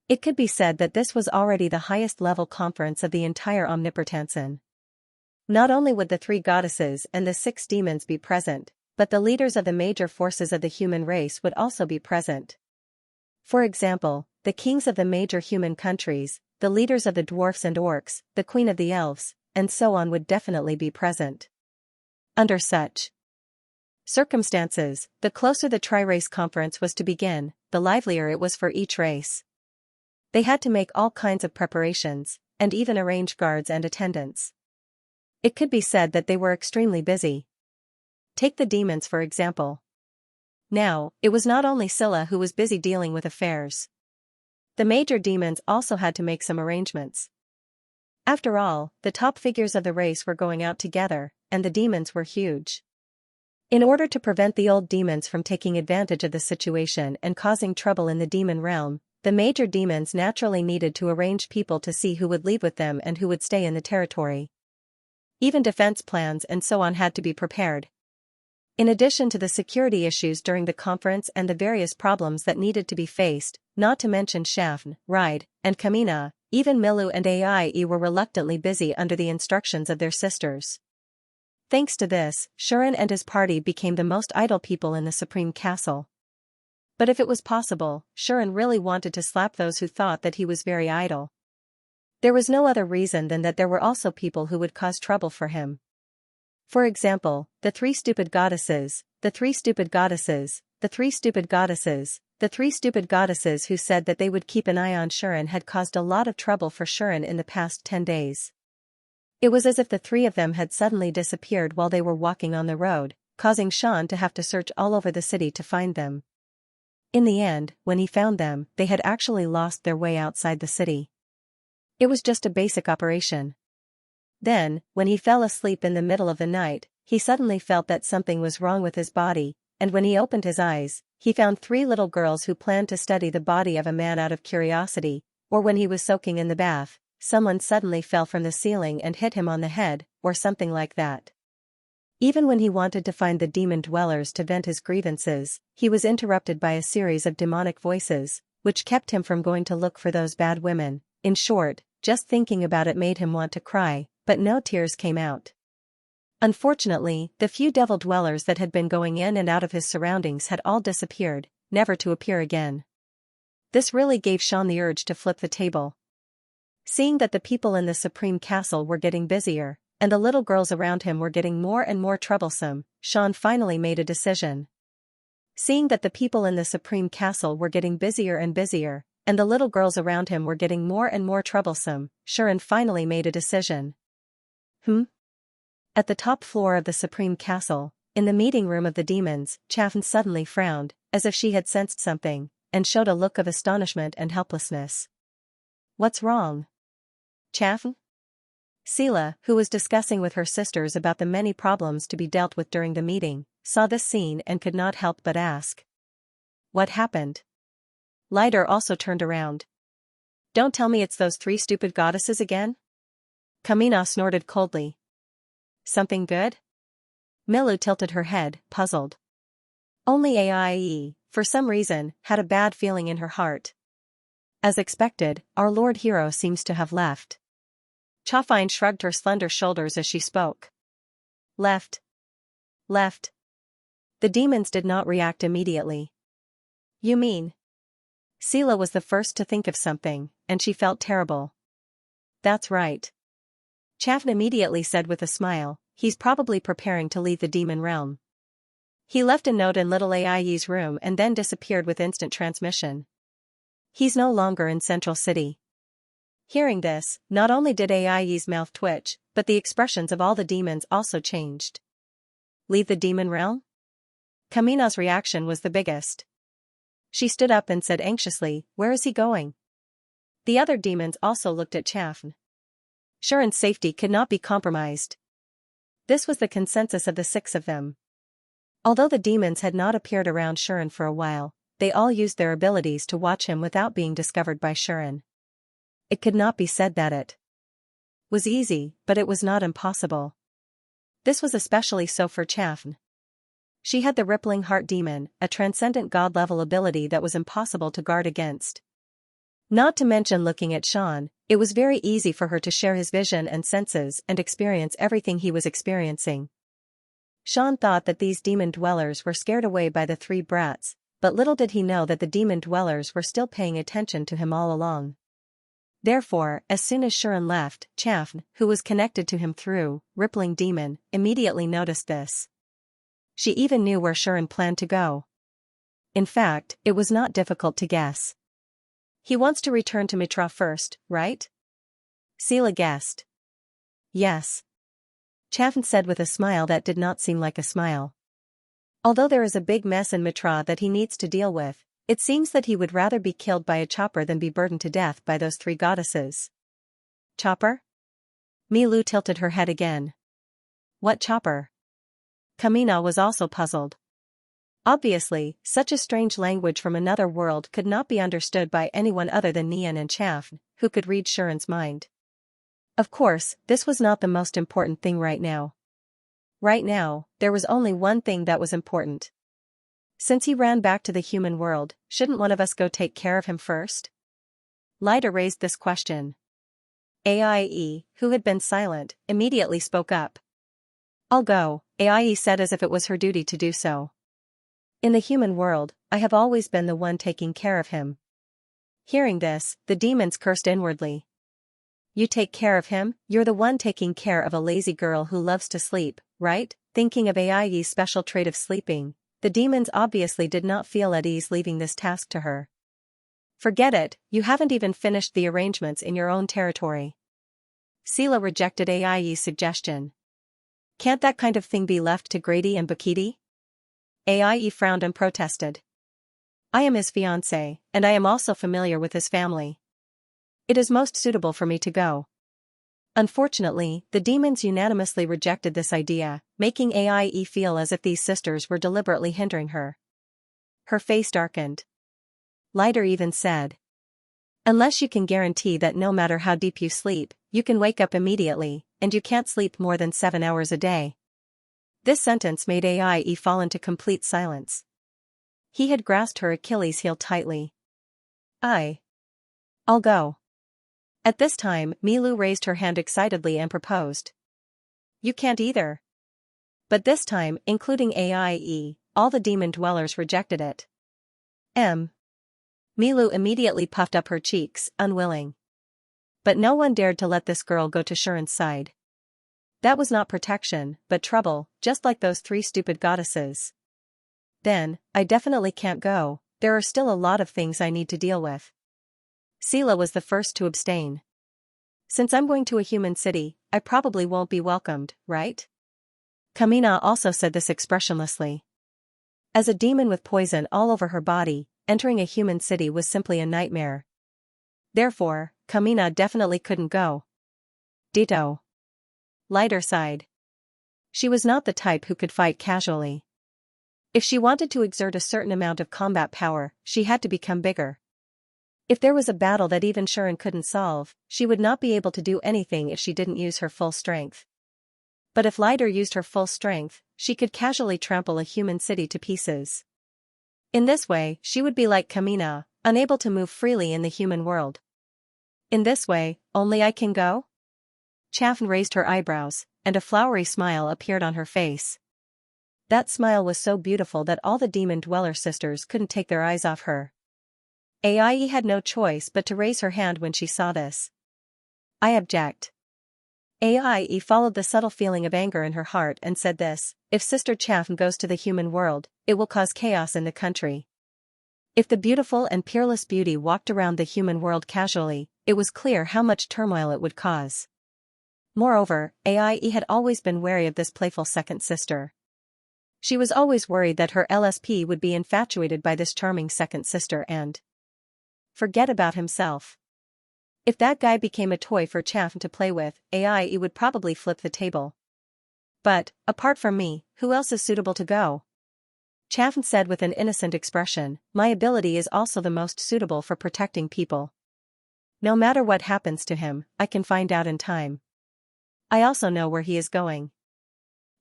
It could be said that this was already the highest level conference of the entire Omnipotensen. Not only would the three goddesses and the 6 demons be present, but the leaders of the major forces of the human race would also be present. For example, the kings of the major human countries, the leaders of the dwarfs and orcs, the queen of the elves, and so on would definitely be present. Under such circumstances, the closer the Tri-Race Conference was to begin, the livelier it was for each race. They had to make all kinds of preparations, and even arrange guards and attendants. It could be said that they were extremely busy. Take the demons for example. Now, it was not only Scylla who was busy dealing with affairs. The major demons also had to make some arrangements. After all, the top figures of the race were going out together, and the demons were huge. In order to prevent the old demons from taking advantage of the situation and causing trouble in the demon realm, the major demons naturally needed to arrange people to see who would leave with them and who would stay in the territory. Even defense plans and so on had to be prepared. In addition to the security issues during the conference and the various problems that needed to be faced, not to mention Shafn, Ride, and Kamina, even Milu and Aie were reluctantly busy under the instructions of their sisters. Thanks to this, Shuren and his party became the most idle people in the Supreme Castle. But if it was possible, Shuren really wanted to slap those who thought that he was very idle. There was no other reason than that there were also people who would cause trouble for him. For example, the 3 stupid goddesses, the 3 stupid goddesses, the 3 stupid goddesses, the 3 stupid goddesses who said that they would keep an eye on Shuren had caused a lot of trouble for Shuren in the past 10 days. It was as if the 3 of them had suddenly disappeared while they were walking on the road, causing Shan to have to search all over the city to find them. In the end, when he found them, they had actually lost their way outside the city. It was just a basic operation. Then, when he fell asleep in the middle of the night, he suddenly felt that something was wrong with his body, and when he opened his eyes, he found 3 little girls who planned to study the body of a man out of curiosity, or when he was soaking in the bath, someone suddenly fell from the ceiling and hit him on the head, or something like that. Even when he wanted to find the demon dwellers to vent his grievances, he was interrupted by a series of demonic voices, which kept him from going to look for those bad women. In short, just thinking about it made him want to cry, but no tears came out. Unfortunately, the few devil dwellers that had been going in and out of his surroundings had all disappeared, never to appear again. This really gave Sean the urge to flip the table. Seeing that the people in the Supreme Castle were getting busier, and the little girls around him were getting more and more troublesome, Sean finally made a decision. Seeing that the people in the Supreme Castle were getting busier and busier, and the little girls around him were getting more and more troublesome, Sharon finally made a decision. At the top floor of the Supreme Castle, in the meeting room of the demons, Chaffin suddenly frowned, as if she had sensed something, and showed a look of astonishment and helplessness. "What's wrong, Chaffin?" Sela, who was discussing with her sisters about the many problems to be dealt with during the meeting, saw this scene and could not help but ask. "What happened?" Lighter also turned around. "Don't tell me it's those three stupid goddesses again?" Kamina snorted coldly. "Something good?" Milu tilted her head, puzzled. Only Aie, for some reason, had a bad feeling in her heart. As expected, our Lord Hero seems to have left. Chafine shrugged her slender shoulders as she spoke. Left. The demons did not react immediately. "You mean?" Sela was the first to think of something, and she felt terrible. "That's right." Chaffin immediately said with a smile, "He's probably preparing to leave the demon realm." He left a note in little Ai's room and then disappeared with instant transmission. He's no longer in Central City. Hearing this, not only did Ai's mouth twitch, but the expressions of all the demons also changed. Leave the demon realm? Kamina's reaction was the biggest. She stood up and said anxiously, "Where is he going?" The other demons also looked at Chaffin. Sharon's safety could not be compromised. This was the consensus of the six of them. Although the demons had not appeared around Sharon for a while, they all used their abilities to watch him without being discovered by Sharon. It could not be said that it was easy, but it was not impossible. This was especially so for Chaffin. She had the Rippling Heart Demon, a transcendent god-level ability that was impossible to guard against. Not to mention looking at Sean, it was very easy for her to share his vision and senses and experience everything he was experiencing. Sean thought that these demon dwellers were scared away by the three brats, but little did he know that the demon dwellers were still paying attention to him all along. Therefore, as soon as Sharon left, Chaffin, who was connected to him through Rippling Demon, immediately noticed this. She even knew where Sharon planned to go. In fact, it was not difficult to guess. "He wants to return to Mitra first, right?" Sela guessed. "Yes." Chaffin said with a smile that did not seem like a smile. "Although there is a big mess in Mitra that he needs to deal with, it seems that he would rather be killed by a chopper than be burdened to death by those three goddesses." "Chopper?" Milu tilted her head again. "What chopper?" Kamina was also puzzled. Obviously, such a strange language from another world could not be understood by anyone other than Nian and Chaffin, who could read Sharon's mind. Of course, this was not the most important thing right now. Right now, there was only one thing that was important. Since he ran back to the human world, shouldn't one of us go take care of him first? Lyda raised this question. Aie, who had been silent, immediately spoke up. "I'll go," Aie said as if it was her duty to do so. "In the human world, I have always been the one taking care of him." Hearing this, the demons cursed inwardly. "You take care of him? You're the one taking care of a lazy girl who loves to sleep, right?" Thinking of Aie's special trait of sleeping, the demons obviously did not feel at ease leaving this task to her. "Forget it, you haven't even finished the arrangements in your own territory." Sela rejected Aie's suggestion. "Can't that kind of thing be left to Grady and Bakiti?" Aie frowned and protested. "I am his fiancé, and I am also familiar with his family. It is most suitable for me to go." Unfortunately, the demons unanimously rejected this idea, making Aie feel as if these sisters were deliberately hindering her. Her face darkened. Lighter even said, "Unless you can guarantee that no matter how deep you sleep, you can wake up immediately, and you can't sleep more than 7 hours a day." This sentence made Aie fall into complete silence. He had grasped her Achilles heel tightly. "I'll go." At this time, Milu raised her hand excitedly and proposed. "You can't either." But this time, including AIE, all the demon dwellers rejected it. Milu immediately puffed up her cheeks, unwilling. But no one dared to let this girl go to Shuren's side. That was not protection, but trouble, just like those 3 stupid goddesses. Then, I definitely can't go, there are still a lot of things I need to deal with. Sela was the first to abstain. Since I'm going to a human city, I probably won't be welcomed, right? Kamina also said this expressionlessly. As a demon with poison all over her body, entering a human city was simply a nightmare. Therefore, Kamina definitely couldn't go. Ditto. Lighter sighed. She was not the type who could fight casually. If she wanted to exert a certain amount of combat power, she had to become bigger. If there was a battle that even Shuren couldn't solve, she would not be able to do anything if she didn't use her full strength. But if Lighter used her full strength, she could casually trample a human city to pieces. In this way, she would be like Kamina, unable to move freely in the human world. In this way, only I can go? Chaffin raised her eyebrows, and a flowery smile appeared on her face. That smile was so beautiful that all the demon dweller sisters couldn't take their eyes off her. Aie had no choice but to raise her hand when she saw this. I object. Aie followed the subtle feeling of anger in her heart and said this, if Sister Chaffin goes to the human world, it will cause chaos in the country. If the beautiful and peerless beauty walked around the human world casually, it was clear how much turmoil it would cause. Moreover, Aie had always been wary of this playful second sister. She was always worried that her LSP would be infatuated by this charming second sister and forget about himself. If that guy became a toy for Chaffin to play with, Aie would probably flip the table. But, apart from me, who else is suitable to go? Chaffin said with an innocent expression, my ability is also the most suitable for protecting people. No matter what happens to him, I can find out in time. I also know where he is going.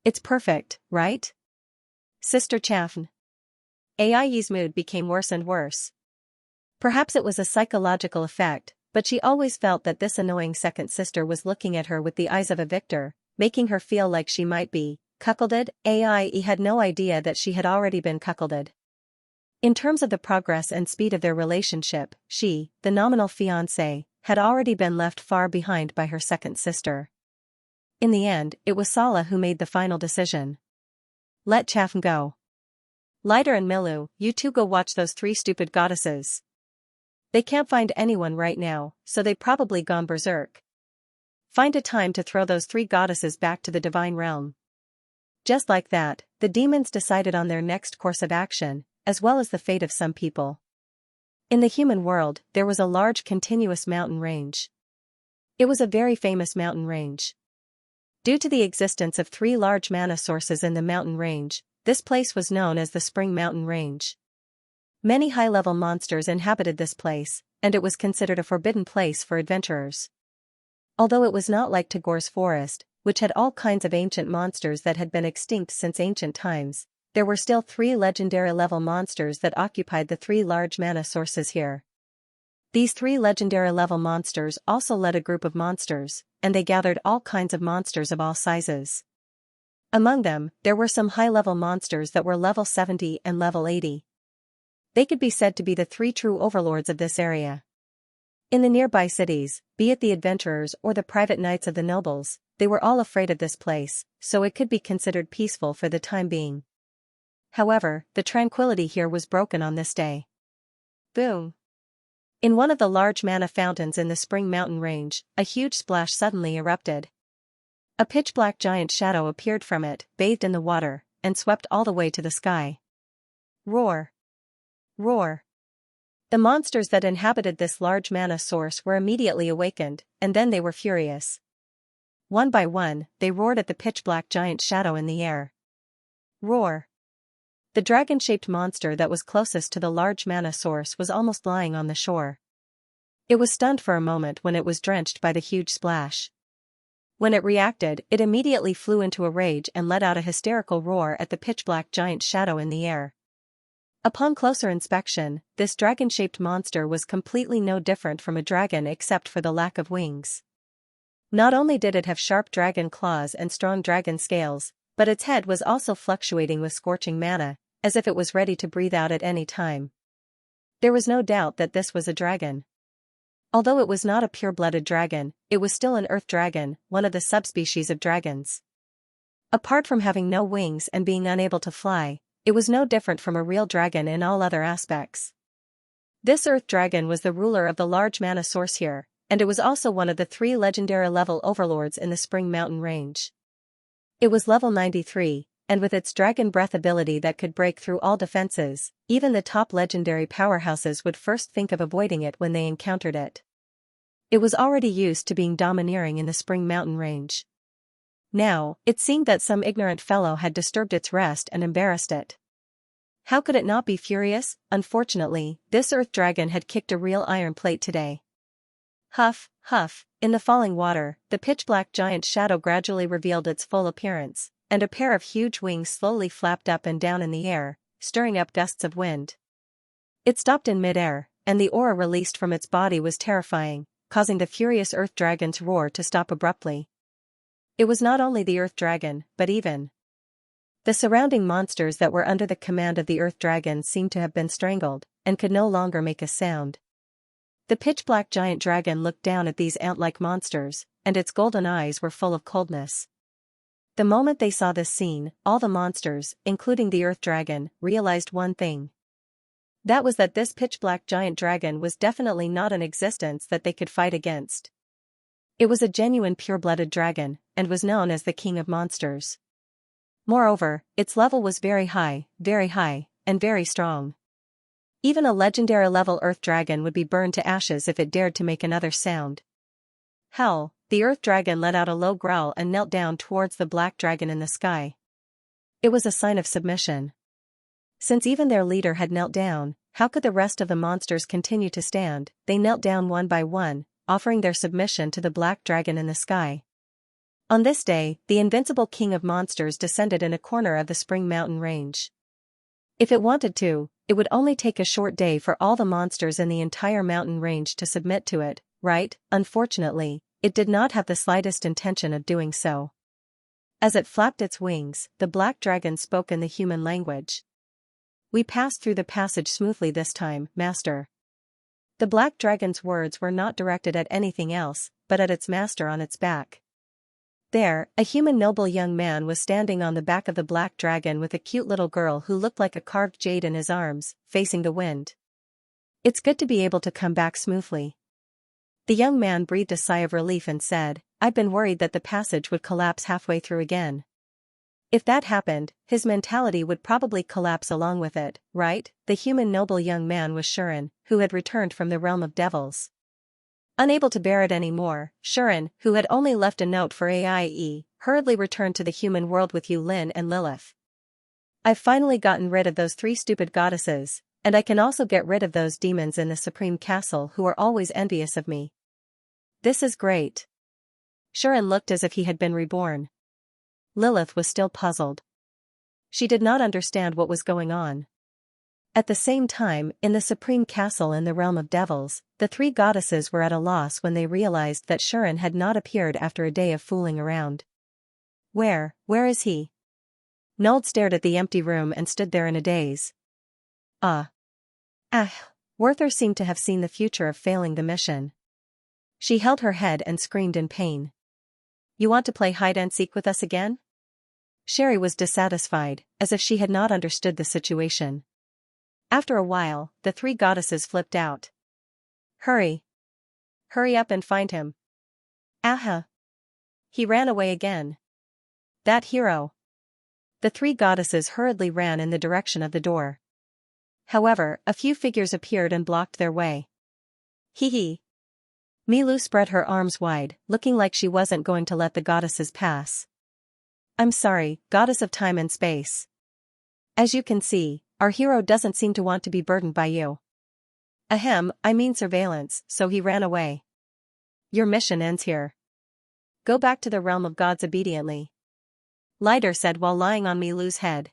It's perfect, right? Sister Chaffin. Aie's mood became worse and worse. Perhaps it was a psychological effect, but she always felt that this annoying second sister was looking at her with the eyes of a victor, making her feel like she might be cuckolded. Aie had no idea that she had already been cuckolded. In terms of the progress and speed of their relationship, she, the nominal fiancé, had already been left far behind by her second sister. In the end, it was Sala who made the final decision. Let Chaffin go. Lighter and Milu, you two go watch those 3 stupid goddesses. They can't find anyone right now, so they've probably gone berserk. Find a time to throw those 3 goddesses back to the divine realm. Just like that, the demons decided on their next course of action, as well as the fate of some people. In the human world, there was a large continuous mountain range. It was a very famous mountain range. Due to the existence of 3 large mana sources in the mountain range, this place was known as the Spring Mountain Range. Many high-level monsters inhabited this place, and it was considered a forbidden place for adventurers. Although it was not like Tagor's forest, which had all kinds of ancient monsters that had been extinct since ancient times, there were still 3 legendary-level monsters that occupied the 3 large mana sources here. These 3 legendary-level monsters also led a group of monsters, and they gathered all kinds of monsters of all sizes. Among them, there were some high-level monsters that were level 70 and level 80. They could be said to be the 3 true overlords of this area. In the nearby cities, be it the adventurers or the private knights of the nobles, they were all afraid of this place, so it could be considered peaceful for the time being. However, the tranquility here was broken on this day. Boom! In one of the large mana fountains in the Spring Mountain Range, a huge splash suddenly erupted. A pitch-black giant shadow appeared from it, bathed in the water, and swept all the way to the sky. Roar! Roar! The monsters that inhabited this large mana source were immediately awakened, and then they were furious. One by one, they roared at the pitch-black giant shadow in the air. Roar! The dragon-shaped monster that was closest to the large mana source was almost lying on the shore. It was stunned for a moment when it was drenched by the huge splash. When it reacted, it immediately flew into a rage and let out a hysterical roar at the pitch-black giant shadow in the air. Upon closer inspection, this dragon-shaped monster was completely no different from a dragon except for the lack of wings. Not only did it have sharp dragon claws and strong dragon scales, But its head was also fluctuating with scorching mana, as if it was ready to breathe out at any time. There was no doubt that this was a dragon. Although it was not a pure-blooded dragon, it was still an earth dragon, one of the subspecies of dragons. Apart from having no wings and being unable to fly, it was no different from a real dragon in all other aspects. This earth dragon was the ruler of the large mana source here, and it was also one of the 3 legendary level overlords in the Spring Mountain range. It was level 93, and with its dragon breath ability that could break through all defenses, even the top legendary powerhouses would first think of avoiding it when they encountered it. It was already used to being domineering in the Spring Mountain range. Now, it seemed that some ignorant fellow had disturbed its rest and embarrassed it. How could it not be furious? Unfortunately, this earth dragon had kicked a real iron plate today. Huff, huff, in the falling water, the pitch-black giant shadow gradually revealed its full appearance, and a pair of huge wings slowly flapped up and down in the air, stirring up gusts of wind. It stopped in mid-air, and the aura released from its body was terrifying, causing the furious earth dragon's roar to stop abruptly. It was not only the earth dragon, but even the surrounding monsters that were under the command of the earth dragon seemed to have been strangled, and could no longer make a sound. The pitch-black giant dragon looked down at these ant-like monsters, and its golden eyes were full of coldness. The moment they saw this scene, all the monsters, including the earth dragon, realized one thing. That was that this pitch-black giant dragon was definitely not an existence that they could fight against. It was a genuine pure-blooded dragon, and was known as the king of monsters. Moreover, its level was very high, and very strong. Even a legendary-level earth dragon would be burned to ashes if it dared to make another sound. Hell, the earth dragon let out a low growl and knelt down towards the black dragon in the sky. It was a sign of submission. Since even their leader had knelt down, how could the rest of the monsters continue to stand? They knelt down one by one, offering their submission to the black dragon in the sky. On this day, the invincible king of monsters descended in a corner of the Spring Mountain range. If it wanted to, it would only take a short day for all the monsters in the entire mountain range to submit to it, right? Unfortunately, it did not have the slightest intention of doing so. As it flapped its wings, the black dragon spoke in the human language. "We passed through the passage smoothly this time, master." The black dragon's words were not directed at anything else, but at its master on its back. There, a human noble young man was standing on the back of the black dragon with a cute little girl who looked like a carved jade in his arms, facing the wind. "It's good to be able to come back smoothly." The young man breathed a sigh of relief and said, "I'd been worried that the passage would collapse halfway through again." If that happened, his mentality would probably collapse along with it, right? The human noble young man was Shuren, who had returned from the realm of devils. Unable to bear it anymore, Shuren, who had only left a note for Aie, hurriedly returned to the human world with Yulin and Lilith. "I've finally gotten rid of those 3 stupid goddesses, and I can also get rid of those demons in the Supreme Castle who are always envious of me. This is great." Shuren looked as if he had been reborn. Lilith was still puzzled. She did not understand what was going on. At the same time, in the Supreme Castle in the realm of devils, the 3 goddesses were at a loss when they realized that Shuren had not appeared after a day of fooling around. Where is he?" Nold stared at the empty room and stood there in a daze. Werther seemed to have seen the future of failing the mission. She held her head and screamed in pain. "You want to play hide-and-seek with us again?" Sherry was dissatisfied, as if she had not understood the situation. After a while, the 3 goddesses flipped out. Hurry up and find him." "Aha! He ran away again. That hero." The 3 goddesses hurriedly ran in the direction of the door. However, a few figures appeared and blocked their way. Hee. Milu spread her arms wide, looking like she wasn't going to let the goddesses pass. "I'm sorry, goddess of time and space. As you can see, our hero doesn't seem to want to be burdened by you. I mean surveillance, so he ran away. Your mission ends here. Go back to the realm of gods obediently," Lighter said while lying on Milu's head.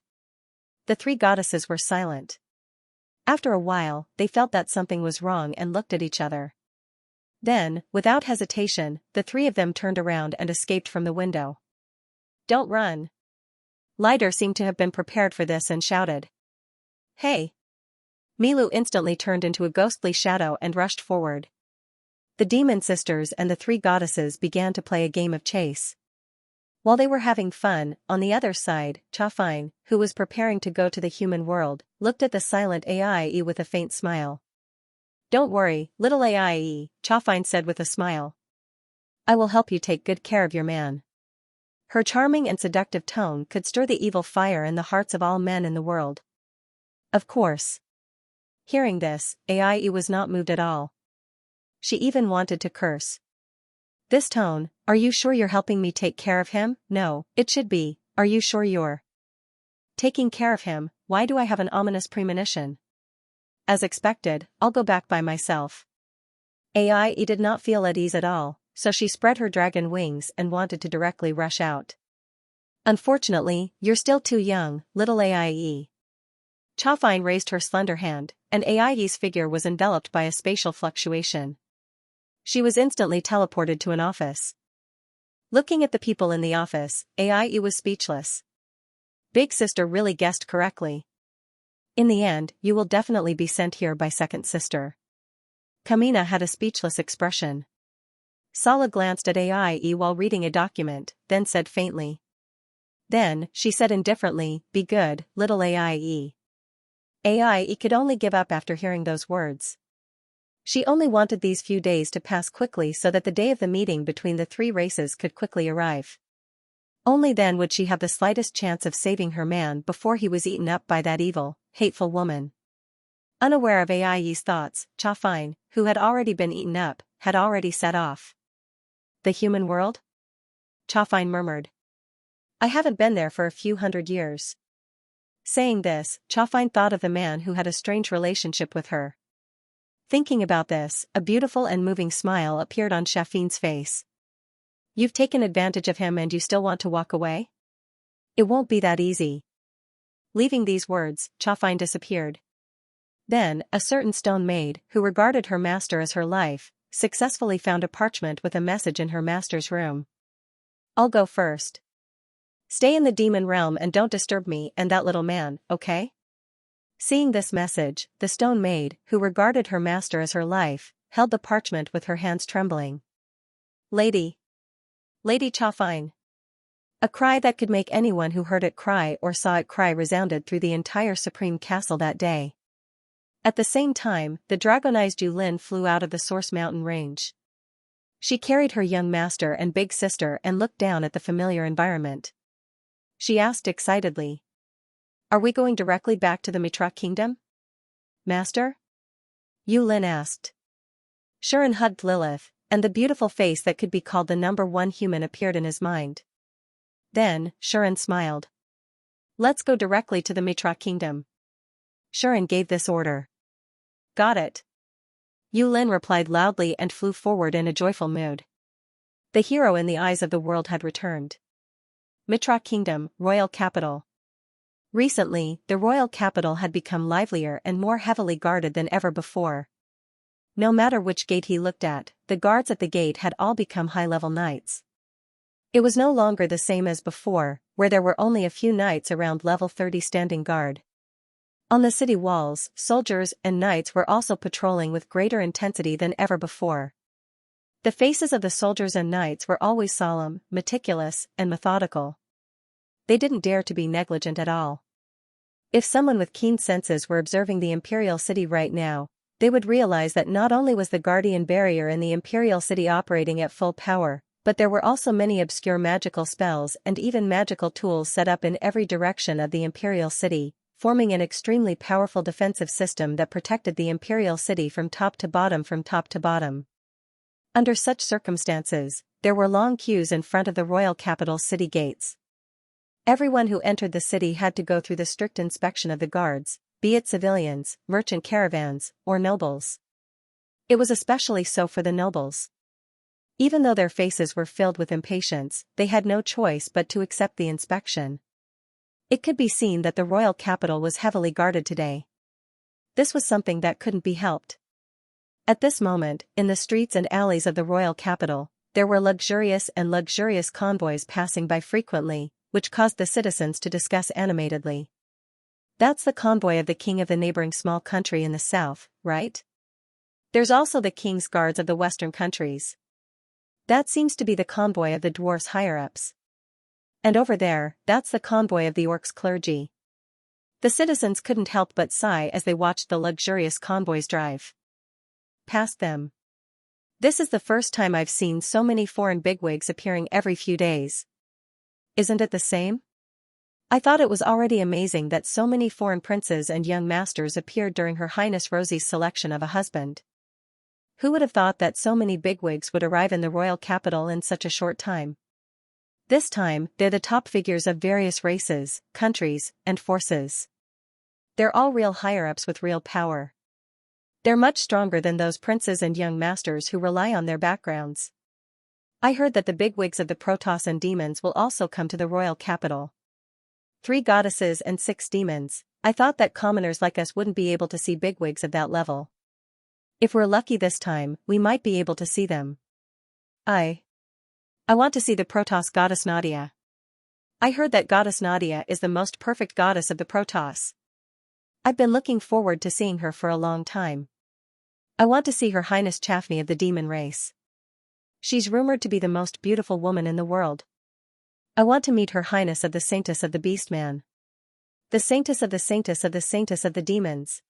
The 3 goddesses were silent. After a while, they felt that something was wrong and looked at each other. Then, without hesitation, the 3 of them turned around and escaped from the window. "Don't run. Lider seemed to have been prepared for this and shouted. "Hey!" Milu instantly turned into a ghostly shadow and rushed forward. The demon sisters and the three goddesses began to play a game of chase. While they were having fun, on the other side, Chafine, who was preparing to go to the human world, looked at the silent Aie with a faint smile. "Don't worry, little Aie," Chafine said with a smile. "I will help you take good care of your man." Her charming and seductive tone could stir the evil fire in the hearts of all men in the world. Of course. Hearing this, Aie was not moved at all. She even wanted to curse. This tone, "Are you sure you're helping me take care of him?" No, it should be, "Are you sure you're taking care of him? Why do I have an ominous premonition?" As expected, I'll go back by myself. Aie did not feel at ease at all, so she spread her dragon wings and wanted to directly rush out. "Unfortunately, you're still too young, little Aie." Chafine raised her slender hand, and Aie's figure was enveloped by a spatial fluctuation. She was instantly teleported to an office. Looking at the people in the office, Aie was speechless. Big sister really guessed correctly. "In the end, you will definitely be sent here by second sister." Kamina had a speechless expression. Sala glanced at Aie while reading a document, then said faintly. Then, she said indifferently, "Be good, little Aie." Aie could only give up after hearing those words. She only wanted these few days to pass quickly so that the day of the meeting between the three races could quickly arrive. Only then would she have the slightest chance of saving her man before he was eaten up by that evil, hateful woman. Unaware of Aie's thoughts, Chafine, who had already been eaten up, had already set off. "The human world?" Chafine murmured. "I haven't been there for a few hundred years." Saying this, Chafine thought of the man who had a strange relationship with her. Thinking about this, a beautiful and moving smile appeared on Chafine's face. "You've taken advantage of him and you still want to walk away? It won't be that easy." Leaving these words, Chafine disappeared. Then, a certain stone maid, who regarded her master as her life, successfully found a parchment with a message in her master's room. "I'll go first. Stay in the demon realm and don't disturb me and that little man, okay?" Seeing this message, the stone maid, who regarded her master as her life, held the parchment with her hands trembling. Lady Chafine." A cry that could make anyone who heard it cry or saw it cry resounded through the entire Supreme Castle that day. At the same time, the dragonized Yulin flew out of the Source Mountain range. She carried her young master and big sister and looked down at the familiar environment. She asked excitedly. "Are we going directly back to the Mitra kingdom, Master?" Yulin asked. Shuren hugged Lilith, and the beautiful face that could be called the #1 human appeared in his mind. Then, Shuren smiled. "Let's go directly to the Mitra kingdom." Shuren gave this order. "Got it." Yulin replied loudly and flew forward in a joyful mood. The hero in the eyes of the world had returned. Mitra Kingdom, royal capital. Recently, the royal capital had become livelier and more heavily guarded than ever before. No matter which gate he looked at, the guards at the gate had all become high-level knights. It was no longer the same as before, where there were only a few knights around level 30 standing guard. On the city walls, soldiers and knights were also patrolling with greater intensity than ever before. The faces of the soldiers and knights were always solemn, meticulous, and methodical. They didn't dare to be negligent at all. If someone with keen senses were observing the Imperial City right now, they would realize that not only was the Guardian Barrier in the Imperial City operating at full power, but there were also many obscure magical spells and even magical tools set up in every direction of the Imperial City, forming an extremely powerful defensive system that protected the Imperial City from top to bottom. Under such circumstances, there were long queues in front of the royal capital's city gates. Everyone who entered the city had to go through the strict inspection of the guards, be it civilians, merchant caravans, or nobles. It was especially so for the nobles. Even though their faces were filled with impatience, they had no choice but to accept the inspection. It could be seen that the royal capital was heavily guarded today. This was something that couldn't be helped. At this moment, in the streets and alleys of the royal capital, there were luxurious convoys passing by frequently, which caused the citizens to discuss animatedly. That's the convoy of the king of the neighboring small country in the south, right? There's also the king's guards of the western countries. That seems to be the convoy of the dwarfs' higher-ups. And over there, that's the convoy of the orcs' clergy. The citizens couldn't help but sigh as they watched the luxurious convoys drive past them. This is the first time I've seen so many foreign bigwigs appearing every few days. Isn't it the same? I thought it was already amazing that so many foreign princes and young masters appeared during Her Highness Rosie's selection of a husband. Who would have thought that so many bigwigs would arrive in the royal capital in such a short time? This time, they're the top figures of various races, countries, and forces. They're all real higher-ups with real power. They're much stronger than those princes and young masters who rely on their backgrounds. I heard that the bigwigs of the Protoss and demons will also come to the royal capital. 3 goddesses and 6 demons. I thought that commoners like us wouldn't be able to see bigwigs of that level. If we're lucky this time, we might be able to see them. I want to see the Protoss goddess Nadia. I heard that goddess Nadia is the most perfect goddess of the Protoss. I've been looking forward to seeing her for a long time. I want to see Her Highness Chaffney of the demon race. She's rumored to be the most beautiful woman in the world. I want to meet Her Highness of the Saintess of the Beastman. The Saintess of the Saintess of the Saintess of the Demons.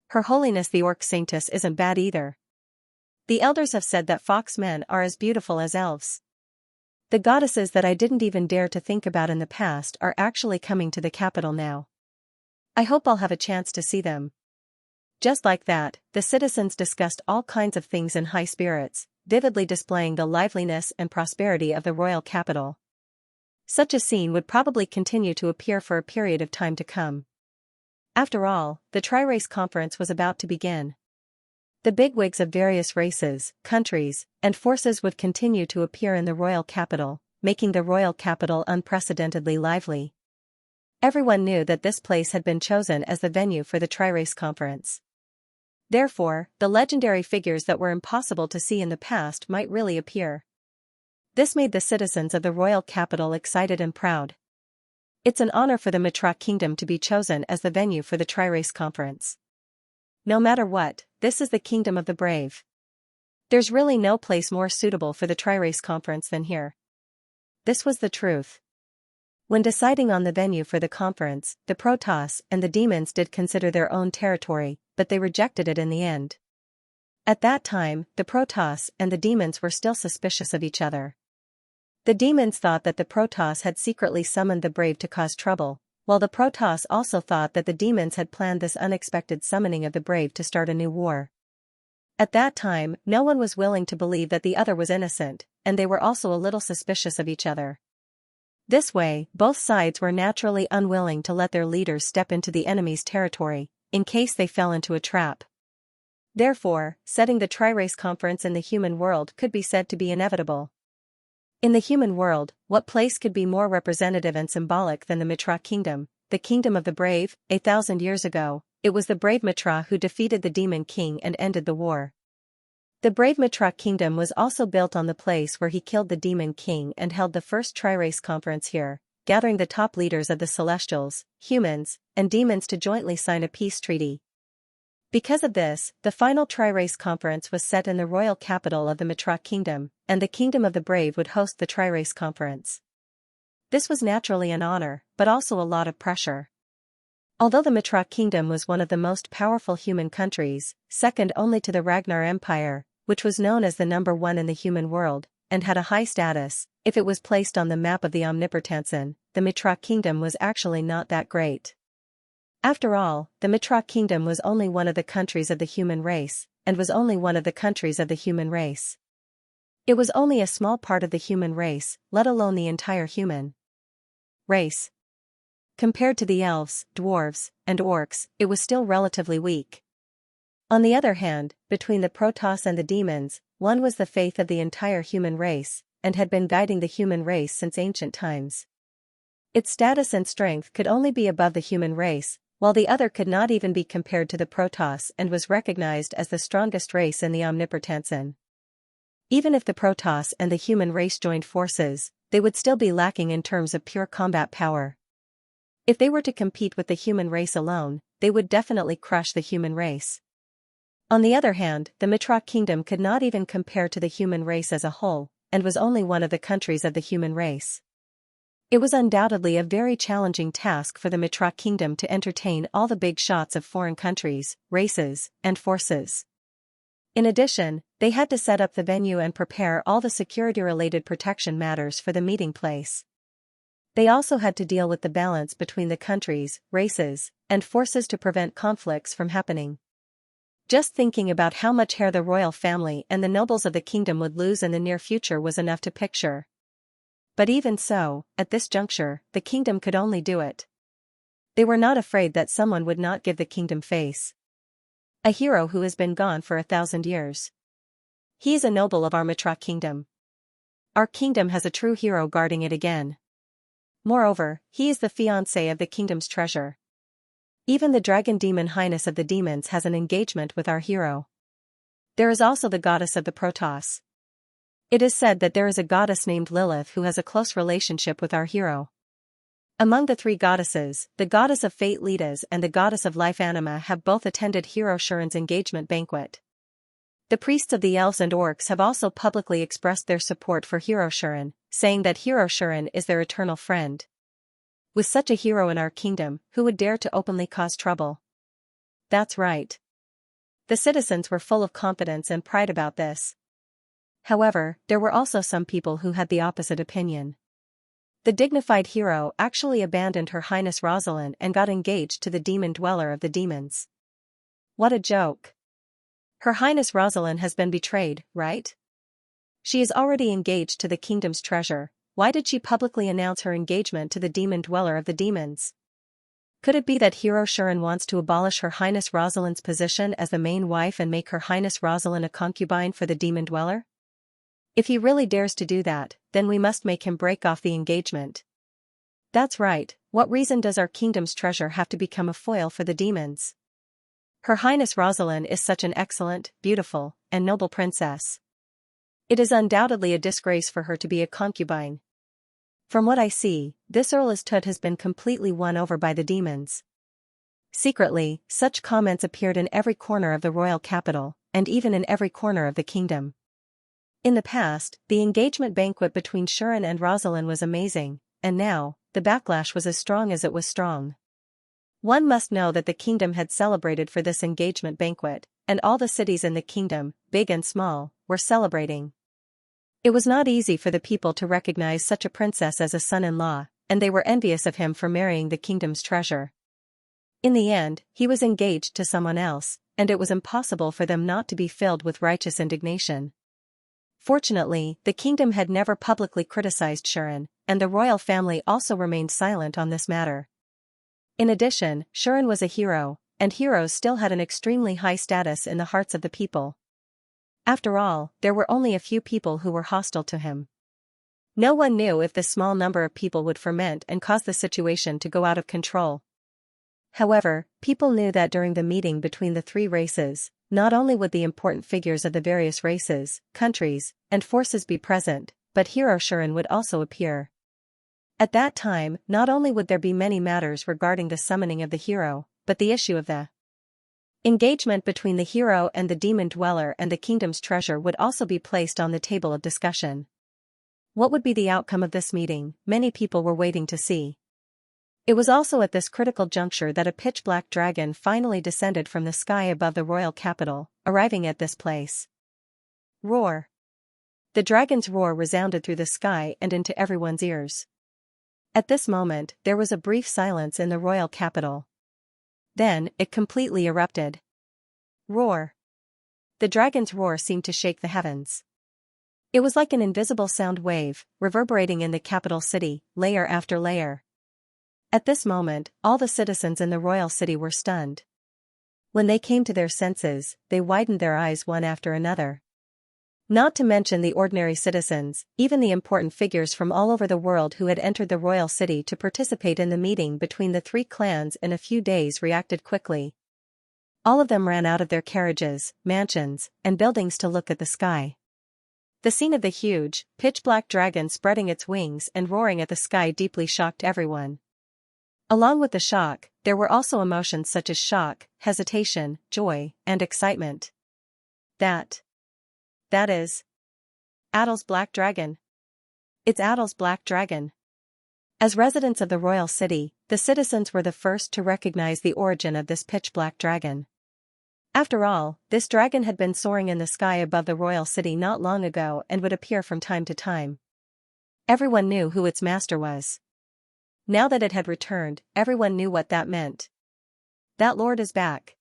Her Holiness the Orc Saintess isn't bad either. The elders have said that foxmen are as beautiful as elves. The goddesses that I didn't even dare to think about in the past are actually coming to the capital now. I hope I'll have a chance to see them. Just like that, the citizens discussed all kinds of things in high spirits, vividly displaying the liveliness and prosperity of the royal capital. Such a scene would probably continue to appear for a period of time to come. After all, the Tri-Race Conference was about to begin. The bigwigs of various races, countries, and forces would continue to appear in the royal capital, making the royal capital unprecedentedly lively. Everyone knew that this place had been chosen as the venue for the Tri-Race Conference. Therefore, the legendary figures that were impossible to see in the past might really appear. This made the citizens of the royal capital excited and proud. It's an honor for the Mitra Kingdom to be chosen as the venue for the Tri-Race Conference. No matter what, this is the Kingdom of the Brave. There's really no place more suitable for the Tri-Race Conference than here. This was the truth. When deciding on the venue for the conference, the Protoss and the demons did consider their own territory, but they rejected it in the end. At that time, the Protoss and the demons were still suspicious of each other. The demons thought that the Protoss had secretly summoned the brave to cause trouble, while the Protoss also thought that the demons had planned this unexpected summoning of the brave to start a new war. At that time, no one was willing to believe that the other was innocent, and they were also a little suspicious of each other. This way, both sides were naturally unwilling to let their leaders step into the enemy's territory, in case they fell into a trap. Therefore, setting the Tri-Race Conference in the human world could be said to be inevitable. In the human world, what place could be more representative and symbolic than the Mitra Kingdom, the Kingdom of the Brave? 1,000 years ago, it was the brave Mitra who defeated the Demon King and ended the war. The brave Mitra Kingdom was also built on the place where he killed the Demon King and held the first Tri-Race Conference here, gathering the top leaders of the Celestials, humans, and demons to jointly sign a peace treaty. Because of this, the final Tri-Race Conference was set in the royal capital of the Mitra Kingdom, and the Kingdom of the Brave would host the Tri-Race Conference. This was naturally an honor, but also a lot of pressure. Although the Mitra Kingdom was one of the most powerful human countries, second only to the Ragnar Empire, which was known as the number 1 in the human world, and had a high status, if it was placed on the map of the Omnipotensen, the Mitra Kingdom was actually not that great. After all, the Mitra Kingdom was only one of the countries of the human race, and was only one of the countries of the human race. It was only a small part of the human race, let alone the entire human race. Compared to the elves, dwarves, and orcs, it was still relatively weak. On the other hand, between the Protoss and the demons, one was the faith of the entire human race, and had been guiding the human race since ancient times. Its status and strength could only be above the human race, while the other could not even be compared to the Protoss and was recognized as the strongest race in the Omnipotensen. Even if the Protoss and the human race joined forces, they would still be lacking in terms of pure combat power. If they were to compete with the human race alone, they would definitely crush the human race. On the other hand, the Mitra kingdom could not even compare to the human race as a whole, and was only one of the countries of the human race. It was undoubtedly a very challenging task for the Mitra kingdom to entertain all the big shots of foreign countries, races, and forces. In addition, they had to set up the venue and prepare all the security-related protection matters for the meeting place. They also had to deal with the balance between the countries, races, and forces to prevent conflicts from happening. Just thinking about how much hair the royal family and the nobles of the kingdom would lose in the near future was enough to picture. But even so, at this juncture, the kingdom could only do it. They were not afraid that someone would not give the kingdom face. A hero who has been gone for 1,000 years. He is a noble of our Mitra kingdom. Our kingdom has a true hero guarding it again. Moreover, he is the fiancé of the kingdom's treasure. Even the dragon demon highness of the demons has an engagement with our hero. There is also the goddess of the Protoss. It is said that there is a goddess named Lilith who has a close relationship with our hero. Among the three goddesses, the goddess of fate Letas and the goddess of life Anima have both attended Hero Shuren's engagement banquet. The priests of the elves and orcs have also publicly expressed their support for Hero Shuren, saying that Hero Shuren is their eternal friend. With such a hero in our kingdom, who would dare to openly cause trouble? That's right. The citizens were full of confidence and pride about this. However, there were also some people who had the opposite opinion. The dignified hero actually abandoned Her Highness Rosalind and got engaged to the demon dweller of the demons. What a joke. Her Highness Rosalind has been betrayed, right? She is already engaged to the kingdom's treasure. Why did she publicly announce her engagement to the demon dweller of the demons? Could it be that Hero Shuren wants to abolish Her Highness Rosalind's position as the main wife and make Her Highness Rosalind a concubine for the demon dweller? If he really dares to do that, then we must make him break off the engagement. That's right, what reason does our kingdom's treasure have to become a foil for the demons? Her Highness Rosalind is such an excellent, beautiful, and noble princess. It is undoubtedly a disgrace for her to be a concubine. From what I see, this Earl's-Tut has been completely won over by the demons. Secretly, such comments appeared in every corner of the royal capital, and even in every corner of the kingdom. In the past, the engagement banquet between Shuren and Rosalind was amazing, and now, the backlash was as strong as it was strong. One must know that the kingdom had celebrated for this engagement banquet, and all the cities in the kingdom, big and small, were celebrating. It was not easy for the people to recognize such a princess as a son-in-law, and they were envious of him for marrying the kingdom's treasure. In the end, he was engaged to someone else, and it was impossible for them not to be filled with righteous indignation. Fortunately, the kingdom had never publicly criticized Shuren, and the royal family also remained silent on this matter. In addition, Shuren was a hero, and heroes still had an extremely high status in the hearts of the people. After all, there were only a few people who were hostile to him. No one knew if this small number of people would ferment and cause the situation to go out of control. However, people knew that during the meeting between the three races, not only would the important figures of the various races, countries, and forces be present, but Hero Shuren would also appear. At that time, not only would there be many matters regarding the summoning of the hero, but the issue of the engagement between the hero and the demon dweller and the kingdom's treasure would also be placed on the table of discussion. What would be the outcome of this meeting? Many people were waiting to see. It was also at this critical juncture that a pitch-black dragon finally descended from the sky above the royal capital, arriving at this place. Roar! The dragon's roar resounded through the sky and into everyone's ears. At this moment, there was a brief silence in the royal capital. Then, it completely erupted. Roar! The dragon's roar seemed to shake the heavens. It was like an invisible sound wave, reverberating in the capital city, layer after layer. At this moment, all the citizens in the royal city were stunned. When they came to their senses, they widened their eyes one after another. Not to mention the ordinary citizens, even the important figures from all over the world who had entered the royal city to participate in the meeting between the three clans in a few days reacted quickly. All of them ran out of their carriages, mansions, and buildings to look at the sky. The scene of the huge, pitch-black dragon spreading its wings and roaring at the sky deeply shocked everyone. Along with the shock, there were also emotions such as shock, hesitation, joy, and excitement. That is Adol's black dragon. It's Adol's black dragon. As residents of the royal city, the citizens were the first to recognize the origin of this pitch-black dragon. After all, this dragon had been soaring in the sky above the royal city not long ago and would appear from time to time. Everyone knew who its master was. Now that it had returned, everyone knew what that meant. That lord is back.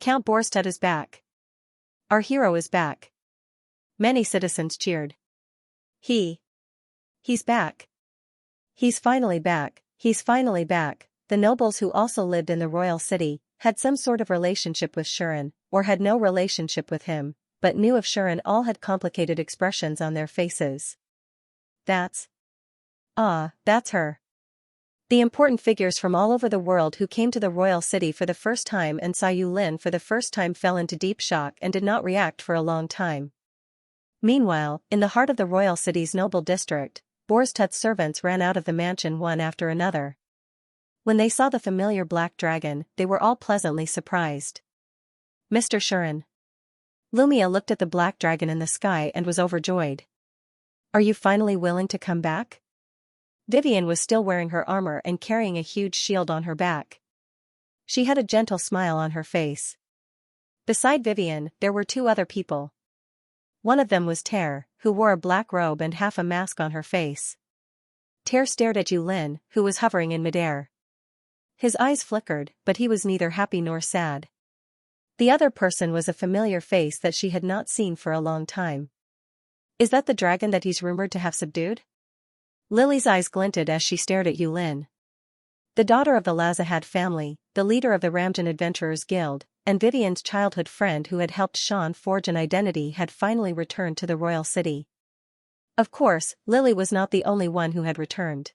Count Borstad is back. Our hero is back. Many citizens cheered. He's back. He's finally back, he's finally back. The nobles who also lived in the royal city had some sort of relationship with Shuren, or had no relationship with him, but knew of Shuren all had complicated expressions on their faces. That's her. The important figures from all over the world who came to the royal city for the first time and saw Yulin for the first time fell into deep shock and did not react for a long time. Meanwhile, in the heart of the royal city's noble district, Borstad's servants ran out of the mansion one after another. When they saw the familiar black dragon, they were all pleasantly surprised. Mr. Shuren. Lumia looked at the black dragon in the sky and was overjoyed. Are you finally willing to come back? Vivian was still wearing her armor and carrying a huge shield on her back. She had a gentle smile on her face. Beside Vivian, there were two other people. One of them was Ter, who wore a black robe and half a mask on her face. Ter stared at Yulin, who was hovering in midair. His eyes flickered, but he was neither happy nor sad. The other person was a familiar face that she had not seen for a long time. Is that the dragon that he's rumored to have subdued? Lily's eyes glinted as she stared at Yulin. The daughter of the Lazahad family, the leader of the Ramjan Adventurers Guild, and Vivian's childhood friend who had helped Sean forge an identity had finally returned to the royal city. Of course, Lily was not the only one who had returned.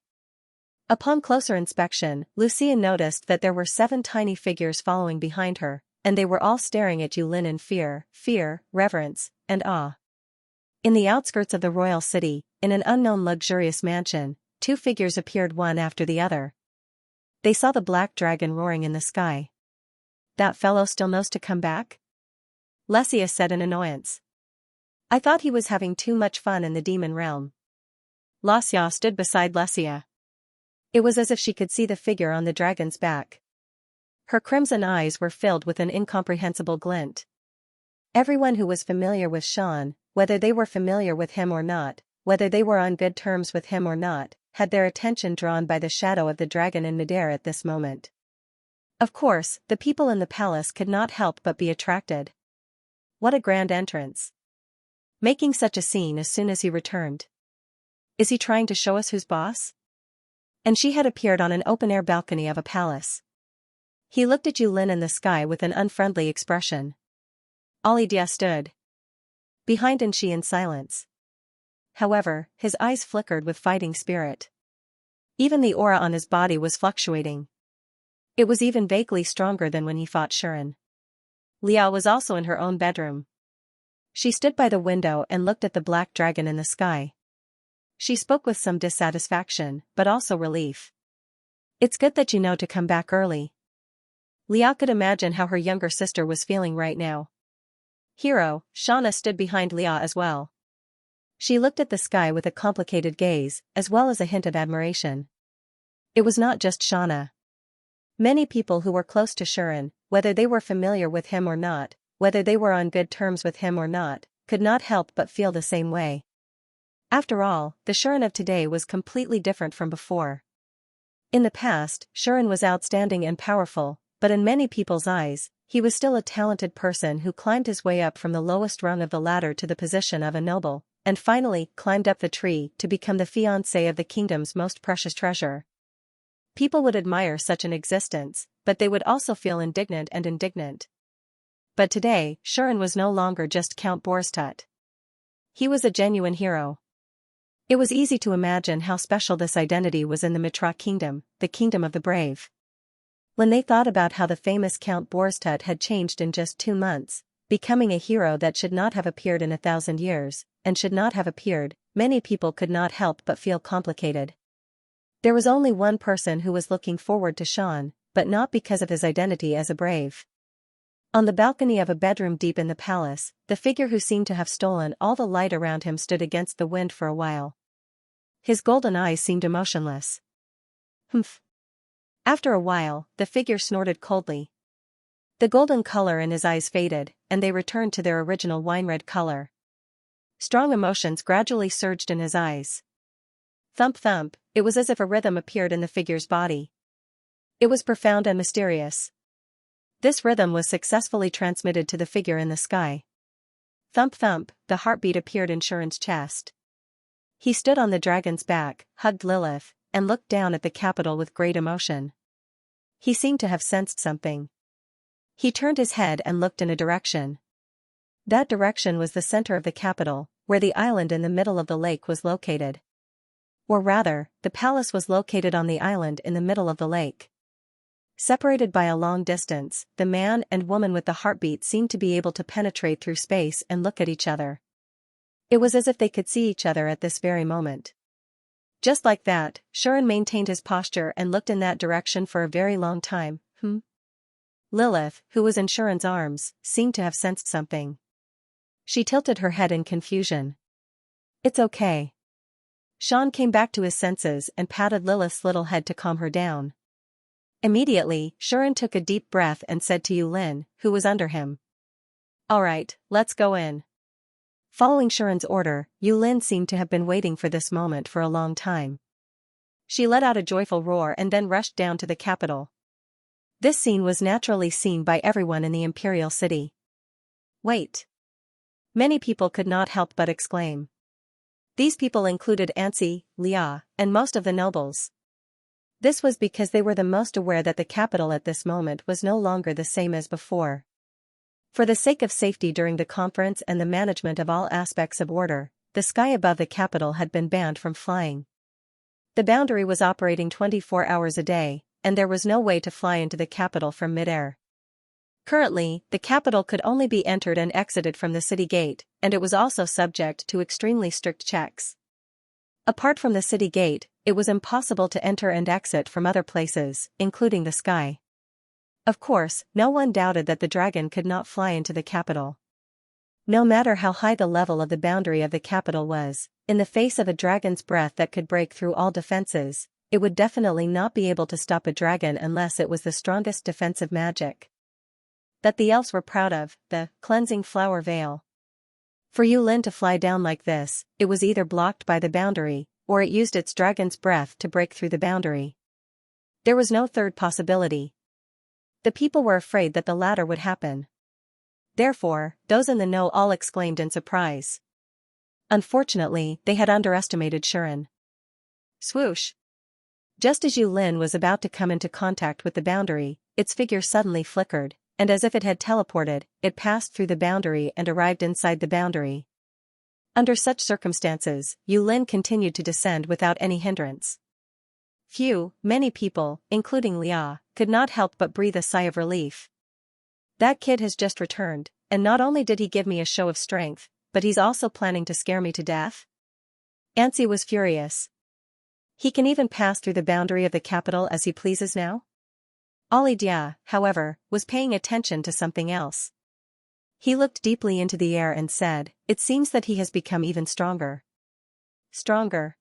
Upon closer inspection, Lucia noticed that there were 7 tiny figures following behind her, and they were all staring at Yulin in fear, reverence, and awe. In the outskirts of the royal city, in an unknown luxurious mansion, 2 figures appeared one after the other. They saw the black dragon roaring in the sky. That fellow still knows to come back? Lesia said in annoyance. I thought he was having too much fun in the demon realm. Lasya stood beside Lesia. It was as if she could see the figure on the dragon's back. Her crimson eyes were filled with an incomprehensible glint. Everyone who was familiar with Sean, whether they were familiar with him or not, whether they were on good terms with him or not, had their attention drawn by the shadow of the dragon in midair at this moment. Of course, the people in the palace could not help but be attracted. What a grand entrance. Making such a scene as soon as he returned. Is he trying to show us who's boss? And she had appeared on an open-air balcony of a palace. He looked at Yulin in the sky with an unfriendly expression. Alidia stood behind and she in silence. However, his eyes flickered with fighting spirit. Even the aura on his body was fluctuating. It was even vaguely stronger than when he fought Shuren. Liao was also in her own bedroom. She stood by the window and looked at the black dragon in the sky. She spoke with some dissatisfaction, but also relief. It's good that you know to come back early. Liao could imagine how her younger sister was feeling right now. Hero, Shauna stood behind Liao as well. She looked at the sky with a complicated gaze, as well as a hint of admiration. It was not just Shauna. Many people who were close to Shuren, whether they were familiar with him or not, whether they were on good terms with him or not, could not help but feel the same way. After all, the Shuren of today was completely different from before. In the past, Shuren was outstanding and powerful, but in many people's eyes, he was still a talented person who climbed his way up from the lowest rung of the ladder to the position of a noble, and finally climbed up the tree to become the fiancé of the kingdom's most precious treasure. People would admire such an existence, but they would also feel indignant. But today, Shuren was no longer just Count Borstad. He was a genuine hero. It was easy to imagine how special this identity was in the Mitra kingdom, the kingdom of the brave. When they thought about how the famous Count Borstad had changed in just 2 months, becoming a hero that should not have appeared in 1,000 years, and should not have appeared, many people could not help but feel complicated. There was only one person who was looking forward to Sean, but not because of his identity as a brave. On the balcony of a bedroom deep in the palace, the figure who seemed to have stolen all the light around him stood against the wind for a while. His golden eyes seemed emotionless. Humph. After a while, the figure snorted coldly. The golden color in his eyes faded, and they returned to their original wine-red color. Strong emotions gradually surged in his eyes. Thump thump, it was as if a rhythm appeared in the figure's body. It was profound and mysterious. This rhythm was successfully transmitted to the figure in the sky. Thump thump, the heartbeat appeared in Shuren's chest. He stood on the dragon's back, hugged Lilith, and looked down at the capital with great emotion. He seemed to have sensed something. He turned his head and looked in a direction. That direction was the center of the capital, where the island in the middle of the lake was located. Or rather, the palace was located on the island in the middle of the lake. Separated by a long distance, the man and woman with the heartbeat seemed to be able to penetrate through space and look at each other. It was as if they could see each other at this very moment. Just like that, Shuren maintained his posture and looked in that direction for a very long time. Lilith, who was in Shuren's arms, seemed to have sensed something. She tilted her head in confusion. It's okay. Sean came back to his senses and patted Lilith's little head to calm her down. Immediately, Shuren took a deep breath and said to Yulin, who was under him. All right, let's go in. Following Shuren's order, Yulin seemed to have been waiting for this moment for a long time. She let out a joyful roar and then rushed down to the capital. This scene was naturally seen by everyone in the imperial city. Wait. Many people could not help but exclaim. These people included Xianxia, Lia, and most of the nobles. This was because they were the most aware that the capital at this moment was no longer the same as before. For the sake of safety during the conference and the management of all aspects of order, the sky above the capital had been banned from flying. The boundary was operating 24 hours a day, and there was no way to fly into the capital from midair. Currently, the capital could only be entered and exited from the city gate, and it was also subject to extremely strict checks. Apart from the city gate, it was impossible to enter and exit from other places, including the sky. Of course, no one doubted that the dragon could not fly into the capital. No matter how high the level of the boundary of the capital was, in the face of a dragon's breath that could break through all defenses, it would definitely not be able to stop a dragon unless it was the strongest defensive magic that the elves were proud of, the cleansing flower veil. For Yulin to fly down like this, it was either blocked by the boundary, or it used its dragon's breath to break through the boundary. There was no third possibility. The people were afraid that the latter would happen. Therefore, those in the know all exclaimed in surprise. Unfortunately, they had underestimated Shuren. Swoosh! Just as Yulin was about to come into contact with the boundary, its figure suddenly flickered, and as if it had teleported, it passed through the boundary and arrived inside the boundary. Under such circumstances, Yulin continued to descend without any hindrance. Many people, including Lia, could not help but breathe a sigh of relief. That kid has just returned, and not only did he give me a show of strength, but he's also planning to scare me to death? Xianxia was furious. He can even pass through the boundary of the capital as he pleases now? Ali Dia, however, was paying attention to something else. He looked deeply into the air and said, "It seems that he has become even stronger." Stronger?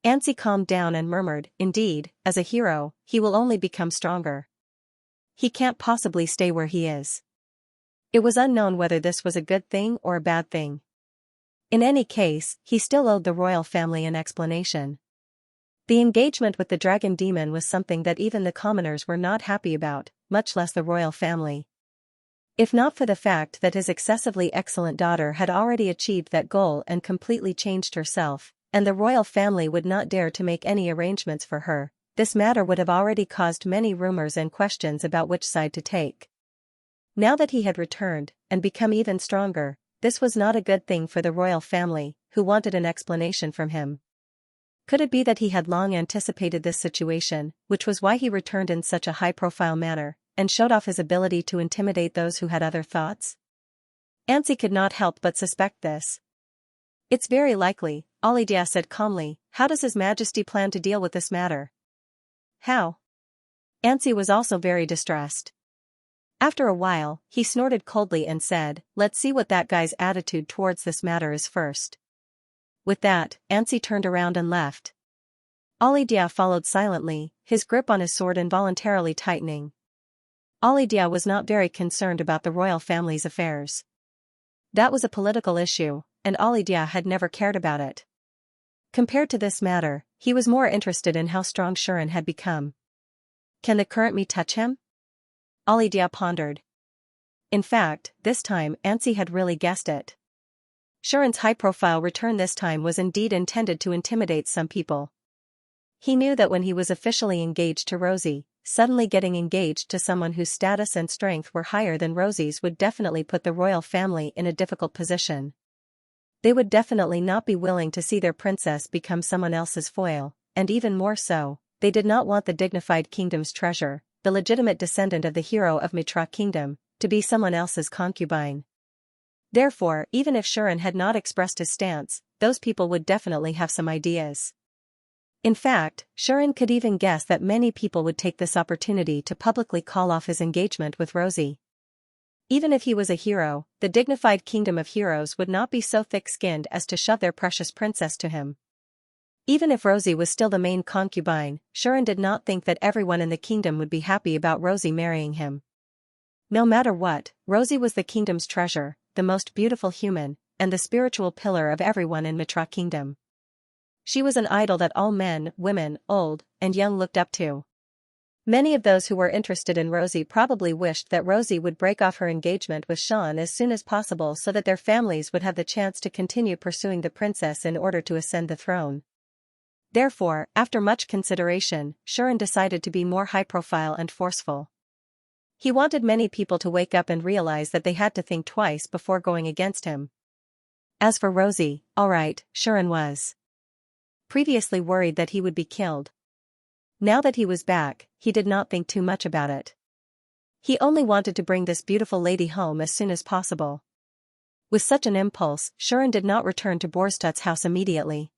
Xianxia calmed down and murmured, "Indeed, as a hero, he will only become stronger. He can't possibly stay where he is." It was unknown whether this was a good thing or a bad thing. In any case, he still owed the royal family an explanation. The engagement with the dragon demon was something that even the commoners were not happy about, much less the royal family. If not for the fact that his excessively excellent daughter had already achieved that goal and completely changed herself, and the royal family would not dare to make any arrangements for her, this matter would have already caused many rumors and questions about which side to take. Now that he had returned, and become even stronger, this was not a good thing for the royal family, who wanted an explanation from him. Could it be that he had long anticipated this situation, which was why he returned in such a high-profile manner, and showed off his ability to intimidate those who had other thoughts? Xianxia could not help but suspect this. It's very likely, Alidia said calmly. How does His Majesty plan to deal with this matter? How? Ansi was also very distressed. After a while, he snorted coldly and said, let's see what that guy's attitude towards this matter is first. With that, Ansi turned around and left. Alidia followed silently, his grip on his sword involuntarily tightening. Alidia was not very concerned about the royal family's affairs. That was a political issue, and Alidia had never cared about it. Compared to this matter, he was more interested in how strong Shuren had become. Can the current me touch him? Alidia pondered. In fact, this time Ansi had really guessed it. Shuren's high-profile return this time was indeed intended to intimidate some people. He knew that when he was officially engaged to Rosie, suddenly getting engaged to someone whose status and strength were higher than Rosie's would definitely put the royal family in a difficult position. They would definitely not be willing to see their princess become someone else's foil, and even more so, they did not want the dignified kingdom's treasure, the legitimate descendant of the hero of Mitra Kingdom, to be someone else's concubine. Therefore, even if Shuren had not expressed his stance, those people would definitely have some ideas. In fact, Shuren could even guess that many people would take this opportunity to publicly call off his engagement with Rosie. Even if he was a hero, the dignified kingdom of heroes would not be so thick-skinned as to shove their precious princess to him. Even if Rosie was still the main concubine, Shuren did not think that everyone in the kingdom would be happy about Rosie marrying him. No matter what, Rosie was the kingdom's treasure, the most beautiful human, and the spiritual pillar of everyone in Mitra Kingdom. She was an idol that all men, women, old, and young looked up to. Many of those who were interested in Rosie probably wished that Rosie would break off her engagement with Sean as soon as possible so that their families would have the chance to continue pursuing the princess in order to ascend the throne. Therefore, after much consideration, Shuren decided to be more high-profile and forceful. He wanted many people to wake up and realize that they had to think twice before going against him. As for Rosie, alright, Shuren was previously worried that he would be killed. Now that he was back, he did not think too much about it. He only wanted to bring this beautiful lady home as soon as possible. With such an impulse, Shuren did not return to Borstadt's house immediately.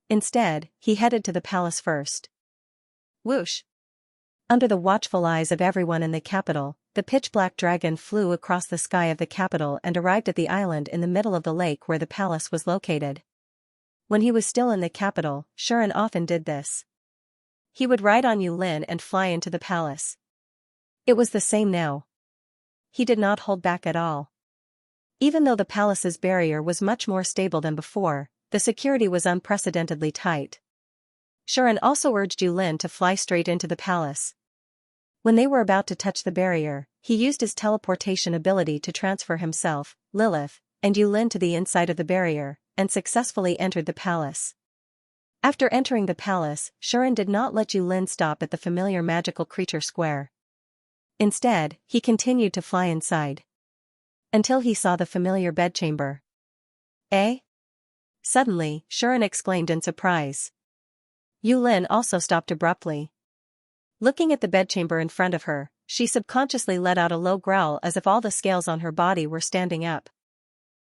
Instead, he headed to the palace first. Whoosh! Under the watchful eyes of everyone in the capital, the pitch-black dragon flew across the sky of the capital and arrived at the island in the middle of the lake where the palace was located. When he was still in the capital, Shuren often did this. He would ride on Yulin and fly into the palace. It was the same now. He did not hold back at all. Even though the palace's barrier was much more stable than before, the security was unprecedentedly tight. Shuren also urged Yulin to fly straight into the palace. When they were about to touch the barrier, he used his teleportation ability to transfer himself, Lilith, and Yulin to the inside of the barrier, and successfully entered the palace. After entering the palace, Shuren did not let Yulin stop at the familiar magical creature square. Instead, he continued to fly inside. Until he saw the familiar bedchamber. Eh? Suddenly, Shuren exclaimed in surprise. Yulin also stopped abruptly. Looking at the bedchamber in front of her, she subconsciously let out a low growl as if all the scales on her body were standing up.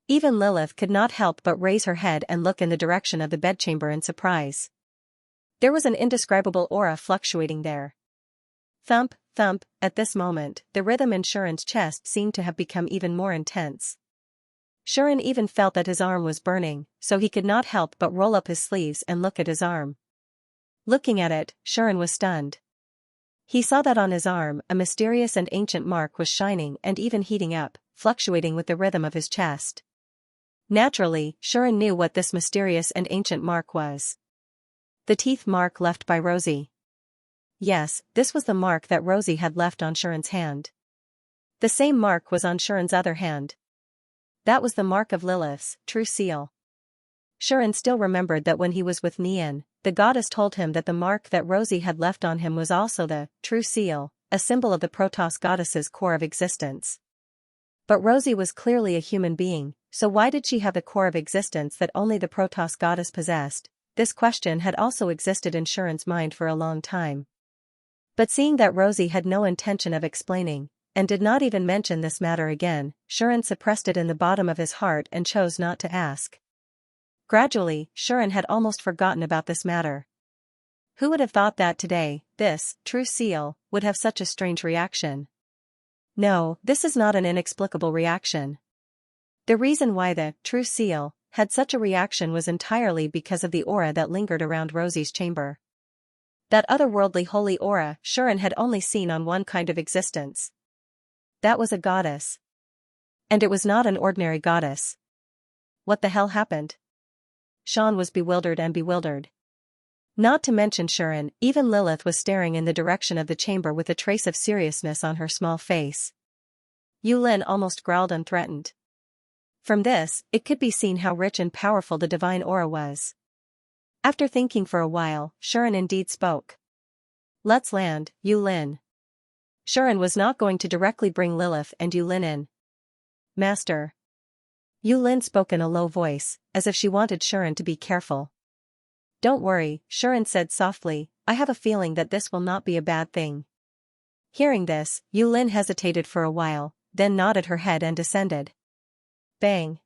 Even Lilith could not help but raise her head and look in the direction of the bedchamber in surprise. There was an indescribable aura fluctuating there. Thump, thump, at this moment, the rhythm in Shuren's chest seemed to have become even more intense. Shuren even felt that his arm was burning, so he could not help but roll up his sleeves and look at his arm. Looking at it, Shuren was stunned. He saw that on his arm a mysterious and ancient mark was shining and even heating up, fluctuating with the rhythm of his chest. Naturally, Shuren knew what this mysterious and ancient mark was. The teeth mark left by Rosie. Yes, this was the mark that Rosie had left on Shuren's hand. The same mark was on Shuren's other hand. That was the mark of Lilith's true seal. Shuren still remembered that when he was with Nian, the goddess told him that the mark that Rosie had left on him was also the true seal, a symbol of the Protoss goddess's core of existence. But Rosie was clearly a human being, so why did she have the core of existence that only the Protoss goddess possessed? This question had also existed in Shuren's mind for a long time. But seeing that Rosie had no intention of explaining, and did not even mention this matter again, Shuren suppressed it in the bottom of his heart and chose not to ask. Gradually, Shuren had almost forgotten about this matter. Who would have thought that today, this, true seal, would have such a strange reaction? No, this is not an inexplicable reaction. The reason why the true seal had such a reaction was entirely because of the aura that lingered around Rosie's chamber. That otherworldly holy aura Shuren had only seen on one kind of existence. That was a goddess. And it was not an ordinary goddess. What the hell happened? Sean was bewildered. Not to mention Shuren, even Lilith was staring in the direction of the chamber with a trace of seriousness on her small face. Yulin almost growled unthreatened. From this, it could be seen how rich and powerful the divine aura was. After thinking for a while, Shuren indeed spoke. Let's land, Yulin. Shuren was not going to directly bring Lilith and Yulin in. Master. Yulin spoke in a low voice, as if she wanted Shuren to be careful. Don't worry, Shuren said softly, I have a feeling that this will not be a bad thing. Hearing this, Yulin hesitated for a while, then nodded her head and descended. Bang!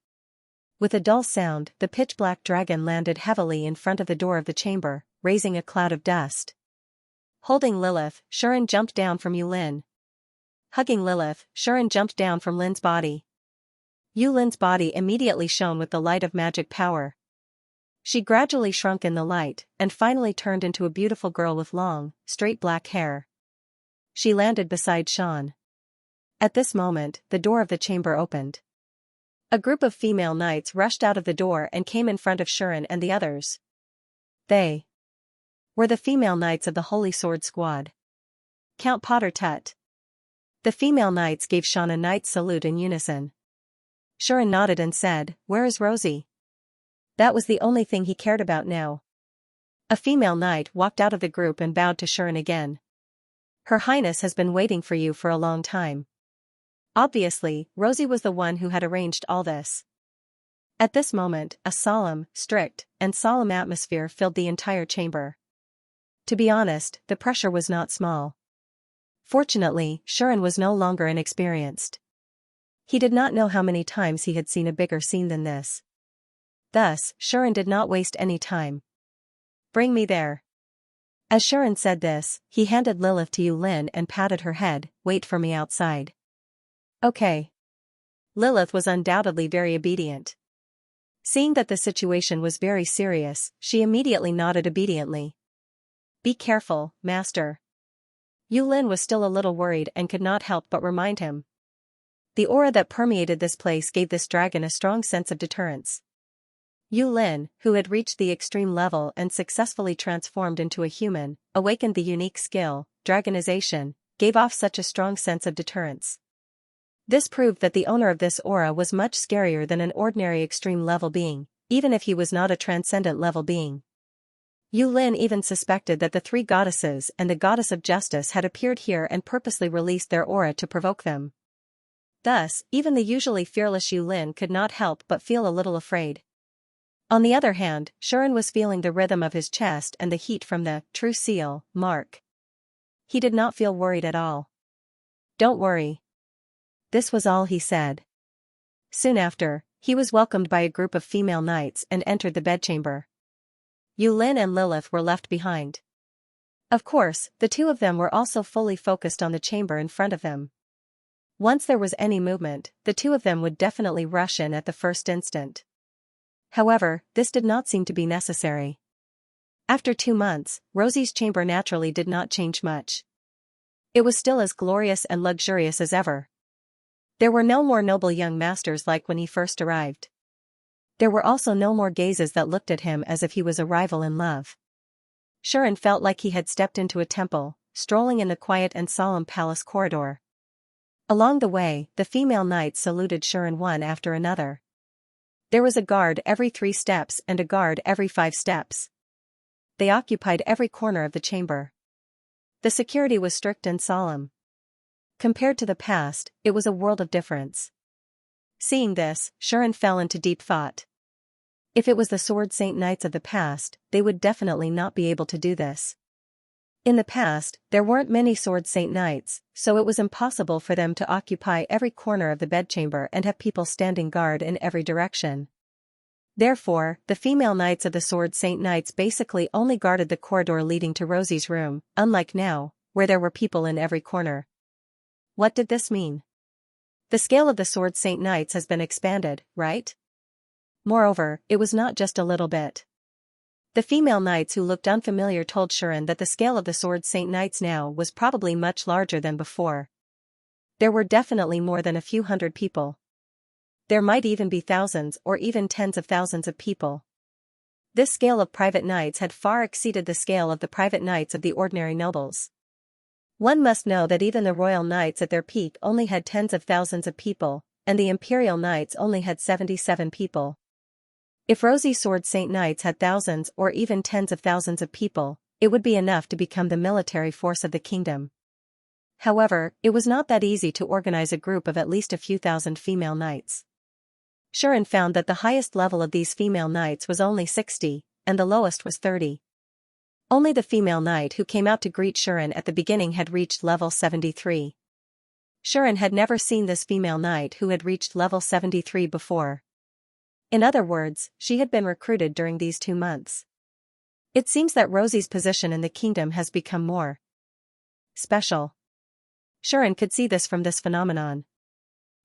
With a dull sound, the pitch-black dragon landed heavily in front of the door of the chamber, raising a cloud of dust. Holding Lilith, Shuren jumped down from Yulin. Hugging Lilith, Shuren jumped down from Lin's body. Yulin's body immediately shone with the light of magic power. She gradually shrunk in the light, and finally turned into a beautiful girl with long, straight black hair. She landed beside Sean. At this moment, the door of the chamber opened. A group of female knights rushed out of the door and came in front of Shuren and the others. They were the female knights of the Holy Sword Squad. Count Potter Tut. The female knights gave Sean a knight's salute in unison. Shuren nodded and said, Where is Rosie? That was the only thing he cared about now. A female knight walked out of the group and bowed to Shuren again. Her Highness has been waiting for you for a long time. Obviously, Rosie was the one who had arranged all this. At this moment, a solemn, strict, and solemn atmosphere filled the entire chamber. To be honest, the pressure was not small. Fortunately, Shuren was no longer inexperienced. He did not know how many times he had seen a bigger scene than this. Thus, Shuren did not waste any time. Bring me there. As Shuren said this, he handed Lilith to Yulin and patted her head, Wait for me outside. Okay. Lilith was undoubtedly very obedient. Seeing that the situation was very serious, she immediately nodded obediently. Be careful, Master. Yulin was still a little worried and could not help but remind him. The aura that permeated this place gave this dragon a strong sense of deterrence. Yulin, who had reached the extreme level and successfully transformed into a human, awakened the unique skill, dragonization, gave off such a strong sense of deterrence. This proved that the owner of this aura was much scarier than an ordinary extreme level being, even if he was not a transcendent level being. Yulin even suspected that the three goddesses and the goddess of justice had appeared here and purposely released their aura to provoke them. Thus, even the usually fearless Yulin could not help but feel a little afraid. On the other hand, Shuren was feeling the rhythm of his chest and the heat from the true seal mark. He did not feel worried at all. Don't worry. This was all he said. Soon after, he was welcomed by a group of female knights and entered the bedchamber. Yulin and Lilith were left behind. Of course, the two of them were also fully focused on the chamber in front of them. Once there was any movement, the two of them would definitely rush in at the first instant. However, this did not seem to be necessary. After 2 months, Rosie's chamber naturally did not change much. It was still as glorious and luxurious as ever. There were no more noble young masters like when he first arrived. There were also no more gazes that looked at him as if he was a rival in love. Shuren felt like he had stepped into a temple, strolling in the quiet and solemn palace corridor. Along the way, the female knights saluted Shuren one after another. There was a guard every 3 steps and a guard every 5 steps. They occupied every corner of the chamber. The security was strict and solemn. Compared to the past, it was a world of difference. Seeing this, Shuren fell into deep thought. If it was the Sword Saint Knights of the past, they would definitely not be able to do this. In the past, there weren't many Sword Saint Knights, so it was impossible for them to occupy every corner of the bedchamber and have people standing guard in every direction. Therefore, the female knights of the Sword Saint Knights basically only guarded the corridor leading to Rosie's room, unlike now, where there were people in every corner. What did this mean? The scale of the Sword Saint Knights has been expanded, right? Moreover, it was not just a little bit. The female knights who looked unfamiliar told Shuren that the scale of the Sword Saint Knights now was probably much larger than before. There were definitely more than a few hundred people. There might even be thousands or even tens of thousands of people. This scale of private knights had far exceeded the scale of the private knights of the ordinary nobles. One must know that even the royal knights at their peak only had tens of thousands of people, and the imperial knights only had 77 people. If Rosie's Sword Saint Knights had thousands or even tens of thousands of people, it would be enough to become the military force of the kingdom. However, it was not that easy to organize a group of at least a few thousand female knights. Shuren found that the highest level of these female knights was only 60, and the lowest was 30. Only the female knight who came out to greet Shuren at the beginning had reached level 73. Shuren had never seen this female knight who had reached level 73 before. In other words, she had been recruited during these 2 months. It seems that Rosie's position in the kingdom has become more special. Shuren could see this from this phenomenon.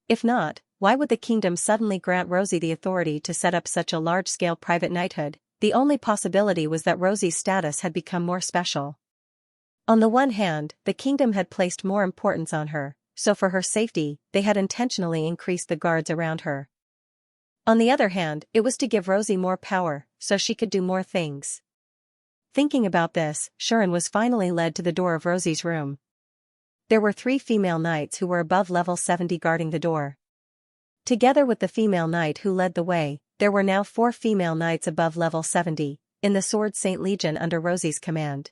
If not, why would the kingdom suddenly grant Rosie the authority to set up such a large-scale private knighthood? The only possibility was that Rosie's status had become more special. On the one hand, the kingdom had placed more importance on her, so for her safety, they had intentionally increased the guards around her. On the other hand, it was to give Rosie more power, so she could do more things. Thinking about this, Shuren was finally led to the door of Rosie's room. There were 3 female knights who were above level 70 guarding the door. Together with the female knight who led the way, there were now 4 female knights above level 70, in the Sword Saint Legion under Rosie's command.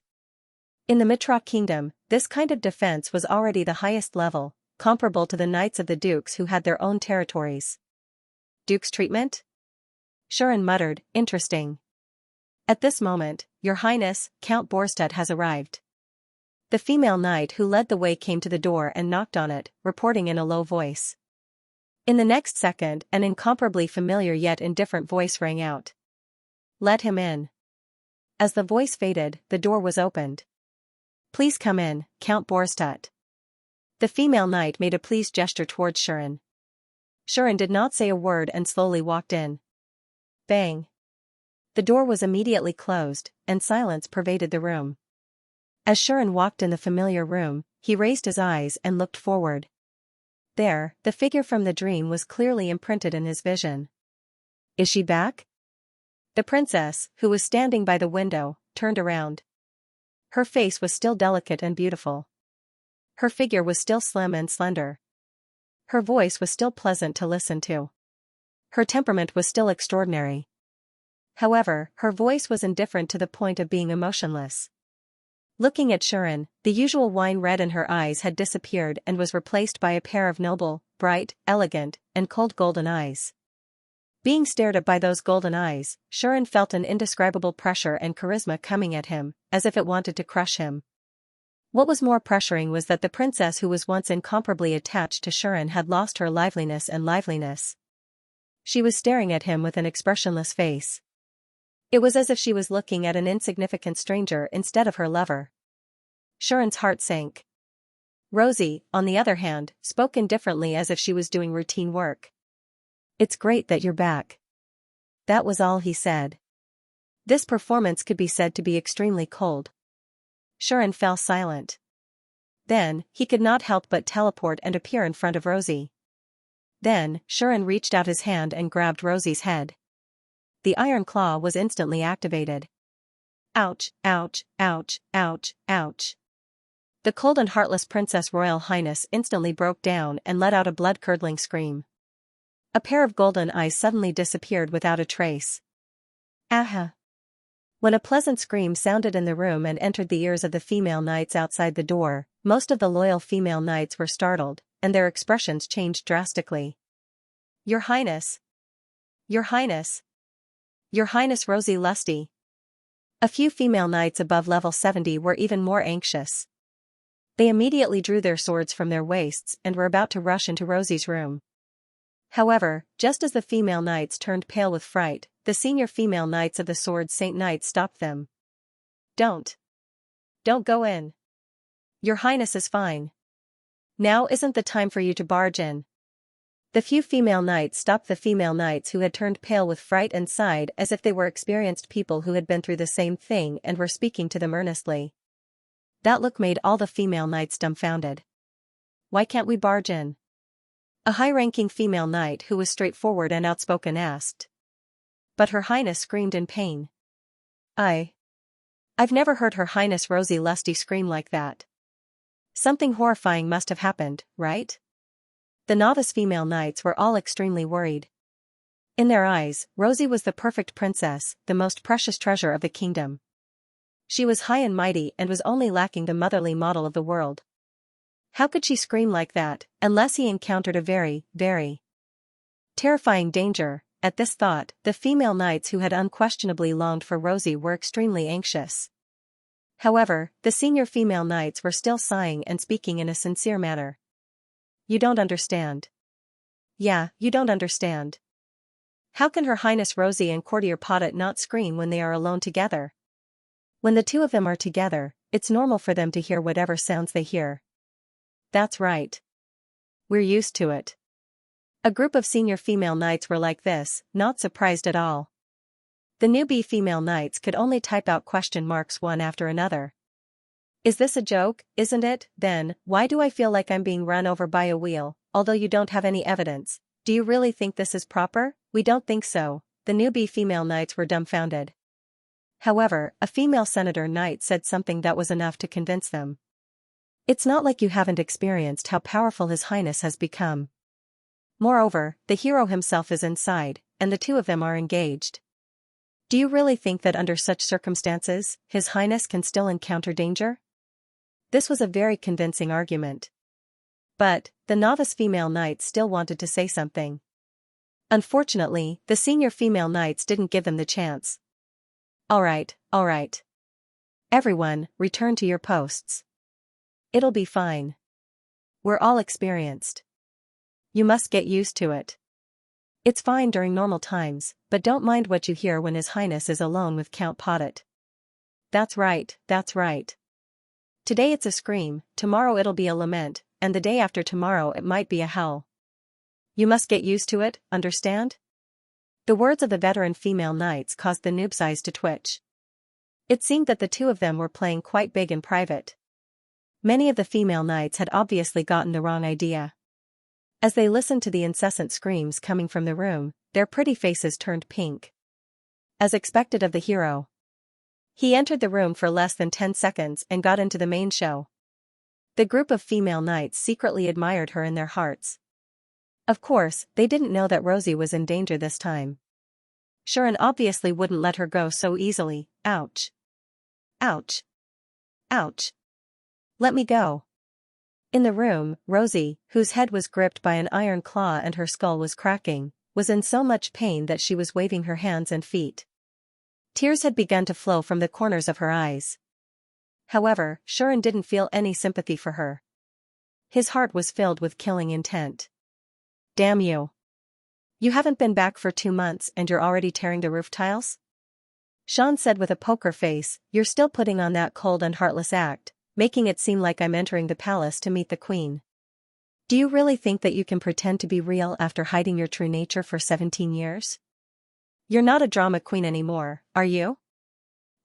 In the Mitra Kingdom, this kind of defense was already the highest level, comparable to the knights of the dukes who had their own territories. Duke's treatment? Shuren muttered, interesting. At this moment, Your Highness, Count Borstad has arrived. The female knight who led the way came to the door and knocked on it, reporting in a low voice. In the next second, an incomparably familiar yet indifferent voice rang out. Let him in. As the voice faded, the door was opened. Please come in, Count Borstad. The female knight made a pleased gesture towards Shuren. Shuren did not say a word and slowly walked in. Bang. The door was immediately closed, and silence pervaded the room. As Shuren walked in the familiar room, he raised his eyes and looked forward. There, the figure from the dream was clearly imprinted in his vision. Is she back? The princess, who was standing by the window, turned around. Her face was still delicate and beautiful. Her figure was still slim and slender. Her voice was still pleasant to listen to. Her temperament was still extraordinary. However, her voice was indifferent to the point of being emotionless. Looking at Shuren, the usual wine red in her eyes had disappeared and was replaced by a pair of noble, bright, elegant, and cold golden eyes. Being stared at by those golden eyes, Shuren felt an indescribable pressure and charisma coming at him, as if it wanted to crush him. What was more pressuring was that the princess who was once incomparably attached to Shuren had lost her liveliness. She was staring at him with an expressionless face. It was as if she was looking at an insignificant stranger instead of her lover. Shuren's heart sank. Rosie, on the other hand, spoke indifferently as if she was doing routine work. It's great that you're back. That was all he said. This performance could be said to be extremely cold. Shuren fell silent. Then, he could not help but teleport and appear in front of Rosie. Then, Shuren reached out his hand and grabbed Rosie's head. The iron claw was instantly activated. Ouch, ouch, ouch, ouch, ouch. The cold and heartless Princess Royal Highness instantly broke down and let out a blood-curdling scream. A pair of golden eyes suddenly disappeared without a trace. Aha! When a pleasant scream sounded in the room and entered the ears of the female knights outside the door, most of the loyal female knights were startled, and their expressions changed drastically. Your Highness! Your Highness! Your Highness Rosie Lusty! A few female knights above level 70 were even more anxious. They immediately drew their swords from their waists and were about to rush into Rosie's room. However, just as the female knights turned pale with fright, the senior female knights of the Sword Saint Knights stopped them. Don't go in. Your Highness is fine. Now isn't the time for you to barge in. The few female knights stopped the female knights who had turned pale with fright and sighed as if they were experienced people who had been through the same thing and were speaking to them earnestly. That look made all the female knights dumbfounded. Why can't we barge in? A high-ranking female knight who was straightforward and outspoken asked. But Her Highness screamed in pain. I've never heard Her Highness Rosie Lusty scream like that. Something horrifying must have happened, right? The novice female knights were all extremely worried. In their eyes, Rosie was the perfect princess, the most precious treasure of the kingdom. She was high and mighty and was only lacking the motherly model of the world. How could she scream like that, unless he encountered a very, very terrifying danger? At this thought, the female knights who had unquestionably longed for Rosie were extremely anxious. However, the senior female knights were still sighing and speaking in a sincere manner. You don't understand. Yeah, you don't understand. How can Her Highness Rosie and Courtier Podet not scream when they are alone together? When the two of them are together, it's normal for them to hear whatever sounds they hear. That's right. We're used to it. A group of senior female knights were like this, not surprised at all. The newbie female knights could only type out question marks one after another. Is this a joke, isn't it? Then, why do I feel like I'm being run over by a wheel, although you don't have any evidence? Do you really think this is proper? We don't think so. The newbie female knights were dumbfounded. However, a female senator knight said something that was enough to convince them. It's not like you haven't experienced how powerful His Highness has become. Moreover, the hero himself is inside, and the two of them are engaged. Do you really think that under such circumstances, His Highness can still encounter danger? This was a very convincing argument. But, the novice female knights still wanted to say something. Unfortunately, the senior female knights didn't give them the chance. All right. Everyone, return to your posts. It'll be fine. We're all experienced. You must get used to it. It's fine during normal times, but don't mind what you hear when His Highness is alone with Count Podet. That's right. Today it's a scream, tomorrow it'll be a lament, and the day after tomorrow it might be a howl. You must get used to it, understand? The words of the veteran female knights caused the noob's eyes to twitch. It seemed that the two of them were playing quite big in private. Many of the female knights had obviously gotten the wrong idea. As they listened to the incessant screams coming from the room, their pretty faces turned pink. As expected of the hero, he entered the room for less than 10 seconds and got into the main show. The group of female knights secretly admired her in their hearts. Of course, they didn't know that Rosie was in danger this time. Sharon obviously wouldn't let her go so easily. Ouch. Let me go. In the room, Rosie, whose head was gripped by an iron claw and her skull was cracking, was in so much pain that she was waving her hands and feet. Tears had begun to flow from the corners of her eyes. However, Sharon didn't feel any sympathy for her. His heart was filled with killing intent. Damn you. You haven't been back for 2 months and you're already tearing the roof tiles? Sean said with a poker face, you're still putting on that cold and heartless act, making it seem like I'm entering the palace to meet the queen. Do you really think that you can pretend to be real after hiding your true nature for 17 years? You're not a drama queen anymore, are you?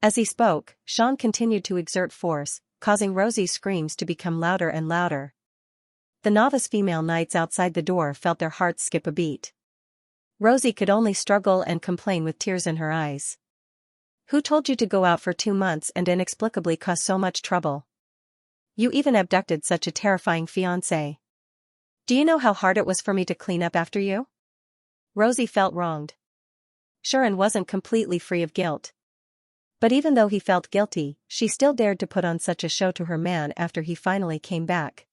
As he spoke, Sean continued to exert force, causing Rosie's screams to become louder and louder. The novice female knights outside the door felt their hearts skip a beat. Rosie could only struggle and complain with tears in her eyes. Who told you to go out for 2 months and inexplicably cause so much trouble? You even abducted such a terrifying fiancé. Do you know how hard it was for me to clean up after you? Rosie felt wronged. Sharon wasn't completely free of guilt. But even though he felt guilty, she still dared to put on such a show to her man after he finally came back.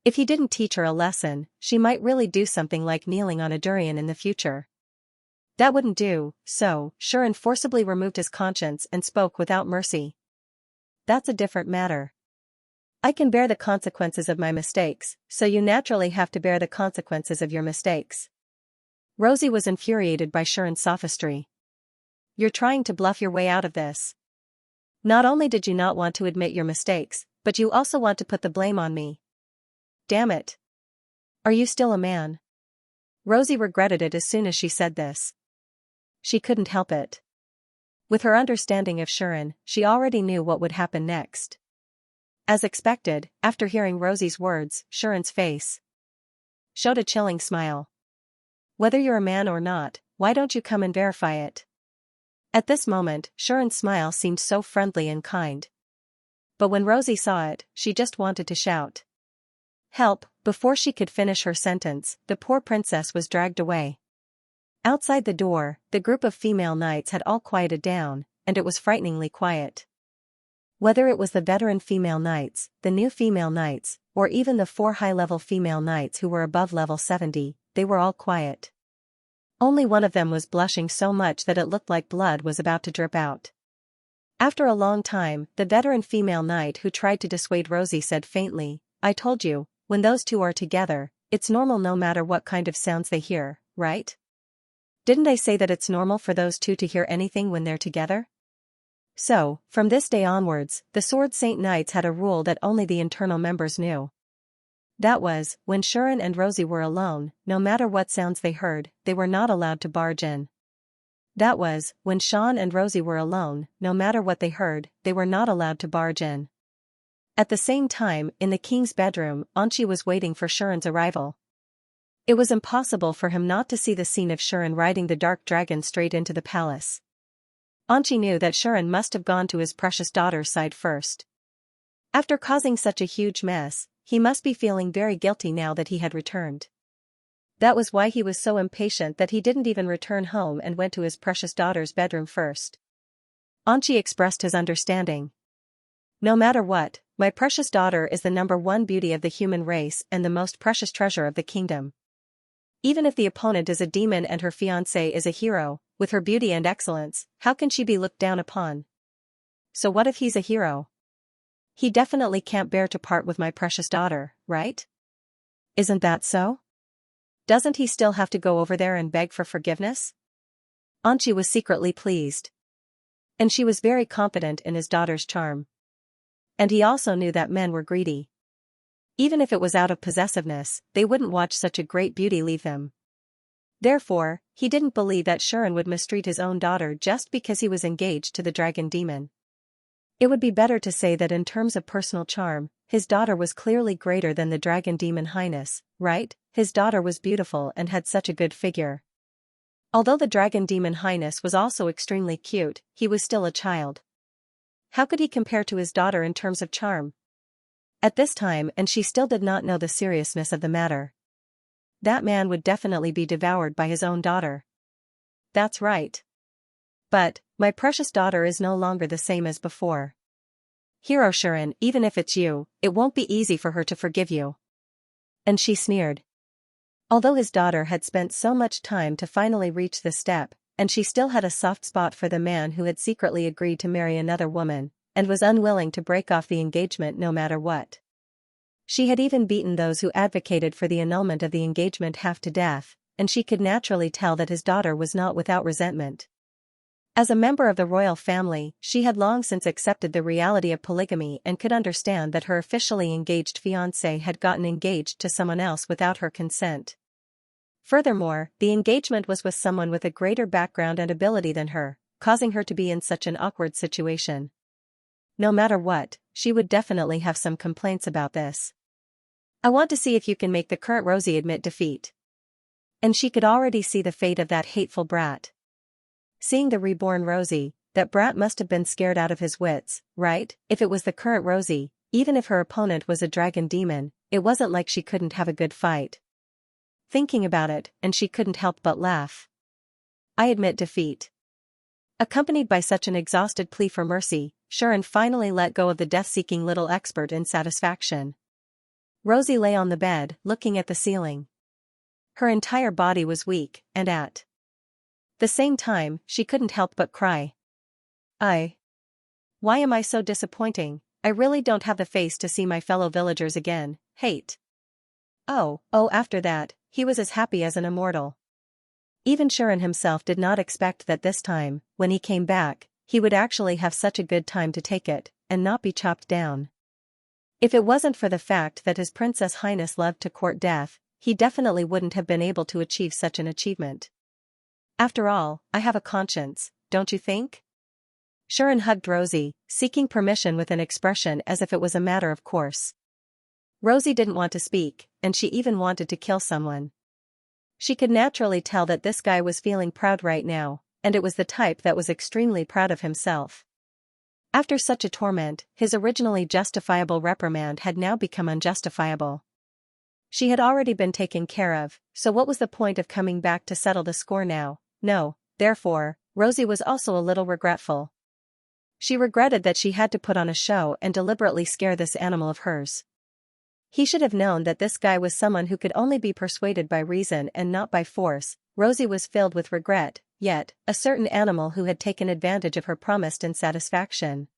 If he didn't teach her a lesson, she might really do something like kneeling on a durian in the future. That wouldn't do, so Sharon forcibly removed his conscience and spoke without mercy. That's a different matter. I can bear the consequences of my mistakes, so you naturally have to bear the consequences of your mistakes. Rosie was infuriated by Sharon's sophistry. You're trying to bluff your way out of this. Not only did you not want to admit your mistakes, but you also want to put the blame on me. Damn it. Are you still a man? Rosie regretted it as soon as she said this. She couldn't help it. With her understanding of Shuren, she already knew what would happen next. As expected, after hearing Rosie's words, Shuren's face showed a chilling smile. Whether you're a man or not, why don't you come and verify it? At this moment, Shuren's smile seemed so friendly and kind. But when Rosie saw it, she just wanted to shout. Help! Before she could finish her sentence, the poor princess was dragged away. Outside the door, the group of female knights had all quieted down, and it was frighteningly quiet. Whether it was the veteran female knights, the new female knights, or even the 4 high-level female knights who were above level 70, they were all quiet. Only one of them was blushing so much that it looked like blood was about to drip out. After a long time, the veteran female knight who tried to dissuade Rosie said faintly, I told you, when those two are together, it's normal no matter what kind of sounds they hear, right? Didn't I say that it's normal for those two to hear anything when they're together? So, from this day onwards, the Sword Saint Knights had a rule that only the internal members knew. That was, when Shuren and Rosie were alone, no matter what sounds they heard, they were not allowed to barge in. That was, when Sean and Rosie were alone, no matter what they heard, they were not allowed to barge in. At the same time, in the king's bedroom, Xianxia was waiting for Shuren's arrival. It was impossible for him not to see the scene of Shuren riding the dark dragon straight into the palace. Xianxia knew that Shuren must have gone to his precious daughter's side first. After causing such a huge mess, he must be feeling very guilty now that he had returned. That was why he was so impatient that he didn't even return home and went to his precious daughter's bedroom first. Xianxia expressed his understanding. No matter what, my precious daughter is the #1 beauty of the human race and the most precious treasure of the kingdom. Even if the opponent is a demon and her fiancé is a hero, with her beauty and excellence, how can she be looked down upon? So what if he's a hero? He definitely can't bear to part with my precious daughter, right? Isn't that so? Doesn't he still have to go over there and beg for forgiveness? Xianxia was secretly pleased. And she was very confident in his daughter's charm. And he also knew that men were greedy. Even if it was out of possessiveness, they wouldn't watch such a great beauty leave them. Therefore, he didn't believe that Shuren would mistreat his own daughter just because he was engaged to the dragon demon. It would be better to say that in terms of personal charm, his daughter was clearly greater than the dragon demon highness, right? His daughter was beautiful and had such a good figure. Although the dragon demon highness was also extremely cute, he was still a child. How could he compare to his daughter in terms of charm? At this time, and she still did not know the seriousness of the matter. That man would definitely be devoured by his own daughter. That's right. But, my precious daughter is no longer the same as before. Hero Shuren, even if it's you, it won't be easy for her to forgive you. And she sneered. Although his daughter had spent so much time to finally reach this step, and she still had a soft spot for the man who had secretly agreed to marry another woman, and was unwilling to break off the engagement no matter what. She had even beaten those who advocated for the annulment of the engagement half to death, and she could naturally tell that his daughter was not without resentment. As a member of the royal family, she had long since accepted the reality of polygamy and could understand that her officially engaged fiancé had gotten engaged to someone else without her consent. Furthermore, the engagement was with someone with a greater background and ability than her, causing her to be in such an awkward situation. No matter what, she would definitely have some complaints about this. I want to see if you can make the current Rosie admit defeat. And she could already see the fate of that hateful brat. Seeing the reborn Rosie, that brat must have been scared out of his wits, right? If it was the current Rosie, even if her opponent was a dragon demon, it wasn't like she couldn't have a good fight. Thinking about it, and she couldn't help but laugh. I admit defeat. Accompanied by such an exhausted plea for mercy, Shuren finally let go of the death-seeking little expert in satisfaction. Rosie lay on the bed, looking at the ceiling. Her entire body was weak, and at the same time, she couldn't help but cry. Why am I so disappointing? I really don't have the face to see my fellow villagers again. Hate. Oh, after that, he was as happy as an immortal. Even Shuren himself did not expect that this time, when he came back, he would actually have such a good time to take it, and not be chopped down. If it wasn't for the fact that his Princess Highness loved to court death, he definitely wouldn't have been able to achieve such an achievement. After all, I have a conscience, don't you think? Shuren hugged Rosie, seeking permission with an expression as if it was a matter of course. Rosie didn't want to speak, and she even wanted to kill someone. She could naturally tell that this guy was feeling proud right now, and it was the type that was extremely proud of himself. After such a torment, his originally justifiable reprimand had now become unjustifiable. She had already been taken care of, so what was the point of coming back to settle the score now? No, therefore, Rosie was also a little regretful. She regretted that she had to put on a show and deliberately scare this animal of hers. He should have known that this guy was someone who could only be persuaded by reason and not by force. Rosie was filled with regret, yet, a certain animal who had taken advantage of her promised satisfaction.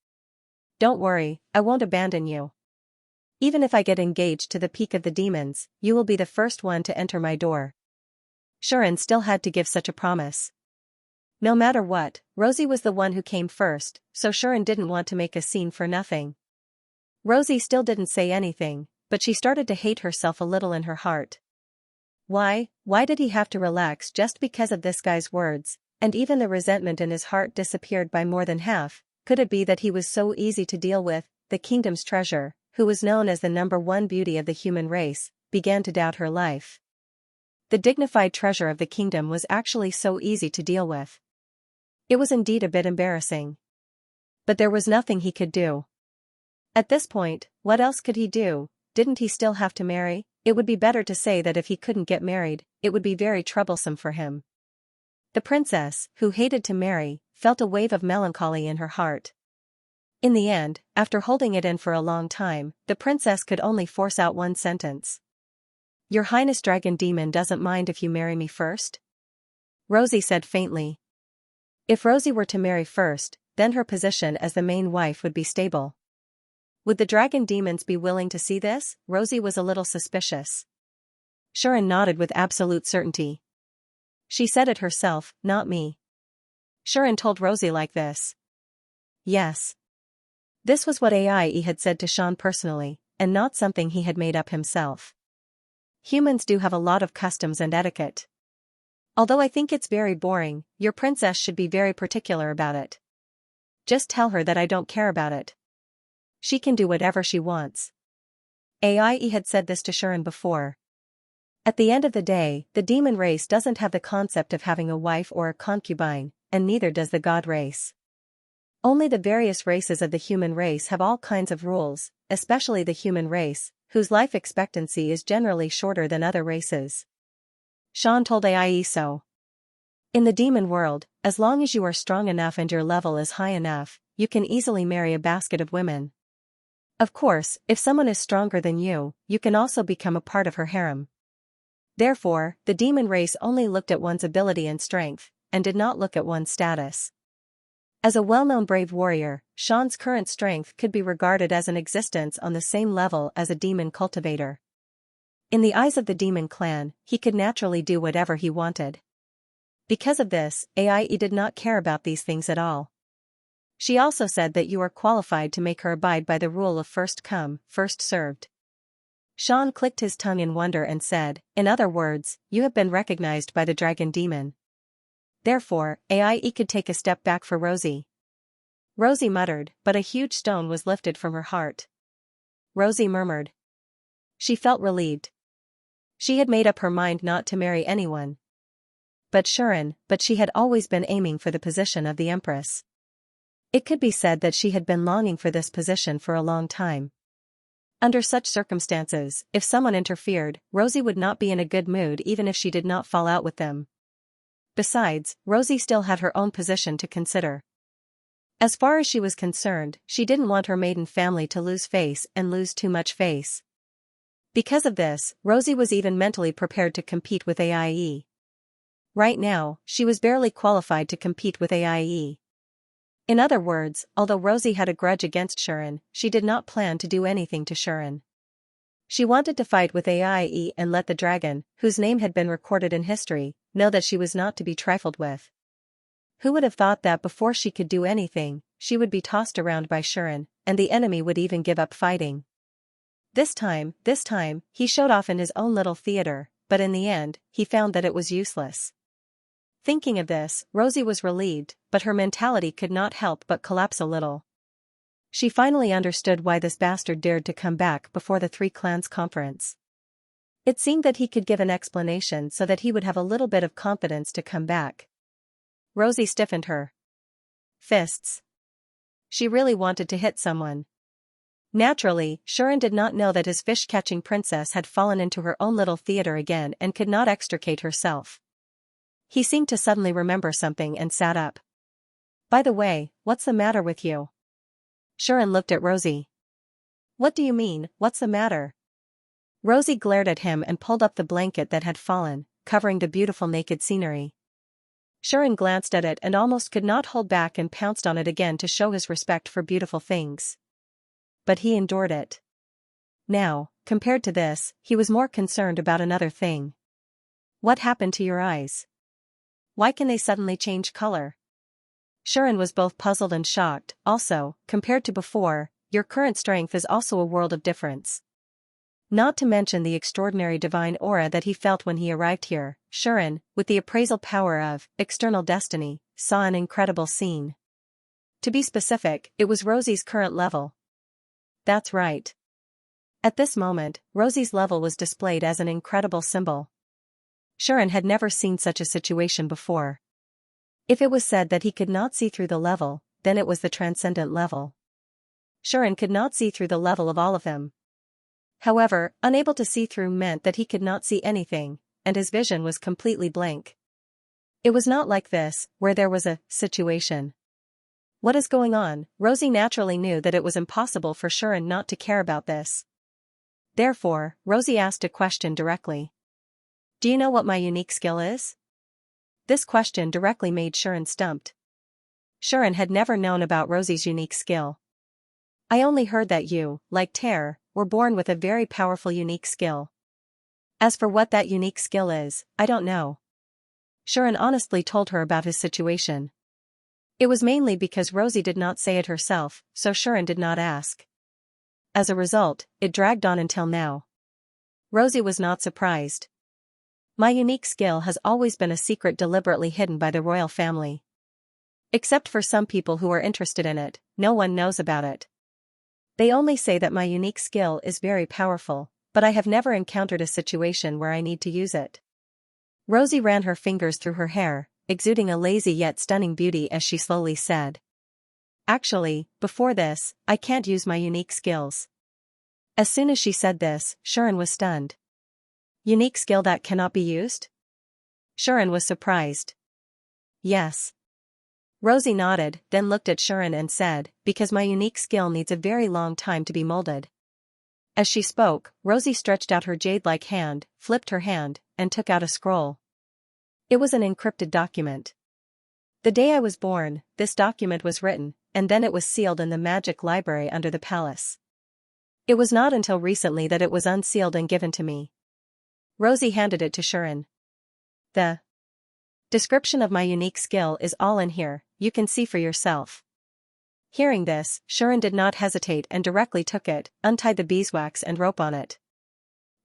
Don't worry, I won't abandon you. Even if I get engaged to the peak of the demons, you will be the first one to enter my door. Shuren still had to give such a promise. No matter what, Rosie was the one who came first, so Shuren didn't want to make a scene for nothing. Rosie still didn't say anything, but she started to hate herself a little in her heart. Why did he have to relax just because of this guy's words, and even the resentment in his heart disappeared by more than half? Could it be that he was so easy to deal with? The kingdom's treasure, who was known as the #1 beauty of the human race, began to doubt her life. The dignified treasure of the kingdom was actually so easy to deal with. It was indeed a bit embarrassing. But there was nothing he could do. At this point, what else could he do? Didn't he still have to marry? It would be better to say that if he couldn't get married, it would be very troublesome for him. The princess, who hated to marry, felt a wave of melancholy in her heart. In the end, after holding it in for a long time, the princess could only force out one sentence. Your Highness Dragon Demon doesn't mind if you marry me first? Rosie said faintly. If Rosie were to marry first, then her position as the main wife would be stable. Would the dragon demons be willing to see this? Rosie was a little suspicious. Shuren nodded with absolute certainty. She said it herself, not me. Shuren told Rosie like this. Yes. This was what Aie had said to Sean personally, and not something he had made up himself. Humans do have a lot of customs and etiquette. Although I think it's very boring, your princess should be very particular about it. Just tell her that I don't care about it. She can do whatever she wants. Aie had said this to Shuren before. At the end of the day, the demon race doesn't have the concept of having a wife or a concubine, and neither does the god race. Only the various races of the human race have all kinds of rules, especially the human race, whose life expectancy is generally shorter than other races. Sean told Aie so. In the demon world, as long as you are strong enough and your level is high enough, you can easily marry a basket of women. Of course, if someone is stronger than you can also become a part of her harem. Therefore, the demon race only looked at one's ability and strength, and did not look at one's status. As a well-known brave warrior, Sean's current strength could be regarded as an existence on the same level as a demon cultivator. In the eyes of the demon clan, he could naturally do whatever he wanted. Because of this, Aie did not care about these things at all. She also said that you are qualified to make her abide by the rule of first come, first served. Sean clicked his tongue in wonder and said, in other words, you have been recognized by the dragon demon. Therefore, Aie could take a step back for Rosie. Rosie muttered, but a huge stone was lifted from her heart. Rosie murmured. She felt relieved. She had made up her mind not to marry anyone. But she had always been aiming for the position of the Empress. It could be said that she had been longing for this position for a long time. Under such circumstances, if someone interfered, Rosie would not be in a good mood even if she did not fall out with them. Besides, Rosie still had her own position to consider. As far as she was concerned, she didn't want her maiden family to lose face and lose too much face. Because of this, Rosie was even mentally prepared to compete with Aie. Right now, she was barely qualified to compete with Aie. In other words, although Rosie had a grudge against Shuren, she did not plan to do anything to Shuren. She wanted to fight with Aie and let the dragon, whose name had been recorded in history, know that she was not to be trifled with. Who would have thought that before she could do anything, she would be tossed around by Shuren, and the enemy would even give up fighting. This time, he showed off in his own little theater, but in the end, he found that it was useless. Thinking of this, Rosie was relieved, but her mentality could not help but collapse a little. She finally understood why this bastard dared to come back before the three clans conference. It seemed that he could give an explanation so that he would have a little bit of confidence to come back. Rosie stiffened her fists. She really wanted to hit someone. Naturally, Shuren did not know that his fish-catching princess had fallen into her own little theater again and could not extricate herself. He seemed to suddenly remember something and sat up. By the way, what's the matter with you? Shuren looked at Rosie. What do you mean, what's the matter? Rosie glared at him and pulled up the blanket that had fallen, covering the beautiful naked scenery. Shuren glanced at it and almost could not hold back and pounced on it again to show his respect for beautiful things. But he endured it. Now, compared to this, he was more concerned about another thing. What happened to your eyes? Why can they suddenly change color? Shuren was both puzzled and shocked. Also, compared to before, your current strength is also a world of difference. Not to mention the extraordinary divine aura that he felt when he arrived here, Shuren, with the appraisal power of external destiny, saw an incredible scene. To be specific, it was Rosie's current level. That's right. At this moment, Rosie's level was displayed as an incredible symbol. Shuren had never seen such a situation before. If it was said that he could not see through the level, then it was the transcendent level. Shuren could not see through the level of all of them. However, unable to see through meant that he could not see anything, and his vision was completely blank. It was not like this, where there was a situation. What is going on? Rosie naturally knew that it was impossible for Shuren not to care about this. Therefore, Rosie asked a question directly. Do you know what my unique skill is? This question directly made Shuren stumped. Shuren had never known about Rosie's unique skill. I only heard that you, like Terre, were born with a very powerful unique skill. As for what that unique skill is, I don't know. Shuren honestly told her about his situation. It was mainly because Rosie did not say it herself, so Shuren did not ask. As a result, it dragged on until now. Rosie was not surprised. My unique skill has always been a secret deliberately hidden by the royal family. Except for some people who are interested in it, no one knows about it. They only say that my unique skill is very powerful, but I have never encountered a situation where I need to use it. Rosie ran her fingers through her hair, exuding a lazy yet stunning beauty as she slowly said. Actually, before this, I can't use my unique skills. As soon as she said this, Shuren was stunned. Unique skill that cannot be used? Shuren was surprised. Yes. Rosie nodded, then looked at Shuren and said, because my unique skill needs a very long time to be molded. As she spoke, Rosie stretched out her jade-like hand, flipped her hand, and took out a scroll. It was an encrypted document. The day I was born, this document was written, and then it was sealed in the magic library under the palace. It was not until recently that it was unsealed and given to me. Rosie handed it to Shuren. The description of my unique skill is all in here, you can see for yourself. Hearing this, Shuren did not hesitate and directly took it, untied the beeswax and rope on it.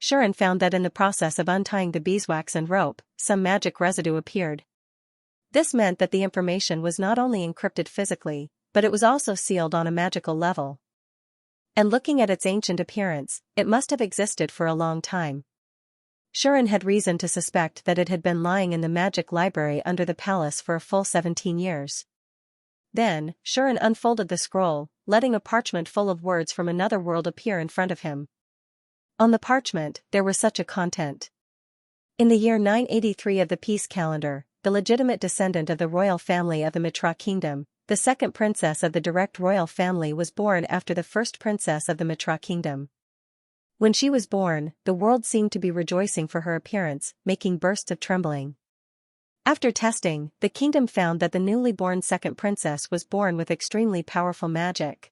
Shuren found that in the process of untying the beeswax and rope, some magic residue appeared. This meant that the information was not only encrypted physically, but it was also sealed on a magical level. And looking at its ancient appearance, it must have existed for a long time. Shuren had reason to suspect that it had been lying in the magic library under the palace for a full 17 years. Then, Shuren unfolded the scroll, letting a parchment full of words from another world appear in front of him. On the parchment, there was such a content. In the year 983 of the peace calendar, the legitimate descendant of the royal family of the Mitra kingdom, the second princess of the direct royal family was born after the first princess of the Mitra kingdom. When she was born, the world seemed to be rejoicing for her appearance, making bursts of trembling. After testing, the kingdom found that the newly born second princess was born with extremely powerful magic.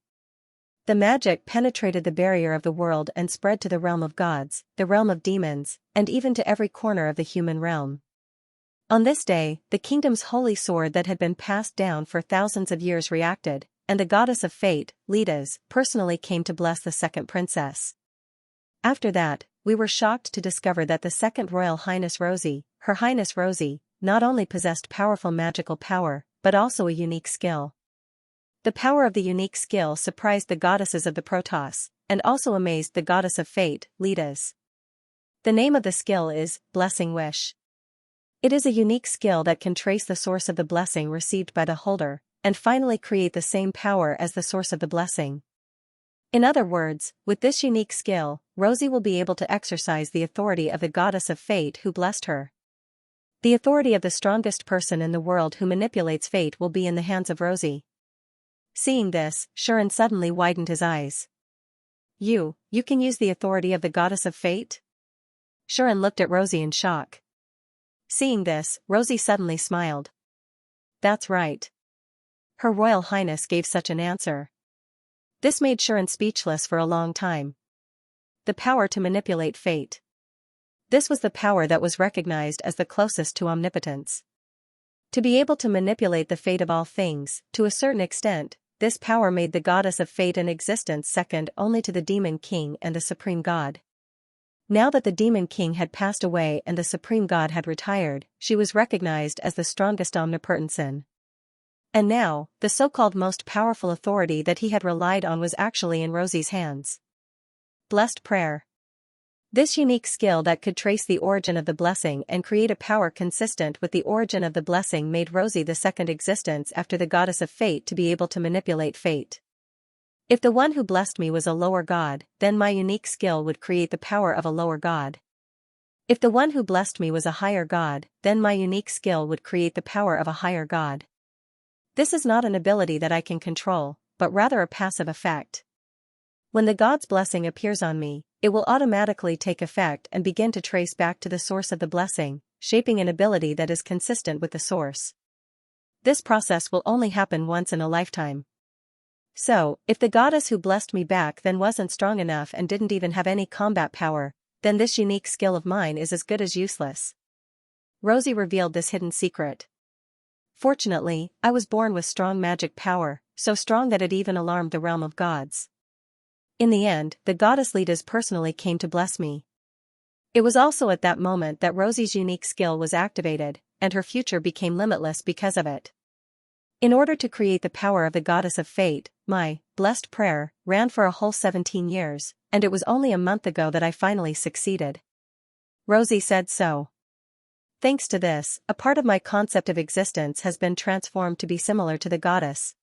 The magic penetrated the barrier of the world and spread to the realm of gods, the realm of demons, and even to every corner of the human realm. On this day, the kingdom's holy sword that had been passed down for thousands of years reacted, and the goddess of fate, Lidas, personally came to bless the second princess. After that, we were shocked to discover that the second Royal Highness Rosie, Her Highness Rosie, not only possessed powerful magical power, but also a unique skill. The power of the unique skill surprised the goddesses of the Protoss, and also amazed the goddess of fate, Lidas. The name of the skill is Blessing Wish. It is a unique skill that can trace the source of the blessing received by the holder, and finally create the same power as the source of the blessing. In other words, with this unique skill, Rosie will be able to exercise the authority of the goddess of fate who blessed her. The authority of the strongest person in the world who manipulates fate will be in the hands of Rosie. Seeing this, Xianxia suddenly widened his eyes. You can use the authority of the goddess of fate? Xianxia looked at Rosie in shock. Seeing this, Rosie suddenly smiled. That's right. Her Royal Highness gave such an answer. This made Xianxia speechless for a long time. The power to manipulate fate. This was the power that was recognized as the closest to omnipotence. To be able to manipulate the fate of all things, to a certain extent, this power made the goddess of fate an existence second only to the demon king and the supreme god. Now that the demon king had passed away and the supreme god had retired, she was recognized as the strongest omniperson. And now, the so-called most powerful authority that he had relied on was actually in Rosie's hands. Blessed prayer. This unique skill that could trace the origin of the blessing and create a power consistent with the origin of the blessing made Rosie the second existence after the goddess of fate to be able to manipulate fate. If the one who blessed me was a lower god, then my unique skill would create the power of a lower god. If the one who blessed me was a higher god, then my unique skill would create the power of a higher god. This is not an ability that I can control, but rather a passive effect. When the god's blessing appears on me, it will automatically take effect and begin to trace back to the source of the blessing, shaping an ability that is consistent with the source. This process will only happen once in a lifetime. So, if the goddess who blessed me back then wasn't strong enough and didn't even have any combat power, then this unique skill of mine is as good as useless. Rosie revealed this hidden secret. Fortunately, I was born with strong magic power, so strong that it even alarmed the realm of gods. In the end, the goddess Lidas personally came to bless me. It was also at that moment that Rosie's unique skill was activated, and her future became limitless because of it. In order to create the power of the goddess of fate, my blessed prayer ran for a whole 17 years, and it was only a month ago that I finally succeeded. Rosie said so. Thanks to this, a part of my concept of existence has been transformed to be similar to the goddess.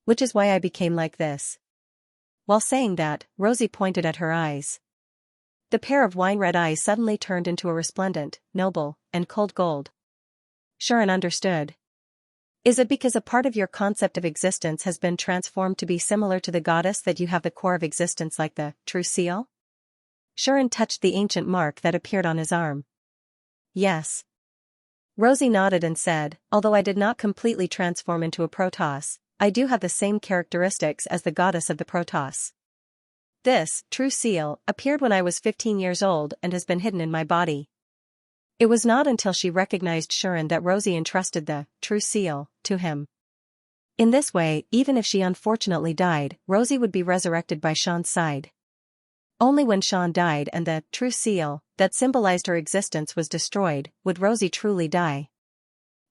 Which is why I became like this. While saying that, Rosie pointed at her eyes. The pair of wine-red eyes suddenly turned into a resplendent, noble, and cold gold. Xianxia understood. Is it because a part of your concept of existence has been transformed to be similar to the goddess that you have the core of existence like the true seal? Xianxia touched the ancient mark that appeared on his arm. Yes. Rosie nodded and said, although I did not completely transform into a Protoss, I do have the same characteristics as the goddess of the Protoss. This true seal appeared when I was 15 years old and has been hidden in my body. It was not until she recognized Xianxia that Rosie entrusted the true seal to him. In this way, even if she unfortunately died, Rosie would be resurrected by Xianxia's side. Only when Xianxia died and the true seal that symbolized her existence was destroyed, would Rosie truly die.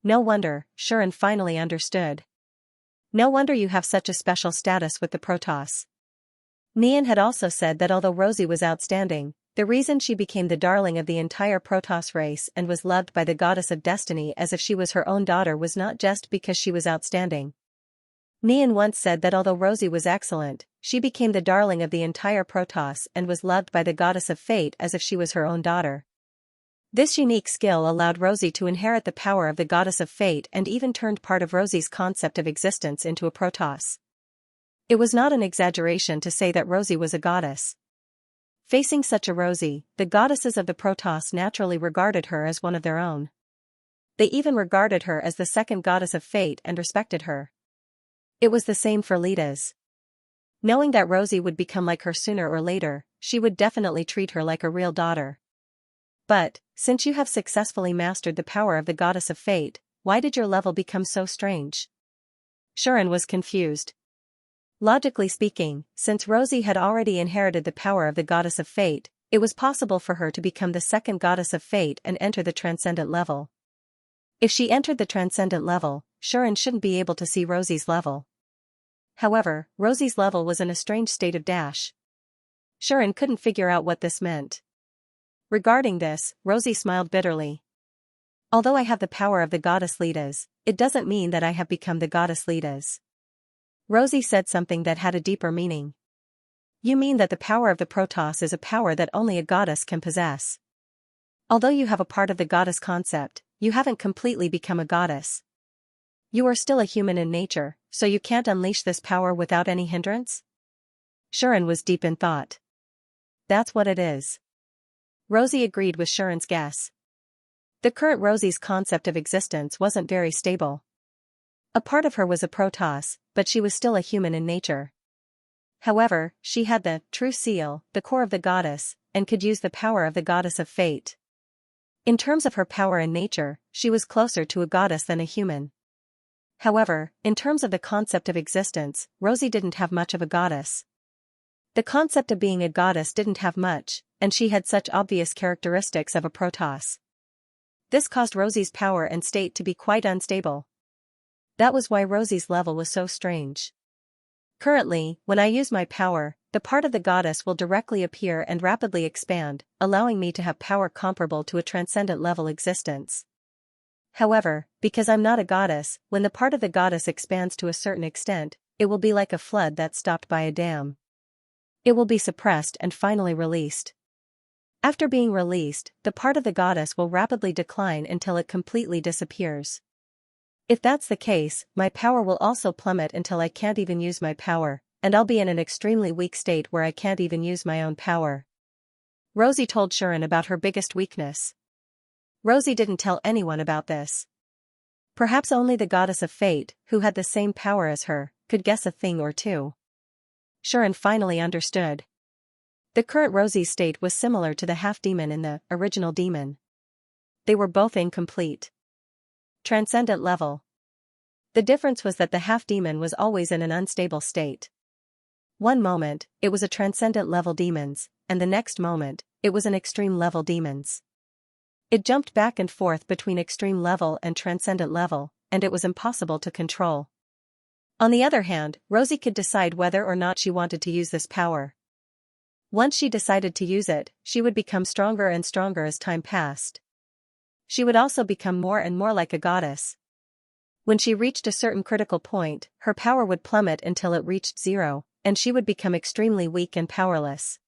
No wonder, Xianxia finally understood. No wonder you have such a special status with the Protoss. Nian had also said that although Rosie was outstanding, the reason she became the darling of the entire Protoss race and was loved by the goddess of destiny as if she was her own daughter was not just because she was outstanding. Nian once said that although Rosie was excellent, she became the darling of the entire Protoss and was loved by the goddess of fate as if she was her own daughter. This unique skill allowed Rosie to inherit the power of the goddess of fate and even turned part of Rosie's concept of existence into a Protoss. It was not an exaggeration to say that Rosie was a goddess. Facing such a Rosie, the goddesses of the Protoss naturally regarded her as one of their own. They even regarded her as the second goddess of fate and respected her. It was the same for Lidas. Knowing that Rosie would become like her sooner or later, she would definitely treat her like a real daughter. But, since you have successfully mastered the power of the goddess of fate, why did your level become so strange? Xian was confused. Logically speaking, since Rosie had already inherited the power of the goddess of fate, it was possible for her to become the second goddess of fate and enter the transcendent level. If she entered the transcendent level, Xian shouldn't be able to see Rosie's level. However, Rosie's level was in a strange state of dash. Xian couldn't figure out what this meant. Regarding this, Rosie smiled bitterly. Although I have the power of the goddess Lidas, it doesn't mean that I have become the goddess Lidas. Rosie said something that had a deeper meaning. You mean that the power of the Protoss is a power that only a goddess can possess. Although you have a part of the goddess concept, you haven't completely become a goddess. You are still a human in nature, so you can't unleash this power without any hindrance? Xian was deep in thought. That's what it is. Rosie agreed with Xian's guess. The current Rosie's concept of existence wasn't very stable. A part of her was a Protoss, but she was still a human in nature. However, she had the true seal, the core of the goddess, and could use the power of the goddess of fate. In terms of her power in nature, she was closer to a goddess than a human. However, in terms of the concept of existence, Rosie didn't have much of a goddess. The concept of being a goddess didn't have much, and she had such obvious characteristics of a Protoss. This caused Rosie's power and state to be quite unstable. That was why Rosie's level was so strange. Currently, when I use my power, the part of the goddess will directly appear and rapidly expand, allowing me to have power comparable to a transcendent level existence. However, because I'm not a goddess, when the part of the goddess expands to a certain extent, it will be like a flood that's stopped by a dam. It will be suppressed and finally released. After being released, the part of the goddess will rapidly decline until it completely disappears. If that's the case, my power will also plummet until I can't even use my power, and I'll be in an extremely weak state where I can't even use my own power. Rosie told Xian about her biggest weakness. Rosie didn't tell anyone about this. Perhaps only the goddess of fate, who had the same power as her, could guess a thing or two. Xian finally understood. The current Rosie's state was similar to the half-demon in the original demon. They were both incomplete. Transcendent level. The difference was that the half-demon was always in an unstable state. One moment, it was a transcendent level demons, and the next moment, it was an extreme level demons. It jumped back and forth between extreme level and transcendent level, and it was impossible to control. On the other hand, Rosie could decide whether or not she wanted to use this power. Once she decided to use it, she would become stronger and stronger as time passed. She would also become more and more like a goddess. When she reached a certain critical point, her power would plummet until it reached zero, and she would become extremely weak and powerless.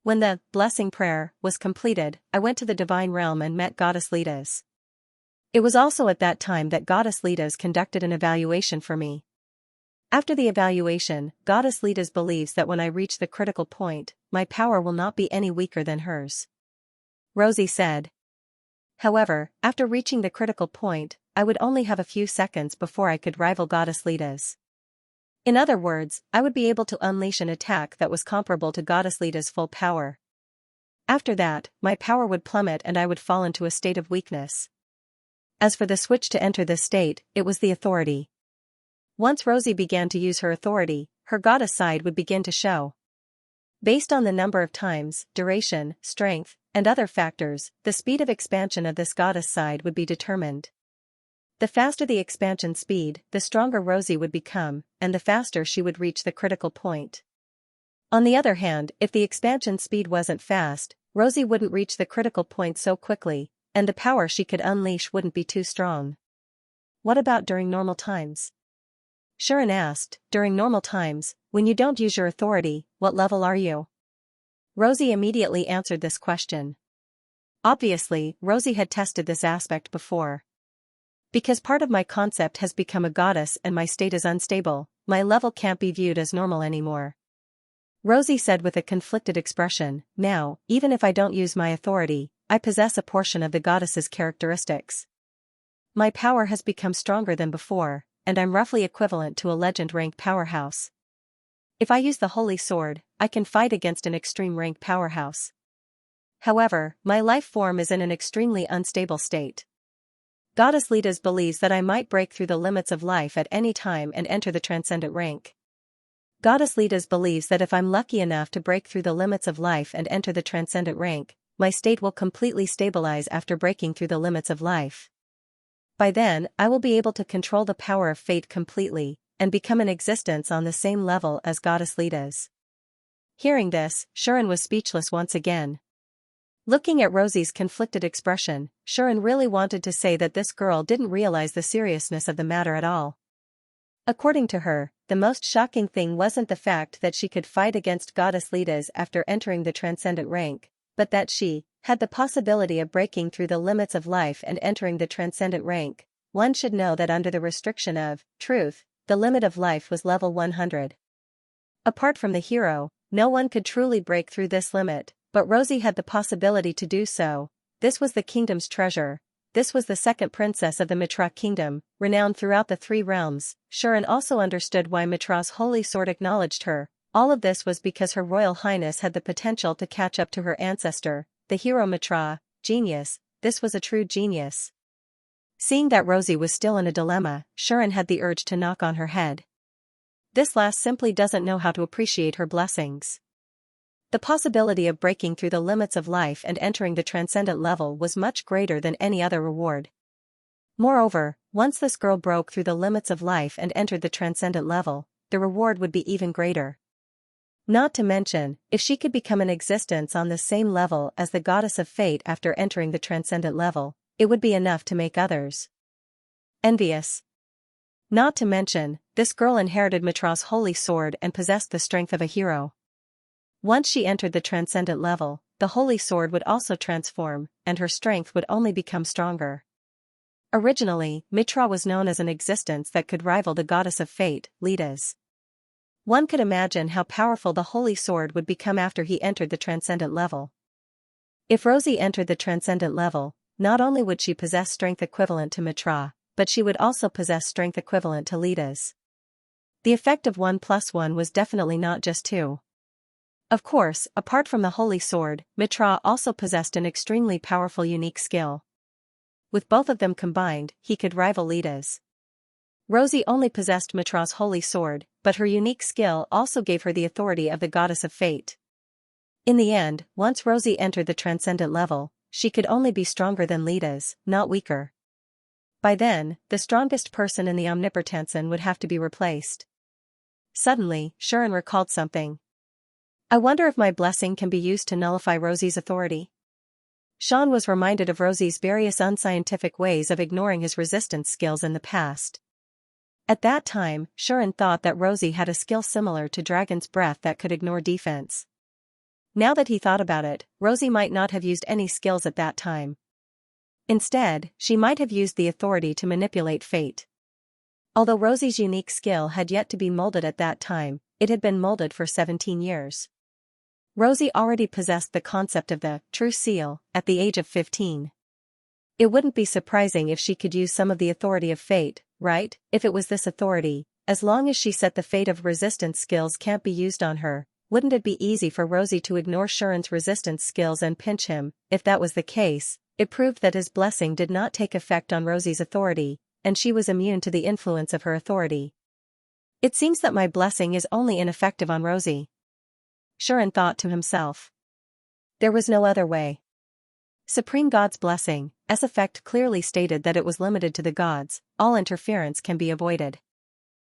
When the blessing prayer was completed, I went to the divine realm and met Goddess Lidas. It was also at that time that Goddess Lidas conducted an evaluation for me. After the evaluation, Goddess Lidas believes that when I reach the critical point, my power will not be any weaker than hers. Rosie said. However, after reaching the critical point, I would only have a few seconds before I could rival Goddess Lidas. In other words, I would be able to unleash an attack that was comparable to Goddess Lida's full power. After that, my power would plummet and I would fall into a state of weakness. As for the switch to enter this state, it was the authority. Once Rosie began to use her authority, her goddess side would begin to show. Based on the number of times, duration, strength, and other factors, the speed of expansion of this goddess side would be determined. The faster the expansion speed, the stronger Rosie would become, and the faster she would reach the critical point. On the other hand, if the expansion speed wasn't fast, Rosie wouldn't reach the critical point so quickly, and the power she could unleash wouldn't be too strong. What about during normal times? Xian asked. During normal times, when you don't use your authority, what level are you? Rosie immediately answered this question. Obviously, Rosie had tested this aspect before. Because part of my concept has become a goddess and my state is unstable, my level can't be viewed as normal anymore. Rosie said with a conflicted expression, now, even if I don't use my authority, I possess a portion of the goddess's characteristics. My power has become stronger than before, and I'm roughly equivalent to a legend rank powerhouse. If I use the holy sword, I can fight against an extreme rank powerhouse. However, my life form is in an extremely unstable state. Goddess Letas believes that I might break through the limits of life at any time and enter the transcendent rank. Goddess Letas believes that if I'm lucky enough to break through the limits of life and enter the transcendent rank, my state will completely stabilize after breaking through the limits of life. By then, I will be able to control the power of fate completely, and become an existence on the same level as Goddess Letas. Hearing this, Sharon was speechless once again. Looking at Rosie's conflicted expression, Sharon really wanted to say that this girl didn't realize the seriousness of the matter at all. According to her, the most shocking thing wasn't the fact that she could fight against Goddess Letas after entering the transcendent rank, but that she had the possibility of breaking through the limits of life and entering the transcendent rank. One should know that under the restriction of truth, the limit of life was level 100. Apart from the hero, no one could truly break through this limit, but Rosie had the possibility to do so. This was the kingdom's treasure. This was the second princess of the Mitra kingdom, renowned throughout the three realms. Sharon also understood why Mitra's holy sword acknowledged her. All of this was because Her Royal Highness had the potential to catch up to her ancestor, the hero Mitra. Genius, this was a true genius. Seeing that Rosie was still in a dilemma, Sharon had the urge to knock on her head. This lass simply doesn't know how to appreciate her blessings. The possibility of breaking through the limits of life and entering the transcendent level was much greater than any other reward. Moreover, once this girl broke through the limits of life and entered the transcendent level, the reward would be even greater. Not to mention, if she could become an existence on the same level as the goddess of fate after entering the transcendent level, it would be enough to make others envious. Not to mention, this girl inherited Mitra's holy sword and possessed the strength of a hero. Once she entered the transcendent level, the holy sword would also transform, and her strength would only become stronger. Originally, Mitra was known as an existence that could rival the goddess of fate, Letas. One could imagine how powerful the holy sword would become after he entered the transcendent level. If Rosie entered the transcendent level, not only would she possess strength equivalent to Mitra, but she would also possess strength equivalent to Letas. The effect of 1 + 1 was definitely not just 2. Of course, apart from the holy sword, Mitra also possessed an extremely powerful unique skill. With both of them combined, he could rival Letas. Rosie only possessed Mitra's holy sword, but her unique skill also gave her the authority of the goddess of fate. In the end, once Rosie entered the transcendent level, she could only be stronger than Letas, not weaker. By then, the strongest person in the Omnipotensen would have to be replaced. Suddenly, Sharon recalled something. I wonder if my blessing can be used to nullify Rosie's authority. Sean was reminded of Rosie's various unscientific ways of ignoring his resistance skills in the past. At that time, Sharon thought that Rosie had a skill similar to Dragon's Breath that could ignore defense. Now that he thought about it, Rosie might not have used any skills at that time. Instead, she might have used the authority to manipulate fate. Although Rosie's unique skill had yet to be molded at that time, it had been molded for 17 years. Rosie already possessed the concept of the true seal at the age of 15. It wouldn't be surprising if she could use some of the authority of fate, right? If it was this authority, as long as she said the fate of resistance skills can't be used on her, wouldn't it be easy for Rosie to ignore Sharon's resistance skills and pinch him? If that was the case, it proved that his blessing did not take effect on Rosie's authority, and she was immune to the influence of her authority. It seems that my blessing is only ineffective on Rosie, Sharon thought to himself. There was no other way. Supreme God's blessing, as effect clearly stated that it was limited to the gods, all interference can be avoided.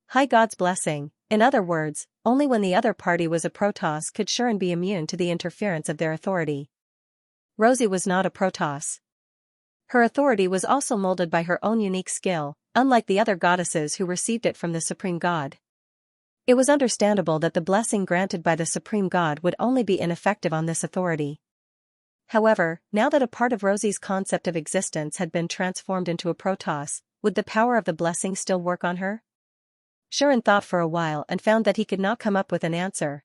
High God's blessing, in other words, only when the other party was a Protoss could Sharon be immune to the interference of their authority. Rosie was not a Protoss. Her authority was also molded by her own unique skill, unlike the other goddesses who received it from the Supreme God. It was understandable that the blessing granted by the Supreme God would only be ineffective on this authority. However, now that a part of Rosie's concept of existence had been transformed into a Protoss, would the power of the blessing still work on her? Sharon thought for a while and found that he could not come up with an answer.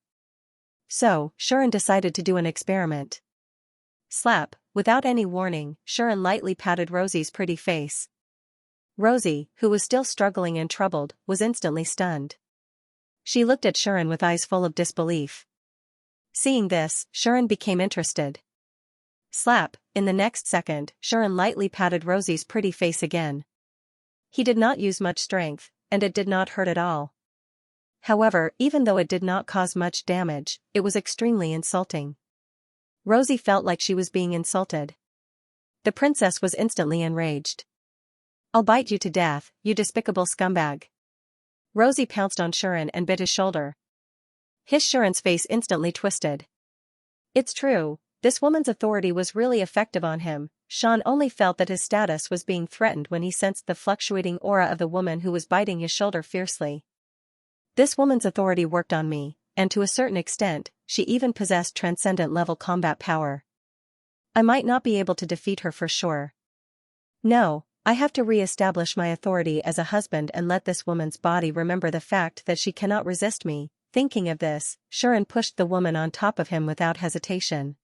So, Sharon decided to do an experiment. Slap, without any warning, Sharon lightly patted Rosie's pretty face. Rosie, who was still struggling and troubled, was instantly stunned. She looked at Sharon with eyes full of disbelief. Seeing this, Sharon became interested. Slap, in the next second, Shuren lightly patted Rosie's pretty face again. He did not use much strength, and it did not hurt at all. However, even though it did not cause much damage, it was extremely insulting. Rosie felt like she was being insulted. The princess was instantly enraged. "I'll bite you to death, you despicable scumbag." Rosie pounced on Shuren and bit his shoulder. Shuren's face instantly twisted. It's true, this woman's authority was really effective on him. Sean only felt that his status was being threatened when he sensed the fluctuating aura of the woman who was biting his shoulder fiercely. This woman's authority worked on me, and to a certain extent, she even possessed transcendent-level combat power. I might not be able to defeat her for sure. No, I have to re-establish my authority as a husband and let this woman's body remember the fact that she cannot resist me. Thinking of this, Shuren pushed the woman on top of him without hesitation.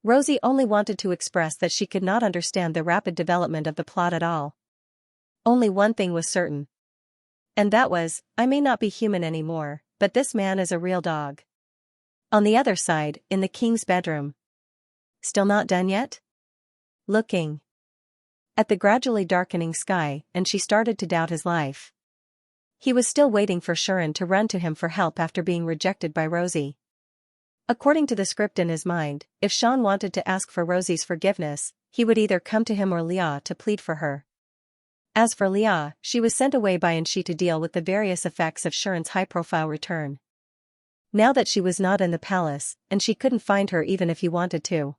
Rosie only wanted to express that she could not understand the rapid development of the plot at all. Only one thing was certain. And that was, I may not be human anymore, but this man is a real dog. On the other side, in the king's bedroom. Still not done yet? Looking at the gradually darkening sky, and she started to doubt his life. He was still waiting for Shuren to run to him for help after being rejected by Rosie. According to the script in his mind, if Sean wanted to ask for Rosie's forgiveness, he would either come to him or Lia to plead for her. As for Lia, she was sent away by Xianxia to deal with the various effects of Shuren's high-profile return. Now that she was not in the palace, and she couldn't find her even if he wanted to.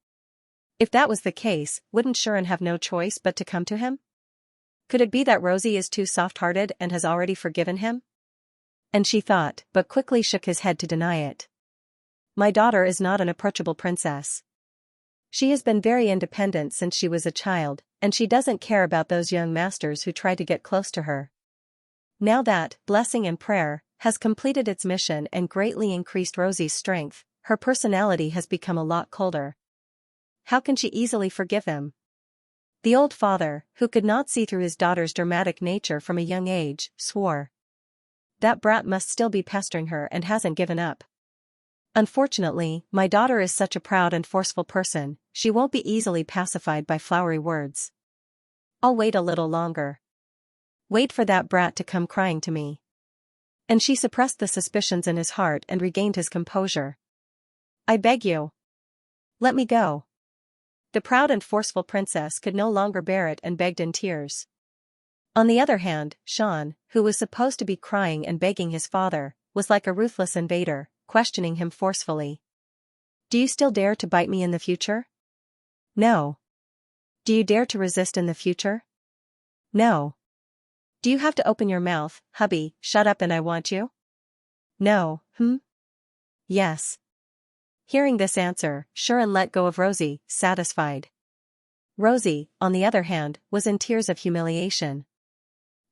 If that was the case, wouldn't Shuren have no choice but to come to him? Could it be that Rosie is too soft-hearted and has already forgiven him? And she thought, but quickly shook his head to deny it. My daughter is not an approachable princess. She has been very independent since she was a child, and she doesn't care about those young masters who try to get close to her. Now that blessing and prayer has completed its mission and greatly increased Rosie's strength, her personality has become a lot colder. How can she easily forgive him? The old father, who could not see through his daughter's dramatic nature from a young age, swore. That brat must still be pestering her and hasn't given up. Unfortunately, my daughter is such a proud and forceful person, she won't be easily pacified by flowery words. I'll wait a little longer. Wait for that brat to come crying to me. And she suppressed the suspicions in his heart and regained his composure. I beg you. Let me go. The proud and forceful princess could no longer bear it and begged in tears. On the other hand, Sean, who was supposed to be crying and begging his father, was like a ruthless invader, questioning him forcefully. Do you still dare to bite me in the future? No. Do you dare to resist in the future? No. Do you have to open your mouth, hubby, shut up and I want you? No, Yes. Hearing this answer, Shuren let go of Rosie, satisfied. Rosie, on the other hand, was in tears of humiliation.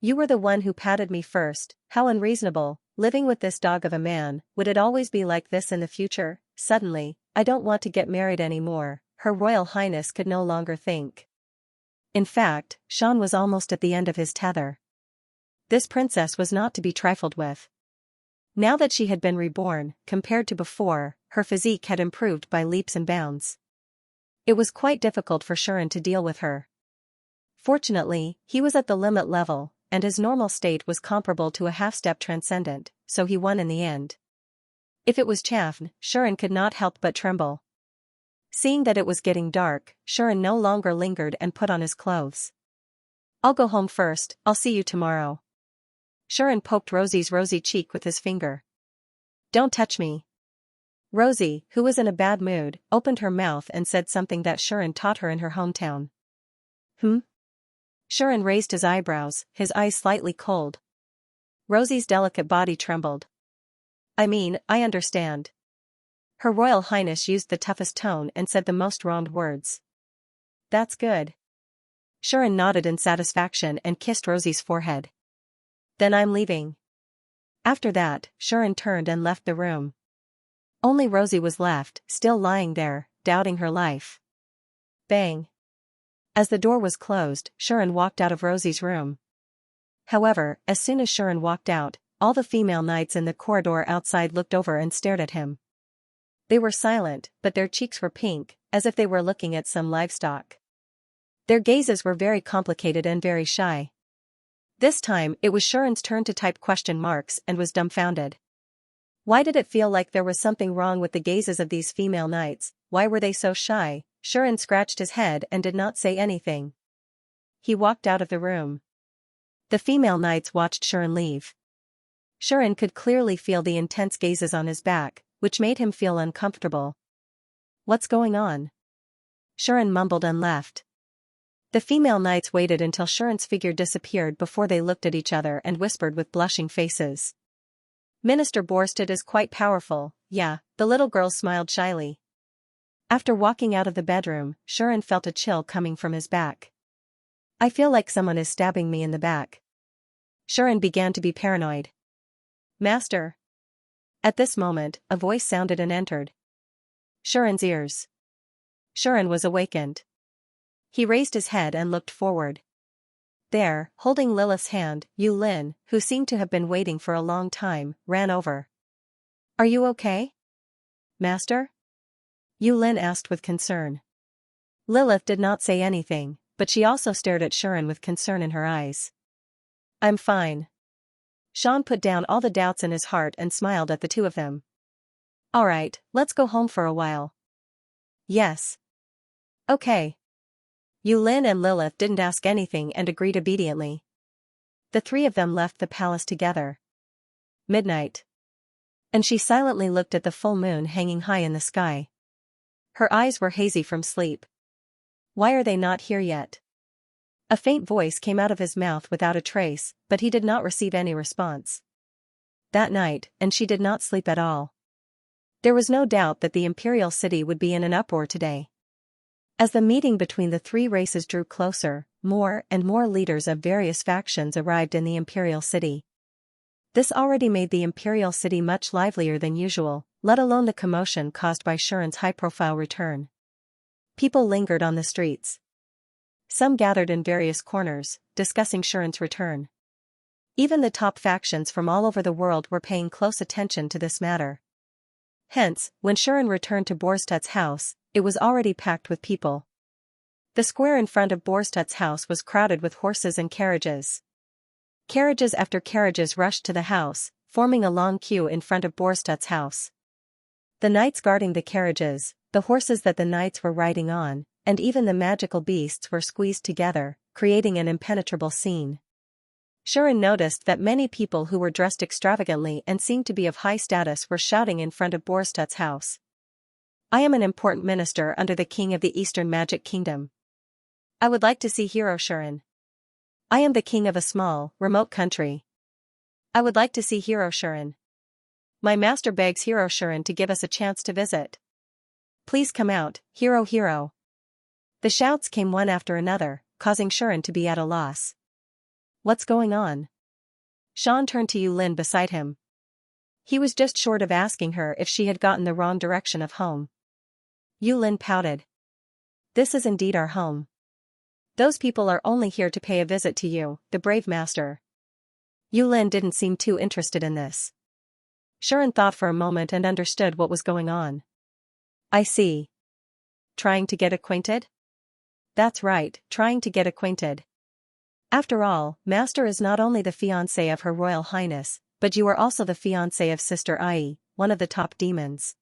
You were the one who patted me first, how unreasonable, living with this dog of a man, would it always be like this in the future? Suddenly, I don't want to get married anymore, Her Royal Highness could no longer think. In fact, Sean was almost at the end of his tether. This princess was not to be trifled with. Now that she had been reborn, compared to before, her physique had improved by leaps and bounds. It was quite difficult for Shuren to deal with her. Fortunately, he was at the limit level, and his normal state was comparable to a half-step transcendent, so he won in the end. If it was Chafn, Shuren could not help but tremble. Seeing that it was getting dark, Shuren no longer lingered and put on his clothes. I'll go home first, I'll see you tomorrow. Shuren poked Rosie's rosy cheek with his finger. Don't touch me. Rosie, who was in a bad mood, opened her mouth and said something that Shuren taught her in her hometown. Shuren raised his eyebrows, his eyes slightly cold. Rosie's delicate body trembled. I mean, I understand. Her Royal Highness used the toughest tone and said the most wronged words. That's good. Shuren nodded in satisfaction and kissed Rosie's forehead. Then I'm leaving. After that, Shuren turned and left the room. Only Rosie was left, still lying there, doubting her life. Bang. As the door was closed, Shuren walked out of Rosie's room. However, as soon as Shuren walked out, all the female knights in the corridor outside looked over and stared at him. They were silent, but their cheeks were pink, as if they were looking at some livestock. Their gazes were very complicated and very shy. This time, it was Sharon's turn to type question marks and was dumbfounded. Why did it feel like there was something wrong with the gazes of these female knights? Why were they so shy? Sharon scratched his head and did not say anything. He walked out of the room. The female knights watched Sharon leave. Sharon could clearly feel the intense gazes on his back, which made him feel uncomfortable. What's going on? Sharon mumbled and left. The female knights waited until Sharon's figure disappeared before they looked at each other and whispered with blushing faces. Minister Borsted is quite powerful, yeah, the little girl smiled shyly. After walking out of the bedroom, Sharon felt a chill coming from his back. I feel like someone is stabbing me in the back. Sharon began to be paranoid. Master. At this moment, a voice sounded and entered Sharon's ears. Sharon was awakened. He raised his head and looked forward. There, holding Lilith's hand, Yu Lin, who seemed to have been waiting for a long time, ran over. Are you okay? Master? Yu Lin asked with concern. Lilith did not say anything, but she also stared at Sharon with concern in her eyes. I'm fine. Sean put down all the doubts in his heart and smiled at the two of them. Alright, let's go home for a while. Yes. Okay. Yu Lin and Lilith didn't ask anything and agreed obediently. The three of them left the palace together. Midnight. And she silently looked at the full moon hanging high in the sky. Her eyes were hazy from sleep. Why are they not here yet? A faint voice came out of his mouth without a trace, but he did not receive any response. That night, and she did not sleep at all. There was no doubt that the imperial city would be in an uproar today. As the meeting between the three races drew closer, more and more leaders of various factions arrived in the imperial city. This already made the imperial city much livelier than usual, let alone the commotion caused by Sharon's high-profile return. People lingered on the streets. Some gathered in various corners, discussing Sharon's return. Even the top factions from all over the world were paying close attention to this matter. Hence, when Sharon returned to Borstadt's house, it was already packed with people. The square in front of Borstadt's house was crowded with horses and carriages. Carriages after carriages rushed to the house, forming a long queue in front of Borstadt's house. The knights guarding the carriages, the horses that the knights were riding on, and even the magical beasts were squeezed together, creating an impenetrable scene. Sharon noticed that many people who were dressed extravagantly and seemed to be of high status were shouting in front of Borstadt's house. I am an important minister under the king of the Eastern Magic Kingdom. I would like to see Hero Sharon. I am the king of a small, remote country. I would like to see Hero Sharon. My master begs Hero Sharon to give us a chance to visit. Please come out, Hero Hero. The shouts came one after another, causing Sharon to be at a loss. What's going on? Sean turned to Yu Lin beside him. He was just short of asking her if she had gotten the wrong direction of home. Yu Lin pouted. This is indeed our home. Those people are only here to pay a visit to you, the brave master. Yu Lin didn't seem too interested in this. Sharon thought for a moment and understood what was going on. I see. Trying to get acquainted? That's right, trying to get acquainted. After all, Master is not only the fiancé of Her Royal Highness, but you are also the fiancé of Sister Ai, one of the top demons.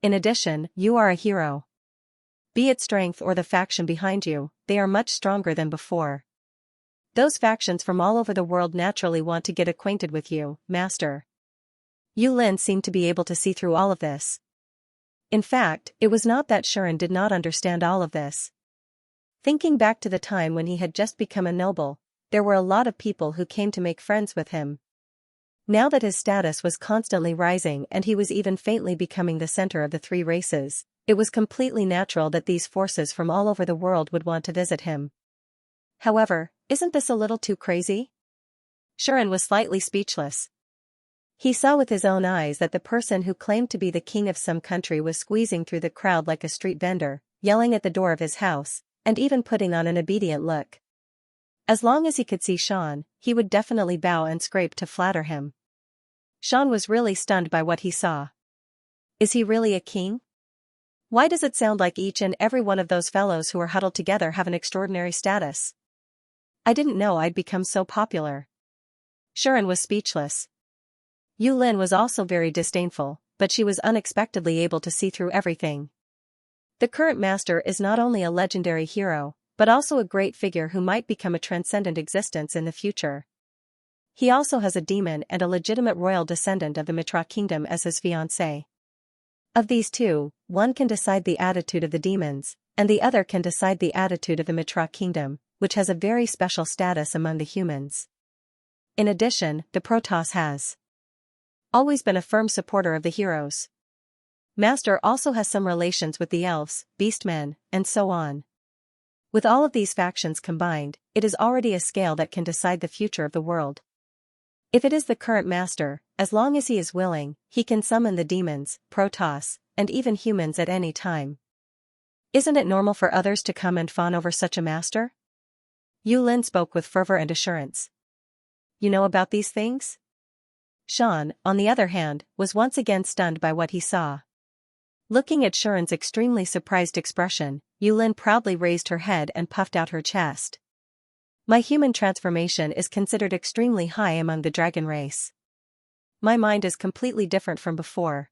In addition, you are a hero. Be it strength or the faction behind you, they are much stronger than before. Those factions from all over the world naturally want to get acquainted with you, Master. Yu Lin seemed to be able to see through all of this. In fact, it was not that Sharon did not understand all of this. Thinking back to the time when he had just become a noble, there were a lot of people who came to make friends with him. Now that his status was constantly rising and he was even faintly becoming the center of the three races, it was completely natural that these forces from all over the world would want to visit him. However, isn't this a little too crazy? Sharon was slightly speechless. He saw with his own eyes that the person who claimed to be the king of some country was squeezing through the crowd like a street vendor, yelling at the door of his house, and even putting on an obedient look. As long as he could see Sean, he would definitely bow and scrape to flatter him. Sean was really stunned by what he saw. Is he really a king? Why does it sound like each and every one of those fellows who are huddled together have an extraordinary status? I didn't know I'd become so popular. Sharon was speechless. Yulin was also very disdainful, but she was unexpectedly able to see through everything. The current master is not only a legendary hero, but also a great figure who might become a transcendent existence in the future. He also has a demon and a legitimate royal descendant of the Mitra kingdom as his fiancée. Of these two, one can decide the attitude of the demons, and the other can decide the attitude of the Mitra kingdom, which has a very special status among the humans. In addition, the Protoss has always been a firm supporter of the heroes. Master also has some relations with the elves, beastmen, and so on. With all of these factions combined, it is already a scale that can decide the future of the world. If it is the current master, as long as he is willing, he can summon the demons, Protoss, and even humans at any time. Isn't it normal for others to come and fawn over such a master? Yulin spoke with fervor and assurance. You know about these things? Shan, on the other hand, was once again stunned by what he saw. Looking at Sharon's extremely surprised expression, Yulin proudly raised her head and puffed out her chest. My human transformation is considered extremely high among the dragon race. My mind is completely different from before.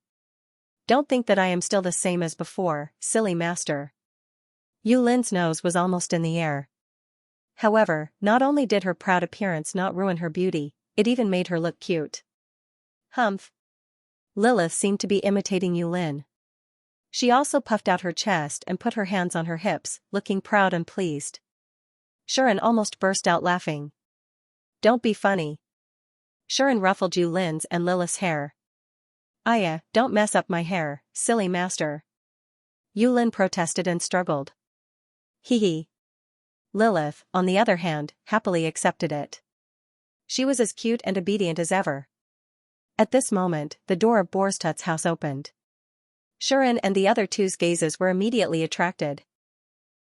Don't think that I am still the same as before, silly master. Yulin's nose was almost in the air. However, not only did her proud appearance not ruin her beauty, it even made her look cute. Humph. Lilith seemed to be imitating Yulin. She also puffed out her chest and put her hands on her hips, looking proud and pleased. Sharon almost burst out laughing. Don't be funny. Sharon ruffled Yulin's and Lilith's hair. Aya, don't mess up my hair, silly master. Yulin protested and struggled. Hee hee. Lilith, on the other hand, happily accepted it. She was as cute and obedient as ever. At this moment, the door of Borstut's house opened. Sharon and the other two's gazes were immediately attracted.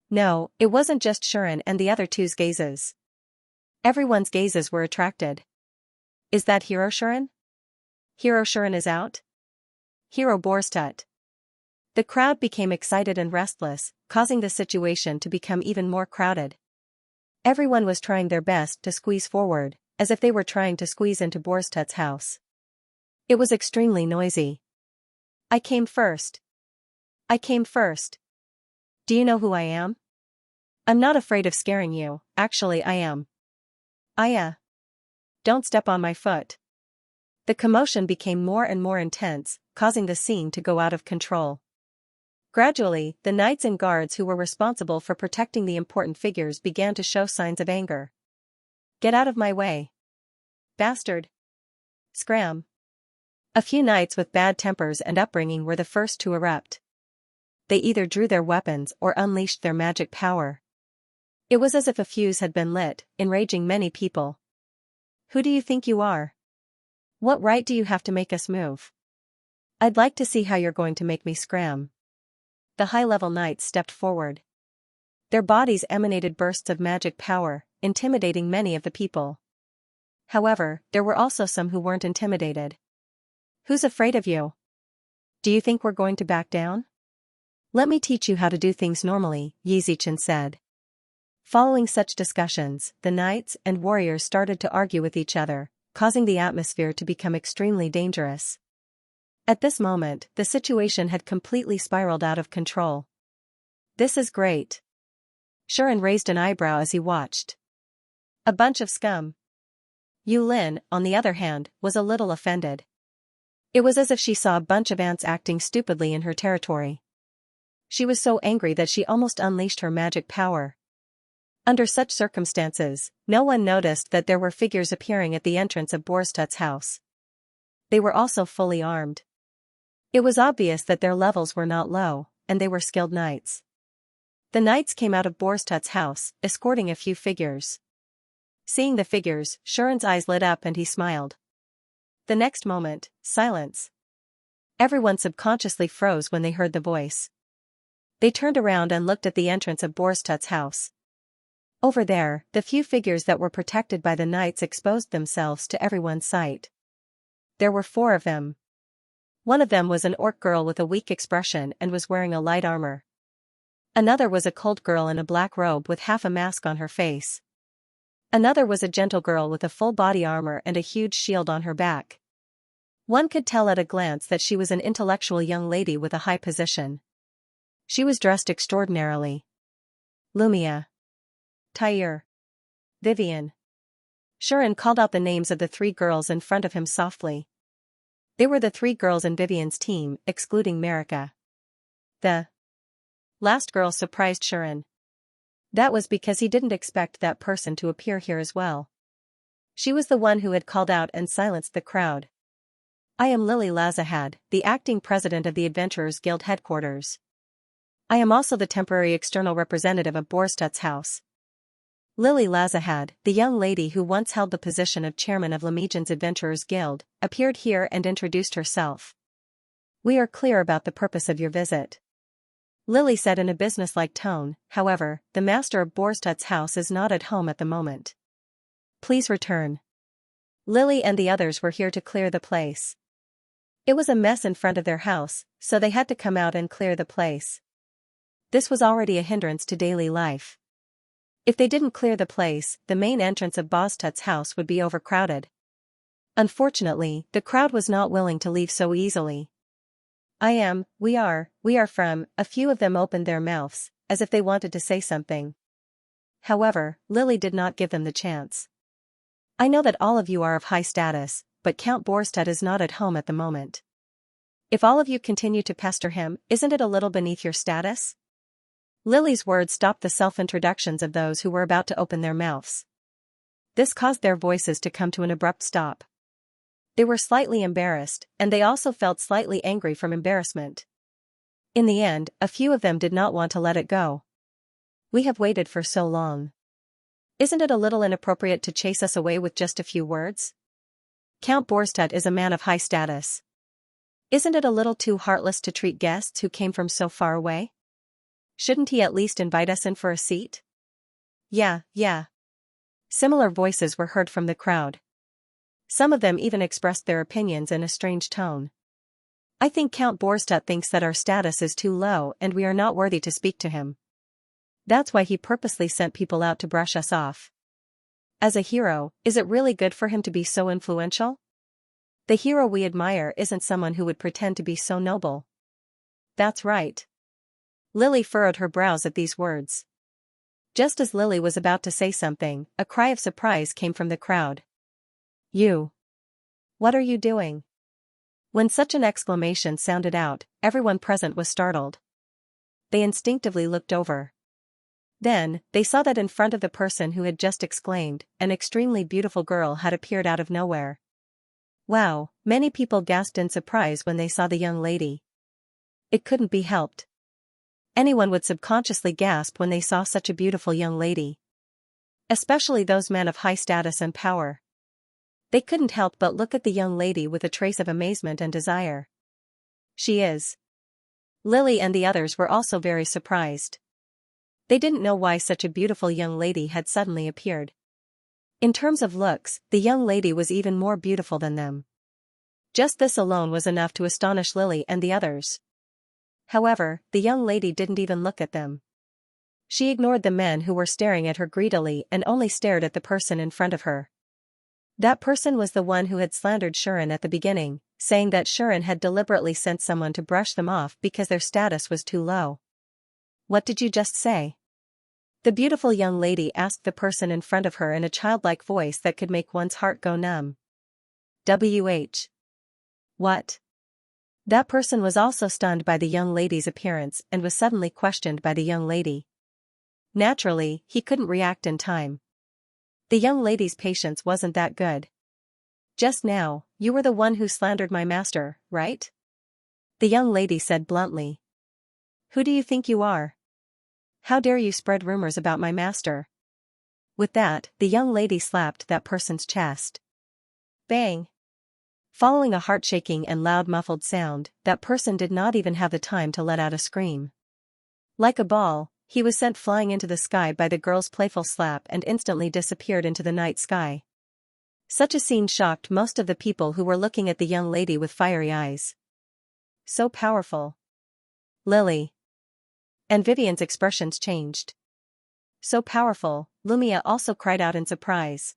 No, it wasn't just Sharon and the other two's gazes. Everyone's gazes were attracted. Is that Hero Sharon? Hero Sharon is out? Hero Borstut. The crowd became excited and restless, causing the situation to become even more crowded. Everyone was trying their best to squeeze forward, as if they were trying to squeeze into Borstut's house. It was extremely noisy. I came first. I came first. Do you know who I am? I'm not afraid of scaring you, actually I am. Aya. Don't step on my foot. The commotion became more and more intense, causing the scene to go out of control. Gradually, the knights and guards who were responsible for protecting the important figures began to show signs of anger. Get out of my way. Bastard. Scram. A few knights with bad tempers and upbringing were the first to erupt. They either drew their weapons or unleashed their magic power. It was as if a fuse had been lit, enraging many people. Who do you think you are? What right do you have to make us move? I'd like to see how you're going to make me scram. The high-level knights stepped forward. Their bodies emanated bursts of magic power, intimidating many of the people. However, there were also some who weren't intimidated. Who's afraid of you? Do you think we're going to back down? Let me teach you how to do things normally, Yizichin said. Following such discussions, the knights and warriors started to argue with each other, causing the atmosphere to become extremely dangerous. At this moment, the situation had completely spiraled out of control. This is great. Sharon raised an eyebrow as he watched. A bunch of scum. Yulin, on the other hand, was a little offended. It was as if she saw a bunch of ants acting stupidly in her territory. She was so angry that she almost unleashed her magic power. Under such circumstances, no one noticed that there were figures appearing at the entrance of Borstut's house. They were also fully armed. It was obvious that their levels were not low, and they were skilled knights. The knights came out of Borstut's house, escorting a few figures. Seeing the figures, Sharon's eyes lit up and he smiled. The next moment, silence. Everyone subconsciously froze when they heard the voice. They turned around and looked at the entrance of Borstut's house. Over there, the few figures that were protected by the knights exposed themselves to everyone's sight. There were 4 of them. One of them was an orc girl with a weak expression and was wearing a light armor. Another was a cold girl in a black robe with half a mask on her face. Another was a gentle girl with a full body armor and a huge shield on her back. One could tell at a glance that she was an intellectual young lady with a high position. She was dressed extraordinarily. Lumia. Tyre. Vivian. Shuren called out the names of the 3 girls in front of him softly. They were the 3 girls in Vivian's team, excluding Marika. The last girl surprised Shuren. That was because he didn't expect that person to appear here as well. She was the one who had called out and silenced the crowd. I am Lily Lazahad, the acting president of the Adventurers Guild headquarters. I am also the temporary external representative of Borstadt's house. Lily Lazahad, the young lady who once held the position of chairman of Lemegion's Adventurers Guild, appeared here and introduced herself. We are clear about the purpose of your visit. Lily said in a businesslike tone. However, the master of Borstadt's house is not at home at the moment. Please return. Lily and the others were here to clear the place. It was a mess in front of their house, so they had to come out and clear the place. This was already a hindrance to daily life. If they didn't clear the place, the main entrance of Borstadt's house would be overcrowded. Unfortunately, the crowd was not willing to leave so easily. We are from, a few of them opened their mouths, as if they wanted to say something. However, Lily did not give them the chance. I know that all of you are of high status, but Count Borstadt is not at home at the moment. If all of you continue to pester him, isn't it a little beneath your status? Lily's words stopped the self-introductions of those who were about to open their mouths. This caused their voices to come to an abrupt stop. They were slightly embarrassed, and they also felt slightly angry from embarrassment. In the end, a few of them did not want to let it go. We have waited for so long. Isn't it a little inappropriate to chase us away with just a few words? Count Borstadt is a man of high status. Isn't it a little too heartless to treat guests who came from so far away? Shouldn't he at least invite us in for a seat? Yeah. Similar voices were heard from the crowd. Some of them even expressed their opinions in a strange tone. I think Count Borstadt thinks that our status is too low and we are not worthy to speak to him. That's why he purposely sent people out to brush us off. As a hero, is it really good for him to be so influential? The hero we admire isn't someone who would pretend to be so noble. That's right. Lily furrowed her brows at these words. Just as Lily was about to say something, a cry of surprise came from the crowd. You! What are you doing? When such an exclamation sounded out, everyone present was startled. They instinctively looked over. Then, they saw that in front of the person who had just exclaimed, an extremely beautiful girl had appeared out of nowhere. Wow, many people gasped in surprise when they saw the young lady. It couldn't be helped. Anyone would subconsciously gasp when they saw such a beautiful young lady. Especially those men of high status and power. They couldn't help but look at the young lady with a trace of amazement and desire. She is. Lily and the others were also very surprised. They didn't know why such a beautiful young lady had suddenly appeared. In terms of looks, the young lady was even more beautiful than them. Just this alone was enough to astonish Lily and the others. However, the young lady didn't even look at them. She ignored the men who were staring at her greedily and only stared at the person in front of her. That person was the one who had slandered Shuren at the beginning, saying that Shuren had deliberately sent someone to brush them off because their status was too low. What did you just say? The beautiful young lady asked the person in front of her in a childlike voice that could make one's heart go numb. WH. What? That person was also stunned by the young lady's appearance and was suddenly questioned by the young lady. Naturally, he couldn't react in time. The young lady's patience wasn't that good. Just now, you were the one who slandered my master, right? The young lady said bluntly. Who do you think you are? How dare you spread rumors about my master? With that, the young lady slapped that person's chest. Bang! Following a heart-shaking and loud muffled sound, that person did not even have the time to let out a scream. Like a ball, he was sent flying into the sky by the girl's playful slap and instantly disappeared into the night sky. Such a scene shocked most of the people who were looking at the young lady with fiery eyes. so powerful. Lily. And Vivian's expressions changed. So powerful, Lumia also cried out in surprise.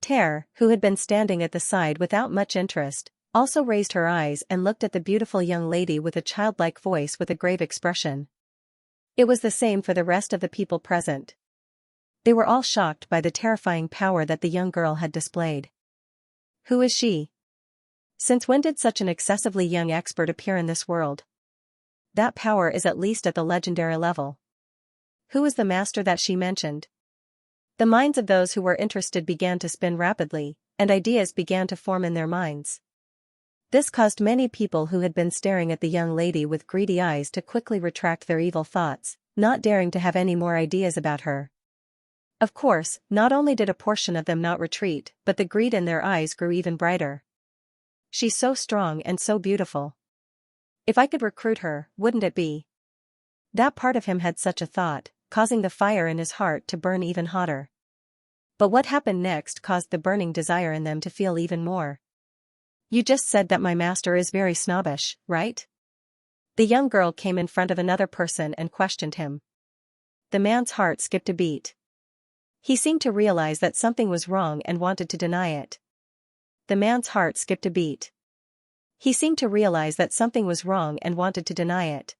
Terre, who had been standing at the side without much interest, also raised her eyes and looked at the beautiful young lady with a childlike voice with a grave expression. It was the same for the rest of the people present. They were all shocked by the terrifying power that the young girl had displayed. Who is she? Since when did such an excessively young expert appear in this world? That power is at least at the legendary level. Who is the master that she mentioned? The minds of those who were interested began to spin rapidly, and ideas began to form in their minds. This caused many people who had been staring at the young lady with greedy eyes to quickly retract their evil thoughts, not daring to have any more ideas about her. Of course, not only did a portion of them not retreat, but the greed in their eyes grew even brighter. She's so strong and so beautiful. If I could recruit her, wouldn't it be? That part of him had such a thought, causing the fire in his heart to burn even hotter. But what happened next caused the burning desire in them to feel even more. You just said that my master is very snobbish, right? The young girl came in front of another person and questioned him. The man's heart skipped a beat. He seemed to realize that something was wrong and wanted to deny it. The man's heart skipped a beat. He seemed to realize that something was wrong and wanted to deny it.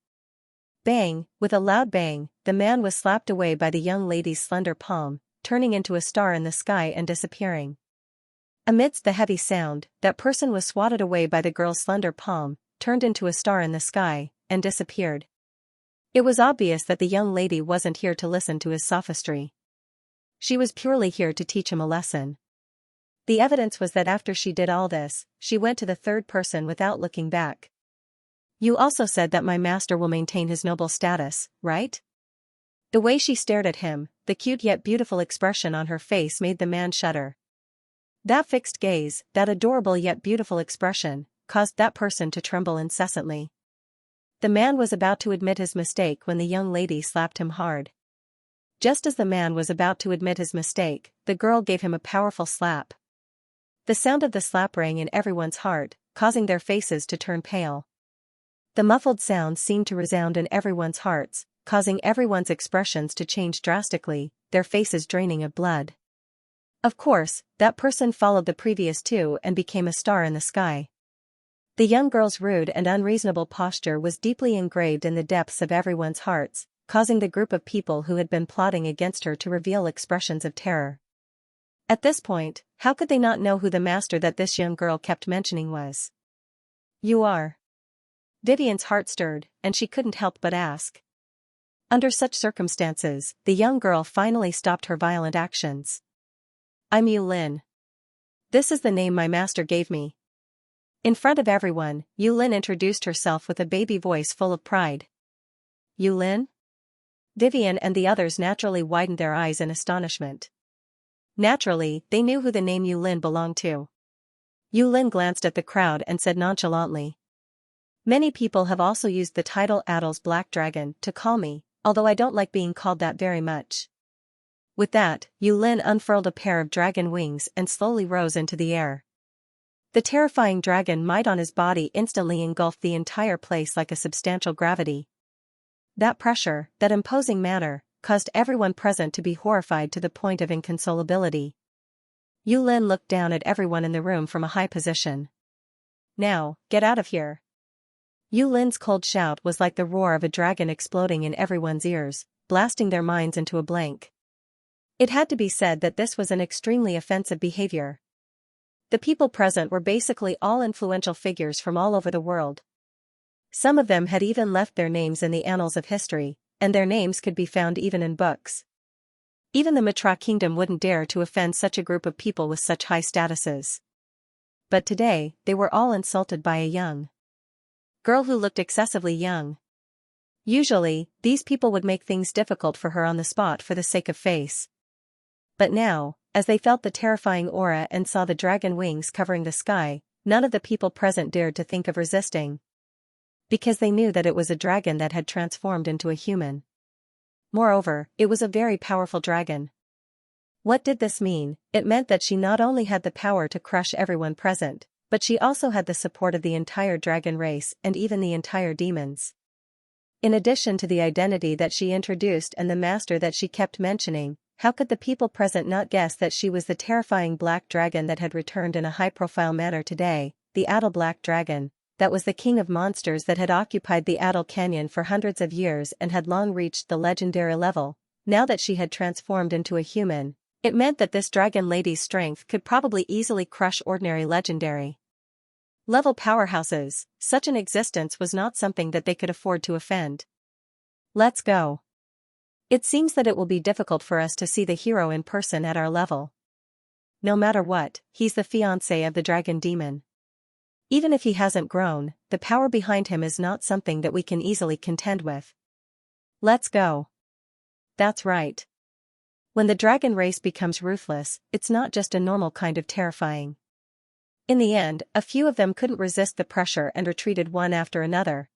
Bang, with a loud bang, the man was slapped away by the young lady's slender palm, turning into a star in the sky and disappearing. Amidst the heavy sound, that person was swatted away by the girl's slender palm, turned into a star in the sky, and disappeared. It was obvious that the young lady wasn't here to listen to his sophistry. She was purely here to teach him a lesson. The evidence was that after she did all this, she went to the third person without looking back. You also said that my master will maintain his noble status, right? The way she stared at him, the cute yet beautiful expression on her face made the man shudder. That fixed gaze, that adorable yet beautiful expression, caused that person to tremble incessantly. The man was about to admit his mistake when the young lady slapped him hard. Just as the man was about to admit his mistake, the girl gave him a powerful slap. The sound of the slap rang in everyone's heart, causing their faces to turn pale. The muffled sound seemed to resound in everyone's hearts, causing everyone's expressions to change drastically, their faces draining of blood. Of course, that person followed the previous two and became a star in the sky. The young girl's rude and unreasonable posture was deeply engraved in the depths of everyone's hearts, causing the group of people who had been plotting against her to reveal expressions of terror. At this point, how could they not know who the master that this young girl kept mentioning was? You are. Vivian's heart stirred, and she couldn't help but ask. Under such circumstances, the young girl finally stopped her violent actions. I'm Yu Lin. This is the name my master gave me. In front of everyone, Yu Lin introduced herself with a baby voice full of pride. Yu Lin? Vivian and the others naturally widened their eyes in astonishment. Naturally, they knew who the name Yu Lin belonged to. Yu Lin glanced at the crowd and said nonchalantly. Many people have also used the title Adol's Black Dragon to call me, although I don't like being called that very much. With that, Yu Lin unfurled a pair of dragon wings and slowly rose into the air. The terrifying dragon might on his body instantly engulfed the entire place like a substantial gravity. That pressure, that imposing manner, caused everyone present to be horrified to the point of inconsolability. Yu Lin looked down at everyone in the room from a high position. Now, get out of here. Yu Lin's cold shout was like the roar of a dragon exploding in everyone's ears, blasting their minds into a blank. It had to be said that this was an extremely offensive behavior. The people present were basically all influential figures from all over the world. Some of them had even left their names in the annals of history, and their names could be found even in books. Even the Mitra kingdom wouldn't dare to offend such a group of people with such high statuses. But today, they were all insulted by a young girl who looked excessively young. Usually, these people would make things difficult for her on the spot for the sake of face. But now, as they felt the terrifying aura and saw the dragon wings covering the sky, none of the people present dared to think of resisting. Because they knew that it was a dragon that had transformed into a human. Moreover, it was a very powerful dragon. What did this mean? It meant that she not only had the power to crush everyone present, but she also had the support of the entire dragon race and even the entire demons. In addition to the identity that she introduced and the master that she kept mentioning, how could the people present not guess that she was the terrifying black dragon that had returned in a high-profile manner today, the Adel Black Dragon, that was the king of monsters that had occupied the Adel Canyon for hundreds of years and had long reached the legendary level. Now that she had transformed into a human, it meant that this dragon lady's strength could probably easily crush ordinary legendary level powerhouses. Such an existence was not something that they could afford to offend. Let's go. It seems that it will be difficult for us to see the hero in person at our level. No matter what, he's the fiancé of the dragon demon. Even if he hasn't grown, the power behind him is not something that we can easily contend with. Let's go. That's right. When the dragon race becomes ruthless, it's not just a normal kind of terrifying. In the end, a few of them couldn't resist the pressure and retreated one after another.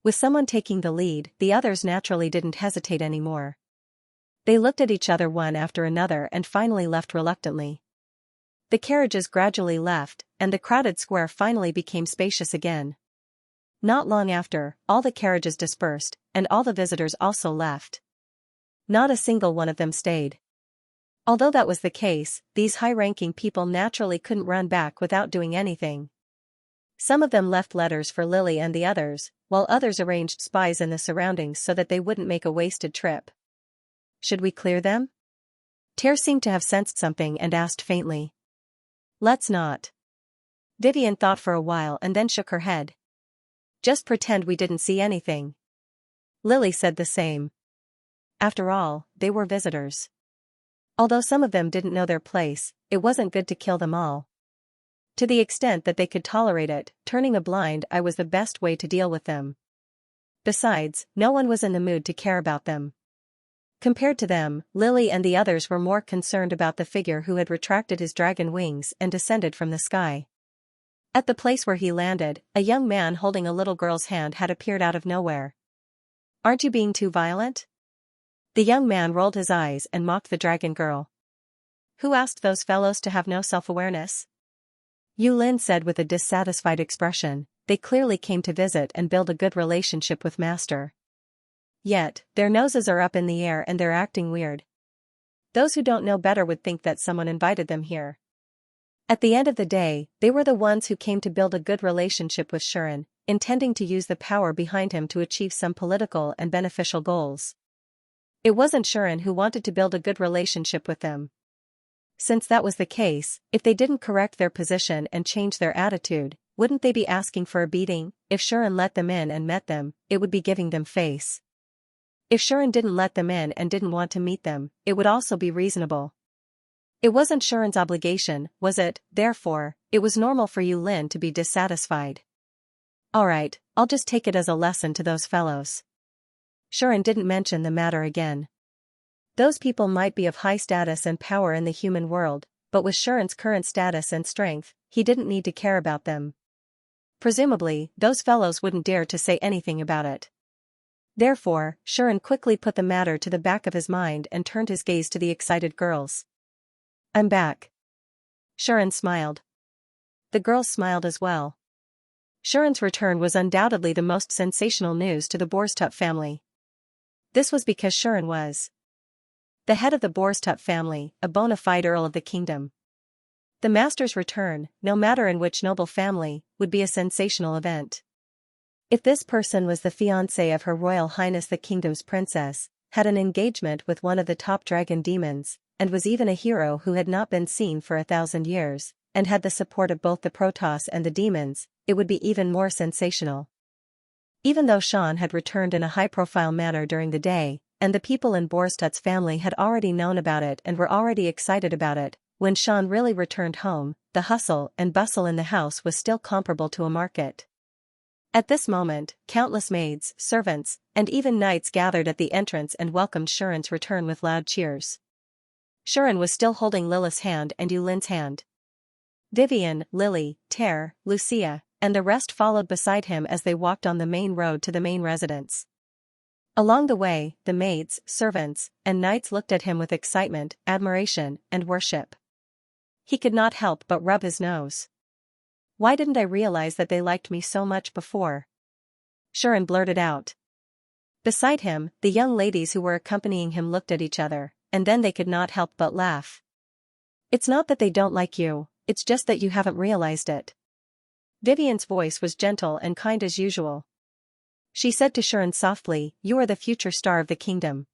With someone taking the lead, the others naturally didn't hesitate anymore. They looked at each other one after another and finally left reluctantly. The carriages gradually left, and the crowded square finally became spacious again. Not long after, all the carriages dispersed, and all the visitors also left. Not a single one of them stayed. Although that was the case, these high-ranking people naturally couldn't run back without doing anything. Some of them left letters for Lily and the others, while others arranged spies in the surroundings so that they wouldn't make a wasted trip. Should we clear them? Tear seemed to have sensed something and asked faintly. Let's not. Vivian thought for a while and then shook her head. Just pretend we didn't see anything. Lily said the same. After all, they were visitors. Although some of them didn't know their place, it wasn't good to kill them all. To the extent that they could tolerate it, turning a blind eye was the best way to deal with them. Besides, no one was in the mood to care about them. Compared to them, Lily and the others were more concerned about the figure who had retracted his dragon wings and descended from the sky. At the place where he landed, a young man holding a little girl's hand had appeared out of nowhere. Aren't you being too violent? The young man rolled his eyes and mocked the dragon girl. Who asked those fellows to have no self-awareness? Yulin said with a dissatisfied expression. They clearly came to visit and build a good relationship with Master. Yet, their noses are up in the air and they're acting weird. Those who don't know better would think that someone invited them here. At the end of the day, they were the ones who came to build a good relationship with Shuren, intending to use the power behind him to achieve some political and beneficial goals. It wasn't Shuren who wanted to build a good relationship with them. Since that was the case, if they didn't correct their position and change their attitude, wouldn't they be asking for a beating? If Shuren let them in and met them, it would be giving them face. If Shuren didn't let them in and didn't want to meet them, it would also be reasonable. It wasn't Shuren's obligation, was it? Therefore, it was normal for Yulin to be dissatisfied. Alright, I'll just take it as a lesson to those fellows. Shuren didn't mention the matter again. Those people might be of high status and power in the human world, but with Shuren's current status and strength, he didn't need to care about them. Presumably, those fellows wouldn't dare to say anything about it. Therefore, Shuren quickly put the matter to the back of his mind and turned his gaze to the excited girls. I'm back. Shuren smiled. The girls smiled as well. Shuren's return was undoubtedly the most sensational news to the Borstup family. This was because Shuren was the head of the Borstup family, a bona fide earl of the kingdom. The master's return, no matter in which noble family, would be a sensational event. If this person was the fiancé of Her Royal Highness the kingdom's princess, had an engagement with one of the top dragon demons, and was even a hero who had not been seen for 1,000 years, and had the support of both the Protoss and the demons, it would be even more sensational. Even though Sean had returned in a high-profile manner during the day, and the people in Borstut's family had already known about it and were already excited about it, when Sean really returned home, the hustle and bustle in the house was still comparable to a market. At this moment, countless maids, servants, and even knights gathered at the entrance and welcomed Shuren's return with loud cheers. Shuren was still holding Lilith's hand and Yulin's hand. Vivian, Lily, Ter, Lucia, and the rest followed beside him as they walked on the main road to the main residence. Along the way, the maids, servants, and knights looked at him with excitement, admiration, and worship. He could not help but rub his nose. Why didn't I realize that they liked me so much before? Shirin blurted out. Beside him, the young ladies who were accompanying him looked at each other, and then they could not help but laugh. It's not that they don't like you, it's just that you haven't realized it. Vivian's voice was gentle and kind as usual. She said to Shirin softly, you are the future star of the kingdom.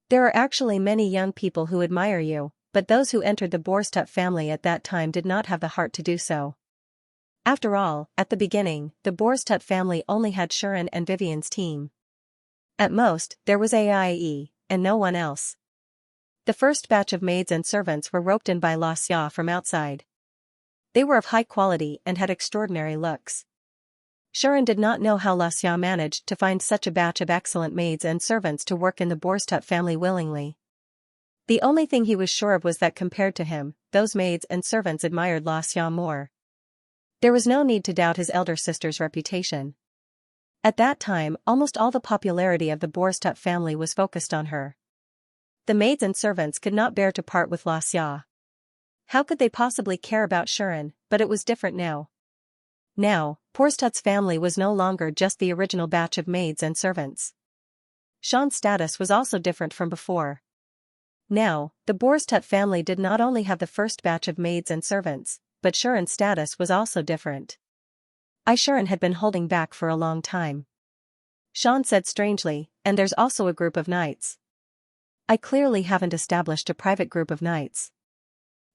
There are actually many young people who admire you, but those who entered the Borstut family at that time did not have the heart to do so. After all, at the beginning, the Borstut family only had Shirin and Vivian's team. At most, there was AIE, and no one else. The first batch of maids and servants were roped in by Xianxia from outside. They were of high quality and had extraordinary looks. Shirin did not know how Xianxia managed to find such a batch of excellent maids and servants to work in the Borstut family willingly. The only thing he was sure of was that compared to him, those maids and servants admired Xianxia more. There was no need to doubt his elder sister's reputation. At that time, almost all the popularity of the Borstut family was focused on her. The maids and servants could not bear to part with Xianxia. How could they possibly care about Shirin? But it was different now. Now, Borstut's family was no longer just the original batch of maids and servants. Xian's status was also different from before. Now, the Borstut family did not only have the first batch of maids and servants, but Shirin's status was also different. Shirin had been holding back for a long time. Xian said strangely, and there's also a group of knights. I clearly haven't established a private group of knights.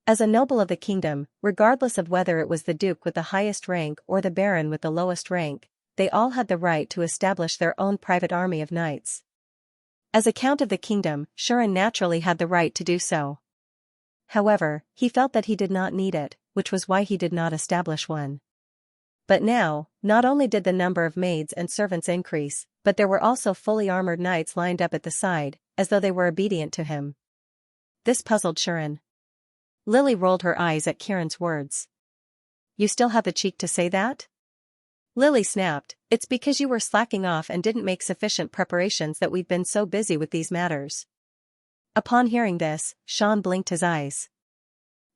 As a noble of the kingdom, regardless of whether it was the duke with the highest rank or the baron with the lowest rank, they all had the right to establish their own private army of knights. As a count of the kingdom, Shirin naturally had the right to do so. However, he felt that he did not need it, which was why he did not establish one. But now, not only did the number of maids and servants increase, but there were also fully armored knights lined up at the side, as though they were obedient to him. This puzzled Shirin. Lily rolled her eyes at Kiran's words. You still have the cheek to say that? Lily snapped, it's because you were slacking off and didn't make sufficient preparations that we've been so busy with these matters. Upon hearing this, Xian blinked his eyes.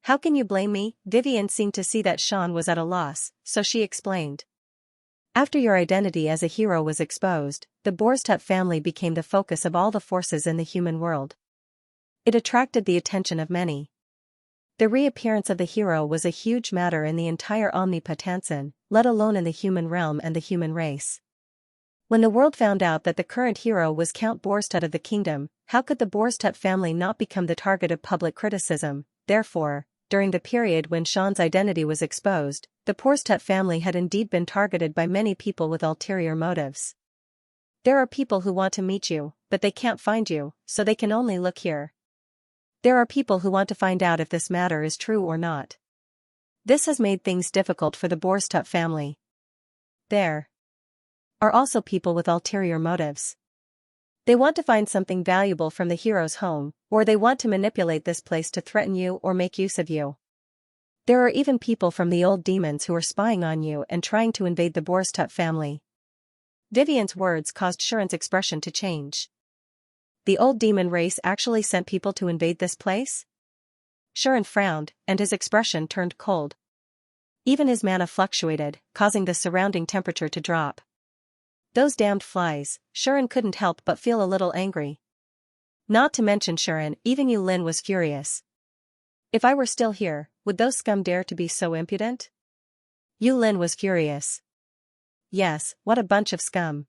How can you blame me? Vivian seemed to see that Xian was at a loss, so she explained. After your identity as a hero was exposed, the Borstut family became the focus of all the forces in the human world. It attracted the attention of many. The reappearance of the hero was a huge matter in the entire Omnipotensin, let alone in the human realm and the human race. When the world found out that the current hero was Count Borstut of the kingdom, how could the Borstut family not become the target of public criticism? Therefore, during the period when Xian's identity was exposed, the Borstut family had indeed been targeted by many people with ulterior motives. There are people who want to meet you, but they can't find you, so they can only look here. There are people who want to find out if this matter is true or not. This has made things difficult for the Borstut family. There are also people with ulterior motives. They want to find something valuable from the hero's home, or they want to manipulate this place to threaten you or make use of you. There are even people from the old demons who are spying on you and trying to invade the Borstut family. Vivian's words caused Shirin's expression to change. The old demon race actually sent people to invade this place? Shirin frowned, and his expression turned cold. Even his mana fluctuated, causing the surrounding temperature to drop. Those damned flies, Shirin couldn't help but feel a little angry. Not to mention Shirin, even Yu Lin was furious. If I were still here, would those scum dare to be so impudent? Yu Lin was furious. Yes, what a bunch of scum.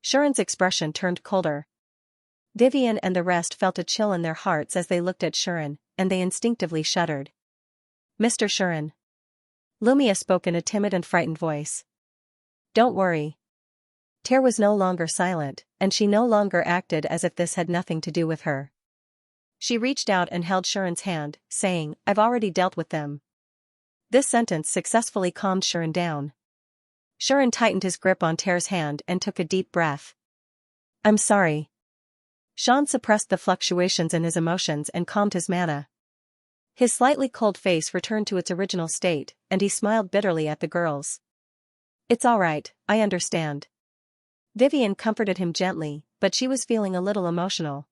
Shirin's expression turned colder. Vivian and the rest felt a chill in their hearts as they looked at Shirin, and they instinctively shuddered. Mr. Shirin. Lumia spoke in a timid and frightened voice. Don't worry. Ter was no longer silent, and she no longer acted as if this had nothing to do with her. She reached out and held Shirin's hand, saying, I've already dealt with them. This sentence successfully calmed Shirin down. Shirin tightened his grip on Ter's hand and took a deep breath. I'm sorry. Xian suppressed the fluctuations in his emotions and calmed his mana. His slightly cold face returned to its original state, and he smiled bitterly at the girls. It's all right, I understand. Vivian comforted him gently, but she was feeling a little emotional.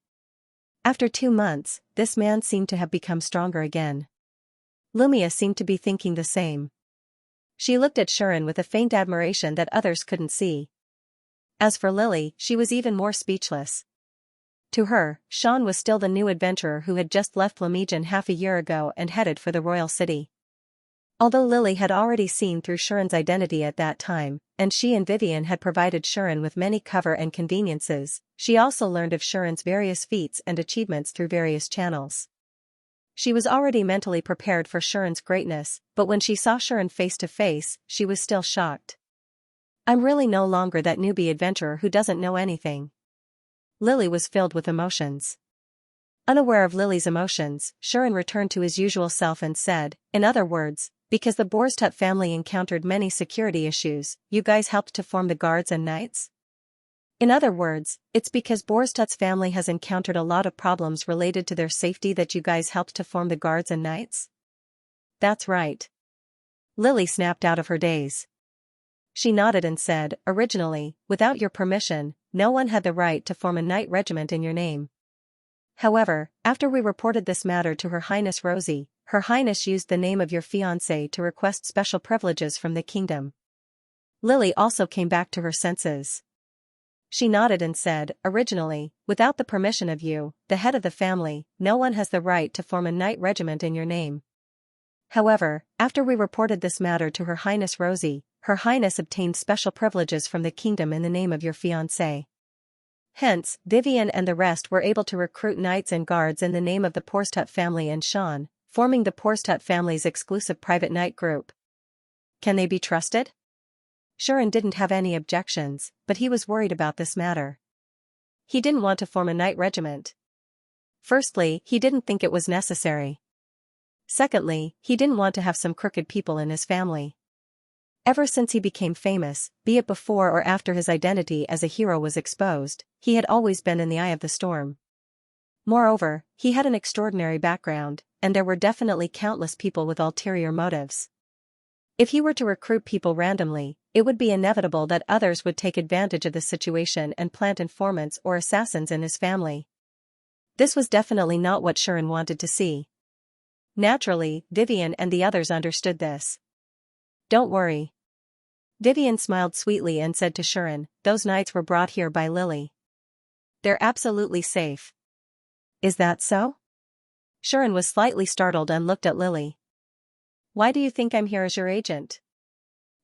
After 2 months, this man seemed to have become stronger again. Lumia seemed to be thinking the same. She looked at Shirin with a faint admiration that others couldn't see. As for Lily, she was even more speechless. To her, Xian was still the new adventurer who had just left Lamijin half a year ago and headed for the royal city. Although Lily had already seen through Shirin's identity at that time, and she and Vivian had provided Shirin with many cover and conveniences, she also learned of Shirin's various feats and achievements through various channels. She was already mentally prepared for Shirin's greatness, but when she saw Shirin face to face, she was still shocked. I'm really no longer that newbie adventurer who doesn't know anything. Lily was filled with emotions. Unaware of Lily's emotions, Shirin returned to his usual self and said, in other words, because the Borstut family encountered many security issues, you guys helped to form the guards and knights? In other words, it's because Borstut's family has encountered a lot of problems related to their safety that you guys helped to form the guards and knights? That's right. Lily snapped out of her daze. She nodded and said, originally, without your permission, no one had the right to form a knight regiment in your name. However, after we reported this matter to Her Highness Rosie, Her Highness used the name of your fiancé to request special privileges from the kingdom. Lily also came back to her senses. She nodded and said, originally, without the permission of you, the head of the family, no one has the right to form a knight regiment in your name. However, after we reported this matter to Her Highness Rosie, Her Highness obtained special privileges from the kingdom in the name of your fiancé. Hence, Vivian and the rest were able to recruit knights and guards in the name of the Borstut family and Xian, forming the Borstut family's exclusive private knight group. Can they be trusted? Shirin didn't have any objections, but he was worried about this matter. He didn't want to form a knight regiment. Firstly, he didn't think it was necessary. Secondly, he didn't want to have some crooked people in his family. Ever since he became famous, be it before or after his identity as a hero was exposed, he had always been in the eye of the storm. Moreover, he had an extraordinary background, and there were definitely countless people with ulterior motives. If he were to recruit people randomly, it would be inevitable that others would take advantage of the situation and plant informants or assassins in his family. This was definitely not what Shirin wanted to see. Naturally, Vivian and the others understood this. Don't worry. Vivian smiled sweetly and said to Shirin, those knights were brought here by Lily. They're absolutely safe. Is that so? Shirin was slightly startled and looked at Lily. Why do you think I'm here as your agent?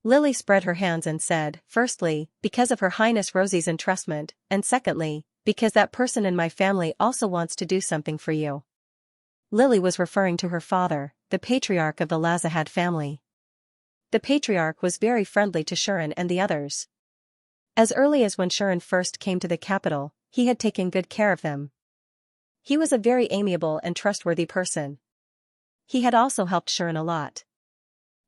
Lily spread her hands and said, firstly, because of Her Highness Rosie's entrustment, and secondly, because that person in my family also wants to do something for you. Lily was referring to her father, the patriarch of the Lazahad family. The patriarch was very friendly to Shirin and the others. As early as when Shirin first came to the capital, he had taken good care of them. He was a very amiable and trustworthy person. He had also helped Shirin a lot.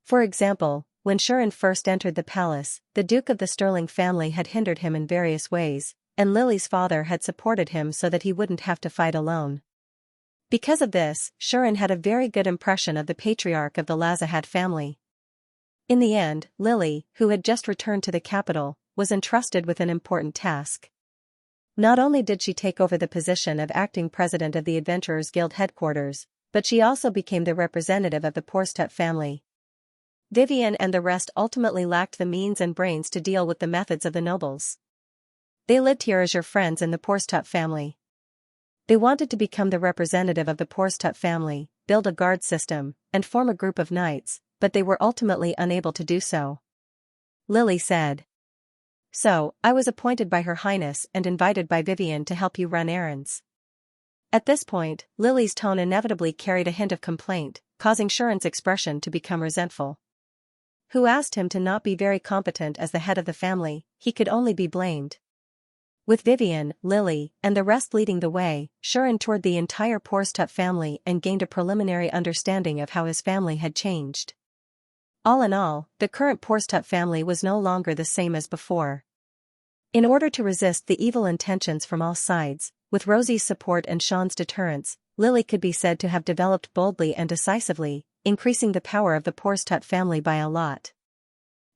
For example, when Shirin first entered the palace, the Duke of the Sterling family had hindered him in various ways, and Lily's father had supported him so that he wouldn't have to fight alone. Because of this, Shirin had a very good impression of the patriarch of the Lazahad family. In the end, Lily, who had just returned to the capital, was entrusted with an important task. Not only did she take over the position of acting president of the Adventurers Guild headquarters, but she also became the representative of the Borstut family. Vivian and the rest ultimately lacked the means and brains to deal with the methods of the nobles. They lived here as your friends in the Borstut family. They wanted to become the representative of the Borstut family, build a guard system, and form a group of knights, but they were ultimately unable to do so. Lily said. So, I was appointed by Her Highness and invited by Vivian to help you run errands. At this point, Lily's tone inevitably carried a hint of complaint, causing Shirin's expression to become resentful. Who asked him to not be very competent as the head of the family, he could only be blamed. With Vivian, Lily, and the rest leading the way, Shirin toured the entire Borstut family and gained a preliminary understanding of how his family had changed. All in all, the current Borstut family was no longer the same as before. In order to resist the evil intentions from all sides, with Rosie's support and Xian's deterrence, Lily could be said to have developed boldly and decisively, increasing the power of the Borstut family by a lot.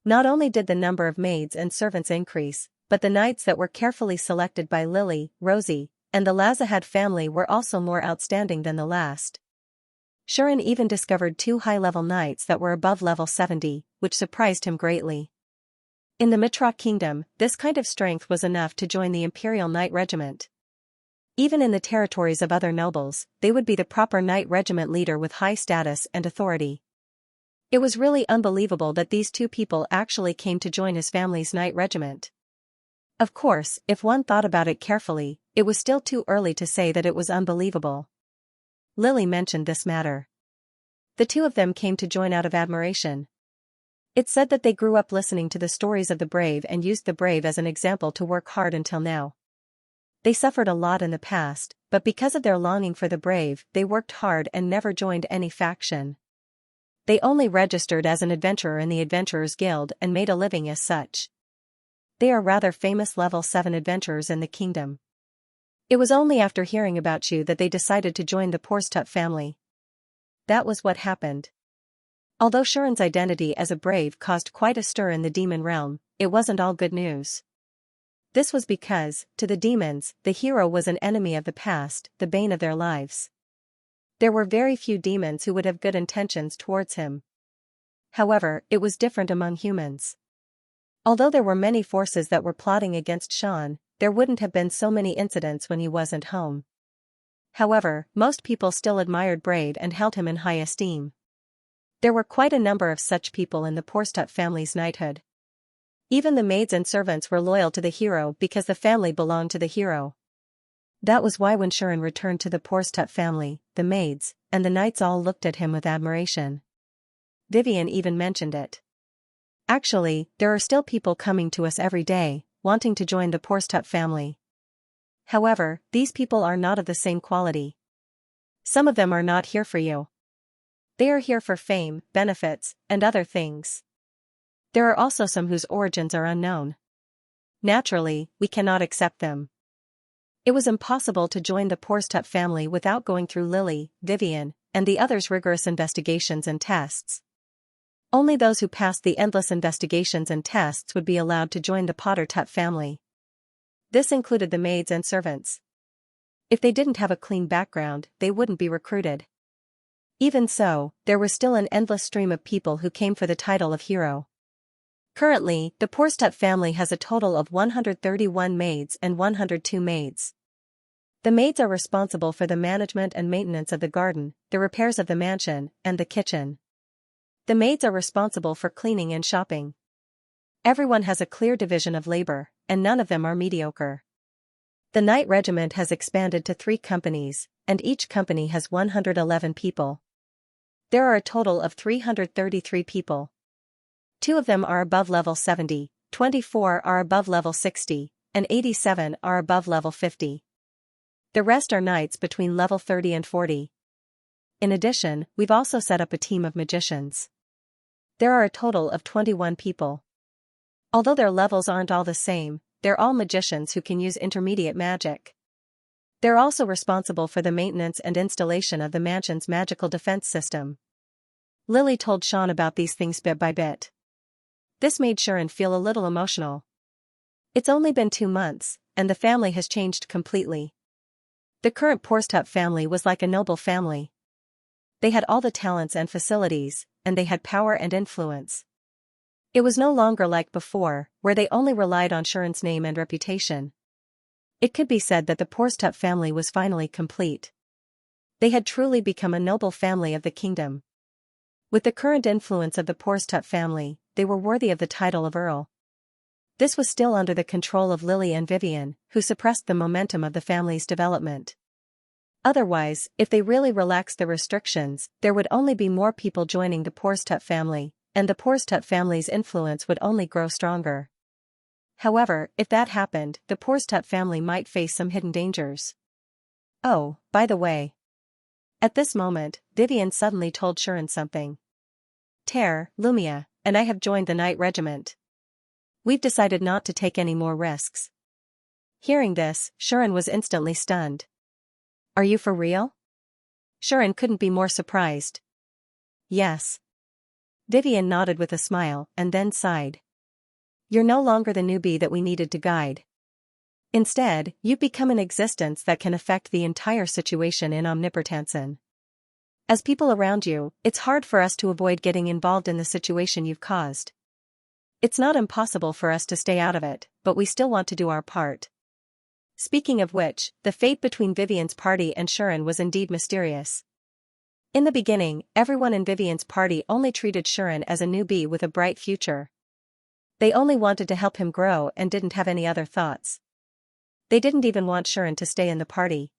Not only did the number of maids and servants increase, but the knights that were carefully selected by Lily, Rosie, and the Lazahad family were also more outstanding than the last. Shuren even discovered 2 high-level knights that were above level 70, which surprised him greatly. In the Mitra kingdom, this kind of strength was enough to join the Imperial Knight Regiment. Even in the territories of other nobles, they would be the proper knight regiment leader with high status and authority. It was really unbelievable that these 2 people actually came to join his family's knight regiment. Of course, if one thought about it carefully, it was still too early to say that it was unbelievable. Lily mentioned this matter. The 2 of them came to join out of admiration. It said that they grew up listening to the stories of the brave and used the brave as an example to work hard until now. They suffered a lot in the past, but because of their longing for the brave, they worked hard and never joined any faction. They only registered as an adventurer in the Adventurers Guild and made a living as such. They are rather famous level 7 adventurers in the kingdom. It was only after hearing about you that they decided to join the Porstut family. That was what happened. Although Shuren's identity as a brave caused quite a stir in the demon realm, it wasn't all good news. This was because, to the demons, the hero was an enemy of the past, the bane of their lives. There were very few demons who would have good intentions towards him. However, it was different among humans. Although there were many forces that were plotting against Xian, there wouldn't have been so many incidents when he wasn't home. However, most people still admired Brave and held him in high esteem. There were quite a number of such people in the Porstut family's knighthood. Even the maids and servants were loyal to the hero because the family belonged to the hero. That was why when Shuren returned to the Porstut family, the maids and the knights all looked at him with admiration. Vivian even mentioned it. Actually, there are still people coming to us every day, wanting to join the Porstut family. However, these people are not of the same quality. Some of them are not here for you. They are here for fame, benefits, and other things. There are also some whose origins are unknown. Naturally, we cannot accept them. It was impossible to join the Porstut family without going through Lily, Vivian, and the others' rigorous investigations and tests. Only those who passed the endless investigations and tests would be allowed to join the Pottertut family. This included the maids and servants. If they didn't have a clean background, they wouldn't be recruited. Even so, there was still an endless stream of people who came for the title of hero. Currently, the Porstut family has a total of 131 maids and 102 maids. The maids are responsible for the management and maintenance of the garden, the repairs of the mansion, and the kitchen. The maids are responsible for cleaning and shopping. Everyone has a clear division of labor, and none of them are mediocre. The Knight Regiment has expanded to 3 companies, and each company has 111 people. There are a total of 333 people. 2 of them are above level 70, 24 are above level 60, and 87 are above level 50. The rest are knights between level 30 and 40. In addition, we've also set up a team of magicians. There are a total of 21 people. Although their levels aren't all the same, they're all magicians who can use intermediate magic. They're also responsible for the maintenance and installation of the mansion's magical defense system. Lily told Xian about these things bit by bit. This made Shuren feel a little emotional. It's only been 2 months, and the family has changed completely. The current Porstut family was like a noble family. They had all the talents and facilities, and they had power and influence. It was no longer like before, where they only relied on Shuren's name and reputation. It could be said that the Porstut family was finally complete. They had truly become a noble family of the kingdom. With the current influence of the Porstut family, they were worthy of the title of Earl. This was still under the control of Lily and Vivian, who suppressed the momentum of the family's development. Otherwise, if they really relaxed the restrictions, there would only be more people joining the Porstut family, and the Porstut family's influence would only grow stronger. However, if that happened, the Porstut family might face some hidden dangers. Oh, by the way. At this moment, Vivian suddenly told Shuren something. Lumia, and I have joined the Knight Regiment. We've decided not to take any more risks. Hearing this, Shuren was instantly stunned. Are you for real? Shuren couldn't be more surprised. Yes. Vivian nodded with a smile and then sighed. You're no longer the newbie that we needed to guide. Instead, you become an existence that can affect the entire situation in Omnipertansen. As people around you, it's hard for us to avoid getting involved in the situation you've caused. It's not impossible for us to stay out of it, but we still want to do our part. Speaking of which, the fate between Vivian's party and Shuren was indeed mysterious. In the beginning, everyone in Vivian's party only treated Shuren as a newbie with a bright future. They only wanted to help him grow and didn't have any other thoughts. They didn't even want Shuren to stay in the party.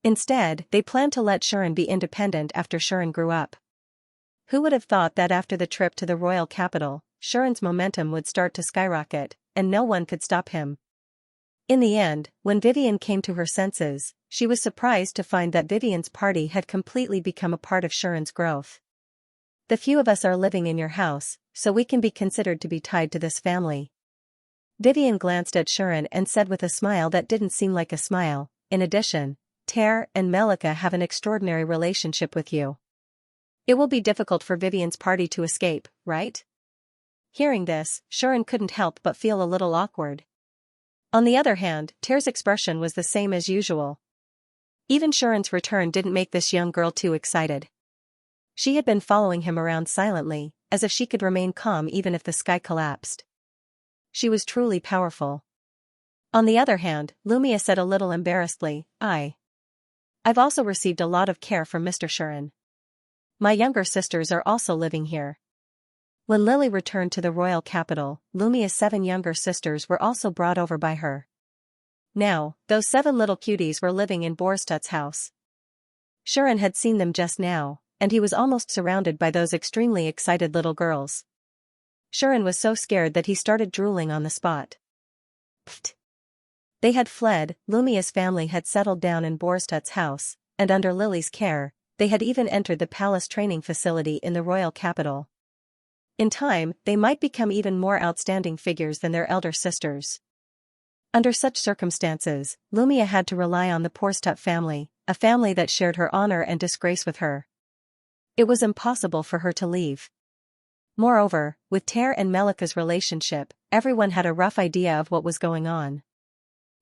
Instead, they planned to let Shuren be independent after Shuren grew up. Who would have thought that after the trip to the royal capital, Shuren's momentum would start to skyrocket, and no one could stop him? In the end, when Vivian came to her senses, she was surprised to find that Vivian's party had completely become a part of Shuren's growth. The few of us are living in your house, so we can be considered to be tied to this family. Vivian glanced at Shuren and said with a smile that didn't seem like a smile, in addition, Ter and Melika have an extraordinary relationship with you. It will be difficult for Vivian's party to escape, right? Hearing this, Shuren couldn't help but feel a little awkward. On the other hand, Ter's expression was the same as usual. Even Shuren's return didn't make this young girl too excited. She had been following him around silently, as if she could remain calm even if the sky collapsed. She was truly powerful. On the other hand, Lumia said a little embarrassedly, I've also received a lot of care from Mr. Shuren. My younger sisters are also living here. When Lily returned to the royal capital, Lumia's 7 younger sisters were also brought over by her. Now, those 7 little cuties were living in Borstut's house. Shuren had seen them just now, and he was almost surrounded by those extremely excited little girls. Shuren was so scared that he started drooling on the spot. Pfft. They had fled, Lumia's family had settled down in Borstut's house, and under Lily's care, they had even entered the palace training facility in the royal capital. In time, they might become even more outstanding figures than their elder sisters. Under such circumstances, Lumia had to rely on the Borstut family, a family that shared her honor and disgrace with her. It was impossible for her to leave. Moreover, with Ter and Melika's relationship, everyone had a rough idea of what was going on.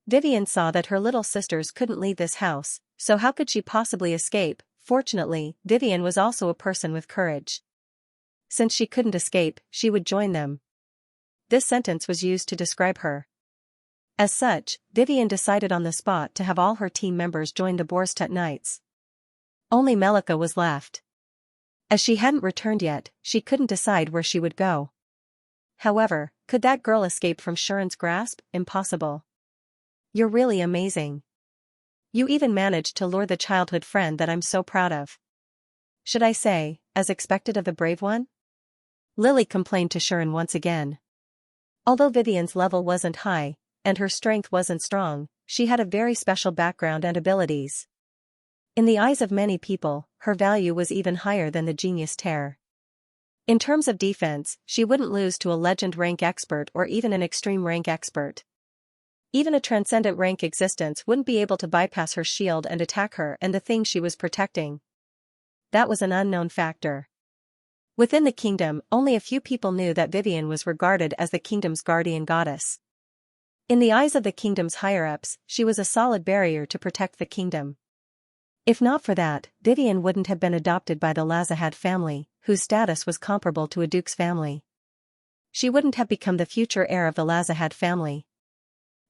Vivian saw that her little sisters couldn't leave this house, so how could she possibly escape? Fortunately, Vivian was also a person with courage. Since she couldn't escape, she would join them. This sentence was used to describe her. As such, Vivian decided on the spot to have all her team members join the Borstut Knights. Only Melika was left. As she hadn't returned yet, she couldn't decide where she would go. However, could that girl escape from Shuren's grasp? Impossible. You're really amazing. You even managed to lure the childhood friend that I'm so proud of. Should I say, as expected of the brave one? Lily complained to Shuren once again. Although Vivian's level wasn't high, and her strength wasn't strong, she had a very special background and abilities. In the eyes of many people, her value was even higher than the genius Ter. In terms of defense, she wouldn't lose to a legend rank expert or even an extreme rank expert. Even a transcendent rank existence wouldn't be able to bypass her shield and attack her and the thing she was protecting. That was an unknown factor. Within the kingdom, only a few people knew that Vivian was regarded as the kingdom's guardian goddess. In the eyes of the kingdom's higher-ups, she was a solid barrier to protect the kingdom. If not for that, Vivian wouldn't have been adopted by the Lazahad family, whose status was comparable to a duke's family. She wouldn't have become the future heir of the Lazahad family.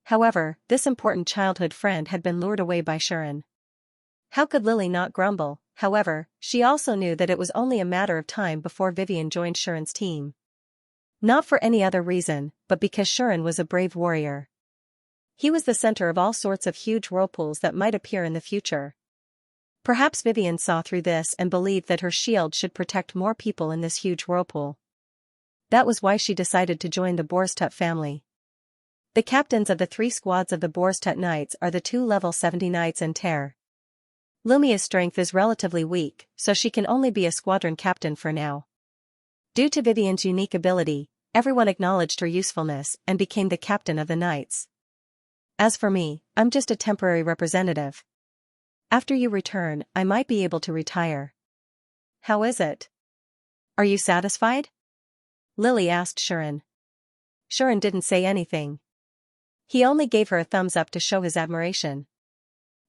However, this important childhood friend had been lured away by Shuren. How could Lily not grumble? However, she also knew that it was only a matter of time before Vivian joined Shuren's team. Not for any other reason, but because Shuren was a brave warrior. He was the center of all sorts of huge whirlpools that might appear in the future. Perhaps Vivian saw through this and believed that her shield should protect more people in this huge whirlpool. That was why she decided to join the Borstut family. The captains of the 3 squads of the Borstut Knights are the 2 level 70 knights and Ter. Lumia's strength is relatively weak, so she can only be a squadron captain for now. Due to Vivian's unique ability, everyone acknowledged her usefulness and became the captain of the knights. As for me, I'm just a temporary representative. After you return, I might be able to retire. How is it? Are you satisfied? Lily asked Shuren. Shuren didn't say anything. He only gave her a thumbs up to show his admiration.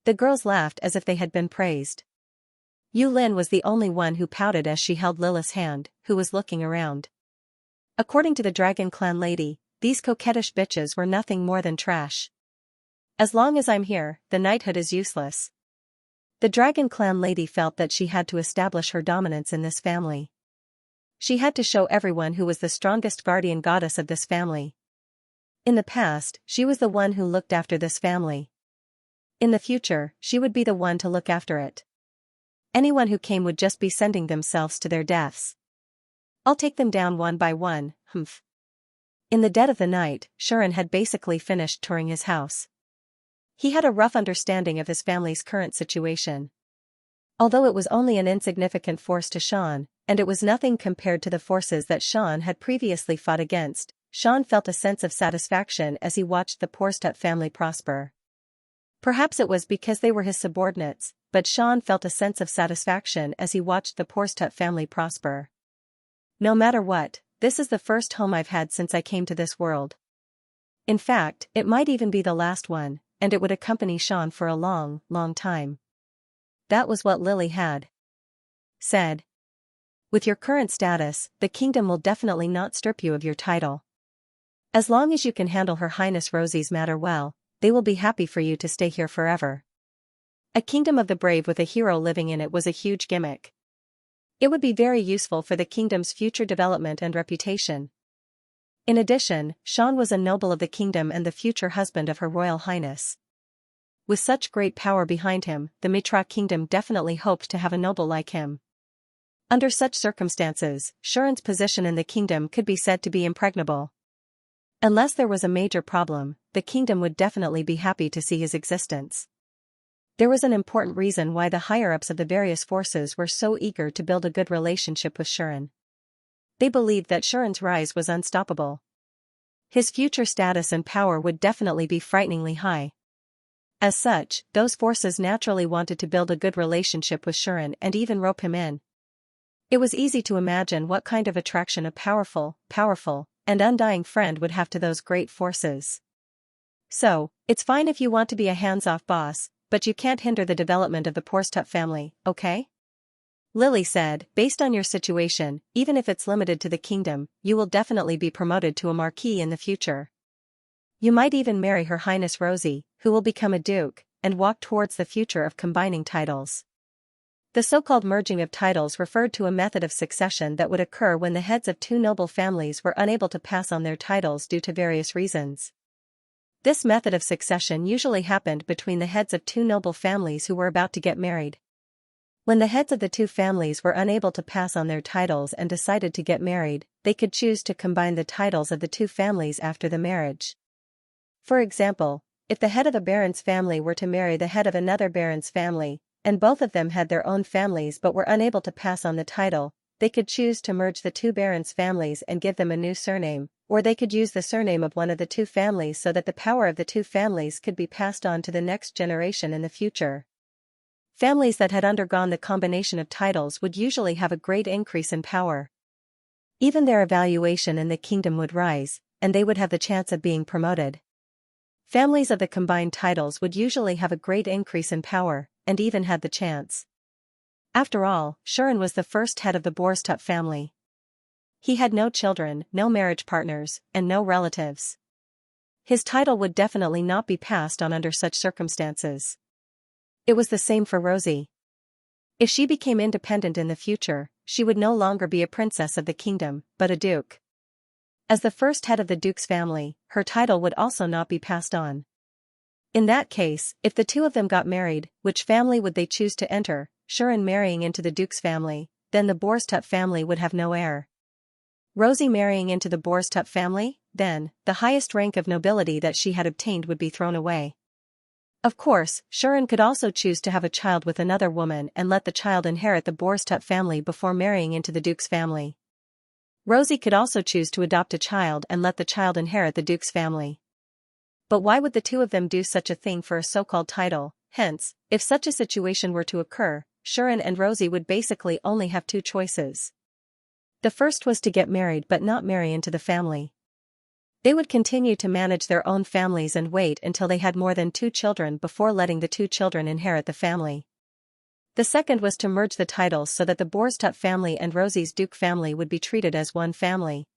The girls laughed as if they had been praised. Yulin was the only one who pouted as she held Lilith's hand, who was looking around. According to the Dragon Clan lady, these coquettish bitches were nothing more than trash. As long as I'm here, the knighthood is useless. The Dragon Clan lady felt that she had to establish her dominance in this family. She had to show everyone who was the strongest guardian goddess of this family. In the past, she was the one who looked after this family. In the future, she would be the one to look after it. Anyone who came would just be sending themselves to their deaths. I'll take them down one by one, humph. In the dead of the night, Shuren had basically finished touring his house. He had a rough understanding of his family's current situation. Although it was only an insignificant force to Shan, and it was nothing compared to the forces that Shan had previously fought against, Shan felt a sense of satisfaction as he watched the Porstut family prosper. Perhaps it was because they were his subordinates, but Shan felt a sense of satisfaction as he watched the Porstut family prosper. No matter what, this is the first home I've had since I came to this world. In fact, it might even be the last one, and it would accompany Shan for a long, long time. That was what Lily had said. With your current status, the kingdom will definitely not strip you of your title. As long as you can handle Her Highness Rosie's matter well, they will be happy for you to stay here forever. A kingdom of the brave with a hero living in it was a huge gimmick. It would be very useful for the kingdom's future development and reputation. In addition, Shan was a noble of the kingdom and the future husband of Her Royal Highness. With such great power behind him, the Mitra kingdom definitely hoped to have a noble like him. Under such circumstances, Shuren's position in the kingdom could be said to be impregnable. Unless there was a major problem, the kingdom would definitely be happy to see his existence. There was an important reason why the higher-ups of the various forces were so eager to build a good relationship with Shuren. They believed that Shuren's rise was unstoppable. His future status and power would definitely be frighteningly high. As such, those forces naturally wanted to build a good relationship with Shuren and even rope him in. It was easy to imagine what kind of attraction a powerful, and undying friend would have to those great forces. So, it's fine if you want to be a hands-off boss, but you can't hinder the development of the Porstut family, okay? Lily said, based on your situation, even if it's limited to the kingdom, you will definitely be promoted to a marquis in the future. You might even marry Her Highness Rosie, who will become a duke, and walk towards the future of combining titles. The so-called merging of titles referred to a method of succession that would occur when the heads of two noble families were unable to pass on their titles due to various reasons. This method of succession usually happened between the heads of two noble families who were about to get married. When the heads of the two families were unable to pass on their titles and decided to get married, they could choose to combine the titles of the two families after the marriage. For example, if the head of a baron's family were to marry the head of another baron's family, and both of them had their own families but were unable to pass on the title, they could choose to merge the two barons' families and give them a new surname, or they could use the surname of one of the two families so that the power of the two families could be passed on to the next generation in the future. Families that had undergone the combination of titles would usually have a great increase in power. Even their evaluation in the kingdom would rise, and they would have the chance of being promoted. Families of the combined titles would usually have a great increase in power, and even had the chance. After all, Shuren was the first head of the Porstut family. He had no children, no marriage partners, and no relatives. His title would definitely not be passed on under such circumstances. It was the same for Rosie. If she became independent in the future, she would no longer be a princess of the kingdom, but a duke. As the first head of the duke's family, her title would also not be passed on. In that case, if the two of them got married, which family would they choose to enter? Shuren marrying into the duke's family, then the Porstut family would have no heir. Rosie marrying into the Porstut family, then, the highest rank of nobility that she had obtained would be thrown away. Of course, Shuren could also choose to have a child with another woman and let the child inherit the Porstut family before marrying into the duke's family. Rosie could also choose to adopt a child and let the child inherit the duke's family. But why would the two of them do such a thing for a so-called title? Hence, if such a situation were to occur, Shuren and Rosie would basically only have two choices. The first was to get married but not marry into the family. They would continue to manage their own families and wait until they had more than two children before letting the two children inherit the family. The second was to merge the titles so that the Borstup family and Rosie's Duke family would be treated as one family.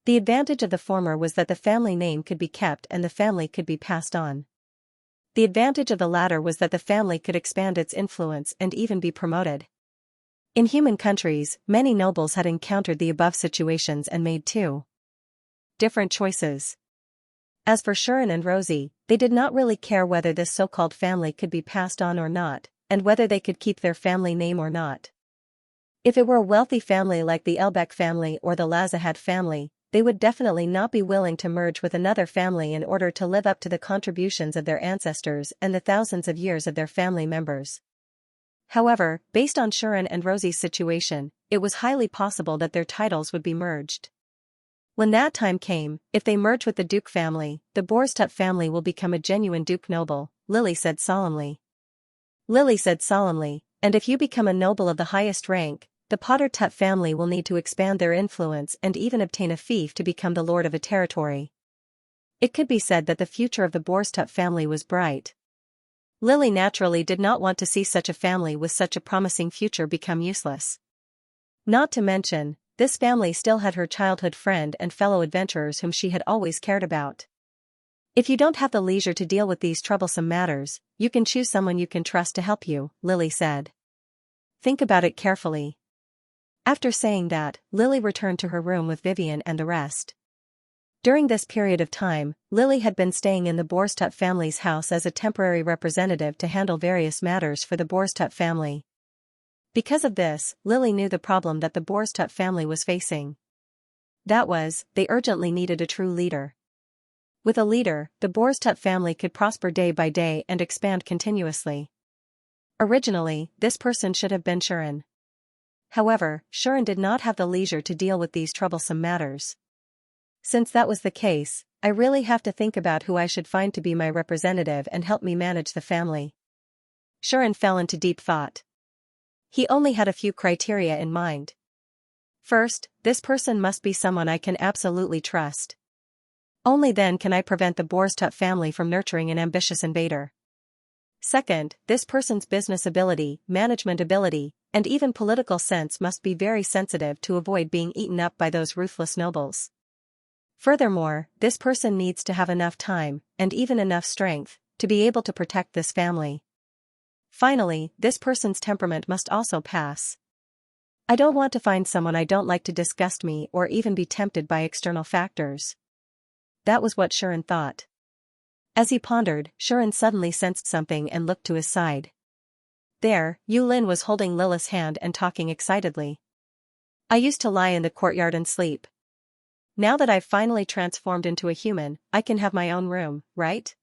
The advantage of the former was that the family name could be kept and the family could be passed on. The advantage of the latter was that the family could expand its influence and even be promoted. In human countries, many nobles had encountered the above situations and made two different choices. As for Shuren and Rosie, they did not really care whether this so-called family could be passed on or not, and whether they could keep their family name or not. If it were a wealthy family like the Elbeck family or the Lazahad family, they would definitely not be willing to merge with another family in order to live up to the contributions of their ancestors and the thousands of years of their family members. However, based on Shuren and Rosie's situation, it was highly possible that their titles would be merged. When that time came, if they merge with the Duke family, the Borstup family will become a genuine Duke noble, Lily said solemnly. Lily said solemnly, and if you become a noble of the highest rank, the Potter-Tut family will need to expand their influence and even obtain a fief to become the lord of a territory. It could be said that the future of the Borstup family was bright. Lily naturally did not want to see such a family with such a promising future become useless. Not to mention, this family still had her childhood friend and fellow adventurers whom she had always cared about. If you don't have the leisure to deal with these troublesome matters, you can choose someone you can trust to help you, Lily said. Think about it carefully. After saying that, Lily returned to her room with Vivian and the rest. During this period of time, Lily had been staying in the Borstup family's house as a temporary representative to handle various matters for the Borstup family. Because of this, Lily knew the problem that the Borstup family was facing. That was, they urgently needed a true leader. With a leader, the Borstup family could prosper day by day and expand continuously. Originally, this person should have been Shuren. However, Shuren did not have the leisure to deal with these troublesome matters. Since that was the case, I really have to think about who I should find to be my representative and help me manage the family. Shuren fell into deep thought. He only had a few criteria in mind. First, this person must be someone I can absolutely trust. Only then can I prevent the Borstup family from nurturing an ambitious invader. Second, this person's business ability, management ability, and even political sense must be very sensitive to avoid being eaten up by those ruthless nobles. Furthermore, this person needs to have enough time, and even enough strength, to be able to protect this family. Finally, this person's temperament must also pass. I don't want to find someone I don't like to disgust me or even be tempted by external factors. That was what Shuren thought. As he pondered, Shuren suddenly sensed something and looked to his side. There, Yulin was holding Lilith's hand and talking excitedly. I used to lie in the courtyard and sleep. Now that I've finally transformed into a human, I can have my own room, right?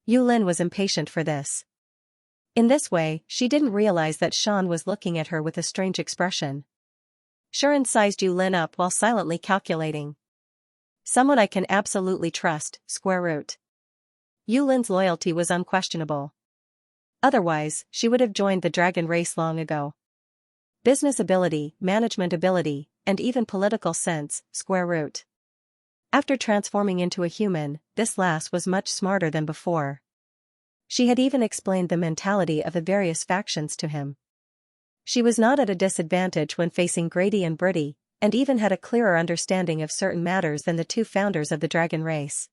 Yulin was impatient for this. In this way, she didn't realize that Shan was looking at her with a strange expression. Shuren sized Yulin up while silently calculating. Someone I can absolutely trust, square root. Yulin's loyalty was unquestionable. Otherwise, she would have joined the dragon race long ago. Business ability, management ability, and even political sense, square root. After transforming into a human, this lass was much smarter than before. She had even explained the mentality of the various factions to him. She was not at a disadvantage when facing Grady and Britty, and even had a clearer understanding of certain matters than the two founders of the dragon race.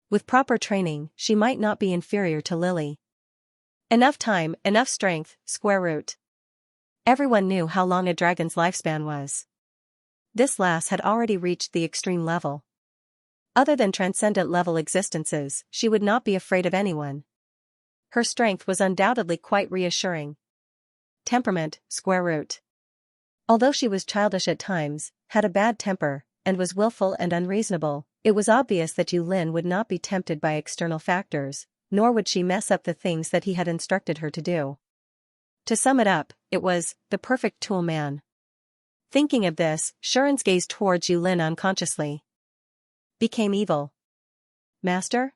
With proper training, she might not be inferior to Lily. Enough time, enough strength, square root. Everyone knew how long a dragon's lifespan was. This lass had already reached the extreme level. Other than transcendent level existences, she would not be afraid of anyone. Her strength was undoubtedly quite reassuring. Temperament, square root. Although she was childish at times, had a bad temper, and was willful and unreasonable, it was obvious that Yulin would not be tempted by external factors, nor would she mess up the things that he had instructed her to do. To sum it up, it was the perfect tool man. Thinking of this, Shuren's gaze towards Yulin unconsciously became evil. Master?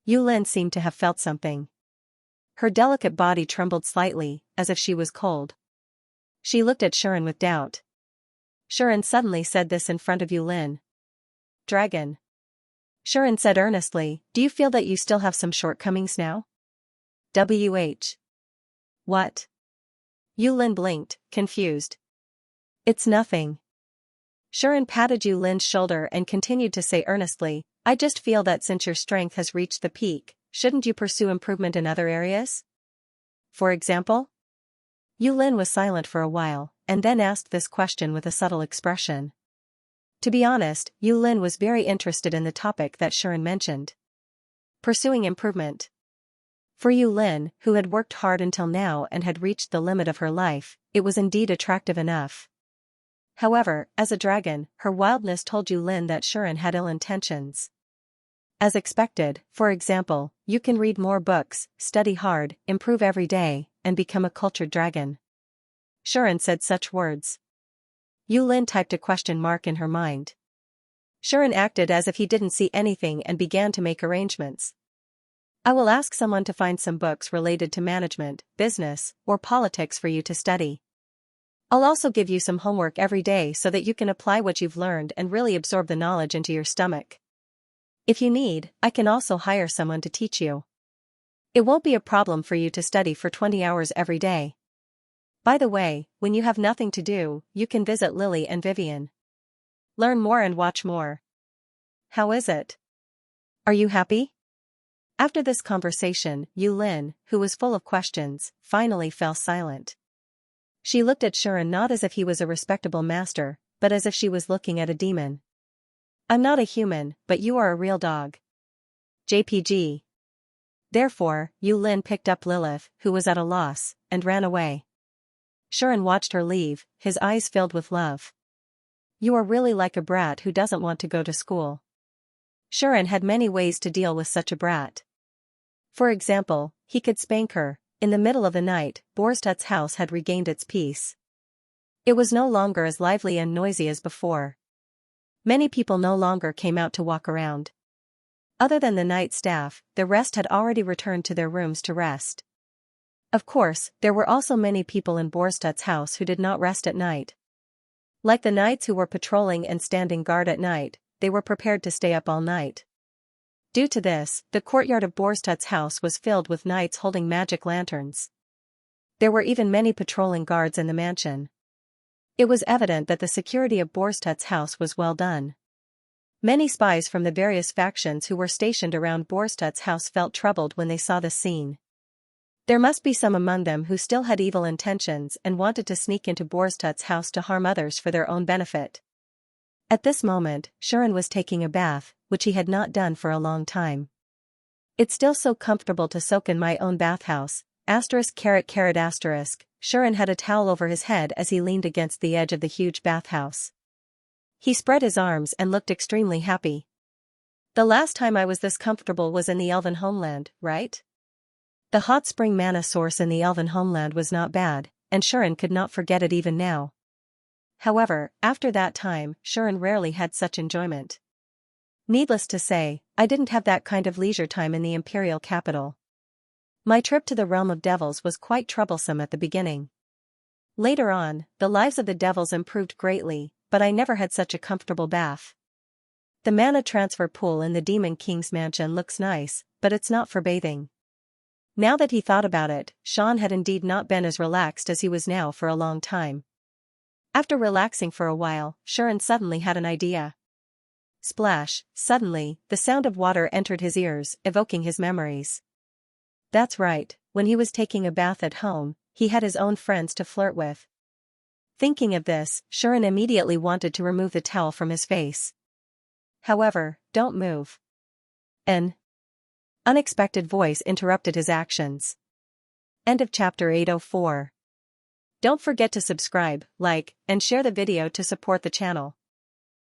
Yulin seemed to have felt something. Her delicate body trembled slightly, as if she was cold. She looked at Shuren with doubt. Shuren suddenly said this in front of Yulin. Dragon. Shuren said earnestly, do you feel that you still have some shortcomings now? WH. What? Yulin blinked, confused. It's nothing. Sharon patted Yulin's shoulder and continued to say earnestly, I just feel that since your strength has reached the peak, shouldn't you pursue improvement in other areas? For example? Yulin was silent for a while, and then asked this question with a subtle expression. To be honest, Yulin was very interested in the topic that Sharon mentioned. Pursuing improvement. For Yulin, who had worked hard until now and had reached the limit of her life, it was indeed attractive enough. However, as a dragon, her wildness told Yulin that Sharon had ill intentions. As expected, for example, you can read more books, study hard, improve every day, and become a cultured dragon. Sharon said such words. Yulin typed a question mark in her mind. Sharon acted as if he didn't see anything and began to make arrangements. I will ask someone to find some books related to management, business, or politics for you to study. I'll also give you some homework every day so that you can apply what you've learned and really absorb the knowledge into your stomach. If you need, I can also hire someone to teach you. It won't be a problem for you to study for 20 hours every day. By the way, when you have nothing to do, you can visit Lily and Vivian. Learn more and watch more. How is it? Are you happy? After this conversation, Yulin, who was full of questions, finally fell silent. She looked at Sharon not as if he was a respectable master, but as if she was looking at a demon. I'm not a human, but you are a real dog. JPG. Therefore, Yulin picked up Lilith, who was at a loss, and ran away. Sharon watched her leave, his eyes filled with love. You are really like a brat who doesn't want to go to school. Sharon had many ways to deal with such a brat. For example, he could spank her. In the middle of the night, Borstadt's house had regained its peace. It was no longer as lively and noisy as before. Many people no longer came out to walk around. Other than the night staff, the rest had already returned to their rooms to rest. Of course, there were also many people in Borstadt's house who did not rest at night. Like the knights who were patrolling and standing guard at night, they were prepared to stay up all night. Due to this, the courtyard of Borstadt's house was filled with knights holding magic lanterns. There were even many patrolling guards in the mansion. It was evident that the security of Borstadt's house was well done. Many spies from the various factions who were stationed around Borstadt's house felt troubled when they saw the scene. There must be some among them who still had evil intentions and wanted to sneak into Borstadt's house to harm others for their own benefit. At this moment, Sharon was taking a bath, which he had not done for a long time. It's still so comfortable to soak in my own bathhouse, ******. Sharon had a towel over his head as he leaned against the edge of the huge bathhouse. He spread his arms and looked extremely happy. The last time I was this comfortable was in the elven homeland, right? The hot spring mana source in the elven homeland was not bad, and Sharon could not forget it even now. However, after that time, Sharon rarely had such enjoyment. Needless to say, I didn't have that kind of leisure time in the imperial capital. My trip to the realm of devils was quite troublesome at the beginning. Later on, the lives of the devils improved greatly, but I never had such a comfortable bath. The mana transfer pool in the Demon King's mansion looks nice, but it's not for bathing. Now that he thought about it, Sean had indeed not been as relaxed as he was now for a long time. After relaxing for a while, Sharon suddenly had an idea. Splash! Suddenly, the sound of water entered his ears, evoking his memories. That's right, when he was taking a bath at home, he had his own friends to flirt with. Thinking of this, Sharon immediately wanted to remove the towel from his face. However, don't move. An unexpected voice interrupted his actions. End of chapter 804. Don't forget to subscribe, like, and share the video to support the channel.